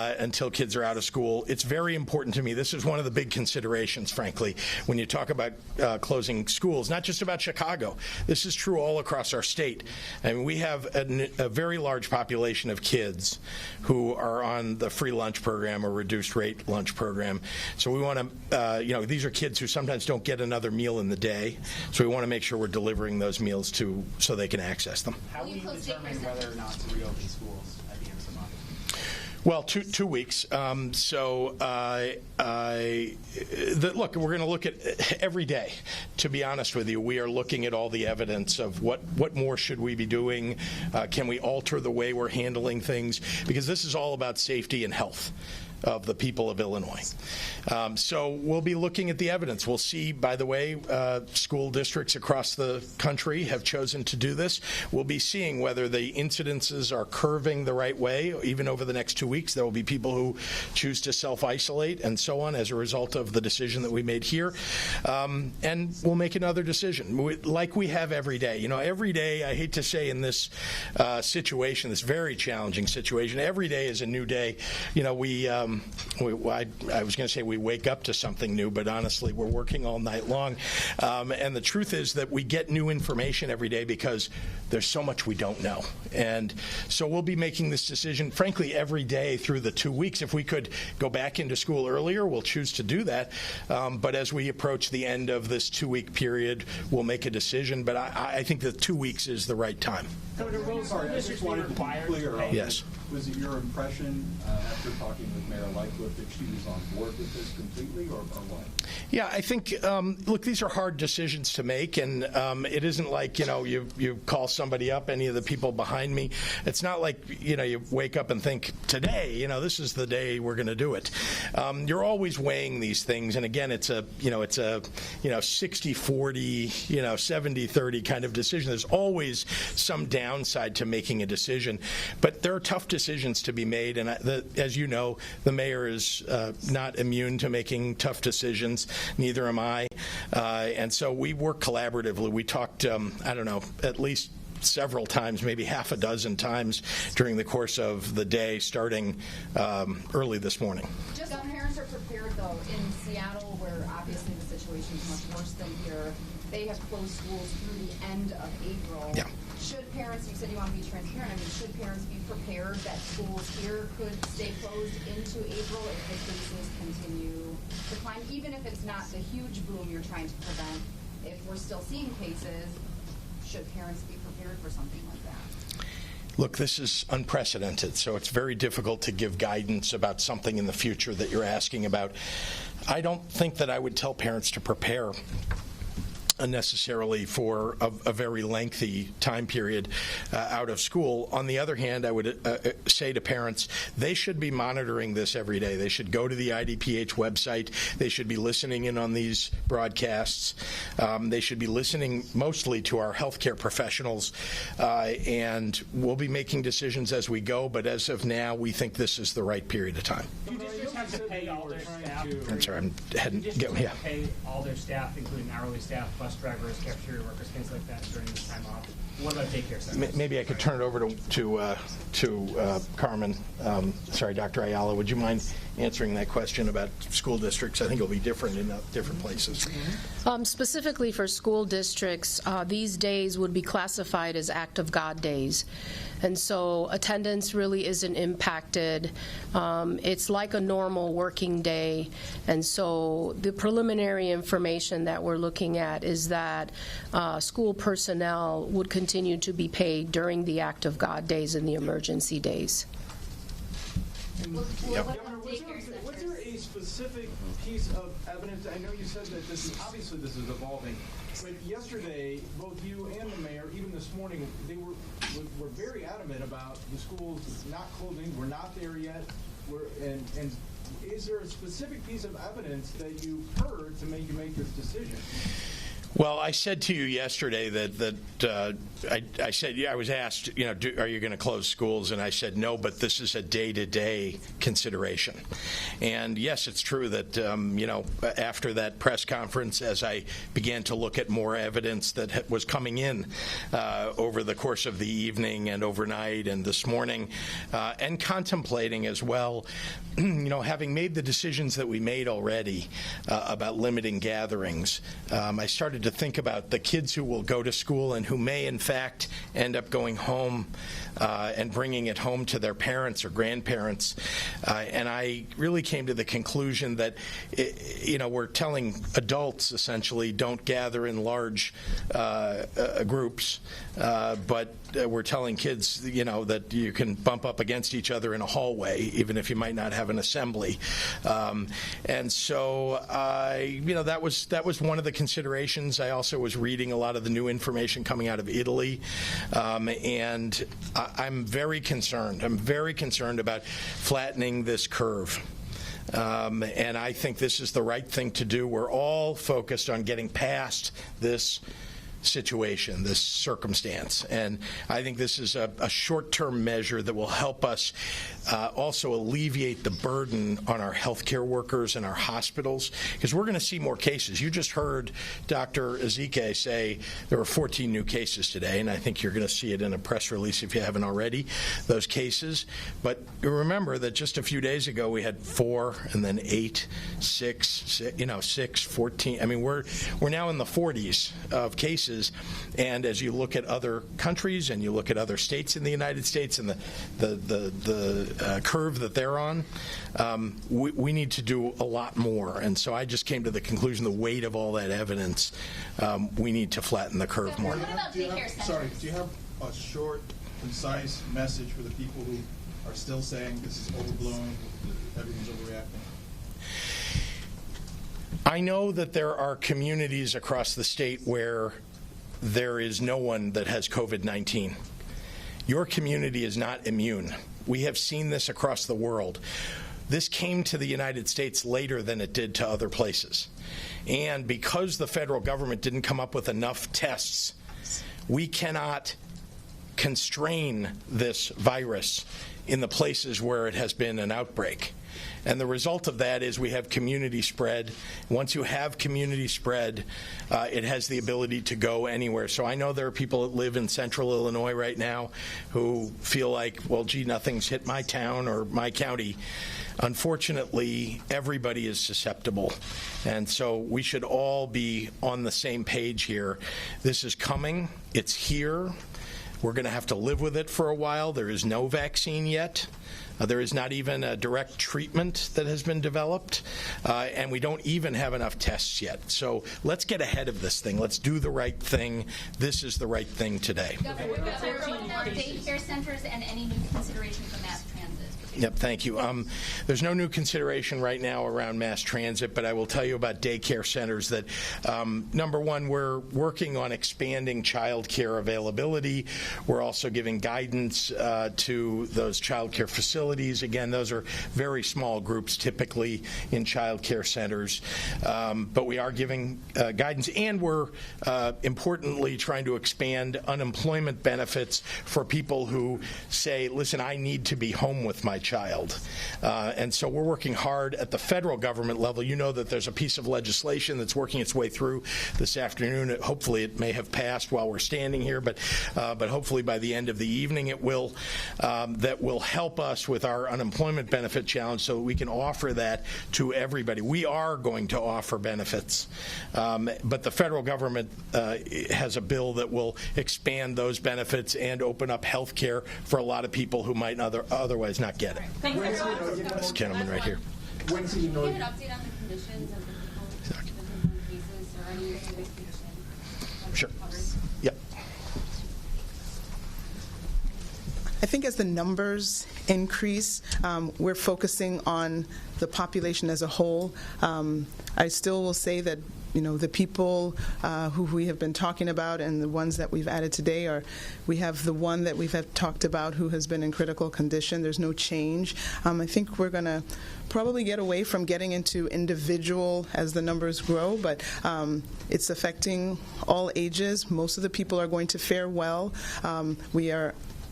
Speaker 8: until kids are out of school. It's very important to me. This is one of the big considerations, frankly, when you talk about closing schools, not just about Chicago. This is true all across our state. I mean, we have a very large population of kids who are on the free lunch program or reduced rate lunch program. So we want to, these are kids who sometimes don't get another meal in the day. So we want to make sure we're delivering those meals so they can access them.
Speaker 15: How will you determine whether or not to reopen schools at the end of the month?
Speaker 8: Well, 2 weeks. Look, we're going to look at every day. To be honest with you, we are looking at all the evidence of what more should we be doing. Can we alter the way we're handling things? Because this is all about safety and health of the people of Illinois. So we'll be looking at the evidence. We'll see, by the way, school districts across the country have chosen to do this. We'll be seeing whether the incidences are curving the right way. Even over the next 2 weeks, there will be people who choose to self-isolate and so on as a result of the decision that we made here. And we'll make another decision, like we have every day. Every day, I hate to say in this situation, this very challenging situation, every day is a new day. I was going to say we wake up to something new, but honestly, we're working all night long. And the truth is that we get new information every day because there's so much we don't know. And so we'll be making this decision, frankly, every day through the 2 weeks. If we could go back into school earlier, we'll choose to do that. But as we approach the end of this 2-week period, we'll make a decision. But I think that 2 weeks is the right time.
Speaker 4: Sorry, I just wanted to be clear.
Speaker 8: Yes.
Speaker 4: Was it your impression after talking with Mayor Lightfoot that she was on board with this completely, or what?
Speaker 8: Yeah, I think, look, these are hard decisions to make, and it isn't like, you call somebody up, any of the people behind me. It's not like, you wake up and think, today, this is the day we're going to do it. You're always weighing these things, and again, it's a 60-40, 70-30 kind of decision. There's always some downside to making a decision, but there are tough decisions to be made, and as you know, the mayor is not immune to making tough decisions. Neither am I. And so we work collaboratively. We talked, at least several times, maybe half a dozen times during the course of the day, starting early this morning.
Speaker 16: Just parents are prepared, though, in Seattle, where obviously the situation is much worse than here. They have closed schools through the end of April.
Speaker 8: Yeah.
Speaker 16: Should parents, you said you want to be transparent, should parents be prepared that schools here could stay closed into April if the cases continue to climb, even if it's not the huge boom you're trying to prevent? If we're still seeing cases, should parents be prepared for something like that?
Speaker 8: Look, this is unprecedented, so it's very difficult to give guidance about something in the future that you're asking about. I don't think that I would tell parents to prepare unnecessarily for a very lengthy time period out of school. On the other hand, I would say to parents, they should be monitoring this every day. They should go to the IDPH website. They should be listening in on these broadcasts. They should be listening mostly to our healthcare professionals, and we'll be making decisions as we go, but as of now, we think this is the right period of time.
Speaker 15: Judicial
Speaker 6: have to pay all their staff.
Speaker 8: I'm sorry, I'm heading. Yeah.
Speaker 6: Pay all their staff, including hourly staff, bus drivers, cafeteria workers, things like that during this time off. What about daycare centers?
Speaker 8: Maybe I could turn it over to Carmen. Sorry, Dr. Ayala, would you mind answering that question about school districts? I think it'll be different in different places.
Speaker 9: Specifically for school districts, these days would be classified as Act of God days. And so attendance really isn't impacted. It's like a normal working day. And so the preliminary information that we're looking at is that school personnel would continue to be paid during the Act of God days and the emergency days.
Speaker 17: Was there a specific piece of evidence? I know you said that this is evolving, but yesterday both you and the mayor, even this morning, they were very adamant about the schools not closing. We're not there yet. And is there a specific piece of evidence that you heard to make you make this decision?
Speaker 8: Well, I said to you yesterday that I said, I was asked, are you going to close schools? And I said no, but this is a day-to-day consideration. And yes, it's true that after that press conference, as I began to look at more evidence that was coming in over the course of the evening and overnight and this morning, and contemplating as well, having made the decisions that we made already about limiting gatherings, I started to think about the kids who will go to school and who may in fact end up going home and bringing it home to their parents or grandparents. And I really came to the conclusion that we're telling adults essentially don't gather in large groups, but we're telling kids that you can bump up against each other in a hallway even if you might not have an assembly. And so that was one of the considerations. I also was reading a lot of the new information coming out of Italy, and I'm very concerned. I'm very concerned about flattening this curve. And I think this is the right thing to do. We're all focused on getting past this situation, this circumstance. And I think this is a short-term measure that will help us also alleviate the burden on our healthcare workers and our hospitals, because we're going to see more cases. You just heard Dr. Ezike say there were 14 new cases today, and I think you're going to see it in a press release if you haven't already, those cases. But remember that just a few days ago we had 4 and then 8, 6, 14. I mean, we're now in the 40s of cases. And as you look at other countries and you look at other states in the United States and the curve that they're on, we need to do a lot more. And so I just came to the conclusion, the weight of all that evidence, we need to flatten the curve more.
Speaker 18: Do you have a short, concise message for the people who are still saying this is overblown, everyone's overreacting?
Speaker 8: I know that there are communities across the state where there is no one that has COVID-19. Your community is not immune. We have seen this across the world. This came to the United States later than it did to other places. And because the federal government didn't come up with enough tests, we cannot constrain this virus in the places where it has been an outbreak. And the result of that is we have community spread. Once you have community spread, it has the ability to go anywhere. So I know there are people that live in central Illinois right now who feel like, well, gee, nothing's hit my town or my county. Unfortunately, everybody is susceptible. And so we should all be on the same page here. This is coming. It's here. We're going to have to live with it for a while. There is no vaccine yet. There is not even a direct treatment that has been developed, and we don't even have enough tests yet. So let's get ahead of this thing. Let's do the right thing. This is the right thing today.
Speaker 12: Daycare centers and any new consideration for mass transit.
Speaker 8: Yep, thank you. There's no new consideration right now around mass transit, but I will tell you about daycare centers that, number one, we're working on expanding child care availability. We're also giving guidance to those child care facilities. Again, those are very small groups typically in child care centers, but we are giving guidance, and we're importantly trying to expand unemployment benefits for people who say, listen, I need to be home with my child. And so we're working hard at the federal government level. You know that there's a piece of legislation that's working its way through this afternoon. Hopefully it may have passed while we're standing here, but hopefully by the end of the evening it will. That will help us with our unemployment benefit challenge so that we can offer that to everybody. We are going to offer benefits, but the federal government has a bill that will expand those benefits and open up health care for a lot of people who might otherwise not get it.
Speaker 23: Thank you.
Speaker 8: This gentleman right here.
Speaker 23: When do you know? Can you get an update on the conditions of the people with the confirmed cases or any vacation?
Speaker 8: Sure. Yep.
Speaker 14: I think as the numbers increase, we're focusing on the population as a whole. I still will say that the people who we have been talking about and the ones that we've added today we have the one that we've talked about who has been in critical condition. There's no change. I think we're going to probably get away from getting into individual as the numbers grow, but it's affecting all ages. Most of the people are going to fare well.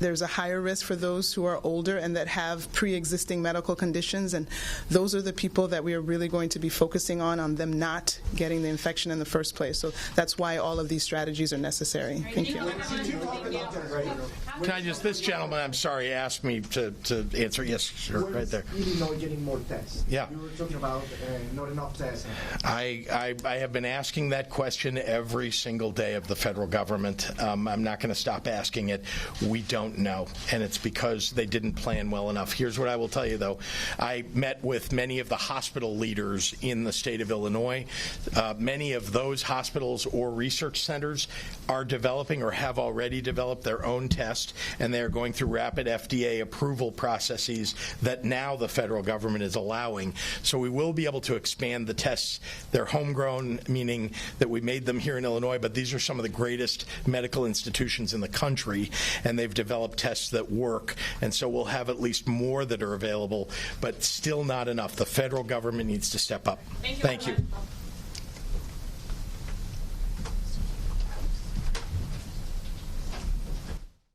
Speaker 14: There's a higher risk for those who are older and that have pre-existing medical conditions, and those are the people that we are really going to be focusing on them not getting the infection in the first place. So that's why all of these strategies are necessary. Thank you.
Speaker 8: Can I just, this gentleman, I'm sorry, asked me to answer. Yes, sure, right there.
Speaker 3: Illinois getting more tests.
Speaker 8: Yeah.
Speaker 3: You were talking about not enough tests.
Speaker 8: I have been asking that question every single day of the federal government. I'm not going to stop asking it. We don't know, and it's because they didn't plan well enough. Here's what I will tell you, though. I met with many of the hospital leaders in the state of Illinois. Many of those hospitals or research centers are developing or have already developed their own test, and they are going through rapid FDA approval processes that now the federal government is allowing. So we will be able to expand the tests. They're homegrown, meaning that we made them here in Illinois, but these are some of the greatest medical institutions in the country, and they've developed tests that work, and so we'll have at least more that are available, but still not enough. The federal government needs to step up. Thank you.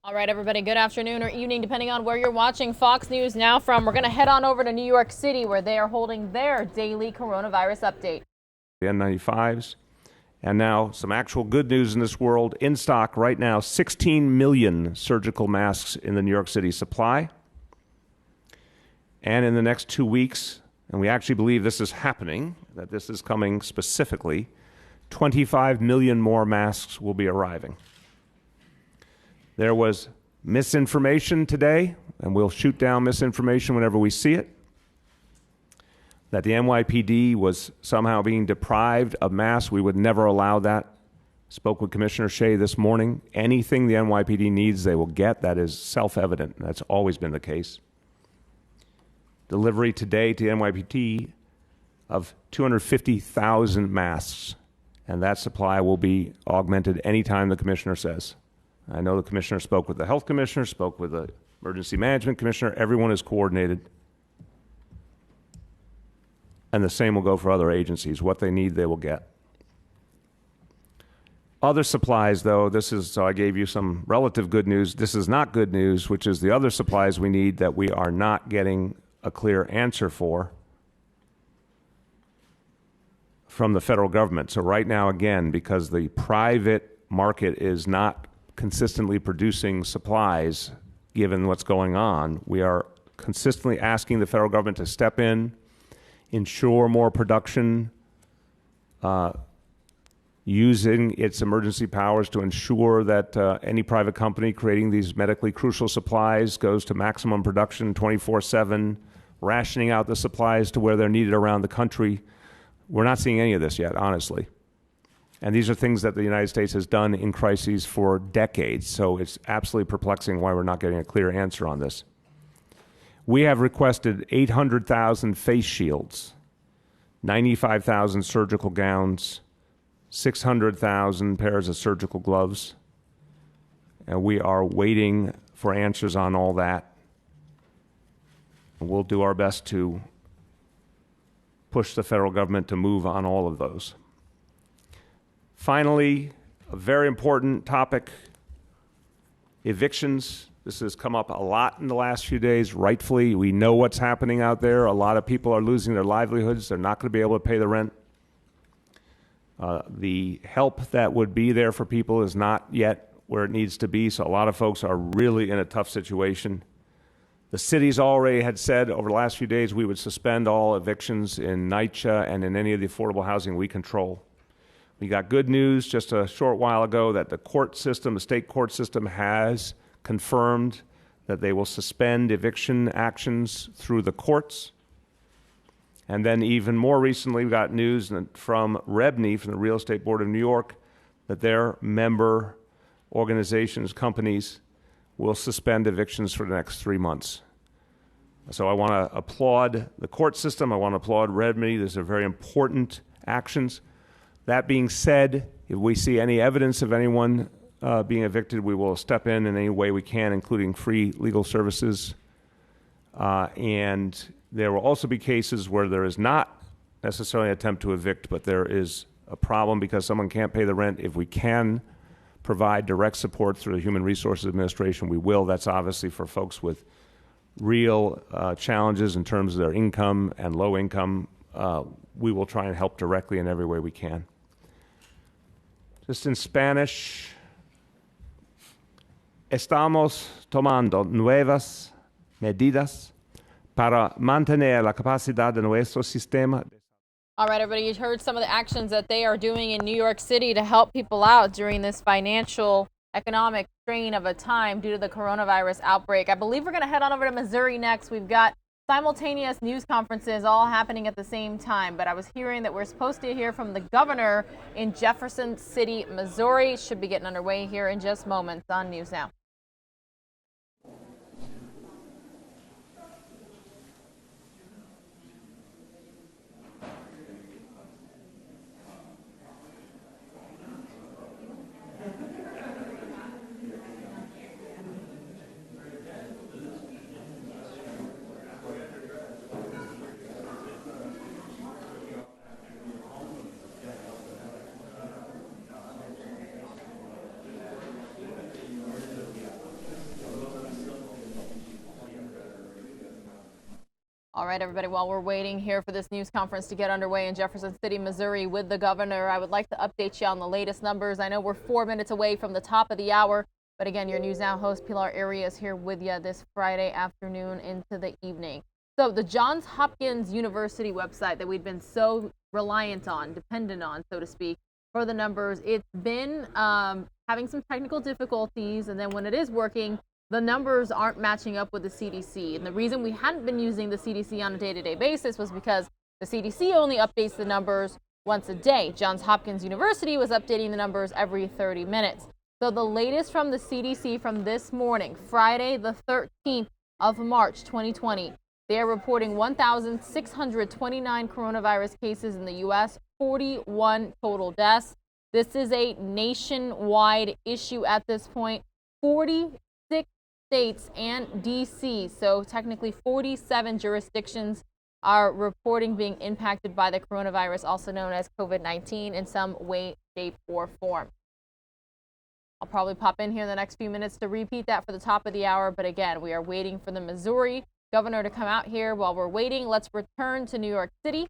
Speaker 19: All right, everybody, good afternoon or evening, depending on where you're watching Fox News Now from. We're going to head on over to New York City, where they are holding their daily coronavirus update.
Speaker 20: The N95s. And now some actual good news in this world. In stock right now, 16 million surgical masks in the New York City supply. And in the next 2 weeks, and we actually believe this is happening, that this is coming specifically, 25 million more masks will be arriving. There was misinformation today, and we'll shoot down misinformation whenever we see it, that the NYPD was somehow being deprived of masks. We would never allow that. Spoke with Commissioner Shea this morning. Anything the NYPD needs, they will get. That is self-evident. That's always been the case. Delivery today to the NYPD of 250,000 masks, and that supply will be augmented anytime the commissioner says. I know the commissioner spoke with the health commissioner, spoke with the emergency management commissioner. Everyone is coordinated. And the same will go for other agencies. What they need, they will get. Other supplies, though, so I gave you some relative good news. This is not good news, which is the other supplies we need that we are not getting a clear answer for from the federal government. So right now, again, because the private market is not consistently producing supplies, given what's going on, we are consistently asking the federal government to step in, ensure more production, using its emergency powers to ensure that any private company creating these medically crucial supplies goes to maximum production 24/7, rationing out the supplies to where they're needed around the country. We're not seeing any of this yet, honestly. And these are things that the United States has done in crises for decades, so it's absolutely perplexing why we're not getting a clear answer on this. We have requested 800,000 face shields, 95,000 surgical gowns, 600,000 pairs of surgical gloves, and we are waiting for answers on all that. And we'll do our best to push the federal government to move on all of those. Finally, a very important topic, evictions. This has come up a lot in the last few days, rightfully. We know what's happening out there. A lot of people are losing their livelihoods. They're not going to be able to pay the rent. The help that would be there for people is not yet where it needs to be, so a lot of folks are really in a tough situation. The city's already had said over the last few days we would suspend all evictions in NYCHA and in any of the affordable housing we control. We got good news just a short while ago that the court system, the state court system, has confirmed that they will suspend eviction actions through the courts. And then even more recently, we got news from REBNY, from the Real Estate Board of New York, that their member organizations, companies, will suspend evictions for the next 3 months. So I want to applaud the court system. I want to applaud REBNY. These are very important actions. That being said, if we see any evidence of anyone being evicted, we will step in any way we can, including free legal services. And there will also be cases where there is not necessarily an attempt to evict, but there is a problem because someone can't pay the rent. If we can provide direct support through the Human Resources Administration, we will. That's obviously for folks with real challenges in terms of their income and low income. We will try and help directly in every way we can. Just in Spanish, estamos tomando nuevas medidas para mantener la capacidad de nuestro sistema.
Speaker 19: All right, everybody, you heard some of the actions that they are doing in New York City to help people out during this financial, economic strain of a time due to the coronavirus outbreak. I believe we're going to head on over to Missouri next. We've got simultaneous news conferences all happening at the same time, but I was hearing that we're supposed to hear from the governor in Jefferson City, Missouri. Should be getting underway here in just moments on News Now. All right, everybody, while we're waiting here for this news conference to get underway in Jefferson City, Missouri with the governor, I would like to update you on the latest numbers. I know we're 4 minutes away from the top of the hour, but again, your News Now host, Pilar Arias, is here with you this Friday afternoon into the evening. So the Johns Hopkins University website that we've been so reliant on, dependent on, so to speak, for the numbers, it's been having some technical difficulties, and then when it is working, the numbers aren't matching up with the CDC. And the reason we hadn't been using the CDC on a day-to-day basis was because the CDC only updates the numbers once a day. Johns Hopkins University was updating the numbers every 30 minutes. So the latest from the CDC from this morning, Friday the 13th of March 2020, they are reporting 1,629 coronavirus cases in the U.S., 41 total deaths. This is a nationwide issue at this point. 46 states and D.C., so technically 47 jurisdictions are reporting being impacted by the coronavirus, also known as COVID-19, in some way, shape, or form. I'll probably pop in here in the next few minutes to repeat that for the top of the hour, but again, we are waiting for the Missouri governor to come out here. While we're waiting, let's return to New York City.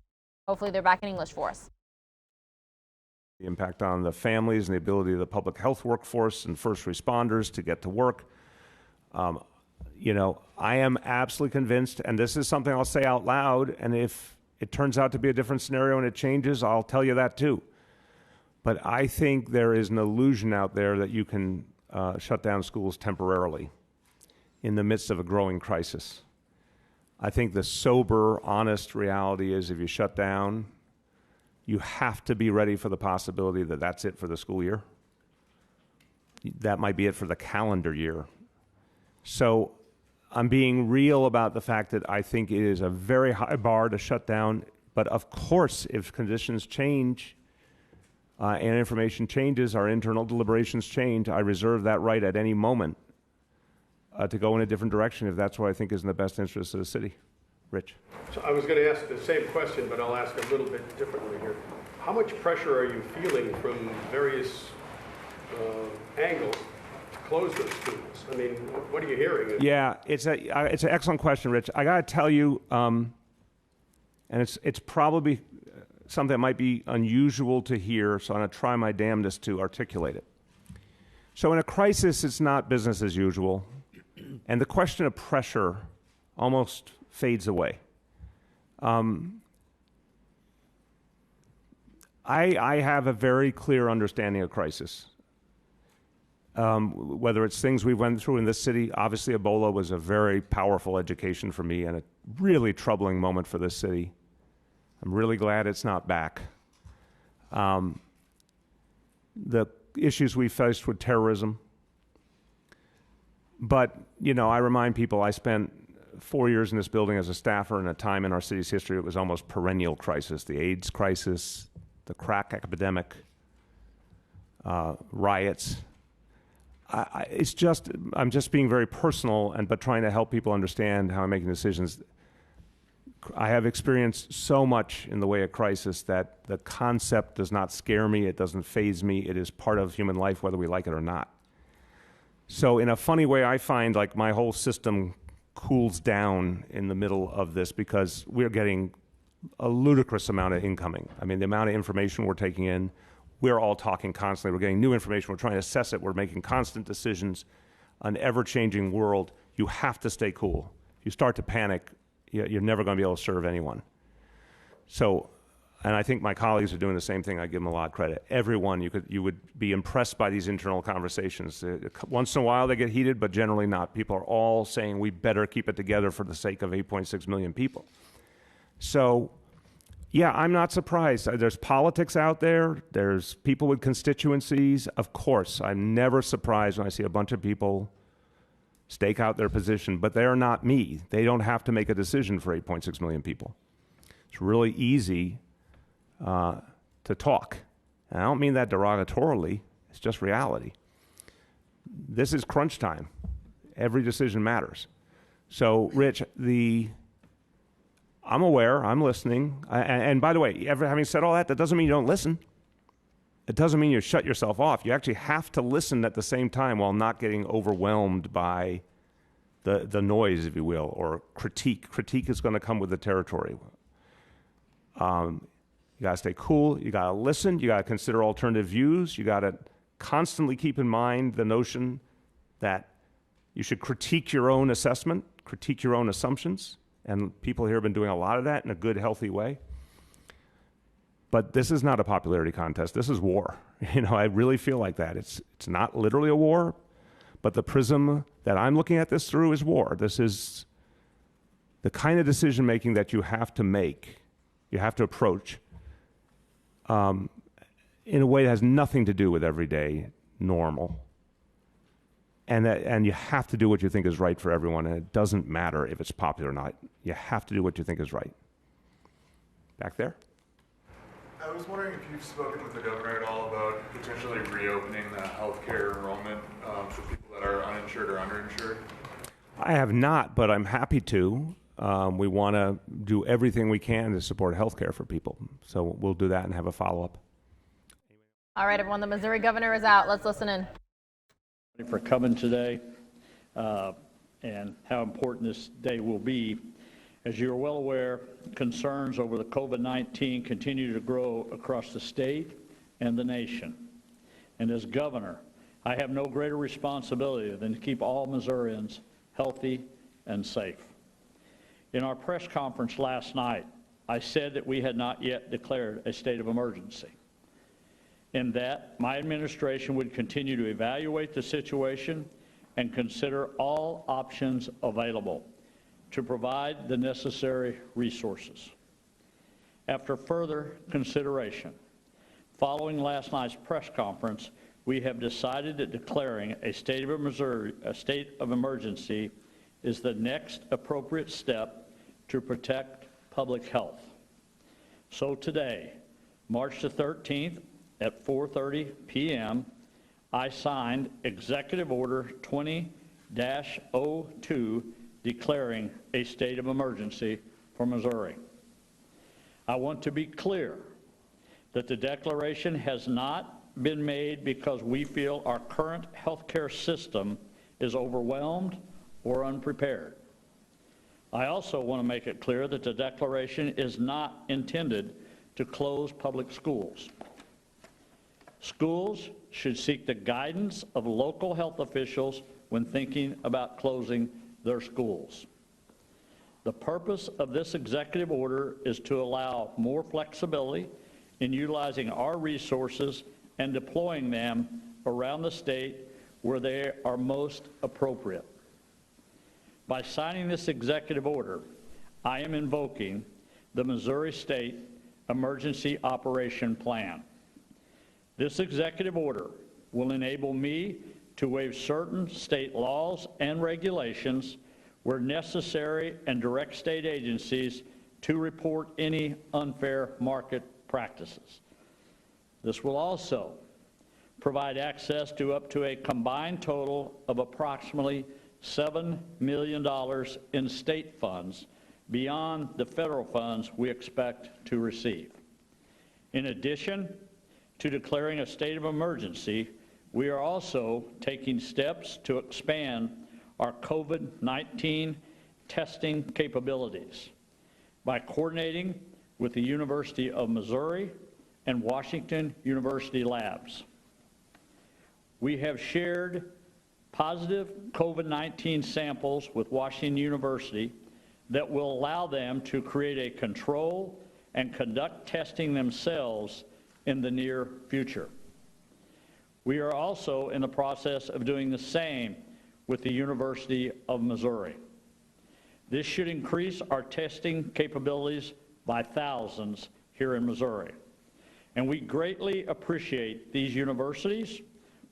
Speaker 19: Hopefully they're back in English for us.
Speaker 20: The impact on the families and the ability of the public health workforce and first responders to get to work. I am absolutely convinced, and this is something I'll say out loud, and if it turns out to be a different scenario and it changes, I'll tell you that too. But I think there is an illusion out there that you can shut down schools temporarily in the midst of a growing crisis. I think the sober, honest reality is if you shut down, you have to be ready for the possibility that that's it for the school year. That might be it for the calendar year. So I'm being real about the fact that I think it is a very high bar to shut down. But of course, if conditions change and information changes, our internal deliberations change, I reserve that right at any moment to go in a different direction if that's what I think is in the best interest of the city. Rich.
Speaker 2: So I was going to ask the same question, but I'll ask a little bit differently here. How much pressure are you feeling from various angles to close those schools? I mean, what are you hearing?
Speaker 20: Yeah, it's an excellent question, Rich. I got to tell you, and it's probably something that might be unusual to hear, so I'm going to try my damnedest to articulate it. So in a crisis, it's not business as usual, and the question of pressure almost fades away. I have a very clear understanding of crisis. Whether it's things we went through in this city, obviously Ebola was a very powerful education for me and a really troubling moment for this city. I'm really glad it's not back. The issues we faced with terrorism. But, you know, I remind people I spent 4 years in this building as a staffer in a time in our city's history it was almost perennial crisis. The AIDS crisis, the crack epidemic, riots. I'm just being very personal, but trying to help people understand how I'm making decisions. I have experienced so much in the way of crisis that the concept does not scare me. It doesn't faze me. It is part of human life, whether we like it or not. So in a funny way, I find like my whole system cools down in the middle of this because we're getting a ludicrous amount of incoming. I mean, the amount of information we're taking in, we're all talking constantly. We're getting new information. We're trying to assess it. We're making constant decisions. An ever-changing world. You have to stay cool. If you start to panic, you're never going to be able to serve anyone. So, and I think my colleagues are doing the same thing. I give them a lot of credit. Everyone, you would be impressed by these internal conversations. Once in a while they get heated, but generally not. People are all saying we better keep it together for the sake of 8.6 million people. So, yeah, I'm not surprised. There's politics out there. There's people with constituencies. Of course, I'm never surprised when I see a bunch of people stake out their position, but they're not me. They don't have to make a decision for 8.6 million people. It's really easy to talk. And I don't mean that derogatorily. It's just reality. This is crunch time. Every decision matters. So, Rich, I'm aware, I'm listening. And by the way, having said all that, that doesn't mean you don't listen. It doesn't mean you shut yourself off. You actually have to listen at the same time while not getting overwhelmed by the noise, if you will, or critique. Critique is going to come with the territory. You got to stay cool. You got to listen. You got to consider alternative views. You got to constantly keep in mind the notion that you should critique your own assessment, critique your own assumptions. And people here have been doing a lot of that in a good, healthy way. But this is not a popularity contest. This is war. You know, I really feel like that. It's not literally a war, but the prism that I'm looking at this through is war. This is the kind of decision-making that you have to make, you have to approach in a way that has nothing to do with everyday normal. And you have to do what you think is right for everyone, and it doesn't matter if it's popular or not. You have to do what you think is right. Back there?
Speaker 7: I was wondering if you've spoken with the governor at all about potentially reopening the healthcare enrollment for people that are uninsured or underinsured?
Speaker 20: I have not, but I'm happy to. We want to do everything we can to support healthcare for people. So we'll do that and have a follow-up.
Speaker 19: All right, everyone, the Missouri governor is out. Let's listen in.
Speaker 10: For coming today and how important this day will be. As you're well aware, concerns over the COVID-19 continue to grow across the state and the nation. And as governor, I have no greater responsibility than to keep all Missourians healthy and safe. In our press conference last night, I said that we had not yet declared a state of emergency, and that my administration would continue to evaluate the situation and consider all options available to provide the necessary resources. After further consideration, following last night's press conference, we have decided that declaring a state of emergency is the next appropriate step to protect public health. So today, March the 13th, at 4:30 p.m., I signed Executive Order 20-02 declaring a state of emergency for Missouri. I want to be clear that the declaration has not been made because we feel our current healthcare system is overwhelmed or unprepared. I also want to make it clear that the declaration is not intended to close public schools. Schools should seek the guidance of local health officials when thinking about closing their schools. The purpose of this executive order is to allow more flexibility in utilizing our resources and deploying them around the state where they are most appropriate. By signing this executive order, I am invoking the Missouri State Emergency Operation Plan. This executive order will enable me to waive certain state laws and regulations where necessary and direct state agencies to report any unfair market practices. This will also provide access to up to a combined total of approximately $7 million in state funds beyond the federal funds we expect to receive. In addition to declaring a state of emergency, we are also taking steps to expand our COVID-19 testing capabilities by coordinating with the University of Missouri and Washington University labs. We have shared positive COVID-19 samples with Washington University that will allow them to create a control and conduct testing themselves in the near future. We are also in the process of doing the same with the University of Missouri. This should increase our testing capabilities by thousands here in Missouri. And we greatly appreciate these universities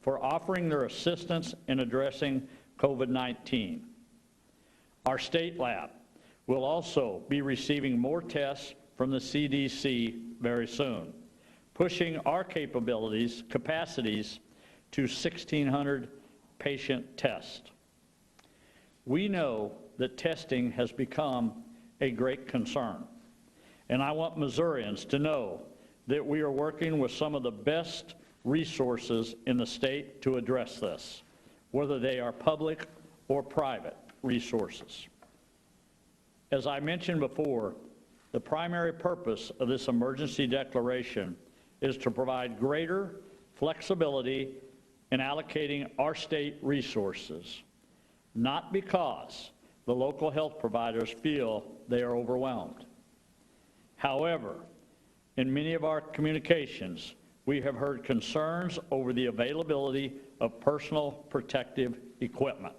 Speaker 10: for offering their assistance in addressing COVID-19. Our state lab will also be receiving more tests from the CDC very soon, pushing our capacities to 1,600 patient tests. We know that testing has become a great concern, and I want Missourians to know that we are working with some of the best resources in the state to address this, whether they are public or private resources. As I mentioned before, the primary purpose of this emergency declaration is to provide greater flexibility in allocating our state resources, not because the local health providers feel they are overwhelmed. However, in many of our communications, we have heard concerns over the availability of personal protective equipment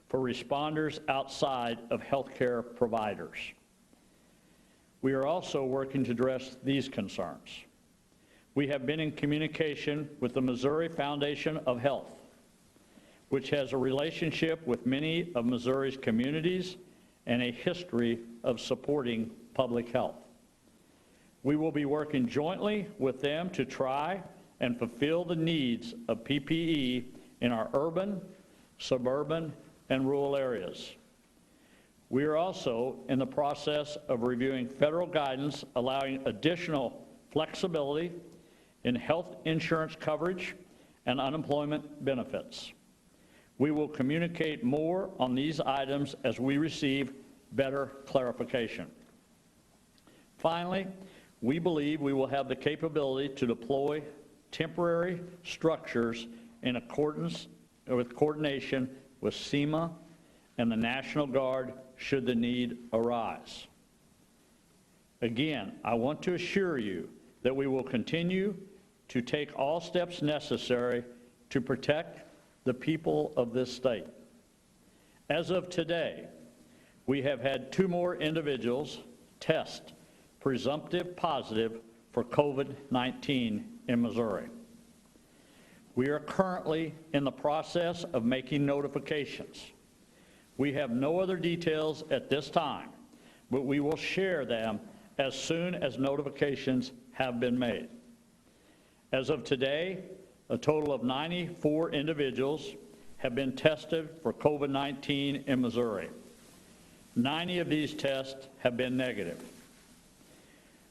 Speaker 10: for responders outside of healthcare providers. We are also working to address these concerns. We have been in communication with the Missouri Foundation of Health, which has a relationship with many of Missouri's communities and a history of supporting public health. We will be working jointly with them to try and fulfill the needs of PPE in our urban, suburban, and rural areas. We are also in the process of reviewing federal guidance allowing additional flexibility in health insurance coverage and unemployment benefits. We will communicate more on these items as we receive better clarification. Finally, we believe we will have the capability to deploy temporary structures in accordance with coordination with SEMA and the National Guard should the need arise. Again, I want to assure you that we will continue to take all steps necessary to protect the people of this state. As of today, we have had 2 more individuals test presumptive positive for COVID-19 in Missouri. We are currently in the process of making notifications. We have no other details at this time, but we will share them as soon as notifications have been made. As of today, a total of 94 individuals have been tested for COVID-19 in Missouri. 90 of these tests have been negative.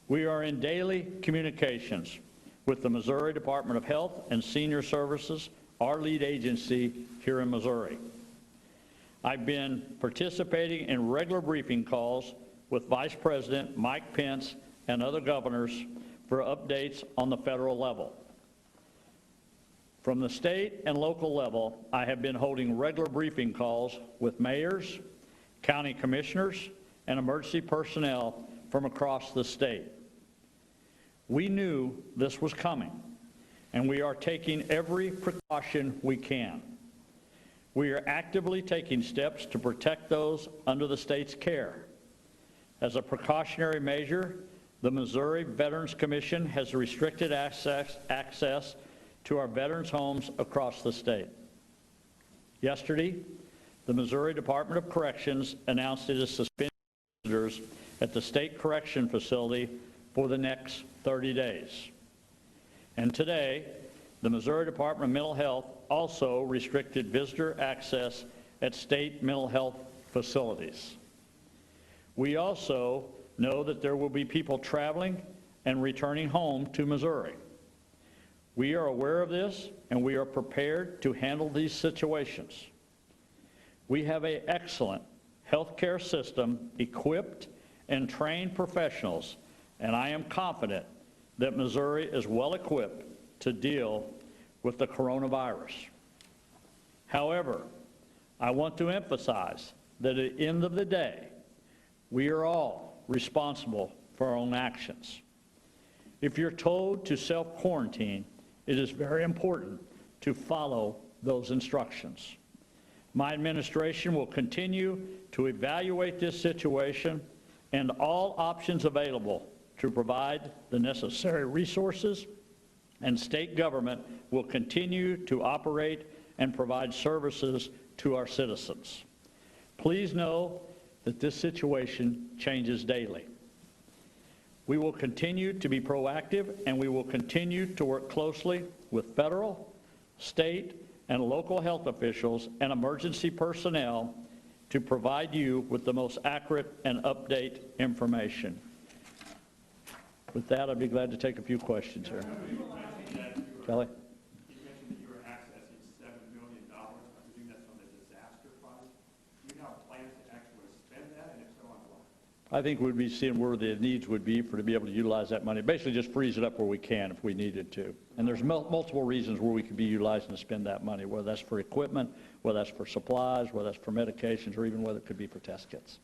Speaker 10: We are in daily communications with the Missouri Department of Health and Senior Services, our lead agency here in Missouri. I've been participating in regular briefing calls with Vice President Mike Pence and other governors for updates on the federal level. From the state and local level, I have been holding regular briefing calls with mayors, county commissioners, and emergency personnel from across the state. We knew this was coming, and we are taking every precaution we can. We are actively taking steps to protect those under the state's care. As a precautionary measure, the Missouri Veterans Commission has restricted access to our veterans' homes across the state. Yesterday, the Missouri Department of Corrections announced it is suspending visitors at the state correction facility for the next 30 days. And today, the Missouri Department of Mental Health also restricted visitor access at state mental health facilities. We also know that there will be people traveling and returning home to Missouri. We are aware of this, and we are prepared to handle these situations. We have an excellent healthcare system, equipped and trained professionals, and I am confident that Missouri is well equipped to deal with the coronavirus. However, I want to emphasize that at the end of the day, we are all responsible for our own actions. If you're told to self-quarantine, it is very important to follow those instructions. My administration will continue to evaluate this situation and all options available to provide the necessary resources, and state government will continue to operate and provide services to our citizens. Please know that this situation changes daily. We will continue to be proactive, and we will continue to work closely with federal, state, and local health officials and emergency personnel to provide you with the most accurate and up-to-date information. With that, I'd be glad to take a few questions here. Kelly?
Speaker 20: You mentioned that you were accessing $7 million. I presume that's from the disaster fund. Do you have plans to actually spend that, and if so, on what?
Speaker 10: I think we'd be seeing where the needs would be to be able to utilize that money. Basically just freeze it up where we can if we needed to. And there's multiple reasons where we could be utilizing to spend that money, whether that's for equipment, whether that's for supplies, whether that's for medications, or even whether it could be for test kits.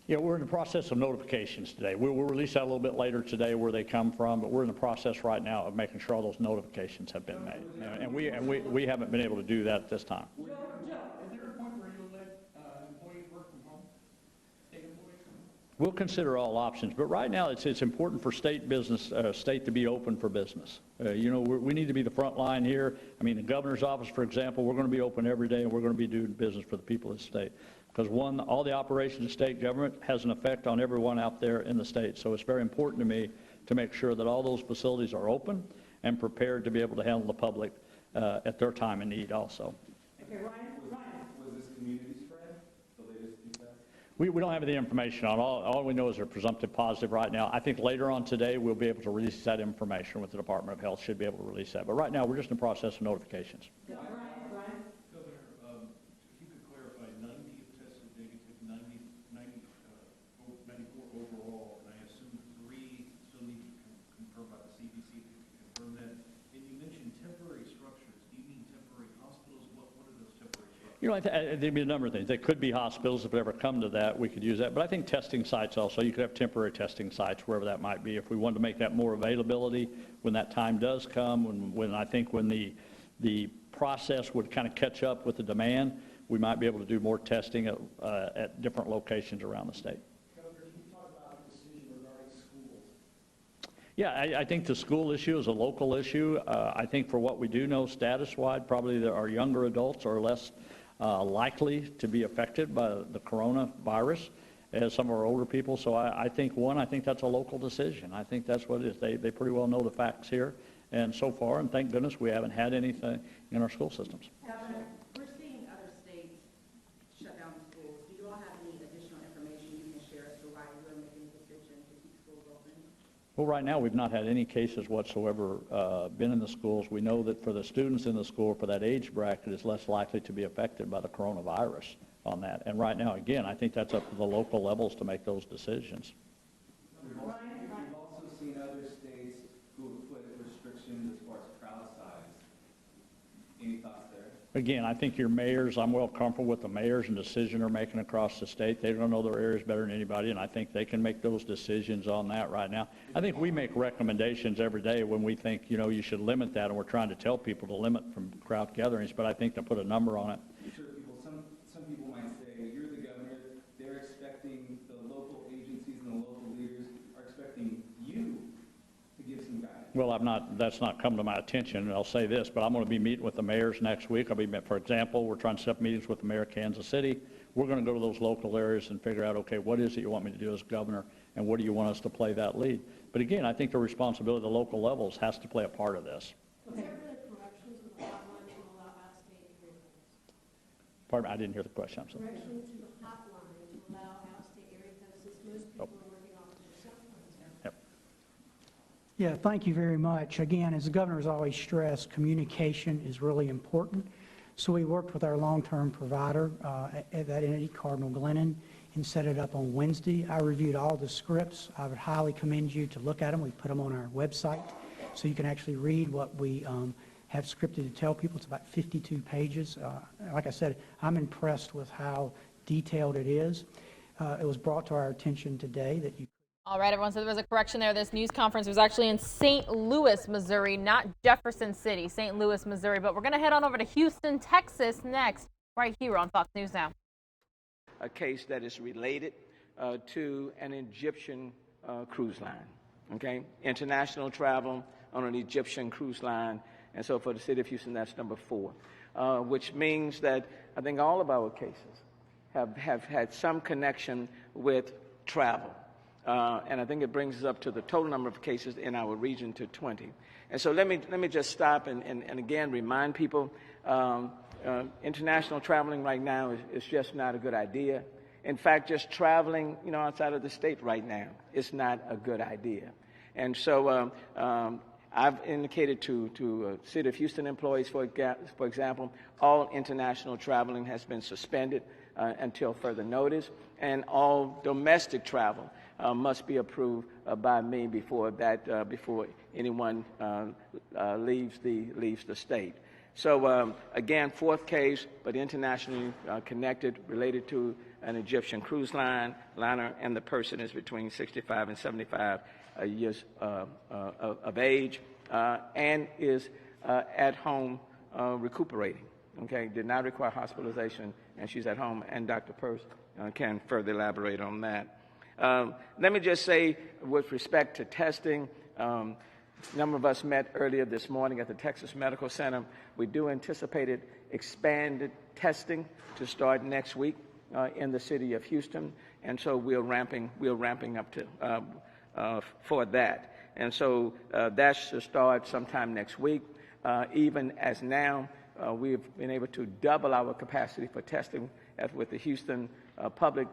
Speaker 10: Yeah, we're in the process of notifications today. We'll release that a little bit later today where they come from, but we're in the process right now of making sure all those notifications have been made. And we haven't been able to do that at this time.
Speaker 20: Is there a point where you'll let employees work from home? State employees?
Speaker 10: We'll consider all options, but right now it's important for state to be open for business. We need to be the front line here. I mean, the governor's office, for example, we're going to be open every day, and we're going to be doing business for the people of the state. Because one, all the operations of state government has an effect on everyone out there in the state. So it's very important to me to make sure that all those facilities are open and prepared to be able to handle the public at their time of need also.
Speaker 20: Okay, Ryan. Was this community spread, the latest feedback?
Speaker 10: We don't have the information on all we know is they're presumptive positive right now. I think later on today we'll be able to release that information with the Department of Health, should be able to release that. But right now we're just in the process of notifications.
Speaker 20: Yeah. Governor, if you could clarify, 90 have tested negative, 94 overall, and I assume 3 still need to be confirmed by the CDC to confirm that. And you mentioned temporary structures. Do you mean temporary hospitals? What are those temporary structures?
Speaker 10: There'd be a number of things. They could be hospitals if it ever come to that. We could use that. But I think testing sites also. You could have temporary testing sites wherever that might be. If we wanted to make that more availability when that time does come, when the process would kind of catch up with the demand, we might be able to do more testing at different locations around the state.
Speaker 17: Governor, can you talk about the decision regarding schools?
Speaker 10: Yeah, I think the school issue is a local issue. I think for what we do know status-wide, probably our younger adults are less likely to be affected by the coronavirus as some of our older people. So I think that's a local decision. I think that's what it is. They pretty well know the facts here. And so far, and thank goodness, we haven't had anything in our school systems.
Speaker 16: Governor, we're seeing other states shut down schools. Do you all have any additional information you can share as to why you're making the decision
Speaker 10: Well, right now, we've not had any cases whatsoever been in the schools. We know that for the students in the school, for that age bracket, is less likely to be affected by the coronavirus on that. And right now, again, I think that's up to the local levels to make those decisions.
Speaker 1: We've also seen other states who have put restrictions as far as crowd size. Any thoughts there?
Speaker 10: Again, I think your mayors, I'm well comfortable with the mayors and decision they're making across the state. They don't know their areas better than anybody, and I think they can make those decisions on that right now. I think we make recommendations every day when we think, you should limit that, and we're trying to tell people to limit from crowd gatherings, but I think to put a number on it.
Speaker 1: Sure, some people might say, you're the governor, they're expecting the local agencies and the local leaders are expecting you to give some guidance.
Speaker 10: Well, that's not come to my attention, and I'll say this, but I'm going to be meeting with the mayors next week. For example, we're trying to set up meetings with the mayor of Kansas City. We're going to go to those local areas and figure out, okay, what is it you want me to do as governor, and what do you want us to play that lead? But again, I think the responsibility of the local levels has to play a part of this. Pardon me, I didn't hear the question. I'm sorry.
Speaker 13: Direction to the hotline to allow out-of-state area codes, since most people are working on their cell phones.
Speaker 10: Yep.
Speaker 11: Yeah, thank you very much. Again, as the governor has always stressed, communication is really important. So we worked with our long-term provider at that entity, Cardinal Glennon, and set it up on Wednesday. I reviewed all the scripts. I would highly commend you to look at them. We put them on our website so you can actually read what we have scripted to tell people. It's about 52 pages. Like I said, I'm impressed with how detailed it is. It was brought to our attention today that you...
Speaker 19: All right, everyone, so there was a correction there. This news conference was actually in St. Louis, Missouri, not Jefferson City, St. Louis, Missouri. But we're going to head on over to Houston, Texas next, right here on Fox News Now.
Speaker 21: A case that is related to an Egyptian cruise line, okay? International travel on an Egyptian cruise line. And so for the city of Houston, that's number 4, which means that I think all of our cases have had some connection with travel. And I think it brings us up to the total number of cases in our region to 20. And so let me just stop and again remind people, international traveling right now is just not a good idea. In fact, just traveling, outside of the state right now is not a good idea. And so I've indicated to City of Houston employees, for example, all international traveling has been suspended until further notice, and all domestic travel must be approved by me before anyone leaves the state. So again, 4th case, but internationally connected, related to an Egyptian cruise liner, and the person is between 65 and 75 years of age, and is at home recuperating. Okay, did not require hospitalization, and she's at home, and Dr. Peirce can further elaborate on that. Let me just say, with respect to testing, a number of us met earlier this morning at the Texas Medical Center. We do anticipate expanded testing to start next week in the city of Houston, and so we're ramping up to for that. And so that should start sometime next week. Even as now, we've been able to double our capacity for testing with the Houston public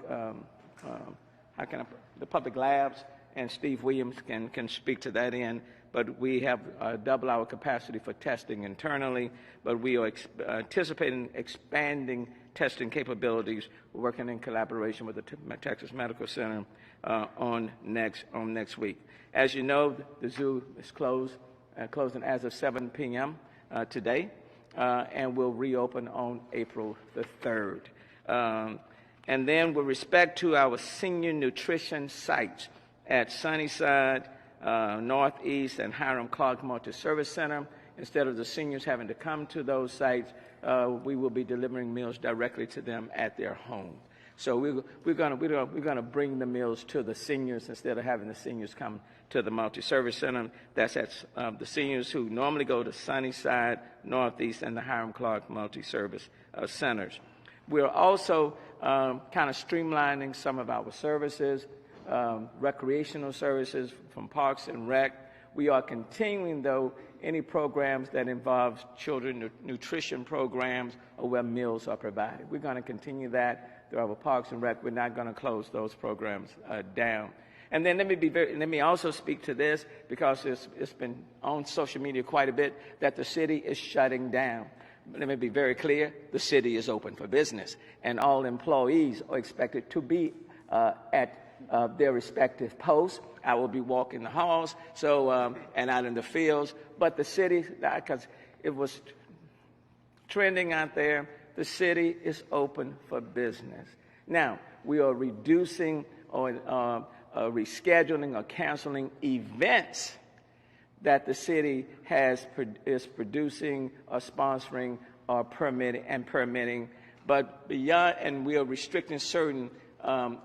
Speaker 21: public labs, and Steve Williams can speak to that end. But we have doubled our capacity for testing internally, but we are anticipating expanding testing capabilities, working in collaboration with the Texas Medical Center on next week. As you know, the zoo is closing as of 7 p.m. Today, and will reopen on April the 3rd. And then with respect to our senior nutrition sites at Sunnyside, Northeast, and Hiram Clark Multi-Service Center, instead of the seniors having to come to those sites, we will be delivering meals directly to them at their home. So we're going to bring the meals to the seniors instead of having the seniors come to the multi-service center. That's at the seniors who normally go to Sunnyside, Northeast, and the Hiram Clark multi-service centers. We're also kind of streamlining some of our services, recreational services from Parks and Rec. We are continuing, though, any programs that involve children nutrition programs or where meals are provided. We're going to continue that through our Parks and Rec. We're not going to close those programs down. And then let me also speak to this, because it's been on social media quite a bit, that the city is shutting down. Let me be very clear, the city is open for business, and all employees are expected to be at their respective posts. I will be walking the halls, and out in the fields, but the city, because it was trending out there, the city is open for business. Now, we are reducing or rescheduling or canceling events that the city is producing or sponsoring or permitting, but beyond, and we are restricting certain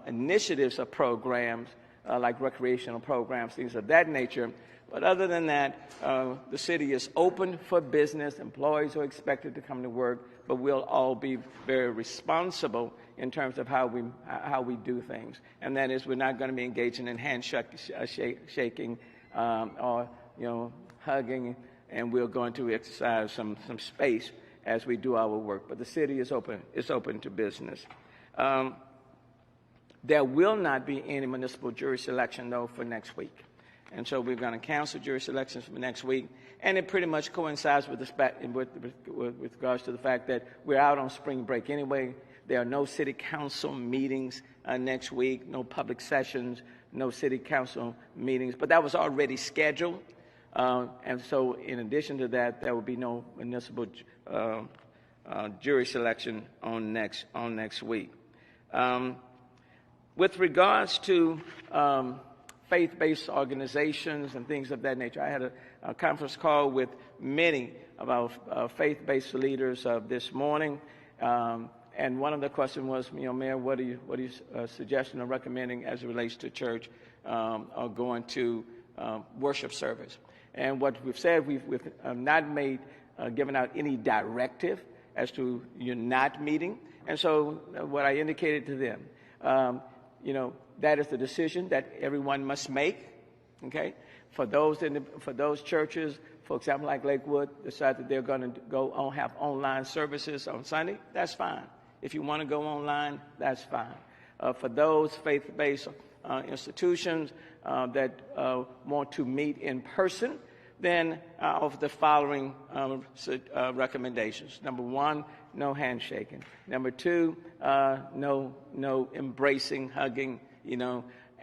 Speaker 21: initiatives or programs like recreational programs, things of that nature. But other than that, the city is open for business. Employees are expected to come to work, but we'll all be very responsible in terms of how we do things. And that is, we're not going to be engaging in shaking or hugging, and we're going to exercise some space as we do our work. But the city is open to business. There will not be any municipal jury selection, though, for next week. And so we're going to cancel jury selections for next week. And it pretty much coincides with regards to the fact that we're out on spring break anyway. There are no city council meetings next week, no public sessions, no city council meetings. But that was already scheduled. And so in addition to that, there will be no municipal jury selection on next week. With regards to faith-based organizations and things of that nature, I had a conference call with many of our faith-based leaders this morning, and one of the questions was, Mayor, what are you suggesting or recommending as it relates to church or going to worship service? And what we've said, we've not given out any directive as to you're not meeting, and so what I indicated to them, that is the decision that everyone must make. Okay, for those churches, for example, like Lakewood, decide that they're going to have online services on Sunday. That's fine. If you want to go online, that's fine. For those faith-based institutions that want to meet in person, then I offer the following recommendations. Number one, no handshaking. Number two, no embracing, hugging,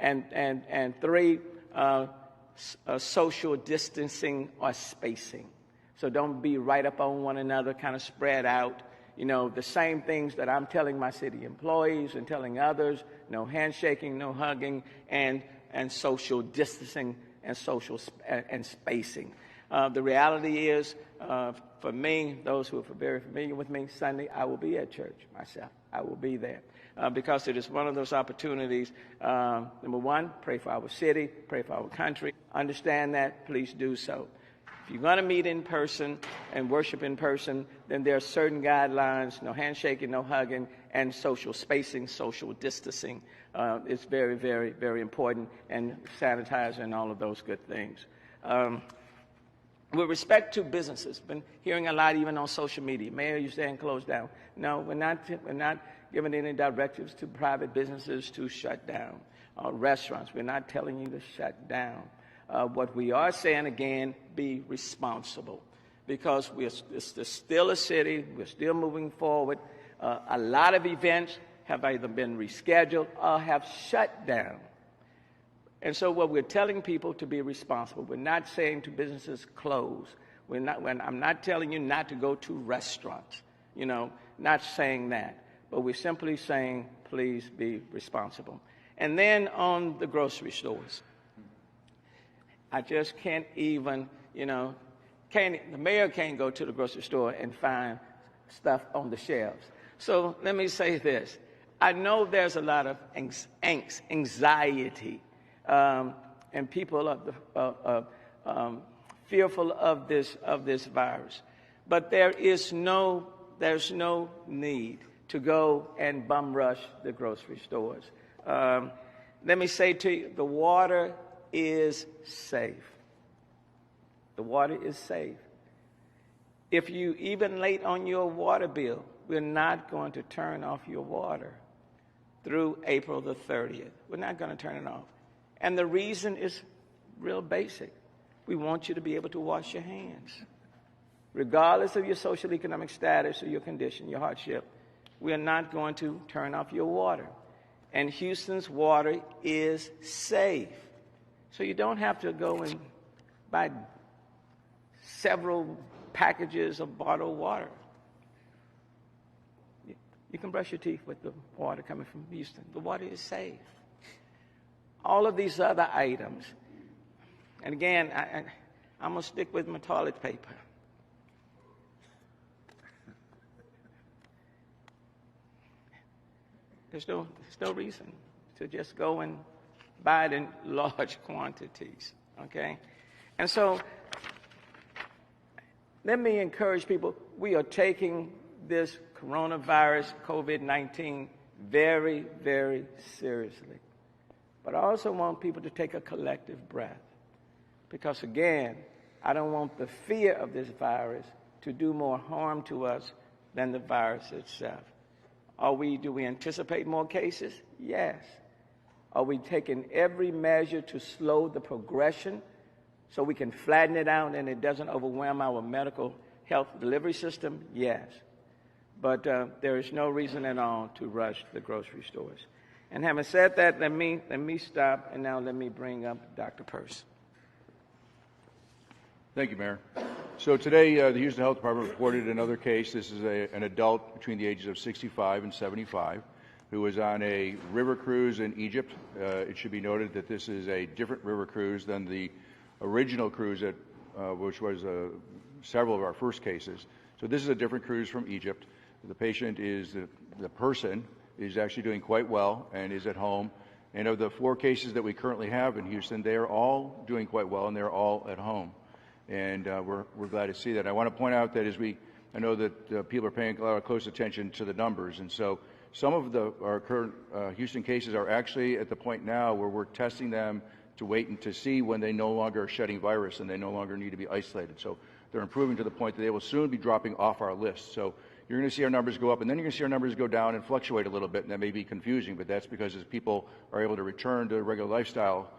Speaker 21: and three, social distancing or spacing. So don't be right up on one another, kind of spread out. The same things that I'm telling my city employees and telling others: no handshaking, no hugging, and social distancing and and spacing. The reality is, for me, those who are very familiar with me, Sunday I will be at church myself. I will be there because it is one of those opportunities. Number one, pray for our city, pray for our country. Understand that, please do so. If you're going to meet in person and worship in person, then there are certain guidelines: no handshaking, no hugging, and social spacing, social distancing. It's very, very, very important, and sanitizer and all of those good things. With respect to businesses, been hearing a lot even on social media. Mayor, you're saying close down. No, we're not giving any directives to private businesses to shut down. Restaurants, we're not telling you to shut down. What we are saying, again, be responsible, because it's still a city. We're still moving forward. A lot of events have either been rescheduled or have shut down. And so what we're telling people to be responsible. We're not saying to businesses close. I'm not telling you not to go to restaurants, not saying that. But we're simply saying, please be responsible. And then on the grocery stores, I just can't even, the mayor can't go to the grocery store and find stuff on the shelves. So let me say this. I know there's a lot of angst, anxiety, and people are fearful of this virus. But there's no need to go and bum rush the grocery stores. Let me say to you, the water is safe. The water is safe. If you even late on your water bill, we're not going to turn off your water through April the 30th. We're not going to turn it off. And the reason is real basic. We want you to be able to wash your hands. Regardless of your social economic status or your condition, your hardship, we are not going to turn off your water. And Houston's water is safe. So you don't have to go and buy several packages of bottled water. You can brush your teeth with the water coming from Houston. The water is safe. All of these other items. And again, I'm going to stick with my toilet paper. There's no reason to just go and buy it in large quantities, okay? And so let me encourage people, we are taking this coronavirus, COVID-19, very, very seriously. But I also want people to take a collective breath. Because again, I don't want the fear of this virus to do more harm to us than the virus itself. Do we anticipate more cases? Yes. Are we taking every measure to slow the progression so we can flatten it out and it doesn't overwhelm our medical health delivery system? Yes. But there is no reason at all to rush the grocery stores. And having said that, let me stop, and now let me bring up Dr. Peirce.
Speaker 4: Thank you, Mayor. So today, the Houston Health Department reported another case. This is an adult between the ages of 65 and 75 who was on a river cruise in Egypt. It should be noted that this is a different river cruise than the original cruise, which was several of our first cases. So this is a different cruise from Egypt. The patient is, the person is actually doing quite well and is at home. And of the 4 cases that we currently have in Houston, they are all doing quite well and they're all at home. And we're glad to see that. I want to point out that I know that people are paying a lot of close attention to the numbers, and so some of our current Houston cases are actually at the point now where we're testing them to wait and to see when they no longer are shedding virus and they no longer need to be isolated. So they're improving to the point that they will soon be dropping off our list. So you're going to see our numbers go up, and then you're going to see our numbers go down and fluctuate a little bit, and that may be confusing, but that's because as people are able to return to a regular lifestyle.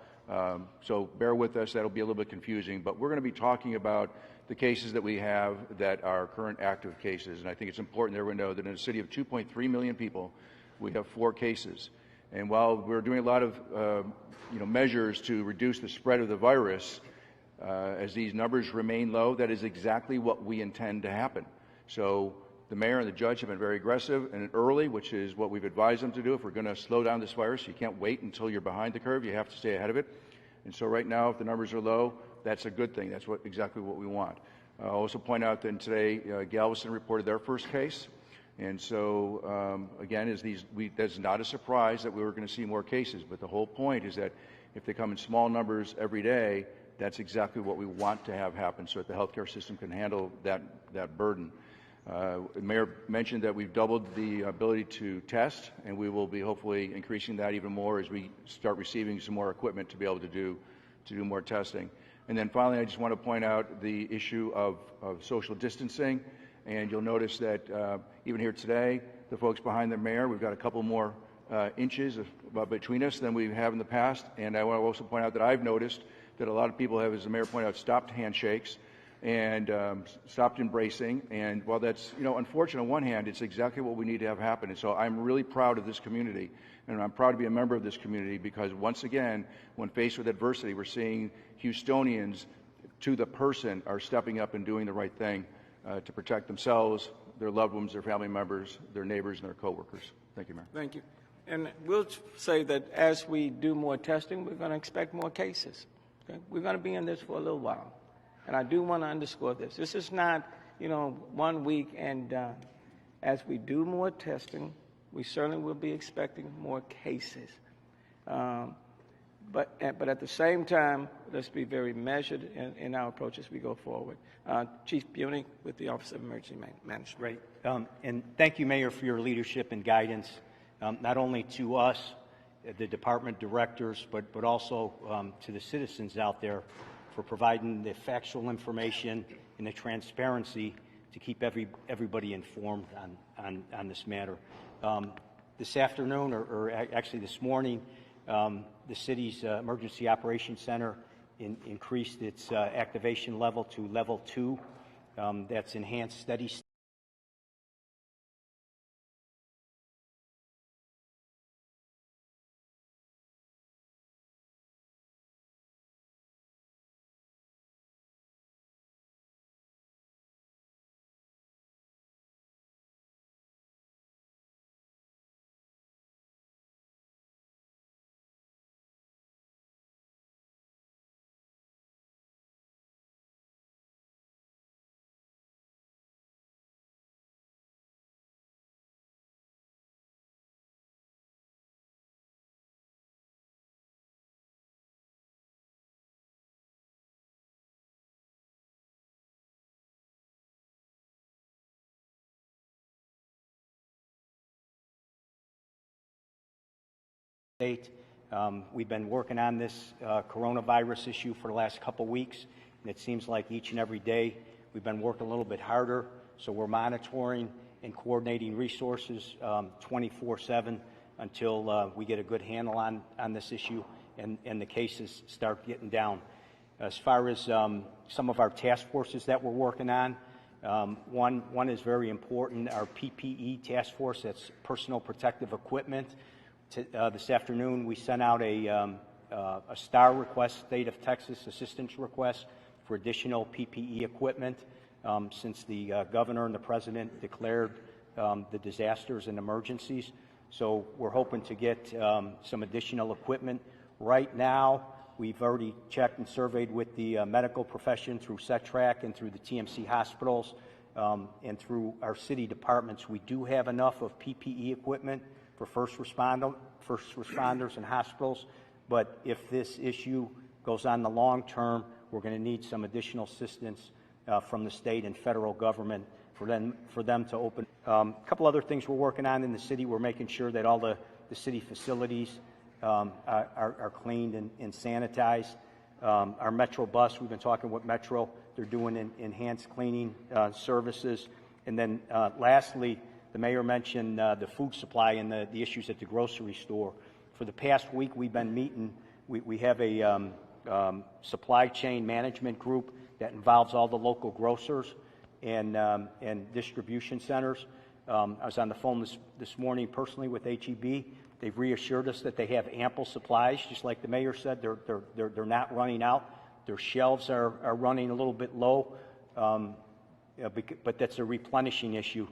Speaker 4: So bear with us, that'll be a little bit confusing, but we're going to be talking about the cases that we have that are current active cases, and I think it's important that everyone know that in a city of 2.3 million people, we have 4 cases. And while we're doing a lot of measures to reduce the spread of the virus, as these numbers remain low, that is exactly what we intend to happen. So the mayor and the judge have been very aggressive and early, which is what we've advised them to do. If we're going to slow down this virus, you can't wait until you're behind the curve. You have to stay ahead of it. And so right now, if the numbers are low, that's a good thing. That's exactly what we want. I'll also point out that today, Galveston reported their first case. And so, again, that's not a surprise that we were going to see more cases. But the whole point is that if they come in small numbers every day, that's exactly what we want to have happen so that the healthcare system can handle that burden. The mayor mentioned that we've doubled the ability to test, and we will be hopefully increasing that even more as we start receiving some more equipment to be able to do more testing. And then finally, I just want to point out the issue of social distancing. And you'll notice that even here today, the folks behind the mayor, we've got a couple more inches between us than we have in the past. And I want to also point out that I've noticed that a lot of people have, as the mayor pointed out, stopped handshakes and stopped embracing. And while that's unfortunate on one hand, it's exactly what we need to have happen. And so I'm really proud of this community, and I'm proud to be a member of this community because once again, when faced with adversity, we're seeing Houstonians to the person are stepping up and doing the right thing to protect themselves, their loved ones, their family members, their neighbors, and their coworkers. Thank you, Mayor.
Speaker 21: Thank you. And we'll say that as we do more testing, we're going to expect more cases. Okay? We're going to be in this for a little while. And I do want to underscore this. This is not, 1 week and done. As we do more testing, we certainly will be expecting more cases. But at the same time, let's be very measured in our approach as we go forward. Chief Buning with the Office of Emergency Management.
Speaker 5: Great. And thank you, Mayor, for your leadership and guidance, not only to us, the department directors, but also to the citizens out there for providing the factual information and the transparency to keep everybody informed on this matter. This afternoon, or actually this morning, the city's Emergency Operations Center increased its activation level to level 2. That's enhanced steady state. We've been working on this coronavirus issue for the last couple weeks, and it seems like each and every day we've been working a little bit harder. So we're monitoring and coordinating resources 24/7 until we get a good handle on this issue and the cases start getting down. As far as some of our task forces that we're working on, one is very important, our PPE task force, that's personal protective equipment. This afternoon, we sent out a STAR request, State of Texas assistance request for additional PPE equipment since the governor and the president declared the disasters and emergencies. So we're hoping to get some additional equipment. Right now, we've already checked and surveyed with the medical profession through SETRAC and through the TMC hospitals and through our city departments. We do have enough of PPE equipment for first responders and hospitals, but if this issue goes on the long term, we're going to need some additional assistance from the state and federal government for them to open. A couple other things we're working on in the city. We're making sure that all the city facilities are cleaned and sanitized. Our Metro bus, we've been talking with Metro. They're doing enhanced cleaning services. And then lastly, the mayor mentioned the food supply and the issues at the grocery store. For the past week, we've been meeting. We have a supply chain management group that involves all the local grocers and distribution centers. I was on the phone this morning personally with HEB. They've reassured us that they have ample supplies, just like the mayor said. They're not running out. Their shelves are running a little bit low, but that's a replenishing issue.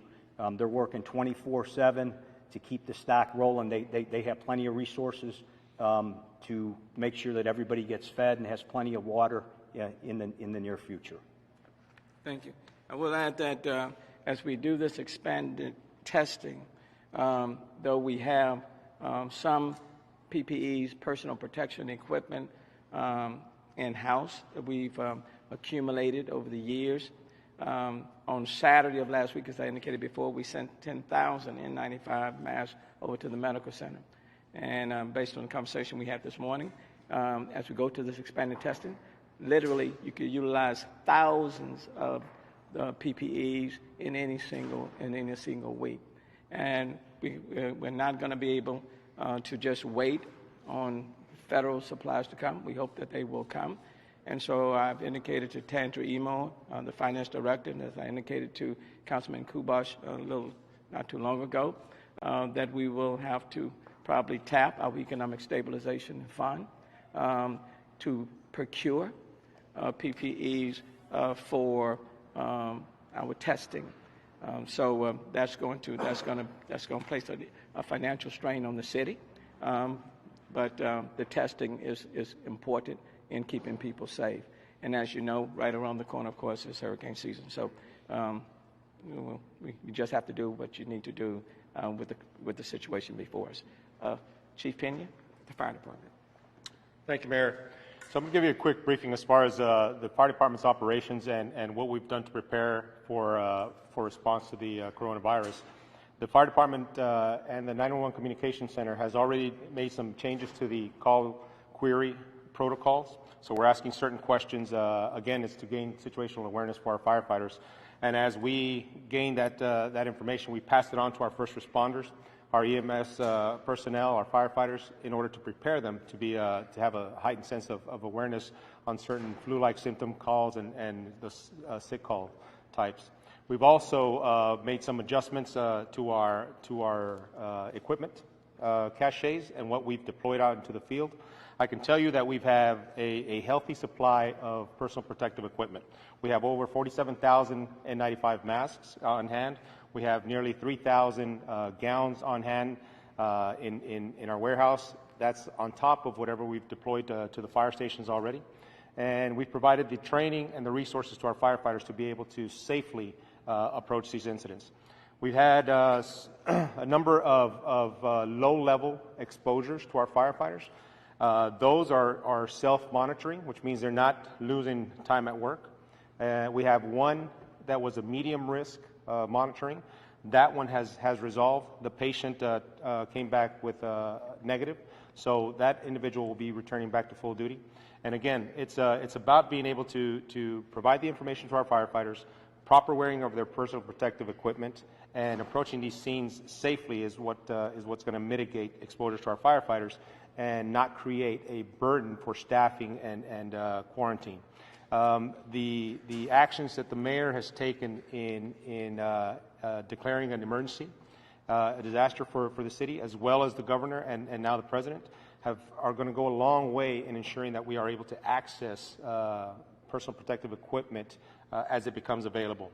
Speaker 5: They're working 24/7 to keep the stock rolling. They have plenty of resources to make sure that everybody gets fed and has plenty of water in the near future.
Speaker 21: Thank you. I will add that as we do this expanded testing, though we have some PPEs, personal protection equipment, in-house that we've accumulated over the years. On Saturday of last week, as I indicated before, we sent 10,000 N95 masks over to the medical center. And based on the conversation we had this morning, as we go to this expanded testing, literally you could utilize thousands of PPEs in any single week. And we're not going to be able to just wait on federal supplies to come. We hope that they will come. And so I've indicated to Tandra Emo, the finance director, and as I indicated to Councilman Kubash not too long ago, that we will have to probably tap our economic stabilization fund to procure PPEs for our testing. So that's going to place a financial strain on the city. But the testing is important in keeping people safe. And as you know, right around the corner, of course, is hurricane season. So you just have to do what you need to do with the situation before us. Chief Pena, the fire department.
Speaker 6: Thank you, Mayor. So I'm going to give you a quick briefing as far as the fire department's operations and what we've done to prepare for response to the coronavirus. The fire department and the 911 communication center has already made some changes to the call query protocols. So we're asking certain questions. Again, it's to gain situational awareness for our firefighters. And as we gain that information, we pass it on to our first responders. our EMS personnel, our firefighters, in order to prepare them to have a heightened sense of awareness on certain flu-like symptom calls and the sick call types. We've also made some adjustments to our equipment caches and what we've deployed out into the field. I can tell you that we have a healthy supply of personal protective equipment. We have over 47,000 N95 masks on hand. We have nearly 3,000 gowns on hand in our warehouse. That's on top of whatever we've deployed to the fire stations already. And we've provided the training and the resources to our firefighters to be able to safely approach these incidents. We've had a number of low-level exposures to our firefighters. Those are self-monitoring, which means they're not losing time at work. We have one that was a medium risk monitoring. That one has resolved. The patient came back with negative, so that individual will be returning back to full duty. And again, it's about being able to provide the information to our firefighters, proper wearing of their personal protective equipment, and approaching these scenes safely is what's going to mitigate exposure to our firefighters and not create a burden for staffing and quarantine. The actions that the mayor has taken in declaring an emergency, a disaster for the city, as well as the governor and now the president, are going to go a long way in ensuring that we are able to access personal protective equipment as it becomes available.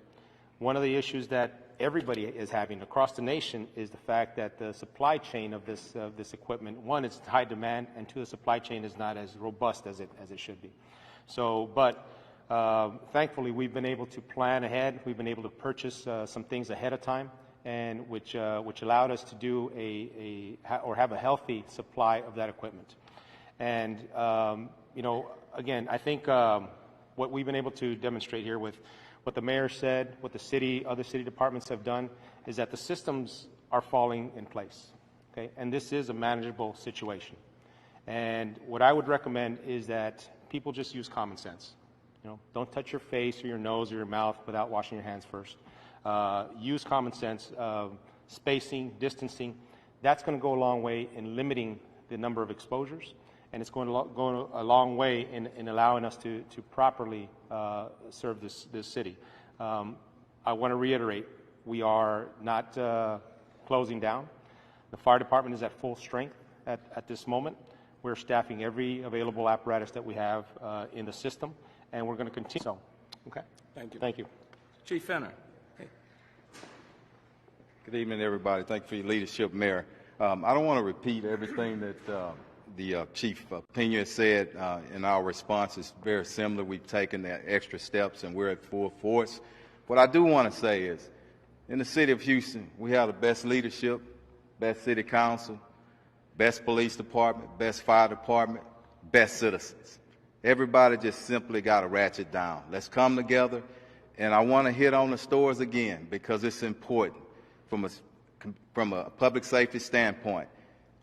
Speaker 6: One of the issues that everybody is having across the nation is the fact that the supply chain of this equipment, one, it's high demand, and two, the supply chain is not as robust as it should be. So, but thankfully, we've been able to plan ahead. We've been able to purchase some things ahead of time, and which allowed us to do have a healthy supply of that equipment. And again, I think what we've been able to demonstrate here with what the mayor said, what other city departments have done, is that the systems are falling in place. Okay, and this is a manageable situation. And what I would recommend is that people just use common sense. Don't touch your face or your nose or your mouth without washing your hands first. Use common sense, spacing, distancing. That's going to go a long way in limiting the number of exposures, and it's going to go a long way in allowing us to properly serve this city. I want to reiterate, we are not closing down. The fire department is at full strength at this moment. We're staffing every available apparatus that we have in the system, and we're going to continue. So, okay.
Speaker 9: Thank you.
Speaker 6: Thank you.
Speaker 9: Chief Fenner.
Speaker 15: Good evening, everybody. Thank you for your leadership, Mayor. I don't want to repeat everything that the Chief Pena said. In our response is very similar. We've taken the extra steps, and we're at full force. What I do want to say is, in the city of Houston, we have the best leadership, best city council, best police department, best fire department, best citizens. Everybody just simply got to ratchet down. Let's come together, and I want to hit on the stores again because it's important from a public safety standpoint.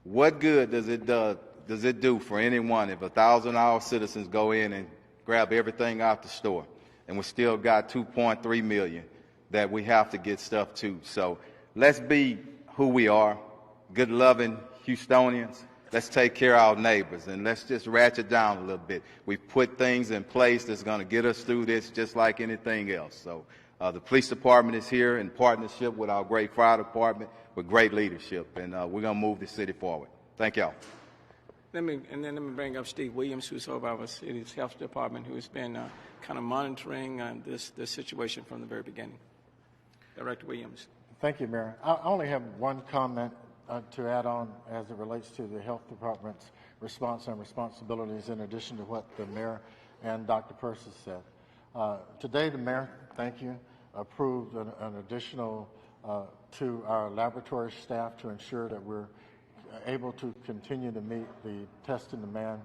Speaker 15: What good does it do for anyone if 1,000 of our citizens go in and grab everything out the store, and we still got 2.3 million that we have to get stuff to? So let's be who we are, good, loving Houstonians. Let's take care of our neighbors, and let's just ratchet down a little bit. We've put things in place that's going to get us through this just like anything else. So the police department is here in partnership with our great fire department with great leadership, and we're going to move the city forward. Thank y'all.
Speaker 9: Let me bring up Steve Williams, who's over our city's health department, who has been kind of monitoring this situation from the very beginning. Director Williams.
Speaker 22: Thank you, Mayor. I only have one comment to add on as it relates to the health department's response and responsibilities, in addition to what the mayor and Dr. Persis said. Today, the mayor, thank you, approved an additional to our laboratory staff to ensure that we're able to continue to meet the testing demands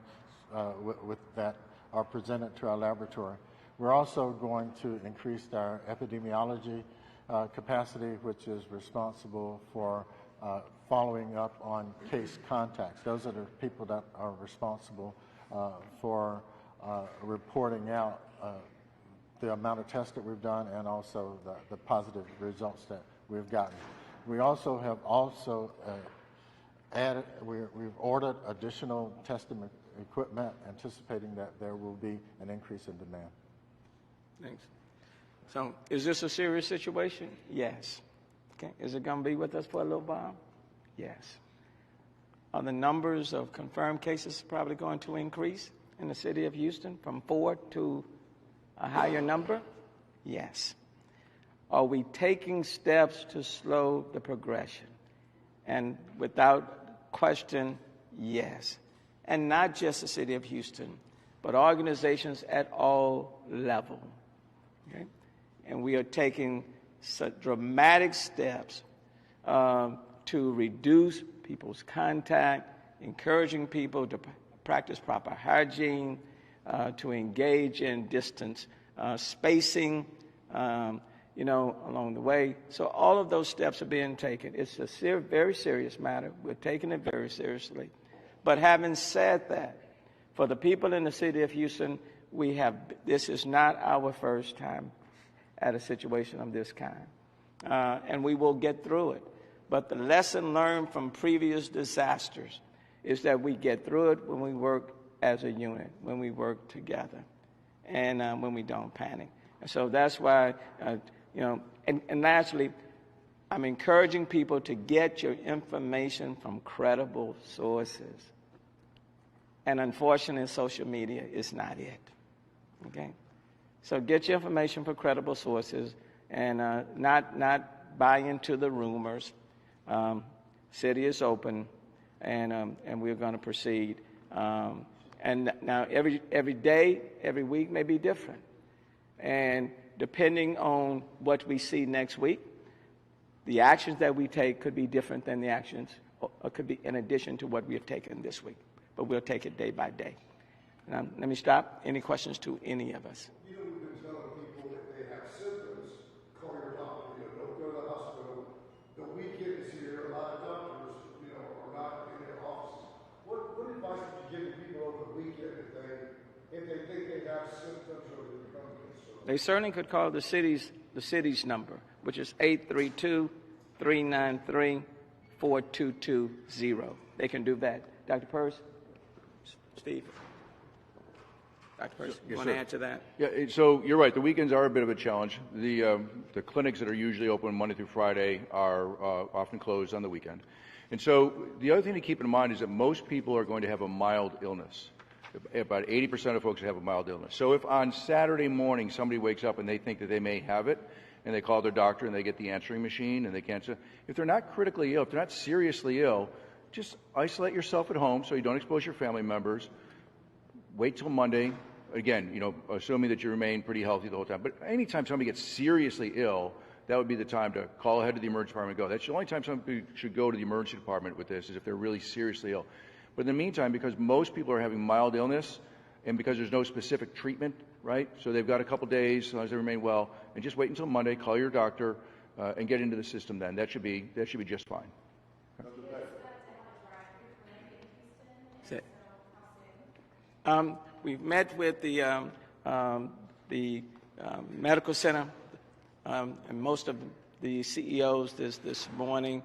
Speaker 22: that are presented to our laboratory. We're also going to increase our epidemiology capacity, which is responsible for following up on case contacts. Those are the people that are responsible for reporting out the amount of tests that we've done and also the positive results that we've gotten. We also have added, we've ordered additional testing equipment, anticipating that there will be an increase in demand.
Speaker 21: Thanks. So is this a serious situation? Yes. Okay. Is it going to be with us for a little while? Yes. Are the numbers of confirmed cases probably going to increase in the city of Houston from 4 to a higher number? Yes. Are we taking steps to slow the progression? And without question, yes. And not just the city of Houston, but organizations at all levels. Okay? And we are taking such dramatic steps to reduce people's contact, encouraging people to practice proper hygiene, to engage in distance spacing, along the way. So all of those steps are being taken. It's a very serious matter. We're taking it very seriously. But having said that, for the people in the city of Houston, this is not our first time at a situation of this kind. And we will get through it. But the lesson learned from previous disasters is that we get through it when we work as a unit, when we work together, and when we don't panic. And so that's why, and lastly, I'm encouraging people to get your information from credible sources. And unfortunately, social media is not it. Okay? So get your information from credible sources and not buy into the rumors. City is open, and we're going to proceed. And now every day, every week may be different. And depending on what we see next week, the actions that we take could be different than the actions, or could be in addition to what we have taken this week. But we'll take it day by day. Now, let me stop. Any questions to any of us?
Speaker 12: We've been telling people that they have symptoms, call your doctor. Don't go to the hospital. The weekend is here. A lot of doctors, are not in their offices. What advice would you give people over the weekend if they think they have symptoms or they become concerned?
Speaker 21: They certainly could call the city's number, which is 832-393-4220. They can do that. Dr. Purse? Steve? Dr. Purse, you want to add to that?
Speaker 4: Yeah, so you're right. The weekends are a bit of a challenge. The clinics that are usually open Monday through Friday are often closed on the weekend. And so the other thing to keep in mind is that most people are going to have a mild illness. About 80% of folks have a mild illness. So if on Saturday morning somebody wakes up and they think that they may have it, and they call their doctor and they get the answering machine and they can't, if they're not critically ill, if they're not seriously ill, just isolate yourself at home so you don't expose your family members. Wait till Monday. Again, assuming that you remain pretty healthy the whole time. But anytime somebody gets seriously ill, that would be the time to call ahead to the emergency department and go. That's the only time somebody should go to the emergency department with this, is if they're really seriously ill. But in the meantime, because most people are having mild illness, and because there's no specific treatment, right? So they've got a couple days, as long as they remain well, and just wait until Monday, call your doctor, and get into the system then. That should be just fine.
Speaker 21: We've met with the medical center and most of the CEOs this morning.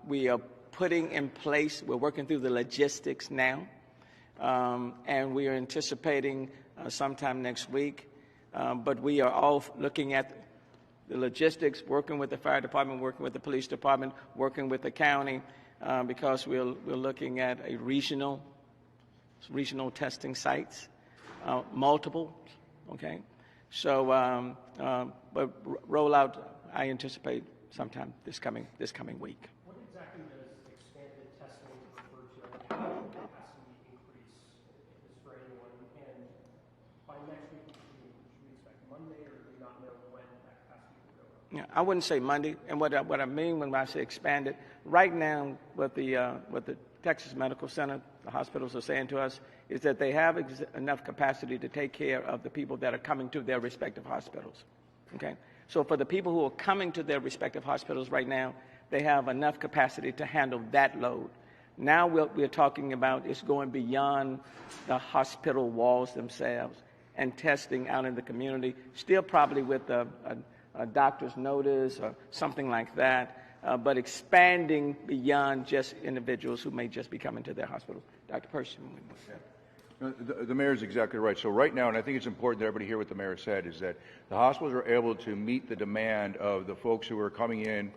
Speaker 21: We are putting in place, we're working through the logistics now, and we are anticipating sometime next week. But we are all looking at the logistics, working with the fire department, working with the police department, working with the county, because we're looking at a regional testing sites, multiple, okay? So, but rollout, I anticipate sometime this coming week.
Speaker 18: What exactly does expanded testing refer to? How much capacity increase is for anyone? And by next week, should we expect Monday, or do we not know when that capacity will go up?
Speaker 21: Yeah, I wouldn't say Monday. And what I mean when I say expanded, right now, what the Texas Medical Center, the hospitals are saying to us is that they have enough capacity to take care of the people that are coming to their respective hospitals. Okay? So for the people who are coming to their respective hospitals right now, they have enough capacity to handle that load. Now what we're talking about is going beyond the hospital walls themselves and testing out in the community, still probably with a doctor's notice or something like that, but expanding beyond just individuals who may just be coming to their hospitals. Dr. Percy.
Speaker 4: The mayor's exactly right. So right now, and I think it's important that everybody hear what the mayor said, is that the hospitals are able to meet the demand of the folks who are coming in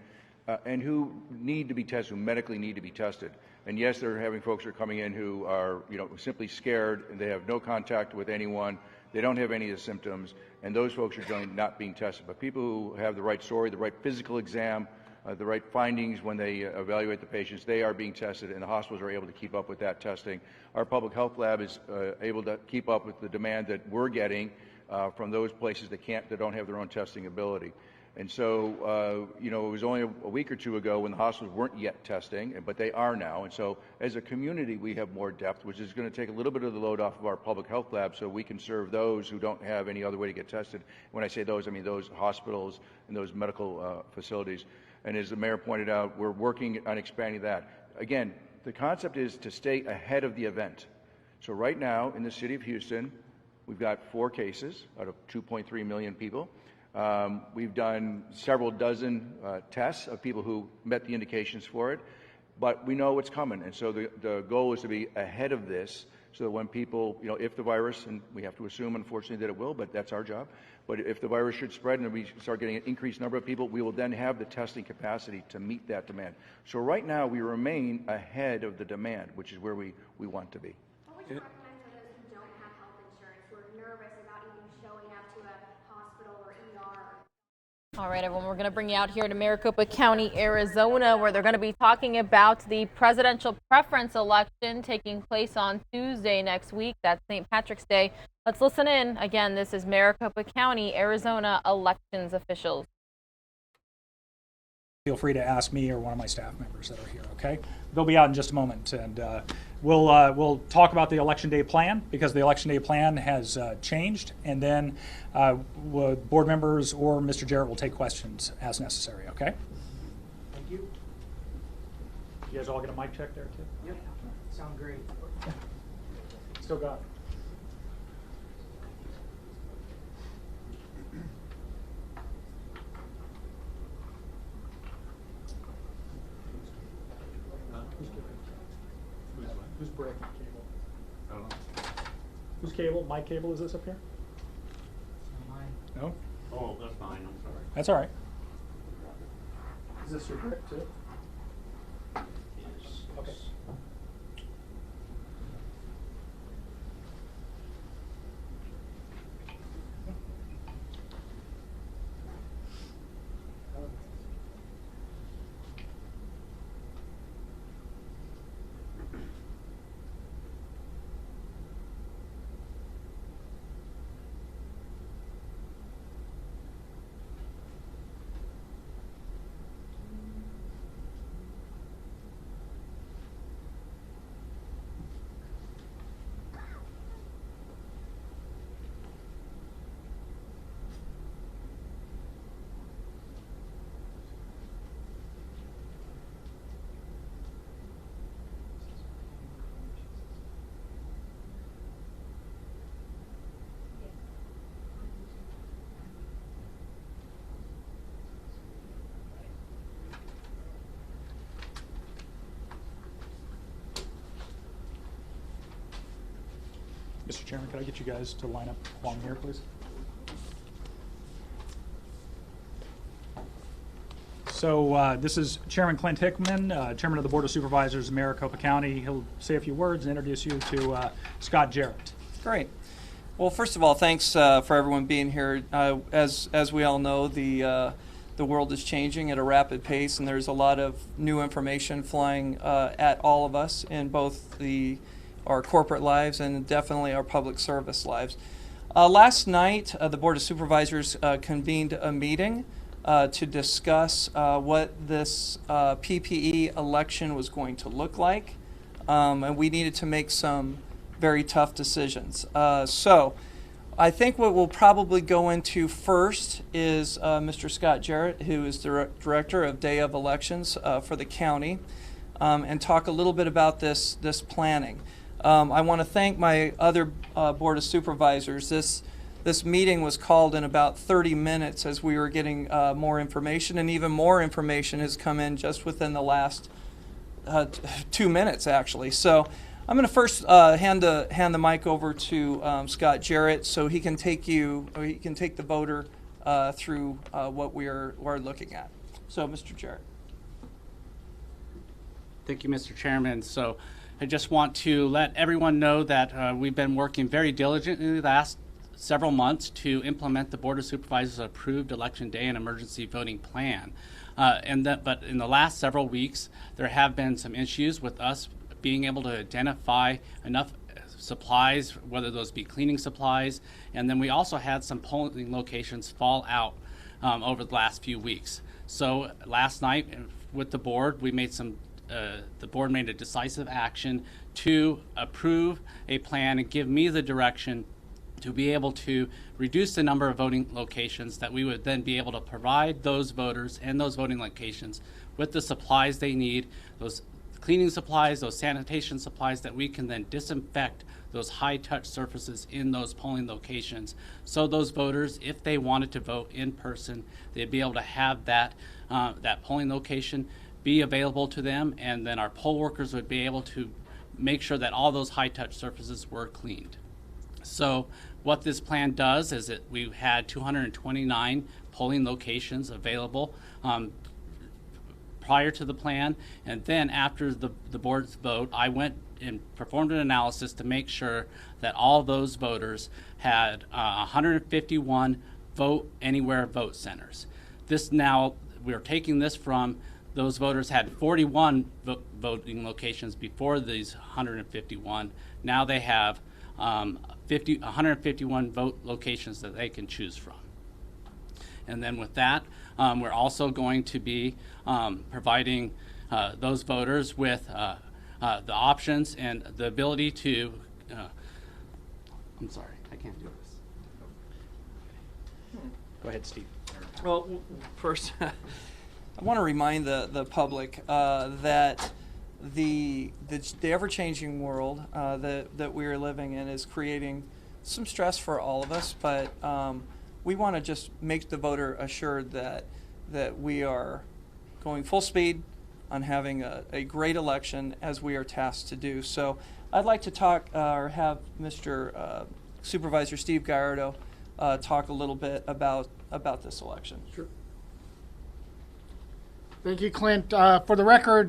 Speaker 4: and who need to be tested, who medically need to be tested. And yes, they're having folks who are coming in who are, simply scared, and they have no contact with anyone, they don't have any of the symptoms, and those folks are generally not being tested. But people who have the right story, the right physical exam, the right findings when they evaluate the patients, they are being tested, and the hospitals are able to keep up with that testing. Our public health lab is able to keep up with the demand that we're getting from those places that don't have their own testing ability. And so, it was only a week or two ago when the hospitals weren't yet testing, but they are now. And so, as a community, we have more depth, which is going to take a little bit of the load off of our public health lab so we can serve those who don't have any other way to get tested. When I say those, I mean those hospitals and those medical facilities. And as the mayor pointed out, we're working on expanding that. Again, the concept is to stay ahead of the event. So right now, in the city of Houston, we've got 4 cases out of 2.3 million people. We've done several dozen tests of people who met the indications for it, but we know what's coming. And so the goal is to be ahead of this so that when people, if the virus, and we have to assume, unfortunately, that it will, but that's our job, but if the virus should spread and we start getting an increased number of people, we will then have the testing capacity to meet that demand. So right now, we remain ahead of the demand, which is where we want to be.
Speaker 3: What would you recommend for those who don't have health insurance, who are nervous about even showing up to a hospital or ER?
Speaker 19: All right, everyone, we're going to bring you out here to Maricopa County, Arizona, where they're going to be talking about the presidential preference election taking place on Tuesday next week. That's St. Patrick's Day. Let's listen in. Again, this is Maricopa County, Arizona elections officials.
Speaker 14: Feel free to ask me or one of my staff members that are here, okay? They'll be out in just a moment, and we'll talk about the Election Day plan, because the Election Day plan has changed, and then board members or Mr. Jarrett will take questions as necessary, okay? Thank you. You guys all get a mic check there, too?
Speaker 23: Yep. Sound great.
Speaker 14: Still got it. Who's breaking cable?
Speaker 23: I don't know.
Speaker 14: Whose cable? My cable is this up here?
Speaker 23: Mine.
Speaker 14: No?
Speaker 23: Oh, that's mine. I'm sorry.
Speaker 14: That's all right. Is this your brick too?
Speaker 23: Yes.
Speaker 14: Okay. Mr. Chairman, could I get you guys to line up along here, please? So this is Chairman Clint Hickman, Chairman of the Board of Supervisors of Maricopa County. He'll say a few words and introduce you to Scott Jarrett.
Speaker 24: Great. Well, first of all, thanks for everyone being here. As we all know, the world is changing at a rapid pace, and there's a lot of new information flying at all of us in both our corporate lives and definitely our public service lives. Last night, the Board of Supervisors convened a meeting to discuss what this PPE election was going to look like, and we needed to make some very tough decisions. So I think what we'll probably go into first is Mr. Scott Jarrett, who is Director of Day of Elections for the county, and talk a little bit about this planning. I want to thank my other Board of Supervisors. this meeting was called in about 30 minutes as we were getting more information, and even more information has come in just within the last 2 minutes, actually. So I'm going to first hand the mic over to Scott Jarrett, so he can take the voter through what we're looking at. So, Mr. Jarrett.
Speaker 2: Thank you, Mr. Chairman. So I just want to let everyone know that we've been working very diligently the last several months to implement the Board of Supervisors approved Election Day and emergency voting plan. But in the last several weeks, there have been some issues with us being able to identify enough supplies, whether those be cleaning supplies, and then we also had some polling locations fall out over the last few weeks. So last night with the board, we made the board made a decisive action to approve a plan and give me the direction to be able to reduce the number of voting locations that we would then be able to provide those voters and those voting locations with the supplies they need, those cleaning supplies, those sanitation supplies that we can then disinfect those high-touch surfaces in those polling locations. So those voters, if they wanted to vote in person, they'd be able to have that polling location be available to them, and then our poll workers would be able to make sure that all those high-touch surfaces were cleaned. So what this plan does is that we had 229 polling locations available prior to the plan, and then after the board's vote, I went and performed an analysis to make sure that all those voters had 151 vote anywhere vote centers. We're taking this from those voters had 41 voting locations before these 151. Now they have 151 vote locations that they can choose from. And then with that, we're also going to be providing those voters with the options and the ability to, I'm sorry, I can't do this.
Speaker 5: Go ahead, Steve.
Speaker 24: Well, first, I want to remind the public that the ever-changing world that we are living in is creating some stress for all of us, but we want to just make the voter assured that we are going full speed on having a great election as we are tasked to do. So I'd like to talk or have Mr. Supervisor Steve Gallardo talk a little bit about this election.
Speaker 7: Sure. Thank you, Clint. For the record,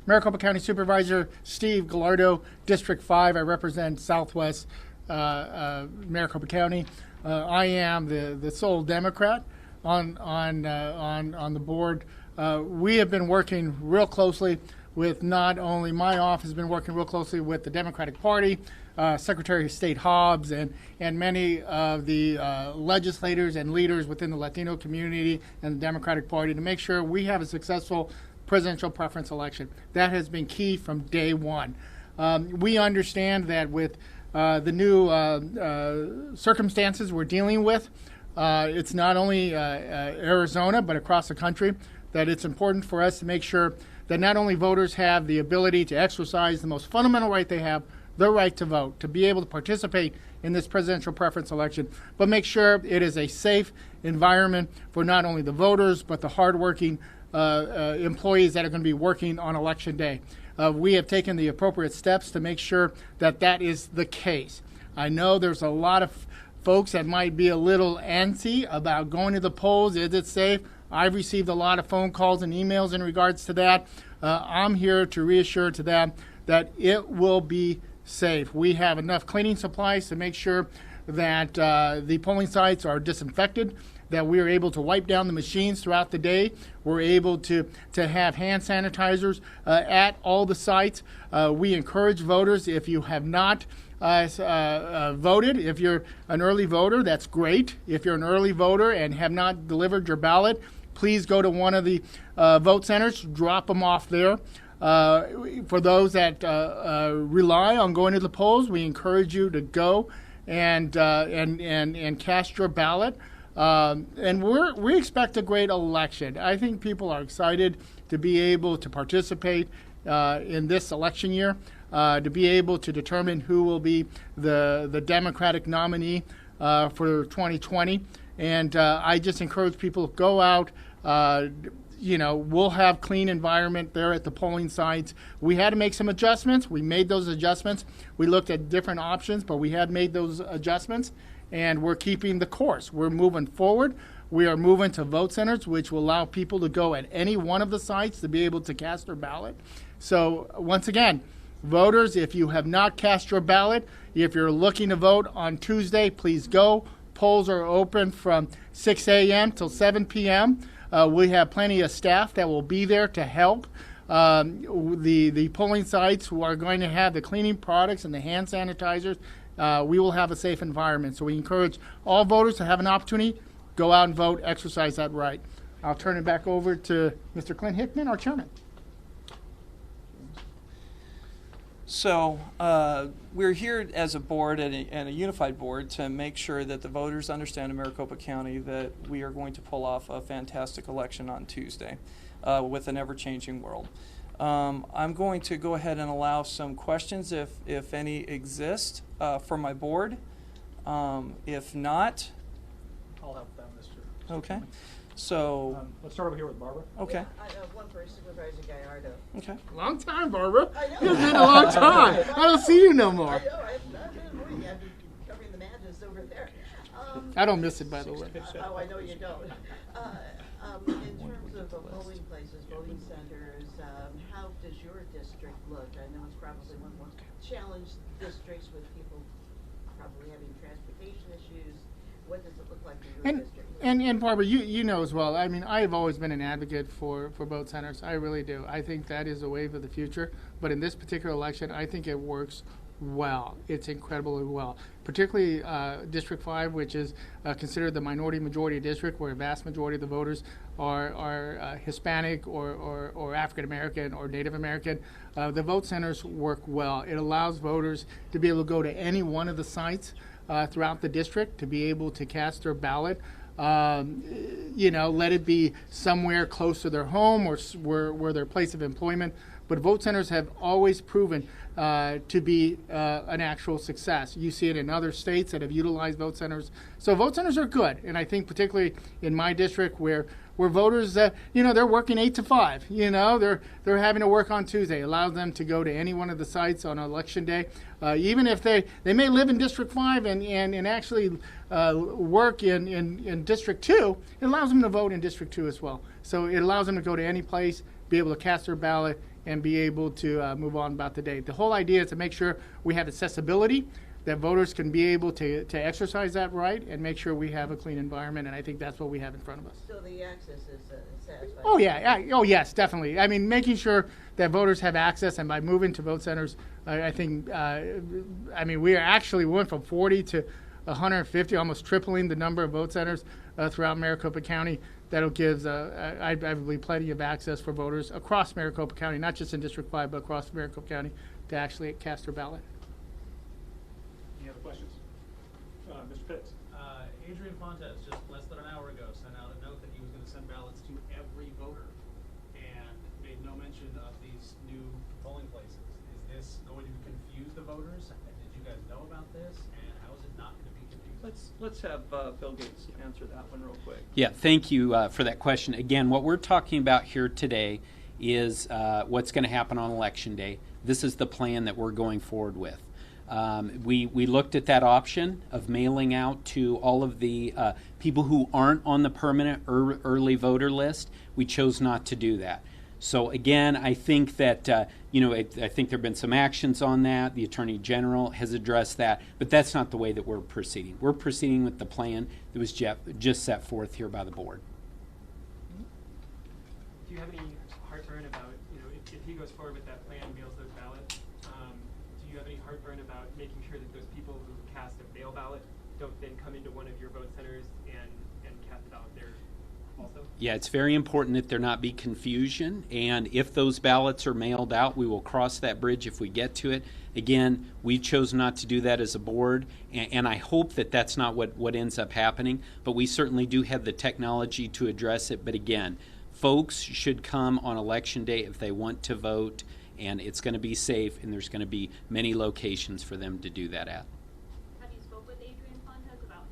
Speaker 7: Maricopa County Supervisor Steve Gallardo, District 5. I represent Southwest Maricopa County. I am the sole Democrat on the board. We have been working real closely with not only my office, has been working real closely with the Democratic Party, Secretary of State Hobbs, and many of the legislators and leaders within the Latino community and the Democratic Party to make sure we have a successful presidential preference election. That has been key from day one. We understand that with the new circumstances we're dealing with, it's not only Arizona but across the country, that it's important for us to make sure that not only voters have the ability to exercise the most fundamental right they have, the right to vote, to be able to participate in this presidential preference election, but make sure it is a safe environment for not only the voters, but the hardworking employees that are going to be working on Election Day. We have taken the appropriate steps to make sure that that is the case. I know there's a lot of folks that might be a little antsy about going to the polls. Is it safe? I've received a lot of phone calls and emails in regards to that. I'm here to reassure to them that it will be safe. We have enough cleaning supplies to make sure that the polling sites are disinfected, that we are able to wipe down the machines throughout the day. We're able to have hand sanitizers at all the sites. We encourage voters, if you have not voted, if you're an early voter, that's great. If you're an early voter and have not delivered your ballot, please go to one of the vote centers, drop them off there. For those that rely on going to the polls, we encourage you to go and cast your ballot. And we expect a great election. I think people are excited to be able to participate in this election year, to be able to determine who will be the Democratic nominee for 2020. And I just encourage people to go out. We'll have clean environment there at the polling sites. We had to make some adjustments. We made those adjustments. We looked at different options, but we had made those adjustments, and we're keeping the course. We're moving forward. We are moving to vote centers, which will allow people to go at any one of the sites to be able to cast their ballot. So once again, voters, if you have not cast your ballot, if you're looking to vote on Tuesday, please go. Polls are open from 6 a.m. till 7 p.m. We have plenty of staff that will be there to help. The polling sites who are going to have the cleaning products and the hand sanitizers, we will have a safe environment. So we encourage all voters to have an opportunity, go out and vote, exercise that right. I'll turn it back over to Mr. Clint Hickman, our chairman.
Speaker 24: So we're here as a board and a unified board to make sure that the voters understand in Maricopa County that we are going to pull off a fantastic election on Tuesday with an ever-changing world. I'm going to go ahead and allow some questions if any exist for my board. If not,
Speaker 14: I'll help them, Mr.
Speaker 24: Okay. So
Speaker 14: let's start over here with Barbara.
Speaker 24: Okay.
Speaker 8: Yeah, I have one for Supervisor Gallardo.
Speaker 24: Okay.
Speaker 7: Long time, Barbara.
Speaker 8: I know.
Speaker 7: It's been a long time. I don't see you no more.
Speaker 8: I know. I've been avoiding. I've been covering the madness over there.
Speaker 7: I don't miss it, by the way.
Speaker 8: Oh, I know you don't. In terms of the polling places, voting centers, how does your district look? I know it's probably one of the more challenged districts with people probably having transportation issues. What does it look like in your district?
Speaker 7: And Barbara, you know as well. I mean, I have always been an advocate for vote centers. I really do. I think that is a wave of the future. But in this particular election, I think it works well. It's incredibly well. Particularly District 5, which is considered the minority majority district, where a vast majority of the voters are Hispanic or African American or Native American. The vote centers work well. It allows voters to be able to go to any one of the sites throughout the district to be able to cast their ballot. Let it be somewhere close to their home or where their place of employment. But vote centers have always proven to be an actual success. You see it in other states that have utilized vote centers. So vote centers are good, and I think particularly in my district where voters, they're working 8 to 5. They're having to work on Tuesday. It allows them to go to any one of the sites on election day, even if they may live in District 5 and actually work in District 2. It allows them to vote in District 2 as well. So it allows them to go to any place, be able to cast their ballot, and be able to move on about the day. The whole idea is to make sure we have accessibility, that voters can be able to exercise that right, and make sure we have a clean environment, and I think that's what we have in front of us.
Speaker 8: So the access is satisfied?
Speaker 7: Oh, yeah. Oh, yes, definitely. I mean, making sure that voters have access, and by moving to vote centers, I think, we actually went from 40 to 150, almost tripling the number of vote centers throughout Maricopa County. That'll give, I believe, plenty of access for voters across Maricopa County, not just in District 5, but across Maricopa County, to actually cast their ballot.
Speaker 14: Any other questions? Mr. Pitts.
Speaker 16: Adrian Fontes just less than an hour ago sent out a note that he was going to send ballots to every voter and made no mention of these new polling places. Is this going to confuse the voters? Did you guys know about this? And how is it not going to be confusing?
Speaker 24: Let's have Bill Gates answer that one real quick.
Speaker 17: Yeah, thank you for that question. Again, what we're talking about here today is what's going to happen on Election Day. This is the plan that we're going forward with. We looked at that option of mailing out to all of the people who aren't on the permanent early voter list. We chose not to do that. So again, I think that I think there have been some actions on that. The Attorney General has addressed that, but that's not the way that we're proceeding. We're proceeding with the plan that was just set forth here by the board.
Speaker 18: Do you have any heartburn about, if he goes forward with that plan, mails those ballots, do you have any heartburn about making sure that those people who cast a mail ballot don't then come into one of your vote centers and cast a ballot there also?
Speaker 17: Yeah, it's very important that there not be confusion, and if those ballots are mailed out, we will cross that bridge if we get to it. Again, we chose not to do that as a board, and I hope that that's not what ends up happening, but we certainly do have the technology to address it. But again, folks should come on Election Day if they want to vote, and it's going to be safe, and there's going to be many locations for them to do that at.
Speaker 3: Have you spoke with Adrian Fontes about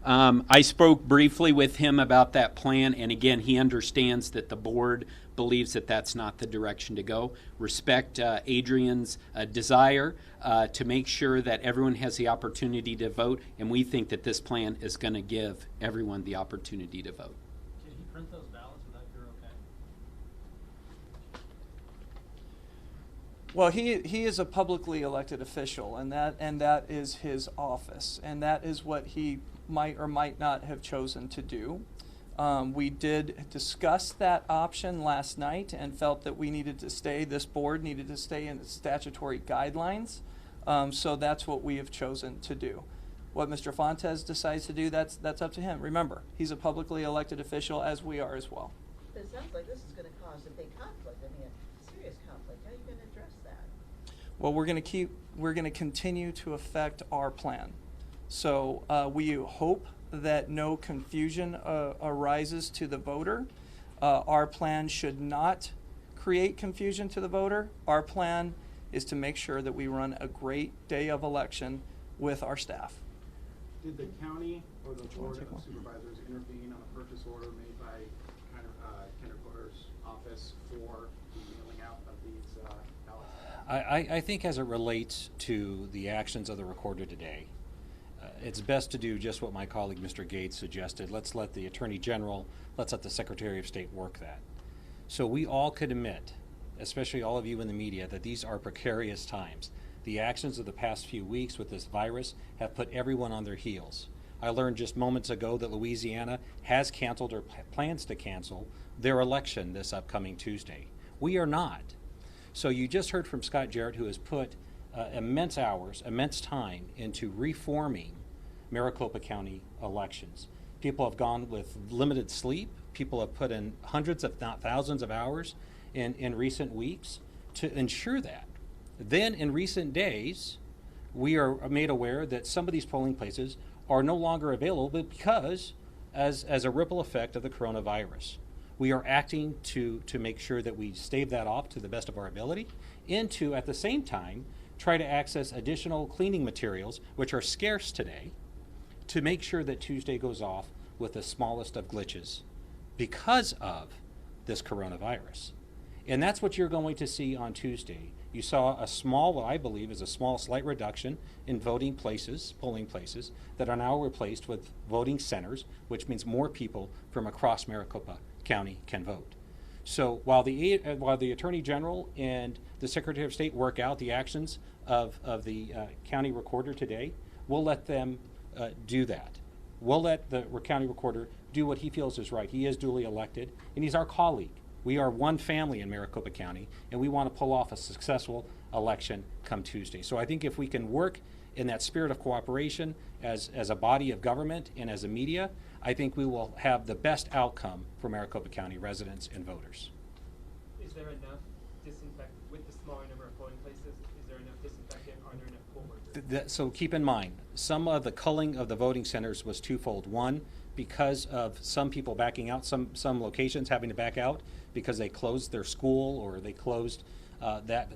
Speaker 17: I spoke briefly with him about that plan, and again, he understands that the board believes that that's not the direction to go. Respect Adrian's desire to make sure that everyone has the opportunity to vote, and we think that this plan is going to give everyone the opportunity to vote.
Speaker 16: Can he print those ballots without your okay?
Speaker 24: Well, he is a publicly elected official, and that is his office, and that is what he might or might not have chosen to do. We did discuss that option last night and felt that this board needed to stay in its statutory guidelines. So that's what we have chosen to do. What Mr. Fontes decides to do, that's up to him. Remember, he's a publicly elected official, as we are as well.
Speaker 8: But it sounds like this is going to cause a big conflict. I mean, a serious conflict. How are you going to address that?
Speaker 24: Well, we're going to continue to affect our plan. So we hope that no confusion arises to the voter. Our plan should not create confusion to the voter. Our plan is to make sure that we run a great day of election with our staff.
Speaker 16: Did the county or the board of supervisors intervene on a purchase order made by Kendra Porter's office for the mailing out of these ballots?
Speaker 1: I think as it relates to the actions of the recorder today, it's best to do just what my colleague Mr. Gates suggested. Let's let the Attorney General, let's let the Secretary of State work that. So we all could admit, especially all of you in the media, that these are precarious times. The actions of the past few weeks with this virus have put everyone on their heels. I learned just moments ago that Louisiana has canceled or plans to cancel their election this upcoming Tuesday. We are not. So you just heard from Scott Jarrett, who has put immense hours, immense time into reforming Maricopa County elections. People have gone with limited sleep. People have put in hundreds, if not thousands of hours in recent weeks to ensure that. Then in recent days, we are made aware that some of these polling places are no longer available because as a ripple effect of the coronavirus. We are acting to make sure that we stave that off to the best of our ability and to, at the same time, try to access additional cleaning materials, which are scarce today, to make sure that Tuesday goes off with the smallest of glitches because of this coronavirus. And that's what you're going to see on Tuesday. You saw a small, what I believe is a small, slight reduction in voting places, polling places, that are now replaced with voting centers, which means more people from across Maricopa County can vote. So while the Attorney General and the Secretary of State work out the actions of the county recorder today, we'll let them do that. We'll let the county recorder do what he feels is right. He is duly elected, and he's our colleague. We are one family in Maricopa County, and we want to pull off a successful election come Tuesday. So I think if we can work in that spirit of cooperation as a body of government and as a media, I think we will have the best outcome for Maricopa County residents and voters.
Speaker 18: Is there enough disinfectant with the smaller number of polling places? Is there enough disinfectant? Are there enough poll workers?
Speaker 1: So keep in mind, some of the culling of the voting centers was twofold. One, because of some people backing out, some locations having to back out because they closed their school or they closed that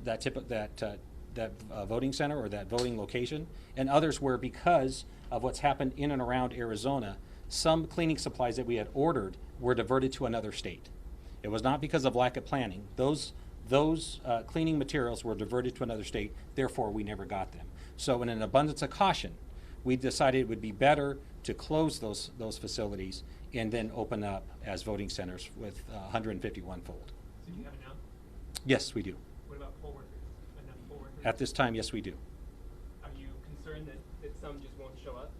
Speaker 1: voting center or that voting location, and others were because of what's happened in and around Arizona. Some cleaning supplies that we had ordered were diverted to another state. It was not because of lack of planning. Those cleaning materials were diverted to another state, therefore we never got them. So in an abundance of caution, we decided it would be better to close those facilities and then open up as voting centers with 151 fold.
Speaker 18: So do you have enough?
Speaker 1: Yes, we do.
Speaker 18: What about poll workers? Enough poll workers?
Speaker 1: At this time, yes, we do.
Speaker 18: Are you concerned that some just won't show up?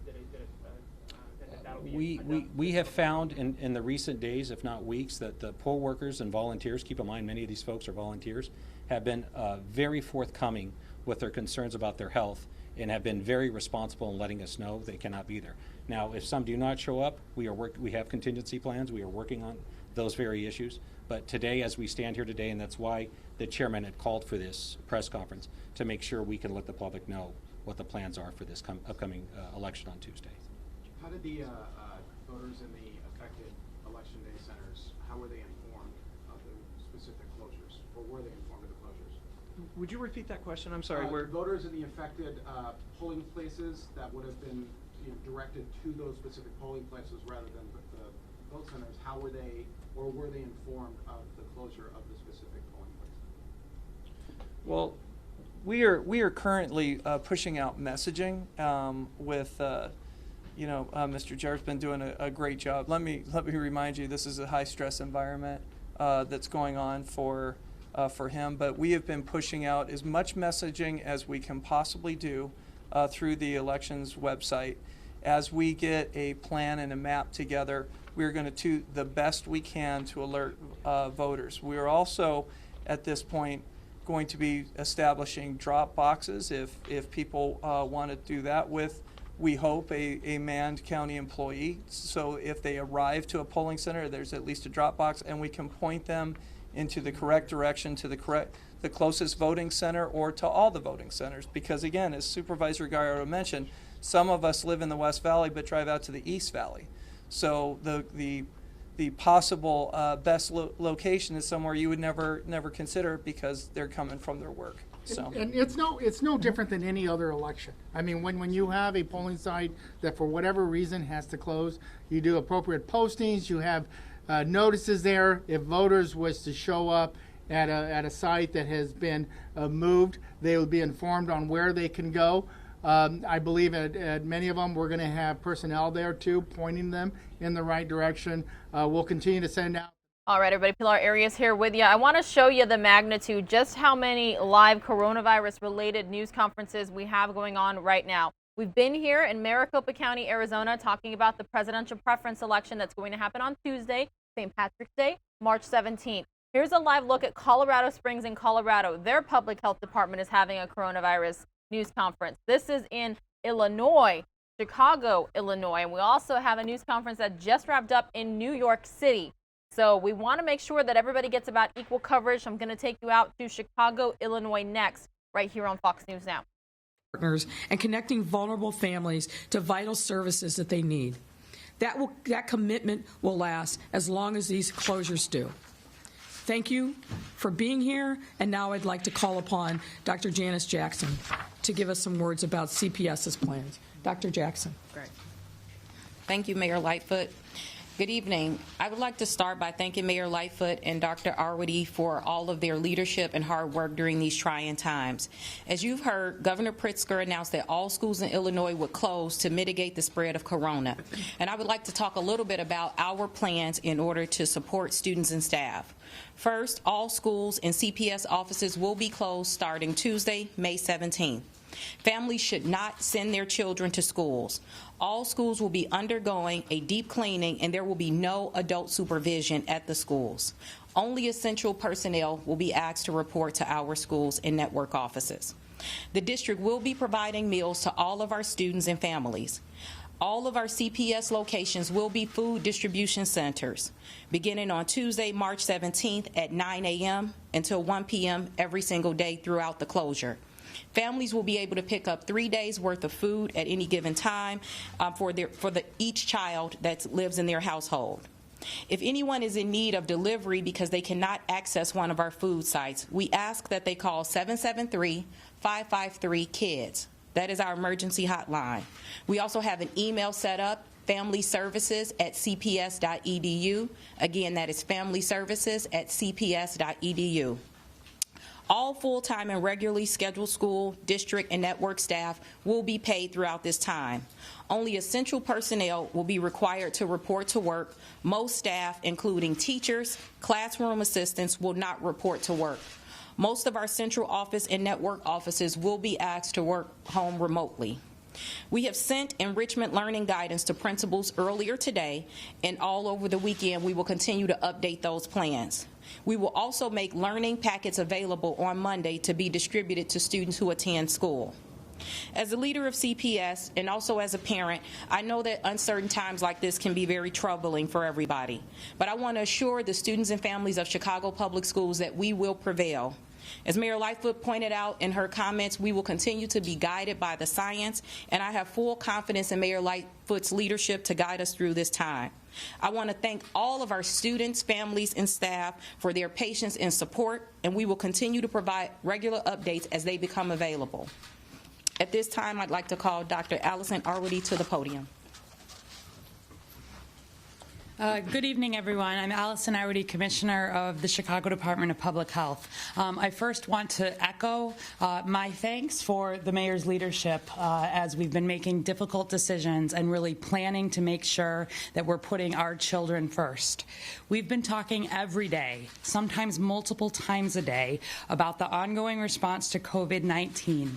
Speaker 18: That'll be
Speaker 1: We have found in the recent days, if not weeks, that the poll workers and volunteers, keep in mind many of these folks are volunteers, have been very forthcoming with their concerns about their health and have been very responsible in letting us know they cannot be there. Now, if some do not show up, we have contingency plans. We are working on those very issues. But today, as we stand here today, and that's why the chairman had called for this press conference, to make sure we can let the public know what the plans are for this upcoming election on Tuesday.
Speaker 16: How did the voters in the affected election day centers, how were they informed of the specific closures, or were they informed of the closures?
Speaker 24: Would you repeat that question? I'm sorry.
Speaker 16: Voters in the affected polling places that would have been directed to those specific polling places rather than the vote centers, how were they, or were they informed of the closure of the specific polling place?
Speaker 24: Well, we are currently pushing out messaging with. Mr. Jarrett's been doing a great job. Let me remind you, this is a high stress environment that's going on for him. But we have been pushing out as much messaging as we can possibly do through the elections website. As we get a plan and a map together, we're going to do the best we can to alert voters. We are also, at this point, going to be establishing drop boxes if people want to do that with, we hope, a manned county employee. So if they arrive to a polling center, there's at least a drop box, and we can point them into the correct direction to the closest voting center or to all the voting centers. Because again, as Supervisor Gallardo mentioned, some of us live in the West Valley but drive out to the East Valley. So the possible best location is somewhere you would never consider because they're coming from their work. So.
Speaker 7: And it's no different than any other election. I mean, when you have a polling site that for whatever reason has to close, you do appropriate postings. You have notices there. If voters was to show up at a site that has been moved, they will be informed on where they can go. I believe at many of them we're going to have personnel there too, pointing them in the right direction. We'll continue to send out.
Speaker 19: All right, everybody, Pilar Arias here with you. I want to show you the magnitude, just how many live coronavirus-related news conferences we have going on right now. We've been here in Maricopa County, Arizona, talking about the presidential preference election that's going to happen on Tuesday, St. Patrick's Day, March 17th. Here's a live look at Colorado Springs in Colorado. Their public health department is having a coronavirus news conference. This is in Illinois, Chicago, Illinois, and we also have a news conference that just wrapped up in New York City. So we want to make sure that everybody gets about equal coverage. I'm going to take you out to Chicago, Illinois next, right here on Fox News Now.
Speaker 10: Partners and connecting vulnerable families to vital services that they need. That commitment will last as long as these closures do. Thank you for being here, and now I'd like to call upon Dr. Janice Jackson to give us some words about CPS's plans. Dr. Jackson.
Speaker 11: Great. Thank you, Mayor Lightfoot. Good evening. I would like to start by thanking Mayor Lightfoot and Dr. Arwady for all of their leadership and hard work during these trying times. As you've heard, Governor Pritzker announced that all schools in Illinois would close to mitigate the spread of corona. And I would like to talk a little bit about our plans in order to support students and staff. First, all schools and CPS offices will be closed starting Tuesday, May 17th. Families should not send their children to schools. All schools will be undergoing a deep cleaning, and there will be no adult supervision at the schools. Only essential personnel will be asked to report to our schools and network offices. The district will be providing meals to all of our students and families. All of our CPS locations will be food distribution centers, beginning on Tuesday, March 17th at 9 a.m. until 1 p.m. every single day throughout the closure. Families will be able to pick up 3 days worth of food at any given time for each child that lives in their household. If anyone is in need of delivery because they cannot access one of our food sites, we ask that they call 773-553-KIDS. That is our emergency hotline. We also have an email set up, familyservices@cps.edu. Again, that is familyservices@cps.edu. All full-time and regularly scheduled school, district, and network staff will be paid throughout this time. Only essential personnel will be required to report to work. Most staff, including teachers, classroom assistants, will not report to work. Most of our central office and network offices will be asked to work home remotely. We have sent enrichment learning guidance to principals earlier today, and all over the weekend we will continue to update those plans. We will also make learning packets available on Monday to be distributed to students who attend school. As a leader of CPS and also as a parent, I know that uncertain times like this can be very troubling for everybody. But I want to assure the students and families of Chicago Public Schools that we will prevail. As Mayor Lightfoot pointed out in her comments, we will continue to be guided by the science, and I have full confidence in Mayor Lightfoot's leadership to guide us through this time. I want to thank all of our students, families, and staff for their patience and support, and we will continue to provide regular updates as they become available. At this time, I'd like to call Dr. Allison Arwady to the podium.
Speaker 6: Good evening, everyone. I'm Allison Arwady, Commissioner of the Chicago Department of Public Health. I first want to echo my thanks for the mayor's leadership as we've been making difficult decisions and really planning to make sure that we're putting our children first. We've been talking every day, sometimes multiple times a day, about the ongoing response to COVID-19.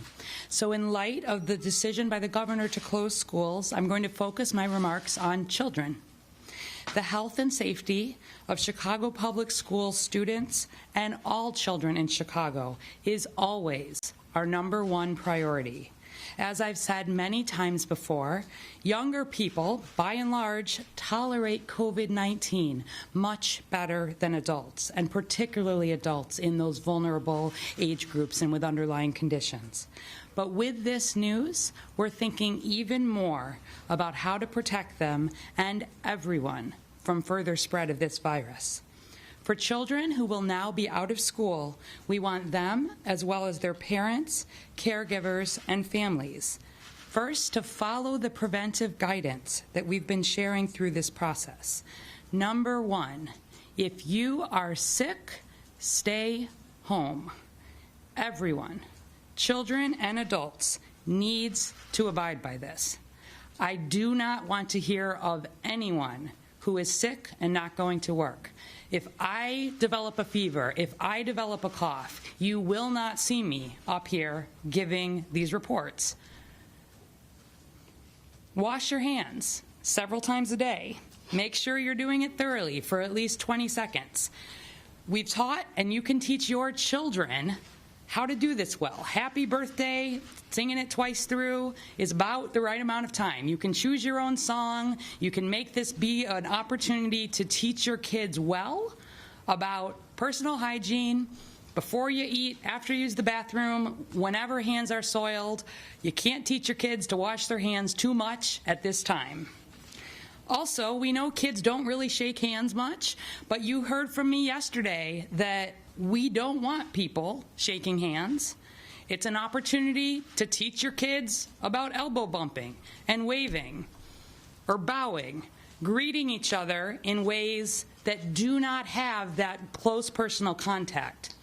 Speaker 6: So in light of the decision by the governor to close schools, I'm going to focus my remarks on children. The health and safety of Chicago Public School students and all children in Chicago is always our #1 priority. As I've said many times before, younger people, by and large, tolerate COVID-19 much better than adults, and particularly adults in those vulnerable age groups and with underlying conditions. But with this news, we're thinking even more about how to protect them and everyone from further spread of this virus. For children who will now be out of school, we want them, as well as their parents, caregivers, and families, first to follow the preventive guidance that we've been sharing through this process. #1, if you are sick, stay home. Everyone, children and adults, needs to abide by this. I do not want to hear of anyone who is sick and not going to work. If I develop a fever, if I develop a cough, you will not see me up here giving these reports. Wash your hands several times a day. Make sure you're doing it thoroughly for at least 20 seconds. We've taught, and you can teach your children how to do this well. Happy birthday, singing it twice through is about the right amount of time. You can choose your own song. You can make this be an opportunity to teach your kids well about personal hygiene, before you eat, after you use the bathroom, whenever hands are soiled. You can't teach your kids to wash their hands too much at this time. Also, we know kids don't really shake hands much, but you heard from me yesterday that we don't want people shaking hands. It's an opportunity to teach your kids about elbow bumping and waving or bowing, greeting each other in ways that do not have that close personal contact.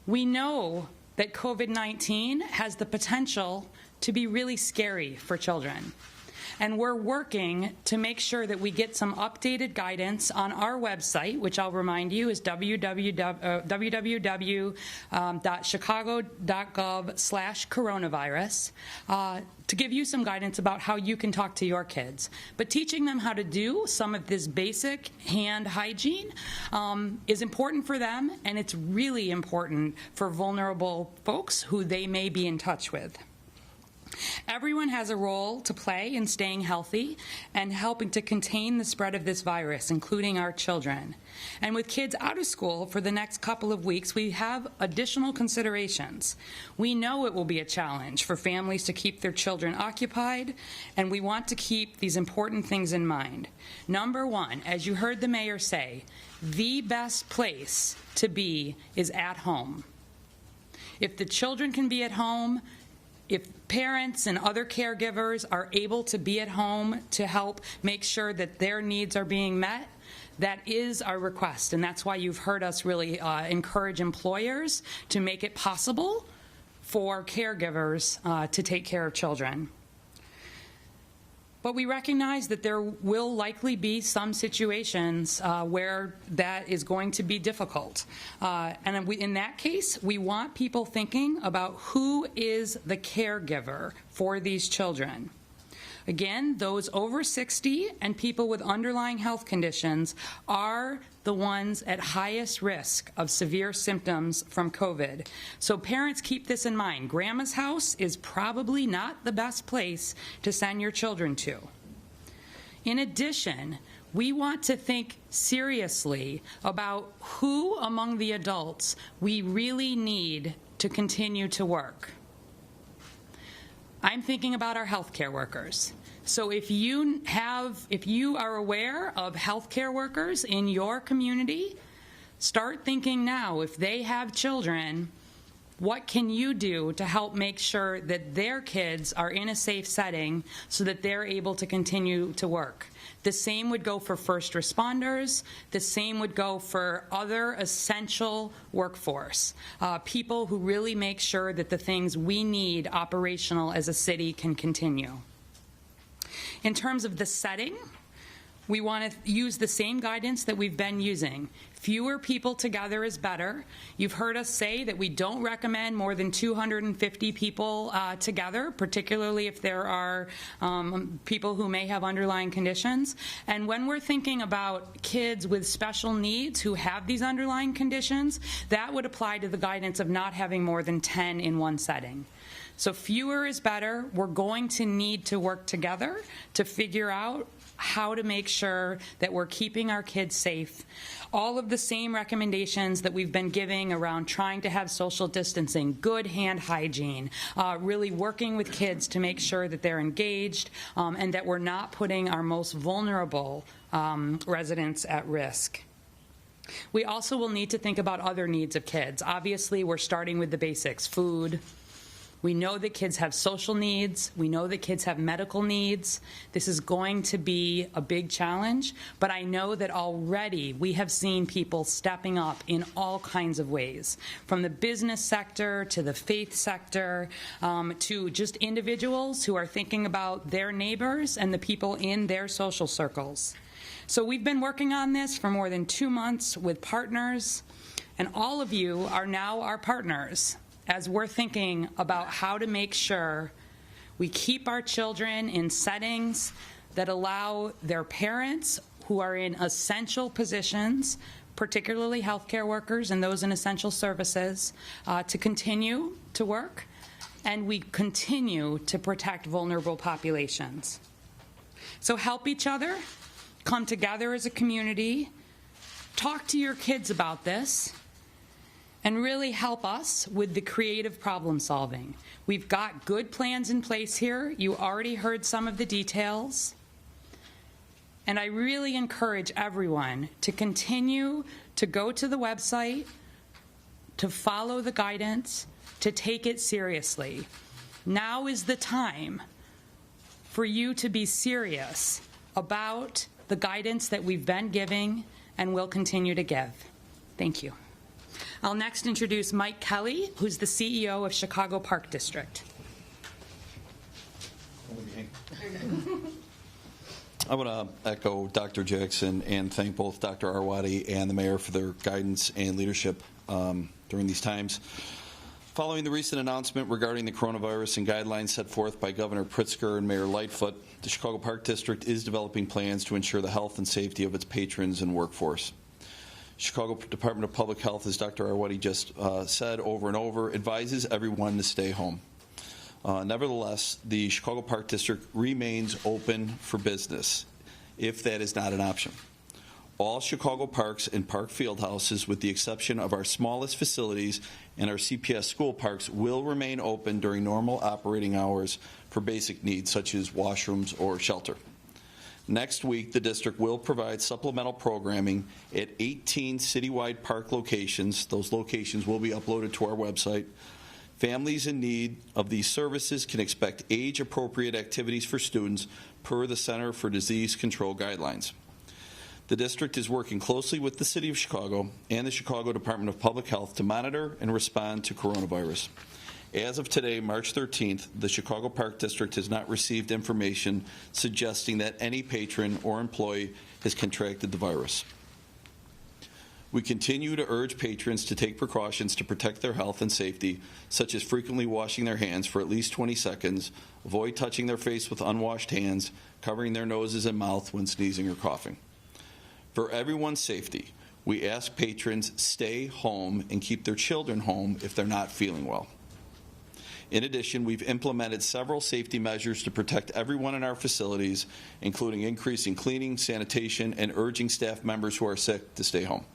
Speaker 6: We know that COVID-19 has the potential to be really scary for children. And we're working to make sure that we get some updated guidance on our website, which I'll remind you is www.chicago.gov/coronavirus, to give you some guidance about how you can talk to your kids. But teaching them how to do some of this basic hand hygiene is important for them, and it's really important for vulnerable folks who they may be in touch with. Everyone has a role to play in staying healthy and helping to contain the spread of this virus, including our children. And with kids out of school for the next couple of weeks, we have additional considerations. We know it will be a challenge for families to keep their children occupied, and we want to keep these important things in mind. #1, as you heard the mayor say, the best place to be is at home. If the children can be at home, if parents and other caregivers are able to be at home to help make sure that their needs are being met, that is our request. And that's why you've heard us really encourage employers to make it possible for caregivers to take care of children. But we recognize that there will likely be some situations where that is going to be difficult. And in that case, we want people thinking about who is the caregiver for these children. Again, those over 60 and people with underlying health conditions are the ones at highest risk of severe symptoms from COVID. So parents, keep this in mind. Grandma's house is probably not the best place to send your children to. In addition, we want to think seriously about who among the adults we really need to continue to work. I'm thinking about our healthcare workers. So if you are aware of healthcare workers in your community, start thinking now, if they have children, What can you do to help make sure that their kids are in a safe setting so that they're able to continue to work? The same would go for first responders. The same would go for other essential workforce, people who really make sure that the things we need operational as a city can continue. In terms of the setting, we want to use the same guidance that we've been using. Fewer people together is better. You've heard us say that we don't recommend more than 250 people together, particularly if there are people who may have underlying conditions. And when we're thinking about kids with special needs who have these underlying conditions, that would apply to the guidance of not having more than 10 in one setting. So fewer is better. We're going to need to work together to figure out how to make sure that we're keeping our kids safe. All of the same recommendations that we've been giving around trying to have social distancing, good hand hygiene, really working with kids to make sure that they're engaged and that we're not putting our most vulnerable residents at risk. We also will need to think about other needs of kids. Obviously, we're starting with the basics: food. We know that kids have social needs. We know that kids have medical needs. This is going to be a big challenge, but I know that already we have seen people stepping up in all kinds of ways, from the business sector to the faith sector, to just individuals who are thinking about their neighbors and the people in their social circles. So we've been working on this for more than 2 months with partners, and all of you are now our partners as we're thinking about how to make sure we keep our children in settings that allow their parents who are in essential positions, particularly healthcare workers and those in essential services, to continue to work, and we continue to protect vulnerable populations. So help each other, come together as a community, talk to your kids about this, and really help us with the creative problem solving. We've got good plans in place here. You already heard some of the details. And I really encourage everyone to continue to go to the website, to follow the guidance, to take it seriously. Now is the time for you to be serious about the guidance that we've been giving and will continue to give. Thank you. I'll next introduce Mike Kelly, who's the CEO of Chicago Park District.
Speaker 9: I want to echo Dr. Jackson and thank both Dr. Arwady and the mayor for their guidance and leadership during these times. Following the recent announcement regarding the coronavirus and guidelines set forth by Governor Pritzker and Mayor Lightfoot, the Chicago Park District is developing plans to ensure the health and safety of its patrons and workforce. Chicago Department of Public Health, as Dr. Arwady just said over and over, advises everyone to stay home. Nevertheless, the Chicago Park District remains open for business, if that is not an option. All Chicago parks and park field houses, with the exception of our smallest facilities and our CPS school parks, will remain open during normal operating hours for basic needs such as washrooms or shelter. Next week, the district will provide supplemental programming at 18 citywide park locations. Those locations will be uploaded to our website. Families in need of these services can expect age-appropriate activities for students per the Center for Disease Control guidelines. The district is working closely with the City of Chicago and the Chicago Department of Public Health to monitor and respond to coronavirus. As of today, March 13th, the Chicago Park District has not received information suggesting that any patron or employee has contracted the virus. We continue to urge patrons to take precautions to protect their health and safety, such as frequently washing their hands for at least 20 seconds, avoid touching their face with unwashed hands, covering their noses and mouth when sneezing or coughing. For everyone's safety, we ask patrons stay home and keep their children home if they're not feeling well. In addition, we've implemented several safety measures to protect everyone in our facilities, including increasing cleaning, sanitation, and urging staff members who are sick to stay home.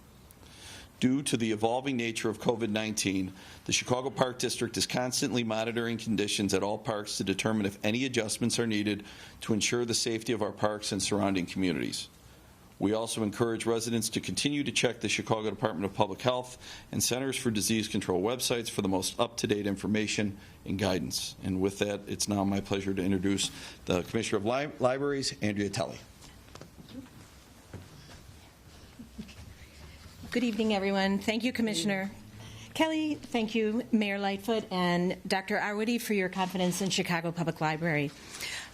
Speaker 9: Due to the evolving nature of COVID-19, the Chicago Park District is constantly monitoring conditions at all parks to determine if any adjustments are needed to ensure the safety of our parks and surrounding communities. We also encourage residents to continue to check the Chicago Department of Public Health and Centers for Disease Control websites for the most up-to-date information and guidance. And with that, it's now my pleasure to introduce the Commissioner of Libraries, Andrea Telly.
Speaker 13: Good evening, everyone. Thank you, Commissioner Kelly. Thank you, Mayor Lightfoot and Dr. Arwady for your confidence in Chicago Public Library.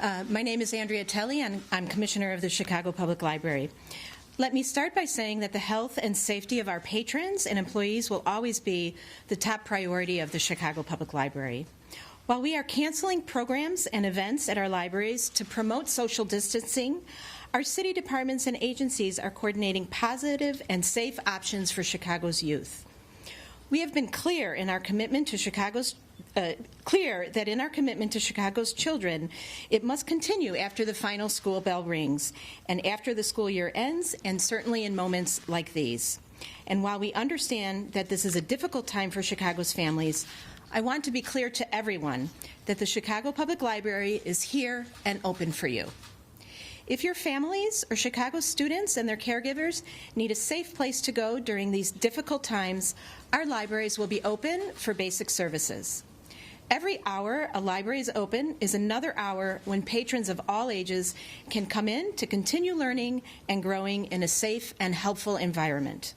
Speaker 13: My name is Andrea Telly, and I'm Commissioner of the Chicago Public Library. Let me start by saying that the health and safety of our patrons and employees will always be the top priority of the Chicago Public Library. While we are canceling programs and events at our libraries to promote social distancing, our city departments and agencies are coordinating positive and safe options for Chicago's youth. We have been clear in our commitment to Chicago's children, it must continue after the final school bell rings and after the school year ends, and certainly in moments like these. And while we understand that this is a difficult time for Chicago's families, I want to be clear to everyone that the Chicago Public Library is here and open for you. If your families or Chicago students and their caregivers need a safe place to go during these difficult times, our libraries will be open for basic services. Every hour a library is open is another hour when patrons of all ages can come in to continue learning and growing in a safe and helpful environment.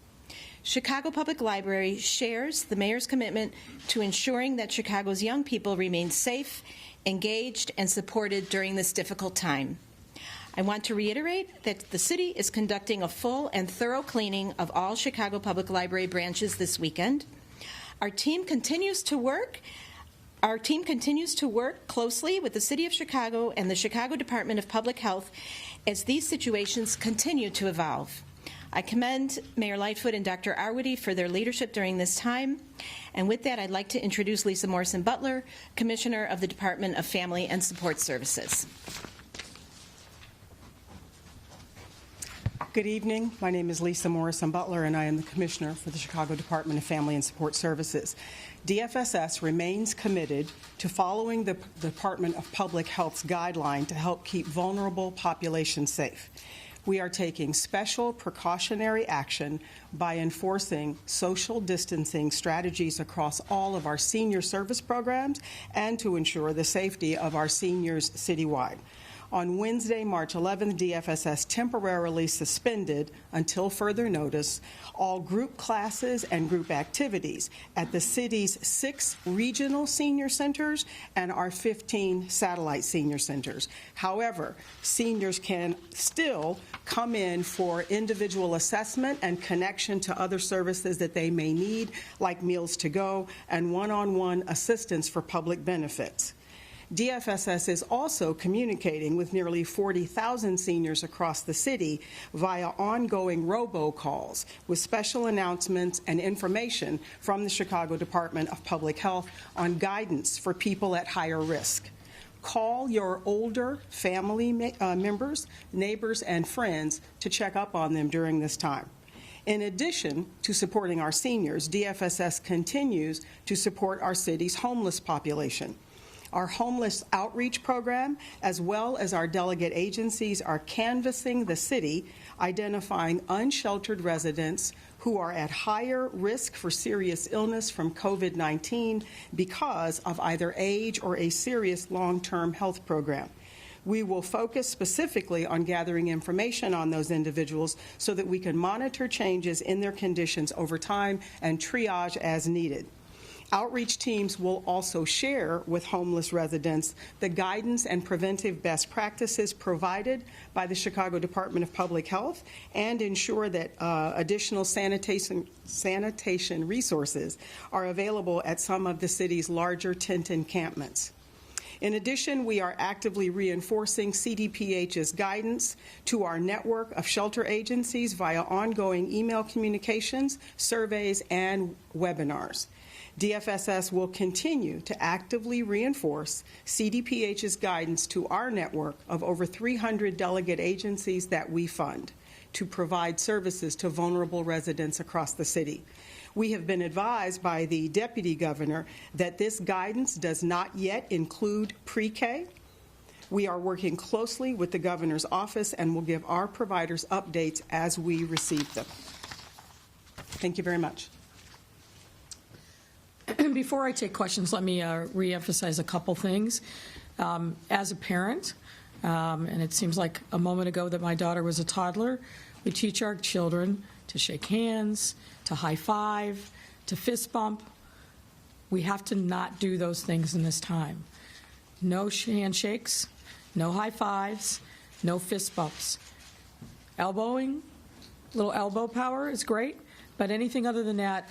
Speaker 13: Chicago Public Library shares the Mayor's commitment to ensuring that Chicago's young people remain safe, engaged, and supported during this difficult time. I want to reiterate that the city is conducting a full and thorough cleaning of all Chicago Public Library branches this weekend. Our team continues to work closely with the City of Chicago and the Chicago Department of Public Health as these situations continue to evolve. I commend Mayor Lightfoot and Dr. Arwady for their leadership during this time. And with that, I'd like to introduce Lisa Morrison-Butler, Commissioner of the Department of Family and Support Services.
Speaker 15: Good evening. My name is Lisa Morrison-Butler, and I am the Commissioner for the Chicago Department of Family and Support Services. DFSS remains committed to following the Department of Public Health's guideline to help keep vulnerable populations safe. We are taking special precautionary action by enforcing social distancing strategies across all of our senior service programs and to ensure the safety of our seniors citywide. On Wednesday, March 11th, DFSS temporarily suspended, until further notice, all group classes and group activities at the city's 6 regional senior centers and our 15 satellite senior centers. However, seniors can still come in for individual assessment and connection to other services that they may need, like meals to go and one-on-one assistance for public benefits. DFSS is also communicating with nearly 40,000 seniors across the city via ongoing robocalls with special announcements and information from the Chicago Department of Public Health on guidance for people at higher risk. Call your older family members, neighbors, and friends to check up on them during this time. In addition to supporting our seniors, DFSS continues to support our city's homeless population. Our homeless outreach program, as well as our delegate agencies, are canvassing the city, identifying unsheltered residents who are at higher risk for serious illness from COVID-19 because of either age or a serious long-term health program. We will focus specifically on gathering information on those individuals so that we can monitor changes in their conditions over time and triage as needed. Outreach teams will also share with homeless residents the guidance and preventive best practices provided by the Chicago Department of Public Health and ensure that additional sanitation resources are available at some of the city's larger tent encampments. In addition, we are actively reinforcing CDPH's guidance to our network of shelter agencies via ongoing email communications, surveys, and webinars. DFSS will continue to actively reinforce CDPH's guidance to our network of over 300 delegate agencies that we fund to provide services to vulnerable residents across the city. We have been advised by the Deputy Governor that this guidance does not yet include pre-K. We are working closely with the governor's office and will give our providers updates as we receive them. Thank you very much.
Speaker 10: Before I take questions, let me reemphasize a couple things. As a parent, and it seems like a moment ago that my daughter was a toddler, we teach our children to shake hands, to high five, to fist bump. We have to not do those things in this time. No handshakes, no high fives, no fist bumps. Elbowing, little elbow power is great. But anything other than that,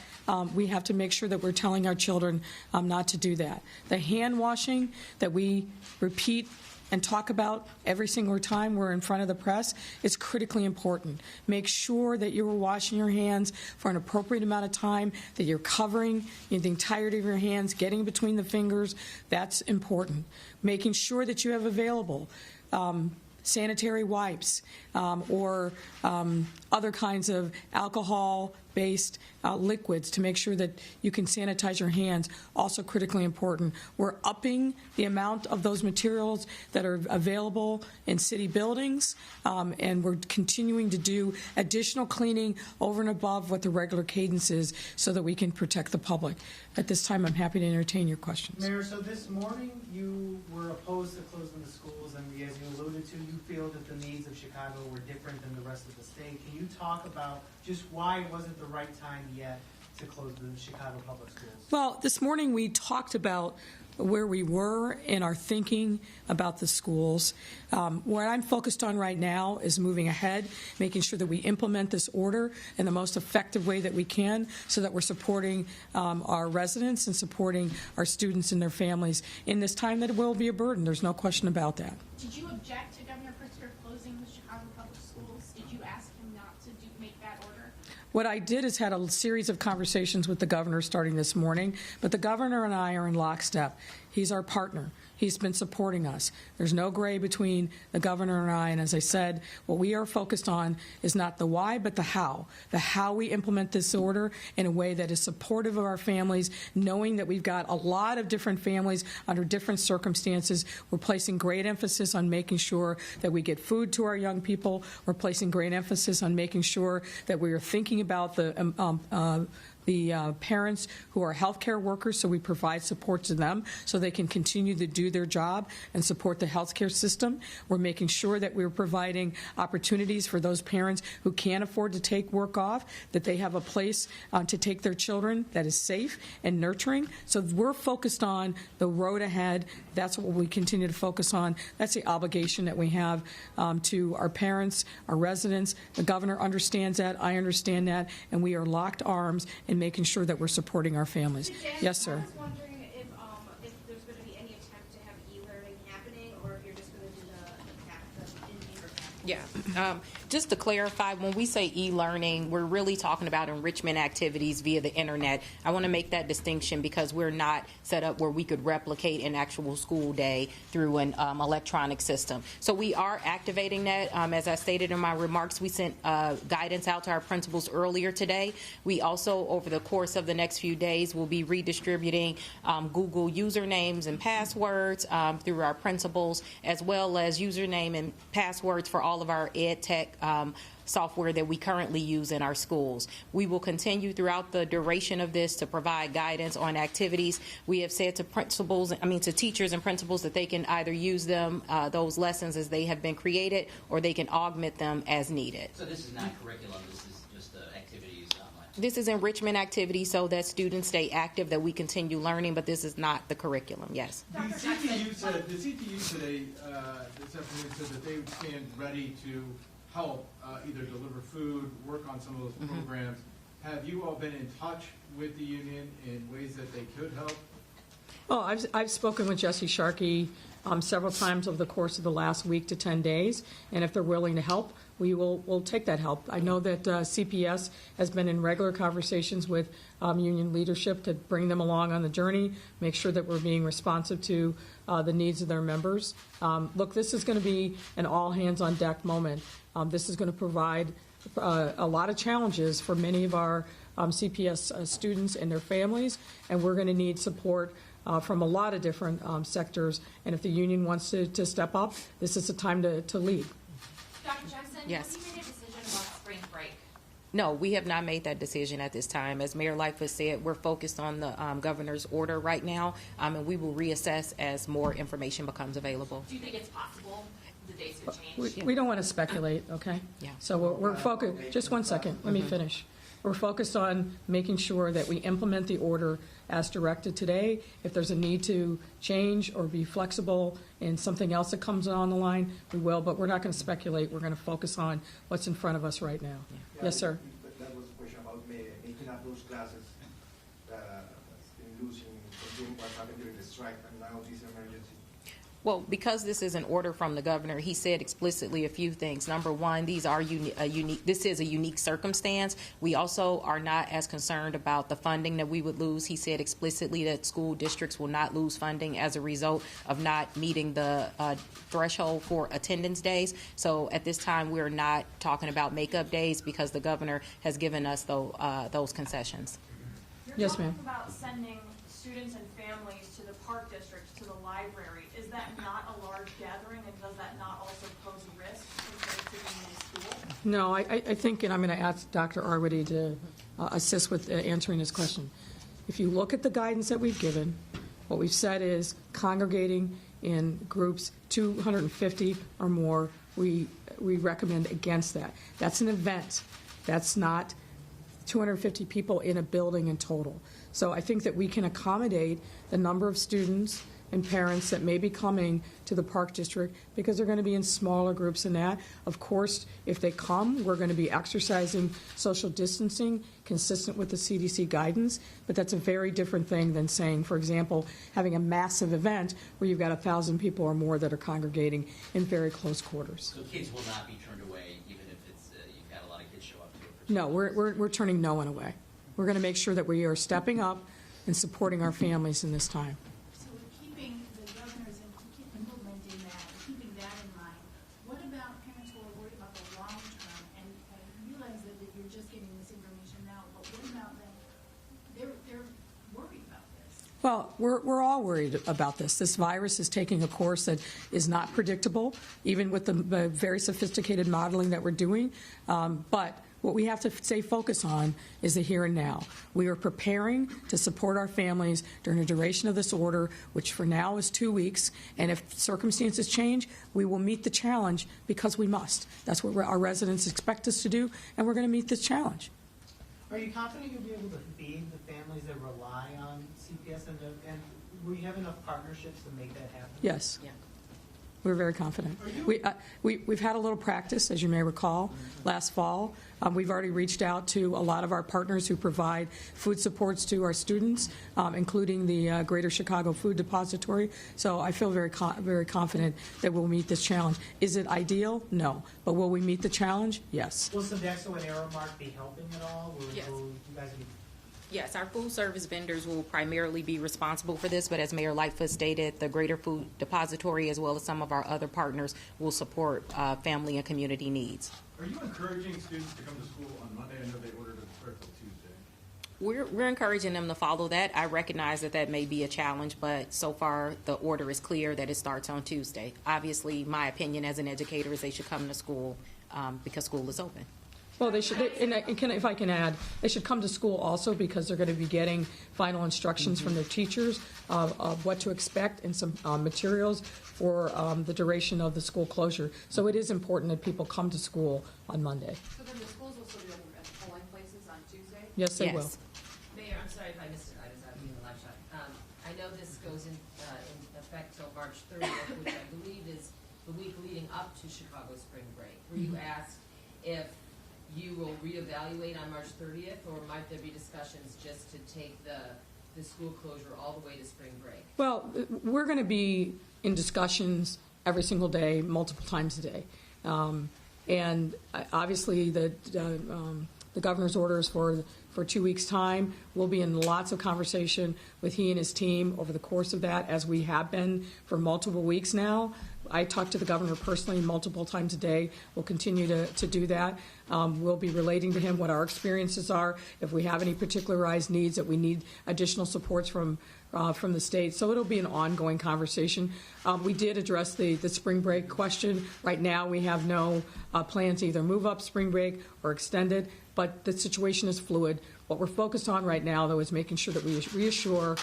Speaker 10: we have to make sure that we're telling our children not to do that. The hand washing that we repeat and talk about every single time we're in front of the press is critically important. Make sure that you're washing your hands for an appropriate amount of time, that you're covering the entirety of your hands, getting between the fingers. That's important. Making sure that you have available sanitary wipes or other kinds of alcohol-based liquids to make sure that you can sanitize your hands, also critically important. We're upping the amount of those materials that are available in city buildings, and we're continuing to do additional cleaning over and above what the regular cadence is so that we can protect the public. At this time, I'm happy to entertain your questions.
Speaker 16: Mayor, so this morning you were opposed to closing the schools, and as you alluded to, you feel that the needs of Chicago were different than the rest of the state. Can you talk about just why wasn't the right time yet to close the Chicago public schools?
Speaker 10: Well, this morning we talked about where we were in our thinking about the schools. What I'm focused on right now is moving ahead, making sure that we implement this order in the most effective way that we can so that we're supporting our residents and supporting our students and their families in this time that it will be a burden. There's no question about that.
Speaker 12: Did you object to Governor Pritzker closing the Chicago public schools? Did you ask him not to make that order?
Speaker 10: What I did is had a series of conversations with the governor starting this morning, but the governor and I are in lockstep. He's our partner. He's been supporting us. There's no gray between the governor and I, and as I said, what we are focused on is not the why, but the how we implement this order in a way that is supportive of our families, knowing that we've got a lot of different families under different circumstances. We're placing great emphasis on making sure that we get food to our young people. We're placing great emphasis on making sure that we are thinking about the parents who are healthcare workers, so we provide support to them so they can continue to do their job and support the healthcare system. We're making sure that we're providing opportunities for those parents who can't afford to take work off, that they have a place to take their children that is safe and nurturing. So we're focused on the road ahead. That's what we continue to focus on. That's the obligation that we have to our parents, our residents. The governor understands that. I understand that. And we are locked arms in making sure that we're supporting our families. Yes, sir.
Speaker 3: I was wondering if there's going to be any attempt to have e-learning happening, or if you're just going to do the in-paper path.
Speaker 11: Yeah. Just to clarify, when we say e-learning, we're really talking about enrichment activities via the internet. I want to make that distinction because we're not set up where we could replicate an actual school day through an electronic system. So we are activating that. As I stated in my remarks, we sent guidance out to our principals earlier today. We also, over the course of the next few days, will be redistributing Google usernames and passwords through our principals, as well as username and passwords for all of our ed tech software that we currently use in our schools. We will continue throughout the duration of this to provide guidance on activities. We have said to teachers and principals that they can either use them, those lessons as they have been created, or they can augment them as needed.
Speaker 20: So this is not curriculum, this is just activities online?
Speaker 11: This is enrichment activities so that students stay active, that we continue learning, but this is not the curriculum, yes.
Speaker 21: The CTU today, this afternoon, said that they stand ready to help either deliver food, work on some of those programs. Have you all been in touch with the union in ways that they could help?
Speaker 10: Well, I've spoken with Jesse Sharkey several times over the course of the last week to 10 days, and if they're willing to help, we'll take that help. I know that CPS has been in regular conversations with union leadership to bring them along on the journey, make sure that we're being responsive to the needs of their members. Look, this is going to be an all-hands-on-deck moment. This is going to provide a lot of challenges for many of our CPS students and their families, and we're going to need support from a lot of different sectors. And if the union wants to step up, this is the time to lead.
Speaker 12: Dr. Jackson,
Speaker 11: Yes.
Speaker 12: have you made a decision about spring break?
Speaker 11: No, we have not made that decision at this time. As Mayor Lightfoot said, we're focused on the governor's order right now, and we will reassess as more information becomes available.
Speaker 12: Do you think it's possible the dates could change?
Speaker 10: We don't want to speculate, okay?
Speaker 11: Yeah.
Speaker 10: So we're focused, just one second, let me finish. We're focused on making sure that we implement the order as directed today. If there's a need to change or be flexible in something else that comes on the line, we will, but we're not going to speculate. We're going to focus on what's in front of us right now. Yes, sir.
Speaker 2: That was a question about making up those classes that been losing, considering what happened during the strike and now this emergency.
Speaker 11: Well, because this is an order from the governor, he said explicitly a few things. Number one, these are unique. This is a unique circumstance. We also are not as concerned about the funding that we would lose. He said explicitly that school districts will not lose funding as a result of not meeting the threshold for attendance days. So at this time, we're not talking about makeup days because the governor has given us those concessions.
Speaker 10: Yes, ma'am.
Speaker 12: You're talking about sending students and families to the park districts, to the library. Is that not a large gathering, and does that not also pose a risk compared to being in school?
Speaker 10: No, I think, and I'm going to ask Dr. Arwady to assist with answering this question. If you look at the guidance that we've given, what we've said is congregating in groups 250 or more, we recommend against that. That's an event. That's not 250 people in a building in total. So I think that we can accommodate the number of students and parents that may be coming to the Park District because they're going to be in smaller groups than that. Of course, if they come, we're going to be exercising social distancing consistent with the CDC guidance, but that's a very different thing than saying, for example, having a massive event where you've got 1,000 people or more that are congregating in very close quarters.
Speaker 20: So kids will not be turned away, even if it's you've had a lot of kids show up to it.
Speaker 10: No, we're turning no one away. We're going to make sure that we are stepping up and supporting our families in this time.
Speaker 12: So with keeping the governor's implementing that, and keeping that in mind, what about parents who are worried about the long term? And I realize that you're just getting this information now, but what about them? They're worried about this.
Speaker 10: Well, we're all worried about this. This virus is taking a course that is not predictable, even with the very sophisticated modeling that we're doing. But what we have to stay focused on is the here and now. We are preparing to support our families during the duration of this order, which for now is 2 weeks. And if circumstances change, we will meet the challenge because we must. That's what our residents expect us to do, and we're going to meet this challenge.
Speaker 4: Are you confident you'll be able to feed the families that rely on CPS, and will you have enough partnerships to make that happen?
Speaker 10: Yes.
Speaker 11: Yeah.
Speaker 10: We're very confident. We've had a little practice, as you may recall, last fall. We've already reached out to a lot of our partners who provide food supports to our students, including the Greater Chicago Food Depository. So I feel very confident that we'll meet this challenge. Is it ideal? No. But will we meet the challenge? Yes.
Speaker 4: Will Sodexo and Aramark be helping at all?
Speaker 11: Yes.
Speaker 4: Will you guys be?
Speaker 11: Yes, our food service vendors will primarily be responsible for this, but as Mayor Lightfoot stated, the Greater Food Depository as well as some of our other partners will support family and community needs.
Speaker 21: Are you encouraging students to come to school on Monday? I know they ordered it for Tuesday.
Speaker 11: We're encouraging them to follow that. I recognize that may be a challenge, but so far the order is clear that it starts on Tuesday. Obviously, my opinion as an educator is they should come to school because school is open.
Speaker 10: Well, they should, if I can add, they should come to school also because they're going to be getting final instructions from their teachers of what to expect and some materials for the duration of the school closure. So it is important that people come to school on Monday.
Speaker 22: So then the schools will still be open at the polling places on Tuesday?
Speaker 10: Yes, they will.
Speaker 22: Mayor, I'm sorry if I missed it. I was out in the live shot. I know this goes in effect till March 30th, which I believe is the week leading up to Chicago spring break. Were you asked if you will reevaluate on March 30th, or might there be discussions just to take the school closure all the way to spring break?
Speaker 10: Well, we're going to be in discussions every single day, multiple times a day. And obviously the governor's orders for 2 weeks' time. We'll be in lots of conversation with he and his team over the course of that, as we have been for multiple weeks now. I talk to the governor personally multiple times a day. We'll continue to do that. We'll be relating to him what our experiences are. If we have any particularized needs that we need additional supports from from the state. So it'll be an ongoing conversation. We did address the spring break question. Right now, we have no plan to either move up spring break or extend it, but the situation is fluid. What we're focused on right now, though, is making sure that we reassure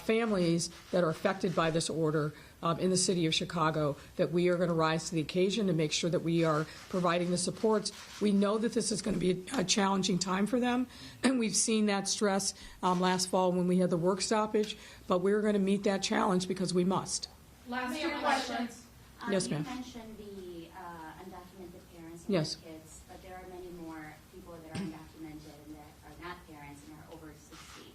Speaker 10: families that are affected by this order in the city of Chicago that we are going to rise to the occasion and make sure that we are providing the supports. We know that this is going to be a challenging time for them, and we've seen that stress last fall when we had the work stoppage, but we're going to meet that challenge because we must.
Speaker 12: Last two questions.
Speaker 10: Yes, ma'am.
Speaker 5: You mentioned the undocumented parents and
Speaker 10: Yes.
Speaker 5: their kids, but there are many more people that are undocumented and that are not parents and are over 60.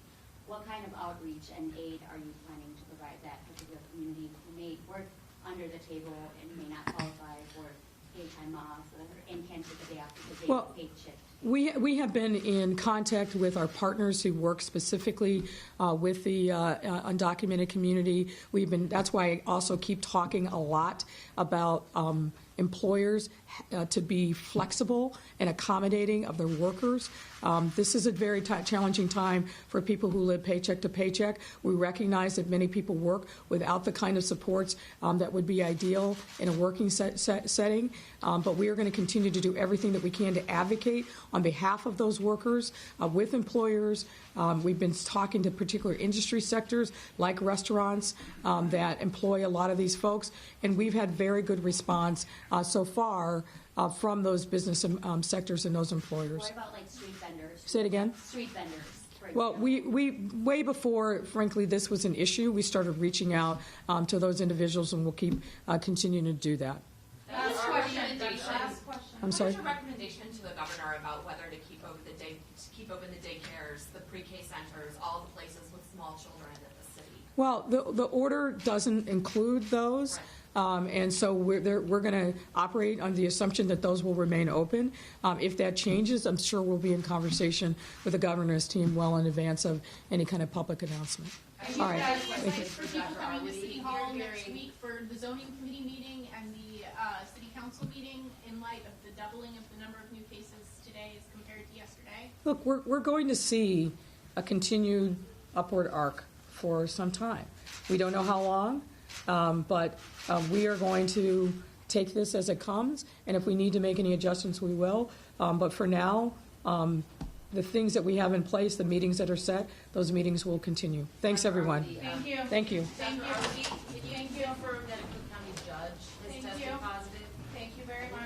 Speaker 5: What kind of outreach and aid are you planning to provide that particular community who may work under the table and may not qualify for paid time off and can't take a day off because they have paid shift?
Speaker 10: We have been in contact with our partners who work specifically with the undocumented community. That's why I also keep talking a lot about employers to be flexible and accommodating of their workers. This is a very challenging time for people who live paycheck to paycheck. We recognize that many people work without the kind of supports that would be ideal in a working setting, but we are going to continue to do everything that we can to advocate on behalf of those workers with employers. We've been talking to particular industry sectors like restaurants that employ a lot of these folks, and we've had very good response so far from those business sectors and those employers.
Speaker 5: What about like street vendors?
Speaker 10: Say it again?
Speaker 5: Street vendors.
Speaker 10: Well, we way before, frankly, this was an issue, we started reaching out to those individuals, and we'll keep continuing to do that.
Speaker 14: Last question.
Speaker 10: I'm sorry?
Speaker 14: What's your recommendation to the governor about whether to keep open the daycares, the pre-K centers, all the places with small children in the city?
Speaker 10: Well, the order doesn't include those. And so we're going to operate on the assumption that those will remain open. If that changes, I'm sure we'll be in conversation with the governor's team well in advance of any kind of public announcement.
Speaker 12: All
Speaker 10: right.
Speaker 12: Thank you. For people coming to City Hall next week for the zoning committee meeting and the city council meeting in light of the doubling of the number of new cases today as compared to yesterday?
Speaker 10: Look, we're going to see a continued upward arc for some time. We don't know how long. But we are going to take this as it comes, and if we need to make any adjustments, we will. But for now, the things that we have in place, the meetings that are set, those meetings will continue. Thanks, everyone.
Speaker 12: Thank you.
Speaker 10: Thank you.
Speaker 12: Thank you.
Speaker 14: Thank you for that a Cook County judge has tested positive.
Speaker 12: Thank you very much.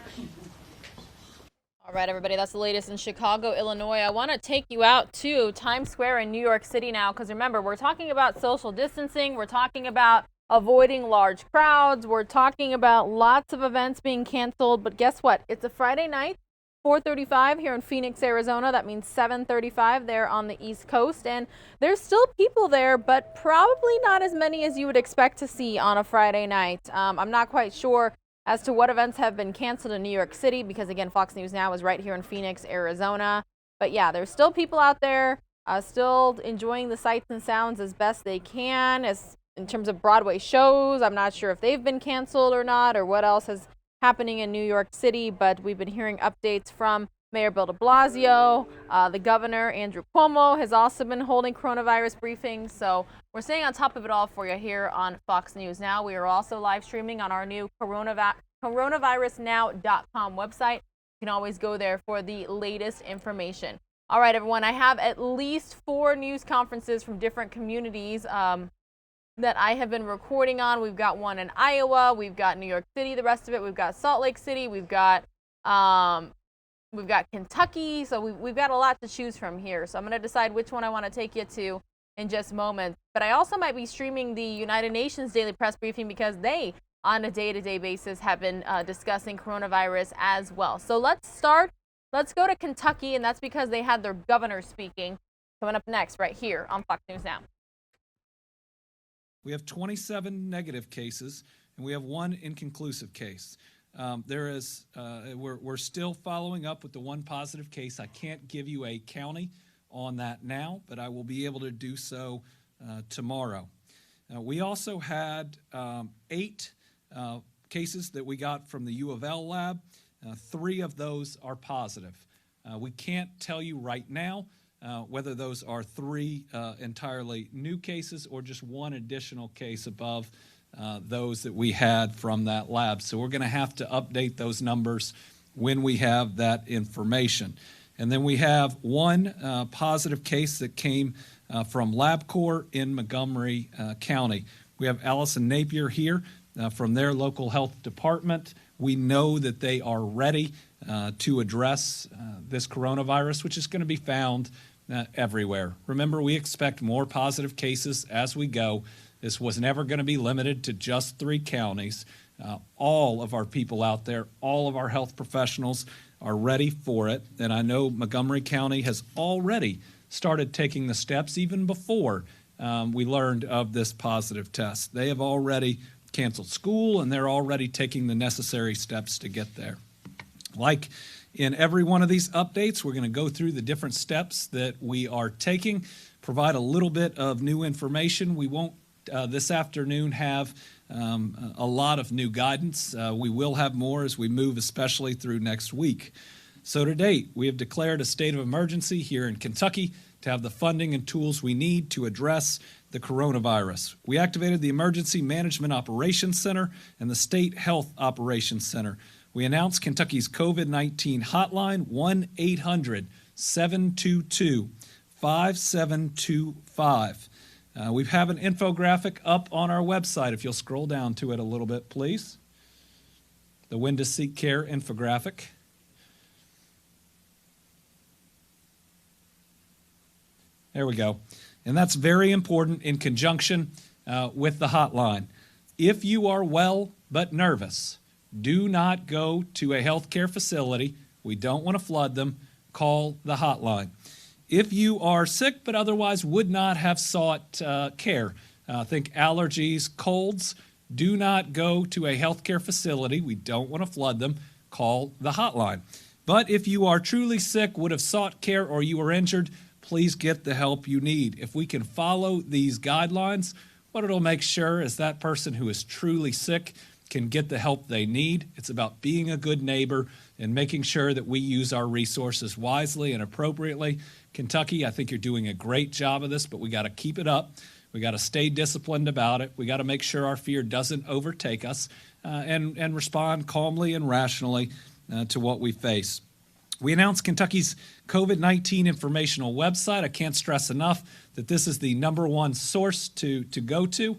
Speaker 19: All right, everybody, that's the latest in Chicago, Illinois. I want to take you out to Times Square in New York City now, because remember, we're talking about social distancing. We're talking about avoiding large crowds. We're talking about lots of events being canceled. But guess what? It's a Friday night, 4:35 here in Phoenix, Arizona. That means 7:35 there on the East Coast. And there's still people there, but probably not as many as you would expect to see on a Friday night. I'm not quite sure as to what events have been canceled in New York City because, again, Fox News Now is right here in Phoenix, Arizona. But yeah, there's still people out there still enjoying the sights and sounds as best they can. As in terms of Broadway shows, I'm not sure if they've been canceled or not, or what else is happening in New York City, but we've been hearing updates from Mayor Bill de Blasio. The governor, Andrew Cuomo, has also been holding coronavirus briefings, so we're staying on top of it all for you here on Fox News Now. We are also live streaming on our new coronavirusnow.com website. You can always go there for the latest information. All right, everyone, I have at least 4 news conferences from different communities that I have been recording on. We've got one in Iowa, we've got New York City, the rest of it, we've got Salt Lake City, we've got Kentucky, so we've got a lot to choose from here. So I'm going to decide which one I want to take you to in just moments. But I also might be streaming the United Nations Daily Press Briefing because they, on a day-to-day basis, have been discussing coronavirus as well. So let's go to Kentucky, and that's because they had their governor speaking. Coming up next right here on Fox News Now.
Speaker 17: We have 27 negative cases, and we have 1 inconclusive case. We're still following up with the 1 positive case. I can't give you a county on that now, but I will be able to do so tomorrow. We also had 8 cases that we got from the U of L lab. 3 of those are positive. We can't tell you right now whether those are 3 entirely new cases or just 1 additional case above those that we had from that lab. So we're going to have to update those numbers when we have that information. And then we have 1 positive case that came from LabCorp in Montgomery County. We have Allison Napier here from their local health department. We know that they are ready to address this coronavirus, which is going to be found everywhere. Remember, we expect more positive cases as we go. This was never going to be limited to just 3 counties. All of our people out there, all of our health professionals are ready for it. And I know Montgomery County has already started taking the steps even before we learned of this positive test. They have already canceled school, and they're already taking the necessary steps to get there. Like in every one of these updates, we're going to go through the different steps that we are taking, provide a little bit of new information. We won't this afternoon have a lot of new guidance. We will have more as we move, especially through next week. So to date, we have declared a state of emergency here in Kentucky to have the funding and tools we need to address the coronavirus. We activated the Emergency Management Operations Center and the State Health Operations Center. We announced Kentucky's COVID-19 hotline, 1-800-722-5725. We have an infographic up on our website, if you'll scroll down to it a little bit, please. The When to Seek Care infographic. There we go. And that's very important in conjunction with the hotline. If you are well but nervous, do not go to a healthcare facility. We don't want to flood them. Call the hotline. If you are sick but otherwise would not have sought care, think allergies, colds, do not go to a healthcare facility. We don't want to flood them. Call the hotline. But if you are truly sick, would have sought care, or you are injured, please get the help you need. If we can follow these guidelines, what it'll make sure is that person who is truly sick can get the help they need. It's about being a good neighbor and making sure that we use our resources wisely and appropriately. Kentucky, I think you're doing a great job of this, but we got to keep it up. We got to stay disciplined about it. We got to make sure our fear doesn't overtake us and respond calmly and rationally to what we face. We announced Kentucky's COVID-19 informational website. I can't stress enough that this is the #1 source to go to.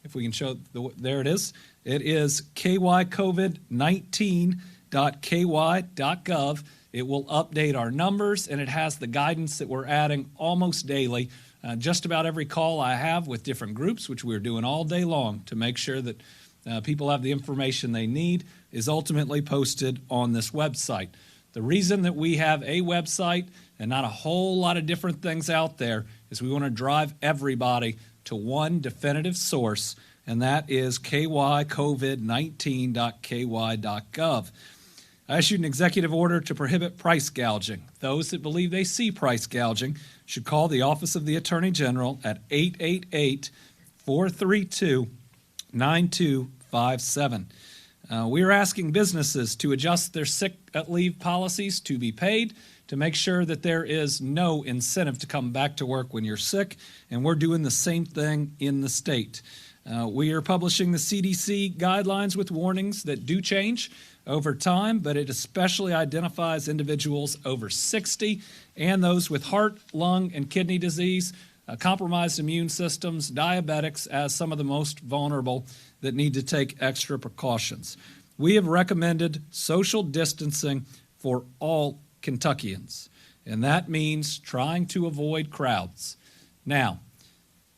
Speaker 17: If we can show, there it is. It is kycovid19.ky.gov. It will update our numbers, and it has the guidance that we're adding almost daily. Just about every call I have with different groups, which we're doing all day long to make sure that people have the information they need, is ultimately posted on this website. The reason that we have a website and not a whole lot of different things out there is we want to drive everybody to one definitive source, and that is kycovid19.ky.gov. I issued an executive order to prohibit price gouging. Those that believe they see price gouging should call the Office of the Attorney General at 888-432-9257. We are asking businesses to adjust their sick leave policies to be paid, to make sure that there is no incentive to come back to work when you're sick, and we're doing the same thing in the state. We are publishing the CDC guidelines with warnings that do change over time, but it especially identifies individuals over 60 and those with heart, lung, and kidney disease, compromised immune systems, diabetics as some of the most vulnerable that need to take extra precautions. We have recommended social distancing for all Kentuckians, and that means trying to avoid crowds. Now,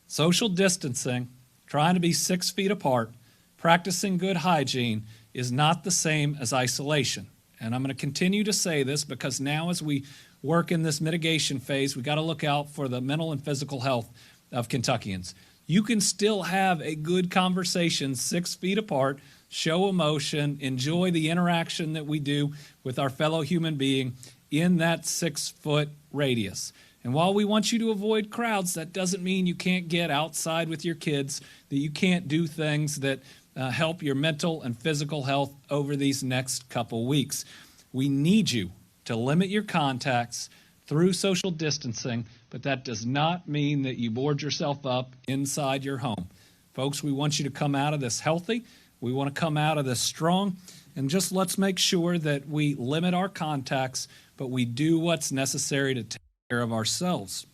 Speaker 17: social distancing, trying to be 6 feet apart, practicing good hygiene is not the same as isolation. And I'm going to continue to say this because now as we work in this mitigation phase, we got to look out for the mental and physical health of Kentuckians. You can still have a good conversation 6 feet apart, show emotion, enjoy the interaction that we do with our fellow human being in that 6-foot radius. And while we want you to avoid crowds, that doesn't mean you can't get outside with your kids, that you can't do things that help your mental and physical health over these next couple weeks. We need you to limit your contacts, through social distancing, but that does not mean that you board yourself up inside your home. Folks, we want you to come out of this healthy. We want to come out of this strong. And just let's make sure that we limit our contacts, but we do what's necessary to take care of ourselves.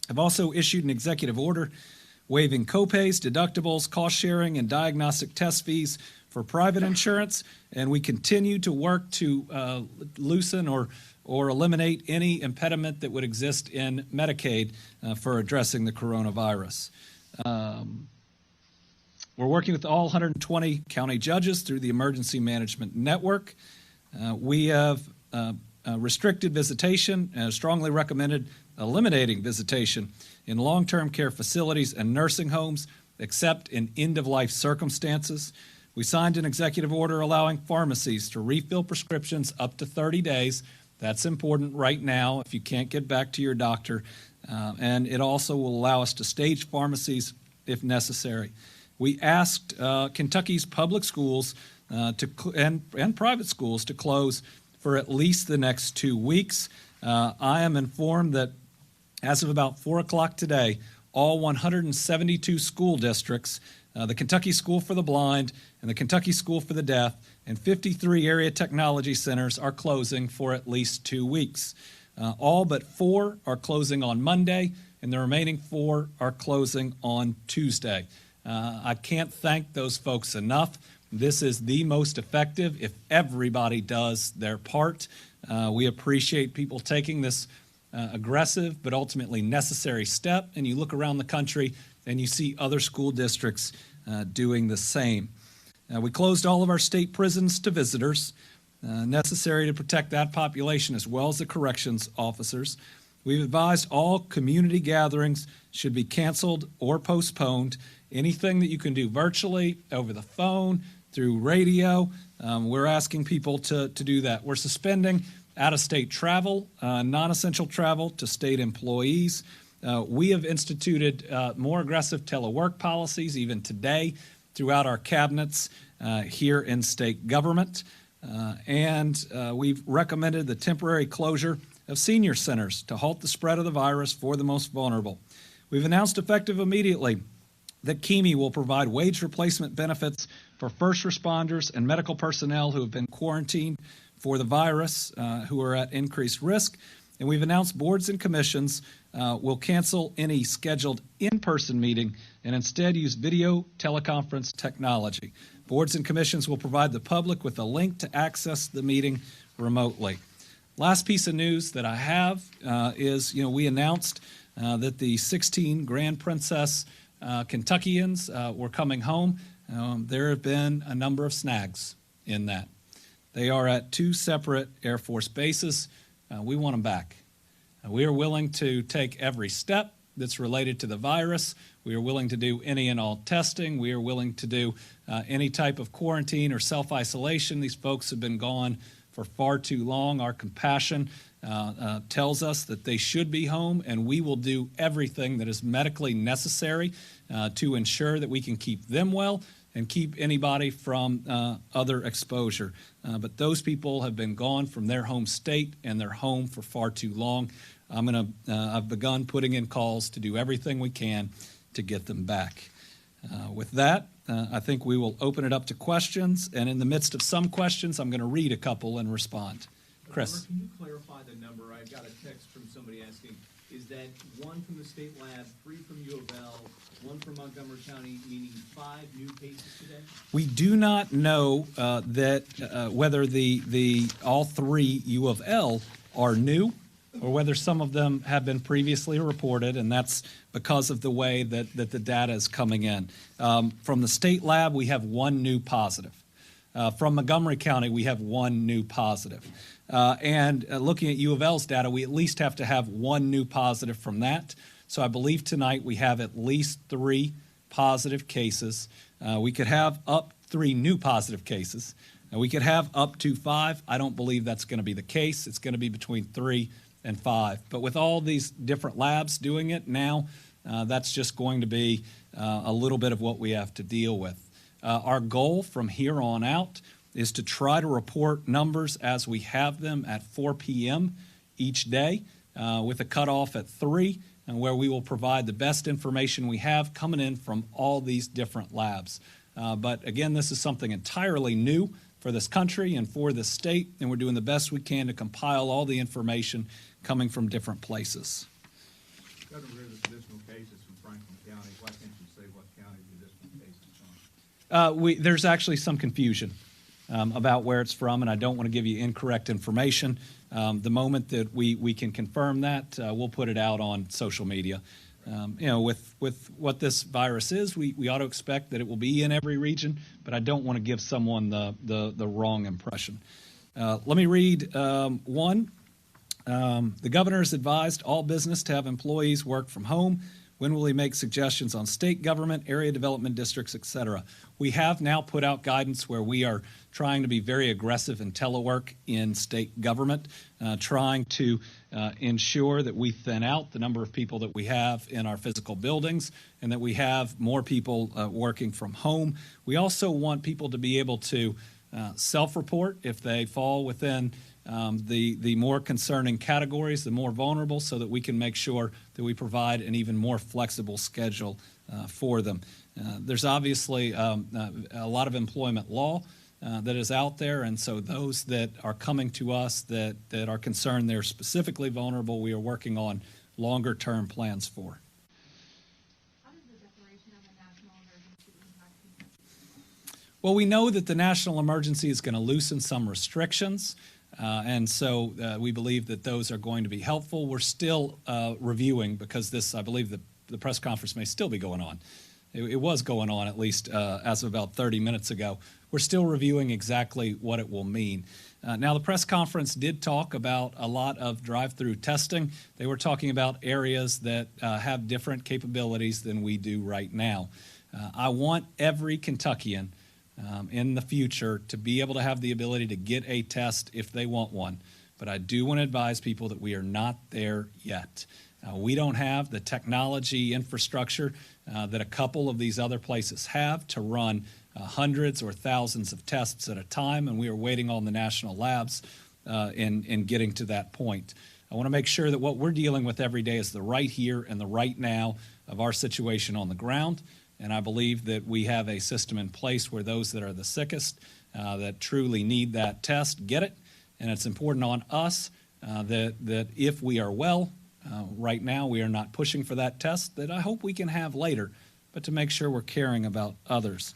Speaker 17: I've also issued an executive order waiving copays, deductibles, cost sharing, and diagnostic test fees for private insurance, and we continue to work to loosen or eliminate any impediment that would exist in Medicaid for addressing the coronavirus. We're working with all 120 county judges through the Emergency Management Network. We have restricted visitation and strongly recommended eliminating visitation in long-term care facilities and nursing homes, except in end-of-life circumstances. We signed an executive order allowing pharmacies to refill prescriptions up to 30 days. That's important right now if you can't get back to your doctor. And it also will allow us to stage pharmacies if necessary. We asked Kentucky's public schools and private schools to close for at least the next 2 weeks. I am informed that as of about 4 o'clock today, all 172 school districts, the Kentucky School for the Blind and the Kentucky School for the Deaf, and 53 area technology centers are closing for at least 2 weeks. All but 4 are closing on Monday, and the remaining 4 are closing on Tuesday. I can't thank those folks enough. This is the most effective if everybody does their part. We appreciate people taking this aggressive but ultimately necessary step, and you look around the country and you see other school districts doing the same. We closed all of our state prisons to visitors, necessary to protect that population as well as the corrections officers. We've advised all community gatherings should be canceled or postponed. Anything that you can do virtually, over the phone, through radio, we're asking people to do that. We're suspending out-of-state travel, non-essential travel to state employees. We have instituted more aggressive telework policies even today throughout our cabinets here in state government. And we've recommended the temporary closure of senior centers to halt the spread of the virus for the most vulnerable. We've announced effective immediately that KEME will provide wage replacement benefits for first responders and medical personnel who have been quarantined for the virus, who are at increased risk. And we've announced boards and commissions will cancel any scheduled in-person meeting and instead use video teleconference technology. Boards and commissions will provide the public with a link to access the meeting remotely. Last piece of news that I have is, we announced that the 16 Grand Princess Kentuckians were coming home. There have been a number of snags in that. They are at 2 separate Air Force bases. We want them back. We are willing to take every step that's related to the virus. We are willing to do any and all testing. We are willing to do any type of quarantine or self-isolation. These folks have been gone for far too long. Our compassion tells us that they should be home, and we will do everything that is medically necessary to ensure that we can keep them well and keep anybody from other exposure. But those people have been gone from their home state and their home for far too long. I've begun putting in calls to do everything we can to get them back. With that, I think we will open it up to questions, and in the midst of some questions, I'm going to read a couple and respond. Chris.
Speaker 16: Can you clarify the number? I got a text from somebody asking, is that 1 from the state lab, 3 from U of L, 1 from Montgomery County, meaning 5 new cases today?
Speaker 17: We do not know whether the all 3 U of L are new or whether some of them have been previously reported, and that's because of the way that the data is coming in. From the state lab, we have 1 new positive. From Montgomery County, we have 1 new positive. And looking at U of L's data, we at least have to have 1 new positive from that. So I believe tonight we have at least 3 positive cases. We could have up 3 new positive cases. We could have up to 5. I don't believe that's going to be the case. It's going to be between 3 and 5. But with all these different labs doing it now, that's just going to be a little bit of what we have to deal with. Our goal from here on out is to try to report numbers as we have them at 4 p.m. each day. with a cutoff at 3, and where we will provide the best information we have coming in from all these different labs. But again, this is something entirely new for this country and for this state, and we're doing the best we can to compile all the information coming from different places.
Speaker 1: Governor, there's additional cases from Franklin County. Why can't you say what county the additional cases from?
Speaker 17: There's actually some confusion about where it's from, and I don't want to give you incorrect information. The moment that we can confirm that, we'll put it out on social media. With what this virus is, we ought to expect that it will be in every region, but I don't want to give someone the wrong impression. Let me read one. The governor has advised all business to have employees work from home. When will he make suggestions on state government, area development districts, et cetera? We have now put out guidance where we are trying to be very aggressive in telework in state government, trying to ensure that we thin out the number of people that we have in our physical buildings and that we have more people working from home. We also want people to be able to self-report if they fall within the more concerning categories, the more vulnerable, so that we can make sure that we provide an even more flexible schedule for them. There's obviously a lot of employment law that is out there, and so those that are coming to us that are concerned they're specifically vulnerable, we are working on longer-term plans for. Well, we know that the national emergency is going to loosen some restrictions. And so we believe that those are going to be helpful. We're still reviewing, because this, I believe, the press conference may still be going on. It was going on, at least as of about 30 minutes ago. We're still reviewing exactly what it will mean. Now, the press conference did talk about a lot of drive-through testing. They were talking about areas that have different capabilities than we do right now. I want every Kentuckian in the future to be able to have the ability to get a test if they want one. But I do want to advise people that we are not there yet. We don't have the technology infrastructure that a couple of these other places have to run hundreds or thousands of tests at a time, and we are waiting on the national labs in getting to that point. I want to make sure that what we're dealing with every day is the right here and the right now of our situation on the ground. And I believe that we have a system in place where those that are the sickest, that truly need that test, get it. And it's important on us that if we are well, right now we are not pushing for that test that I hope we can have later, but to make sure we're caring about others.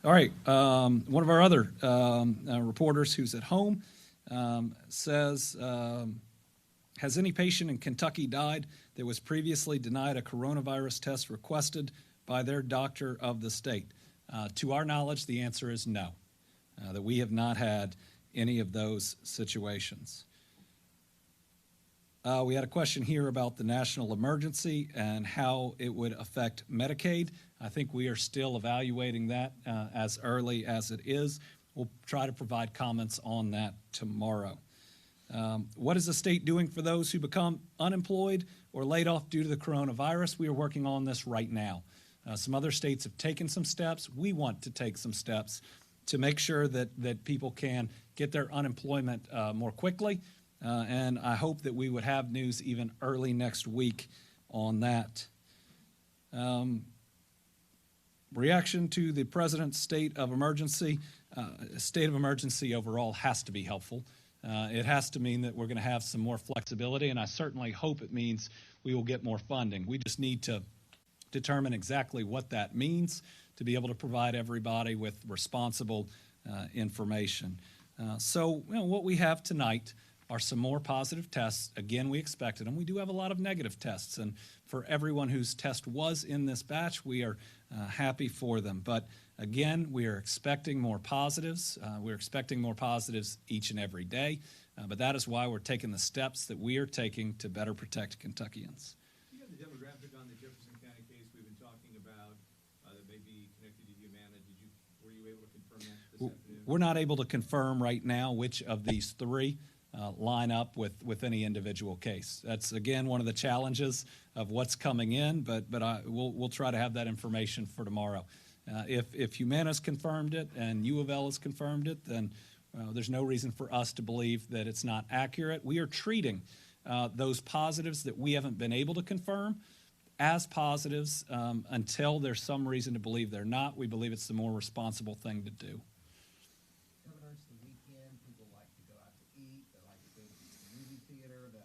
Speaker 17: All right, one of our other reporters who's at home says, has any patient in Kentucky died that was previously denied a coronavirus test requested by their doctor of the state? To our knowledge, the answer is no, that we have not had any of those situations. We had a question here about the national emergency and how it would affect Medicaid. I think we are still evaluating that as early as it is. We'll try to provide comments on that tomorrow. What is the state doing for those who become unemployed or laid off due to the coronavirus? We are working on this right now. Some other states have taken some steps. We want to take some steps to make sure that people can get their unemployment more quickly. And I hope that we would have news even early next week on that. Reaction to the president's state of emergency. State of emergency overall has to be helpful. It has to mean that we're going to have some more flexibility, and I certainly hope it means we will get more funding. We just need to determine exactly what that means to be able to provide everybody with responsible information. So what we have tonight are some more positive tests. Again, we expected them. We do have a lot of negative tests, and for everyone whose test was in this batch, we are happy for them. But again, we are expecting more positives. We're expecting more positives each and every day, but that is why we're taking the steps that we are taking to better protect Kentuckians.
Speaker 1: You have the demographic on the Jefferson County case we've been talking about that may be connected to Humana. Were you able to confirm that this afternoon?
Speaker 17: We're not able to confirm right now which of these three line up with any individual case. That's, again, one of the challenges of what's coming in, but we'll try to have that information for tomorrow. If Humana's confirmed it and U of L has confirmed it, then there's no reason for us to believe that it's not accurate. We are treating those positives that we haven't been able to confirm as positives until there's some reason to believe they're not. We believe it's the more responsible thing to do.
Speaker 8: Governor, it's the weekend. People like to go out to eat. They like to go to the movie theater, the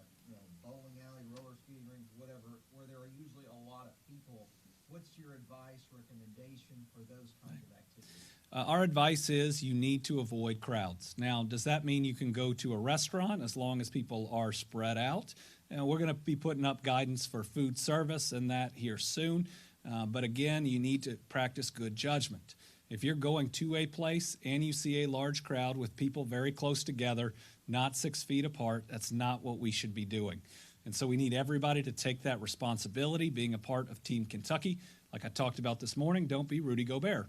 Speaker 8: bowling alley, roller skating rings, whatever, where there are usually a lot of people. What's your advice, recommendation for those kinds of activities?
Speaker 17: Our advice is you need to avoid crowds. Now, does that mean you can go to a restaurant as long as people are spread out? We're going to be putting up guidance for food service and that here soon. But again, you need to practice good judgment. If you're going to a place and you see a large crowd with people very close together, not 6 feet apart, that's not what we should be doing. And so we need everybody to take that responsibility, being a part of Team Kentucky. Like I talked about this morning, don't be Rudy Gobert.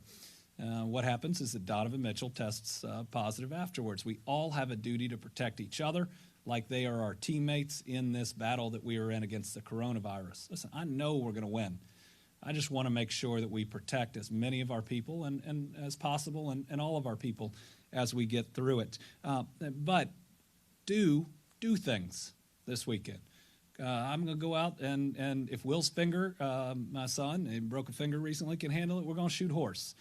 Speaker 17: What happens is that Donovan Mitchell tests positive afterwards. We all have a duty to protect each other like they are our teammates in this battle that we are in against the coronavirus. Listen, I know we're going to win. I just want to make sure that we protect as many of our people and as possible and all of our people as we get through it. But do things this weekend. I'm going to go out and if Will's finger, my son, he broke a finger recently, can handle it, we're going to shoot horse.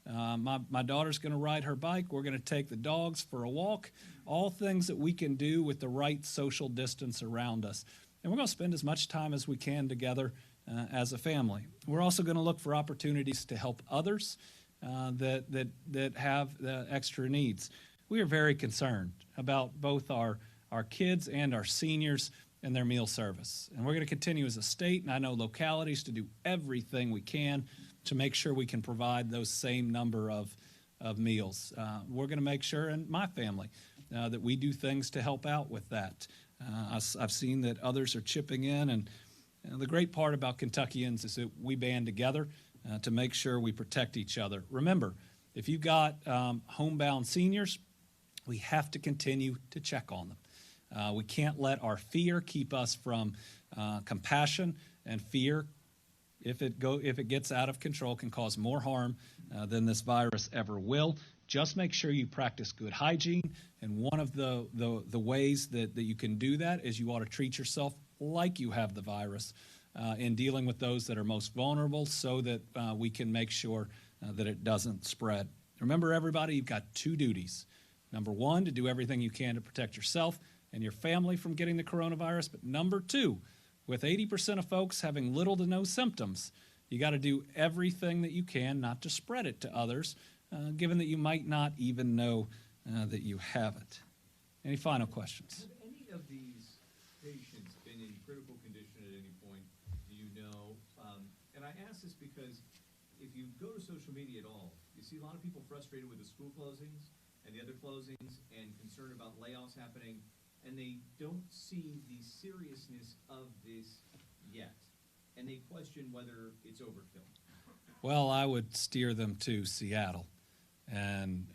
Speaker 17: My daughter's going to ride her bike. We're going to take the dogs for a walk. All things that we can do with the right social distance around us. And we're going to spend as much time as we can together as a family. We're also going to look for opportunities to help others that have extra needs. We are very concerned about both our kids and our seniors and their meal service. And we're going to continue as a state, and I know localities, to do everything we can to make sure we can provide those same number of meals. We're going to make sure, and my family, that we do things to help out with that. I've seen that others are chipping in, and the great part about Kentuckians is that we band together to make sure we protect each other. Remember, if you've got homebound seniors, we have to continue to check on them. We can't let our fear keep us from compassion, and fear, if it gets out of control, can cause more harm than this virus ever will. Just make sure you practice good hygiene, and one of the ways that you can do that is you ought to treat yourself like you have the virus in dealing with those that are most vulnerable so that we can make sure that it doesn't spread. Remember, everybody, you've got 2 duties. Number 1, to do everything you can to protect yourself and your family from getting the coronavirus. But number 2, with 80% of folks having little to no symptoms, you got to do everything that you can not to spread it to others, given that you might not even know that you have it. Any final questions?
Speaker 1: Have any of these patients been in critical condition at any point? Do you know? And I ask this because if you go to social media at all, you see a lot of people frustrated with the school closings and the other closings and concerned about layoffs happening, and they don't see the seriousness of this yet, and they question whether it's overkill.
Speaker 17: Well, I would steer them to Seattle and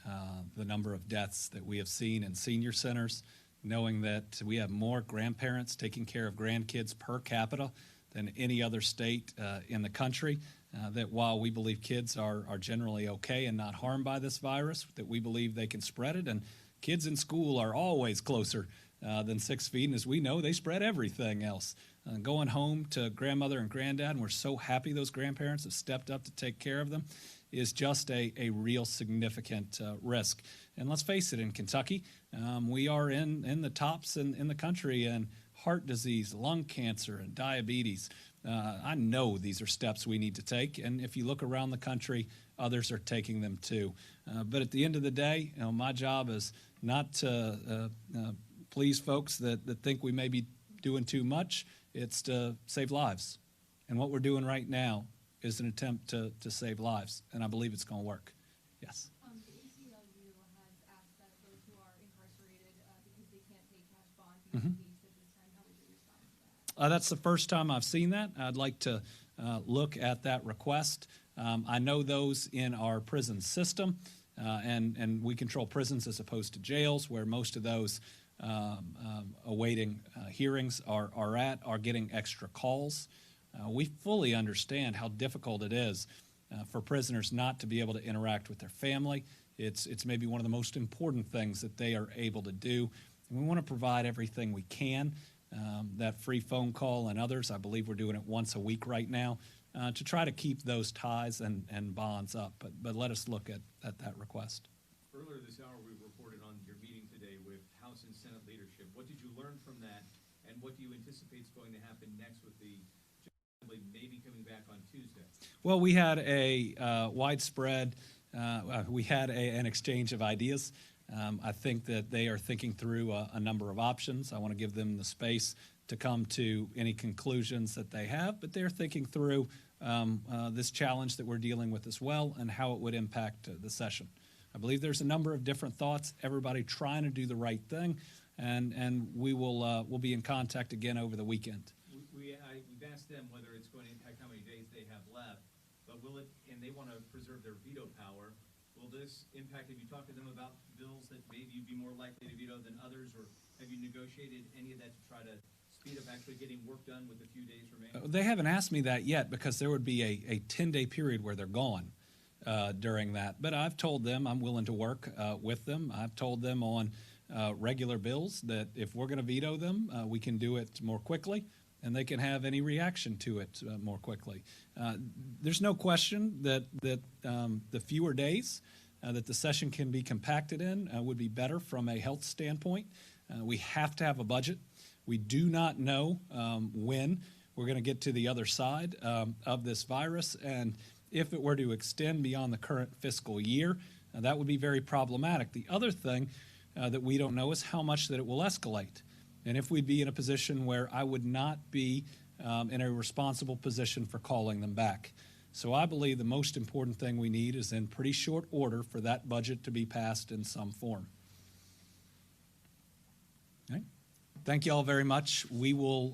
Speaker 17: the number of deaths that we have seen in senior centers, knowing that we have more grandparents taking care of grandkids per capita than any other state in the country, that while we believe kids are generally okay and not harmed by this virus, that we believe they can spread it. And kids in school are always closer than 6 feet, and as we know, they spread everything else. Going home to grandmother and granddad, and we're so happy those grandparents have stepped up to take care of them, is just a real significant risk. And let's face it, in Kentucky, we are in the tops in the country in heart disease, lung cancer, and diabetes. I know these are steps we need to take, and if you look around the country, others are taking them too. But at the end of the day, my job is not to please folks that think we may be doing too much. It's to save lives. And what we're doing right now is an attempt to save lives, and I believe it's going to work. Yes?
Speaker 18: The ACLU has asked that those who are incarcerated because they can't pay cash bond be released at this time. How would you respond to that?
Speaker 17: That's the first time I've seen that. I'd like to look at that request. I know those in our prison system, and we control prisons as opposed to jails, where most of those awaiting hearings are getting extra calls. We fully understand how difficult it is for prisoners not to be able to interact with their family. It's maybe one of the most important things that they are able to do. And we want to provide everything we can that free phone call and others. I believe we're doing it once a week right now to try to keep those ties and bonds up. But let us look at that request.
Speaker 1: Earlier this hour, we reported on your meeting today with House and Senate leadership. What did you learn from that, and what do you anticipate is going to happen next with the Assembly maybe coming back on Tuesday?
Speaker 17: Well, we had a widespread, we had an exchange of ideas. I think that they are thinking through a number of options. I want to give them the space to come to any conclusions that they have, but they're thinking through this challenge that we're dealing with as well and how it would impact the session. I believe there's a number of different thoughts, everybody trying to do the right thing, and we'll be in contact again over the weekend.
Speaker 1: We've asked them whether it's going to impact how many days they have left, but will it, and they want to preserve their veto power, will this impact, have you talked to them about bills that maybe you'd be more likely to veto than others, or have you negotiated any of that to try to speed up actually getting work done with a few days remaining?
Speaker 17: They haven't asked me that yet because there would be a 10-day period where they're gone during that. But I've told them I'm willing to work with them. I've told them on regular bills that if we're going to veto them, we can do it more quickly, and they can have any reaction to it more quickly. There's no question that the fewer days that the session can be compacted in would be better from a health standpoint. We have to have a budget. We do not know when we're going to get to the other side of this virus, and if it were to extend beyond the current fiscal year, that would be very problematic. The other thing that we don't know is how much that it will escalate, and if we'd be in a position where I would not be in a responsible position for calling them back. So I believe the most important thing we need is in pretty short order for that budget to be passed in some form. Okay. Thank you all very much. We will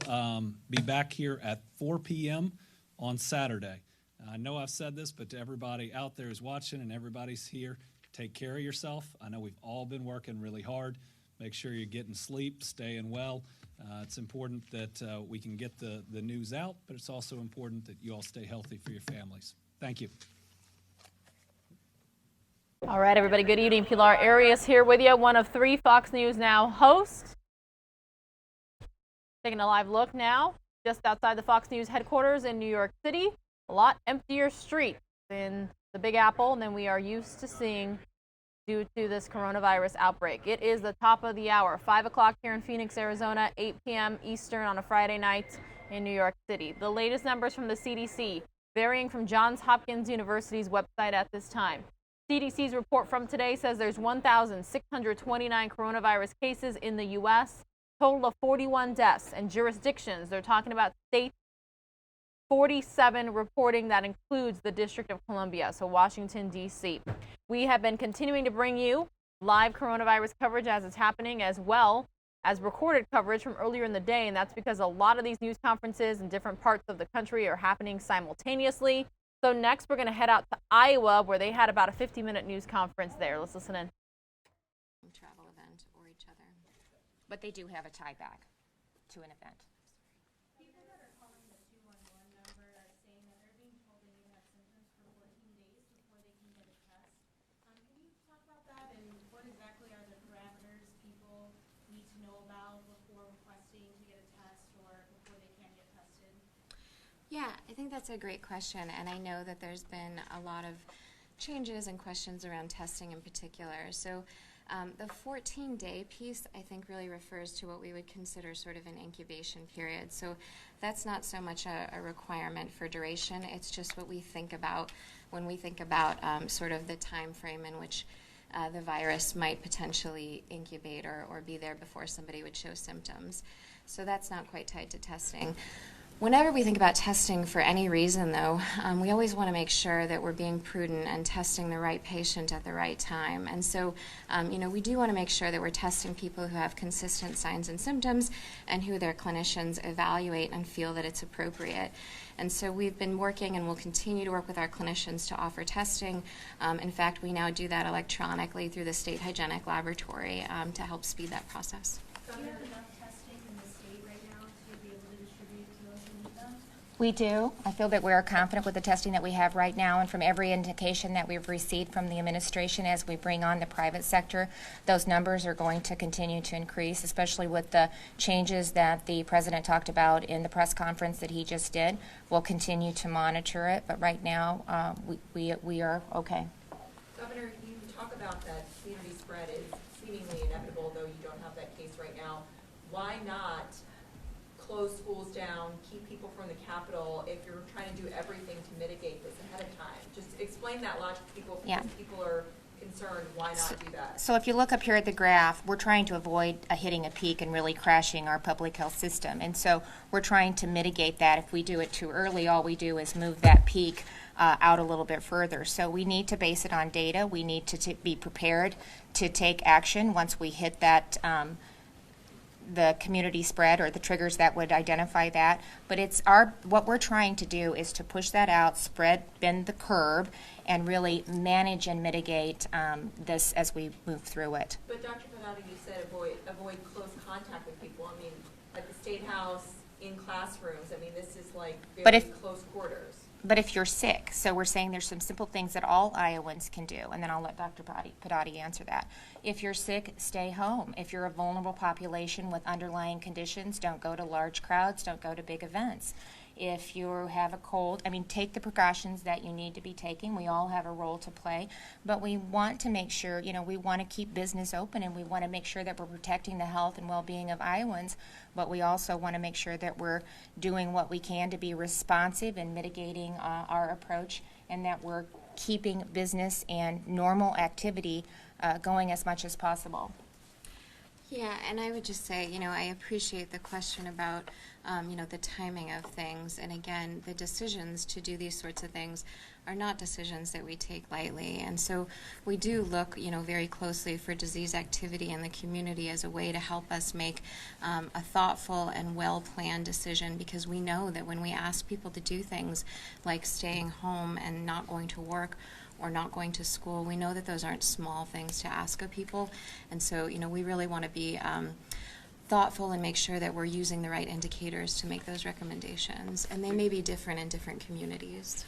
Speaker 17: be back here at 4 p.m. on Saturday. I know I've said this, but to everybody out there who's watching and everybody's here, take care of yourself. I know we've all been working really hard. Make sure you're getting sleep, staying well. It's important that we can get the news out, but it's also important that you all stay healthy for your families. Thank you.
Speaker 19: All right, everybody, good evening. Pilar Arias here with you, one of 3 Fox News Now hosts. Taking a live look now, just outside the Fox News headquarters in New York City. A lot emptier streets in the Big Apple than we are used to seeing due to this coronavirus outbreak. It is the top of the hour, 5 o'clock here in Phoenix, Arizona, 8 p.m. Eastern on a Friday night in New York City. The latest numbers from the CDC, varying from Johns Hopkins University's website at this time. CDC's report from today says there's 1,629 coronavirus cases in the U.S., total of 41 deaths, and jurisdictions, they're talking about states, 47 reporting. That includes the District of Columbia, so Washington, D.C. We have been continuing to bring you live coronavirus coverage as it's happening, as well as recorded coverage from earlier in the day, and that's because a lot of these news conferences in different parts of the country are happening simultaneously. So next we're going to head out to Iowa, where they had about a 50-minute news conference there. Let's listen in.
Speaker 6: Travel event or each other, but they do have a tie back to an event.
Speaker 12: People that are calling the 211 number are saying that they're being told they need to have symptoms for 14 days before they can get a test. Can you talk about that, and what exactly are the parameters people need to know about before requesting to get a test or before they can get tested?
Speaker 6: Yeah, I think that's a great question, and I know that there's been a lot of changes and questions around testing in particular. So the 14-day piece, I think, really refers to what we would consider sort of an incubation period. So that's not so much a requirement for duration. It's just what we think about when we think about sort of the time frame in which the virus might potentially incubate or be there before somebody would show symptoms. So that's not quite tied to testing. Whenever we think about testing for any reason, though, we always want to make sure that we're being prudent and testing the right patient at the right time. And so, we do want to make sure that we're testing people who have consistent signs and symptoms and who their clinicians evaluate and feel that it's appropriate. And so we've been working and will continue to work with our clinicians to offer testing. In fact, we now do that electronically through the State Hygienic Laboratory to help speed that process.
Speaker 12: Do you have enough testing in the state right now to be able to distribute to those who need them?
Speaker 7: We do. I feel that we are confident with the testing that we have right now, and from every indication that we've received from the administration as we bring on the private sector, those numbers are going to continue to increase, especially with the changes that the president talked about in the press conference that he just did. We'll continue to monitor it, but right now we are okay.
Speaker 14: Governor, you talk about that community spread is seemingly inevitable, though you don't have that case right now. Why not close schools down, keep people from the Capitol if you're trying to do everything to mitigate this ahead of time? Just explain that logic to people, because people are concerned. Why not do that?
Speaker 7: So if you look up here at the graph, we're trying to avoid hitting a peak and really crashing our public health system. And so we're trying to mitigate that. If we do it too early, all we do is move that peak out a little bit further. So we need to base it on data. We need to be prepared to take action once we hit that the community spread or the triggers that would identify that. But it's what we're trying to do is to push that out, bend the curve, and really manage and mitigate this as we move through it.
Speaker 14: But Dr. Panada, you said avoid close contact with people. I mean, at the State House, in classrooms, I mean, this is like very close quarters.
Speaker 7: But if you're sick, so we're saying there's some simple things that all Iowans can do, and then I'll let Dr. Padati answer that. If you're sick, stay home. If you're a vulnerable population with underlying conditions, don't go to large crowds, don't go to big events. If you have a cold, I mean, take the precautions that you need to be taking. We all have a role to play, but we want to make sure, we want to keep business open, and we want to make sure that we're protecting the health and well-being of Iowans, but we also want to make sure that we're doing what we can to be responsive and mitigating our approach, and that we're keeping business and normal activity going as much as possible.
Speaker 6: Yeah, and I would just say, I appreciate the question about, the timing of things. And again, the decisions to do these sorts of things are not decisions that we take lightly. And so we do look, very closely for disease activity in the community as a way to help us make a thoughtful and well-planned decision, because we know that when we ask people to do things like staying home and not going to work or not going to school, we know that those aren't small things to ask of people. And so, we really want to be thoughtful and make sure that we're using the right indicators to make those recommendations. And they may be different in different communities.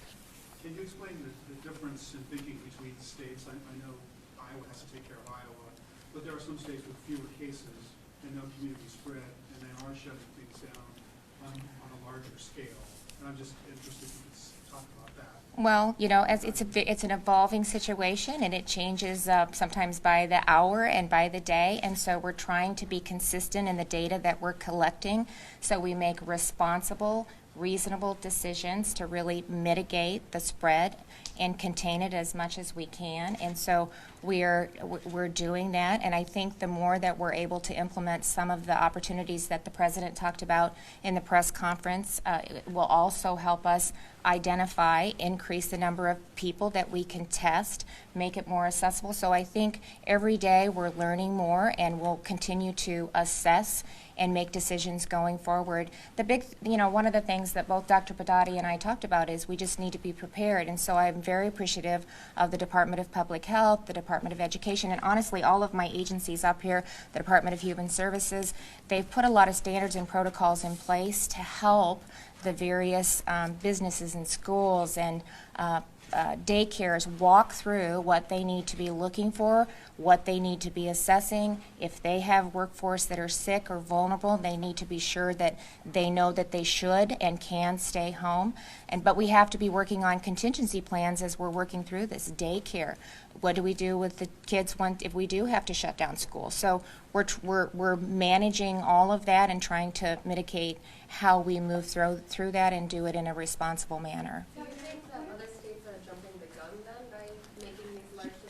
Speaker 9: Can you explain the difference in thinking between states? I know Iowa has to take care of Iowa, but there are some states with fewer cases and no community spread, and they are shutting things down on a larger scale. And I'm just interested if you could talk about that.
Speaker 7: Well, as it's an evolving situation, and it changes sometimes by the hour and by the day, and so we're trying to be consistent in the data that we're collecting, so we make responsible, reasonable decisions to really mitigate the spread and contain it as much as we can. And so we're doing that, and I think the more that we're able to implement some of the opportunities that the president talked about in the press conference, it will also help us identify, increase the number of people that we can test, make it more accessible. So I think every day we're learning more, and we'll continue to assess and make decisions going forward. The big, one of the things that both Dr. Padati and I talked about is we just need to be prepared. And so I'm very appreciative of the Department of Public Health, the Department of Education, and honestly all of my agencies up here, the Department of Human Services. They've put a lot of standards and protocols in place to help the various businesses and schools and daycares walk through what they need to be looking for, what they need to be assessing. If they have workforce that are sick or vulnerable, they need to be sure that they know that they should and can stay home. But we have to be working on contingency plans as we're working through this. Daycare, what do we do with the kids if we do have to shut down school? So we're managing all of that and trying to mitigate how we move through that and do it in a responsible manner.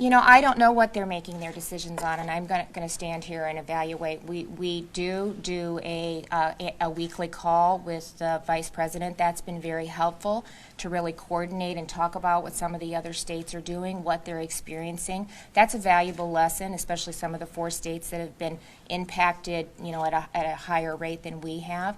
Speaker 7: I don't know what they're making their decisions on, and I'm going to stand here and evaluate. We do a weekly call with the vice president. That's been very helpful to really coordinate and talk about what some of the other states are doing, what they're experiencing. That's a valuable lesson, especially some of the 4 states that have been impacted, at a higher rate than we have.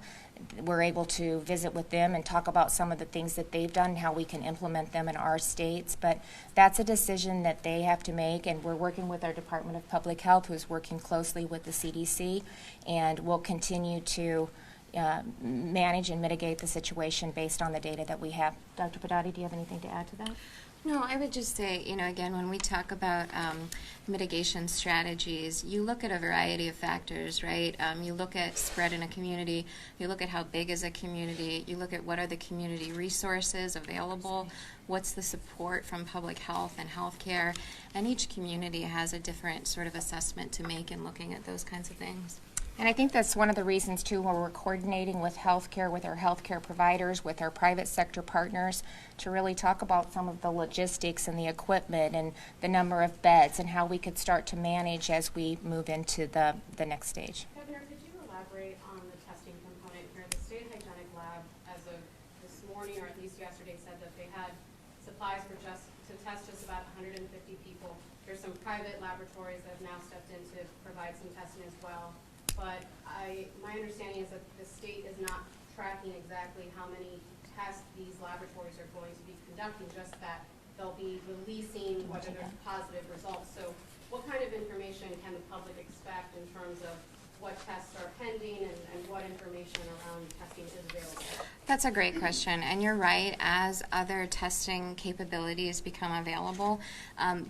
Speaker 7: We're able to visit with them and talk about some of the things that they've done and how we can implement them in our states. But that's a decision that they have to make, and we're working with our Department of Public Health, who's working closely with the CDC, and we'll continue to manage and mitigate the situation based on the data that we have. Dr. Padati, do you have anything to add to that?
Speaker 6: No, I would just say, again, when we talk about mitigation strategies, you look at a variety of factors, right? You look at spread in a community, you look at how big is a community, you look at what are the community resources available, what's the support from public health and healthcare, and each community has a different sort of assessment to make in looking at those kinds of things.
Speaker 7: And I think that's one of the reasons, too, where we're coordinating with healthcare, with our healthcare providers, with our private sector partners, to really talk about some of the logistics and the equipment and the number of beds and how we could start to manage as we move into the next stage.
Speaker 13: Governor, could you elaborate on the testing component here? The State Hygienic Lab, as of this morning, or at least yesterday, said that they had supplies for to test just about 150 people. There's some private laboratories that have now stepped in to provide some testing as well. But my understanding is that the state is not tracking exactly how many tests these laboratories are going to be conducting, just that they'll be releasing whether there's positive results. So what kind of information can the public expect in terms of what tests are pending and what information around testing is available?
Speaker 6: That's a great question, and you're right. As other testing capabilities become available,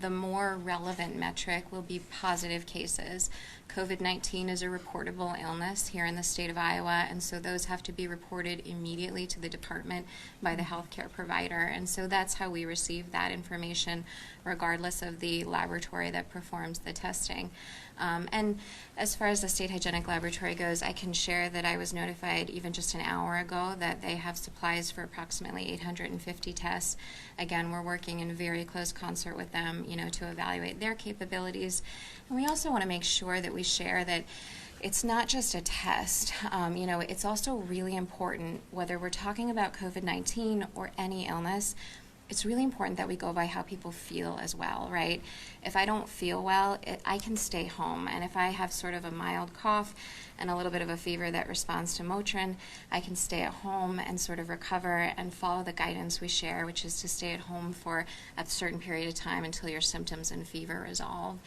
Speaker 6: the more relevant metric will be positive cases. COVID-19 is a reportable illness here in the state of Iowa, and so those have to be reported immediately to the department by the healthcare provider. And so that's how we receive that information, regardless of the laboratory that performs the testing. And as far as the State Hygienic Laboratory goes, I can share that I was notified even just an hour ago that they have supplies for approximately 850 tests. Again, we're working in very close concert with them, to evaluate their capabilities. And we also want to make sure that we share that it's not just a test. It's also really important, whether we're talking about COVID-19 or any illness, it's really important that we go by how people feel as well, right? If I don't feel well, I can stay home. And if I have sort of a mild cough and a little bit of a fever that responds to Motrin, I can stay at home and sort of recover and follow the guidance we share, which is to stay at home for a certain period of time until your symptoms and fever resolve.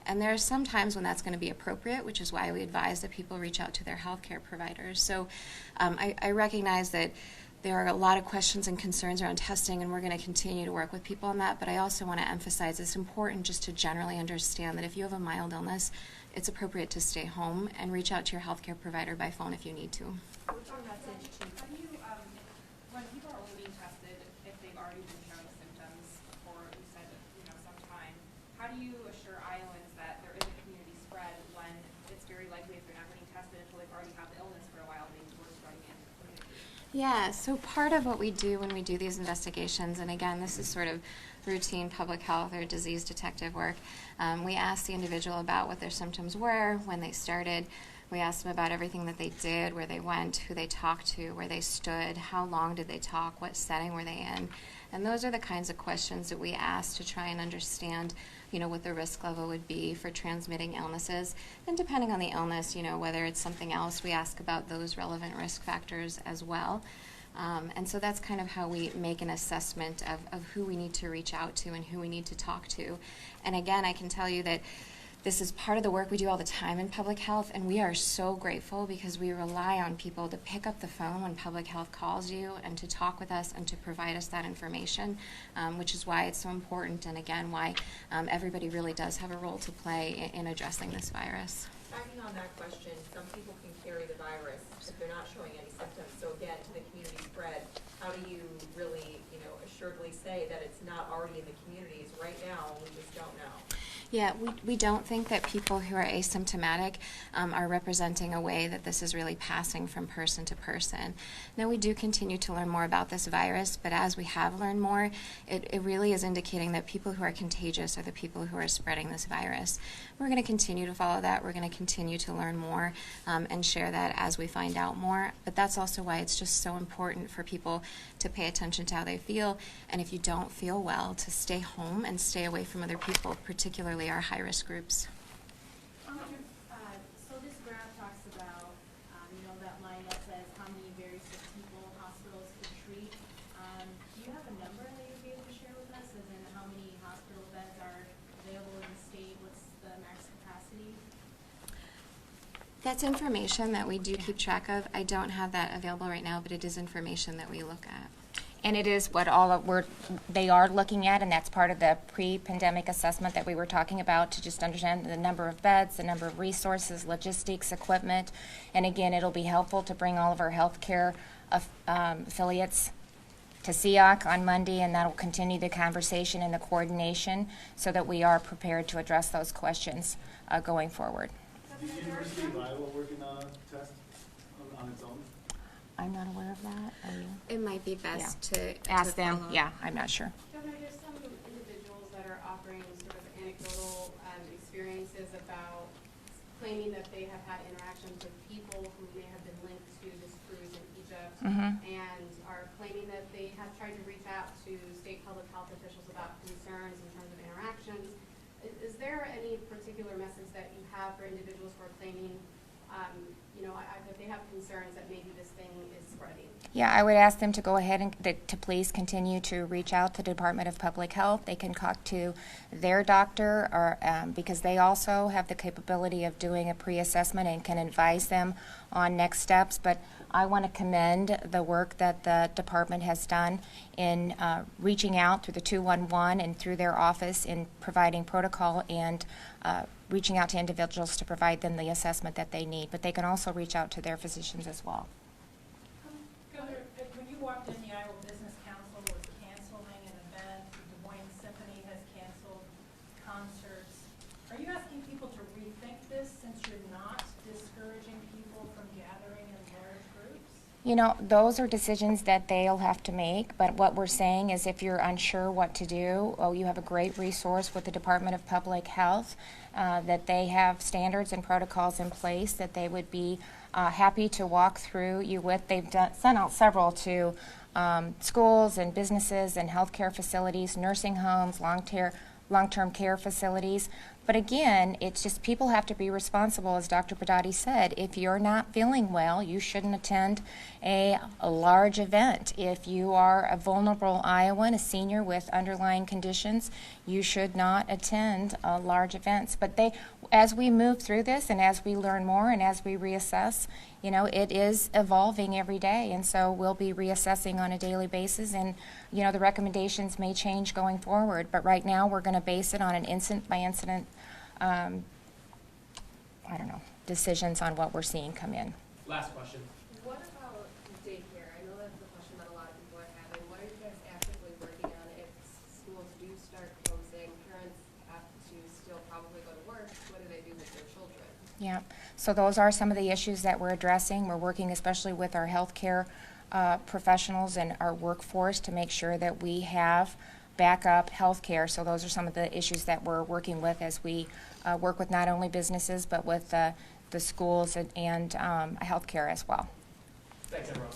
Speaker 6: And there are some times when that's going to be appropriate, which is why we advise that people reach out to their healthcare providers. So I recognize that there are a lot of questions and concerns around testing, and we're going to continue to work with people on that. But I also want to emphasize it's important just to generally understand that if you have a mild illness, it's appropriate to stay home and reach out to your healthcare provider by phone if you need to.
Speaker 13: How do you, when people are only being tested, if they've already been shown symptoms for, you said, some time, how do you assure Iowans that there is a community spread when it's very likely if they're not getting tested until they've already had the illness for a while, maybe we're spreading it?
Speaker 6: Yeah, so part of what we do when we do these investigations, and again, this is sort of routine public health or disease detective work, we ask the individual about what their symptoms were, when they started. We ask them about everything that they did, where they went, who they talked to, where they stood, how long did they talk, what setting were they in. And those are the kinds of questions that we ask to try and understand what the risk level would be for transmitting illnesses. And depending on the illness, whether it's something else, we ask about those relevant risk factors as well. And so that's kind of how we make an assessment of who we need to reach out to and who we need to talk to. And again, I can tell you that this is part of the work we do all the time in public health, and we are so grateful because we rely on people to pick up the phone when public health calls you and to talk with us and to provide us that information, which is why it's so important, and again, why everybody really does have a role to play in addressing this virus.
Speaker 14: Tagging on that question, some people can carry the virus if they're not showing any symptoms. So again, to the community spread, how do you really, assuredly say that it's not already in the communities right now? We just don't know.
Speaker 6: Yeah, we don't think that people who are asymptomatic are representing a way that this is really passing from person to person. Now, we do continue to learn more about this virus, but as we have learned more, it really is indicating that people who are contagious are the people who are spreading this virus. We're going to continue to follow that. We're going to continue to learn more and share that as we find out more. But that's also why it's just so important for people to pay attention to how they feel. And if you don't feel well, to stay home and stay away from other people, particularly our high-risk groups.
Speaker 13: So this graph talks about, that line that says how many very sick people hospitals could treat. Do you have a number that you'd be able to share with us, as in how many hospital beds are available in the state? What's the max capacity?
Speaker 6: That's information that we do keep track of. I don't have that available right now, but it is information that we look at.
Speaker 7: And it is what they are looking at, and that's part of the pre-pandemic assessment that we were talking about, to just understand the number of beds, the number of resources, logistics, equipment. And again, it'll be helpful to bring all of our healthcare affiliates to SEOC on Monday, and that'll continue the conversation and the coordination so that we are prepared to address those questions going forward.
Speaker 16: Is the University of Iowa working on a test on its own?
Speaker 7: I'm not aware of that. Are you?
Speaker 6: It might be best to
Speaker 7: Ask them.
Speaker 6: follow.
Speaker 7: Yeah, I'm not sure.
Speaker 13: Governor, there's some individuals that are offering sort of anecdotal experiences about claiming that they have had interactions with people who may have been linked to this cruise in Egypt, and are claiming that they have tried to reach out to state public health officials about concerns in terms of interactions. Is there any particular message that you have for individuals who are claiming, that they have concerns that maybe this thing is spreading?
Speaker 7: Yeah, I would ask them to go ahead and to please continue to reach out to the Department of Public Health. They can talk to their doctor, or because they also have the capability of doing a pre-assessment and can advise them on next steps. But I want to commend the work that the department has done in reaching out through the 211 and through their office in providing protocol and reaching out to individuals to provide them the assessment that they need. But they can also reach out to their physicians as well.
Speaker 12: Governor, when you walked in, the Iowa Business Council was canceling an event. The Des Moines Symphony has canceled concerts. Are you asking people to rethink this since you're not discouraging people from gathering in large groups?
Speaker 7: You know, those are decisions that they'll have to make, but what we're saying is if you're unsure what to do, you have a great resource with the Department of Public Health, that they have standards and protocols in place that they would be happy to walk through you with. They've sent out several to schools and businesses and healthcare facilities, nursing homes, long-term care facilities. But again, it's just people have to be responsible, as Dr. Padati said. If you're not feeling well, you shouldn't attend a large event. If you are a vulnerable Iowan, a senior with underlying conditions, you should not attend large events. But as we move through this and as we learn more and as we reassess, it is evolving every day. And so we'll be reassessing on a daily basis. And, the recommendations may change going forward. But right now, we're going to base it on an incident-by-incident decisions on what we're seeing come in.
Speaker 16: Last question.
Speaker 22: What about daycare? I know that's a question that a lot of people are having. What are you guys actively working on if schools do start closing? Parents have to still probably go to work. What do they do with their children?
Speaker 7: Yeah, so those are some of the issues that we're addressing. We're working especially with our healthcare professionals and our workforce to make sure that we have backup health care. So those are some of the issues that we're working with as we work with not only businesses but with the schools and healthcare as well.
Speaker 16: Thanks, everyone.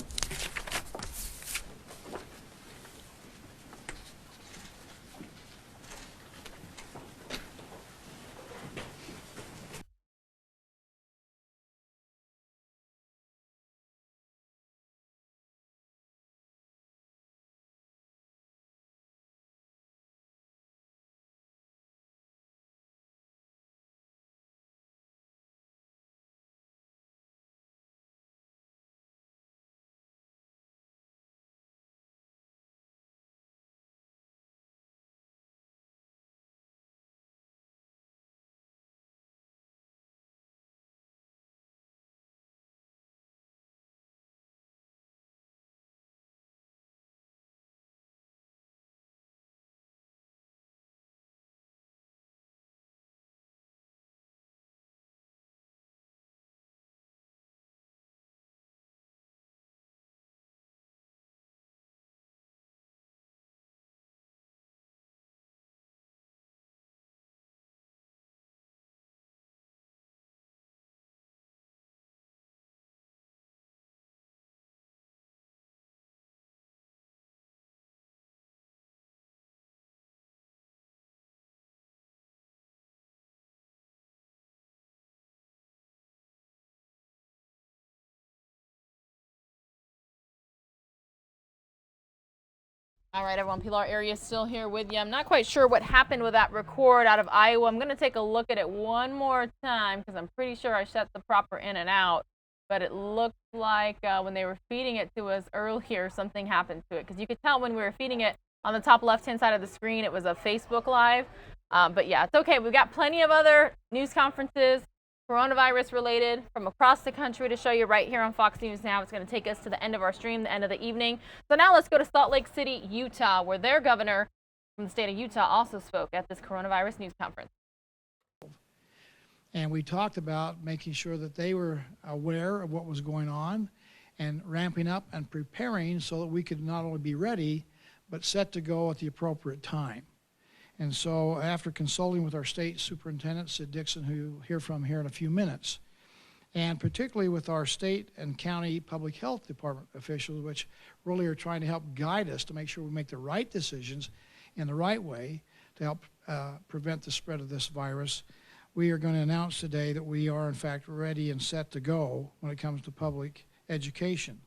Speaker 19: All right, everyone, Pilar Arias still here with you. I'm not quite sure what happened with that record out of Iowa. I'm going to take a look at it one more time because I'm pretty sure I set the proper in and out. But it looked like when they were feeding it to us earlier, something happened to it. Because you could tell when we were feeding it on the top left-hand side of the screen, it was a Facebook Live. But yeah, it's okay. We've got plenty of other news conferences, coronavirus related, from across the country to show you right here on Fox News Now. It's going to take us to the end of our stream, the end of the evening. So now let's go to Salt Lake City, Utah, where their governor from the state of Utah also spoke at this coronavirus news conference.
Speaker 3: And we talked about making sure that they were aware of what was going on and ramping up and preparing so that we could not only be ready, but set to go at the appropriate time. And so after consulting with our state superintendent, Sid Dixon, who you'll hear from here in a few minutes, and particularly with our state and county public health department officials, which really are trying to help guide us to make sure we make the right decisions in the right way to help prevent the spread of this virus, we are going to announce today that we are in fact ready and set to go when it comes to public education.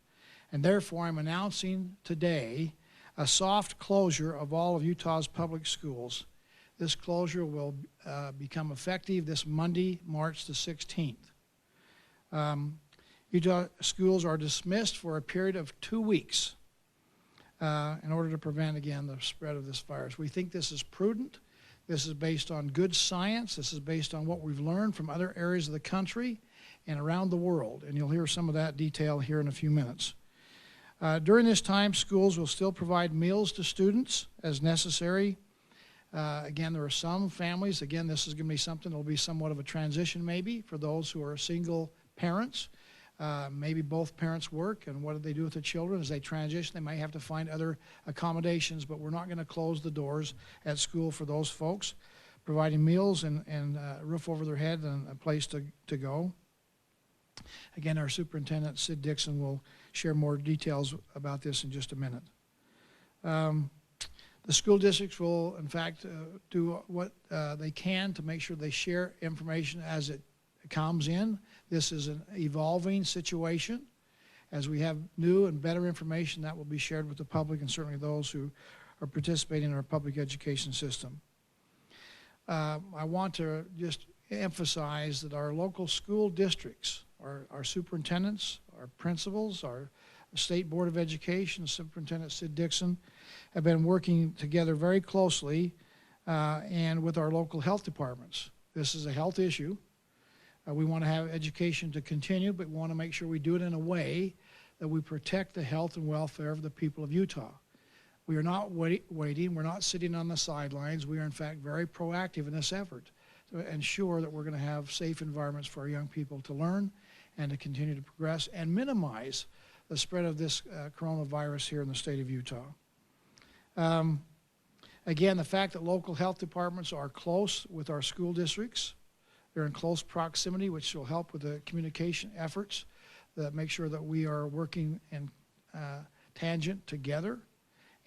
Speaker 3: And therefore I'm announcing today a soft closure of all of Utah's public schools. This closure will become effective this Monday, March the 16th. Utah schools are dismissed for a period of 2 weeks in order to prevent, again, the spread of this virus. We think this is prudent. This is based on good science. This is based on what we've learned from other areas of the country and around the world. And you'll hear some of that detail here in a few minutes. During this time, schools will still provide meals to students as necessary. Again, there are some families, again, this is going to be something that will be somewhat of a transition maybe for those who are single parents. Maybe both parents work, and what do they do with the children as they transition? They might have to find other accommodations, but we're not going to close the doors at school for those folks, providing meals and a roof over their head and a place to go. Again, our superintendent, Sid Dixon, will share more details about this in just a minute. The school districts will, in fact, do what they can to make sure they share information as it comes in. This is an evolving situation. As we have new and better information, that will be shared with the public and certainly those who are participating in our public education system. I want to just emphasize that our local school districts, our superintendents, our principals, our State Board of Education, Superintendent Sid Dixon, have been working together very closely and with our local health departments. This is a health issue. We want to have education to continue, but we want to make sure we do it in a way that we protect the health and welfare of the people of Utah. We are not waiting. We're not sitting on the sidelines. We are, in fact, very proactive in this effort to ensure that we're going to have safe environments for our young people to learn and to continue to progress and minimize the spread of this coronavirus here in the state of Utah. Again, the fact that local health departments are close with our school districts, they're in close proximity, which will help with the communication efforts that make sure that we are working in tangent together.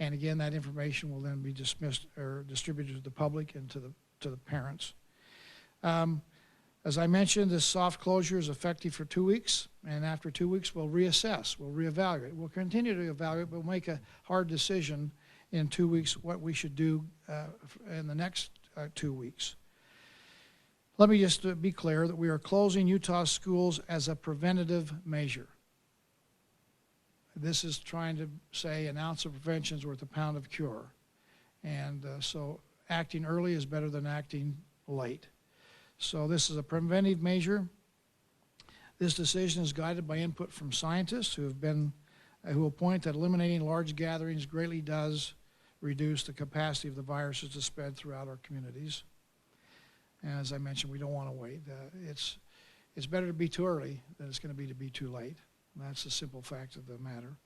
Speaker 3: And again, that information will then be dismissed or distributed to the public and to the parents. As I mentioned, this soft closure is effective for 2 weeks, and after 2 weeks, we'll reassess, we'll reevaluate. We'll continue to evaluate, but we'll make a hard decision in 2 weeks what we should do in the next 2 weeks. Let me just be clear that we are closing Utah schools as a preventative measure. This is trying to say an ounce of prevention is worth a pound of cure. And so acting early is better than acting late. So this is a preventive measure. This decision is guided by input from scientists who will point that eliminating large gatherings greatly does reduce the capacity of the viruses to spread throughout our communities. And as I mentioned, we don't want to wait. It's better to be too early than it's going to be too late. And that's the simple fact of the matter.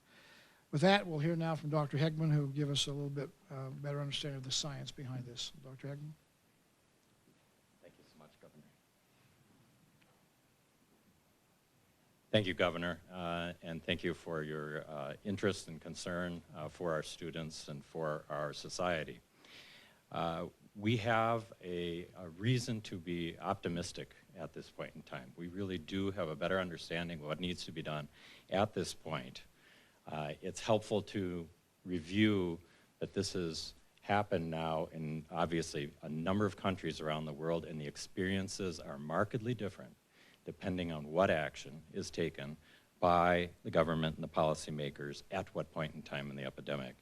Speaker 3: With that, we'll hear now from Dr. Hegman, who will give us a little bit better understanding of the science behind this. Dr. Hegman.
Speaker 15: Thank you so much, Governor. Thank you, Governor, and thank you for your interest and concern for our students and for our society. We have a reason to be optimistic at this point in time. We really do have a better understanding of what needs to be done at this point. It's helpful to review that this has happened now in obviously a number of countries around the world, and the experiences are markedly different depending on what action is taken by the government and the policymakers at what point in time in the epidemic.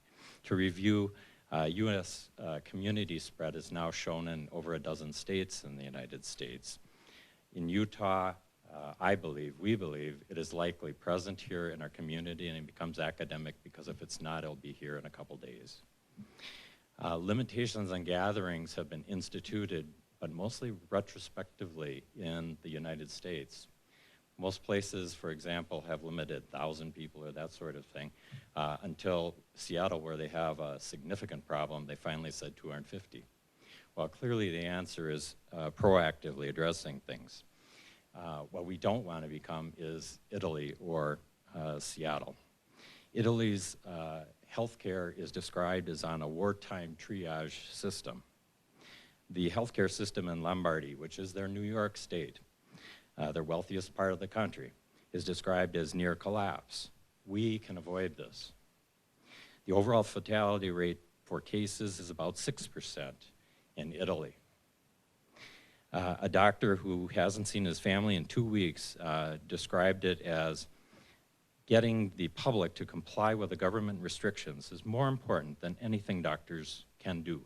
Speaker 15: To review, U.S. community spread is now shown in over a dozen states in the United States. In Utah, we believe it is likely present here in our community, and it becomes academic because if it's not, it'll be here in a couple days. Limitations on gatherings have been instituted, but mostly retrospectively in the United States. Most places, for example, have limited 1,000 people or that sort of thing, until Seattle, where they have a significant problem, they finally said 250. Well, clearly the answer is proactively addressing things. What we don't want to become is Italy or Seattle. Italy's healthcare is described as on a wartime triage system. The healthcare system in Lombardy, which is their New York state, their wealthiest part of the country, is described as near collapse. We can avoid this. The overall fatality rate for cases is about 6% in Italy. A doctor who hasn't seen his family in 2 weeks described it as getting the public to comply with the government restrictions is more important than anything doctors can do.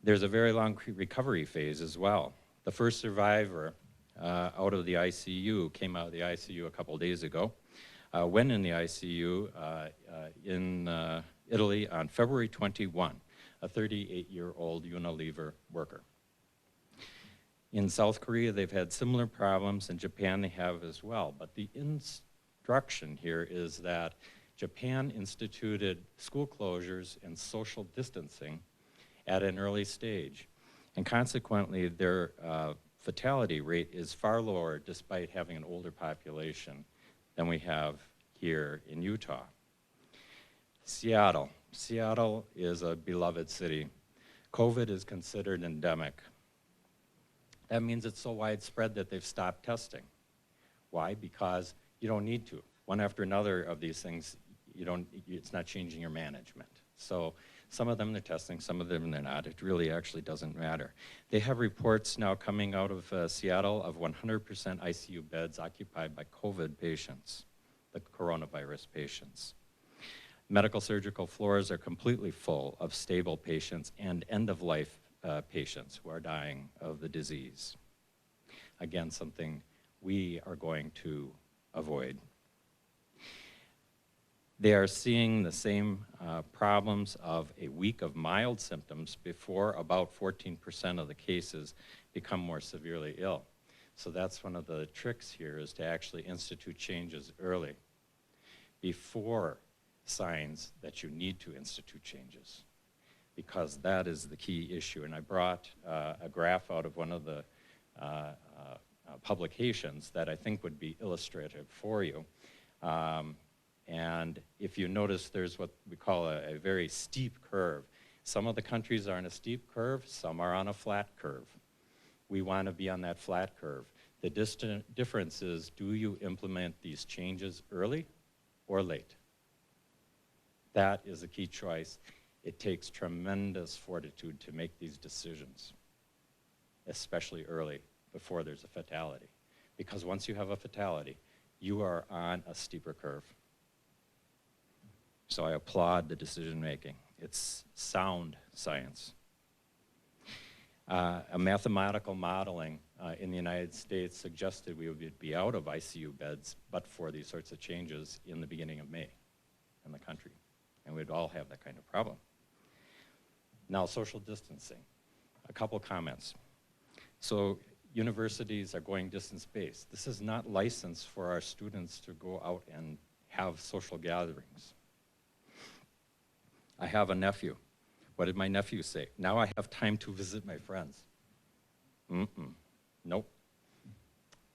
Speaker 15: There's a very long recovery phase as well. The first survivor out of the ICU came out of the ICU a couple days ago, went in the ICU in Italy on February 21, a 38-year-old Unilever worker. In South Korea, they've had similar problems, and Japan they have as well. But the instruction here is that Japan instituted school closures and social distancing at an early stage. And consequently, their fatality rate is far lower despite having an older population than we have here in Utah. Seattle. Seattle is a beloved city. COVID is considered endemic. That means it's so widespread that they've stopped testing. Why? Because you don't need to. One after another of these things, it's not changing your management. So some of them they're testing, some of them they're not. It really actually doesn't matter. They have reports now coming out of Seattle of 100% ICU beds occupied by COVID patients, the coronavirus patients. Medical surgical floors are completely full of stable patients and end-of-life patients who are dying of the disease. Again, something we are going to avoid. They are seeing the same problems of a week of mild symptoms before about 14% of the cases become more severely ill. So that's one of the tricks here, is to actually institute changes early, before signs that you need to institute changes, because that is the key issue. And I brought a graph out of one of the publications that I think would be illustrative for you. And if you notice, there's what we call a very steep curve. Some of the countries are on a steep curve, some are on a flat curve. We want to be on that flat curve. The difference is, do you implement these changes early or late? That is a key choice. It takes tremendous fortitude to make these decisions, especially early, before there's a fatality. Because once you have a fatality, you are on a steeper curve. So I applaud the decision making. It's sound science. A mathematical modeling in the United States suggested we would be out of ICU beds, but for these sorts of changes in the beginning of May in the country. And we'd all have that kind of problem. Now, social distancing. A couple comments. So universities are going distance-based. This is not licensed for our students to go out and have social gatherings. I have a nephew. What did my nephew say? Now I have time to visit my friends. Nope.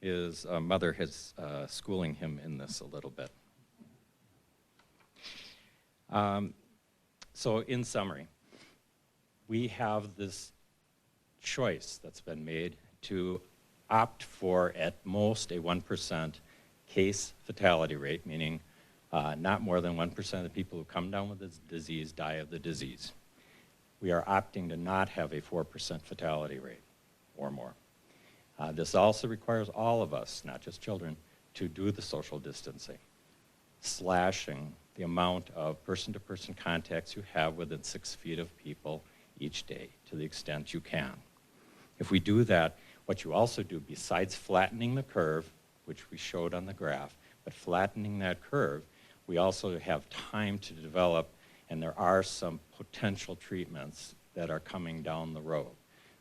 Speaker 15: His mother is schooling him in this a little bit. So in summary, we have this choice that's been made to opt for at most a 1% case fatality rate, meaning Not more than 1% of the people who come down with this disease die of the disease. We are opting to not have a 4% fatality rate or more. This also requires all of us, not just children, to do the social distancing, slashing the amount of person-to-person contacts you have within 6 feet of people each day to the extent you can. If we do that, what you also do, besides flattening the curve, which we showed on the graph, but flattening that curve, we also have time to develop, and there are some potential treatments that are coming down the road.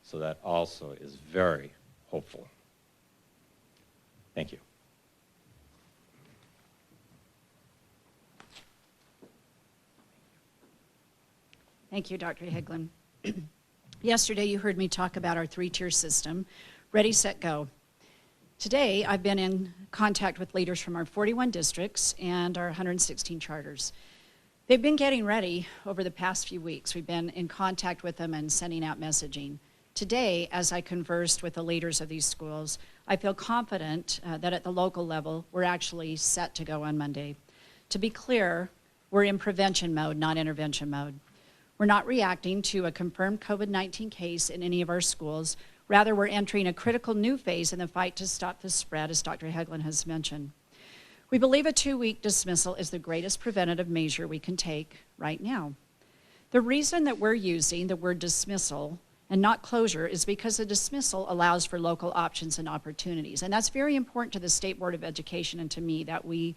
Speaker 15: So that also is very hopeful. Thank you.
Speaker 2: Thank you, Dr. Heglin. Yesterday, you heard me talk about our 3-tier system, Ready, Set, Go. Today, I've been in contact with leaders from our 41 districts and our 116 charters. They've been getting ready over the past few weeks. We've been in contact with them and sending out messaging. Today, as I conversed with the leaders of these schools, I feel confident that at the local level, we're actually set to go on Monday. To be clear, we're in prevention mode, not intervention mode. We're not reacting to a confirmed COVID-19 case in any of our schools. Rather, we're entering a critical new phase in the fight to stop the spread, as Dr. Heglin has mentioned. We believe a 2-week dismissal is the greatest preventative measure we can take right now. The reason that we're using the word dismissal and not closure is because a dismissal allows for local options and opportunities. And that's very important to the State Board of Education and to me, that we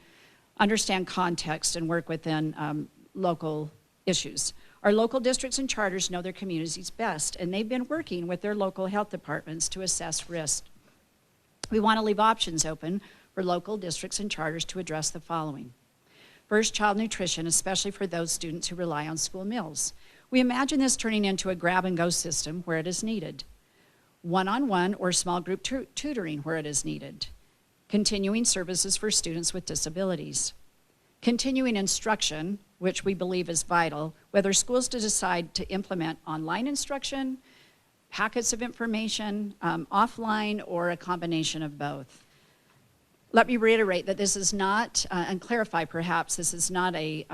Speaker 2: understand context and work within local issues. Our local districts and charters know their communities best, and they've been working with their local health departments to assess risk. We want to leave options open for local districts and charters to address the following. First, child nutrition, especially for those students who rely on school meals. We imagine this turning into a grab-and-go system where it is needed. One-on-one or small group tutoring where it is needed. Continuing services for students with disabilities. Continuing instruction, which we believe is vital, whether schools decide to implement online instruction, packets of information, offline, or a combination of both. Let me reiterate that this is not, and clarify perhaps, this is not a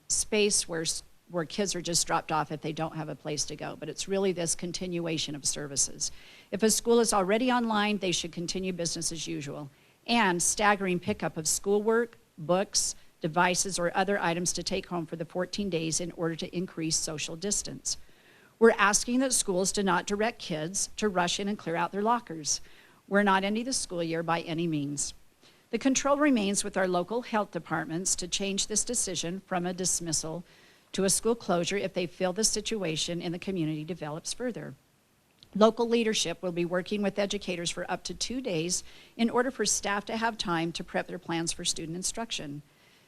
Speaker 2: space where kids are just dropped off if they don't have a place to go, but it's really this continuation of services. If a school is already online, they should continue business as usual, and staggering pickup of schoolwork, books, devices, or other items to take home for the 14 days in order to increase social distance. We're asking that schools do not direct kids to rush in and clear out their lockers. We're not ending the school year by any means. The control remains with our local health departments to change this decision from a dismissal to a school closure if they feel the situation in the community develops further. Local leadership will be working with educators for up to 2 days in order for staff to have time to prep their plans for student instruction.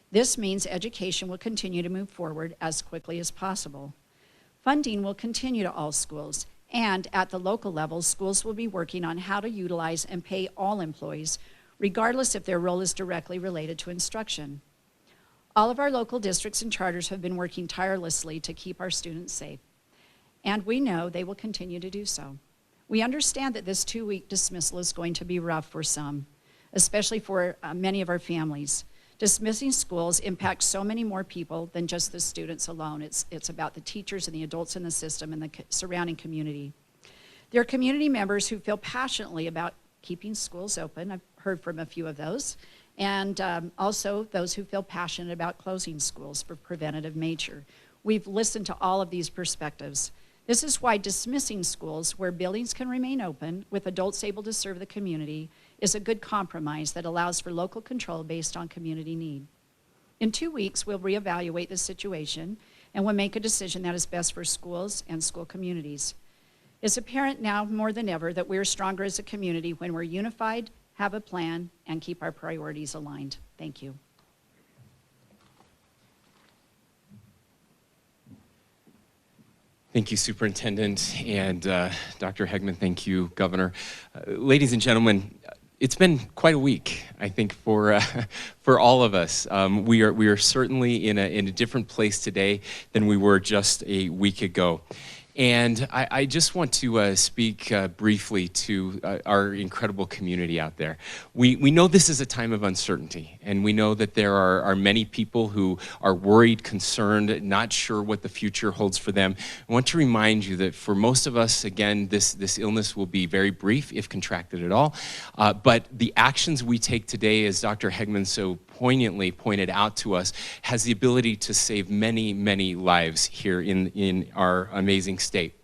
Speaker 2: This means education will continue to move forward as quickly as possible. Funding will continue to all schools, and at the local level, schools will be working on how to utilize and pay all employees, regardless if their role is directly related to instruction. All of our local districts and charters have been working tirelessly to keep our students safe, and we know they will continue to do so. We understand that this 2-week dismissal is going to be rough for some, especially for many of our families. Dismissing schools impacts so many more people than just the students alone. It's about the teachers and the adults in the system and the surrounding community. There are community members who feel passionately about keeping schools open. I've heard from a few of those. And also those who feel passionate about closing schools for preventative nature. We've listened to all of these perspectives. This is why dismissing schools where buildings can remain open with adults able to serve the community is a good compromise that allows for local control based on community need. In 2 weeks, we'll reevaluate the situation and we'll make a decision that is best for schools and school communities. It's apparent now more than ever that we're stronger as a community when we're unified, have a plan, and keep our priorities aligned. Thank you.
Speaker 20: Thank you, Superintendent, and Dr. Hegman. Thank you, Governor. Ladies and gentlemen, it's been quite a week, I think, for all of us. We are certainly in a different place today than we were just a week ago. And I just want to speak briefly to our incredible community out there. We know this is a time of uncertainty, and we know that there are many people who are worried, concerned, not sure what the future holds for them. I want to remind you that for most of us, again, this illness will be very brief, if contracted at all. But the actions we take today, as Dr. Hegman so poignantly pointed out to us, has the ability to save many, many lives here in our amazing state.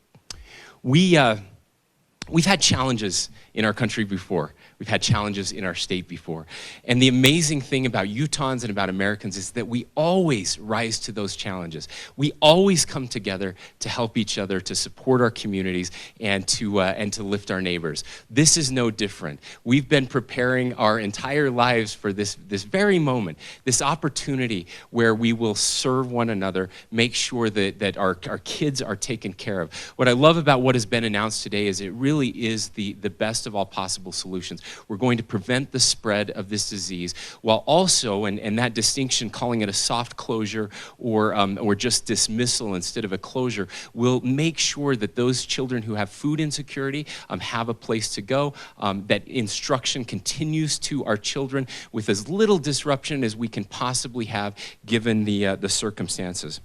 Speaker 20: We've had challenges in our country before. We've had challenges in our state before. And the amazing thing about Utahns and about Americans is that we always rise to those challenges. We always come together to help each other, to support our communities, and to lift our neighbors. This is no different. We've been preparing our entire lives for this very moment, this opportunity where we will serve one another, make sure that our kids are taken care of. What I love about what has been announced today is it really is the best of all possible solutions. We're going to prevent the spread of this disease while also, and that distinction, calling it a soft closure or just dismissal instead of a closure, will make sure that those children who have food insecurity have a place to go, that instruction continues to our children with as little disruption as we can possibly have given the circumstances.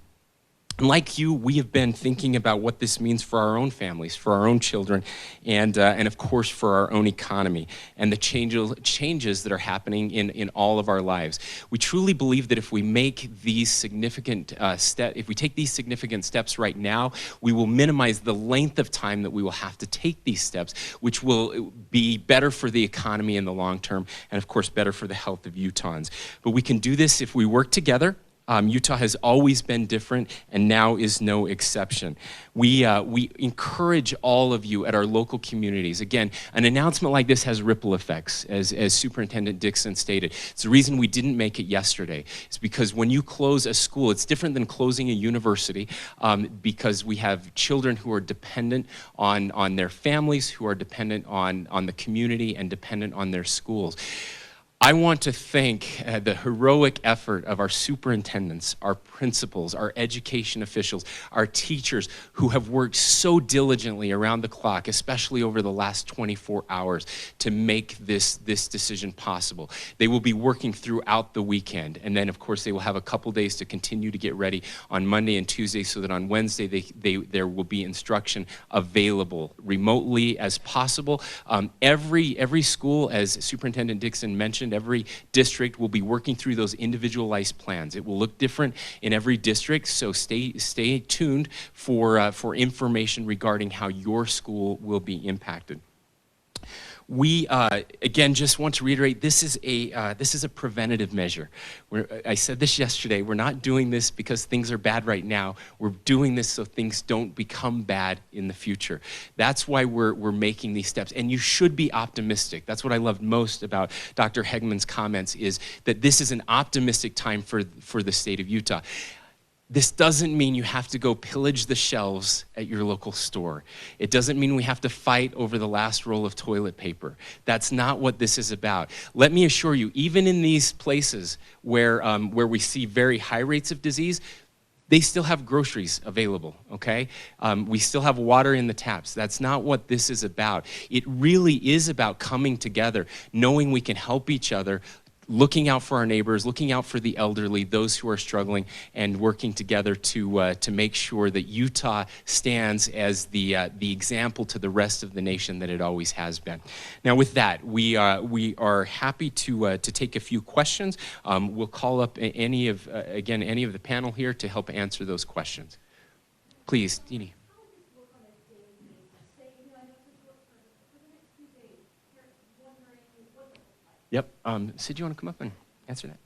Speaker 20: And like you, we have been thinking about what this means for our own families, for our own children, and of course for our own economy and the changes that are happening in all of our lives. We truly believe that if we make these significant if we take these significant steps right now, we will minimize the length of time that we will have to take these steps, which will be better for the economy in the long term, and of course better for the health of Utahns. But we can do this if we work together. Utah has always been different, and now is no exception. We encourage all of you at our local communities. Again, an announcement like this has ripple effects, as Superintendent Dixon stated. It's the reason we didn't make it yesterday. It's because when you close a school, it's different than closing a university, because we have children who are dependent on their families, who are dependent on the community, and dependent on their schools. I want to thank the heroic effort of our superintendents, our principals, our education officials, our teachers who have worked so diligently around the clock, especially over the last 24 hours, to make this decision possible. They will be working throughout the weekend, and then of course they will have a couple days to continue to get ready on Monday and Tuesday so that on Wednesday there will be instruction available remotely as possible. Every school, as Superintendent Dixon mentioned, every district will be working through those individualized plans. It will look different in every district, so stay tuned for information regarding how your school will be impacted. We, again, just want to reiterate, this is a preventative measure. I said this yesterday, we're not doing this because things are bad right now. We're doing this so things don't become bad in the future. That's why we're making these steps. And you should be optimistic. That's what I loved most about Dr. Hegman's comments, is that this is an optimistic time for the state of Utah. This doesn't mean you have to go pillage the shelves at your local store. It doesn't mean we have to fight over the last roll of toilet paper. That's not what this is about. Let me assure you, even in these places where we see very high rates of disease, they still have groceries available, okay? We still have water in the taps. That's not what this is about. It really is about coming together, knowing we can help each other, looking out for our neighbors, looking out for the elderly, those who are struggling, and working together to make sure that Utah stands as the example to the rest of the nation that it always has been. Now, with that, we are happy to take a few questions. We'll call up any of the panel here to help answer those questions. Please, Dini. Yep. Sid, you want to come up and answer that?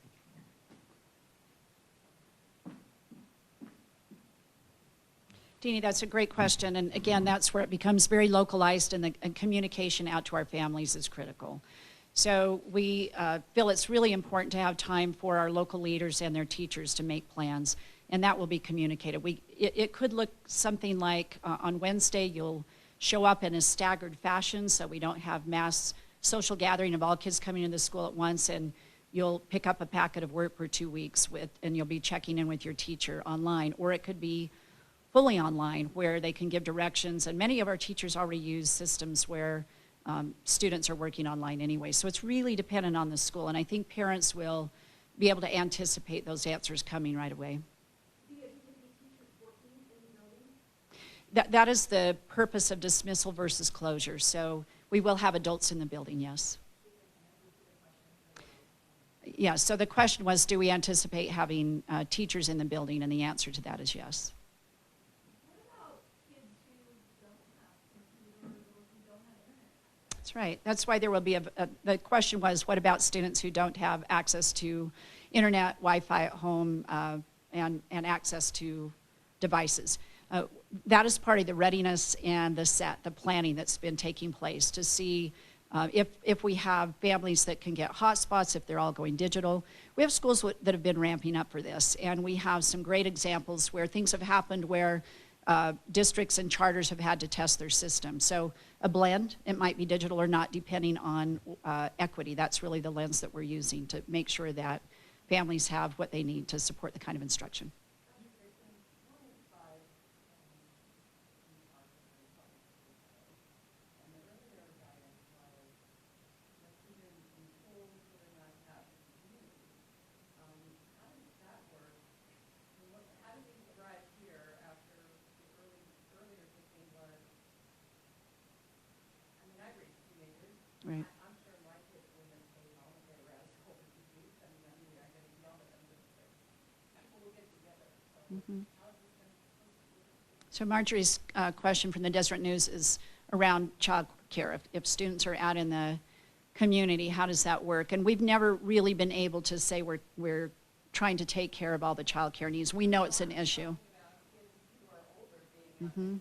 Speaker 2: Deanie, that's a great question. And again, that's where it becomes very localized, and the communication out to our families is critical. So we feel it's really important to have time for our local leaders and their teachers to make plans, and that will be communicated. It could look something like on Wednesday, you'll show up in a staggered fashion so we don't have mass social gathering of all kids coming into the school at once, and you'll pick up a packet of work for 2 weeks and you'll be checking in with your teacher online. Or it could be fully online where they can give directions, and many of our teachers already use systems where students are working online anyway. So it's really dependent on the school, and I think parents will be able to anticipate those answers coming right away. That is the purpose of dismissal versus closure. So we will have adults in the building, yes. Yeah, so the question was, do we anticipate having teachers in the building? And the answer to that is yes. That's right. That's why there will be the question was, what about students who don't have access to internet, Wi-Fi at home, and access to devices? That is part of the readiness and the planning that's been taking place to see if we have families that can get hotspots, if they're all going digital. We have schools that have been ramping up for this, and we have some great examples where things have happened where districts and charters have had to test their system. So a blend, it might be digital or not, depending on equity. That's really the lens that we're using to make sure that families have what they need to support the kind of instruction. Right. Mm-hmm. So Marjorie's question from the Deseret News is around child care. If students are out in the community, how does that work? And we've never really been able to say we're trying to take care of all the child care needs. We know it's an issue. Mm-hmm.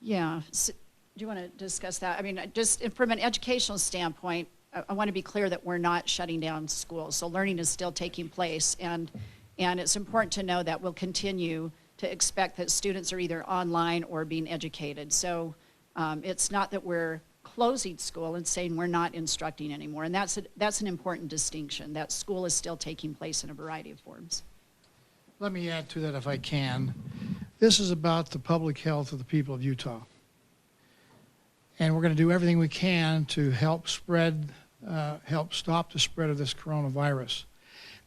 Speaker 2: Yeah. So, do you want to discuss that? I mean, just from an educational standpoint, I want to be clear that we're not shutting down schools. So learning is still taking place, and it's important to know that we'll continue to expect that students are either online or being educated. So it's not that we're closing school and saying we're not instructing anymore, and that's an important distinction, that school is still taking place in a variety of forms.
Speaker 3: Let me add to that if I can. This is about the public health of the people of Utah. And we're going to do everything we can to help stop the spread of this coronavirus.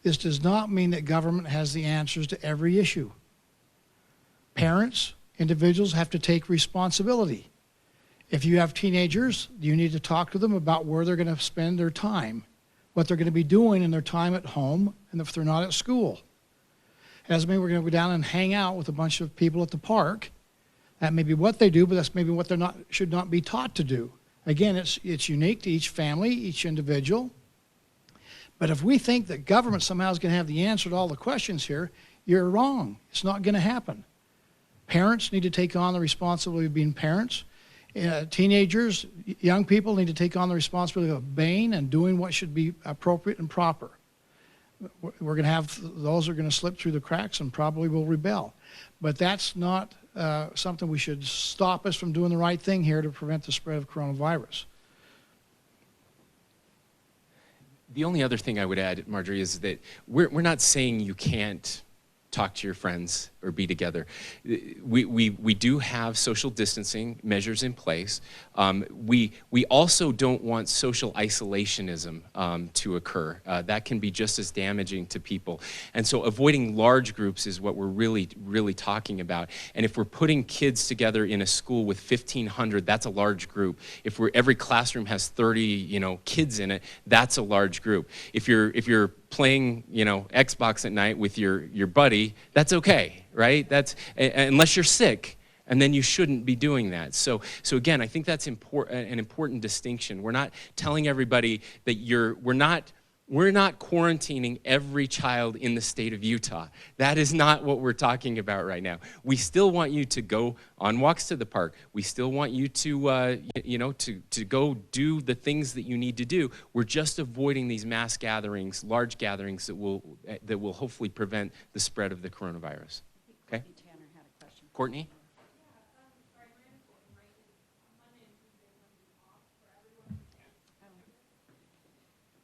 Speaker 3: This does not mean that government has the answers to every issue. Parents, individuals have to take responsibility. If you have teenagers, you need to talk to them about where they're going to spend their time, what they're going to be doing in their time at home, and if they're not at school. It doesn't mean we're going to go down and hang out with a bunch of people at the park. That may be what they do, but that's maybe what they should not be taught to do. Again, it's unique to each family, each individual. But if we think that government somehow is going to have the answer to all the questions here, you're wrong. It's not going to happen. Parents need to take on the responsibility of being parents. Teenagers, young people need to take on the responsibility of obeying and doing what should be appropriate and proper. We're going to have those who are going to slip through the cracks and probably will rebel. But that's not something we should stop us from doing the right thing here to prevent the spread of coronavirus.
Speaker 20: The only other thing I would add, Marjorie, is that we're not saying you can't talk to your friends or be together. We do have social distancing measures in place. We also don't want social isolationism to occur. That can be just as damaging to people. And so avoiding large groups is what we're really talking about. And if we're putting kids together in a school with 1,500, that's a large group. If every classroom has 30, kids in it, that's a large group. If you're playing, Xbox at night with your buddy, that's okay, right? That's unless you're sick, and then you shouldn't be doing that. So again, I think that's an important distinction. We're not telling everybody that we're not quarantining every child in the state of Utah. That is not what we're talking about right now. We still want you to go on walks to the park. We still want you to, to go do the things that you need to do. We're just avoiding these mass gatherings, large gatherings that will hopefully prevent the spread of the coronavirus. Okay?
Speaker 2: Tanner had a question.
Speaker 20: Courtney?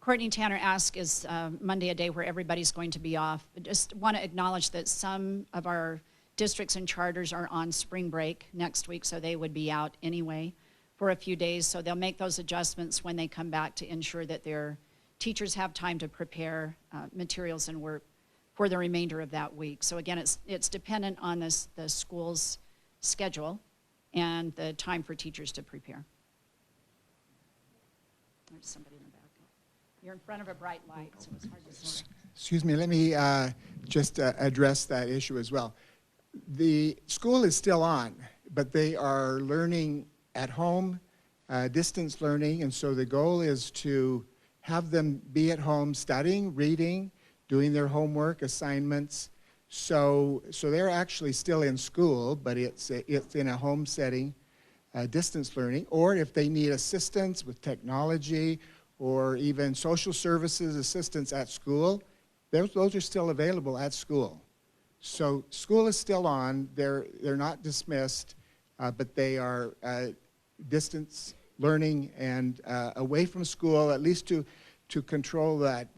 Speaker 2: Courtney Tanner asked, is Monday a day where everybody's going to be off? I just want to acknowledge that some of our districts and charters are on spring break next week, so they would be out anyway for a few days. So they'll make those adjustments when they come back to ensure that their teachers have time to prepare materials and work for the remainder of that week. So again, it's dependent on the school's schedule and the time for teachers to prepare. There's somebody in the back. You're in front of a bright light, so it's hard to see.
Speaker 4: Excuse me, let me just address that issue as well. The school is still on, but they are learning at home, distance learning, and so the goal is to have them be at home studying, reading, doing their homework, assignments. So they're actually still in school, but it's in a home setting, distance learning, or if they need assistance with technology or even social services assistance at school, those are still available at school. So school is still on. They're not dismissed, but they are distance learning and away from school, at least to control that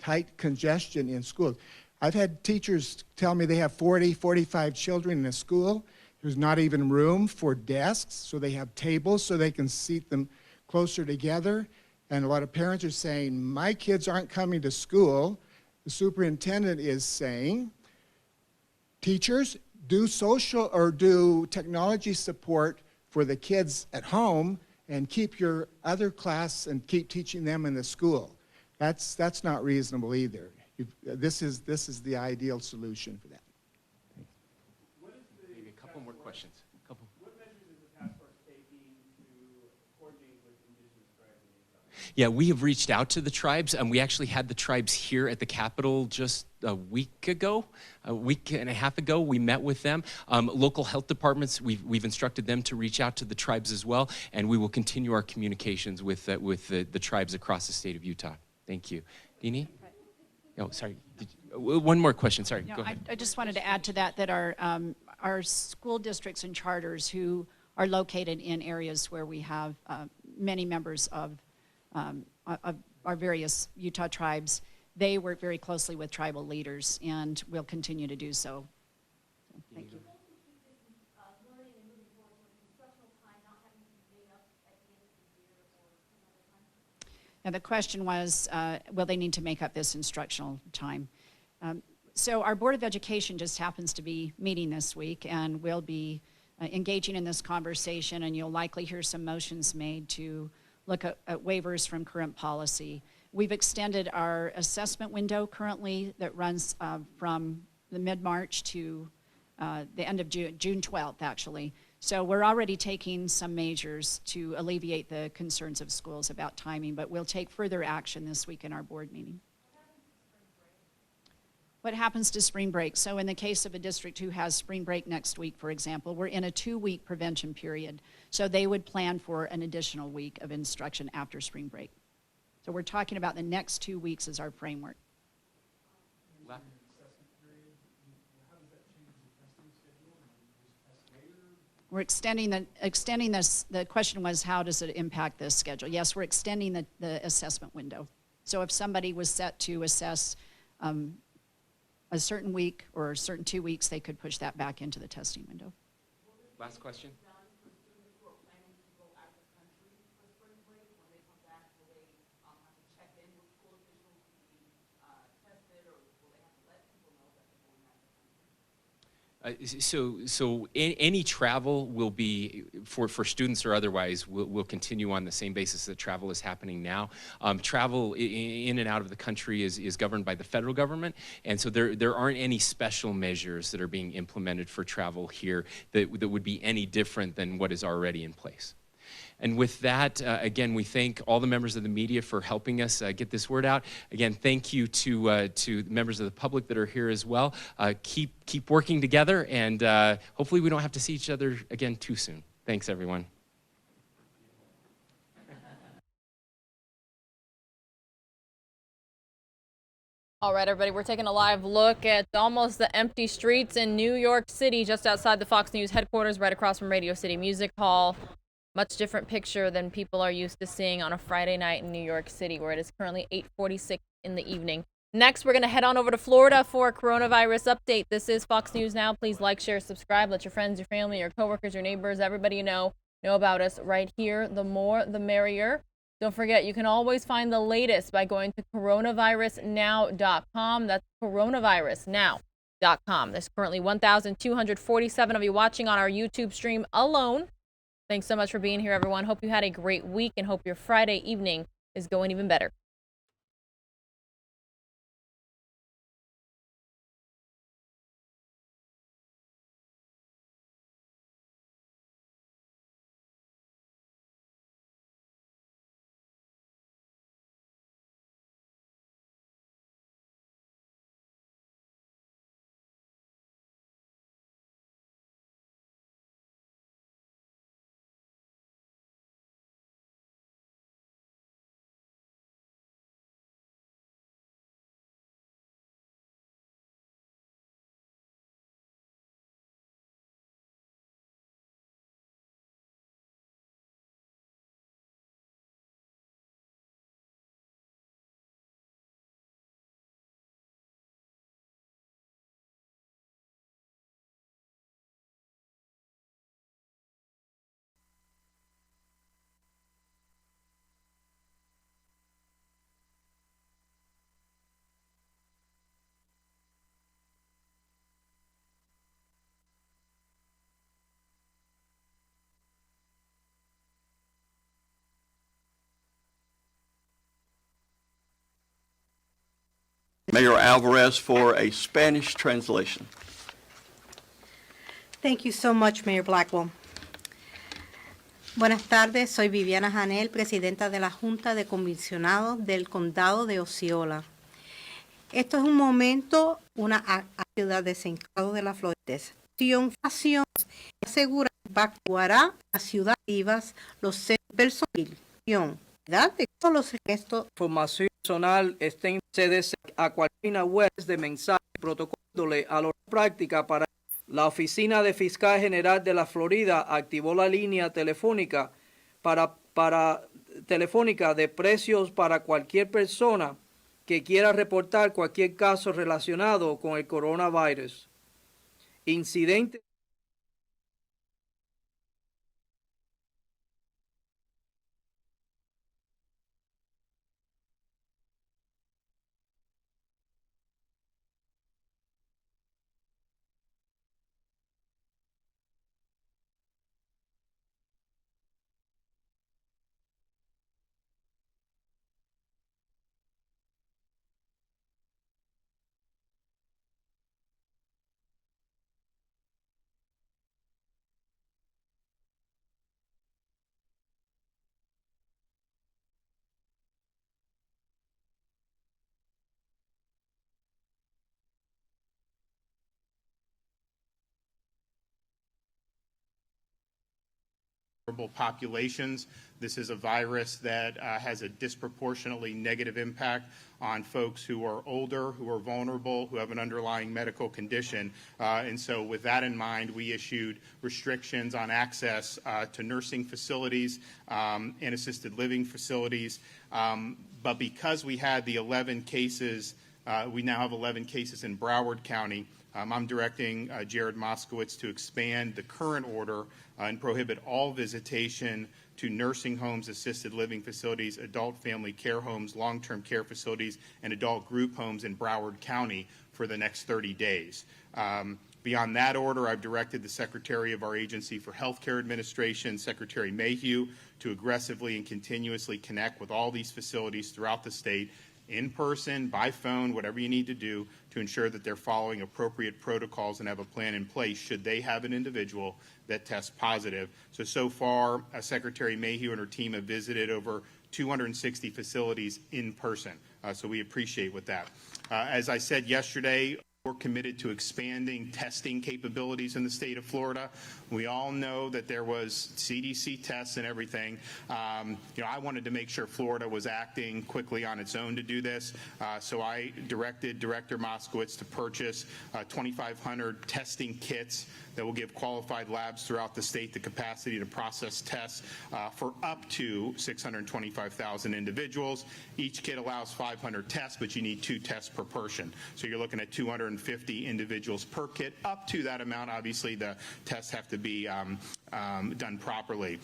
Speaker 4: tight congestion in schools. I've had teachers tell me they have 40, 45 children in a school. There's not even room for desks, so they have tables so they can seat them closer together. And a lot of parents are saying, my kids aren't coming to school. The superintendent is saying, teachers, do social or do technology support for the kids at home and keep your other class and keep teaching them in the school. That's not reasonable either. This is the ideal solution for that.
Speaker 20: Maybe a couple more questions.
Speaker 16: What measures is the task force taking to coordinate with indigenous tribes in Utah?
Speaker 20: Yeah, we have reached out to the tribes, and we actually had the tribes here at the Capitol just a week and a half ago. We met with them. Local health departments, we've instructed them to reach out to the tribes as well, and we will continue our communications with the tribes across the state of Utah. Thank you. Dini? Oh, sorry. One more question. Sorry.
Speaker 2: No,
Speaker 20: Go ahead.
Speaker 2: I just wanted to add to that our school districts and charters who are located in areas where we have many members of our various Utah tribes, they work very closely with tribal leaders and will continue to do so. Thank you. Now the question was, will they need to make up this instructional time? So our Board of Education just happens to be meeting this week, and we'll be engaging in this conversation, and you'll likely hear some motions made to look at waivers from current policy. We've extended our assessment window currently that runs from the mid-March to the end of June 12th, actually. So we're already taking some measures to alleviate the concerns of schools about timing, but we'll take further action this week in our board meeting. What happens to spring break? So in the case of a district who has spring break next week, for example, we're in a 2-week prevention period. So they would plan for an additional week of instruction after spring break. So we're talking about the next 2 weeks as our framework. We're extending the question was, how does it impact the schedule? Yes, we're extending the assessment window. So if somebody was set to assess a certain week or a certain 2 weeks, they could push that back into the testing window.
Speaker 20: Last question. So any travel will be, for students or otherwise, will continue on the same basis that travel is happening now. Travel in and out of the country is governed by the federal government, and so there aren't any special measures that are being implemented for travel here that would be any different than what is already in place. And with that, again, we thank all the members of the media for helping us get this word out. Again, thank you to members of the public that are here as well. Keep working together, and hopefully we don't have to see each other again too soon. Thanks, everyone.
Speaker 19: All right, everybody, we're taking a live look at almost the empty streets in New York City, just outside the Fox News headquarters, right across from Radio City Music Hall. Much different picture than people are used to seeing on a Friday night in New York City, where it is currently 8:46 in the evening. Next, we're going to head on over to Florida for a coronavirus update. This is Fox News Now. Please like, share, subscribe. Let your friends, your family, your coworkers, your neighbors, everybody you know about us right here. The more, the merrier. Don't forget, you can always find the latest by going to coronavirusnow.com. That's coronavirusnow.com. There's currently 1,247 of you watching on our YouTube stream alone. Thanks so much for being here, everyone. Hope you had a great week and hope your Friday evening is going even better.
Speaker 11: Mayor Alvarez for a Spanish translation.
Speaker 21: Thank you so much, Mayor Blackwell. Buenas tardes, soy Viviana Janel, presidenta de la Junta de Comisionados del Condado de Osceola. Esto es un momento, una ciudad de Centro de la Florida. Acción asegura que evacuará las ciudades vivas, los centros de todos los gestos.
Speaker 23: Información personal estén accedes a cualquier web de mensaje protocolándole a la práctica para la Oficina de Fiscal General de la Florida activó la línea telefónica telefónica de precios para cualquier persona que quiera reportar cualquier caso relacionado con el coronavirus. Incidente
Speaker 24: populations. This is a virus that has a disproportionately negative impact on folks who are older, who are vulnerable, who have an underlying medical condition. And so with that in mind, we issued restrictions on access to nursing facilities and assisted living facilities. But because we had the 11 cases, we now have 11 cases in Broward County. I'm directing Jared Moskowitz to expand the current order and prohibit all visitation to nursing homes, assisted living facilities, adult family care homes, long-term care facilities, and adult group homes in Broward County for the next 30 days. Beyond that order, I've directed the Secretary of our Agency for Healthcare Administration, Secretary Mayhew, to aggressively and continuously connect with all these facilities throughout the state, in person, by phone, whatever you need to do to ensure that they're following appropriate protocols and have a plan in place should they have an individual that tests positive. So far, Secretary Mayhew and her team have visited over 260 facilities in person. So we appreciate with that. As I said yesterday, We're committed to expanding testing capabilities in the state of Florida. We all know that there was CDC tests and everything. I wanted to make sure Florida was acting quickly on its own to do this. So I directed Director Moskowitz to purchase 2,500 testing kits that will give qualified labs throughout the state the capacity to process tests for up to 625,000 individuals. Each kit allows 500 tests, but you need 2 tests per person. So you're looking at 250 individuals per kit. Up to that amount, obviously, the tests have to be done properly.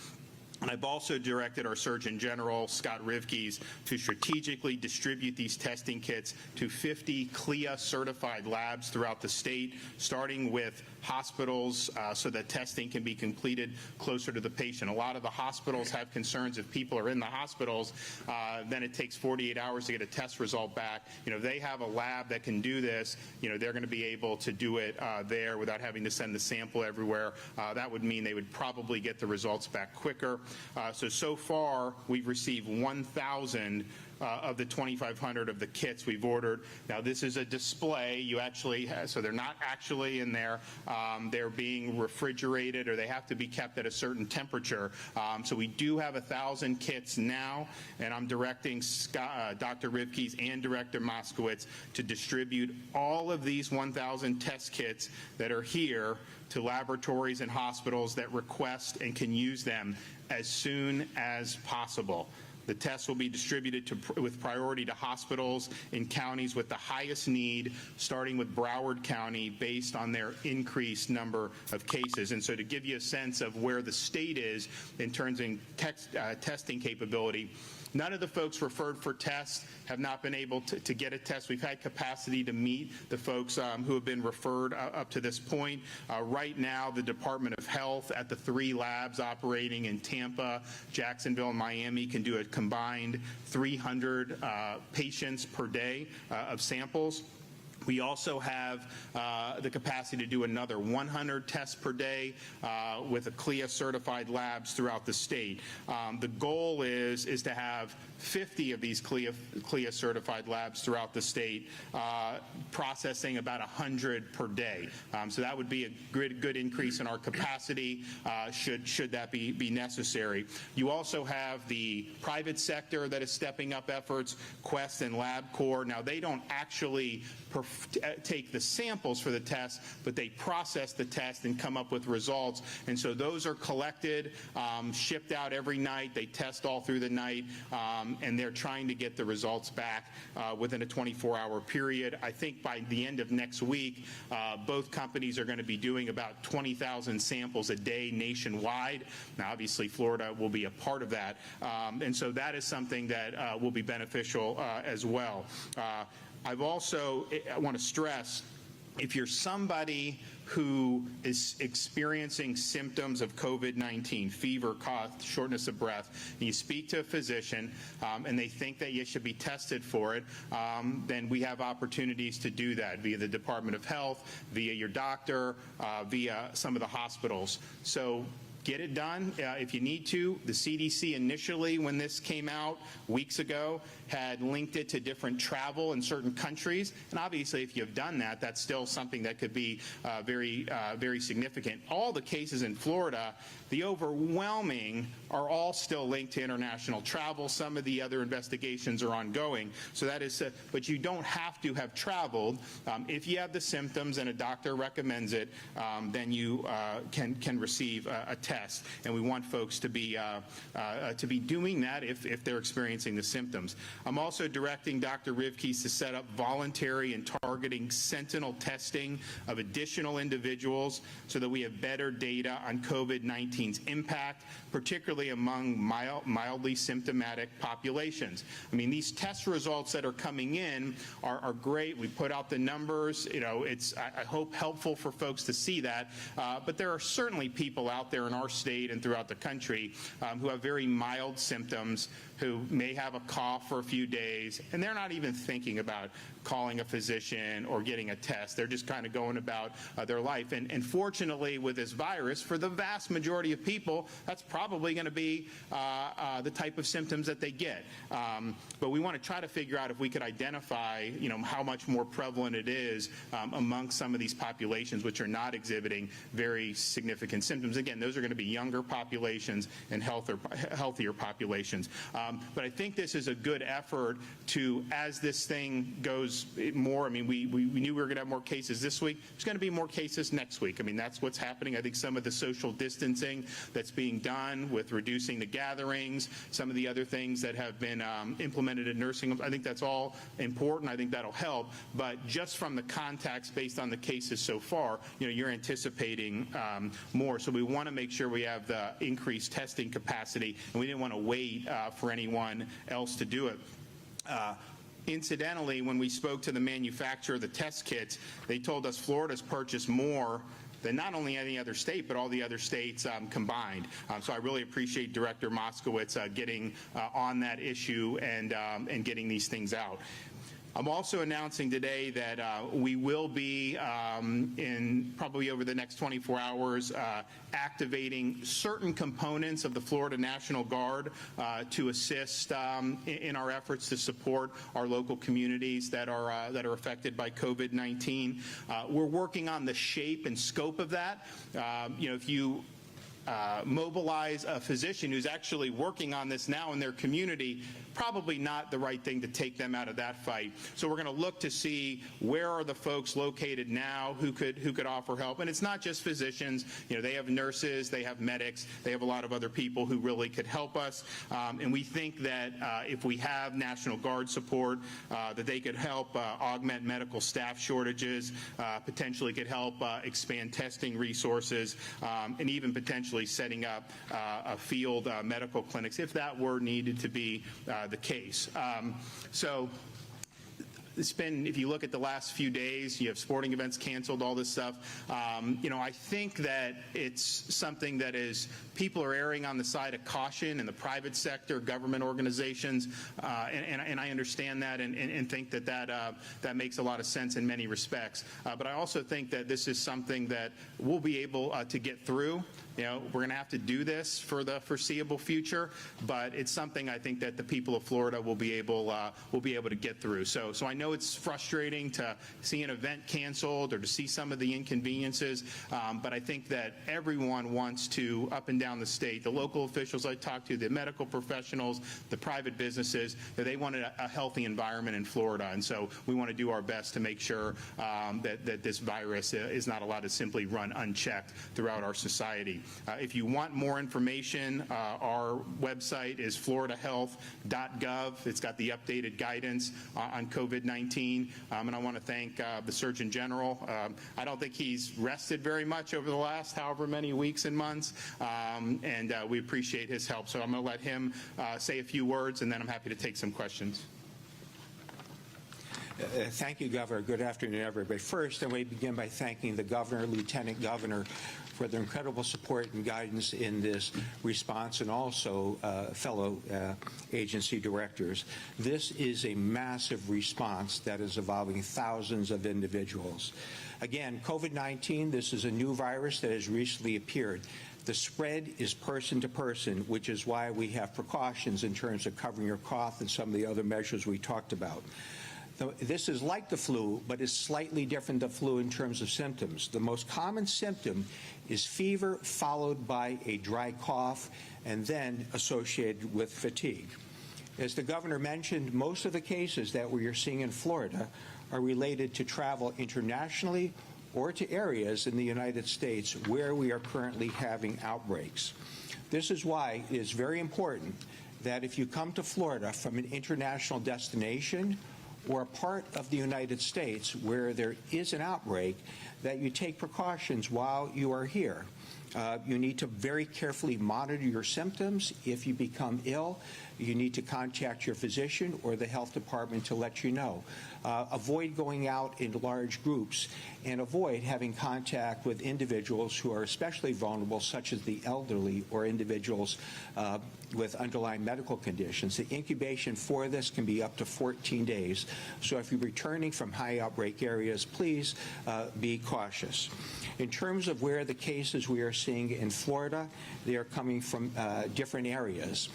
Speaker 24: And I've also directed our Surgeon General, Scott Rivkees, to strategically distribute these testing kits to 50 CLIA-certified labs throughout the state, starting with hospitals so that testing can be completed closer to the patient. A lot of the hospitals have concerns if people are in the hospitals, then it takes 48 hours to get a test result back. If they have a lab that can do this, they're going to be able to do it there without having to send the sample everywhere. That would mean they would probably get the results back quicker. So far, we've received 1,000 of the 2,500 of the kits we've ordered. Now, this is a display. You actually so they're not actually in there. They're being refrigerated, or they have to be kept at a certain temperature. So we do have 1,000 kits now, and I'm directing Dr. Rivkees and Director Moskowitz to distribute all of these 1,000 test kits that are here to laboratories and hospitals that request and can use them as soon as possible. The tests will be distributed with priority to hospitals in counties with the highest need, starting with Broward County, based on their increased number of cases. And so to give you a sense of where the state is in terms of testing capability, none of the folks referred for tests have not been able to get a test. We've had capacity to meet the folks who have been referred up to this point. Right now, the Department of Health at the 3 labs operating in Tampa, Jacksonville, and Miami can do a combined 300 patients per day of samples. We also have the capacity to do another 100 tests per day with a CLIA-certified labs throughout the state. The goal is to have 50 of these CLIA-certified labs throughout the state, processing about 100 per day. So that would be a good increase in our capacity should that be necessary. You also have the private sector that is stepping up efforts, Quest and LabCorp. Now, they don't actually take the samples for the test, but they process the test and come up with results. And so those are collected, shipped out every night. They test all through the night, and they're trying to get the results back within a 24-hour period. I think by the end of next week, both companies are going to be doing about 20,000 samples a day nationwide. Now, obviously, Florida will be a part of that. And so that is something that will be beneficial as well. I want to stress, if you're somebody who is experiencing symptoms of COVID-19, fever, cough, shortness of breath, and you speak to a physician and they think that you should be tested for it, then we have opportunities to do that via the Department of Health, via your doctor, via some of the hospitals. So get it done if you need to. The CDC initially, when this came out weeks ago, had linked it to different travel in certain countries. And obviously, if you've done that, that's still something that could be very significant. All the cases in Florida, the overwhelming, are all still linked to international travel. Some of the other investigations are ongoing. So that is, but you don't have to have traveled. If you have the symptoms and a doctor recommends it, then you can receive a test. And we want folks to be doing that if they're experiencing the symptoms. I'm also directing Dr. Rivkees to set up voluntary and targeting sentinel testing of additional individuals so that we have better data on COVID-19's impact, particularly among mildly symptomatic populations. I mean, these test results that are coming in are great. We put out the numbers. It's, I hope, helpful for folks to see that. But there are certainly people out there in our our state and throughout the country who have very mild symptoms, who may have a cough for a few days, and they're not even thinking about calling a physician or getting a test. They're just kind of going about their life. And fortunately, with this virus, for the vast majority of people, that's probably going to be the type of symptoms that they get. But we want to try to figure out if we could identify, how much more prevalent it is among some of these populations which are not exhibiting very significant symptoms. Again, those are going to be younger populations and healthier populations. But I think this is a good effort to, as this thing goes more, we knew we were going to have more cases this week. There's going to be more cases next week. That's what's happening. I think some of the social distancing that's being done with reducing the gatherings, some of the other things that have been implemented in nursing homes, I think that's all important. I think that'll help. But just from the contacts based on the cases so far, you're anticipating more. So we want to make sure we have the increased testing capacity, and we didn't want to wait for anyone else to do it. Incidentally, when we spoke to the manufacturer of the test kits, they told us Florida's purchased more than not only any other state, but all the other states combined. So I really appreciate Director Moskowitz getting on that issue and getting these things out. I'm also announcing today that we will be, in probably over the next 24 hours, activating certain components of the Florida National Guard to assist in our efforts to support our local communities that are affected by COVID-19. We're working on the shape and scope of that. If you mobilize a physician who's actually working on this now in their community, probably not the right thing to take them out of that fight. So we're going to look to see where are the folks located now who could offer help. And it's not just physicians. They have nurses, they have medics, they have a lot of other people who really could help us. And we think that if we have National Guard support, that they could help augment medical staff shortages, potentially could help expand testing resources, and even potentially setting up a field medical clinics if that were needed to be the case. So it's been, if you look at the last few days, you have sporting events canceled, all this stuff. I think that it's something that is, people are erring on the side of caution in the private sector, government organizations, and I understand that and think that makes a lot of sense in many respects. But I also think that this is something that we'll be able to get through. We're going to have to do this for the foreseeable future, but it's something I think that the people of Florida will be able to get through. So I know it's frustrating to see an event canceled or to see some of the inconveniences, but I think that everyone wants to, up and down the state, the local officials I talked to, the medical professionals, the private businesses, that they want a healthy environment in Florida, and so we want to do our best to make sure that this virus is not allowed to simply run unchecked throughout our society. If you want more information, our website is floridahealth.gov. It's got the updated guidance on COVID-19, and I want to thank the Surgeon General. I don't think he's rested very much over the last however many weeks and months, and we appreciate his help. So I'm going to let him say a few words, and then I'm happy to take some questions.
Speaker 5: Thank you, Governor. Good afternoon, everybody. First, I may begin by thanking the Governor, Lieutenant Governor, for their incredible support and guidance in this response, and also fellow agency directors. This is a massive response that is involving thousands of individuals. Again, COVID-19, this is a new virus that has recently appeared. The spread is person to person, which is why we have precautions in terms of covering your cough and some of the other measures we talked about. This is like the flu, but is slightly different than flu in terms of symptoms. The most common symptom is fever followed by a dry cough and then associated with fatigue. As the governor mentioned, most of the cases that we are seeing in Florida are related to travel internationally or to areas in the United States where we are currently having outbreaks. This is why it is very important that if you come to Florida from an international destination or a part of the United States where there is an outbreak, that you take precautions while you are here. You need to very carefully monitor your symptoms. If you become ill, you need to contact your physician or the health department to let you know. Avoid going out in large groups and avoid having contact with individuals who are especially vulnerable, such as the elderly or individuals with underlying medical conditions. The incubation for this can be up to 14 days. So if you're returning from high outbreak areas, please be cautious. In terms of where the cases we are seeing in Florida, they are coming from different areas.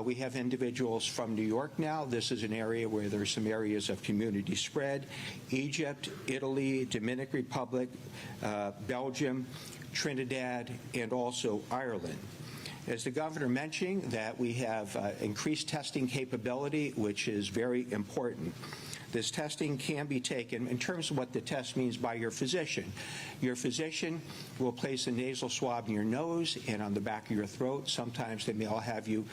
Speaker 5: We have individuals from New York now. This is an area where there are some areas of community spread. Egypt, Italy, Dominican Republic, Belgium, Trinidad, and also Ireland. As the governor mentioned, that we have increased testing capability, which is very important. This testing can be taken in terms of what the test means by your physician. Your physician will place a nasal swab in your nose and on the back of your throat. Sometimes they may all have you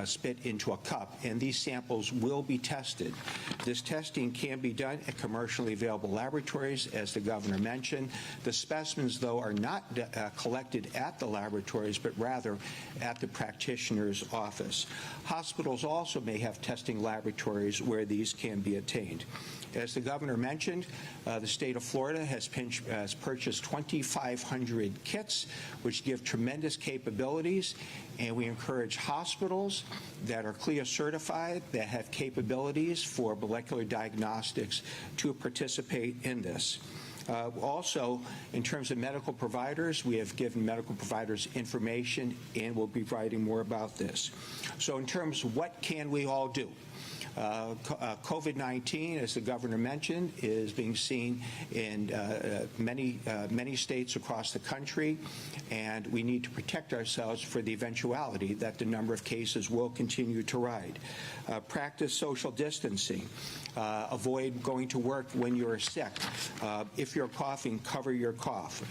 Speaker 5: spit into a cup, and these samples will be tested. This testing can be done at commercially available laboratories, as the governor mentioned. The specimens, though, are not collected at the laboratories, but rather at the practitioner's office. Hospitals also may have testing laboratories where these can be attained. As the governor mentioned, the state of Florida has purchased 2,500 kits, which give tremendous capabilities, and we encourage hospitals that are CLIA certified, that have capabilities for molecular diagnostics, to participate in this. Also, in terms of medical providers, we have given medical providers information, and we'll be writing more about this. So in terms of what can we all do? COVID-19, as the governor mentioned, is being seen in many states across the country, and we need to protect ourselves for the eventuality that the number of cases will continue to rise. Practice social distancing. Avoid going to work when you're sick. If you're coughing, cover your cough.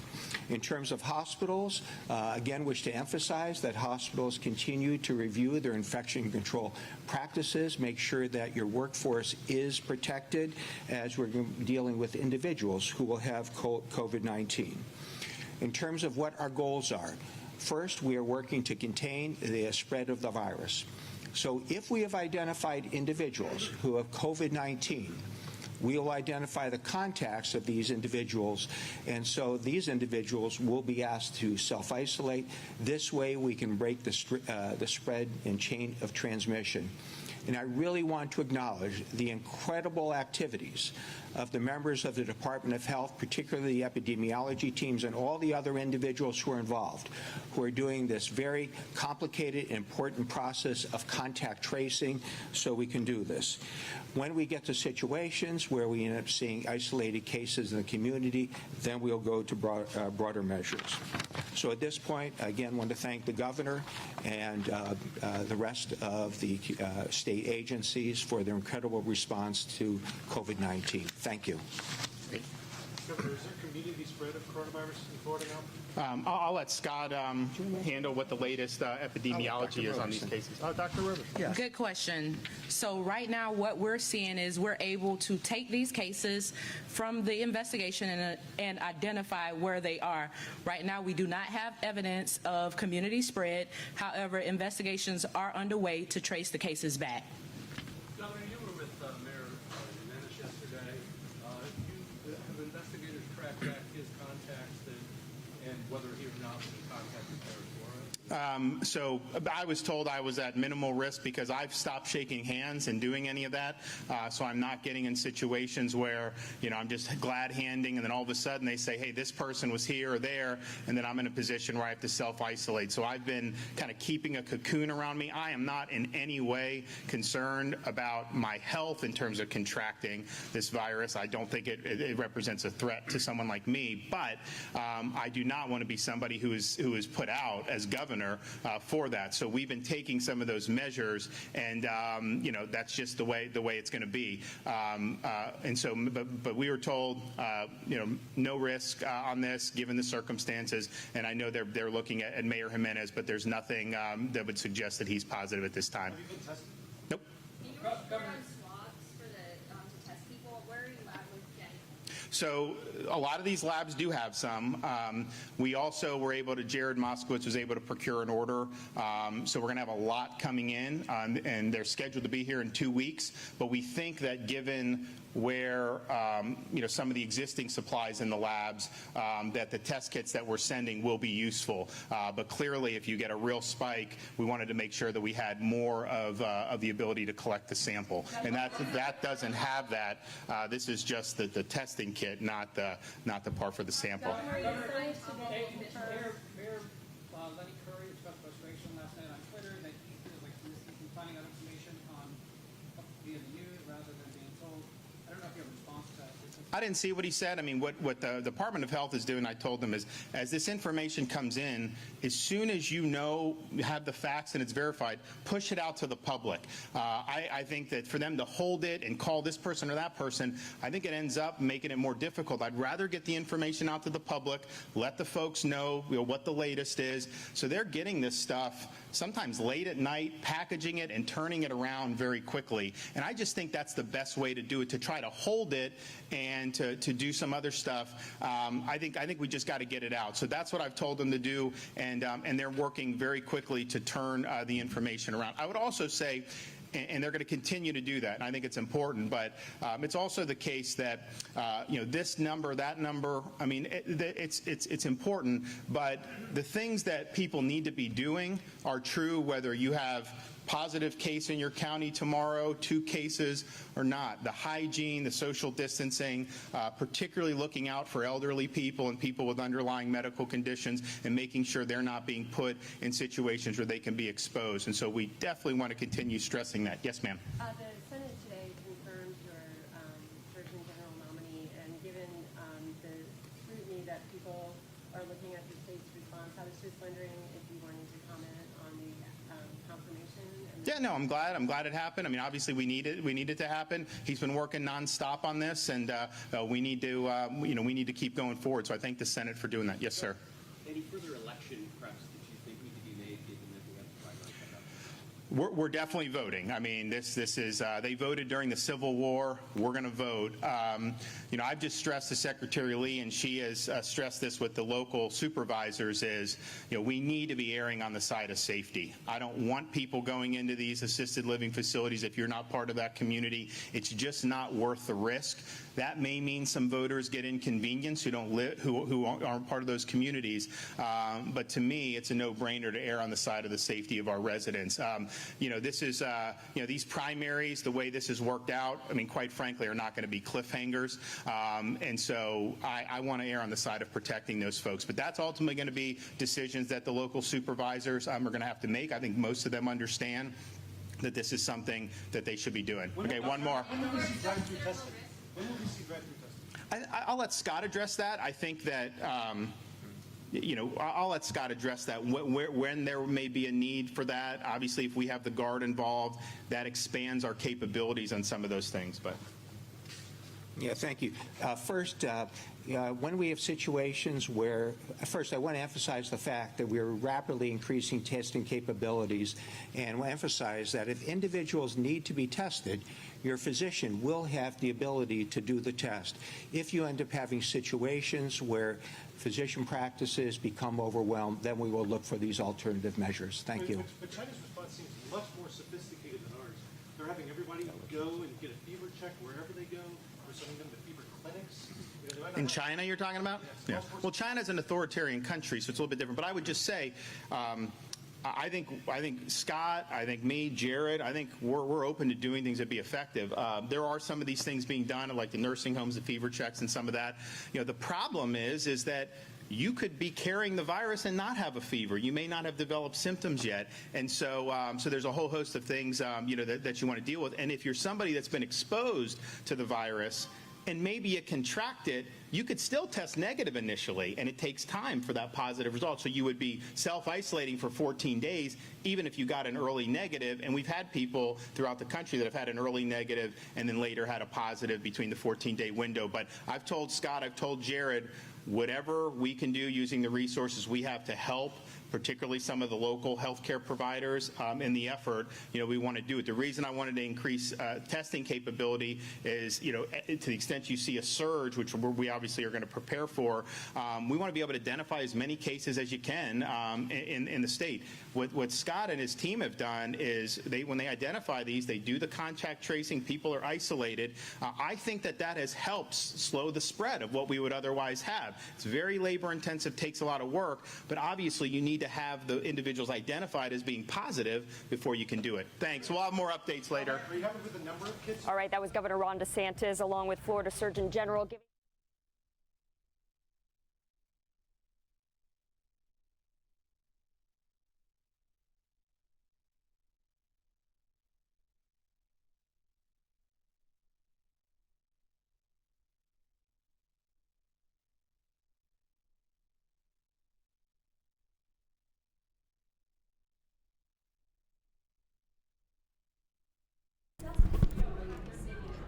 Speaker 5: In terms of hospitals, again, wish to emphasize that hospitals continue to review their infection control practices, make sure that your workforce is protected as we're dealing with individuals who will have COVID-19. In terms of what our goals are, first, we are working to contain the spread of the virus. So if we have identified individuals who have COVID-19, we will identify the contacts of these individuals, and so these individuals will be asked to self-isolate. This way we can break the spread and chain of transmission. And I really want to acknowledge the incredible activities of the members of the Department of Health, particularly the epidemiology teams and all the other individuals who are involved, who are doing this very complicated and important process of contact tracing so we can do this. When we get to situations where we end up seeing isolated cases in the community, then we'll go to broader measures. So at this point, again, I want to thank the governor and the rest of the state agencies for their incredible response to COVID-19. Thank you.
Speaker 9: Governor, is there community spread of coronavirus in Florida now?
Speaker 24: I'll let Scott handle what the latest epidemiology is on these cases. Dr. Rivers.
Speaker 1: Yes. Good question. So right now what we're seeing is we're able to take these cases from the investigation and identify where they are. Right now we do not have evidence of community spread. However, investigations are underway to trace the cases back.
Speaker 16: Governor, you were with Mayor Jimenez yesterday. Have investigators tracked back his contacts and whether he or not was in contact with Mayor Flores?
Speaker 24: So I was told I was at minimal risk because I've stopped shaking hands and doing any of that. So I'm not getting in situations where, I'm just glad handing and then all of a sudden they say, hey, this person was here or there, and then I'm in a position where I have to self-isolate. So I've been kind of keeping a cocoon around me. I am not in any way concerned about my health in terms of contracting this virus. I don't think it represents a threat to someone like me, but I do not want to be somebody who is put out as governor for that. So we've been taking some of those measures, and that's just the way it's going to be. And so, but we were told, no risk on this given the circumstances. And I know they're looking at Mayor Jimenez, but there's nothing that would suggest that he's positive at this time.
Speaker 16: Have you been tested?
Speaker 24: Nope.
Speaker 8: Can you report on swabs for to test people? Where are you at with getting?
Speaker 24: So a lot of these labs do have some. We also were able to, Jared Moskowitz was able to procure an order. So we're going to have a lot coming in, and they're scheduled to be here in 2 weeks. But we think that given where some of the existing supplies in the labs, that the test kits that we're sending will be useful. But clearly, if you get a real spike, we wanted to make sure that we had more of the ability to collect the sample, and that doesn't have that. This is just the testing kit, not the part for the sample.
Speaker 16: Mayor Lenny Curry expressed frustration last night on Twitter that he feels like he's finding out information via the news rather than being told. I don't know if you have a response to that.
Speaker 24: I didn't see what he said. I mean, what the Department of Health is doing, I told them, is as this information comes in, as soon as you have the facts and it's verified, push it out to the public. I think that for them to hold it and call this person or that person, I think it ends up making it more difficult. I'd rather get the information out to the public, let the folks know, what the latest is. So they're getting this stuff sometimes late at night, packaging it and turning it around very quickly. And I just think that's the best way to do it, to try to hold it and to do some other stuff. I think we just got to get it out. So that's what I've told them to do, and they're working very quickly to turn the information around. I would also say, and they're going to continue to do that, and I think it's important, but it's also the case that this number, that number, I mean, it's important, but the things that people need to be doing are true whether you have positive case in your county tomorrow, 2 cases or not. The hygiene, the social distancing, particularly looking out for elderly people and people with underlying medical conditions and making sure they're not being put in situations where they can be exposed. And so we definitely want to continue stressing that. Yes, ma'am.
Speaker 8: The Senate today confirmed your Surgeon General nominee, and given the scrutiny that people are looking at the state's response, I was just wondering if you wanted to comment on the confirmation.
Speaker 24: Yeah, no, I'm glad it happened. I mean, obviously we need it to happen. He's been working nonstop on this, and we need to keep going forward. So I thank the Senate for doing that. Yes, sir.
Speaker 10: Any further election preps that you think need to be made, given that we have the primary coming up?
Speaker 24: We're definitely voting. I mean, this is they voted during the Civil War. We're going to vote. I've just stressed to Secretary Lee, and she has stressed this with the local supervisors, is we need to be erring on the side of safety. I don't want people going into these assisted living facilities if you're not part of that community. It's just not worth the risk. That may mean some voters get inconvenienced who aren't part of those communities. But to me, it's a no-brainer to err on the side of the safety of our residents. This is these primaries, the way this has worked out, I mean, quite frankly, are not going to be cliffhangers. And so I want to err on the side of protecting those folks. But that's ultimately going to be decisions that the local supervisors are going to have to make. I think most of them understand that this is something that they should be doing. Okay, one more.
Speaker 16: When will we see drive-through testing? When will we see drive-through testing?
Speaker 24: I'll let Scott address that. I think that, I'll let Scott address that when there may be a need for that. Obviously, if we have the Guard involved, that expands our capabilities on some of those things. But
Speaker 5: yeah, thank you. First, when we have situations where, first, I want to emphasize the fact that we're rapidly increasing testing capabilities, and we'll emphasize that if individuals need to be tested, your physician will have the ability to do the test. If you end up having situations where physician practices become overwhelmed, then we will look for these alternative measures. Thank you.
Speaker 16: But China's response seems much more sophisticated than ours. They're having everybody go and get a fever check wherever they go. We're sending them to fever clinics.
Speaker 24: in China, you're talking about? Yeah. Well, China's an authoritarian country, so it's a little bit different. But I would just say, I think Scott, I think me, Jared, I think we're open to doing things that be effective. There are some of these things being done, like the nursing homes, the fever checks, and some of that. The problem is that you could be carrying the virus and not have a fever. You may not have developed symptoms yet, and so there's a whole host of things that you want to deal with. And if you're somebody that's been exposed to the virus, and maybe you contract it, you could still test negative initially, and it takes time for that positive result. So you would be self-isolating for 14 days, even if you got an early negative. And we've had people throughout the country that have had an early negative and then later had a positive between the 14-day window. But I've told Scott, I've told Jared, whatever we can do using the resources we have to help, particularly some of the local healthcare providers in the effort, we want to do it. The reason I wanted to increase testing capability is, to the extent you see a surge, which we obviously are going to prepare for, we want to be able to identify as many cases as you can in the state. What Scott and his team have done is when they identify these, they do the contact tracing, people are isolated. I think that has helped slow the spread of what we would otherwise have. It's very labor intensive, takes a lot of work, but obviously you need to have the individuals identified as being positive before you can do it. Thanks. We'll have more updates later.
Speaker 6: Are you happy with the number of kids? All right, that was Governor Ron DeSantis along with Florida Surgeon General giving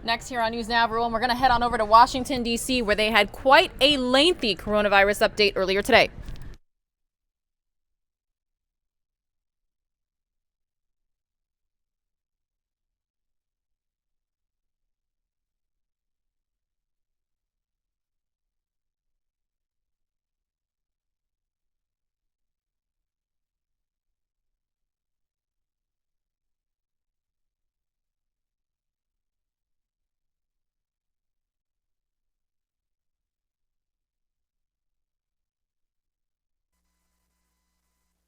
Speaker 19: Next here on News Now, everyone, we're going to head on over to Washington, D.C., where they had quite a lengthy coronavirus update earlier today.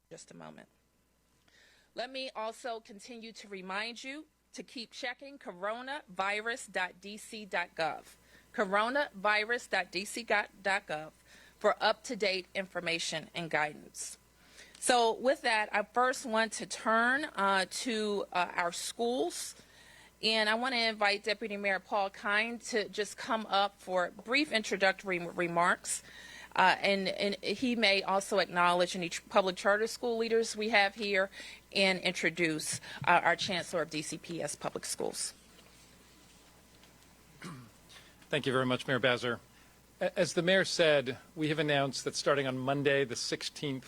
Speaker 14: Just a moment. Let me also continue to remind you to keep checking coronavirus.dc.gov, coronavirus.dc.gov for up-to-date information and guidance. So with that, I first want to turn to our schools, and I want to invite Deputy Mayor Paul Kine to just come up for brief introductory remarks. And he may also acknowledge any public charter school leaders we have here and introduce our Chancellor of DCPS Public Schools.
Speaker 17: Thank you very much, Mayor Bazzer. As the mayor said, we have announced that starting on Monday, the 16th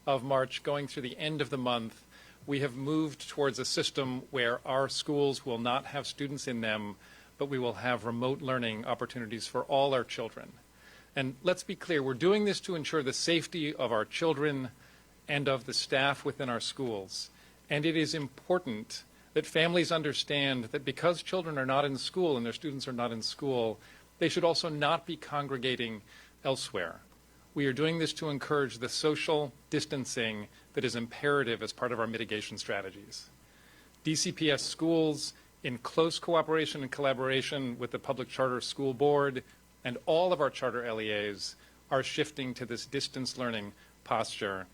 Speaker 17: of March, going through the end of the month, we have moved towards a system where our schools will not have students in them, but we will have remote learning opportunities for all our children. And let's be clear, we're doing this to ensure the safety of our children and of the staff within our schools. And it is important that families understand that because children are not in school and their students are not in school, they should also not be congregating elsewhere. We are doing this to encourage the social distancing that is imperative as part of our mitigation strategies. DCPS schools, in close cooperation and collaboration with the Public Charter School Board, and all of our charter LEAs are shifting to this distance learning posture.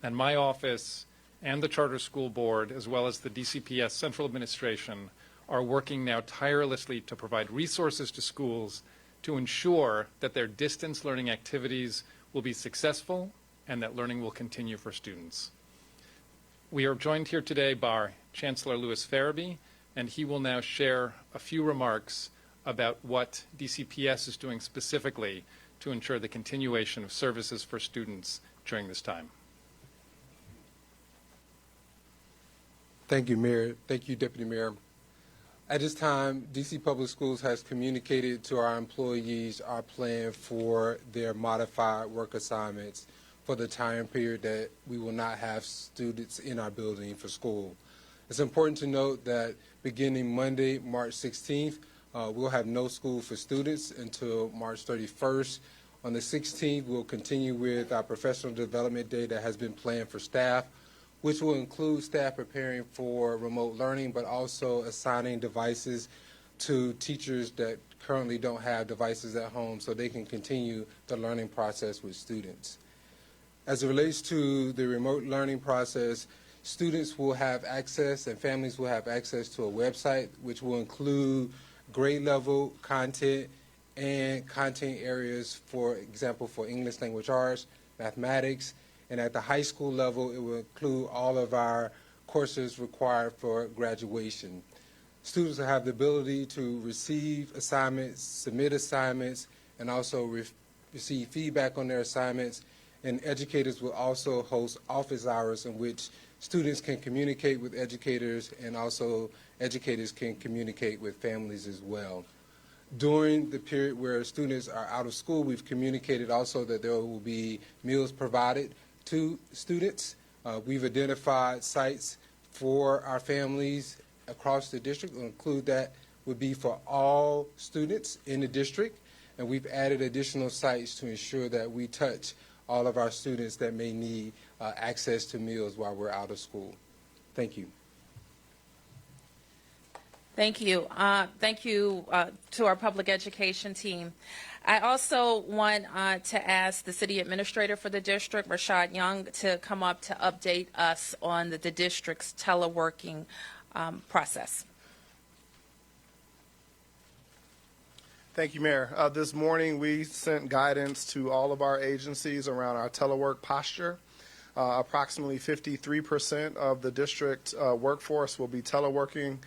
Speaker 17: And my office and the Charter School Board, as well as the DCPS Central Administration, are working now tirelessly to provide resources to schools to ensure that their distance learning activities will be successful and that learning will continue for students. We are joined here today by Chancellor Louis Farabee, and he will now share a few remarks about what DCPS is doing specifically to ensure the continuation of services for students during this time.
Speaker 18: Thank you, Mayor. Thank you, Deputy Mayor. At this time, DC Public Schools has communicated to our employees our plan for their modified work assignments for the time period that we will not have students in our building for school. It's important to note that beginning Monday, March 16th, we'll have no school for students until March 31st. On the 16th, we'll continue with our professional development day that has been planned for staff, which will include staff preparing for remote learning, but also assigning devices to teachers that currently don't have devices at home so they can continue the learning process with students. As it relates to the remote learning process, students will have access and families will have access to a website which will include grade level content and content areas, for example, for English language arts, mathematics, and at the high school level, it will include all of our courses required for graduation. Students will have the ability to receive assignments, submit assignments, and also receive feedback on their assignments, and educators will also host office hours in which students can communicate with educators, and also educators can communicate with families as well. During the period where students are out of school, we've communicated also that there will be meals provided to students. We've identified sites for our families across the district. We'll include that would be for all students in the district, and we've added additional sites to ensure that we touch all of our students that may need access to meals while we're out of school. Thank you.
Speaker 14: Thank you. Thank you to our public education team. I also want to ask the city administrator for the district, Rashad Young, to come up to update us on the district's teleworking process.
Speaker 7: Thank you, Mayor. This morning, we sent guidance to all of our agencies around our telework posture. Approximately 53% of the district workforce will be teleworking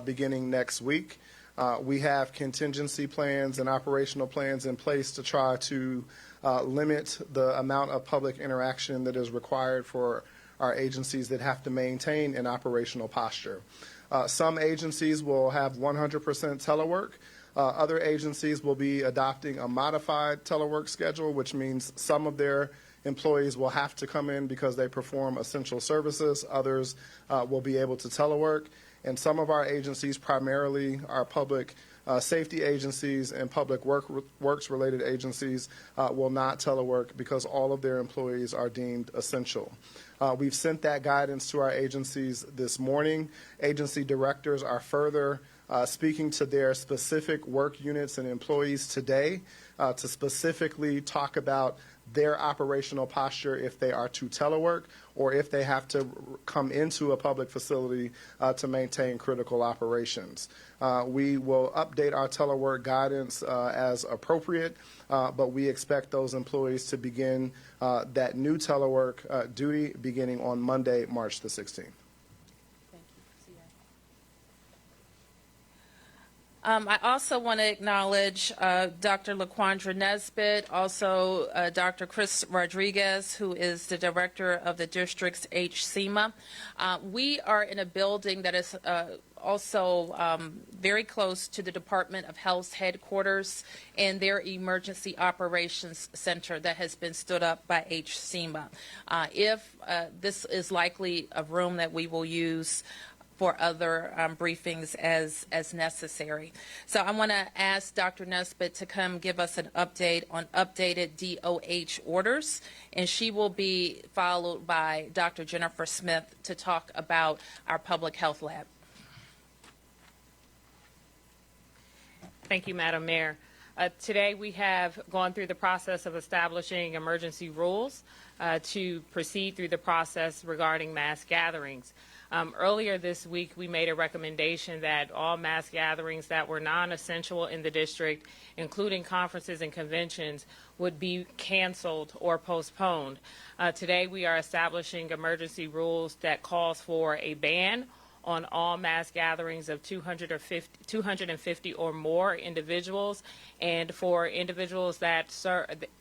Speaker 7: beginning next week. We have contingency plans and operational plans in place to try to limit the amount of public interaction that is required for our agencies that have to maintain an operational posture. Some agencies will have 100% telework. Other agencies will be adopting a modified telework schedule, which means some of their employees will have to come in because they perform essential services. Others will be able to telework. And some of our agencies, primarily our public safety agencies and public works-related agencies, will not telework because all of their employees are deemed essential. We've sent that guidance to our agencies this morning. Agency directors are further speaking to their specific work units and employees today to specifically talk about their operational posture if they are to telework or if they have to come into a public facility to maintain critical operations. We will update our telework guidance as appropriate, but we expect those employees to begin that new telework duty beginning on Monday, March the 16th.
Speaker 14: I also want to acknowledge Dr. LaQuandra Nesbitt, also Dr. Chris Rodriguez, who is the director of the district's HCMA. We are in a building that is also very close to the Department of Health's headquarters and their emergency operations center that has been stood up by HCMA. If this is likely a room that we will use for other briefings as necessary. So I want to ask Dr. Nesbitt to come give us an update on updated DOH orders, and she will be followed by Dr. Jennifer Smith to talk about our public health lab.
Speaker 12: Thank you, Madam Mayor. Today we have gone through the process of establishing emergency rules to proceed through the process regarding mass gatherings. Earlier this week, we made a recommendation that all mass gatherings that were non-essential in the district, including conferences and conventions, would be canceled or postponed. Today, we are establishing emergency rules that calls for a ban on all mass gatherings of 250 or more individuals, and for individuals that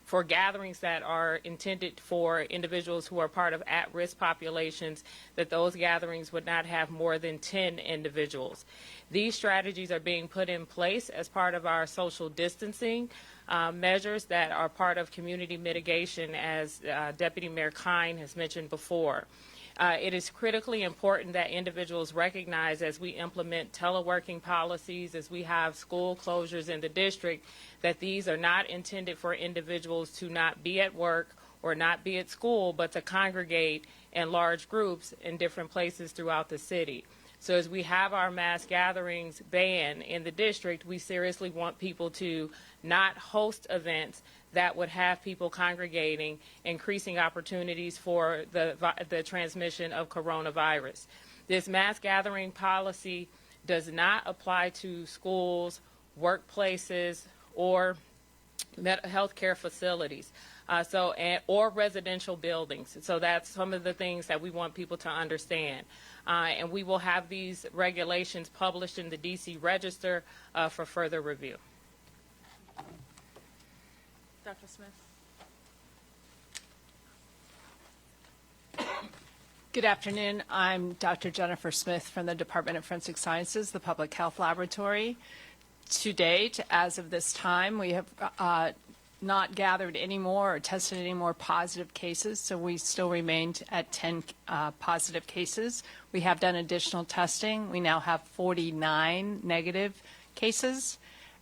Speaker 12: for gatherings that are intended for individuals who are part of at-risk populations, that those gatherings would not have more than 10 individuals. These strategies are being put in place as part of our social distancing measures that are part of community mitigation, as Deputy Mayor Kine has mentioned before. It is critically important that individuals recognize, as we implement teleworking policies, as we have school closures in the district, that these are not intended for individuals to not be at work or not be at school, but to congregate in large groups in different places throughout the city. So as we have our mass gatherings ban in the district, we seriously want people to not host events that would have people congregating, increasing opportunities for the transmission of coronavirus. This mass gathering policy does not apply to schools, workplaces, or healthcare facilities, or residential buildings. So that's some of the things that we want people to understand. And we will have these regulations published in the DC Register for further review.
Speaker 19: Dr. Smith.
Speaker 3: Good afternoon. I'm Dr. Jennifer Smith from the Department of Forensic Sciences, the Public Health Laboratory. To date, as of this time, we have not gathered any more or tested any more positive cases, so we still remained at 10 positive cases. We have done additional testing. We now have 49 negative cases,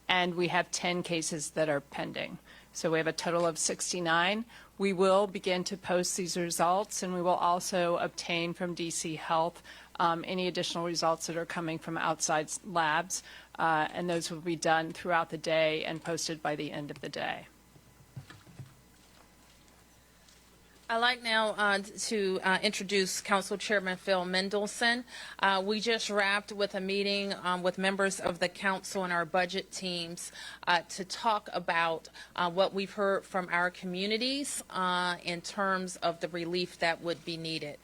Speaker 3: and we have 10 cases that are pending. So we have a total of 69. We will begin to post these results, and we will also obtain from DC Health any additional results that are coming from outside labs, and those will be done throughout the day and posted by the end of the day.
Speaker 14: I'd like now to introduce Council Chairman Phil Mendelson. We just wrapped with a meeting with members of the council and our budget teams to talk about what we've heard from our communities in terms of the relief that would be needed.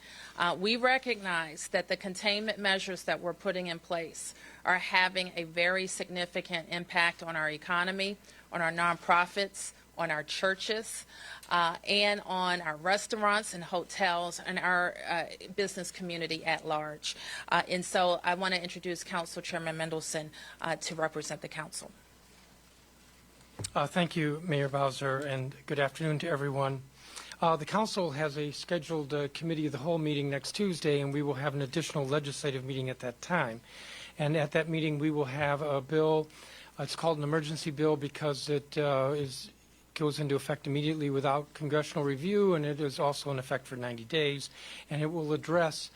Speaker 14: We recognize that the containment measures that we're putting in place are having a very significant impact on our economy, on our nonprofits, on our churches, and on our restaurants and hotels and our business community at large. And so I want to introduce Council Chairman Mendelson to represent the council.
Speaker 13: Thank you, Mayor Bowser, and good afternoon to everyone. The council has a scheduled committee of the whole meeting next Tuesday, and we will have an additional legislative meeting at that time. And at that meeting, we will have a bill. It's called an emergency bill because it goes into effect immediately without congressional review, and it is also in effect for 90 days. And it will address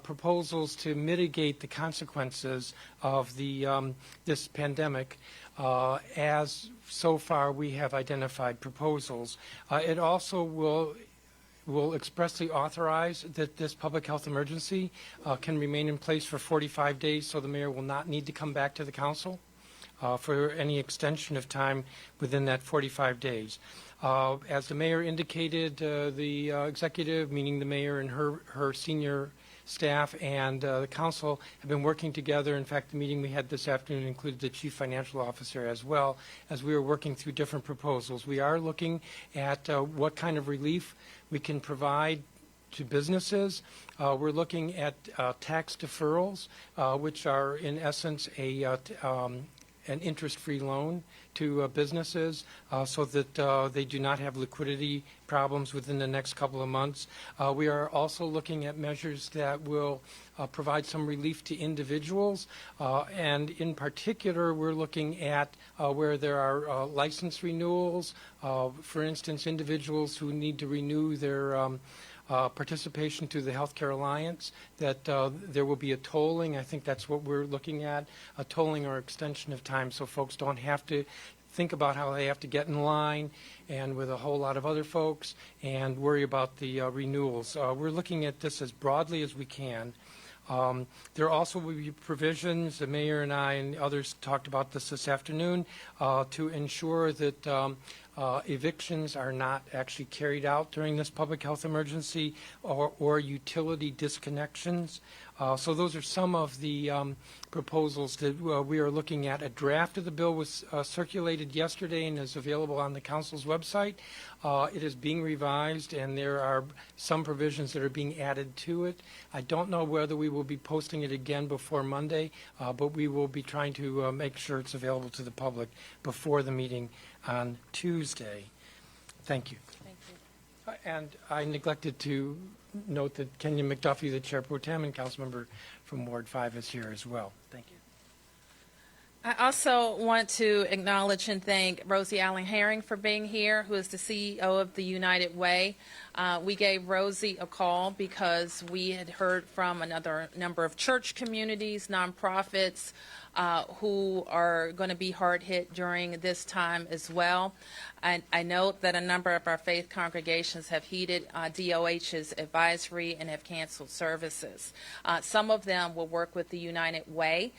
Speaker 13: proposals to mitigate the consequences of this pandemic. As so far we have identified proposals. It also will expressly authorize that this public health emergency can remain in place for 45 days, so the mayor will not need to come back to the council for any extension of time within that 45 days. As the mayor indicated, the executive, meaning the mayor and her senior staff and the council have been working together. In fact, the meeting we had this afternoon included the chief financial officer as well, as we were working through different proposals. We are looking at what kind of relief we can provide to businesses. We're looking at tax deferrals, which are in essence an interest-free loan to businesses so that they do not have liquidity problems within the next couple of months. We are also looking at measures that will provide some relief to individuals, and in particular we're looking at where there are license renewals, for instance individuals who need to renew their participation to the Healthcare Alliance, that there will be a tolling. I think that's what we're looking at, a tolling or extension of time so folks don't have to think about how they have to get in line and with a whole lot of other folks and worry about the renewals. We're looking at this as broadly as we can. There also will be provisions, the mayor and I and others talked about this afternoon, to ensure that evictions are not actually carried out during this public health emergency or utility disconnections. So those are some of the proposals that we are looking at. A draft of the bill was circulated yesterday and is available on the council's website. It is being revised, and there are some provisions that are being added to it. I don't know whether we will be posting it again before Monday, but we will be trying to make sure it's available to the public before the meeting on Tuesday. Thank you.
Speaker 14: Thank you.
Speaker 13: And I neglected to note that Kenya McDuffie, the Chair Pro Tem and Councilmember from Ward 5, is here as well. Thank you.
Speaker 14: I also want to acknowledge and thank Rosie Allen Herring for being here, who is the CEO of the United Way. We gave Rosie a call because we had heard from another number of church communities, nonprofits, who are going to be hard hit during this time as well. I note that a number of our faith congregations have heeded DOH's advisory and have canceled services. Some of them will work with the United Way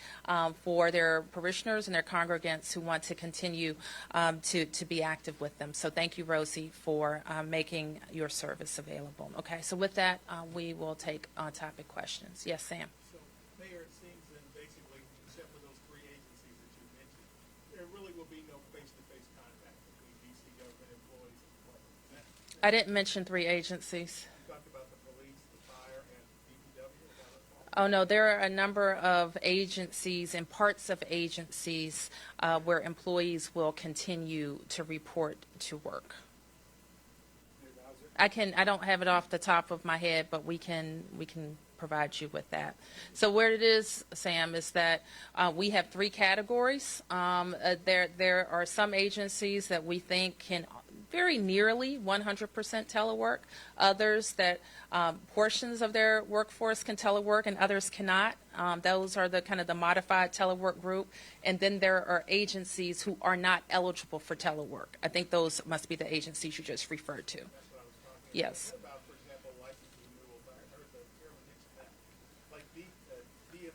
Speaker 14: for their parishioners and their congregants who want to continue to be active with them. So thank you, Rosie, for making your service available. Okay, so with that, we will take on-topic questions. Yes, Sam.
Speaker 9: So, Mayor, it seems then basically, except for those three agencies that you mentioned, there really will be no face-to-face contact between DC government employees
Speaker 14: I didn't mention 3 agencies.
Speaker 16: You talked about the police, the fire, and DPW.
Speaker 14: Oh, no, there are a number of agencies and parts of agencies where employees will continue to report to work. I don't have it off the top of my head, but we can provide you with that. So where it is, Sam, is that we have 3 categories. There are some agencies that we think can very nearly 100% telework. Others that portions of their workforce can telework and others cannot. Those are the kind of the modified telework group. And then there are agencies who are not eligible for telework. I think those must be the agencies you just referred to. Yes.
Speaker 16: What about, for example, license renewals? I heard the chairman mention that, like DMV,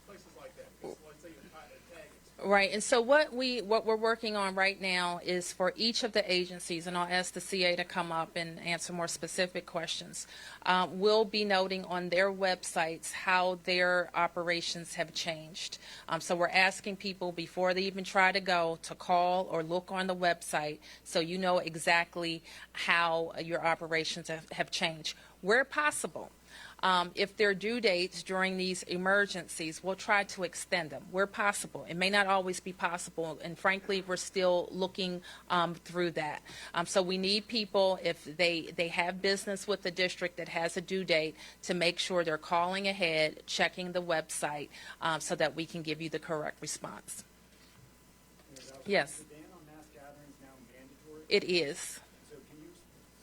Speaker 16: places like that. Let's say you're tagging.
Speaker 14: Right, and so what we're working on right now is for each of the agencies, and I'll ask the CA to come up and answer more specific questions. We'll be noting on their websites how their operations have changed. So we're asking people before they even try to go to call or look on the website so you know exactly how your operations have changed. Where possible. If there are due dates during these emergencies, we'll try to extend them where possible. It may not always be possible, and frankly, we're still looking through that. So we need people, if they have business with the district that has a due date, to make sure they're calling ahead, checking the website, so that we can give you the correct response. Yes.
Speaker 16: The ban on mass gatherings now mandatory?
Speaker 14: It is.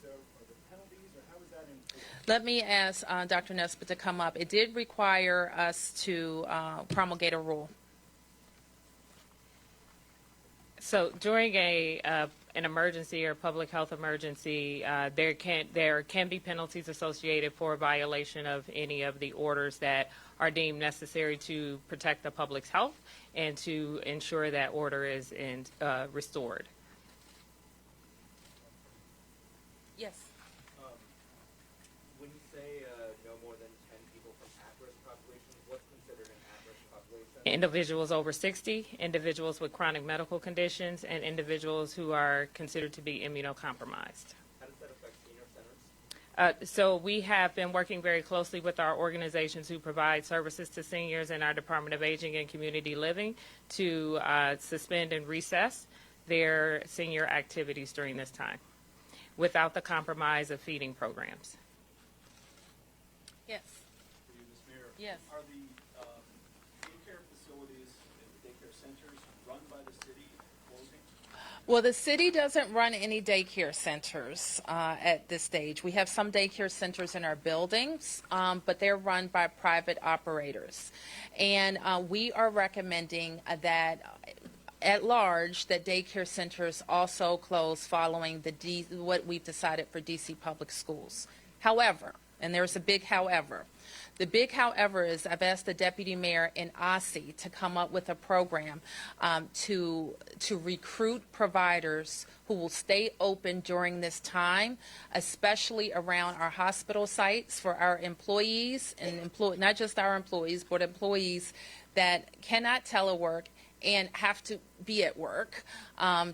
Speaker 16: So are the penalties, or how is that enforced?
Speaker 14: Let me ask Dr. Nesbitt to come up. It did require us to promulgate a rule.
Speaker 12: So during an emergency or public health emergency, there can be penalties associated for violation of any of the orders that are deemed necessary to protect the public's health and to ensure that order is restored.
Speaker 14: Yes.
Speaker 2: When you say no more than 10 people from at-risk populations, what's considered an at-risk population?
Speaker 12: Individuals over 60, individuals with chronic medical conditions, and individuals who are considered to be immunocompromised.
Speaker 2: How does that affect senior centers?
Speaker 12: So we have been working very closely with our organizations who provide services to seniors in our Department of Aging and Community Living to suspend and recess their senior activities during this time without the compromise of feeding programs.
Speaker 14: Yes.
Speaker 16: For you, Ms. Mayor.
Speaker 14: Yes.
Speaker 16: Are the daycare facilities and the daycare centers run by the city closing?
Speaker 14: Well, the city doesn't run any daycare centers at this stage. We have some daycare centers in our buildings, but they're run by private operators. And we are recommending that at large, that daycare centers also close following what we've decided for DC Public Schools. However, and there's a big however, the big however is I've asked the deputy mayor in OSSI to come up with a program to recruit providers who will stay open during this time, especially around our hospital sites for our employees and not just our employees, but employees that cannot telework and have to be at work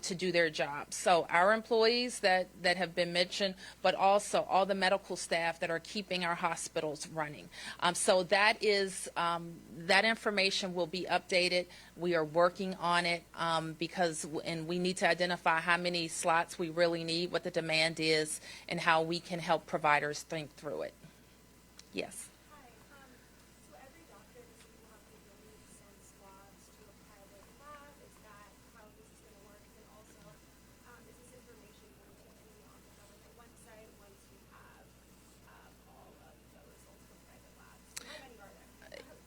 Speaker 14: to do their job. So our employees that have been mentioned, but also all the medical staff that are keeping our hospitals running. So that is, that information will be updated. We are working on it and we need to identify how many slots we really need, what the demand is, and how we can help providers think through it. Yes.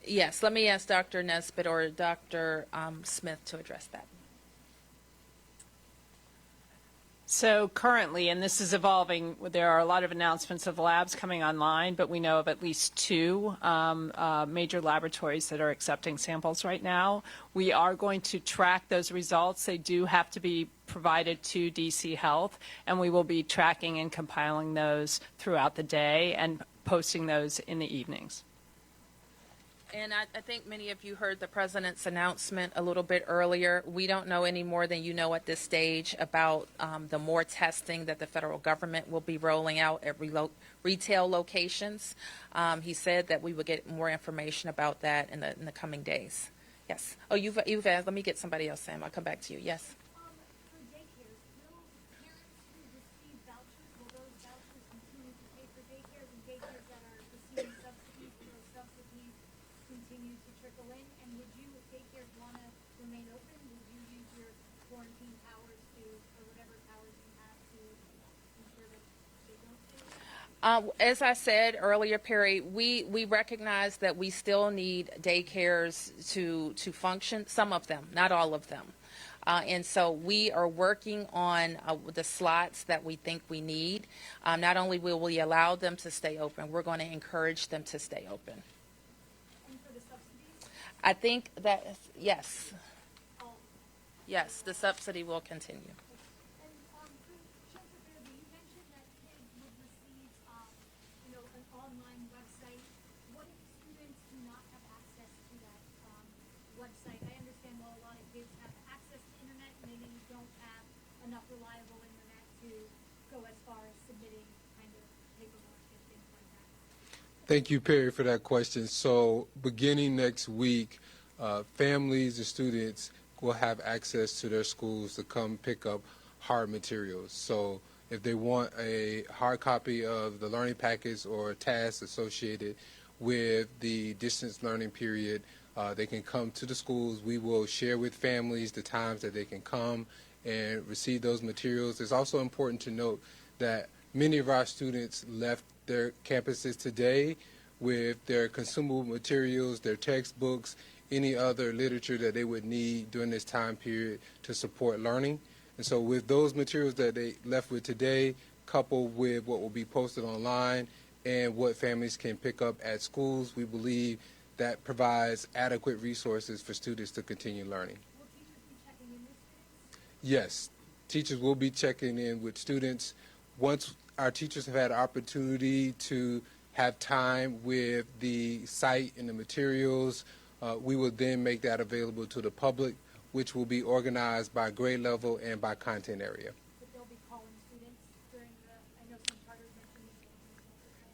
Speaker 14: Yes, let me ask Dr. Nesbitt or Dr. Smith to address that.
Speaker 3: So currently, and this is evolving, there are a lot of announcements of labs coming online, but we know of at least 2 major laboratories that are accepting samples right now. We are going to track those results. They do have to be provided to DC Health, and we will be tracking and compiling those throughout the day and posting those in the evenings.
Speaker 14: And I think many of you heard the president's announcement a little bit earlier. We don't know any more than you know at this stage about the more testing that the federal government will be rolling out at retail locations. He said that we would get more information about that in the coming days. Yes. Oh, you've asked. Let me get somebody else, Sam. I'll come back to you. Yes.
Speaker 4: continue to trickle in? And would you, if daycares want to remain open, would you use your quarantine powers to, or whatever powers you have to ensure that they don't do it?
Speaker 14: As I said earlier, Perry, we recognize that we still need daycares to function, some of them, not all of them. And so we are working on the slots that we think we need. Not only will we allow them to stay open, we're going to encourage them to stay open.
Speaker 4: And for the subsidies?
Speaker 14: I think that, yes. Yes, the subsidy will continue.
Speaker 4: And for Shelter Fairview, you mentioned that kids would receive, an online website. What if students do not have access to that website? I understand while a lot of kids have access to internet, maybe you don't have enough reliable internet to go as far as submitting kind of paperwork and things like that.
Speaker 18: Thank you, Perry, for that question. So beginning next week, families and students will have access to their schools to come pick up hard materials. So if they want a hard copy of the learning package or tasks associated with the distance learning period, they can come to the schools. We will share with families the times that they can come and receive those materials. It's also important to note that many of our students left their campuses today with their consumable materials, their textbooks, any other literature that they would need during this time period to support learning. And so with those materials that they left with today, coupled with what will be posted online and what families can pick up at schools, we believe that provides adequate resources for students to continue learning.
Speaker 4: Will teachers be checking in with students?
Speaker 18: Yes, teachers will be checking in with students. Once our teachers have had opportunity to have time with the site and the materials, we will then make that available to the public, which will be organized by grade level and by content area.
Speaker 4: But they'll be calling students during I know some charters mentioned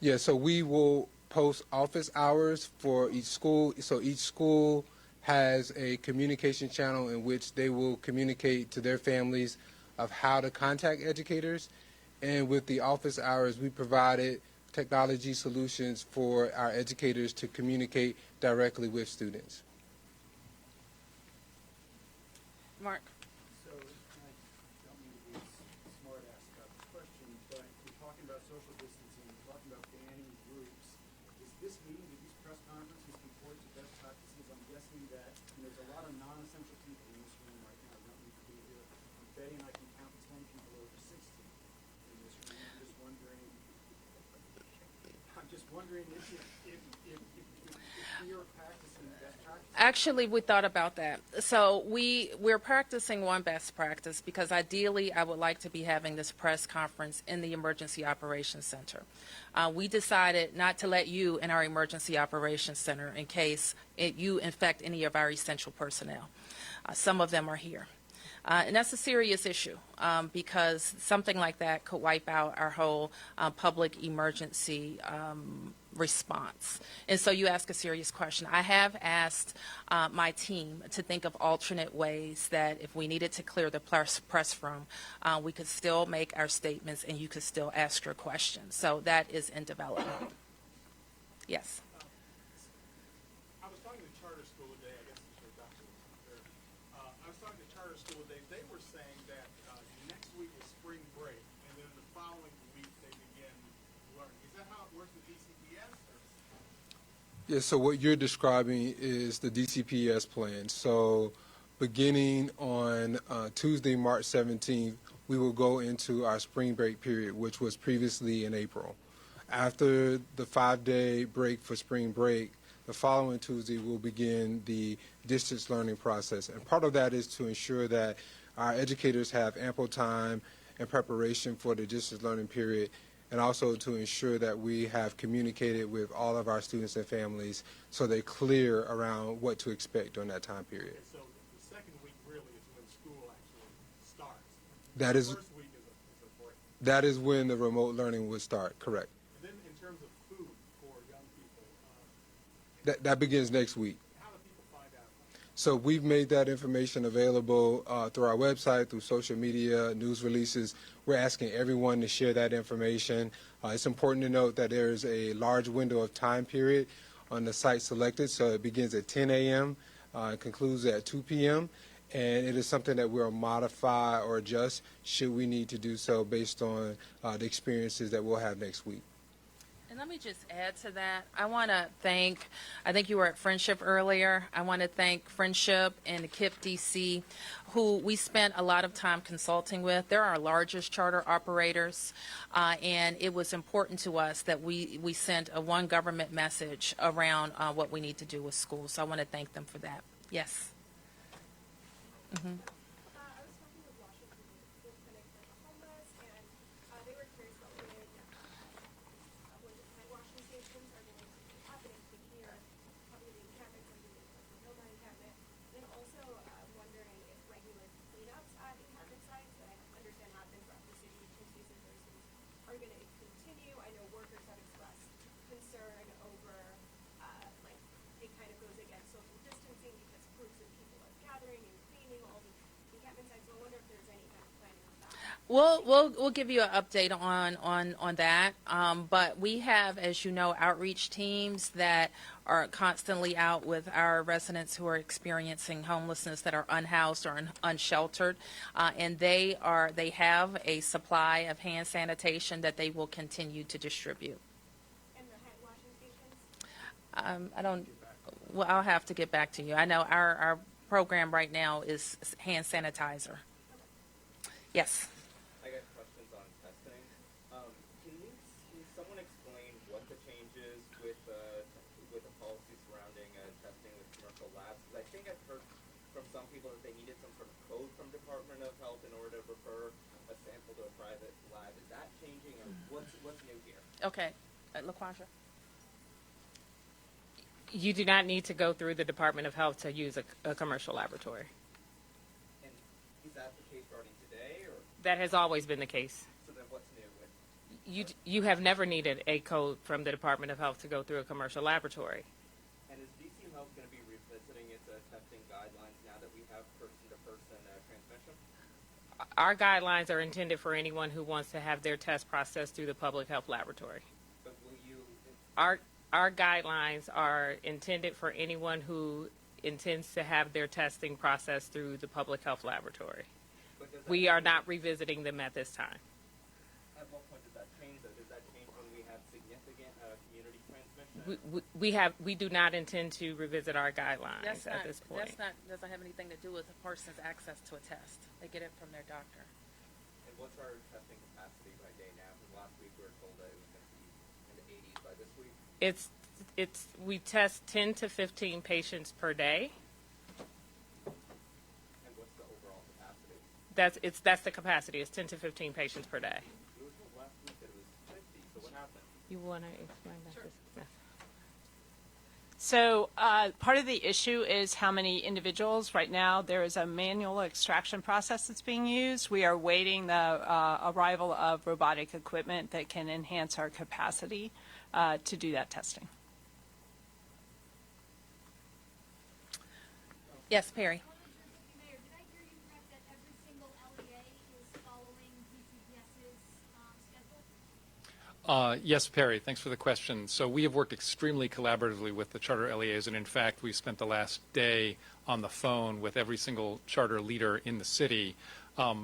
Speaker 4: this.
Speaker 18: Yeah, so we will post office hours for each school. So each school has a communication channel in which they will communicate to their families of how to contact educators. And with the office hours, we provided technology solutions for our educators to communicate directly with students.
Speaker 14: Mark.
Speaker 15: So, I don't mean to be smart ass about this question, but you're talking about social distancing, you're talking about banning groups. Is this meeting, do these press conferences comport to best practices? I'm guessing that there's a lot of non-essential people in this room right now who don't need to be here. I'm betting I can count 10 people over 60 in this room. I'm just wondering if we are practicing best practices.
Speaker 14: Actually, we thought about that. So we're practicing one best practice because ideally I would like to be having this press conference in the Emergency Operations Center. We decided not to let you in our Emergency Operations Center in case you infect any of our essential personnel. Some of them are here. And that's a serious issue because something like that could wipe out our whole public emergency response. And so you ask a serious question. I have asked my team to think of alternate ways that if we needed to clear the press room, we could still make our statements and you could still ask your questions. So that is in development. Yes.
Speaker 9: I was talking to the charter school today. I guess it's your doctor. I was talking to the charter school today. They were saying that next week is spring break, and then the following week they begin learning. Is that how it works with DCPS?
Speaker 18: Yeah, so what you're describing is the DCPS plan. So beginning on Tuesday, March 17th, we will go into our spring break period, which was previously in April. After the 5-day break for spring break, the following Tuesday we'll begin the distance learning process. And part of that is to ensure that our educators have ample time and preparation for the distance learning period, and also to ensure that we have communicated with all of our students and families so they're clear around what to expect during that time period.
Speaker 9: So the second week really is when school actually starts.
Speaker 18: That
Speaker 9: The
Speaker 18: is,
Speaker 9: first week is a break.
Speaker 18: that is when the remote learning would start, correct.
Speaker 9: And then in terms of food for young people,
Speaker 18: That begins next week.
Speaker 9: how do people find out?
Speaker 18: So we've made that information available through our website, through social media, news releases. We're asking everyone to share that information. It's important to note that there is a large window of time period on the site selected. So it begins at 10 a.m., concludes at 2 p.m., and it is something that we'll modify or adjust should we need to do so based on the experiences that we'll have next week.
Speaker 14: And let me just add to that. I want to thank, I think you were at Friendship earlier. I want to thank Friendship and the KIP DC, who we spent a lot of time consulting with. They're our largest charter operators, and it was important to us that we sent a one government message around what we need to do with schools. So I want to thank them for that. Yes. Mm-hmm. We'll give you an update on that. But we have, as you know, outreach teams that are constantly out with our residents who are experiencing homelessness, that are unhoused or unsheltered, and they have a supply of hand sanitation that they will continue to distribute.
Speaker 4: And the hand washing stations?
Speaker 14: I don't. Well, I'll have to get back to you. I know our program right now is hand sanitizer. Yes.
Speaker 2: I got questions on testing. Can someone explain what the change is with the policy surrounding testing with commercial labs? Because I think I've heard from some people that they needed some sort of code from Department of Health in order to refer a sample to a private lab. Is that changing, or what's new here?
Speaker 14: Okay. LaQuasha?
Speaker 12: You do not need to go through the Department of Health to use a commercial laboratory.
Speaker 2: And is that the case starting today, or
Speaker 12: That has always been the case.
Speaker 2: so then what's new with?
Speaker 12: You have never needed a code from the Department of Health to go through a commercial laboratory.
Speaker 2: And is DC Health going to be revisiting its testing guidelines now that we have person-to-person transmission?
Speaker 12: Our guidelines are intended for anyone who wants to have their test processed through the public health laboratory.
Speaker 2: But will you?
Speaker 12: Our guidelines are intended for anyone who intends to have their testing processed through the public health laboratory. We are not revisiting them at this time.
Speaker 2: At what point does that change, though? Does that change when we have significant community transmission?
Speaker 12: We do not intend to revisit our guidelines at this point.
Speaker 14: Doesn't have anything to do with a person's access to a test. They get it from their doctor.
Speaker 2: And what's our testing capacity by day now? Because last week we were told that it was going to be in the 80s by this week.
Speaker 12: We test 10 to 15 patients per day.
Speaker 2: And what's the overall capacity?
Speaker 12: That's the capacity. It's 10 to 15 patients per day.
Speaker 2: We were told last week that it was 50, so what happened?
Speaker 12: You want to explain that? Sure.
Speaker 3: So part of the issue is how many individuals. Right now, there is a manual extraction process that's being used. We are waiting the arrival of robotic equipment that can enhance our capacity to do that testing.
Speaker 14: Yes, Perry.
Speaker 4: Mayor, did I hear you correct that every single LEA is following DCPS's schedule?
Speaker 17: Yes, Perry, thanks for the question. So we have worked extremely collaboratively with the charter LEAs, and in fact, we spent the last day on the phone with every single charter leader in the city,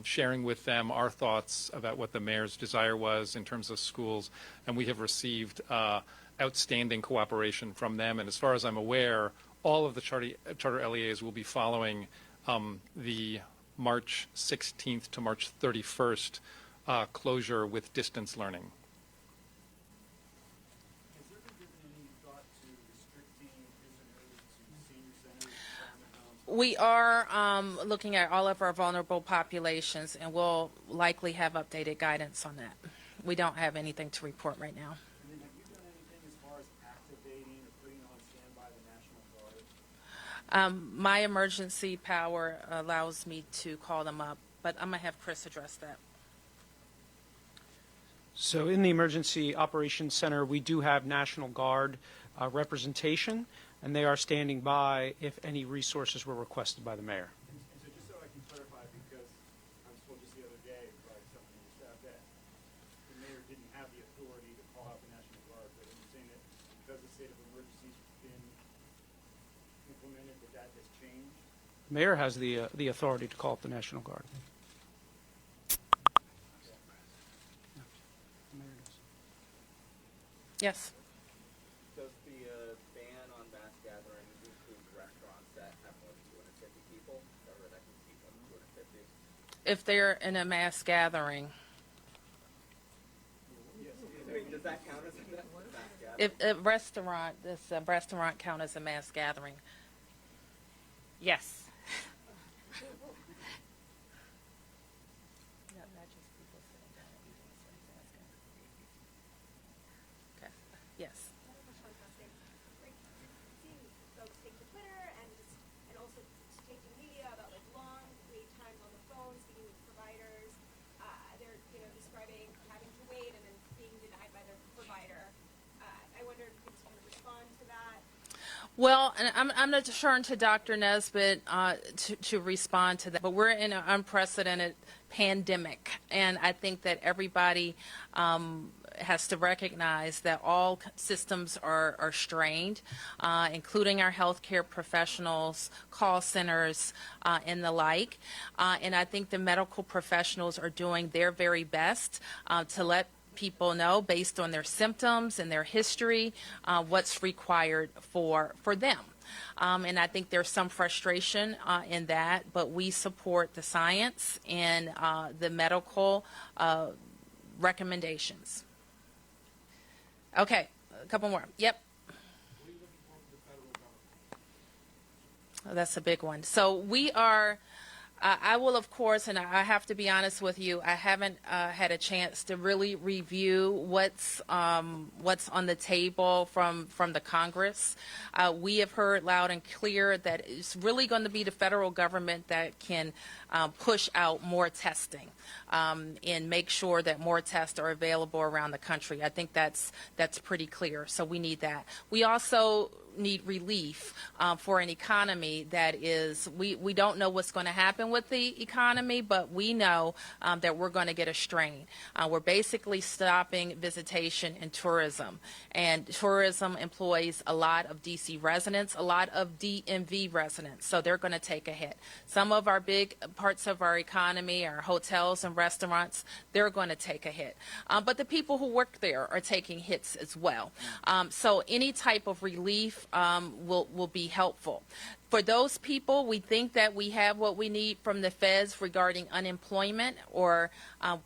Speaker 17: sharing with them our thoughts about what the mayor's desire was in terms of schools, and we have received outstanding cooperation from them. And as far as I'm aware, all of the charter LEAs will be following the March 16th to March 31st closure with distance learning.
Speaker 15: Has there been given any thought to restricting visitors to senior centers, retirement homes?
Speaker 14: We are looking at all of our vulnerable populations, and we'll likely have updated guidance on that. We don't have anything to report right now.
Speaker 15: And then have you done anything as far as activating or putting on standby the National Guard?
Speaker 14: My emergency power allows me to call them up, but I'm going to have Chris address that.
Speaker 11: So in the Emergency Operations Center, we do have National Guard representation, and they are standing by if any resources were requested by the mayor.
Speaker 15: And so just so I can clarify, because I was told just the other day by someone in the staff that the mayor didn't have the authority to call out the National Guard, but I'm saying that because the state of emergency has been implemented, that has changed.
Speaker 11: The mayor has the authority to call up the National Guard.
Speaker 14: Yes.
Speaker 2: Does the ban on mass gatherings include restaurants that have more than 250 people, or that can seat more than 250?
Speaker 14: If they're in a mass gathering,
Speaker 2: I mean, does that count as a mass gathering?
Speaker 14: if a restaurant, does a restaurant count as a mass gathering? Yes. Okay. Yes.
Speaker 4: Fantastic. Like, seeing folks take to Twitter and also take to media about like long wait times on the phone, speaking with providers. They're describing having to wait and then being denied by their provider. I wonder if you could kind of respond to that.
Speaker 14: Well, and I'm going to turn to Dr. Nesbitt to respond to that. But we're in an unprecedented pandemic, and I think that everybody has to recognize that all systems are strained, including our healthcare professionals, call centers, and the like. And I think the medical professionals are doing their very best to let people know, based on their symptoms and their history, what's required for them. And I think there's some frustration in that, but we support the science and the medical recommendations. Okay, a couple more. Yep. Oh, that's a big one. So we are, I will, of course, and I have to be honest with you, I haven't had a chance to really review what's on the table from the Congress. We have heard loud and clear that it's really going to be the federal government that can push out more testing and make sure that more tests are available around the country. I think that's pretty clear. So we need that. We also need relief for an economy that is, we don't know what's going to happen with the economy, but we know that we're going to get a strain. We're basically stopping visitation and tourism. And tourism employs a lot of D.C. residents, a lot of DMV residents, so they're going to take a hit. Some of our big parts of our economy, our hotels and restaurants, they're going to take a hit. But the people who work there are taking hits as well. So any type of relief will be helpful. For those people, we think that we have what we need from the feds regarding unemployment or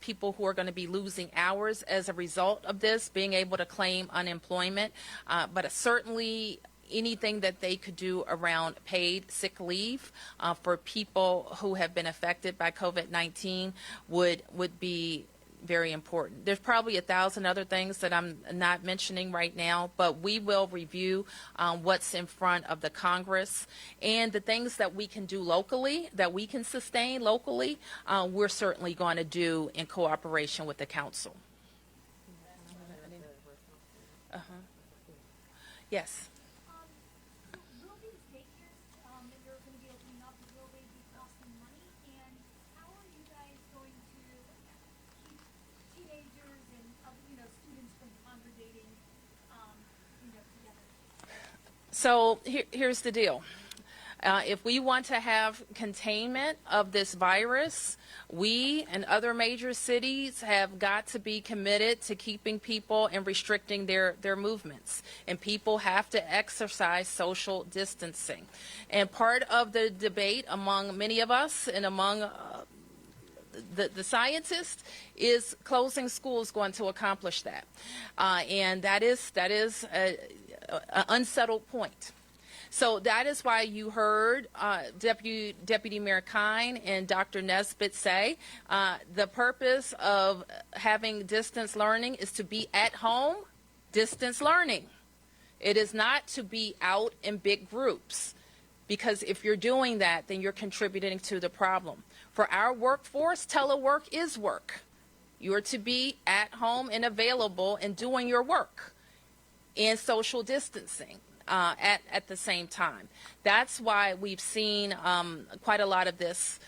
Speaker 14: people who are going to be losing hours as a result of this, being able to claim unemployment. But certainly anything that they could do around paid sick leave for people who have been affected by COVID-19 would be very important. There's probably 1,000 other things that I'm not mentioning right now, but we will review what's in front of the Congress and the things that we can do locally, that we can sustain locally, we're certainly going to do in cooperation with the council. Yes.
Speaker 4: Will these daycares that you're going to be opening up, will they be costing money? And how are you guys going to keep teenagers and students from congregating, together?
Speaker 14: So here's the deal. If we want to have containment of this virus, we and other major cities have got to be committed to keeping people and restricting their movements. And people have to exercise social distancing. And part of the debate among many of us and among the scientists is closing schools going to accomplish that. And that is an unsettled point. So that is why you heard Deputy Mayor Kine and Dr. Nesbitt say the purpose of having distance learning is to be at home, distance learning. It is not to be out in big groups, because if you're doing that, then you're contributing to the problem. For our workforce, telework is work. You are to be at home and available and doing your work and social distancing at the same time. That's why we've seen quite a lot of this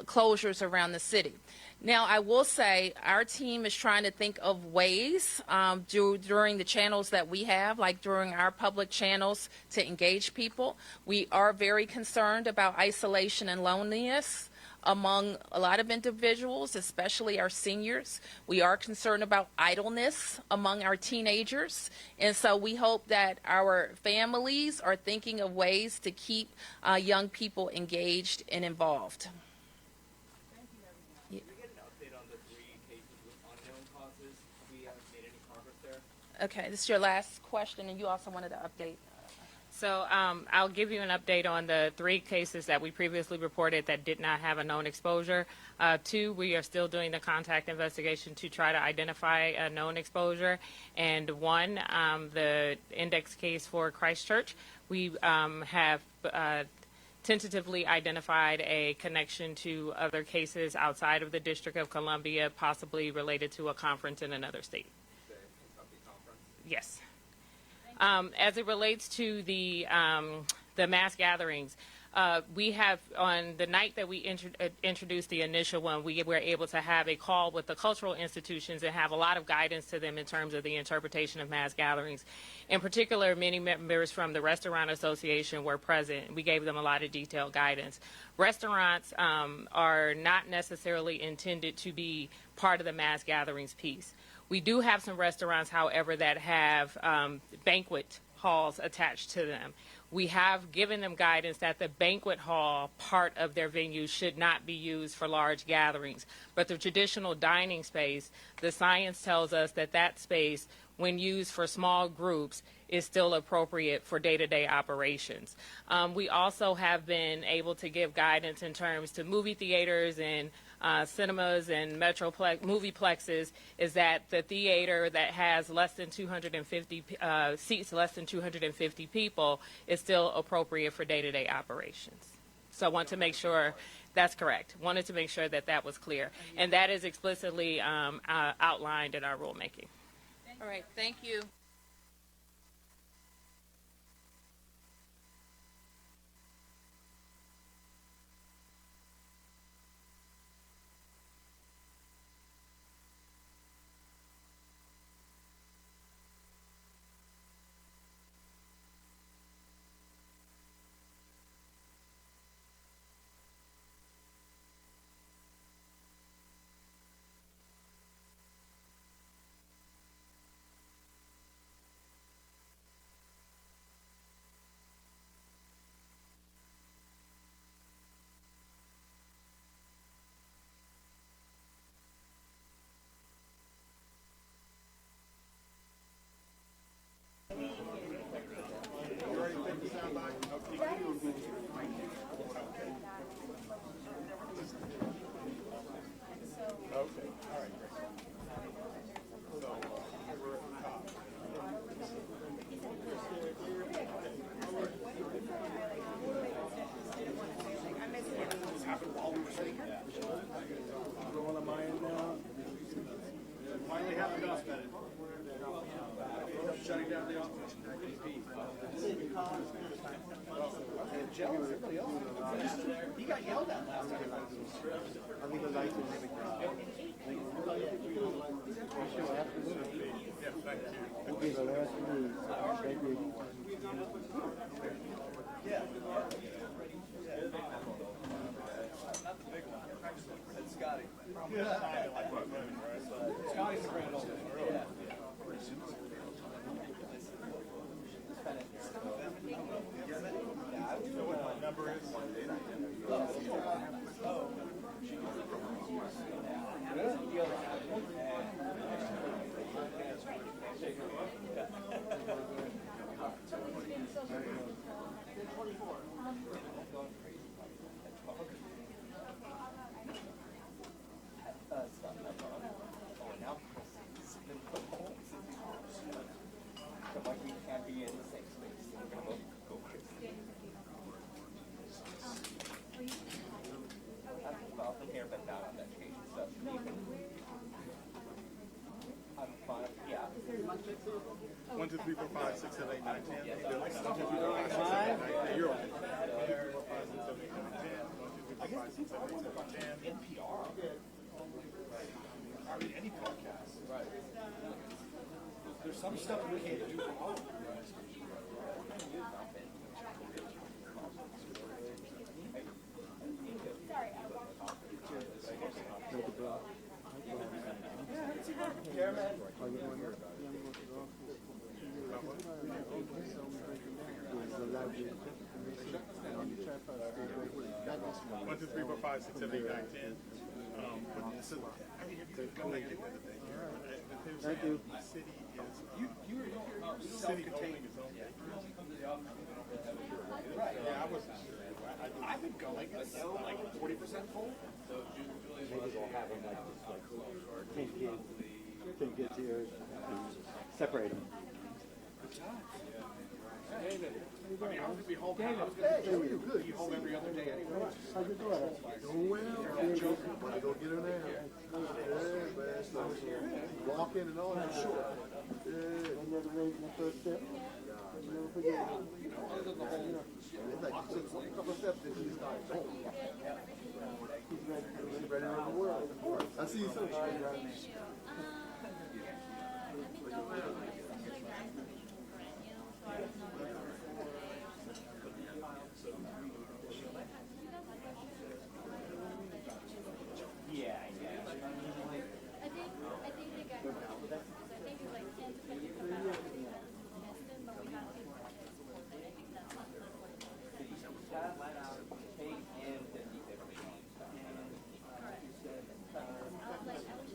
Speaker 14: closures around the city. Now, I will say our team is trying to think of ways during the channels that we have, like during our public channels, to engage people. We are very concerned about isolation and loneliness among a lot of individuals, especially our seniors. We are concerned about idleness among our teenagers. And so we hope that our families are thinking of ways to keep young people engaged and involved.
Speaker 2: Can we get an update on the 3 cases with unknown causes? We haven't made any progress there.
Speaker 14: Okay, this is your last question, and you also wanted to update.
Speaker 12: So I'll give you an update on the 3 cases that we previously reported that did not have a known exposure. 2, we are still doing the contact investigation to try to identify a known exposure. And 1, the index case for Christchurch, we have tentatively identified a connection to other cases outside of the District of Columbia, possibly related to a conference in another state.
Speaker 2: The Kentucky conference?
Speaker 12: Yes. As it relates to the mass gatherings, we have, on the night that we introduced the initial one, we were able to have a call with the cultural institutions and have a lot of guidance to them in terms of the interpretation of mass gatherings. In particular, many members from the Restaurant Association were present. We gave them a lot of detailed guidance. Restaurants are not necessarily intended to be part of the mass gatherings piece. We do have some restaurants, however, that have banquet halls attached to them. We have given them guidance that the banquet hall part of their venue should not be used for large gatherings. But the traditional dining space, the science tells us that that space, when used for small groups, is still appropriate for day-to-day operations. We also have been able to give guidance in terms to movie theaters and cinemas and movieplexes, is that the theater that has less than 250 seats, less than 250 people, is still appropriate for day-to-day operations. So I want to make sure that's correct. Wanted to make sure that that was clear. And that is explicitly outlined in our rulemaking.
Speaker 14: All right, thank you.
Speaker 16: Finally have enough at it. Shutting down the office. He got yelled at last time. Yeah. Not the big one. That's Scotty. Scotty's the grand old man. Yeah. Number is
Speaker 7: 1, 2, 3, 4, 5, 6, 7, 8, 9, 10. 1, 2, 3, 4, 5, 6, 7, 8, 9, 10. You're okay. 1, 2, 3, 4, 5, 6, 7, 8, 9, 10. 1, 2, 3, 4, 5, 6, 7, 8, 9, 10. NPR. I mean, any podcast. Right. There's some stuff we can't do from home. One, two, three, four, five, six, seven, eight, nine, 10. So, I mean, if you could go like the other thing here, thank you. The city is city holding its own. Right. Yeah, I wasn't sure. I've been going. It's like 40% full. So maybe they'll have them like 10 kids here, separate them. David. I mean, I'm going to be home. David. Good. You home every other day anyway. How you doing? Doing well. When I go get her now. Yeah, man. So walk in and all that. Sure. Yeah. Another raise my first step. Yeah. You know, other than the whole, it's like a couple of steps that she starts home. He's ready to run the world. I see you soon.